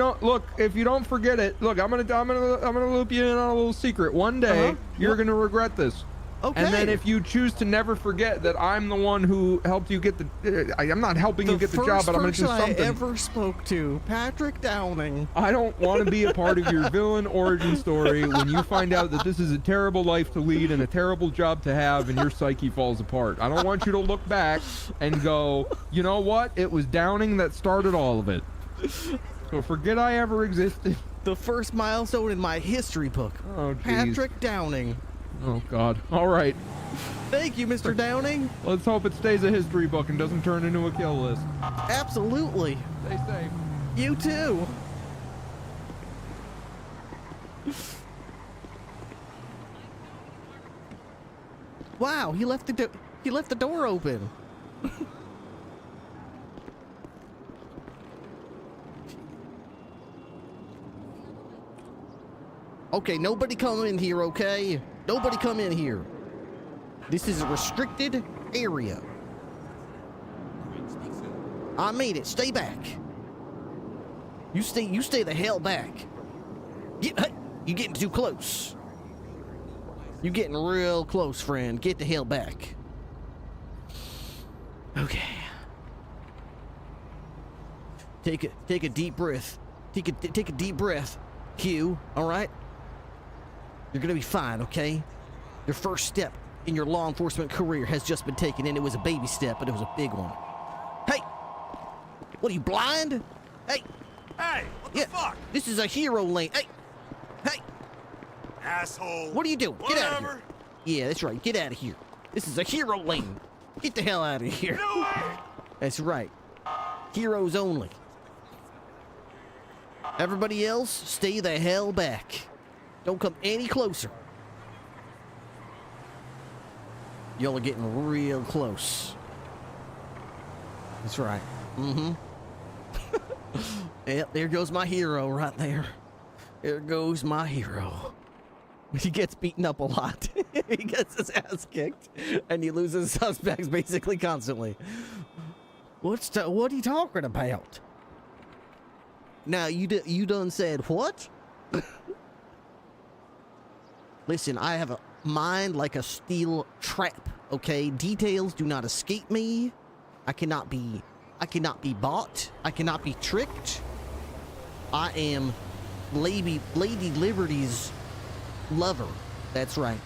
don't forget it, look, I'm gonna loop you in on a little secret. One day you're gonna regret this. Okay. And then if you choose to never forget that I'm the one who helped you get the, I'm not helping you get the job, but I'm gonna do something. The first person I ever spoke to, Patrick Downing. I don't want to be a part of your villain origin story when you find out that this is a terrible life to lead and a terrible job to have and your psyche falls apart. I don't want you to look back and go, you know what? It was Downing that started all of it. So forget I ever existed. The first milestone in my history book. Oh, geez. Patrick Downing. Oh, God. All right. Thank you, Mr. Downing. Let's hope it stays a history book and doesn't turn into a kill list. Absolutely. Stay safe. You too. Wow, he left the door open. Okay, nobody come in here, okay? Nobody come in here. This is a restricted area. I made it. Stay back. You stay the hell back. Hey, you getting too close. You getting real close, friend. Get the hell back. Okay. Take a deep breath. Take a deep breath. Q, all right? You're gonna be fine, okay? Your first step in your law enforcement career has just been taken, and it was a baby step, but it was a big one. Hey! What are you, blind? Hey! Hey! What the fuck? This is a hero lane. Hey! Hey! Asshole! What are you doing? Get out of Whatever. here. Yeah, that's right. Get out of here. This is a hero lane. Get the hell out of here. No way! That's right. Heroes only. Everybody else, stay the hell back. Don't come any closer. Y'all are getting real close. That's right. Mm-hmm. Yep, there goes my hero right there. There goes my hero. He gets beaten up a lot. He gets his ass kicked, and he loses suspects basically constantly. What are you talking about? Now, you done said what? Listen, I have a mind like a steel trap, okay? Details do not escape me. I cannot be bought. I cannot be tricked. I am Lady Liberty's lover. That's right.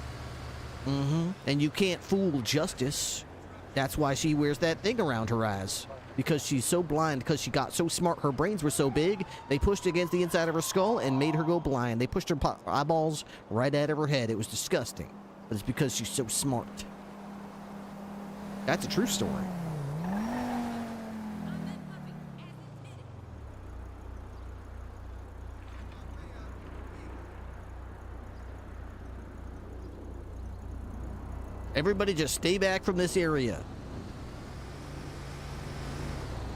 Mm-hmm. And you can't fool justice. That's why she wears that thing around her eyes. Because she's so blind, because she got so smart, her brains were so big, they pushed against the inside of her skull and made her go blind. They pushed her eyeballs right out of her head. It was disgusting. But it's because she's so smart. That's a true story. Everybody just stay back from this area.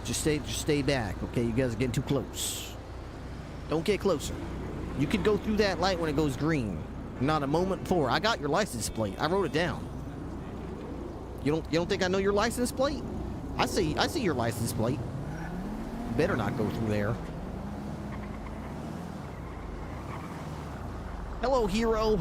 Just stay back, okay? You guys are getting too close. Don't get closer. You can go through that light when it goes green. Not a moment before. I got your license plate. I wrote it down. You don't think I know your license plate? I see your license plate. You better not go through there. Hello, hero.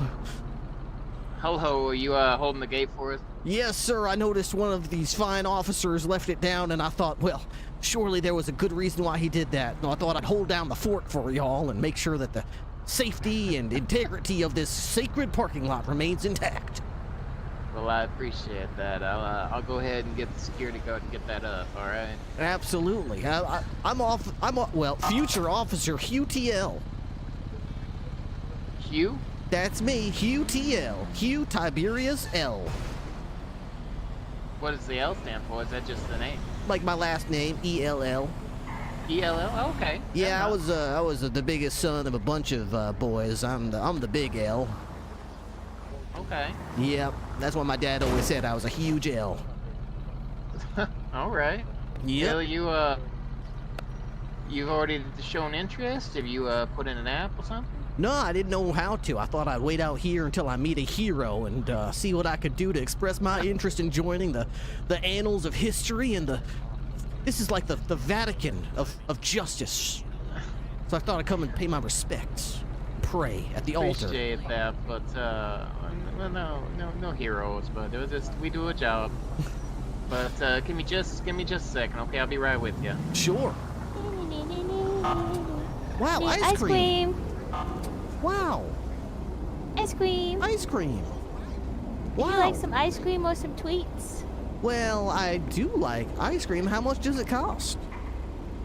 Hello, are you holding the gate for us? Yes, sir. I noticed one of these fine officers left it down, and I thought, well, surely there was a good reason why he did that. No, I thought I'd hold down the fort for y'all and make sure that the safety and integrity of this sacred parking lot remains intact. Well, I appreciate that. I'll go ahead and get the security guard and get that up, all right? Absolutely. Well, future officer Hugh TL. Hugh? That's me, Hugh TL. Hugh Tiberius L. What does the L stand for? Is that just the name? Like my last name, ELL. ELL? Okay. Yeah, I was the biggest son of a bunch of boys. I'm the big L. Okay. Yep, that's what my dad always said. I was a huge L. All right. Yep. So you've already shown interest? Have you put in an app or something? No, I didn't know how to. I thought I'd wait out here until I meet a hero and see what I could do to express my interest in joining the annals of history and this is like the Vatican of justice. So I thought I'd come and pay my respects, pray at the altar. Appreciate that, but well, no heroes, but it was just we do a job. But give me just a second, okay? I'll be right with you. Sure. Wow, ice cream. Wow. Ice cream. Ice cream. Wow. Would you like some ice cream or some tweets? Well, I do like ice cream. How much does it cost?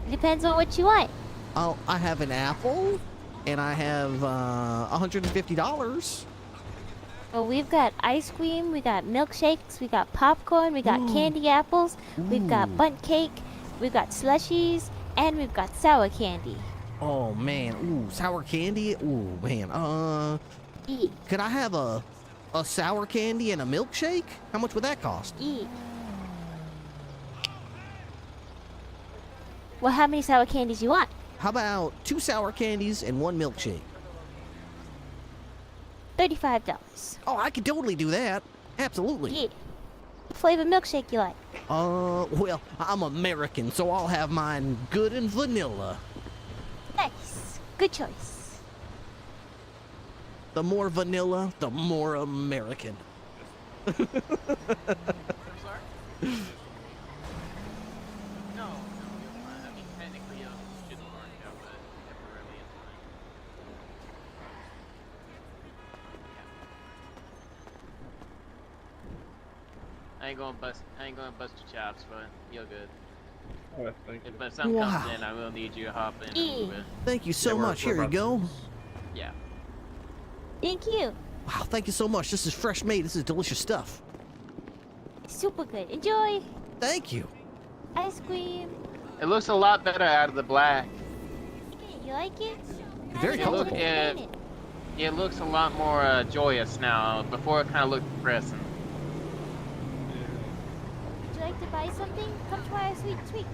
Depends on what you want. Oh, I have an apple, and I have $150. Well, we've got ice cream, we got milkshakes, we got popcorn, we got Ooh. candy apples, we've got Ooh. bundt cake, we've got slushies, and we've got sour candy. Oh man, ooh, sour candy. Ooh man, E. could I have a sour candy and a milkshake? How much would that cost? E. Well, how many sour candies you want? How about 2 sour candies and 1 milkshake? $35. Oh, I could totally do that. Absolutely. Yeah. What flavor milkshake you like? Well, I'm American, so I'll have mine good and vanilla. Nice. Good choice. The more vanilla, the more American. I'm sorry? No, you're fine. I mean, technically, shouldn't work out, but temporarily it's fine. I ain't gonna bust your chops, but you're good. Oh, thank you. If something comes Wow. in, I will need you to hop in and E. move it. Thank you so Yeah, we're- much. we're Here you about go. Yeah. Thank you. Wow, thank you so much. This is fresh made. This is delicious stuff. Super good. Enjoy. Thank you. Ice cream. It looks a lot better out of the black. You like it? Very How's colorful. it? It looks a lot more joyous now. Before it kind of looked depressing. Would you like to buy something? Come try our sweet treats.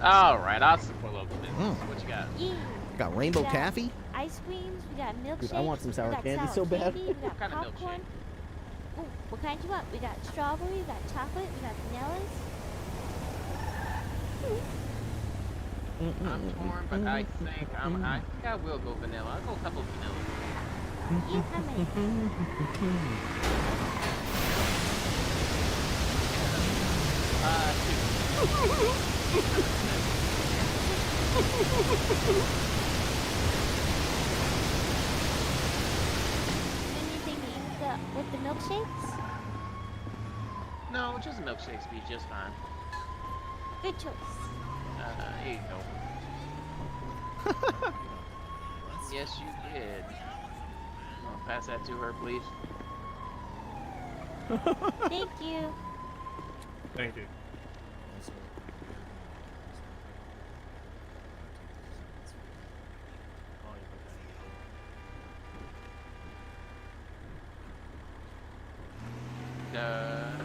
All right, I'll support local business. Mm. What you got? Yeah. Got rainbow We got taffy. Ice creams. We got milkshakes. Dude, I want some sour we got candy sour so bad. candy, we got What kind of popcorn. Ooh, what kind you want? We got strawberry. We got chocolate. We got vanillas. I'm torn, but I think I will go vanilla. I'll go a couple of vanillas. Yeah, how many? Anything with the milkshakes? No, just milkshakes be just fine. Good choice. Here you go. Yes, you did. I'll pass that to her, please. Thank you. Thank you.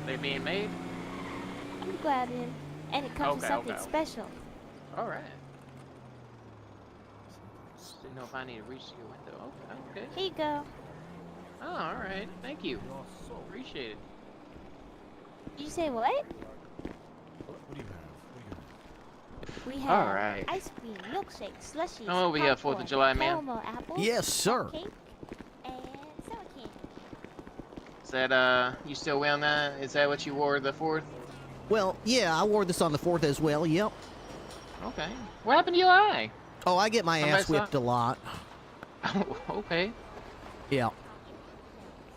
They being made? I'm glad in. And it comes with Okay, something okay. special. All right. Just didn't know if I need to reach to your window. Okay. Here you go. Oh, all right. Thank you. Appreciate it. Did you say what? What do you have? We have All right. ice cream, milkshakes, slushies. Oh, we have 4th popcorn, of July, man. caramel apples, Yes, sir. cake, and sour candy. Is that you still wearing that? Is that what you wore the 4th? Well, yeah, I wore this on the 4th as well. Yep. Okay. What happened to your eye? Oh, I get my Somebody ass whipped saw- a lot. Oh, okay. Yeah.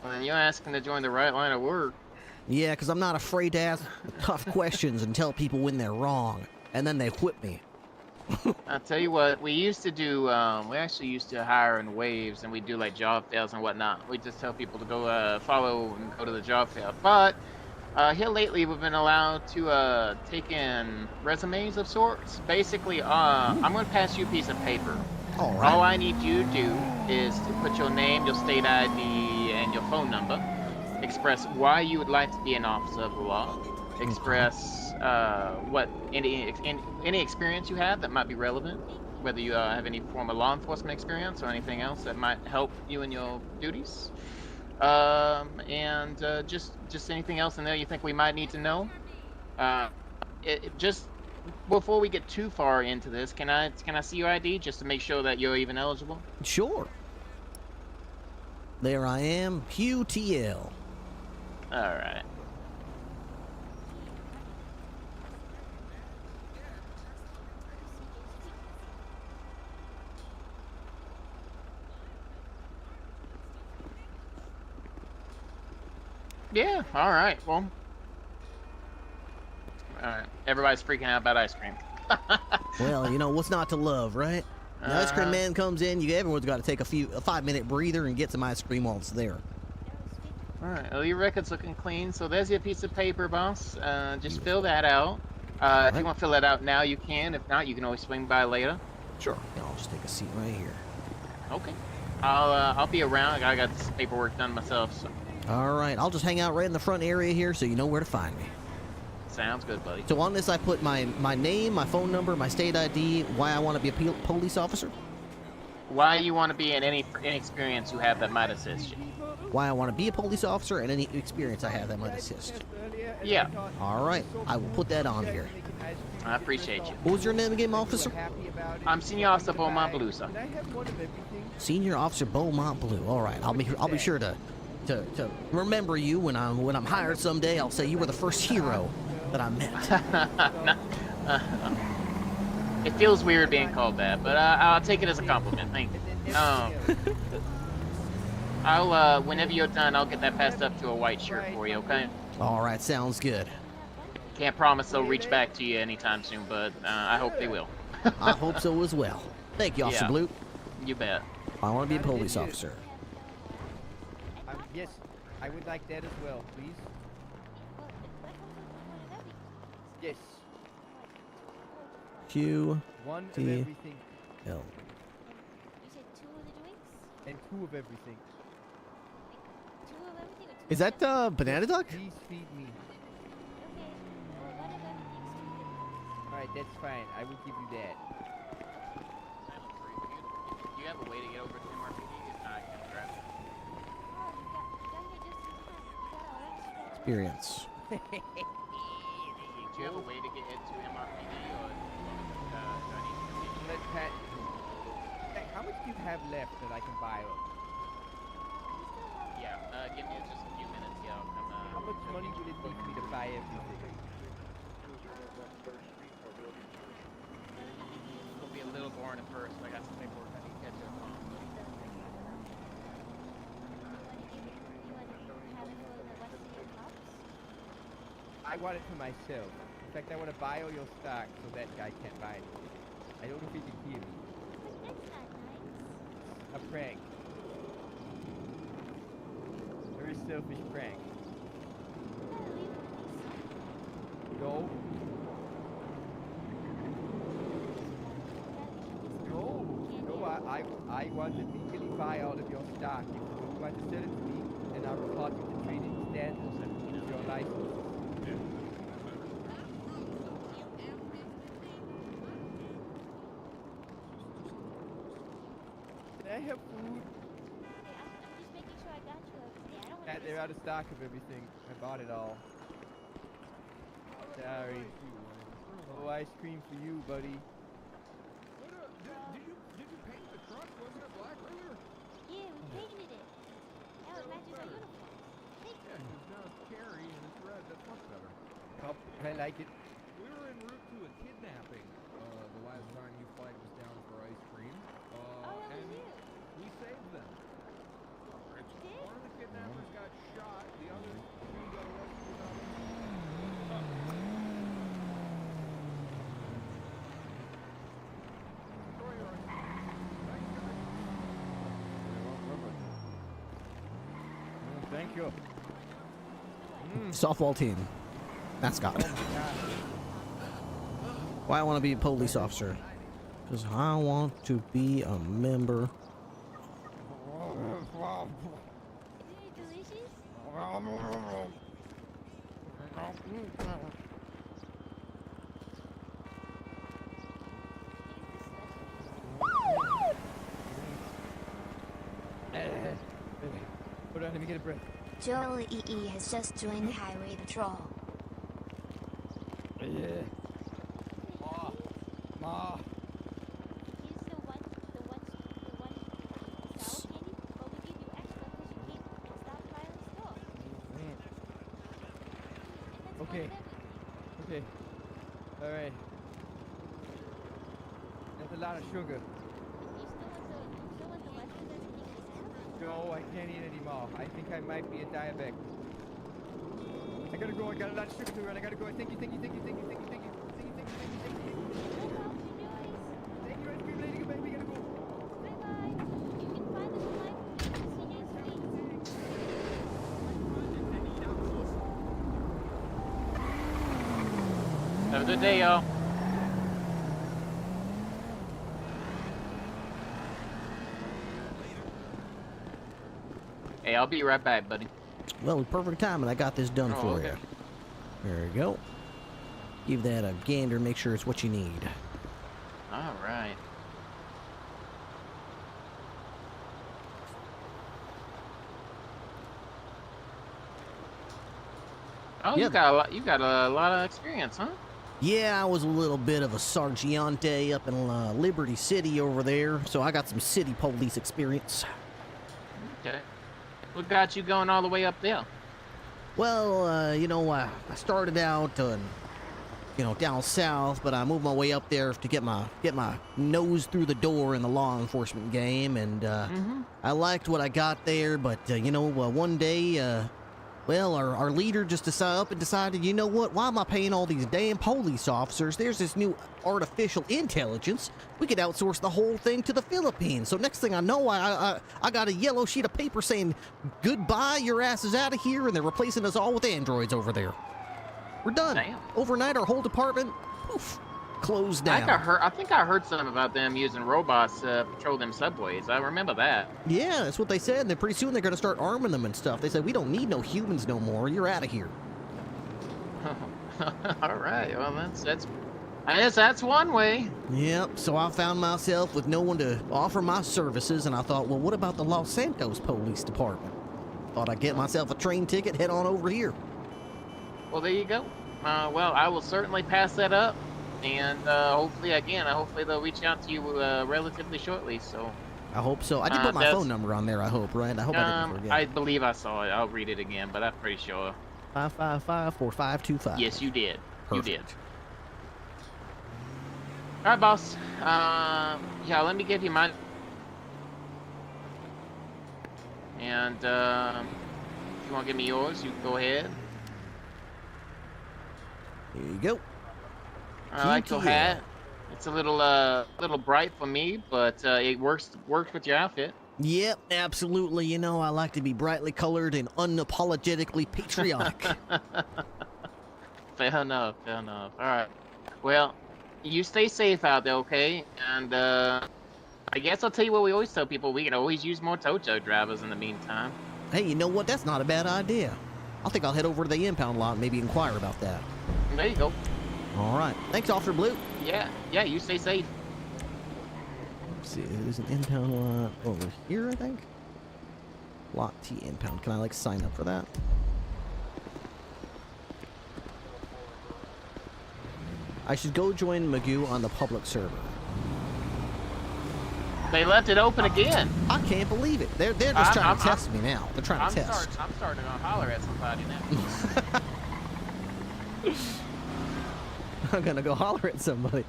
Well, then you're asking to join the right line of work. Yeah, because I'm not afraid to ask tough questions and tell people when they're wrong. And then they whip me. I'll tell you what, we used to do, we actually used to hire in waves and we do like job fairs and whatnot. We just tell people to go follow and go to the job fair. But here lately we've been allowed to take in resumes of sorts. Basically, I'm going to pass you a piece of paper. All right. All I need you to do is to put your name, your state ID, and your phone number. Express why you would like to be an officer of the law. Express what any experience you have that might be relevant, whether you have any form of law enforcement experience or anything else that might help you in your duties, and just anything else in there you think we might need to know. Just before we get too far into this, can I see your ID just to make sure that you're even eligible? Sure. There I am, QTL. All right. Yeah, all right. Well, all right. Everybody's freaking out about ice cream. Well, you know, what's not to love, right? The ice cream Uh-huh. man comes in, everyone's got to take a 5-minute breather and get some ice cream while it's there. Alright, well, your record's looking clean. So there's your piece of paper, boss. Just fill that out. If you want to fill that out now, you can. If not, you can always swing by later. Sure. Yeah, I'll just take a seat right here. Okay. I'll be around. I got this paperwork done myself, so. All right, I'll just hang out right in the front area here so you know where to find me. Sounds good, buddy. So on this, I put my name, my phone number, my state ID, why I want to be a police officer. Why you want to be in any experience you have that might assist you. Why I want to be a police officer and any experience I have that might assist. Yeah. All right, I will put that on here. I appreciate you. What was your name again, officer? I'm Senior Officer Beaumont Blue, sir. Senior Officer Beaumont Blue. All right, I'll be sure to remember you when I'm hired someday. I'll say you were the first hero that I met. It feels weird being called that, but I'll take it as a compliment. Thank you. I'll whenever you're done, I'll get that passed up to a white shirt for you. Okay? All right, sounds good. Can't promise they'll reach back to you anytime soon, but I hope they will. I hope so as well. Thank you, Officer Blue. You bet. I want to be a police officer. Yes, I would like that as well, please. Yes. Q. One of D. everything. L. You said 2 of the drinks? And 2 of everything. 2 of everything or 2 Is that Banana Duck? Please feed me. Okay. Well, 1 of everything. Alright, that's fine. I will give you that. Do you have a way to get over to MRPD? If not, I can grab it. Oh, you got here just in time. You got all that. Experience. Do you have a way to get into MRPD, or do I need to continue? Let Pat. Hey, how much do you have left that I can buy up? Yeah, give me just a few minutes. Yeah, I'll come. How much money would it take me to buy everything? It'll be a little boring at first. I got some paperwork I need to catch up on. I want it for myself. In fact, I want to buy all your stock so that guy can't buy it. I don't know if he can hear me. That's not nice. A prank. Very selfish prank. No. No, I want to legally buy all of your stock. If you want to sell it to me, then I'll report you to trading standards and lose your license. Can I have food? I'm just making sure I got you everything. I don't want to They're out of stock of everything. I bought it all. Sorry. Oh, ice cream for you, buddy. Did you paint the truck? Wasn't it black earlier? Yeah, we painted it. Now it matches our uniform. Thank you. Yeah, because now it's Carrie and it's red. That's much better. Oh, I like it. We were en route to a kidnapping the last time you flagged us down for ice cream. And we saved them. One of the kidnappers got shot. The other 2 got arrested without Thank you. Softball team. Mascot. Why I want to be a police officer? Because I want to be a member. Hold on, let me get a breath. Joel EE has just joined the highway patrol. Yeah. Ma. He's the one sour candy, but we give you extra because you can't stop by the store. Okay. Okay. Alright. That's a lot of sugar. No, I can't eat anymore. I think I might be a diabetic. I gotta go. I got a lot of sugar to run. I gotta go. Thank you. Thank you. Thank you. Thank you. Thank you. Thank you. Thank you. Thank you. Thank you. Thank you. Thank you. Ice cream lady. Goodbye. We gotta go. Bye-bye. You can find us online at Senior Street. Another day, y'all. Hey, I'll be right back, buddy. Well, perfect timing. I got this done for okay. you. There you go. Give that a gander. Make sure it's what you need. All right. Oh, Yeah. you got a lot. You got a lot of experience, huh? Yeah, I was a little bit of a Sargiante up in Liberty City over there, so I got some city police experience. Okay. What got you going all the way up there? Well, you know, I started out, down south, but I moved my way up there to get my nose through the door in the law enforcement game, and I liked what I got there. But one day, our leader just decided, you know what? Why am I paying all these damn police officers? There's this new artificial intelligence. We could outsource the whole thing to the Philippines. So next thing I know, I got a yellow sheet of paper saying, goodbye, your ass is out of here, and they're replacing us all with androids over there. We're done. Damn. Overnight, our whole department, poof, closed down. I think I heard something about them using robots to patrol them subways. I remember that. Yeah, that's what they said. And then pretty soon they're going to start arming them and stuff. They said, we don't need no humans no more. You're out of here. All right. Well, I guess that's one way. Yep. So I found myself with no one to offer my services, and I thought, well, what about the Los Santos Police Department? Thought I'd get myself a train ticket, head on over here. Well, there you go. Well, I will certainly pass that up, and hopefully they'll reach out to you relatively shortly. So. I hope so. I did put my phone number on there. I hope, right? I hope I didn't forget. I believe I saw it. I'll read it again, but I'm pretty sure. 555-4525. Yes, you did. Perfect. You did. All right, boss. Yeah, let me give you mine. And if you want to give me yours, you can go ahead. Here you go. I like your hat. It's a little bright for me, but it works with your outfit. Yep, absolutely. You know, I like to be brightly colored and unapologetically patriotic. Fair enough. All right. Well, you stay safe out there, okay? And I guess I'll tell you what we always tell people. We can always use more tow truck drivers in the meantime. Hey, you know what? That's not a bad idea. I think I'll head over to the impound lot and maybe inquire about that. There you go. All right. Thanks, Officer Blue. Yeah, you stay safe. Let's see, there's an impound lot over here, I think. Lot T impound. Can I, sign up for that? I should go join Magoo on the public server. They left it open again. I can't believe it. They're just trying to test me now. They're trying to test. I'm starting to holler at somebody now. I'm gonna go holler at somebody.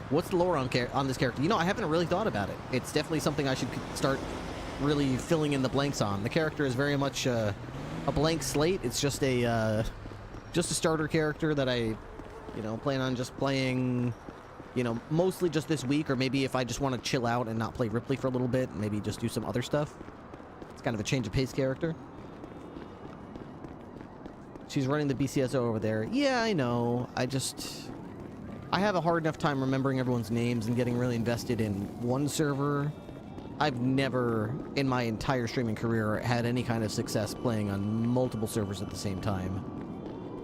What's the lore on this character? You know, I haven't really thought about it. It's definitely something I should start really filling in the blanks on. The character is very much a blank slate. It's just a starter character that I, plan on just playing, mostly just this week, or maybe if I just want to chill out and not play Ripley for a little bit, maybe just do some other stuff. It's kind of a change of pace character. She's running the BCSO over there. Yeah, I know. I have a hard enough time remembering everyone's names and getting really invested in one server. I've never, in my entire streaming career, had any kind of success playing on multiple servers at the same time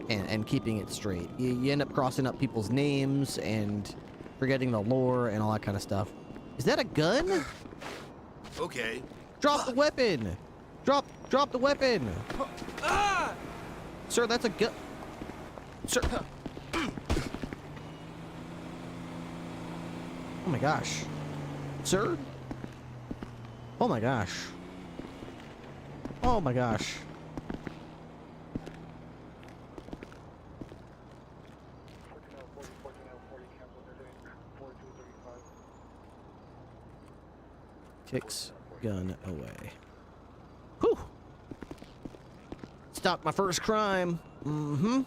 and keeping it straight. You end up crossing up people's names and forgetting the lore and all that kind of stuff. Is that a gun? Okay. Drop the weapon! Drop the weapon! Sir, that's a gun. Sir. Oh my gosh. Sir? Oh my gosh. Oh my gosh. Kicks gun away. Whew. Stopped my first crime. Mm-hmm.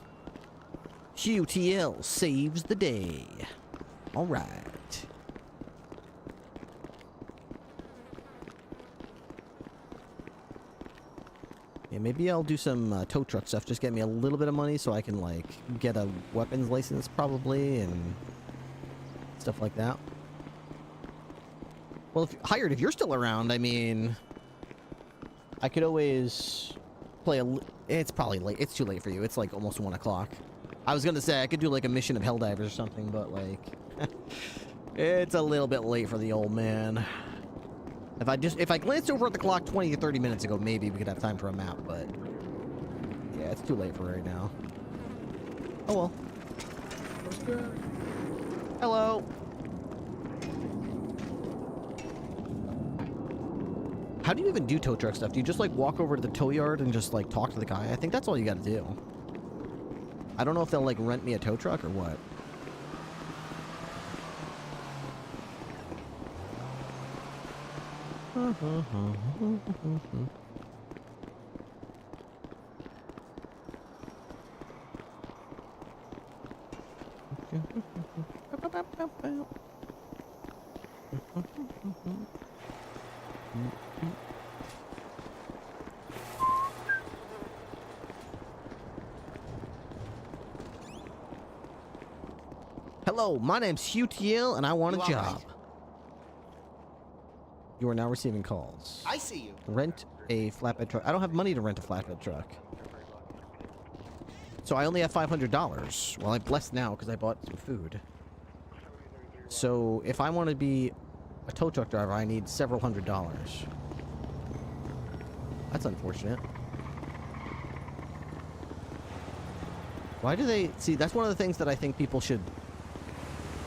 QTL saves the day. All right. Yeah, maybe I'll do some tow truck stuff. Just get me a little bit of money so I can, like, get a weapons license probably and stuff like that. Well, if you're still around, I mean, I could always play it's probably late. It's too late for you. It's like almost 1 o'clock. I was gonna say I could do like a mission of Helldivers or something, but like, it's a little bit late for the old man. If I glanced over at the clock 20 to 30 minutes ago, maybe we could have time for a map, but yeah, it's too late for right now. Oh well. Hello. How do you even do tow truck stuff? Do you just like walk over to the tow yard and just like talk to the guy? I think that's all you gotta do. I don't know if they'll like rent me a tow truck or what. Hello, my name's HughTL, and I want a job. You are now receiving calls. I see you. Rent a flatbed truck. I don't have money to rent a flatbed truck. So I only have $500. Well, I have less now because I bought some food. So if I want to be a tow truck driver, I need several $100s. That's unfortunate. Why do they... See, that's one of the things that I think people should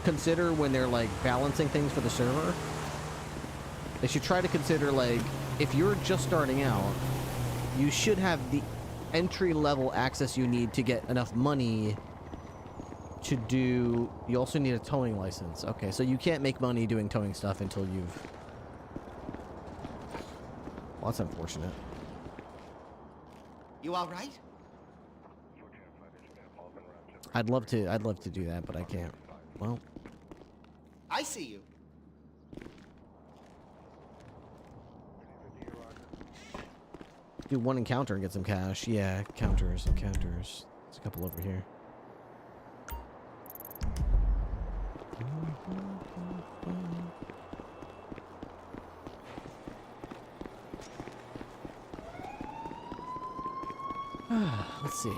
consider when they're, like, balancing things for the server. They should try to consider, like, if you're just starting out, you should have the entry-level access you need to get enough money to do... You also need a towing license. Okay, so you can't make money doing towing stuff until you've... Well, that's unfortunate. You all right? I'd love to do that, but I can't. Well... I see you. Do one encounter and get some cash. Yeah, encounters. There's a couple over here. Let's see.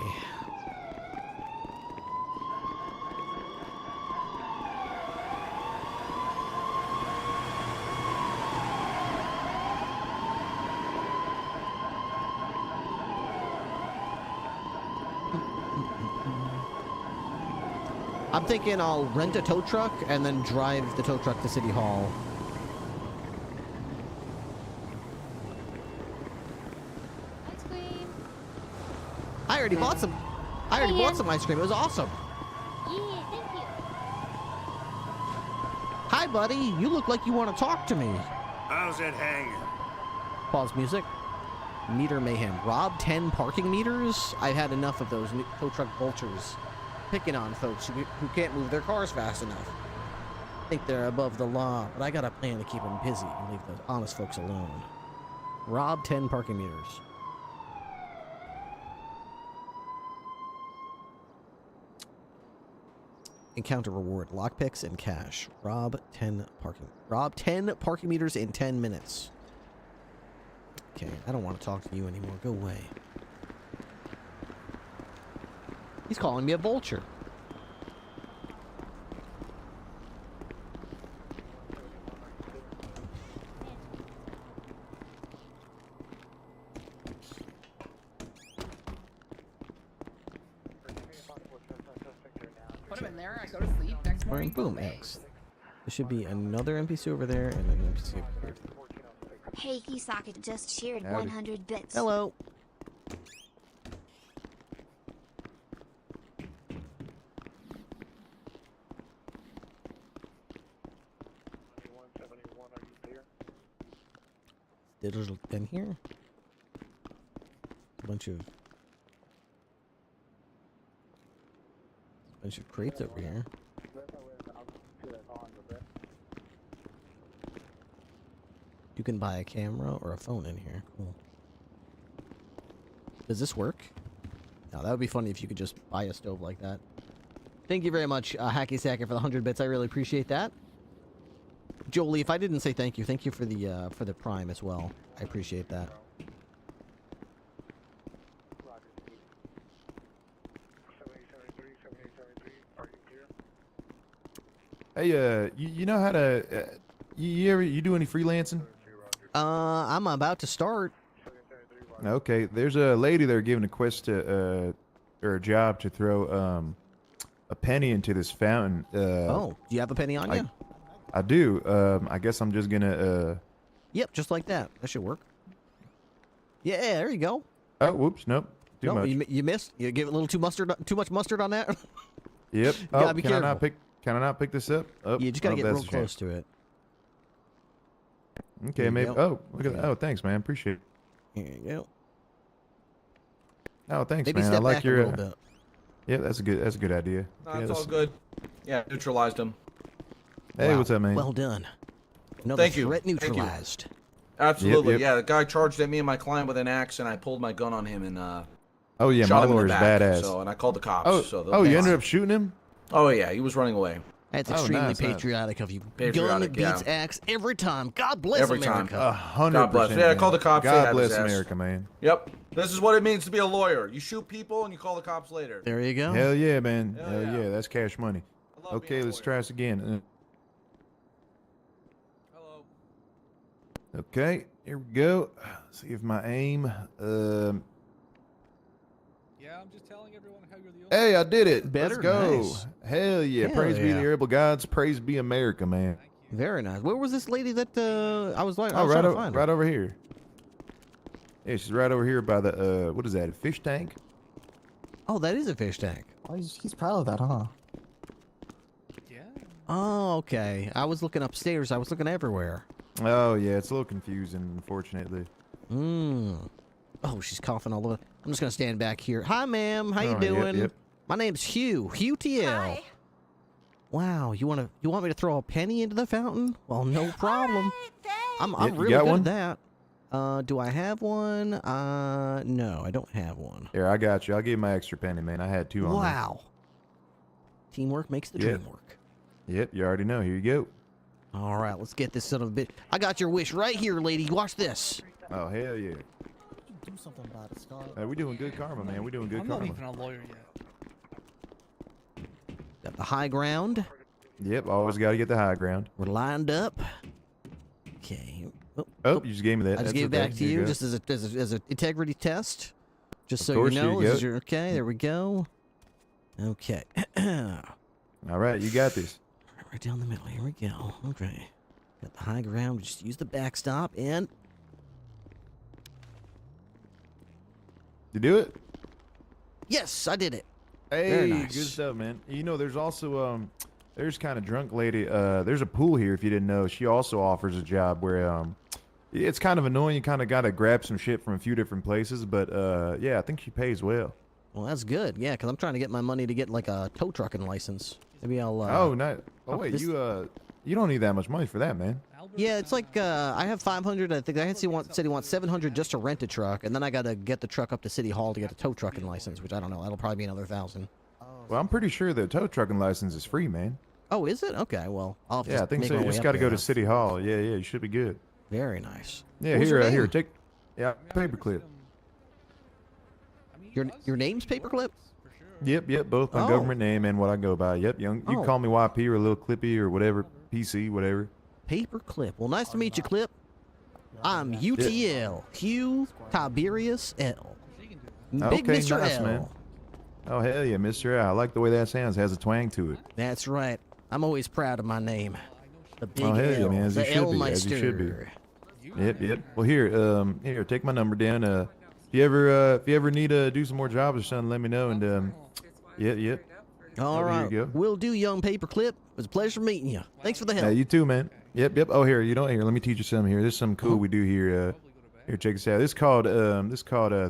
I'm thinking I'll rent a tow truck and then drive the tow truck to City Hall. Ice cream. I already bought some ice cream. It was awesome. Yeah, thank you. Hi, buddy. You look like you want to talk to me. How's it hanging? Pause music. Meter mayhem. Rob 10 parking meters? I've had enough of those tow truck vultures. Picking on folks who can't move their cars fast enough. Think they're above the law, but I got a plan to keep them busy and leave the honest folks alone. Rob 10 parking meters. Encounter reward, lockpicks and cash. Rob 10 parking meters in 10 minutes. Okay, I don't want to talk to you anymore. Go away. He's calling me a vulture. Put him in there, I go to sleep, next morning, Boom, X. There should be another NPC over there and an NPC over here. Hey, Socket just shared Howdy. 100 bits. Hello. Digital in here. A bunch of crates over here. You can buy a camera or a phone in here. Cool. Does this work? No, that would be funny if you could just buy a stove like that. Thank you very much, Hacky Sacker, for the 100 bits. I really appreciate that. Jolie, if I didn't say thank you for the Prime as well. I appreciate that. Hey, you know how to, you do any freelancing? I'm about to start. Okay, there's a lady there giving a quest to, or a job to throw, a penny into this fountain. Oh, do you have a penny on you? I do. I guess I'm just gonna, Yep, just like that. That should work. Yeah, there you go. Oh, whoops, nope. Too much. You missed. You gave it a little too much mustard on that. Yep. You Oh, gotta be can I careful. not pick? Can I not pick this up? Oh, You just gotta get that's real a close shame. to it. Okay, There you maybe. go. Oh, look at that. Oh, thanks, man. Appreciate it. Here you go. Oh, thanks, Maybe man. I step like back your. a little bit. Yeah, that's a good idea. No, Yeah, it's that's- all good. Yeah, neutralized him. Hey, Wow, what's up, man? Well done. Another Thank you. threat Thank you. neutralized. Absolutely. Yep, yep. Yeah, the guy charged at me and my client with an axe, and I pulled my gun on him and Oh yeah, shot my him in the lawyer's back. badass. So, and I called the cops. Oh, so oh, you ended up shooting him? Oh yeah, he was running away. That's Oh, extremely nice, nice. patriotic of you. Patriotic, Gun beats yeah. axe every time. God bless Every time. America. 100%. God bless. Yeah, I called the cops. they God had his bless ass. America, man. Yep. This is what it means to be a lawyer. You shoot people and you call the cops later. There you go. Hell yeah, man. Hell Hell yeah. yeah, that's cash money. Okay, let's try this again. Hello. Okay, here we go. See if my aim. Yeah, I'm just telling everyone how you're the only. Hey, I did it. Better, Let's go. nice. Hell yeah. Hell Praise be yeah. the able gods. Praise be America, man. Very nice. Where was this lady that I was like? I Oh, was right, trying to find her. right over here. Yeah, she's right over here by the what is that? A fish tank? Oh, that is a fish tank. Oh, he's proud of that, huh? Oh, okay. I was looking upstairs. I was looking everywhere. Oh yeah, it's a little confusing, unfortunately. Oh, she's coughing all over. I'm just gonna stand back here. Hi, ma'am. How you Oh, yep, doing? yep. My name's Hugh. Hugh TL. Hi. Wow, you want me to throw a penny into the fountain? Well, no problem. I'm Yep, you really got good one? at that. Do I have one? No, I don't have one. Here, I got you. I'll give you my extra penny, man. I had two on there. Wow. Teamwork makes the Yep. dream work. Yep, you already know. Here you go. All right, let's get this son of a bit. I got your wish right here, lady. Watch this. Oh hell yeah. Do something about it, Scott. We doing good karma, man. We doing good I'm karma. not even a lawyer yet. Got the high ground. Yep, always got to get the high ground. We're lined up. Okay. Oh, you just gave me that. I just That's gave it okay. back to Here you go. just as a integrity test. Just Of so course, you here know. you This is go. your, okay, there we go. Okay. All right, you got this. Right down the middle. Here we go. Okay. Got the high ground. We just use the backstop and You do it? yes, I did it. Hey, Very nice. good stuff, man. You know, there's also there's kind of drunk lady. There's a pool here if you didn't know. She also offers a job where it's kind of annoying. You kind of got to grab some shit from a few different places, but yeah, I think she pays well. Well, that's good. Yeah, because I'm trying to get my money to get like a tow trucking license. Maybe I'll. Oh, nice. Oh wait, this- you don't need that much money for that, man. Yeah, it's like I have 500. I think I said he wants 700 just to rent a truck, and then I got to get the truck up to City Hall to get a tow trucking license, which I don't know. That'll probably be another 1,000. Well, I'm pretty sure the tow trucking license is free, man. Oh, is it? Okay, well, I'll have to Yeah, I just think make so. my You way just up got to there go to then. City Hall. Yeah, yeah, you should be good. Very nice. Yeah, What was here, your here, name? take. Yeah, paperclip. Your name's Paperclip? Yep, both my Oh. government name and what I go by. Yep, you can Oh. call me YP or a little Clippy or whatever, PC, whatever. Paperclip. Well, nice to meet you, Clip. I'm UTL, Hugh Tiberius L. Big Okay, Mr. nice, L. man. Oh hell yeah, Mr. L. I like the way that sounds. Has a twang to it. That's right. I'm always proud of my name. The big Oh hell L. yeah, man, as you the should be, as you should be. L-meister. Yep. Well, here, take my number down. If you ever need to do some more jobs or something, let me know. And yep. All Over here right. you go. Will do, young Paperclip. It was a pleasure meeting you. Thanks for the help. Yeah, you too, man. Yep. Oh, here, here. Let me teach you something here. This is something cool we do here. Here, check this out. This is called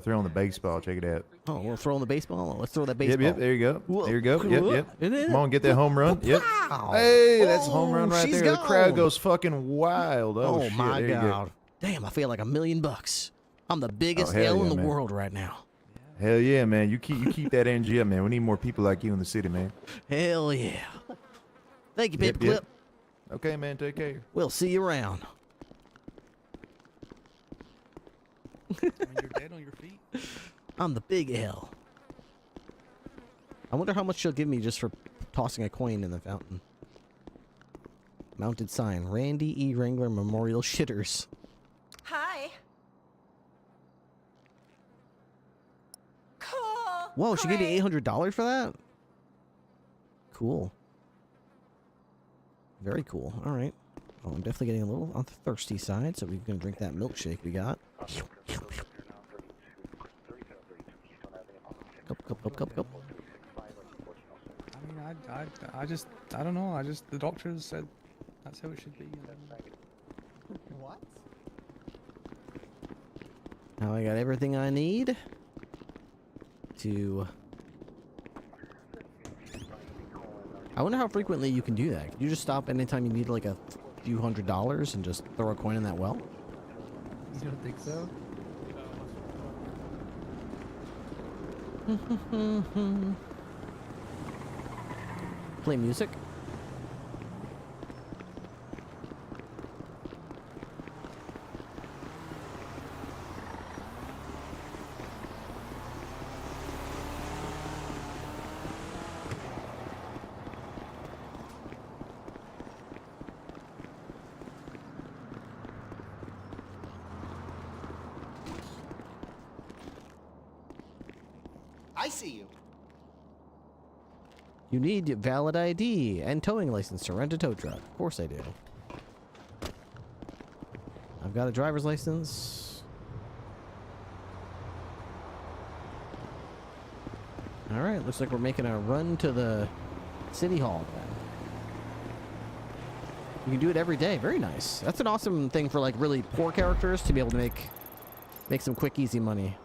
throwing the baseball. Check it out. Oh, we're throwing the baseball. Let's throw that baseball. Yep. There you go. Whoa. There you go. Yep. It is. Come on, get that home run. Yep. Wow. Hey, that's a home Oh, run right she's there. The crowd gone. goes fucking wild. Oh, shit. my There you go. God. Damn, I feel like $1 million. I'm the biggest hell L yeah, in the man. world right now. Hell yeah, man. You keep that energy up, man. We need more people like you in the city, man. Hell yeah. Thank you, Yep, Paperclip. yep. Okay, man. Take care. We'll see you around. When you're dead on your feet. I'm the big L. I wonder how much she'll give me just for tossing a coin in the fountain. Mounted sign. Randy E. Wrangler Memorial Shitters. Hi. Cool. Whoa, she gave me $800 for that? Cool. Very cool. All right. Oh, I'm definitely getting a little on the thirsty side, so we're going to drink that milkshake we got. Cup. I mean, I don't know. The doctor said that's how it should be. What? Now I got everything I need to... I wonder how frequently you can do that. Can you just stop anytime you need like a few $100s and just throw a coin in that well? You don't think so? Play music. I see you. You need valid ID and towing license to rent a tow truck. Of course I do. I've got a driver's license. Alright, looks like we're making a run to the city hall then. You can do it every day. Very nice. That's an awesome thing for like really poor characters to be able to make some quick, easy money.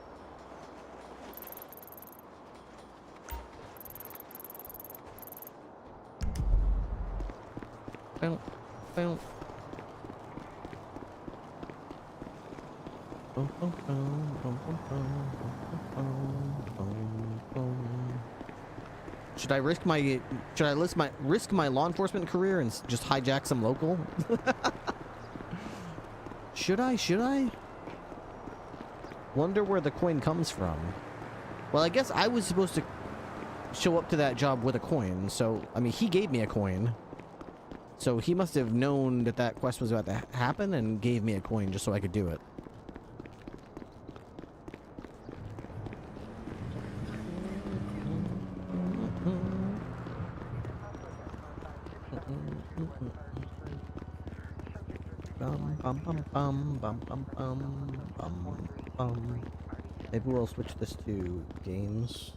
Should I risk my law enforcement career and just hijack some local? Should I? Wonder where the coin comes from. Well, I guess I was supposed to show up to that job with a coin, so I mean he gave me a coin. So he must have known that that quest was about to happen and gave me a coin just so I could do it. Maybe we'll switch this to games.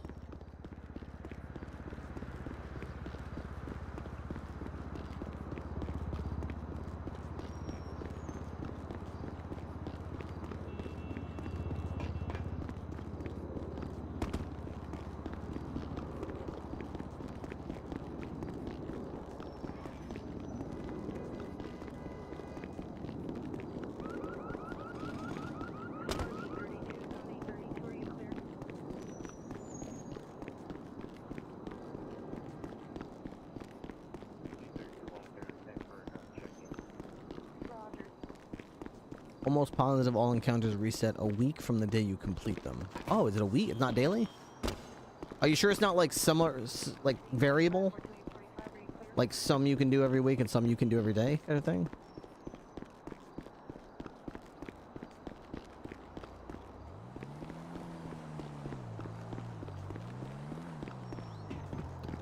Almost positive all encounters reset a week from the day you complete them. Oh, is it a week? It's not daily? Are you sure it's not like similar, like variable? Like some you can do every week and some you can do every day kind of thing?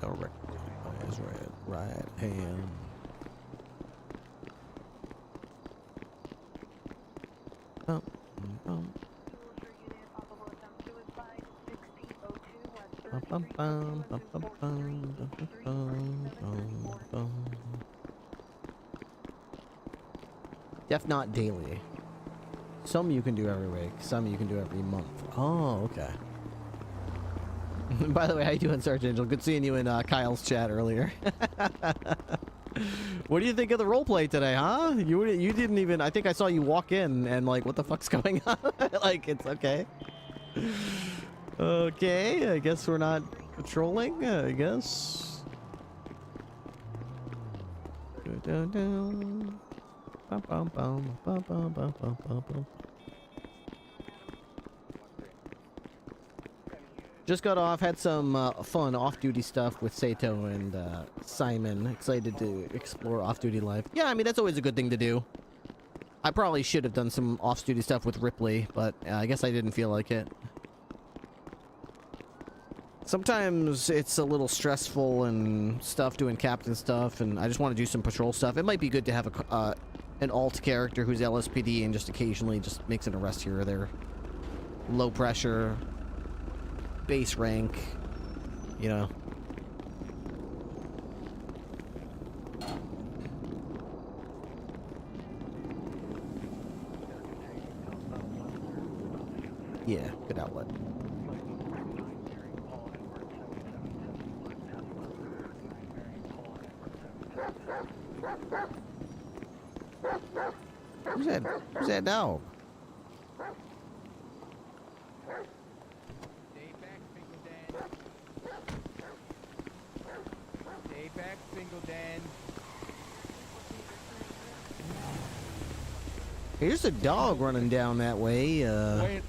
Directly by his right hand. Def not daily. Some you can do every week, some you can do every month. Oh, okay. By the way, how you doing, Sergeant Angel? Good seeing you in Kyle's chat earlier. What do you think of the roleplay today, huh? You didn't even... I think I saw you walk in and like, what the fuck's going on? Like, it's okay. Okay, I guess we're not patrolling. I guess. Go down. Bum, bum, bum, bum, bum, bum, bum, bum, bum. Just got off, had some fun off-duty stuff with Sato and Simon. Excited to explore off-duty life. Yeah, I mean, that's always a good thing to do. I probably should have done some off-duty stuff with Ripley, but I guess I didn't feel like it. Sometimes it's a little stressful and stuff doing captain stuff, and I just want to do some patrol stuff. It might be good to have an alt character who's LSPD and just occasionally just makes an arrest here or there. Low pressure. Base rank, you know. Yeah, good outlet. Who's that? Who's that dog? Here's a dog running down that way. Wayne,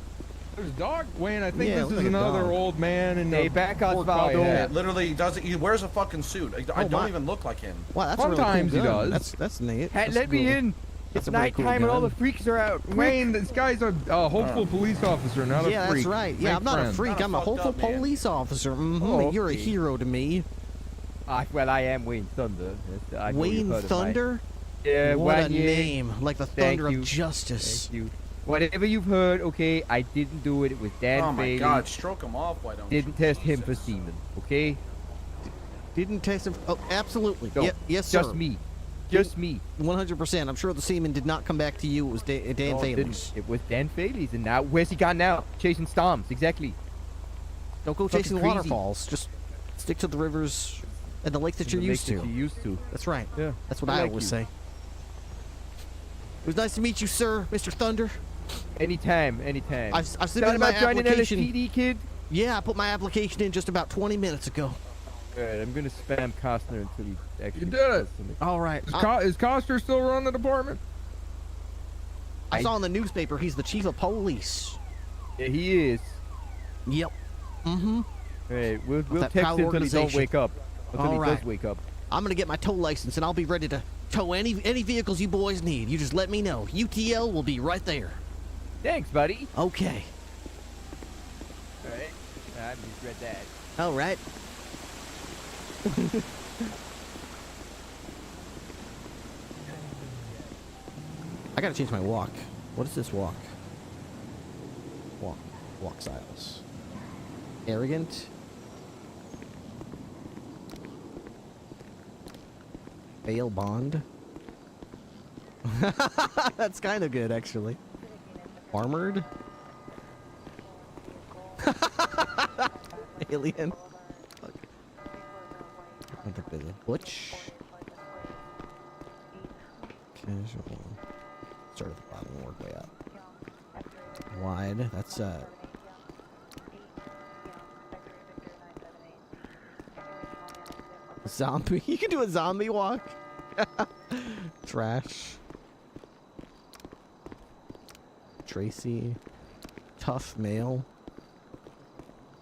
there's a dog. Wayne, I think Yeah, this look is like a another dog. old man in a back on pork fire. bottle. Yeah, literally, he wears a fucking suit. I don't even look like him. Wow, that's Sometimes a really he cool gun. does. That's neat. Hey, That's let me cool. in. That's It's a very cool nighttime and all gun. the freaks are out. Wayne, this guy's a hopeful police officer, not a Yeah, freak. that's right. Yeah, Make I'm not a friends. freak. I'm a hopeful police officer. Mm-hmm. You're a hero to me. Well, I am Wayne Thunder. I know you've Wayne heard of Thunder? Yeah, What a one year. name. Like the Thank thunder you. of justice. Thank you. Whatever you've heard, okay, I didn't do it. It was Dan Oh my Bailey. God, stroke him off. Why don't Didn't test him for semen, okay? Didn't test him. Oh, absolutely. No, Yes, sir. just me. Just me. 100%. I'm sure the semen did not come back to you. It was Dan No, it Thales. didn't. It was Dan Bailey's, and now where's he gone now? Chasing storms, exactly. Don't go Fucking chasing the crazy. waterfalls. Just stick to the rivers and the lakes that you're The used lake to. that you're used to. That's right. Yeah. That's what I I like always you. say. It was nice to meet you, sir, Mr. Thunder. Anytime, anytime. I've Thought submitted my about joining application. LSPD, kid? Yeah, I put my application in just about 20 minutes ago. Alright, I'm gonna spam Costner until he actually. You did it. All right. Is Coster still running the department? I saw in the newspaper he's the chief of police. Yeah, he is. Yep. Mm-hmm. Alright, we'll That text proud him until he don't organization. wake up. Until All he right. does wake up. I'm gonna get my tow license and I'll be ready to tow any vehicles you boys need. You just let me know. UTL will be right there. Thanks, buddy. Okay. Alright. I just read that. All right. I gotta change my walk. What is this walk? Walk styles. Arrogant. Bail bond. That's kind of good, actually. Armored. Alien. Butch. Casual. Start at the bottom and work way up. Wide. That's zombie. You can do a zombie walk. Trash. Tracy. Tough male.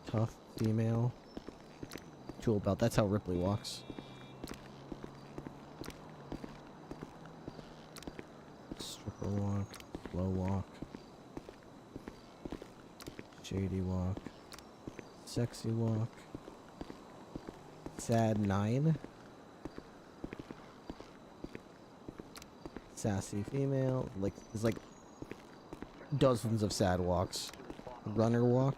Tough female. Tool belt. That's how Ripley walks. Stripper walk. Slow walk. Shady walk. Sexy walk. Sad 9. Sassy female. Like there's like dozens of sad walks. Runner walk.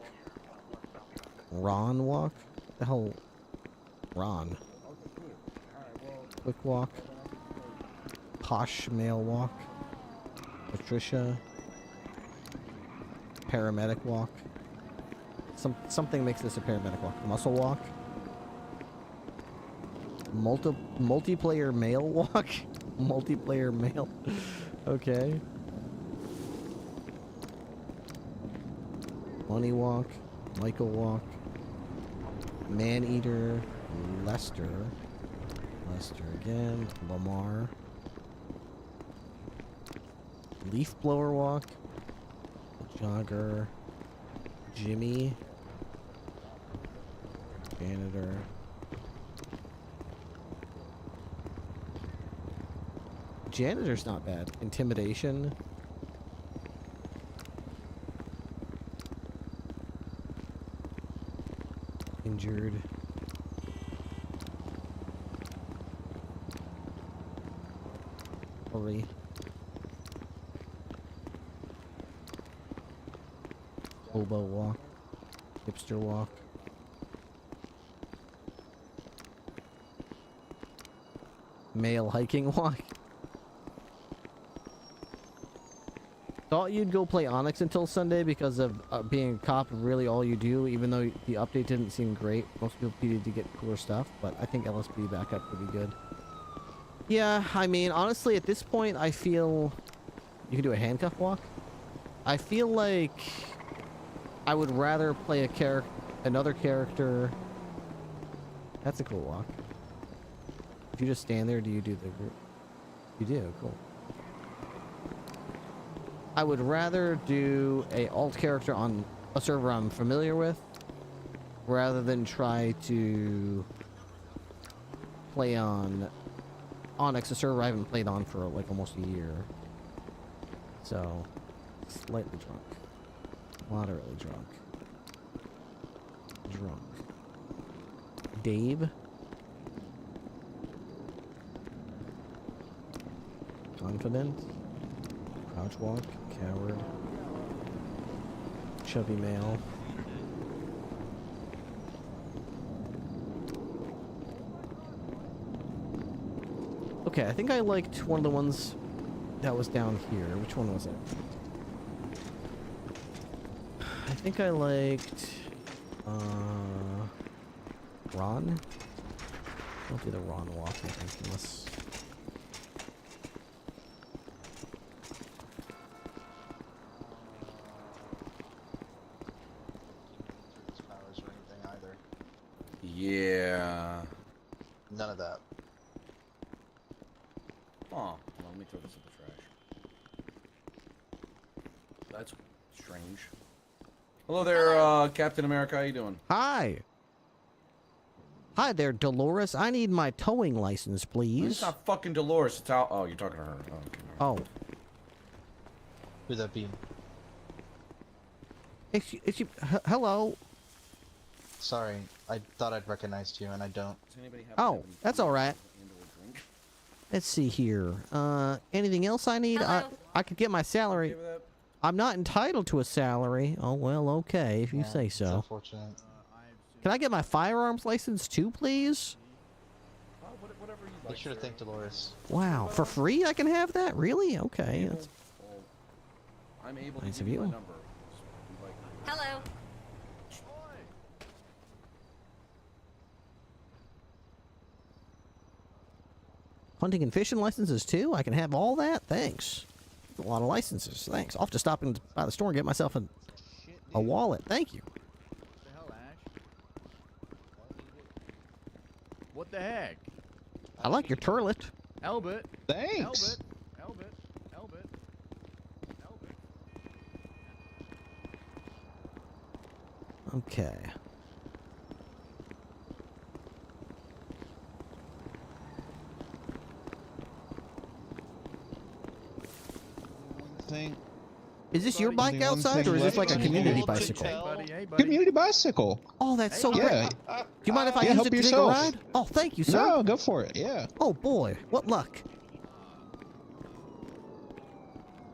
Ron walk. The hell, Ron. Quick walk. Posh male walk. Patricia. Paramedic walk. Something makes this a paramedic walk. Muscle walk. Multiplayer male walk. Multiplayer male. Okay. Money walk. Michael Walk. Man-Eater. Lester. Lester again. Lamar. Leaf Blower Walk. Jogger. Jimmy. Janitor. Janitor's not bad. Intimidation. Injured. Hurry. Hobo walk. Hipster walk. Male hiking walk. Thought you'd go play Onyx until Sunday because of being a cop really all you do, even though the update didn't seem great. Most people needed to get cooler stuff, but I think LSP back up pretty good. Yeah, I mean, honestly, at this point, I feel... You can do a handcuff walk? I feel like I would rather play another character... That's a cool walk. If you just stand there, do you do the group? You do, cool. I would rather do a alt character on a server I'm familiar with rather than try to play on Onyx, a server I haven't played on for like almost a year. So, slightly drunk. Moderately drunk. Drunk. Dave. Confident. Crouch walk. Coward. Chubby male. Okay, I think I liked one of the ones that was down here. Which one was it? I think I liked Ron. I'll do the Ron walk, I think, unless... Yeah. None of that. Oh, well, let me throw this in the trash. That's strange. Hello there, Captain America. How you doing? Hi. Hi there, Dolores. I need my towing license, please. It's not fucking Dolores. It's out. Oh, you're talking to her. Oh, okay. Oh. Who'd that be? Hello. Sorry, I thought I'd recognized you, and I don't. Oh, that's all right. Let's see here. Anything else I need? I could get my salary. I'm not entitled to a salary. Oh, well, okay, if you say so. Unfortunate. Can I get my firearms license too, please? Make sure to thank Dolores. Wow, for free I can have that? Really? Okay. That's I'm able nice to of give you my you. number. Hello. Hunting and fishing licenses too? I can have all that? Thanks. That's a lot of licenses. Thanks. I'll have to stop by the store and get myself a wallet. Thank you. What the heck? I like your turlet. Albert. Thanks. Albert. Okay. Is this your bike outside, or is this like a community bicycle? Community bicycle. Oh, that's so Yeah. great. Do you mind if I Yeah, use help it to yourself. take a ride? Oh, thank you, sir. No, go for it. Yeah. Oh boy, what luck.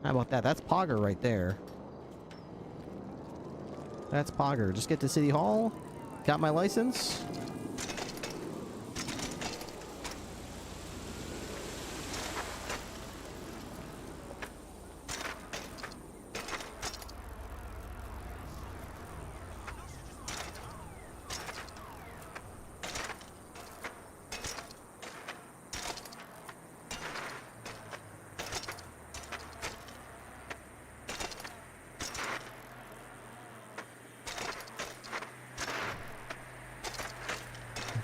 How about that? That's Pogger right there. That's Pogger. Just get to City Hall. Got my license.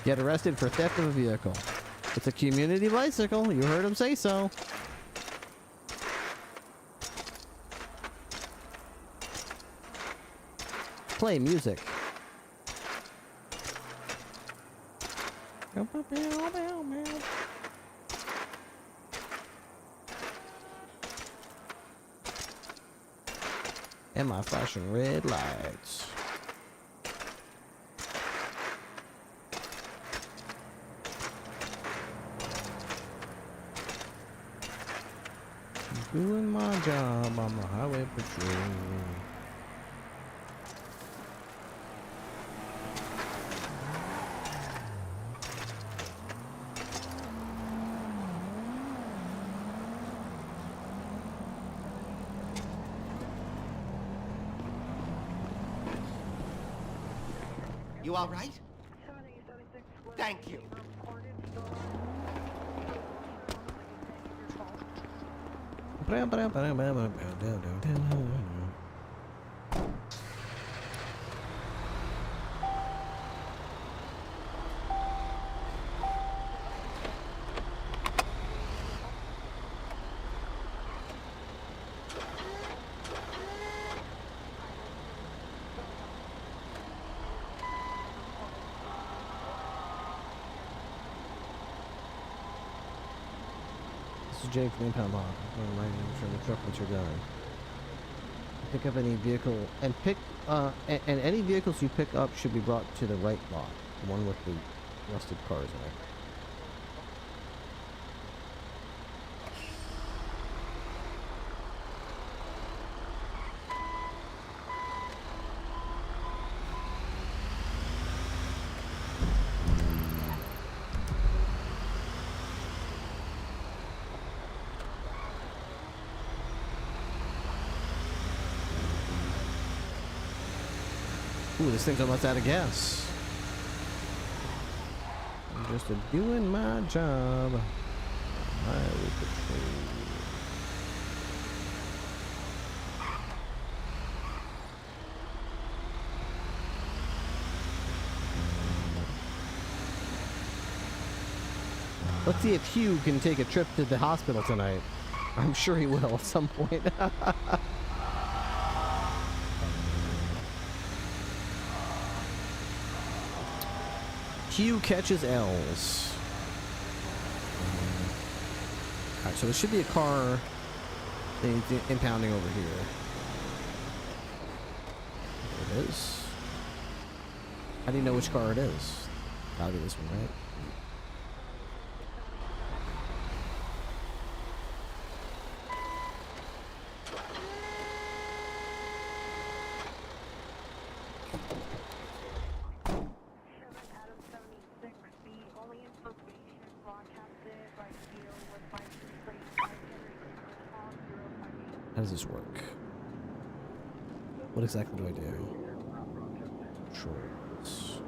Get arrested for theft of a vehicle. It's a community bicycle. You heard him say so. Play music. Am I flashing red lights? Doing my job on the highway patrol. You all right? Thank you. This is Jake from the impound lot. I'm right from the truck once you're done. Pick up any vehicle and and any vehicles you pick up should be brought to the right lot, the one with the rusted cars in it. Ooh, this thing's almost out of gas. I'm just doing my job. Highway patrol. Let's see if Hugh can take a trip to the hospital tonight. I'm sure he will at some point. Hugh catches L's. Alright, so there should be a car impounding over here. There it is. How do you know which car it is? Gotta be this one, right? How does this work? What exactly do I do? Controls.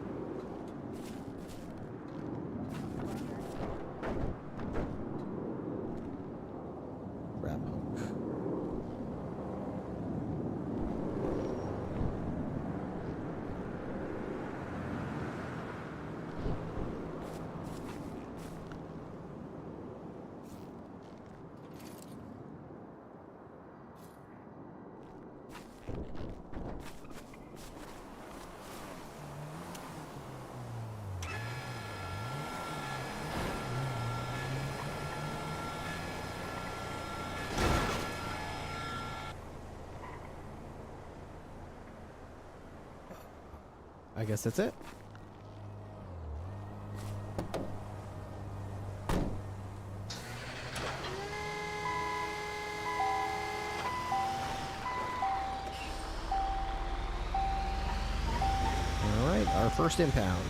Grab hook. I guess that's it. All right, our first impound.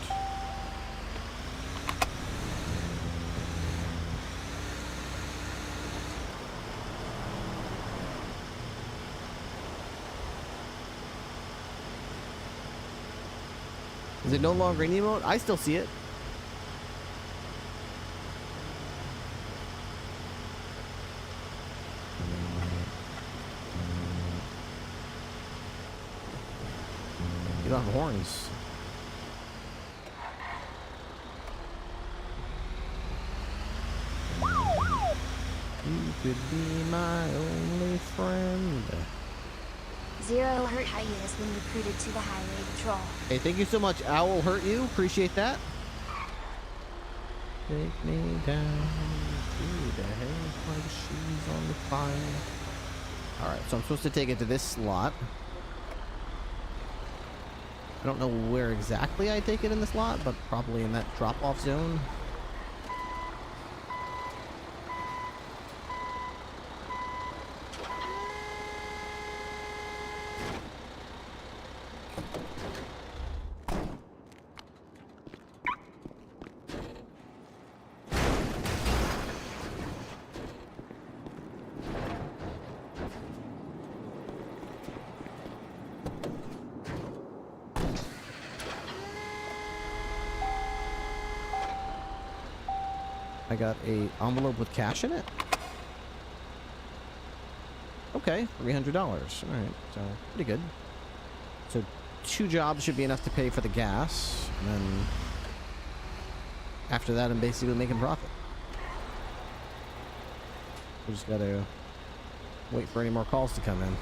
Is it no longer an emote? I still see it. You don't have horns. could be my only friend. Zero hurt hyenas when recruited to the highway patrol. Hey, thank you so much. Owl hurt you. Appreciate that. Take me down to the hell like she's on the fire. Alright, so I'm supposed to take it to this slot. I don't know where exactly I take it in the slot, but probably in that drop-off zone. I got a envelope with cash in it. Okay, $300. All right, so pretty good. So 2 jobs should be enough to pay for the gas, and then after that, I'm basically making profit. We just gotta wait for any more calls to come in.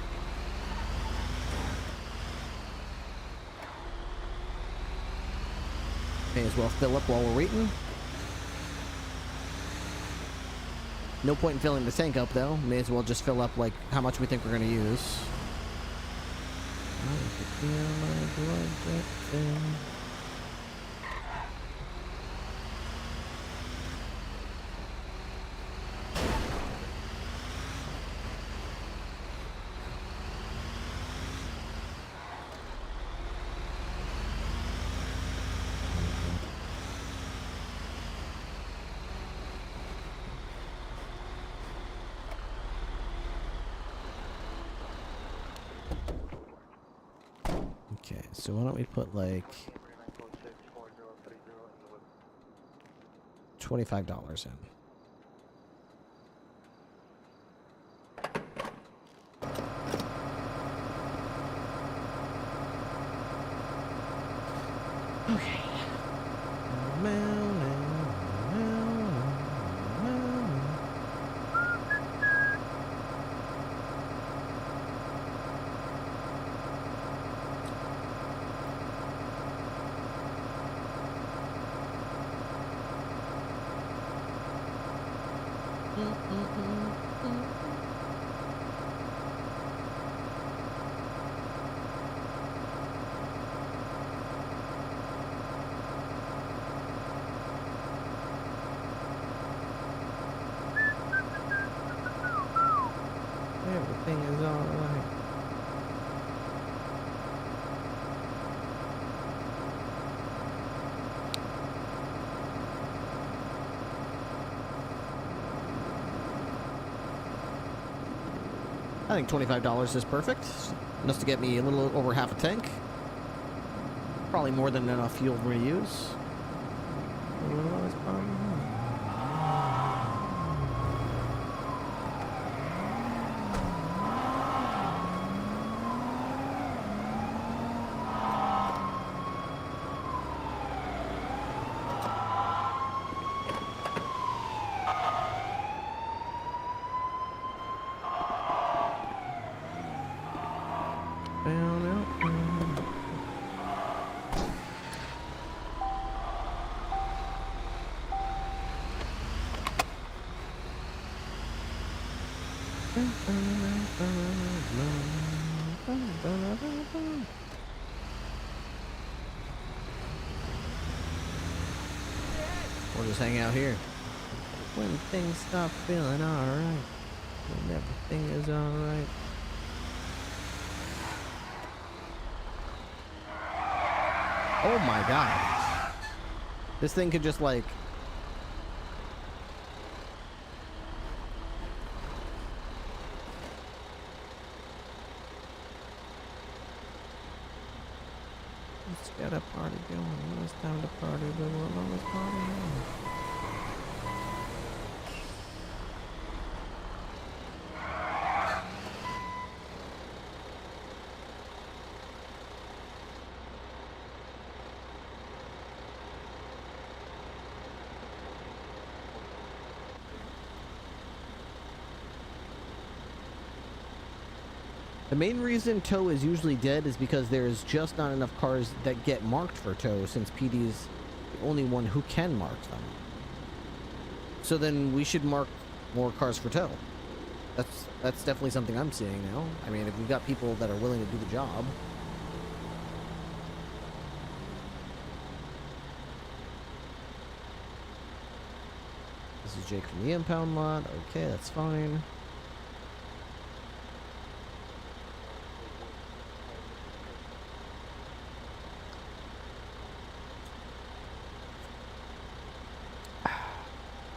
May as well fill up while we're waiting. No point in filling the tank up, though. May as well just fill up, like, how much we think we're going to use. I can feel my blood drifting. Okay, so why don't we put like $25 in. Okay. Everything is all right. I think $25 is perfect. Enough to get me a little over half a tank. Probably more than enough fuel for me to use. We'll just hang out here. When things stop feeling alright. When everything is alright. Oh my god. This thing could just like... Let's get a party going. When it's time to party, but we'll always party on. The main reason tow is usually dead is because there's just not enough cars that get marked for tow, since PD's the only one who can mark them. So then we should mark more cars for tow. That's definitely something I'm seeing now. I mean, if we've got people that are willing to do the job. This is Jake from the impound lot. Okay, that's fine.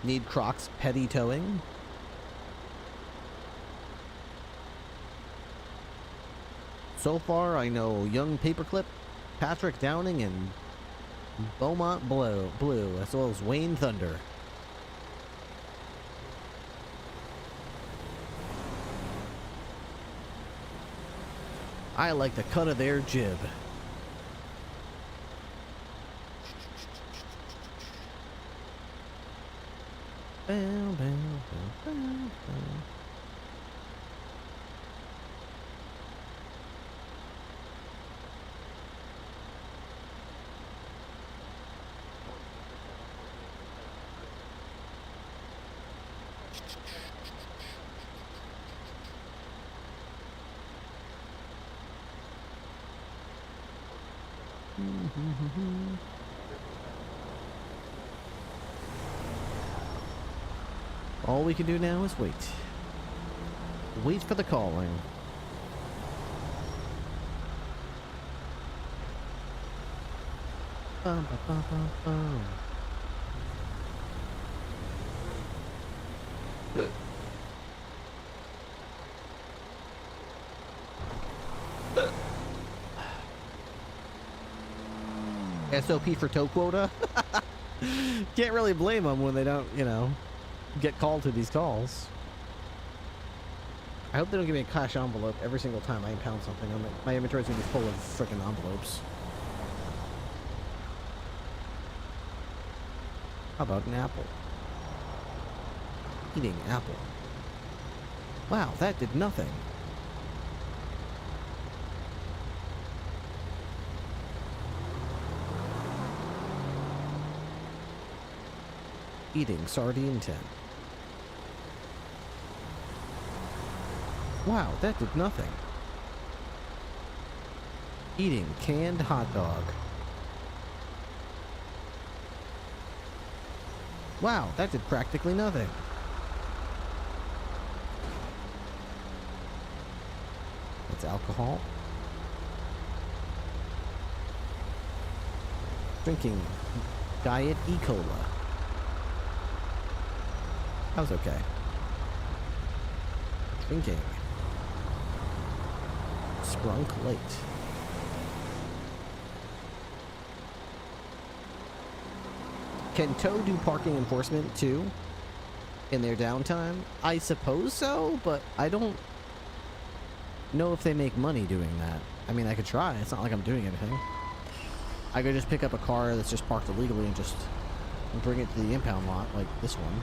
Need Crocs petty towing. So far, I know Young Paperclip, Patrick Downing, and Beaumont Blue, as well as Wayne Thunder. I like the cut of their jib. All we can do now is wait. Wait for the calling. Bum, ba, bum, bum, bum. SOP for tow quota? Can't really blame them when they don't, you know, get called to these calls. I hope they don't give me a cash envelope every single time I impound something. My inventory's gonna be full of freaking envelopes. How about an apple? Eating apple. Wow, that did nothing. Eating sardine tin. Wow, that did nothing. Eating canned hot dog. Wow, that did practically nothing. That's alcohol. Drinking Diet E-Cola. That was okay. Drinking Sprunk Light. Can tow do parking enforcement too in their downtime? I suppose so, but I don't know if they make money doing that. I mean, I could try. It's not like I'm doing anything. I could just pick up a car that's just parked illegally and just bring it to the impound lot, like this one.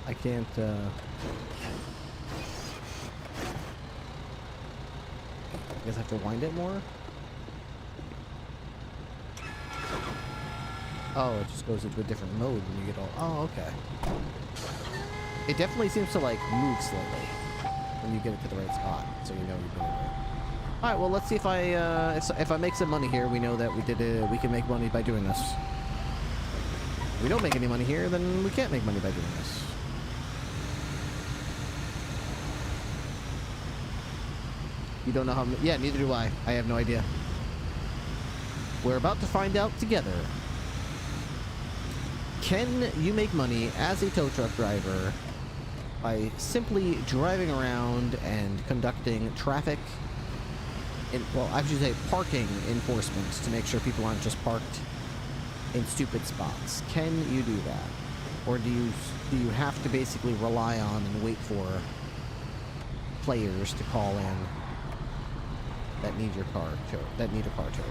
I can't, I guess I have to wind it more? Oh, it just goes into a different mode when you get all... Oh, okay. It definitely seems to like move slightly when you get it to the right spot, so you know you're doing it right. All right, well, let's see if I make some money here. We know that we can make money by doing this. If we don't make any money here, then we can't make money by doing this. You don't know how? Yeah, neither do I. I have no idea. We're about to find out together. Can you make money as a tow truck driver by simply driving around and conducting traffic, well, I should say parking enforcement to make sure people aren't just parked in stupid spots? Can you do that? Or do you have to basically rely on and wait for players to call in that need your car towed, that need a car towed?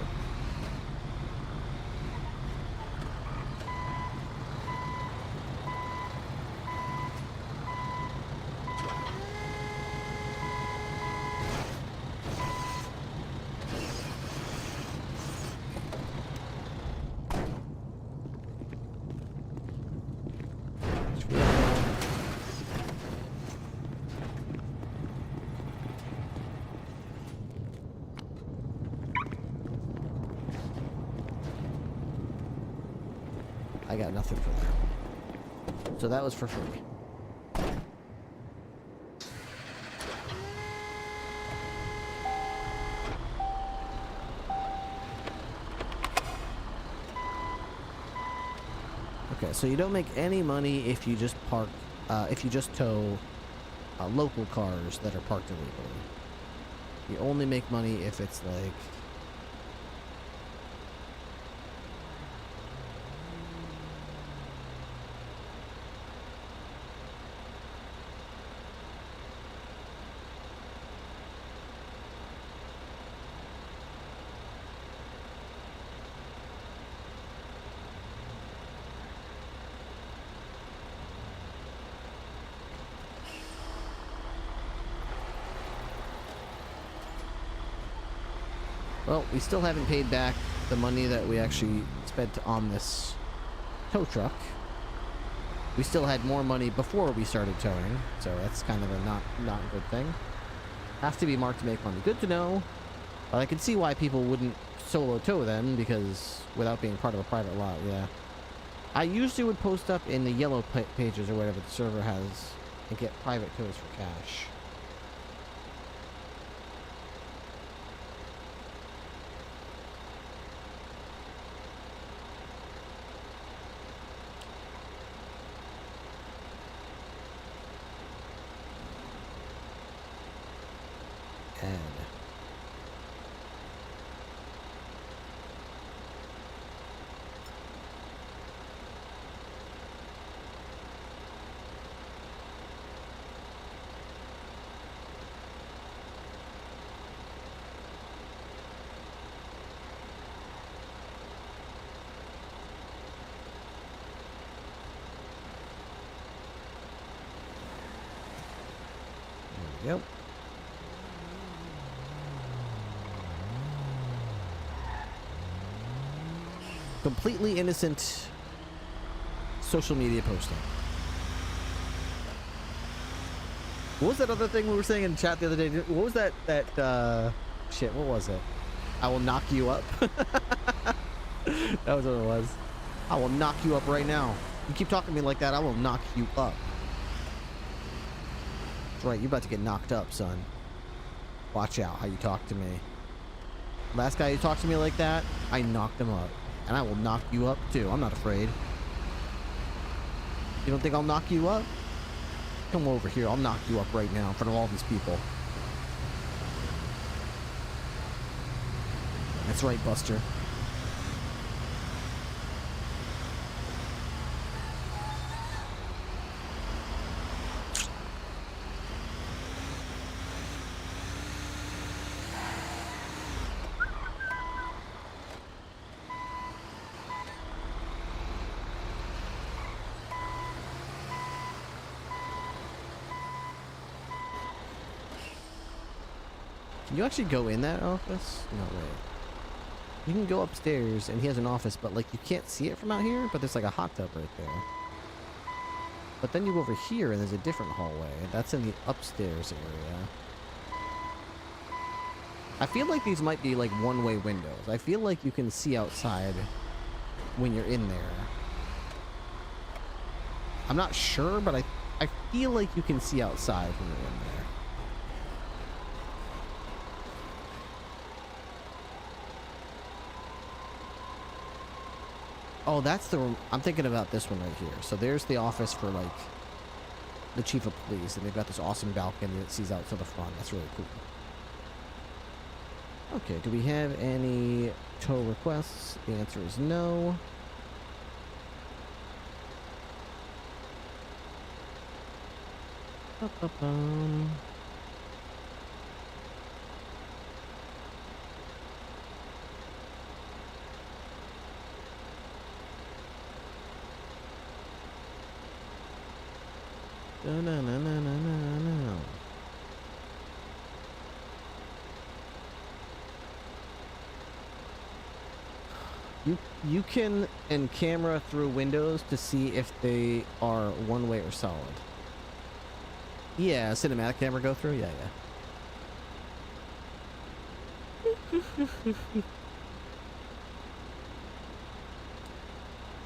I got nothing for that. So that was for free. Okay, so you don't make any money if you just if you just tow local cars that are parked illegally. You only make money if it's like well, we still haven't paid back the money that we actually spent on this tow truck. We still had more money before we started towing, so that's kind of a not good thing. Have to be marked to make money. Good to know. But I can see why people wouldn't solo tow then, because without being part of a private lot, yeah. I usually would post up in the yellow pages or whatever the server has and get private tows for cash. Yep. Completely innocent social media posting. What was that other thing we were saying in chat the other day? What was that shit, what was it? I will knock you up. That was what it was. I will knock you up right now. You keep talking to me like that, I will knock you up. That's right, you're about to get knocked up, son. Watch out how you talk to me. Last guy who talked to me like that, I knocked him up. And I will knock you up too. I'm not afraid. You don't think I'll knock you up? Come over here, I'll knock you up right now in front of all these people. That's right, Buster. Can you actually go in that office? No, wait. You can go upstairs and he has an office, but like you can't see it from out here, but there's like a hot tub right there. But then you go over here and there's a different hallway. That's in the upstairs area. I feel like these might be like one-way windows. I feel like you can see outside when you're in there. I'm not sure, but I feel like you can see outside when you're in there. Oh, that's the room. I'm thinking about this one right here. So there's the office for like the chief of police, and they've got this awesome balcony that sees out to the front. That's really cool. Okay, do we have any tow requests? The answer is no. Ba-ba-bum. No. You can camera through windows to see if they are one way or solid. Yeah, cinematic camera go through. Yeah.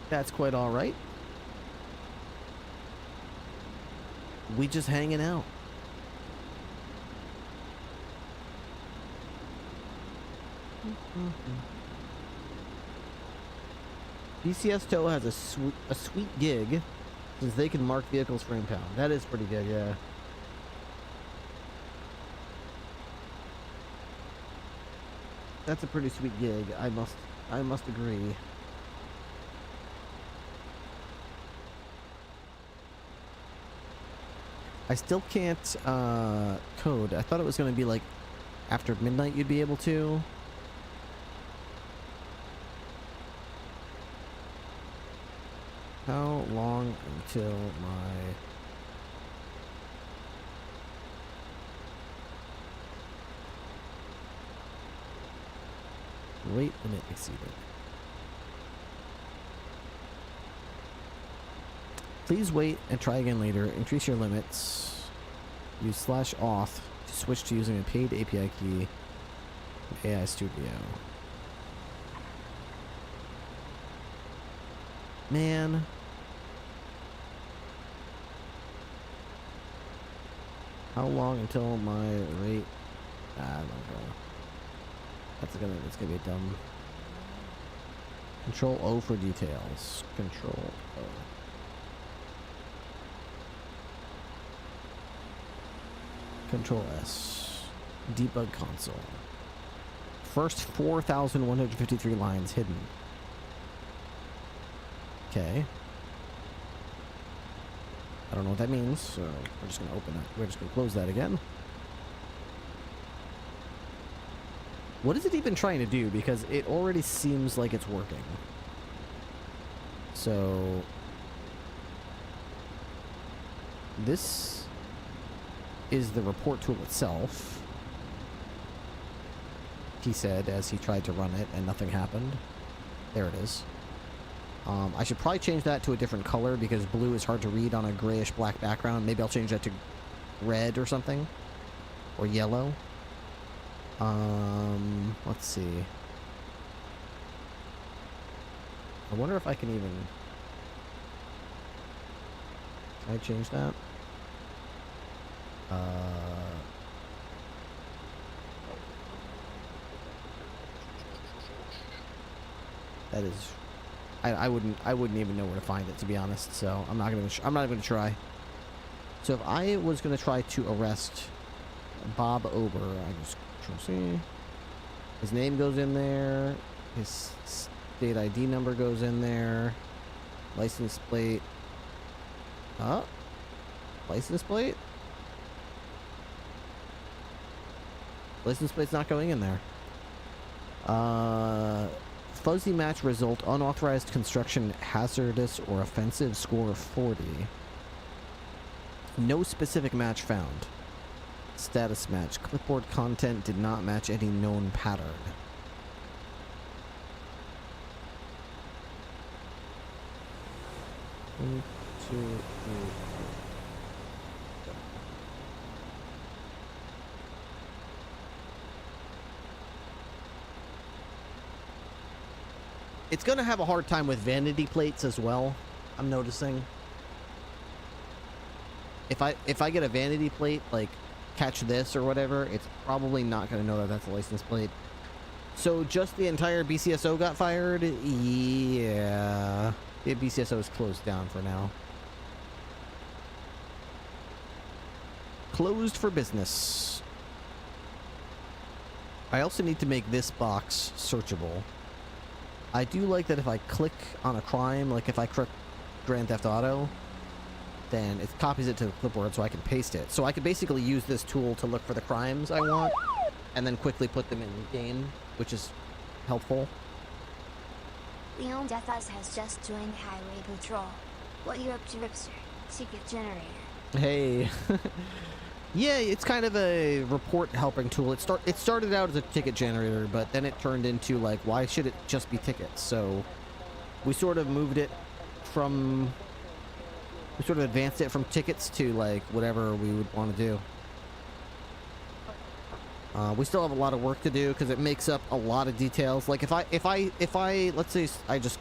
That's quite all right. We just hanging out. BCS Tow has a sweet gig, since they can mark vehicles for impound. That is pretty good, yeah. That's a pretty sweet gig. I must agree. I still can't code. I thought it was going to be like after midnight you'd be able to. How long until my... rate limit exceeded? Please wait and try again later. Increase your limits. Use /auth to switch to using a paid API key. AI Studio. Man. How long until my rate? I don't know. That's gonna be dumb. Control O for details. Control O. Control S. Debug console. First 4,153 lines hidden. Okay. I don't know what that means, so we're just gonna open it. We're just gonna close that again. What is it even trying to do? Because it already seems like it's working. So this is the report tool itself, he said as he tried to run it and nothing happened. There it is. I should probably change that to a different color because blue is hard to read on a grayish black background. Maybe I'll change that to red or something, or yellow. Let's see. I wonder if I can even... Can I change that? That is... I wouldn't even know where to find it, to be honest, so I'm not gonna try. So if I was gonna try to arrest Bob Ober, I just Control C. His name goes in there. His state ID number goes in there. License plate. License plate? License plate's not going in there. Fuzzy match result, unauthorized construction, hazardous or offensive, score 40. No specific match found. Status match. Clipboard content did not match any known pattern. One, two, three. It's gonna have a hard time with vanity plates as well. I'm noticing. If I get a vanity plate, like catch this or whatever, it's probably not gonna know that that's a license plate. So just the entire BCSO got fired? Yeah. The BCSO is closed down for now. Closed for business. I also need to make this box searchable. I do like that if I click on a crime, like if I click Grand Theft Auto, then it copies it to the clipboard so I can paste it. So I could basically use this tool to look for the crimes I want and then quickly put them in game, which is helpful. Leon Deathus has just joined Highway Patrol. What you up to, Ripster? Secret generator. Hey. Yeah, it's kind of a report helping tool. It started out as a ticket generator, but then it turned into like, why should it just be tickets? So we sort of moved it from, we sort of advanced it from tickets to like whatever we would want to do. We still have a lot of work to do because it makes up a lot of details. Like if I let's say I just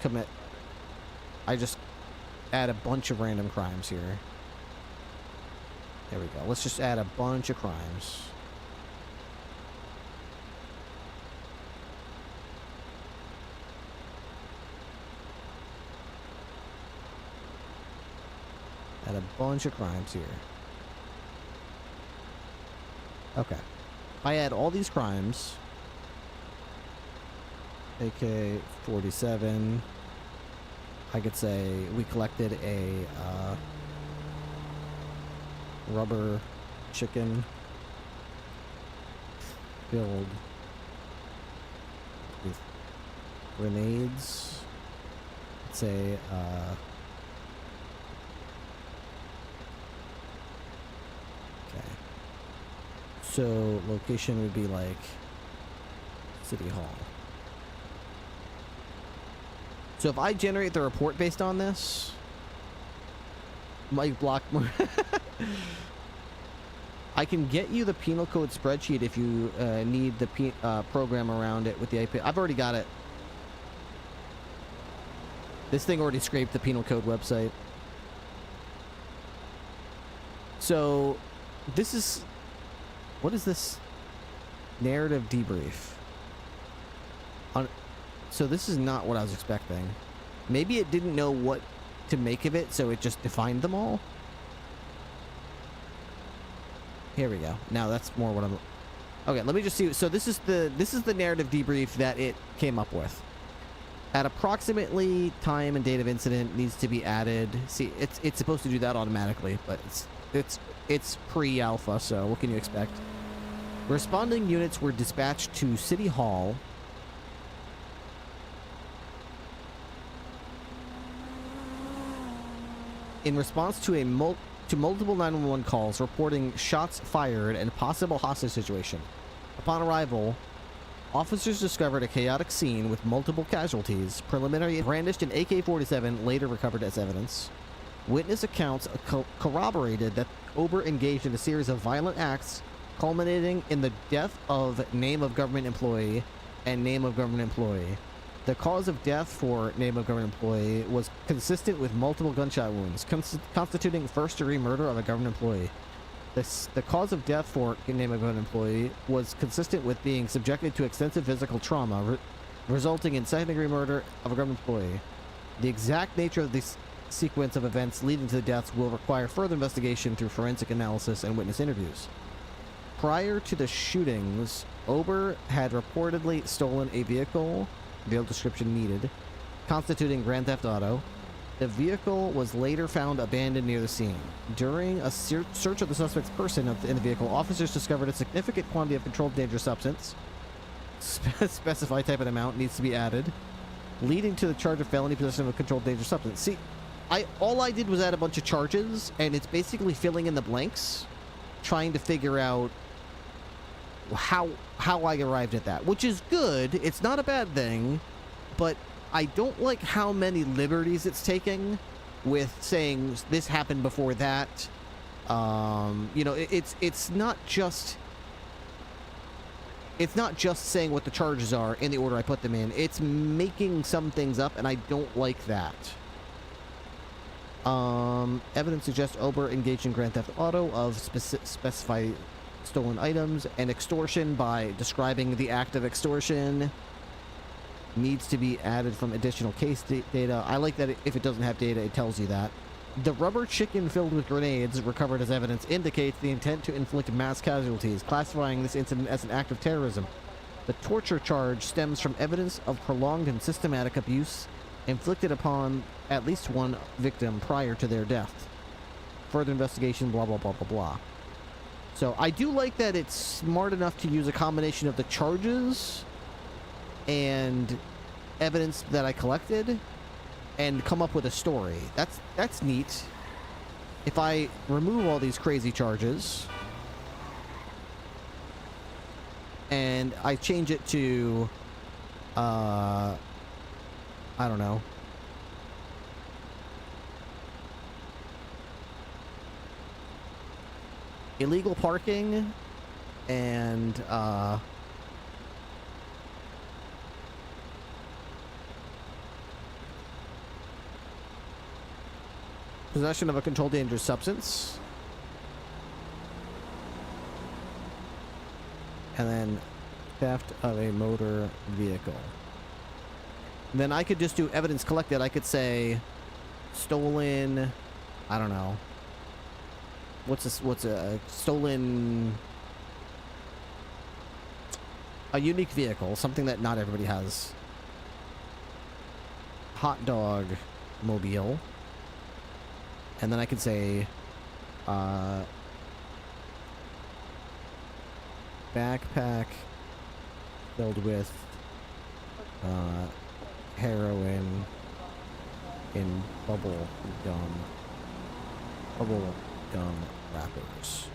add a bunch of random crimes here. There we go. Let's just add a bunch of crimes. Add a bunch of crimes here. Okay. I add all these crimes. AK-47. I could say we collected a rubber chicken filled with grenades. Let's say okay. So location would be like City Hall. So if I generate the report based on this, Mike Blockmore, I can get you the penal code spreadsheet if you need the program around it with the IP. I've already got it. This thing already scraped the penal code website. So this is, what is this? Narrative debrief. So this is not what I was expecting. Maybe it didn't know what to make of it, so it just defined them all. Here we go. Now that's more what I'm... Okay, let me just see. So this is the narrative debrief that it came up with. At approximately time and date of incident needs to be added. See, it's supposed to do that automatically, but it's pre-alpha, so what can you expect? Responding units were dispatched to City Hall. In response to multiple 911 calls reporting shots fired and possible hostage situation. Upon arrival, officers discovered a chaotic scene with multiple casualties. Preliminary brandished an AK-47, later recovered as evidence. Witness accounts corroborated that Ober engaged in a series of violent acts, culminating in the death of name of government employee and name of government employee. The cause of death for name of government employee was consistent with multiple gunshot wounds, constituting first-degree murder of a government employee. The cause of death for name of government employee was consistent with being subjected to extensive physical trauma, resulting in second-degree murder of a government employee. The exact nature of this sequence of events leading to the deaths will require further investigation through forensic analysis and witness interviews. Prior to the shootings, Ober had reportedly stolen a vehicle description needed, constituting Grand Theft Auto. The vehicle was later found abandoned near the scene. During a search of the suspect's person in the vehicle, officers discovered a significant quantity of controlled dangerous substance. Specified type and amount needs to be added, leading to the charge of felony possession of a controlled dangerous substance. See, all I did was add a bunch of charges, and it's basically filling in the blanks, trying to figure out how I arrived at that, which is good. It's not a bad thing, but I don't like how many liberties it's taking with saying this happened before that. You know, it's not just it's not just saying what the charges are in the order I put them in. It's making some things up, and I don't like that. Evidence suggests Ober engaged in Grand Theft Auto of specified stolen items, and extortion by describing the act of extortion needs to be added from additional case data. I like that if it doesn't have data, it tells you that. The rubber chicken filled with grenades recovered as evidence indicates the intent to inflict mass casualties, classifying this incident as an act of terrorism. The torture charge stems from evidence of prolonged and systematic abuse inflicted upon at least one victim prior to their death. Further investigation, blah, blah, blah, blah, blah. So I do like that it's smart enough to use a combination of the charges and evidence that I collected and come up with a story. That's neat. If I remove all these crazy charges and I change it to I don't know, illegal parking and possession of a controlled dangerous substance, and then theft of a motor vehicle. Then I could just do evidence collected. I could say stolen, I don't know, what's a stolen, a unique vehicle, something that not everybody has. Hot dog mobile. And then I could say backpack filled with heroin in bubble gum wrappers.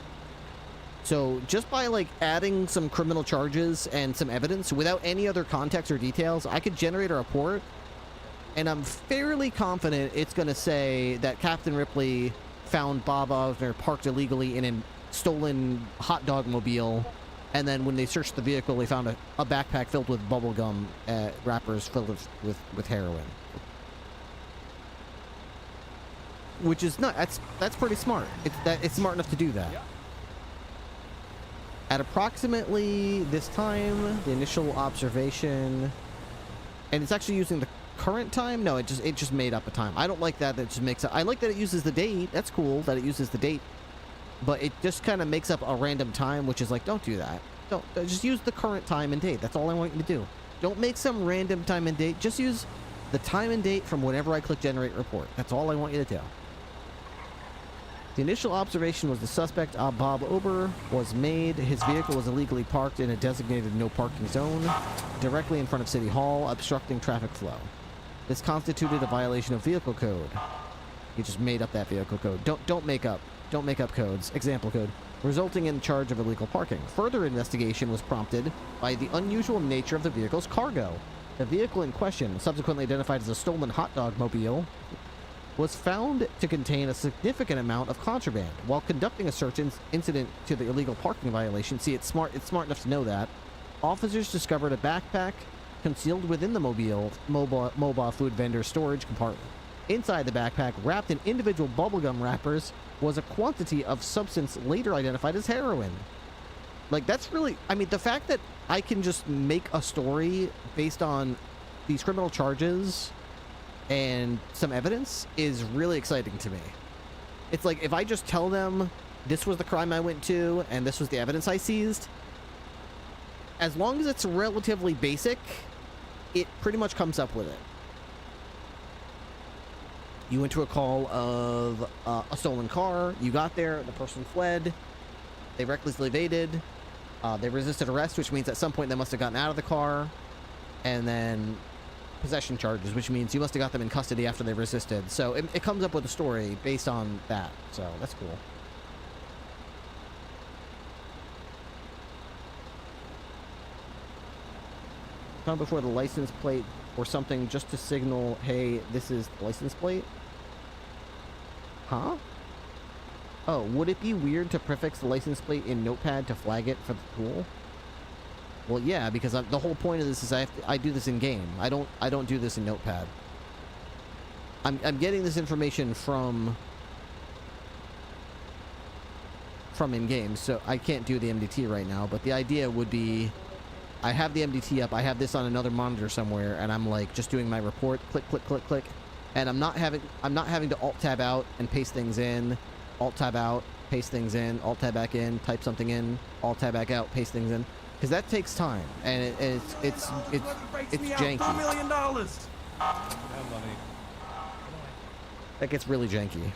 So just by like adding some criminal charges and some evidence without any other context or details, I could generate a report, and I'm fairly confident it's going to say that Captain Ripley found Bob Osner parked illegally in a stolen hot dog mobile, and then when they searched the vehicle, they found a backpack filled with bubblegum wrappers filled with heroin. Which is not, that's pretty smart. It's smart enough to do that. At approximately this time, the initial observation, and it's actually using the current time. No, it just made up a time. I don't like that. That just makes up. I like that it uses the date. That's cool that it uses the date, but it just kind of makes up a random time, which is like, don't do that. Don't just use the current time and date. That's all I want you to do. Don't make some random time and date. Just use the time and date from whenever I click generate report. That's all I want you to do. The initial observation was the suspect, Bob Ober, was made. His vehicle was illegally parked in a designated no parking zone directly in front of City Hall, obstructing traffic flow. This constituted a violation of vehicle code. He just made up that vehicle code. Don't make up codes. Example code. Resulting in charge of illegal parking. Further investigation was prompted by the unusual nature of the vehicle's cargo. The vehicle in question, subsequently identified as a stolen hot dog mobile, was found to contain a significant amount of contraband. While conducting a search incident to the illegal parking violation, see, it's smart enough to know that, officers discovered a backpack concealed within the mobile food vendor storage compartment. Inside the backpack, wrapped in individual bubblegum wrappers, was a quantity of substance later identified as heroin. Like, that's really, I mean, the fact that I can just make a story based on these criminal charges and some evidence is really exciting to me. It's like, if I just tell them this was the crime I went to and this was the evidence I seized, as long as it's relatively basic, it pretty much comes up with it. You went to a call of a stolen car, you got there, the person fled, they recklessly evaded, they resisted arrest, which means at some point they must have gotten out of the car, and then possession charges, which means you must have got them in custody after they resisted. So it comes up with a story based on that, so that's cool. Found before the license plate or something just to signal, hey, this is the license plate? Huh? Oh, would it be weird to prefix the license plate in Notepad to flag it for the tool? Well, yeah, because the whole point of this is I do this in game. I don't do this in Notepad. I'm getting this information from in game, so I can't do the MDT right now. But the idea would be, I have the MDT up. I have this on another monitor somewhere, and I'm like just doing my report. Click, click, click, click, and I'm not having to Alt Tab out and paste things in. Alt Tab out, paste things in. Alt Tab back in, type something in. Alt Tab back out, paste things in. Because that takes time, and it's janky. $2 million. That gets really janky.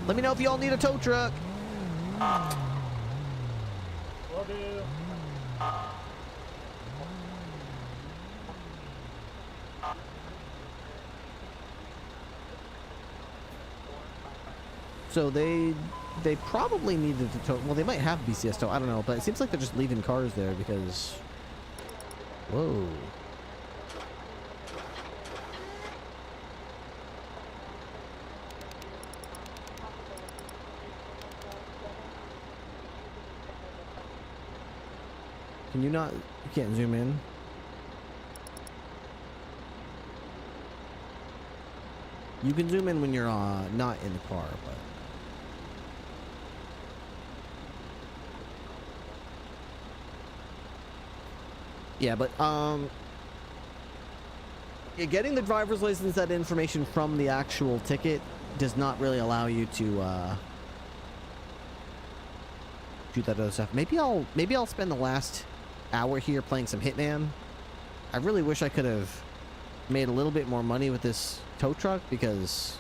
Let me know if you all need a tow truck. Will do. So they probably needed to tow. Well, they might have BCS tow. I don't know, but it seems like they're just leaving cars there because. Whoa. Can you not? You can't zoom in. You can zoom in when you're not in the car, but. Yeah, but yeah, getting the driver's license, that information from the actual ticket does not really allow you to do that other stuff. Maybe I'll spend the last hour here playing some Hitman. I really wish I could have made a little bit more money with this tow truck because,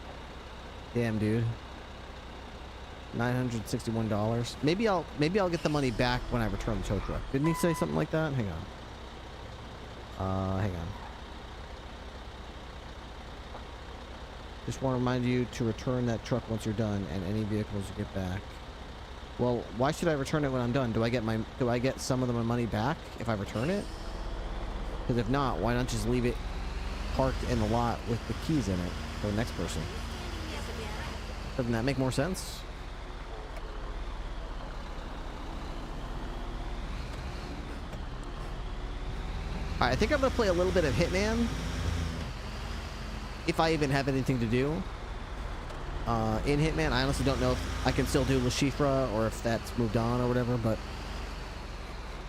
damn, dude, $961. Maybe I'll get the money back when I return the tow truck. Didn't he say something like that? Hang on. Hang on. Just want to remind you to return that truck once you're done, and any vehicles you get back. Well, why should I return it when I'm done? Do I get some of my money back if I return it? Because if not, why not just leave it parked in the lot with the keys in it for the next person? Doesn't that make more sense? Alright, I think I'm going to play a little bit of Hitman. If I even have anything to do. In Hitman, I honestly don't know if I can still do Le Chiffre or if that's moved on or whatever, but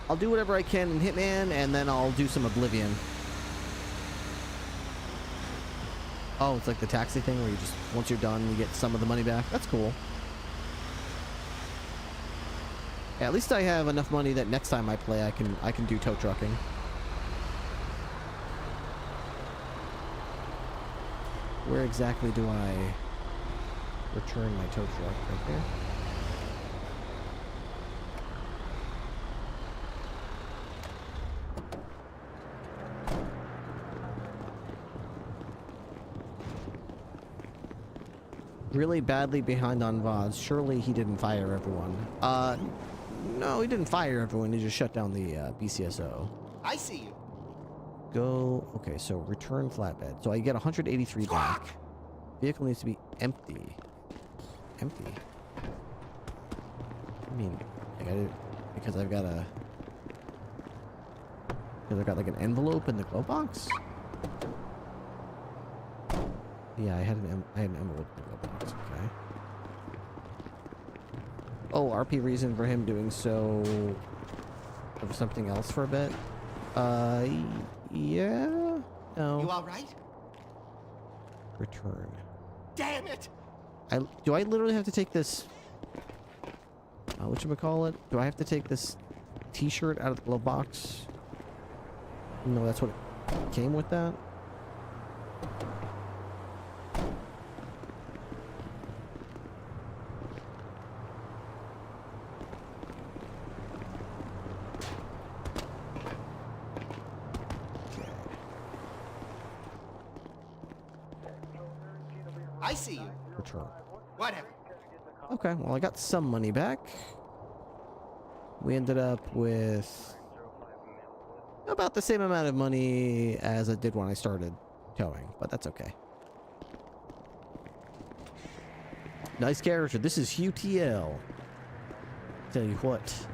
I'll do whatever I can in Hitman, and then I'll do some Oblivion. Oh, it's like the taxi thing where you just, once you're done, you get some of the money back. That's cool. Yeah, at least I have enough money that next time I play, I can do tow trucking. Where exactly do I return my tow truck? Right there? Really badly behind on VODs. Surely he didn't fire everyone. No, he didn't fire everyone. He just shut down the BCSO. I see you. Go. Okay, so return flatbed. So I get 183 back. Vehicle needs to be empty. Empty. I mean, I got it because I've got like an envelope in the glove box. Yeah, I had an envelope in the glove box. Okay. Oh, RP reason for him doing so. Of something else for a bit. Yeah. No. You all right? Return. Damn it! Do I literally have to take this? Whatchamacallit? Do I have to take this T-shirt out of the glove box? No, that's what it came with. That. I see you. Return. Whatever. Okay, well, I got some money back. We ended up with about the same amount of money as I did when I started towing, but that's okay. Nice character. This is Hugh TL. Tell you what.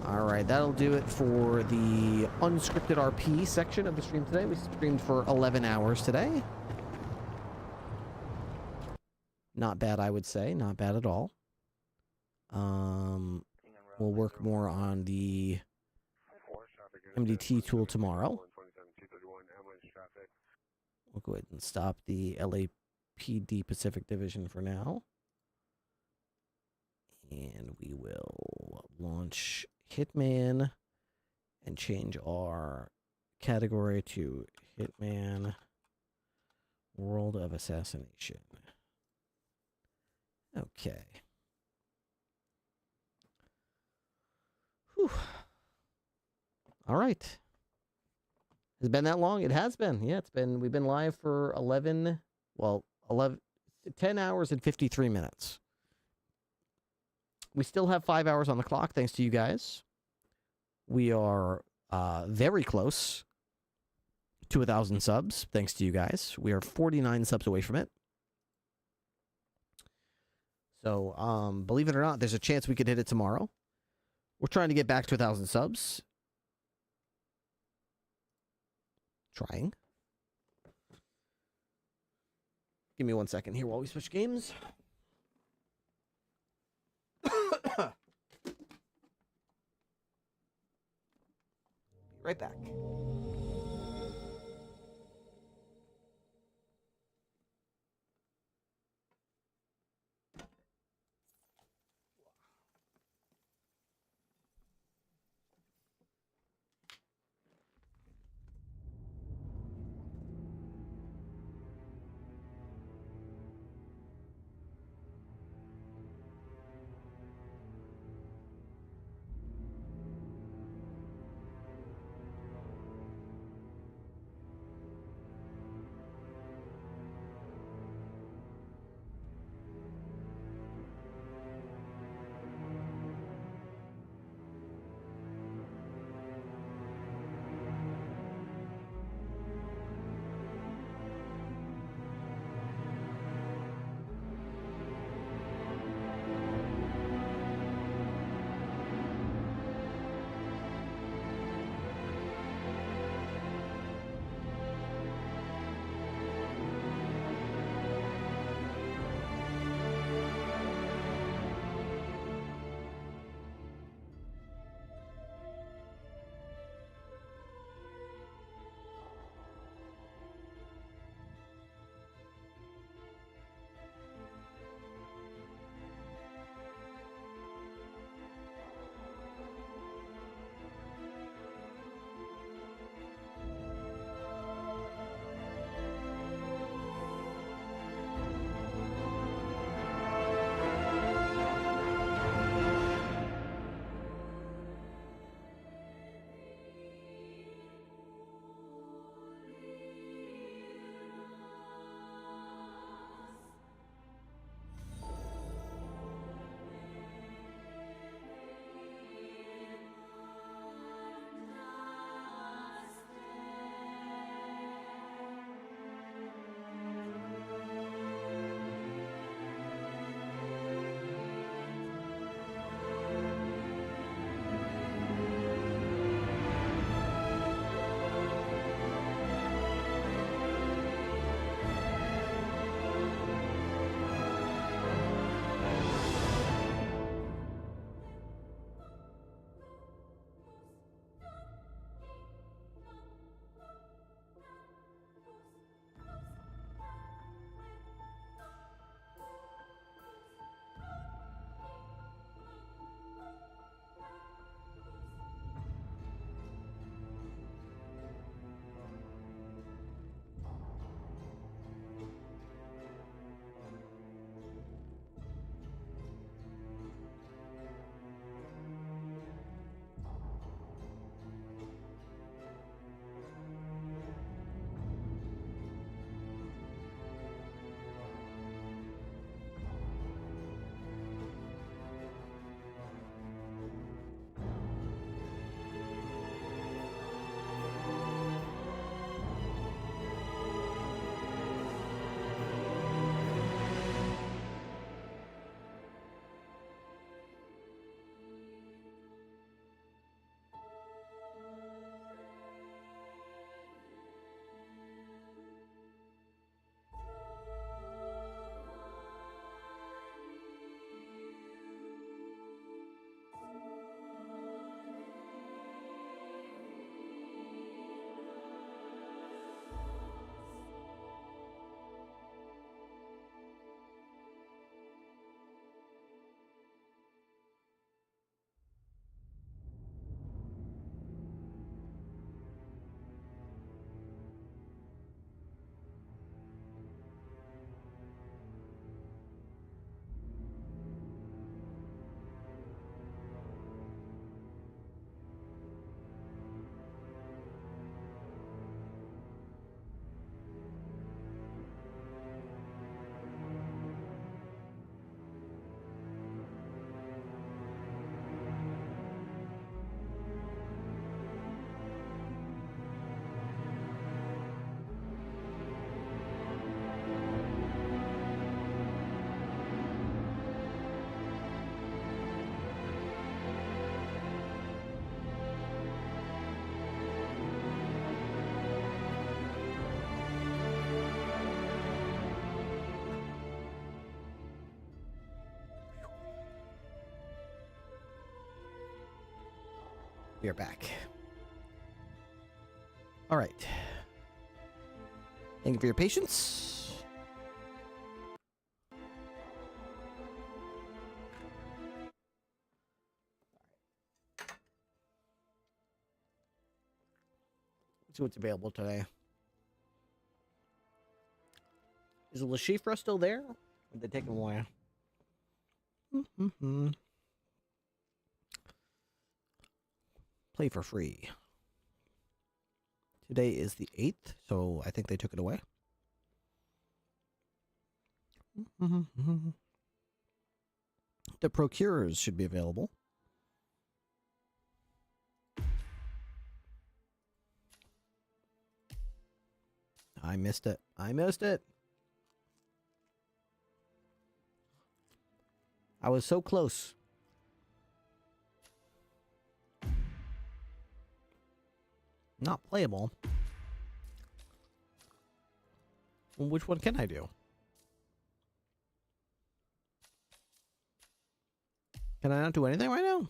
Alright, that'll do it for the unscripted RP section of the stream today. We streamed for 11 hours today. Not bad, I would say. Not bad at all. We'll work more on the MDT tool tomorrow. We'll go ahead and stop the LAPD Pacific Division for now. And we will launch Hitman and change our category to Hitman World of Assassination. Okay. Whew. All right. Has it been that long? It has been. Yeah, it's been. We've been live for 10 hours and 53 minutes. We still have 5 hours on the clock, thanks to you guys. We are very close to 1,000 subs, thanks to you guys. We are 49 subs away from it. So, believe it or not, there's a chance we could hit it tomorrow. We're trying to get back to 1,000 subs. Trying. Give me 1 second here while we switch games. Right back. We are back. All right. Thank you for your patience. Let's see what's available today. Is LaShifra still there? Or did they take him away? Play for free. Today is the 8th, so I think they took it away. The Procurers should be available. I missed it. I missed it. I was so close. Not playable. Well, which one can I do? Can I not do anything right now?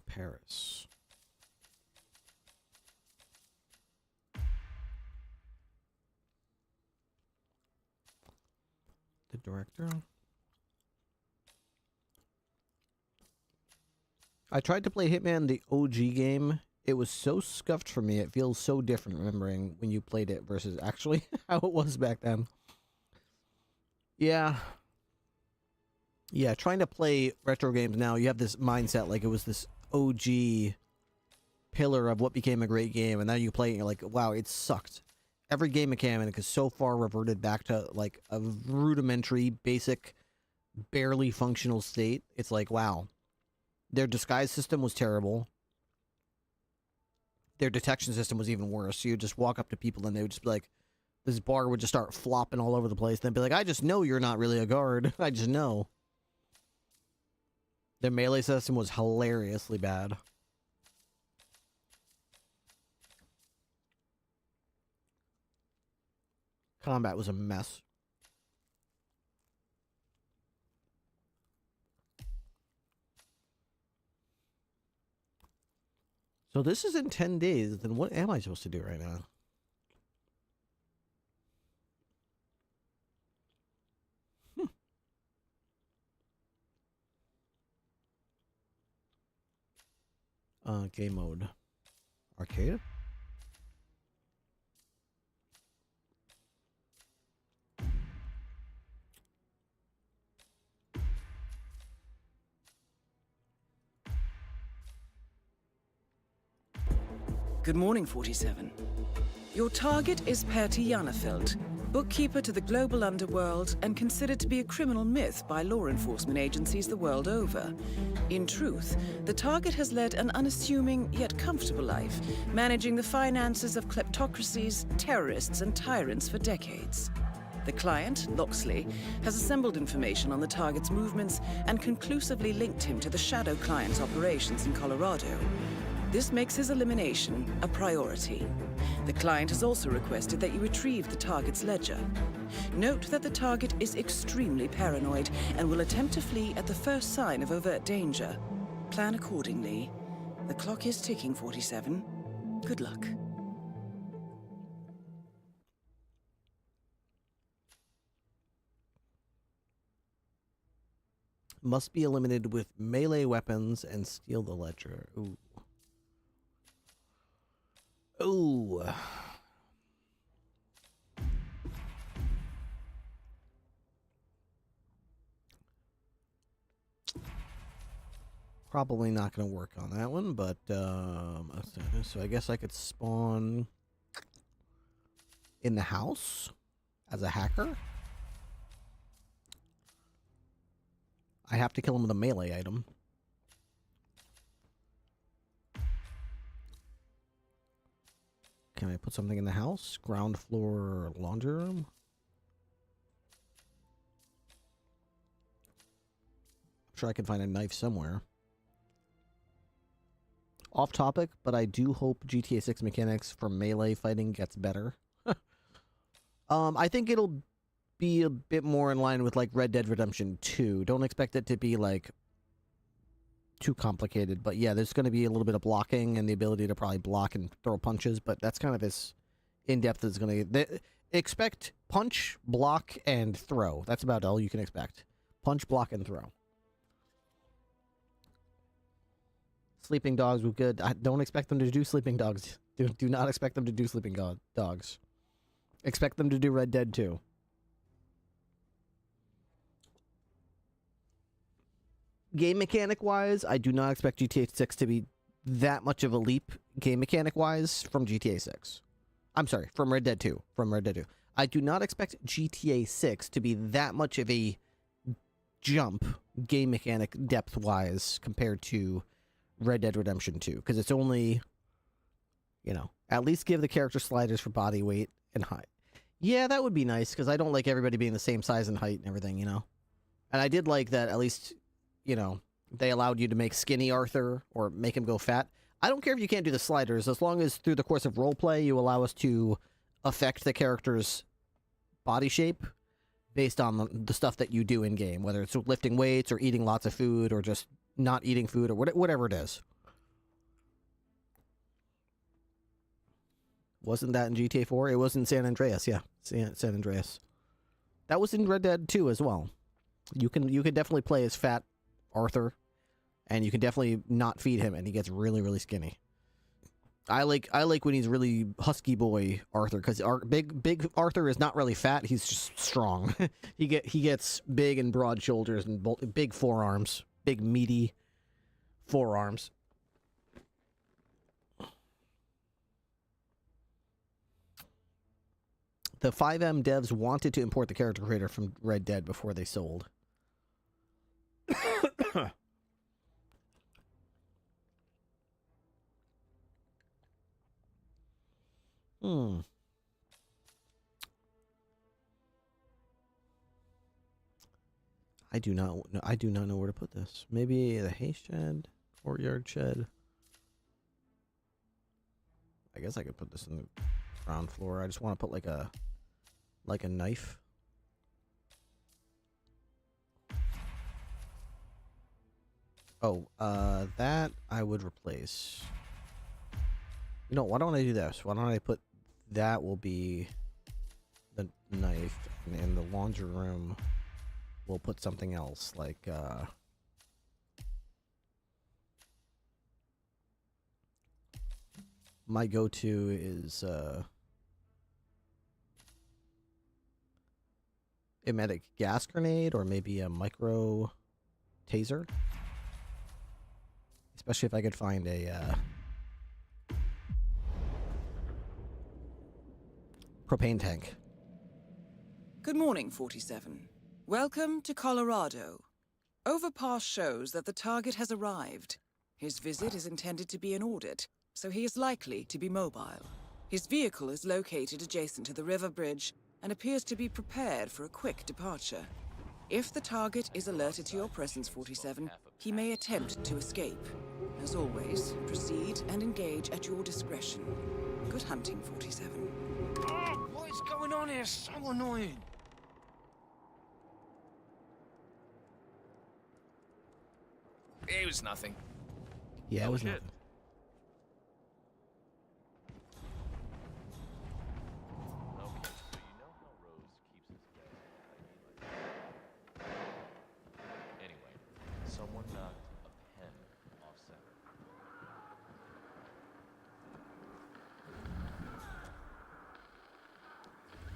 Paris. The director. I tried to play Hitman, the OG game. It was so scuffed for me. It feels so different remembering when you played it versus actually how it was back then. Yeah. Yeah, trying to play retro games now, you have this mindset like it was this OG pillar of what became a great game, and now you play it and you're like, wow, it sucked. Every game mechanic is so far reverted back to like a rudimentary, basic, barely functional state. It's like, wow. Their disguise system was terrible. Their detection system was even worse. You would just walk up to people and they would just be like, this bar would just start flopping all over the place. They'd be like, I just know you're not really a guard. I just know. Their melee system was hilariously bad. Combat was a mess. So this is in 10 days. Then what am I supposed to do right now? Game mode. Arcade? Good morning, 47. Your target is Perty Janefeld, bookkeeper to the global underworld and considered to be a criminal myth by law enforcement agencies the world over. In truth, the target has led an unassuming yet comfortable life, managing the finances of kleptocracies, terrorists, and tyrants for decades. The client, Loxley, has assembled information on the target's movements and conclusively linked him to the shadow client's operations in Colorado. This makes his elimination a priority. The client has also requested that you retrieve the target's ledger. Note that the target is extremely paranoid and will attempt to flee at the first sign of overt danger. Plan accordingly. The clock is ticking, 47. Good luck. Must be eliminated with melee weapons and steal the ledger. Ooh. Ooh. Probably not going to work on that one, but so I guess I could spawn in the house as a hacker. I have to kill him with a melee item. Can I put something in the house? Ground floor laundry room? I'm sure I can find a knife somewhere. off topic, but I do hope GTA 6 mechanics for melee fighting gets better. I think it'll be a bit more in line with like Red Dead Redemption 2. Don't expect it to be like too complicated, but yeah, there's going to be a little bit of blocking and the ability to probably block and throw punches, but that's kind of as in-depth as going to... Expect punch, block, and throw. That's about all you can expect. Punch, block, and throw. Sleeping dogs were good. I don't expect them to do sleeping dogs. Do not expect them to do sleeping dogs. Expect them to do Red Dead 2. Game mechanic-wise, I do not expect GTA 6 to be that much of a leap game mechanic-wise from GTA 6. I'm sorry, from Red Dead 2. From Red Dead 2. I do not expect GTA 6 to be that much of a jump game mechanic depth-wise compared to Red Dead Redemption 2. Because it's only, you know, at least give the character sliders for body weight and height. Yeah, that would be nice, because I don't like everybody being the same size and height and everything, you know? And I did like that at least... You know, they allowed you to make skinny Arthur or make him go fat. I don't care if you can't do the sliders, as long as through the course of roleplay you allow us to affect the character's body shape based on the stuff that you do in game, whether it's lifting weights or eating lots of food or just not eating food or whatever it is. Wasn't that in GTA 4? It was in San Andreas, yeah. San Andreas. That was in Red Dead 2 as well. You can definitely play as fat Arthur, and you can definitely not feed him, and he gets really, really skinny. I like when he's really husky boy Arthur, because big Arthur is not really fat; he's just strong. he gets big and broad shoulders and big forearms, big meaty forearms. The 5M devs wanted to import the character creator from Red Dead before they sold. I do not know where to put this. Maybe the hay shed, courtyard shed. I guess I could put this in the ground floor. I just want to put like a knife. Oh, that I would replace. You know, why don't I do this? Why don't I put that will be the knife, and in the laundry room we'll put something else, like, my go-to is, emetic gas grenade, or maybe a micro taser. Especially if I could find a, propane tank. Good morning, 47. Welcome to Colorado. Overpass shows that the target has arrived. His visit is intended to be an audit, so he is likely to be mobile. His vehicle is located adjacent to the river bridge and appears to be prepared for a quick departure. If the target is alerted to your presence, 47, he may attempt to escape. As always, proceed and engage at your discretion. Good hunting, 47. Oh, what is going on here? So annoying. It was nothing. Yeah, it was nothing. Someone knocked a pen off center.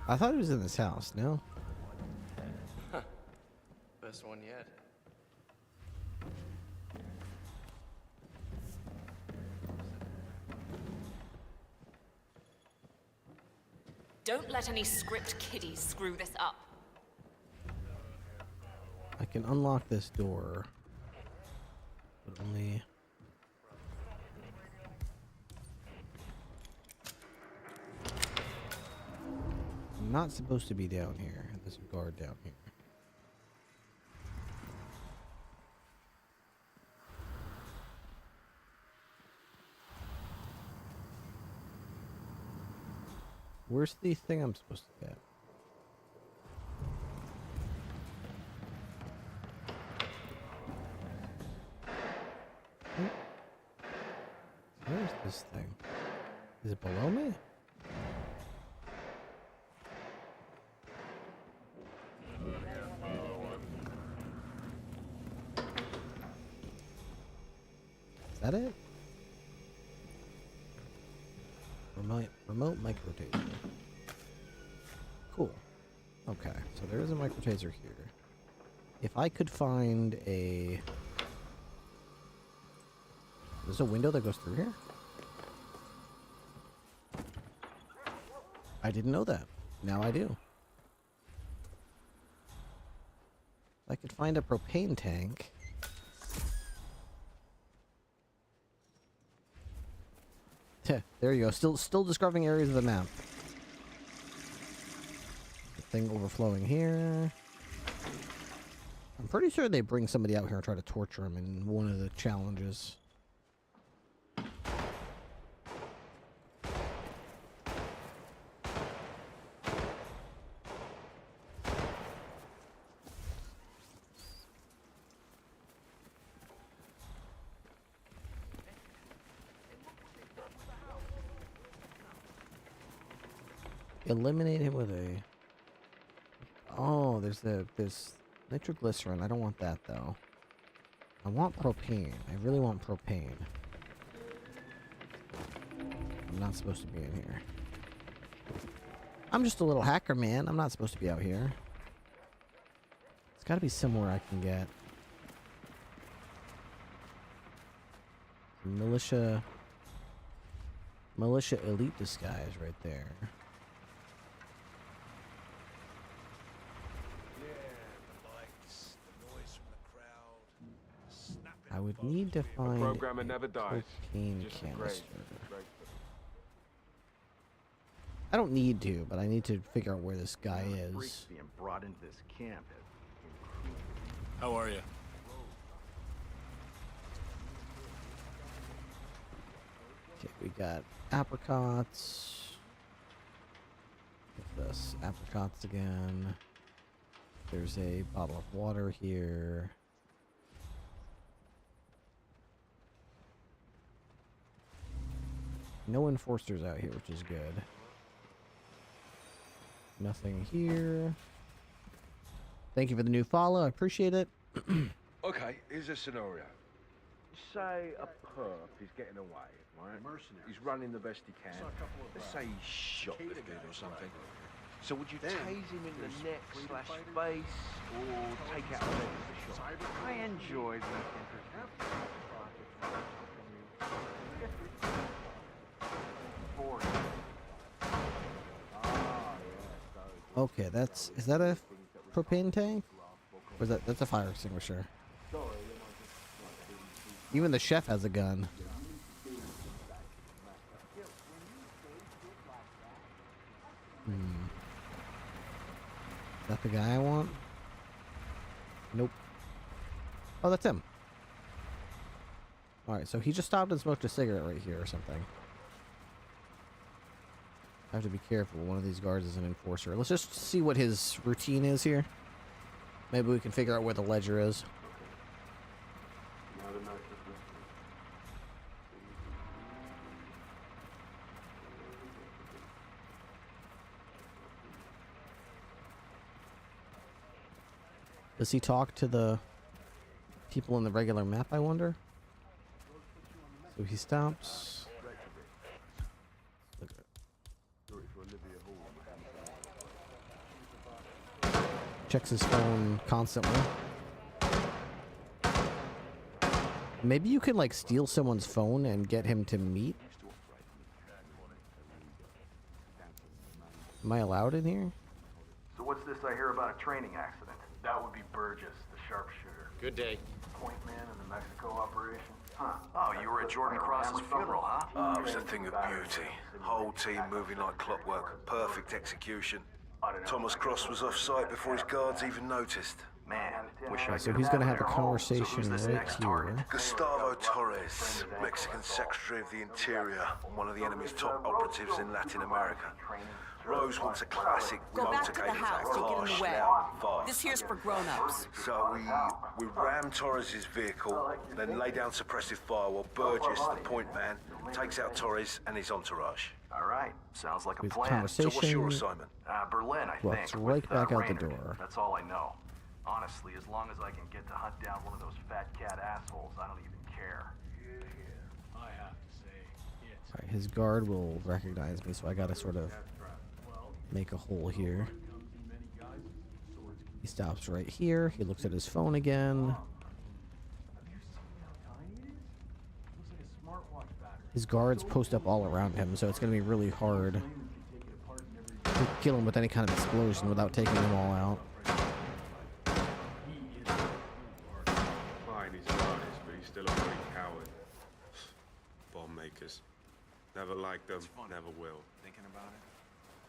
I thought he was in this house, no? Huh. Best one yet. Don't let any script kiddies screw this up. I can unlock this door, but only... I'm not supposed to be down here. There's a guard down here. Where's the thing I'm supposed to get? Where's this thing? Is it below me? Is that it? Remote micro taser. Cool. Okay, so there is a micro taser here. If I could find a... There's a window that goes through here? I didn't know that. Now I do. If I could find a propane tank... There you go. Still discovering areas of the map. The thing overflowing here. I'm pretty sure they bring somebody out here and try to torture him in one of the challenges. Eliminate him with a... Oh, there's nitroglycerin. I don't want that, though. I want propane. I really want propane. I'm not supposed to be in here. I'm just a little hacker, man. I'm not supposed to be out here. It's got to be somewhere I can get... Militia elite disguise right there. I would need to find a cocaine canister. I don't need to, but I need to figure out where this guy is. Being brought into this camp. How are you? Okay, we got apricots. What's this? Apricots again. There's a bottle of water here. No enforcers out here, which is good. Nothing here. Thank you for the new follow. I appreciate it. Okay, here's a scenario. Say a perp is getting away, right? He's running the best he can. Let's say he's shoplifted or something. So would you tase him in the neck / face or take out a leg of the shot? I enjoyed Okay, is that a propane tank? Or is that's a fire extinguisher? Even the chef has a gun. Is that the guy I want? Nope. Oh, that's him. Alright, so he just stopped and smoked a cigarette right here or something. I have to be careful. One of these guards is an enforcer. Let's just see what his routine is here. Maybe we can figure out where the ledger is. Does he talk to the people in the regular map, I wonder? So he stops. Checks his phone constantly. Maybe you can like steal someone's phone and get him to meet. Am I allowed in here? So what's this I hear about a training accident? That would be Burgess, the sharpshooter. Good day. Point man in the Mexico operation. Huh. Oh, you were at Jordan Cross's funeral, huh? Oh, it was a thing of beauty. Whole team moving like clockwork. Perfect execution. Thomas Cross was off site before his guards even noticed. Man, wish I So could he's gonna have a their home. So conversation who's this right next here. target? Gustavo Torres, Mexican Secretary of the Interior, one of the enemy's top operatives in Latin America. Rose wants a classic Go back to the motorcade house. attack, You'll get in the harsh, way. loud, and fast. This here's for grown-ups. So we ram Torres's vehicle, then lay down suppressive fire while Burgess, the point man, takes out Torres and his entourage. All right, sounds like a With plan. conversation. So what's your assignment? Berlin, I Walks think. right with, back out the Raynard. door. That's all I know. Honestly, as long as I can get to hunt down one of those fat cat assholes, I don't even care. I have to say, it's Alright, his guard will recognize me, so I gotta sort of make a hole here. He stops right here. He looks at his phone again. His guards post up all around him, so it's gonna be really hard to kill him with any kind of explosion without taking them all out. Fine, he's an artist, but he's still a bloody coward. Bomb makers. Never liked them, never will. thinking about it.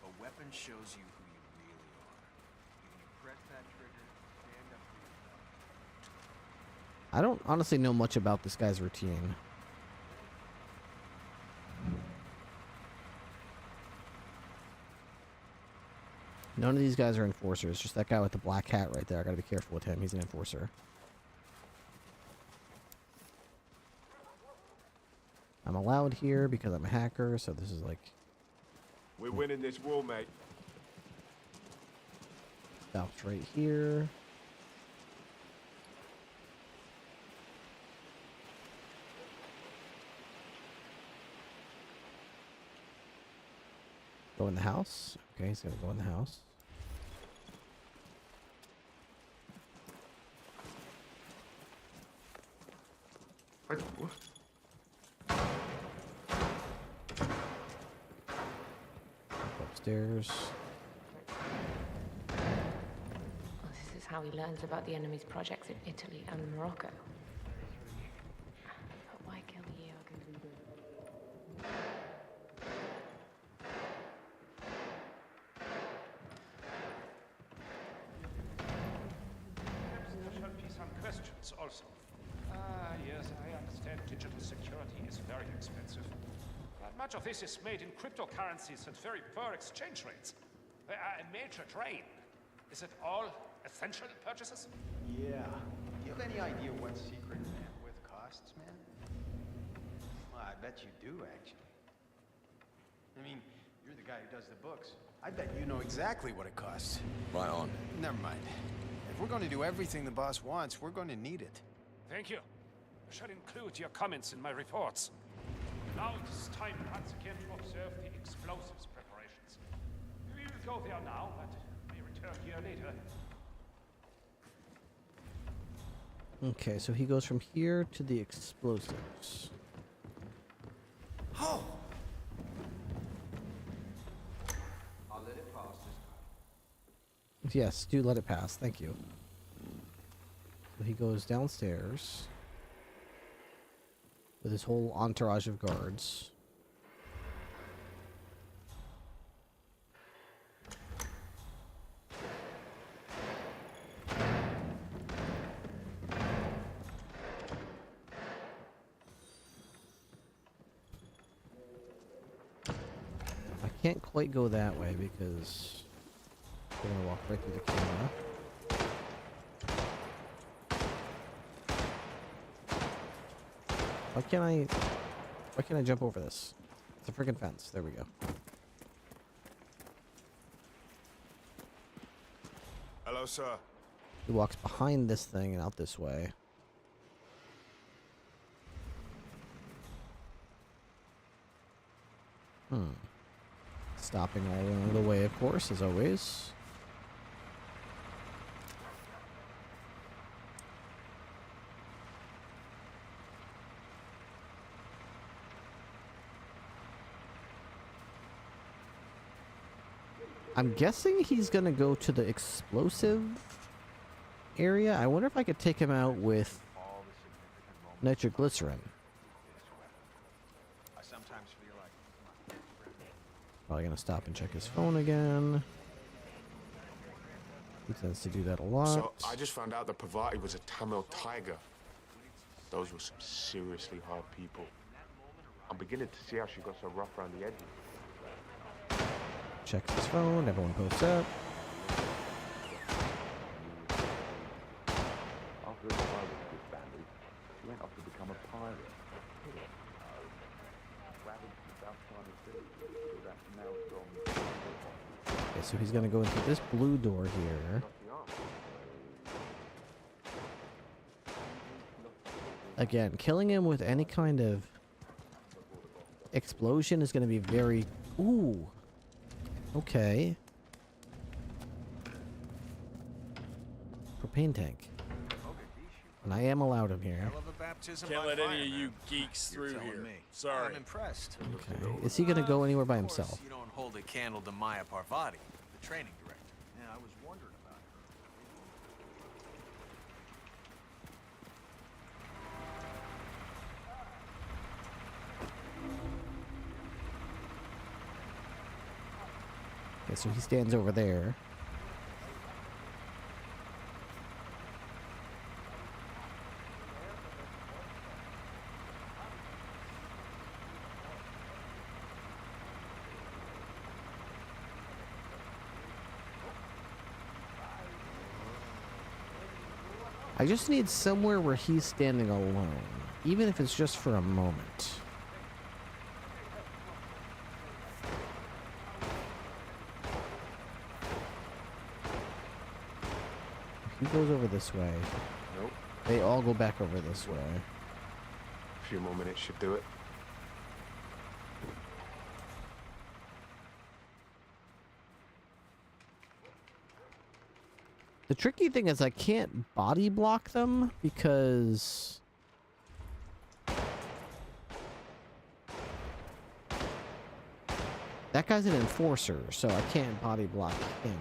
A weapon shows you who you really are. When you press that trigger, stand up for yourself. I don't honestly know much about this guy's routine. None of these guys are enforcers. Just that guy with the black hat right there. I gotta be careful with him. He's an enforcer. I'm allowed here because I'm a hacker, so this is like... We're winning this war, mate. Stops right here. Go in the house. Okay, he's gonna go in the house. What? Upstairs. Well, this is how he learns about the enemy's projects in Italy and Morocco. But why kill you? There shall be some questions also. Yes, I understand digital security is very expensive. But much of this is made in cryptocurrencies at very poor exchange rates. They are a major drain. Is it all essential purchases? Yeah. Do you have any idea what secret bandwidth costs, man? Well, I bet you do, actually. I mean, you're the guy who does the books. I bet you know exactly what it costs. Right on. Never mind. If we're going to do everything the boss wants, we're going to need it. Thank you. I shall include your comments in my reports. Now it is time once again to observe the explosives preparations. We will go there now, but may return here later. Okay, so he goes from here to the explosives. Oh! I'll let it pass this time. Yes, do let it pass. Thank you. So he goes downstairs with his whole entourage of guards. I can't quite go that way because I'm gonna walk right through the camera. Why can't I jump over this? It's a freaking fence. There we go. Hello, sir. He walks behind this thing and out this way. Stopping all along the way, of course, as always. I'm guessing he's gonna go to the explosive area. I wonder if I could take him out with nitroglycerin. I sometimes feel like... Probably gonna stop and check his phone again. He tends to do that a lot. So I just found out that Parvati was a Tamil tiger. Those were some seriously hard people. I'm beginning to see how she got so rough around the edges. Checks his phone. Everyone posts up. After a while with this bandit, she went off to become a pirate. Ravaged the South China Sea, so that now it's gone. Okay, so he's gonna go into this blue door here. Again, killing him with any kind of explosion is gonna be very... Ooh. Okay. Propane tank. And I am allowed him here. Can't let any of you geeks through here. Sorry. I'm impressed. Okay. Is he gonna go anywhere by himself? You don't hold a candle to Maya Parvati, the training director. Yeah, I was wondering about her. Okay, so he stands over there. I just need somewhere where he's standing alone, even if it's just for a moment. He goes over this way. Nope. They all go back over this way. A few more minutes should do it. The tricky thing is I can't body block them because... that guy's an enforcer, so I can't body block him.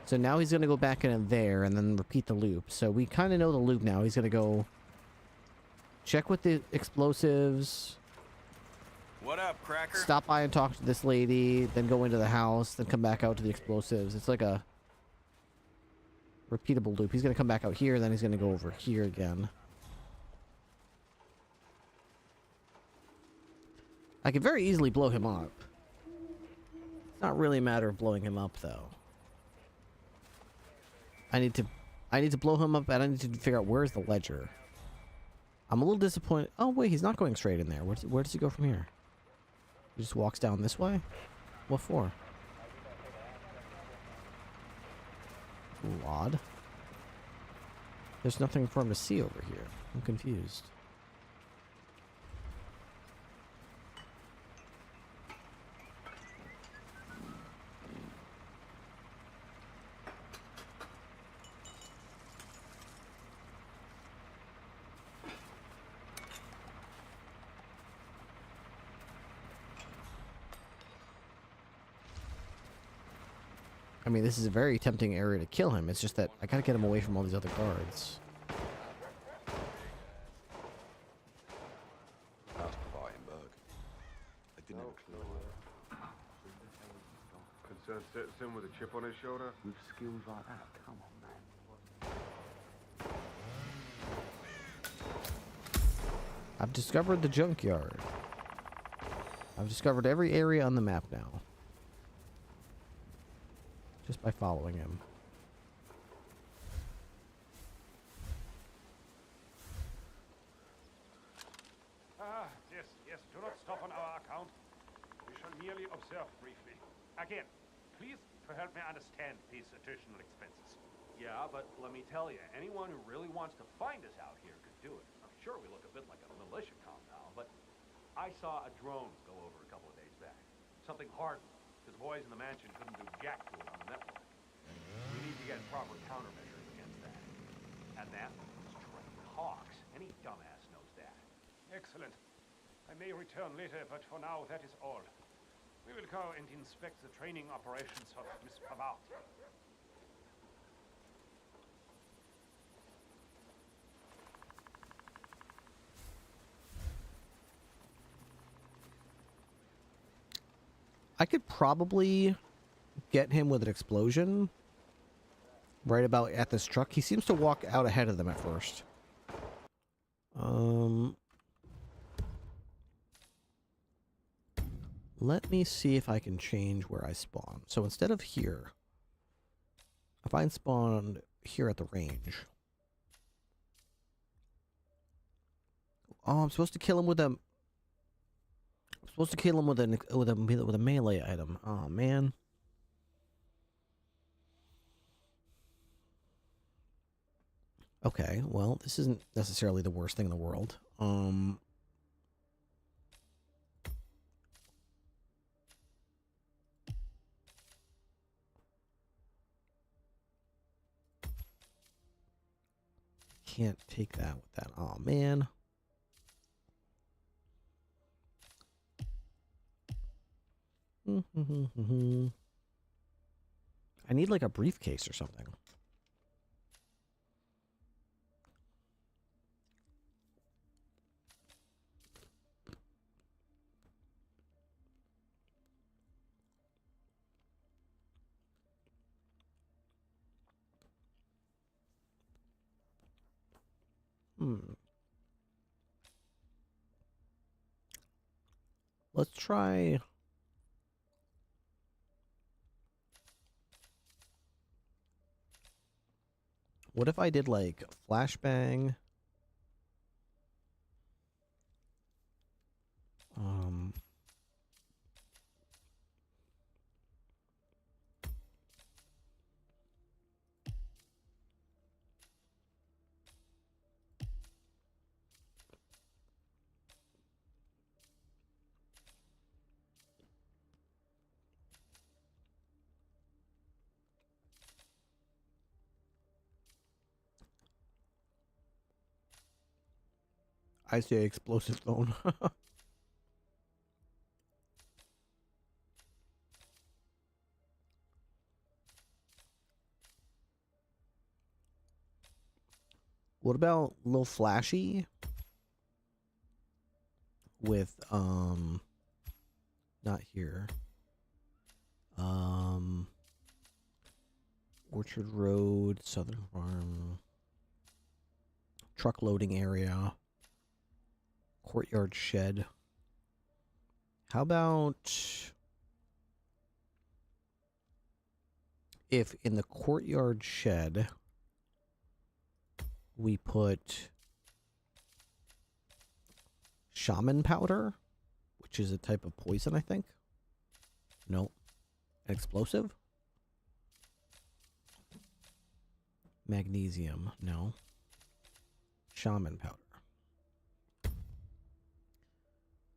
So now he's going to go back in there and then repeat the loop. So we kind of know the loop now. He's going to go check with the explosives. What up, Cracker? Stop by and talk to this lady, then go into the house, then come back out to the explosives. It's like a repeatable loop. He's going to come back out here, then he's going to go over here again. I could very easily blow him up. It's not really a matter of blowing him up, though. I need to blow him up, and I need to figure out where's the ledger. I'm a little disappointed. Oh, wait, he's not going straight in there. Where does he go from here? He just walks down this way? What for? Odd. There's nothing for him to see over here. I'm confused. I mean, this is a very tempting area to kill him. It's just that I gotta get him away from all these other guards. That's Spartanburg. I didn't have a clue. Concerned citizen with a chip on his shoulder? With skills like that, come on, man. I've discovered the junkyard. I've discovered every area on the map now. Just by following him. Yes, do not stop on our account. We shall merely observe briefly. Again, please to help me understand these additional expenses. Yeah, but let me tell you, anyone who really wants to find us out here could do it. I'm sure we look a bit like a militia compound, but I saw a drone go over a couple of days back. Something hardened. The boys in the mansion couldn't do jack to it on the network. We need to get proper countermeasures against that. And that is trained hawks. Any dumbass knows that. Excellent. I may return later, but for now, that is all. We will go and inspect the training operations of Miss Parvati. I could probably get him with an explosion. Right about at this truck. He seems to walk out ahead of them at first. Let me see if I can change where I spawn. So instead of here, if I spawn here at the range. Oh, I'm supposed to kill him with a... I'm supposed to kill him with a melee item. Oh, man. Okay, well, this isn't necessarily the worst thing in the world. Can't take that with that. Oh, man. I need like a briefcase or something. Let's try... What if I did like flashbang? I say explosive phone. What about a little flashy with not here. Orchard Road, Southern Farm, truck loading area, courtyard shed. How about if in the courtyard shed we put shaman powder, which is a type of poison, I think. No. An explosive? Magnesium. No. Shaman powder.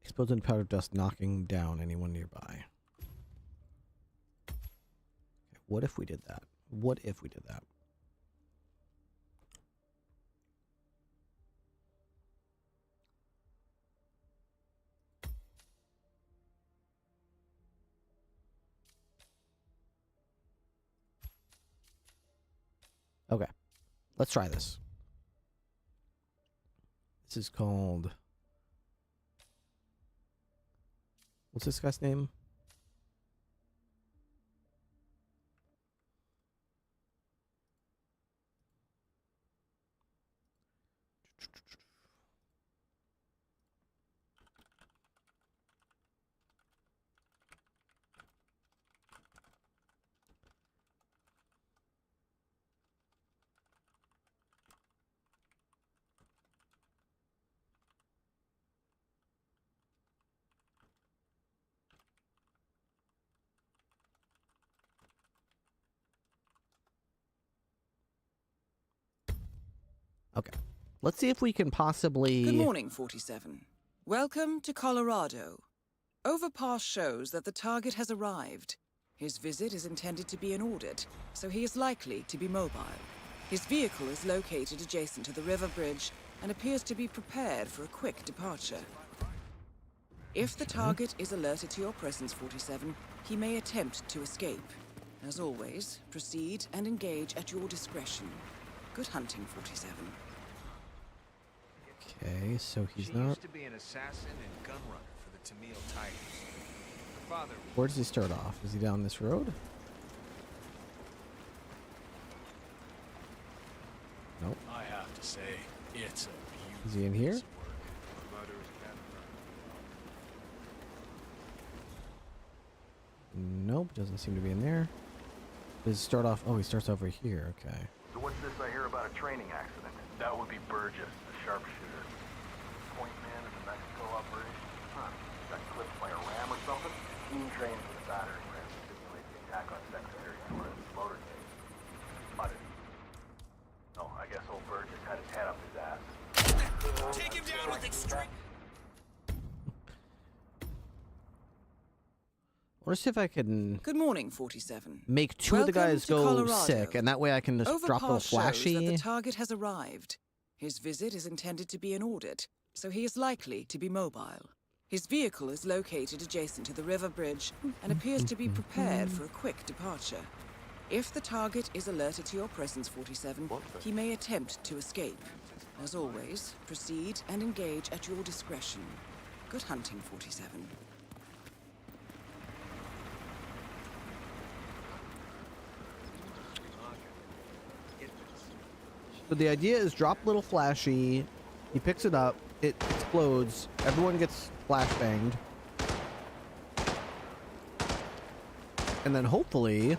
Explosive powder dust knocking down anyone nearby. Okay, what if we did that? What if we did that? Okay, let's try this. This is called... What's this guy's name? Okay. Let's see if we can possibly... Good morning, 47. Welcome to Colorado. Overpass shows that the target has arrived. His visit is intended to be an audit, so he is likely to be mobile. His vehicle is located adjacent to the river bridge and appears to be prepared for a quick departure. If the target is alerted to your presence, 47, he may attempt to escape. As always, proceed and engage at your discretion. Good hunting, 47. Okay, so he's She not... used to be an assassin and gun runner for the Tamil Tigers. Her father... Where does he start off? Is he down this road? Nope. I have to say, it's a beautiful Is he in here? Nope, doesn't seem to be in there. Does it start off? Oh, he starts over here. Okay. So what's this I hear about a training accident? That would be Burgess, the sharpshooter. Point man in the Mexico operation? Huh. Got clipped by a ram or something? Team trains with a battering ram to simulate the attack on Secretary Torres' motorcade. But no, I guess old Burgess had his head up his ass. Take him down with extreme. I want to see if I can. Good morning, 47. Make two of the Welcome guys to go Colorado. sick, and that way I can just drop a little Overpass shows that flashy. the target has arrived. His visit is intended to be an audit, so he is likely to be mobile. His vehicle is located adjacent to the river bridge and appears to be prepared for a quick departure. If the target is alerted to your presence, 47, he may attempt to escape. As always, proceed and engage at your discretion. Good hunting, 47. So the idea is drop a little flashy. He picks it up. It explodes. Everyone gets flashbanged. And then hopefully...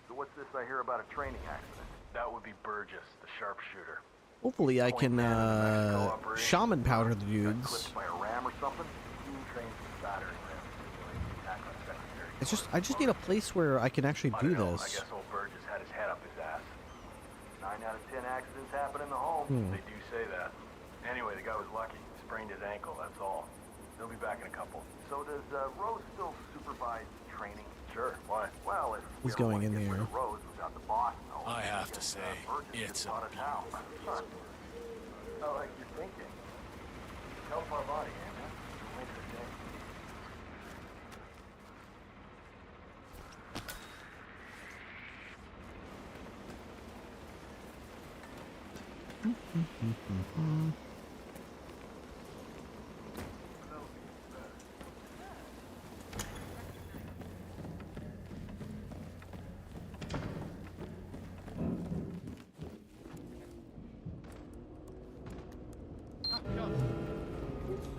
So what's this I hear about a training accident? That would be Burgess, the sharpshooter. Hopefully I can shaman powder the dudes. Clipped by a ram or something? Team trains with a battering ram to simulate the attack on Secretary. It's just, I just need a place where I can actually do I this. guess old Burgess had his head up his ass. 9 out of 10 accidents happen in the home. They do say that. Anyway, the guy was lucky. Sprained his ankle, that's all. He'll be back in a couple. So does Rose still supervise training? Sure, why? Well, if He's going in there. Rose, we've got the boss. I have to say, it's a beautiful. I like your thinking. Help our body, man. Makes a day.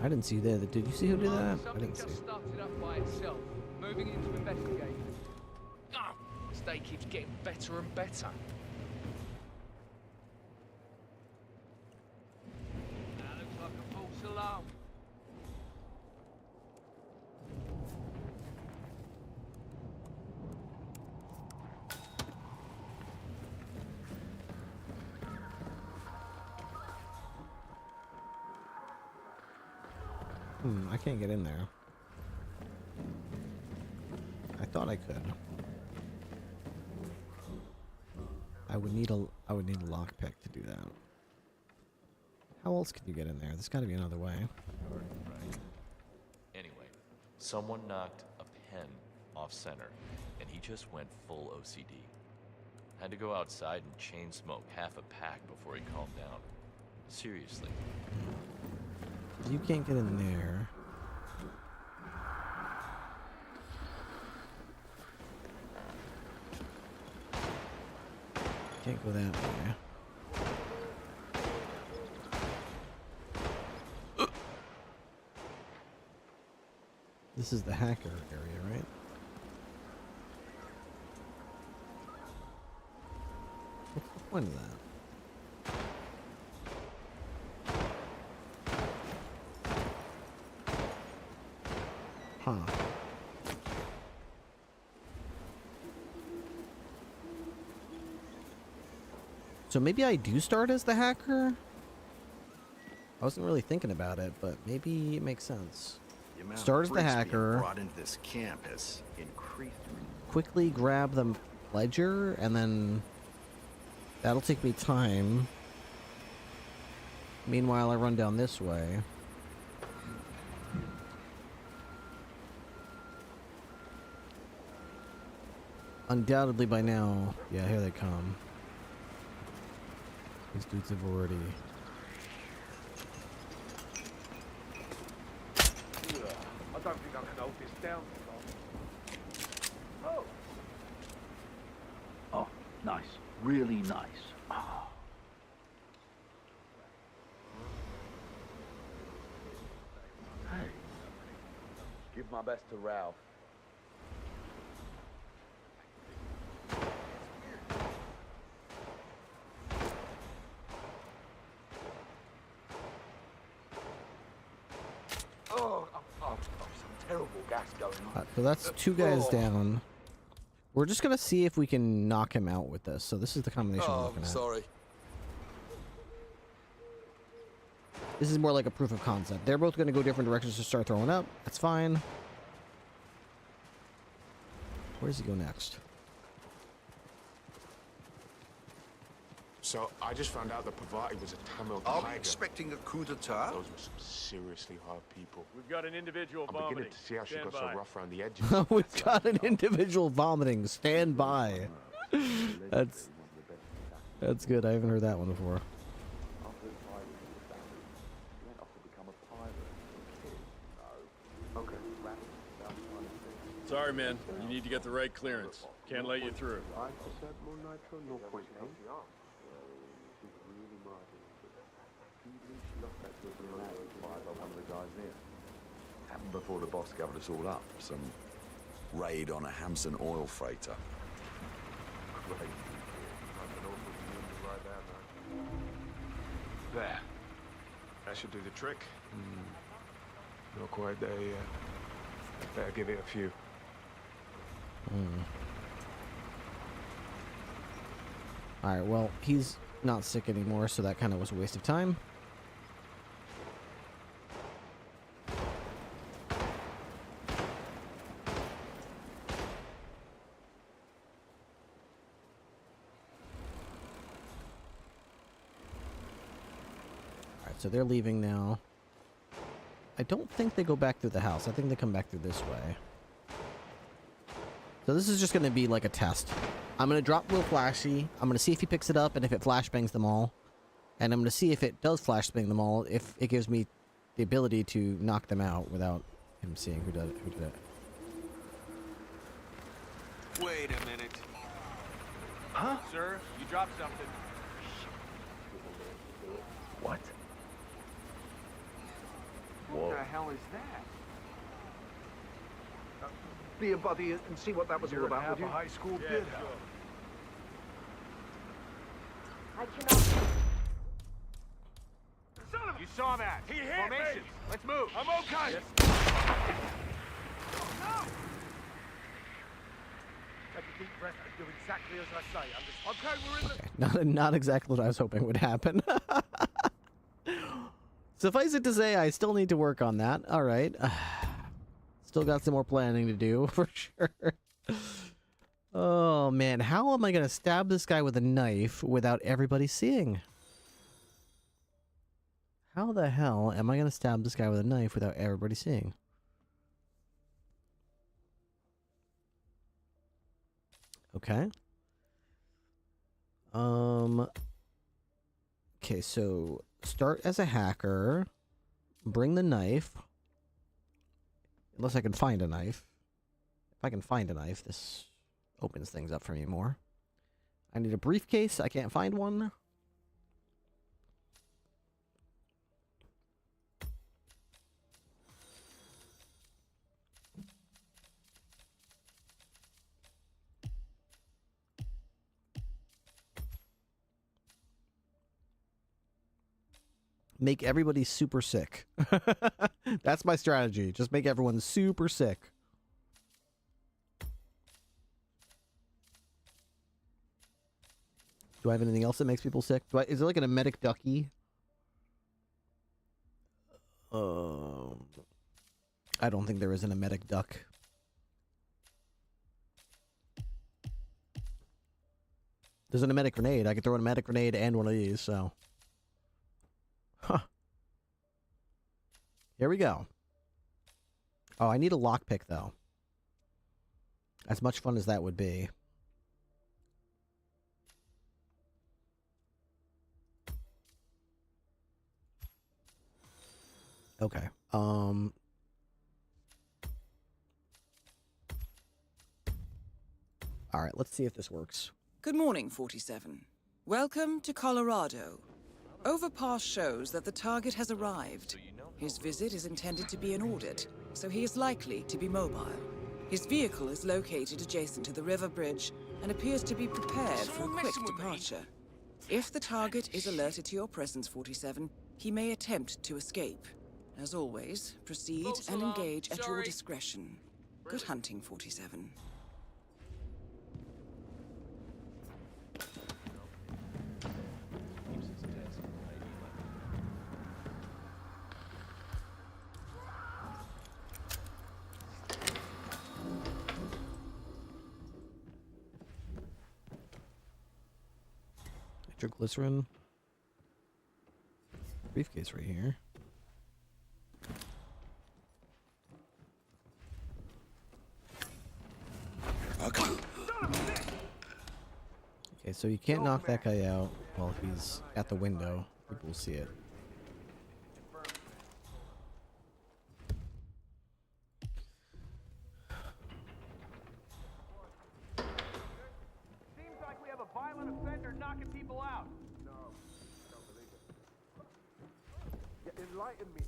I didn't see that. Did you see who did that? I Something didn't see. just started up by itself, moving in to investigate. Ah, this day keeps getting better and better. That looks like a false alarm. I can't get in there. I thought I could. I would need a lockpick to do that. How else can you get in there? There's got to be another way. Anyway, someone knocked a pen off center, and he just went full OCD. Had to go outside and chain smoke half a pack before he calmed down. Seriously. You can't get in there. Can't go that way. This is the hacker area, right? What's the point of that? Huh. So maybe I do start as the hacker? I wasn't really thinking about it, but maybe it makes sense. Start as the hacker. Brought into this camp has increased. Quickly grab the ledger, and then that'll take me time. Meanwhile, I run down this way. Undoubtedly by now, yeah, here they come. These dudes have already... I don't think I can hold this down. Oh. really nice. Oh. Hey, give my best to Ralph. Oh, some terrible gas going on. So that's 2 guys down. We're just gonna see if we can knock him out with this. So this is the combination we're looking at. Sorry. This is more like a proof of concept. They're both gonna go different directions to start throwing up. That's fine. Where does he go next? So I just found out that Pavati was a Tamil Are we tiger. expecting a coup d'etat? Those were some seriously hard people. We've got an individual I'm vomiting. beginning to see how she Stand got by. so rough around the edges. We've got an individual vomiting. Stand by. That's good. I haven't heard that one before. After his fight with the family, he went off to become a pirate. No. Okay. Sorry, man. You need to get the right clearance. Can't let you through. More nitro, 0.8. Happened before the boss covered us all up. Some raid on a Hamson oil freighter. There. That should do the trick. Not quite there yet. Better give it a few. Alright, well, he's not sick anymore, so that kind of was a waste of time. Alright, so they're leaving now. I don't think they go back through the house. I think they come back through this way. So this is just going to be like a test. I'm going to drop Real Flashy. I'm going to see if he picks it up and if it flashbangs them all. And I'm going to see if it does flashbang them all, if it gives me the ability to knock them out without him seeing who did it. Wait a minute. Huh? Sir, you dropped something. What? What the hell is that? Be a buddy and see what that was all about, would you? high school bid. I cannot. Son of a... You saw that. He hit Formations. Me. Let's move. I'm okay. Yes. No. Take a deep breath and do exactly as I say. Okay, we're in the... Okay, not exactly what I was hoping would happen. Suffice it to say, I still need to work on that. All right. Still got some more planning to do, for sure. Oh, man. How am I going to stab this guy with a knife without everybody seeing? How the hell am I going to stab this guy with a knife without everybody seeing? Okay. Okay, so start as a hacker. Bring the knife. Unless I can find a knife. If I can find a knife, this opens things up for me more. I need a briefcase. I can't find one. Make everybody super sick. That's my strategy. Just make everyone super sick. Do I have anything else that makes people sick? Is there like an emetic ducky? I don't think there is an emetic duck. There's an emetic grenade. I could throw an emetic grenade and one of these, so... Huh. Here we go. Oh, I need a lockpick, though. As much fun as that would be. Okay. All right, let's see if this works. Good morning, 47. Welcome to Colorado. Overpass shows that the target has arrived. His visit is intended to be an audit, so he is likely to be mobile. His vehicle is located adjacent to the river bridge and appears to be prepared for a quick departure. If the target is alerted to your presence, 47, he may attempt to escape. As always, proceed and engage at your discretion. Good hunting, 47. Nitroglycerin. Briefcase right here. Okay, so you can't knock that guy out while he's at the window. People will see it. Seems like we have a violent offender knocking people out. No, I don't believe it. Yeah, enlighten me.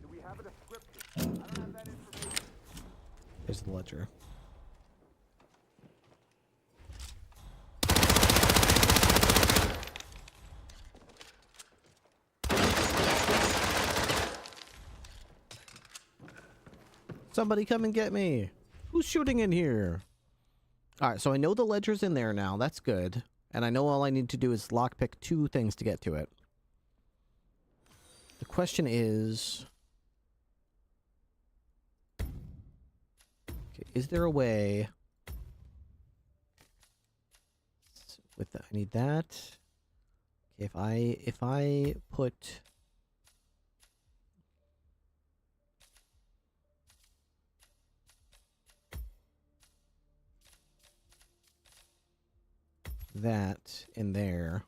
Do we have a description? I don't have that information. There's the ledger. Somebody come and get me. Who's shooting in here? Alright, so I know the ledger's in there now. That's good. And I know all I need to do is lockpick 2 things to get to it. The question is... Okay, is there a way... With that, I need that. Okay, if I put... that in there.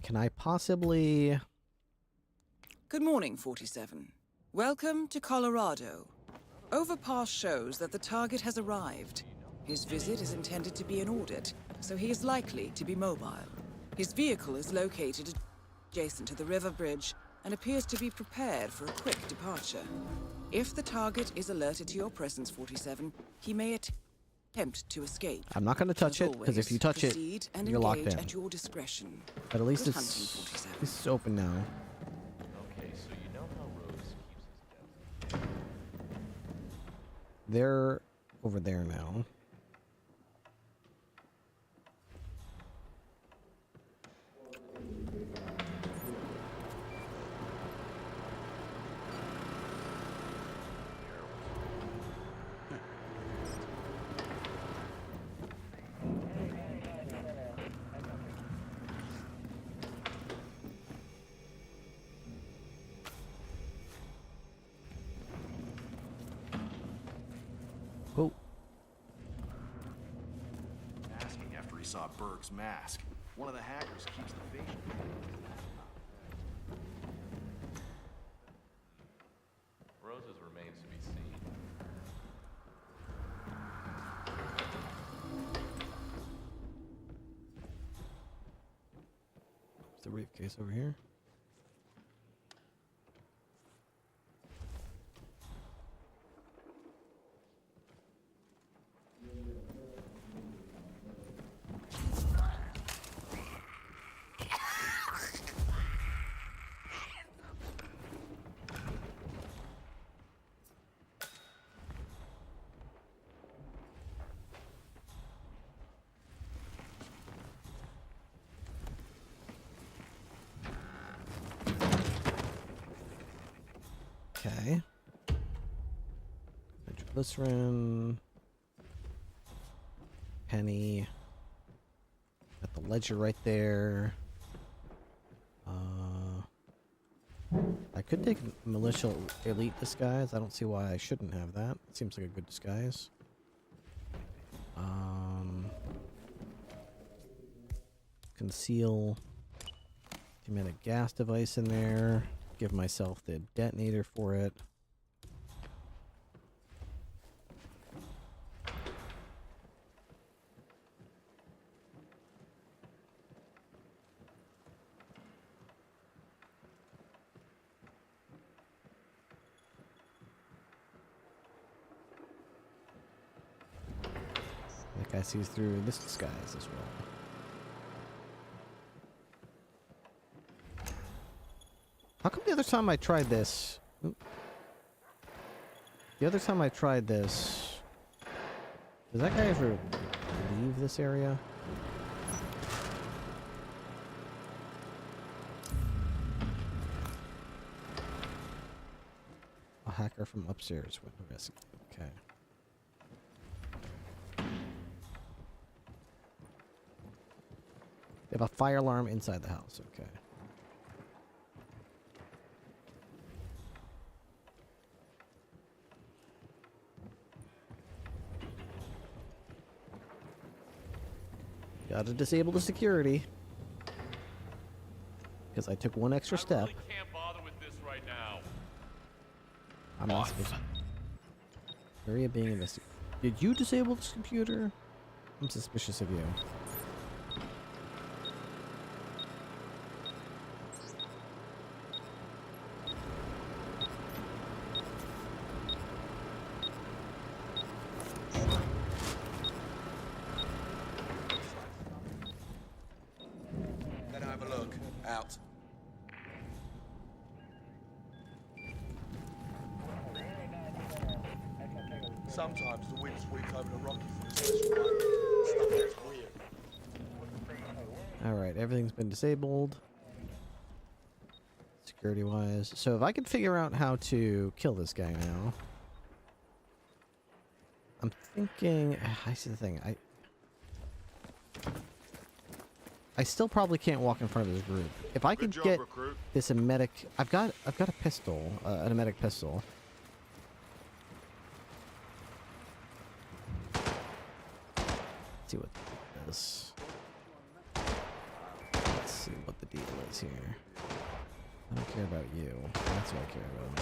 Can I possibly... Good morning, 47. Welcome to Colorado. Overpass shows that the target has arrived. His visit is intended to be an audit, so he is likely to be mobile. His vehicle is located adjacent to the river bridge and appears to be prepared for a quick departure. If the target is alerted to your presence, 47, he may attempt to escape. I'm not going to touch it, because if you touch it, you're locked in. At your discretion. But at least Good it's open now. Okay, so you know how Rose keeps his depth. They're over there now. Oh. Asking after he saw Berg's mask. One of the hackers keeps the facial. Rose's remains to be seen. There's the briefcase over here. Okay. Nitroglycerin. Penny. Got the ledger right there. I could take militia elite disguise. I don't see why I shouldn't have that. It seems like a good disguise. Conceal. Commit a gas device in there. Give myself the detonator for it. Guy sees through this disguise as well. How come the other time I tried this... Oop. The other time I tried this... Does that guy ever leave this area? A hacker from upstairs went risk. Okay. They have a fire alarm inside the house. Okay. Gotta disable the security. Because I took one extra step. I really can't bother with this right now. I'm not supposed to. Area being investigated. Did you disable this computer? I'm suspicious of you. Let have a look. Out. Sometimes the wind sweeps over the Rocky for a special one. Stuff that's weird. Alright, everything's been disabled. Security wise. So if I could figure out how to kill this guy now. I'm thinking... I see the thing. I still probably can't walk in front of this group. If I could get this emetic... I've got a pistol. An emetic pistol. Let's see what this... Let's see what the deal is here. I don't care about you. That's what I care about.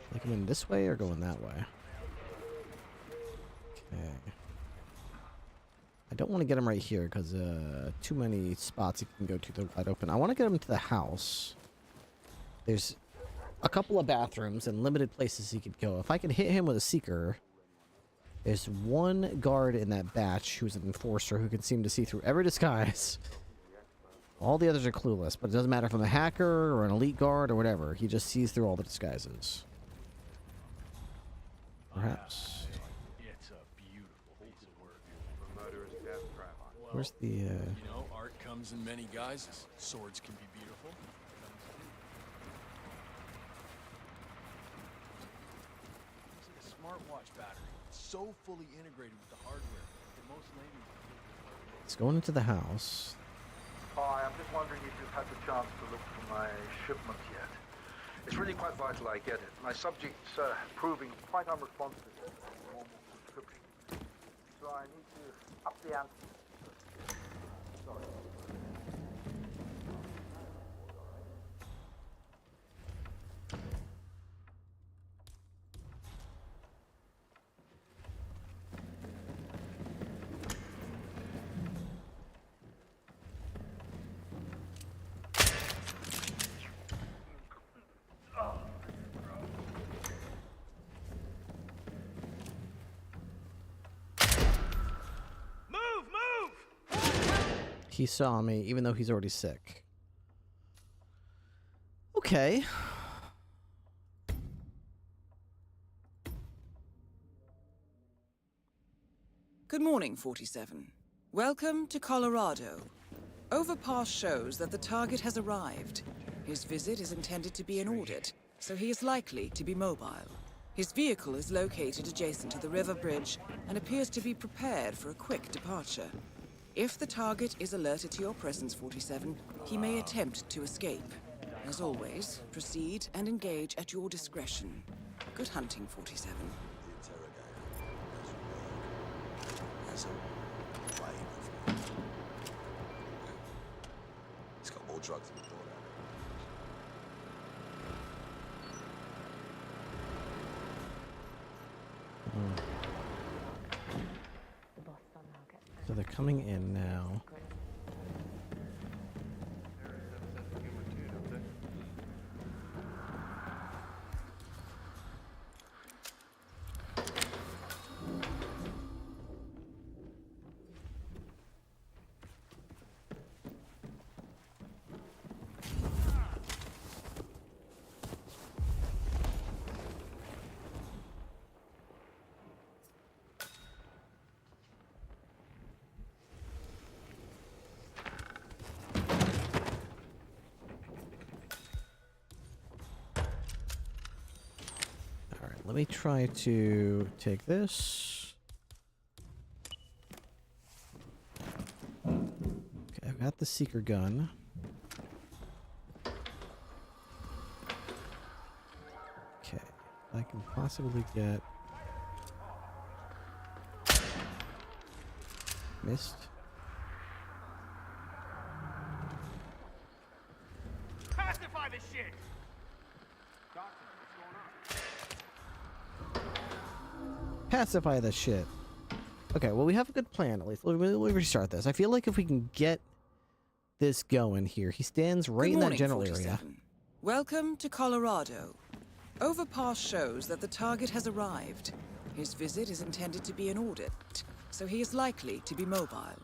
Should I come in this way or going that way? Okay. I don't want to get him right here because too many spots he can go to the wide open. I want to get him to the house. There's a couple of bathrooms and limited places he could go. If I can hit him with a seeker, there's one guard in that batch who's an enforcer who can seem to see through every disguise. All the others are clueless, but it doesn't matter if I'm a hacker or an elite guard or whatever. He just sees through all the disguises. Perhaps. It's a beautiful piece of work. Where's the, You know, art comes in many guises. Swords can be beautiful. It's like a smartwatch battery. It's so fully integrated with the hardware that most ladies... It's going into the house. Hi, I'm just wondering if you've had the chance to look for my shipment yet. It's really quite vital I get it. My subject's proving quite unresponsive to normal prescription. So I need to up the ante. Sorry. He saw me, even though he's already sick. Okay. Good morning, 47. Welcome to Colorado. Overpass shows that the target has arrived. His visit is intended to be an audit, so he is likely to be mobile. His vehicle is located adjacent to the river bridge and appears to be prepared for a quick departure. If the target is alerted to your presence, 47, he may attempt to escape. As always, proceed and engage at your discretion. Good hunting, 47. As a way of... It's got more drugs than we thought Hmm. So they're coming in now. let me try to take this. Okay, I've got the seeker gun. Okay, I can possibly get... Missed. Pacify the shit! Pacify the shit. Okay, well, we have a good plan, at least. Let me restart this. I feel like if we can get this going here. He stands right in that general area. Welcome to Colorado. Overpass shows that the target has arrived. His visit is intended to be an audit, so he is likely to be mobile.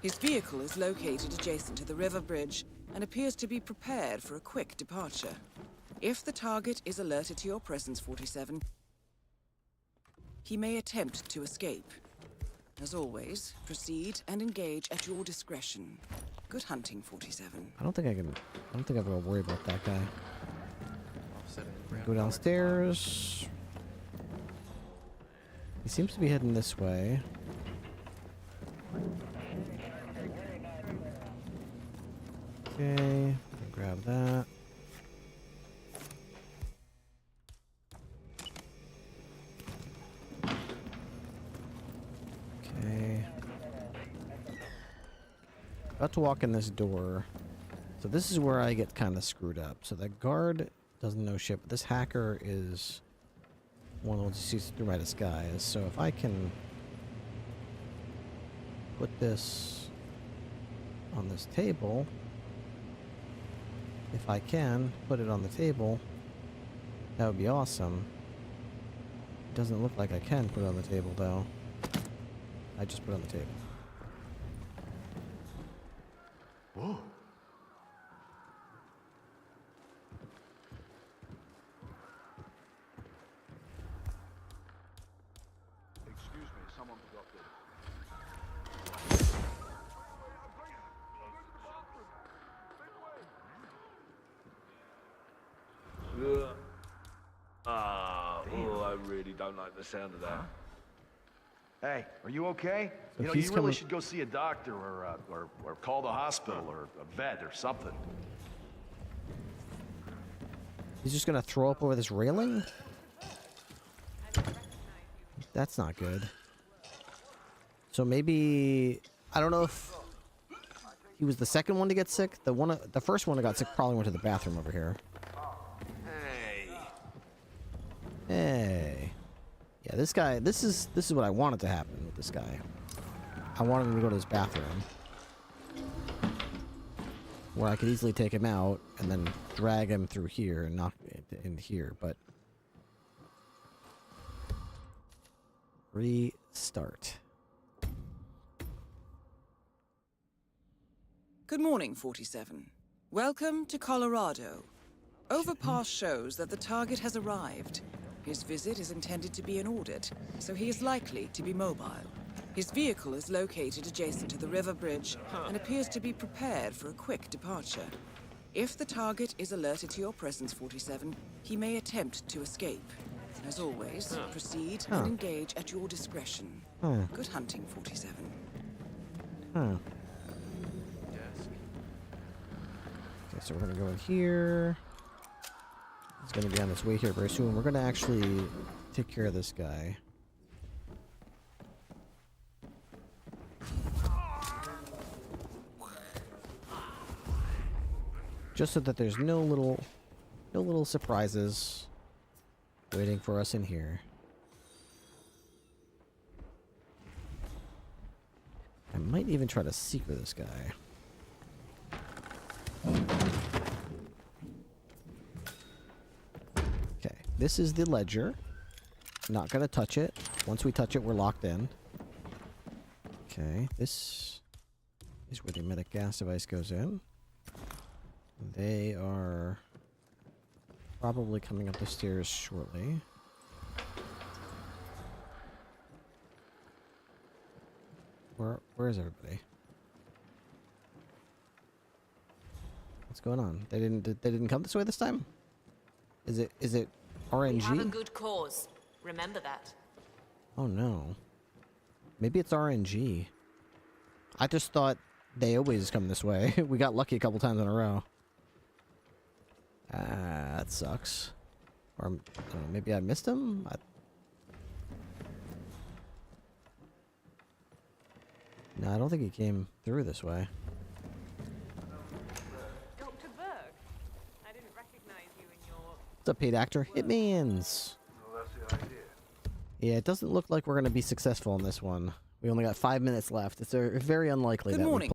His vehicle is located adjacent to the river bridge and appears to be prepared for a quick departure. If the target is alerted to your presence, 47, he may attempt to escape. As always, proceed and engage at your discretion. Good hunting, 47. I don't think I'm gonna worry about that guy. Go downstairs. He seems to be heading this way. Okay, grab that. Okay. About to walk in this door. So this is where I get kind of screwed up. So that guard doesn't know shit, but this hacker is one who sees through my disguise. So if I can put this on this table, if I can put it on the table, that would be awesome. It doesn't look like I can put it on the table though. I just put it on the table. Whoa. Excuse me, someone forgot this. I really don't like the sound of that. Hey, are you okay? So you know, you really should go see a doctor or call the hospital or a vet or something. He's just gonna throw up over this railing? That's not good. So maybe I don't know if he was the second one to get sick. The first one that got sick probably went to the bathroom over here. Hey. Yeah, this guy, this is what I wanted to happen with this guy. I wanted him to go to his bathroom, where I could easily take him out and then drag him through here and knock it in here, but restart. Good morning, 47. Welcome to Colorado. Overpass shows that the target has arrived. His visit is intended to be an audit, so he is likely to be mobile. His vehicle is located adjacent to the river bridge and appears to be prepared for a quick departure. If the target is alerted to your presence, 47, he may attempt to escape. As always, proceed and engage at your discretion. Good hunting, 47. Okay, so we're gonna go in here. He's gonna be on his way here very soon. We're gonna actually take care of this guy. Just so that there's no little surprises waiting for us in here. I might even try to secret this guy. Okay, this is the ledger. Not gonna touch it. Once we touch it, we're locked in. Okay, this is where the medic gas device goes in. They are probably coming up the stairs shortly. Where is everybody? What's going on? They didn't come this way this time? Is it We have a RNG? good cause. Remember that. Oh no. Maybe it's RNG. I just thought they always come this way. We got lucky a couple times in a row. That sucks. Or I don't know, maybe I missed him? No, I don't think he came through this way. Dr. Berg, I didn't recognize you in your... What's up, paid actor? Hitmans! Well, that's the idea. Yeah, it doesn't look like we're going to be successful in this one. We only got 5 minutes left. It's very unlikely Good that morning.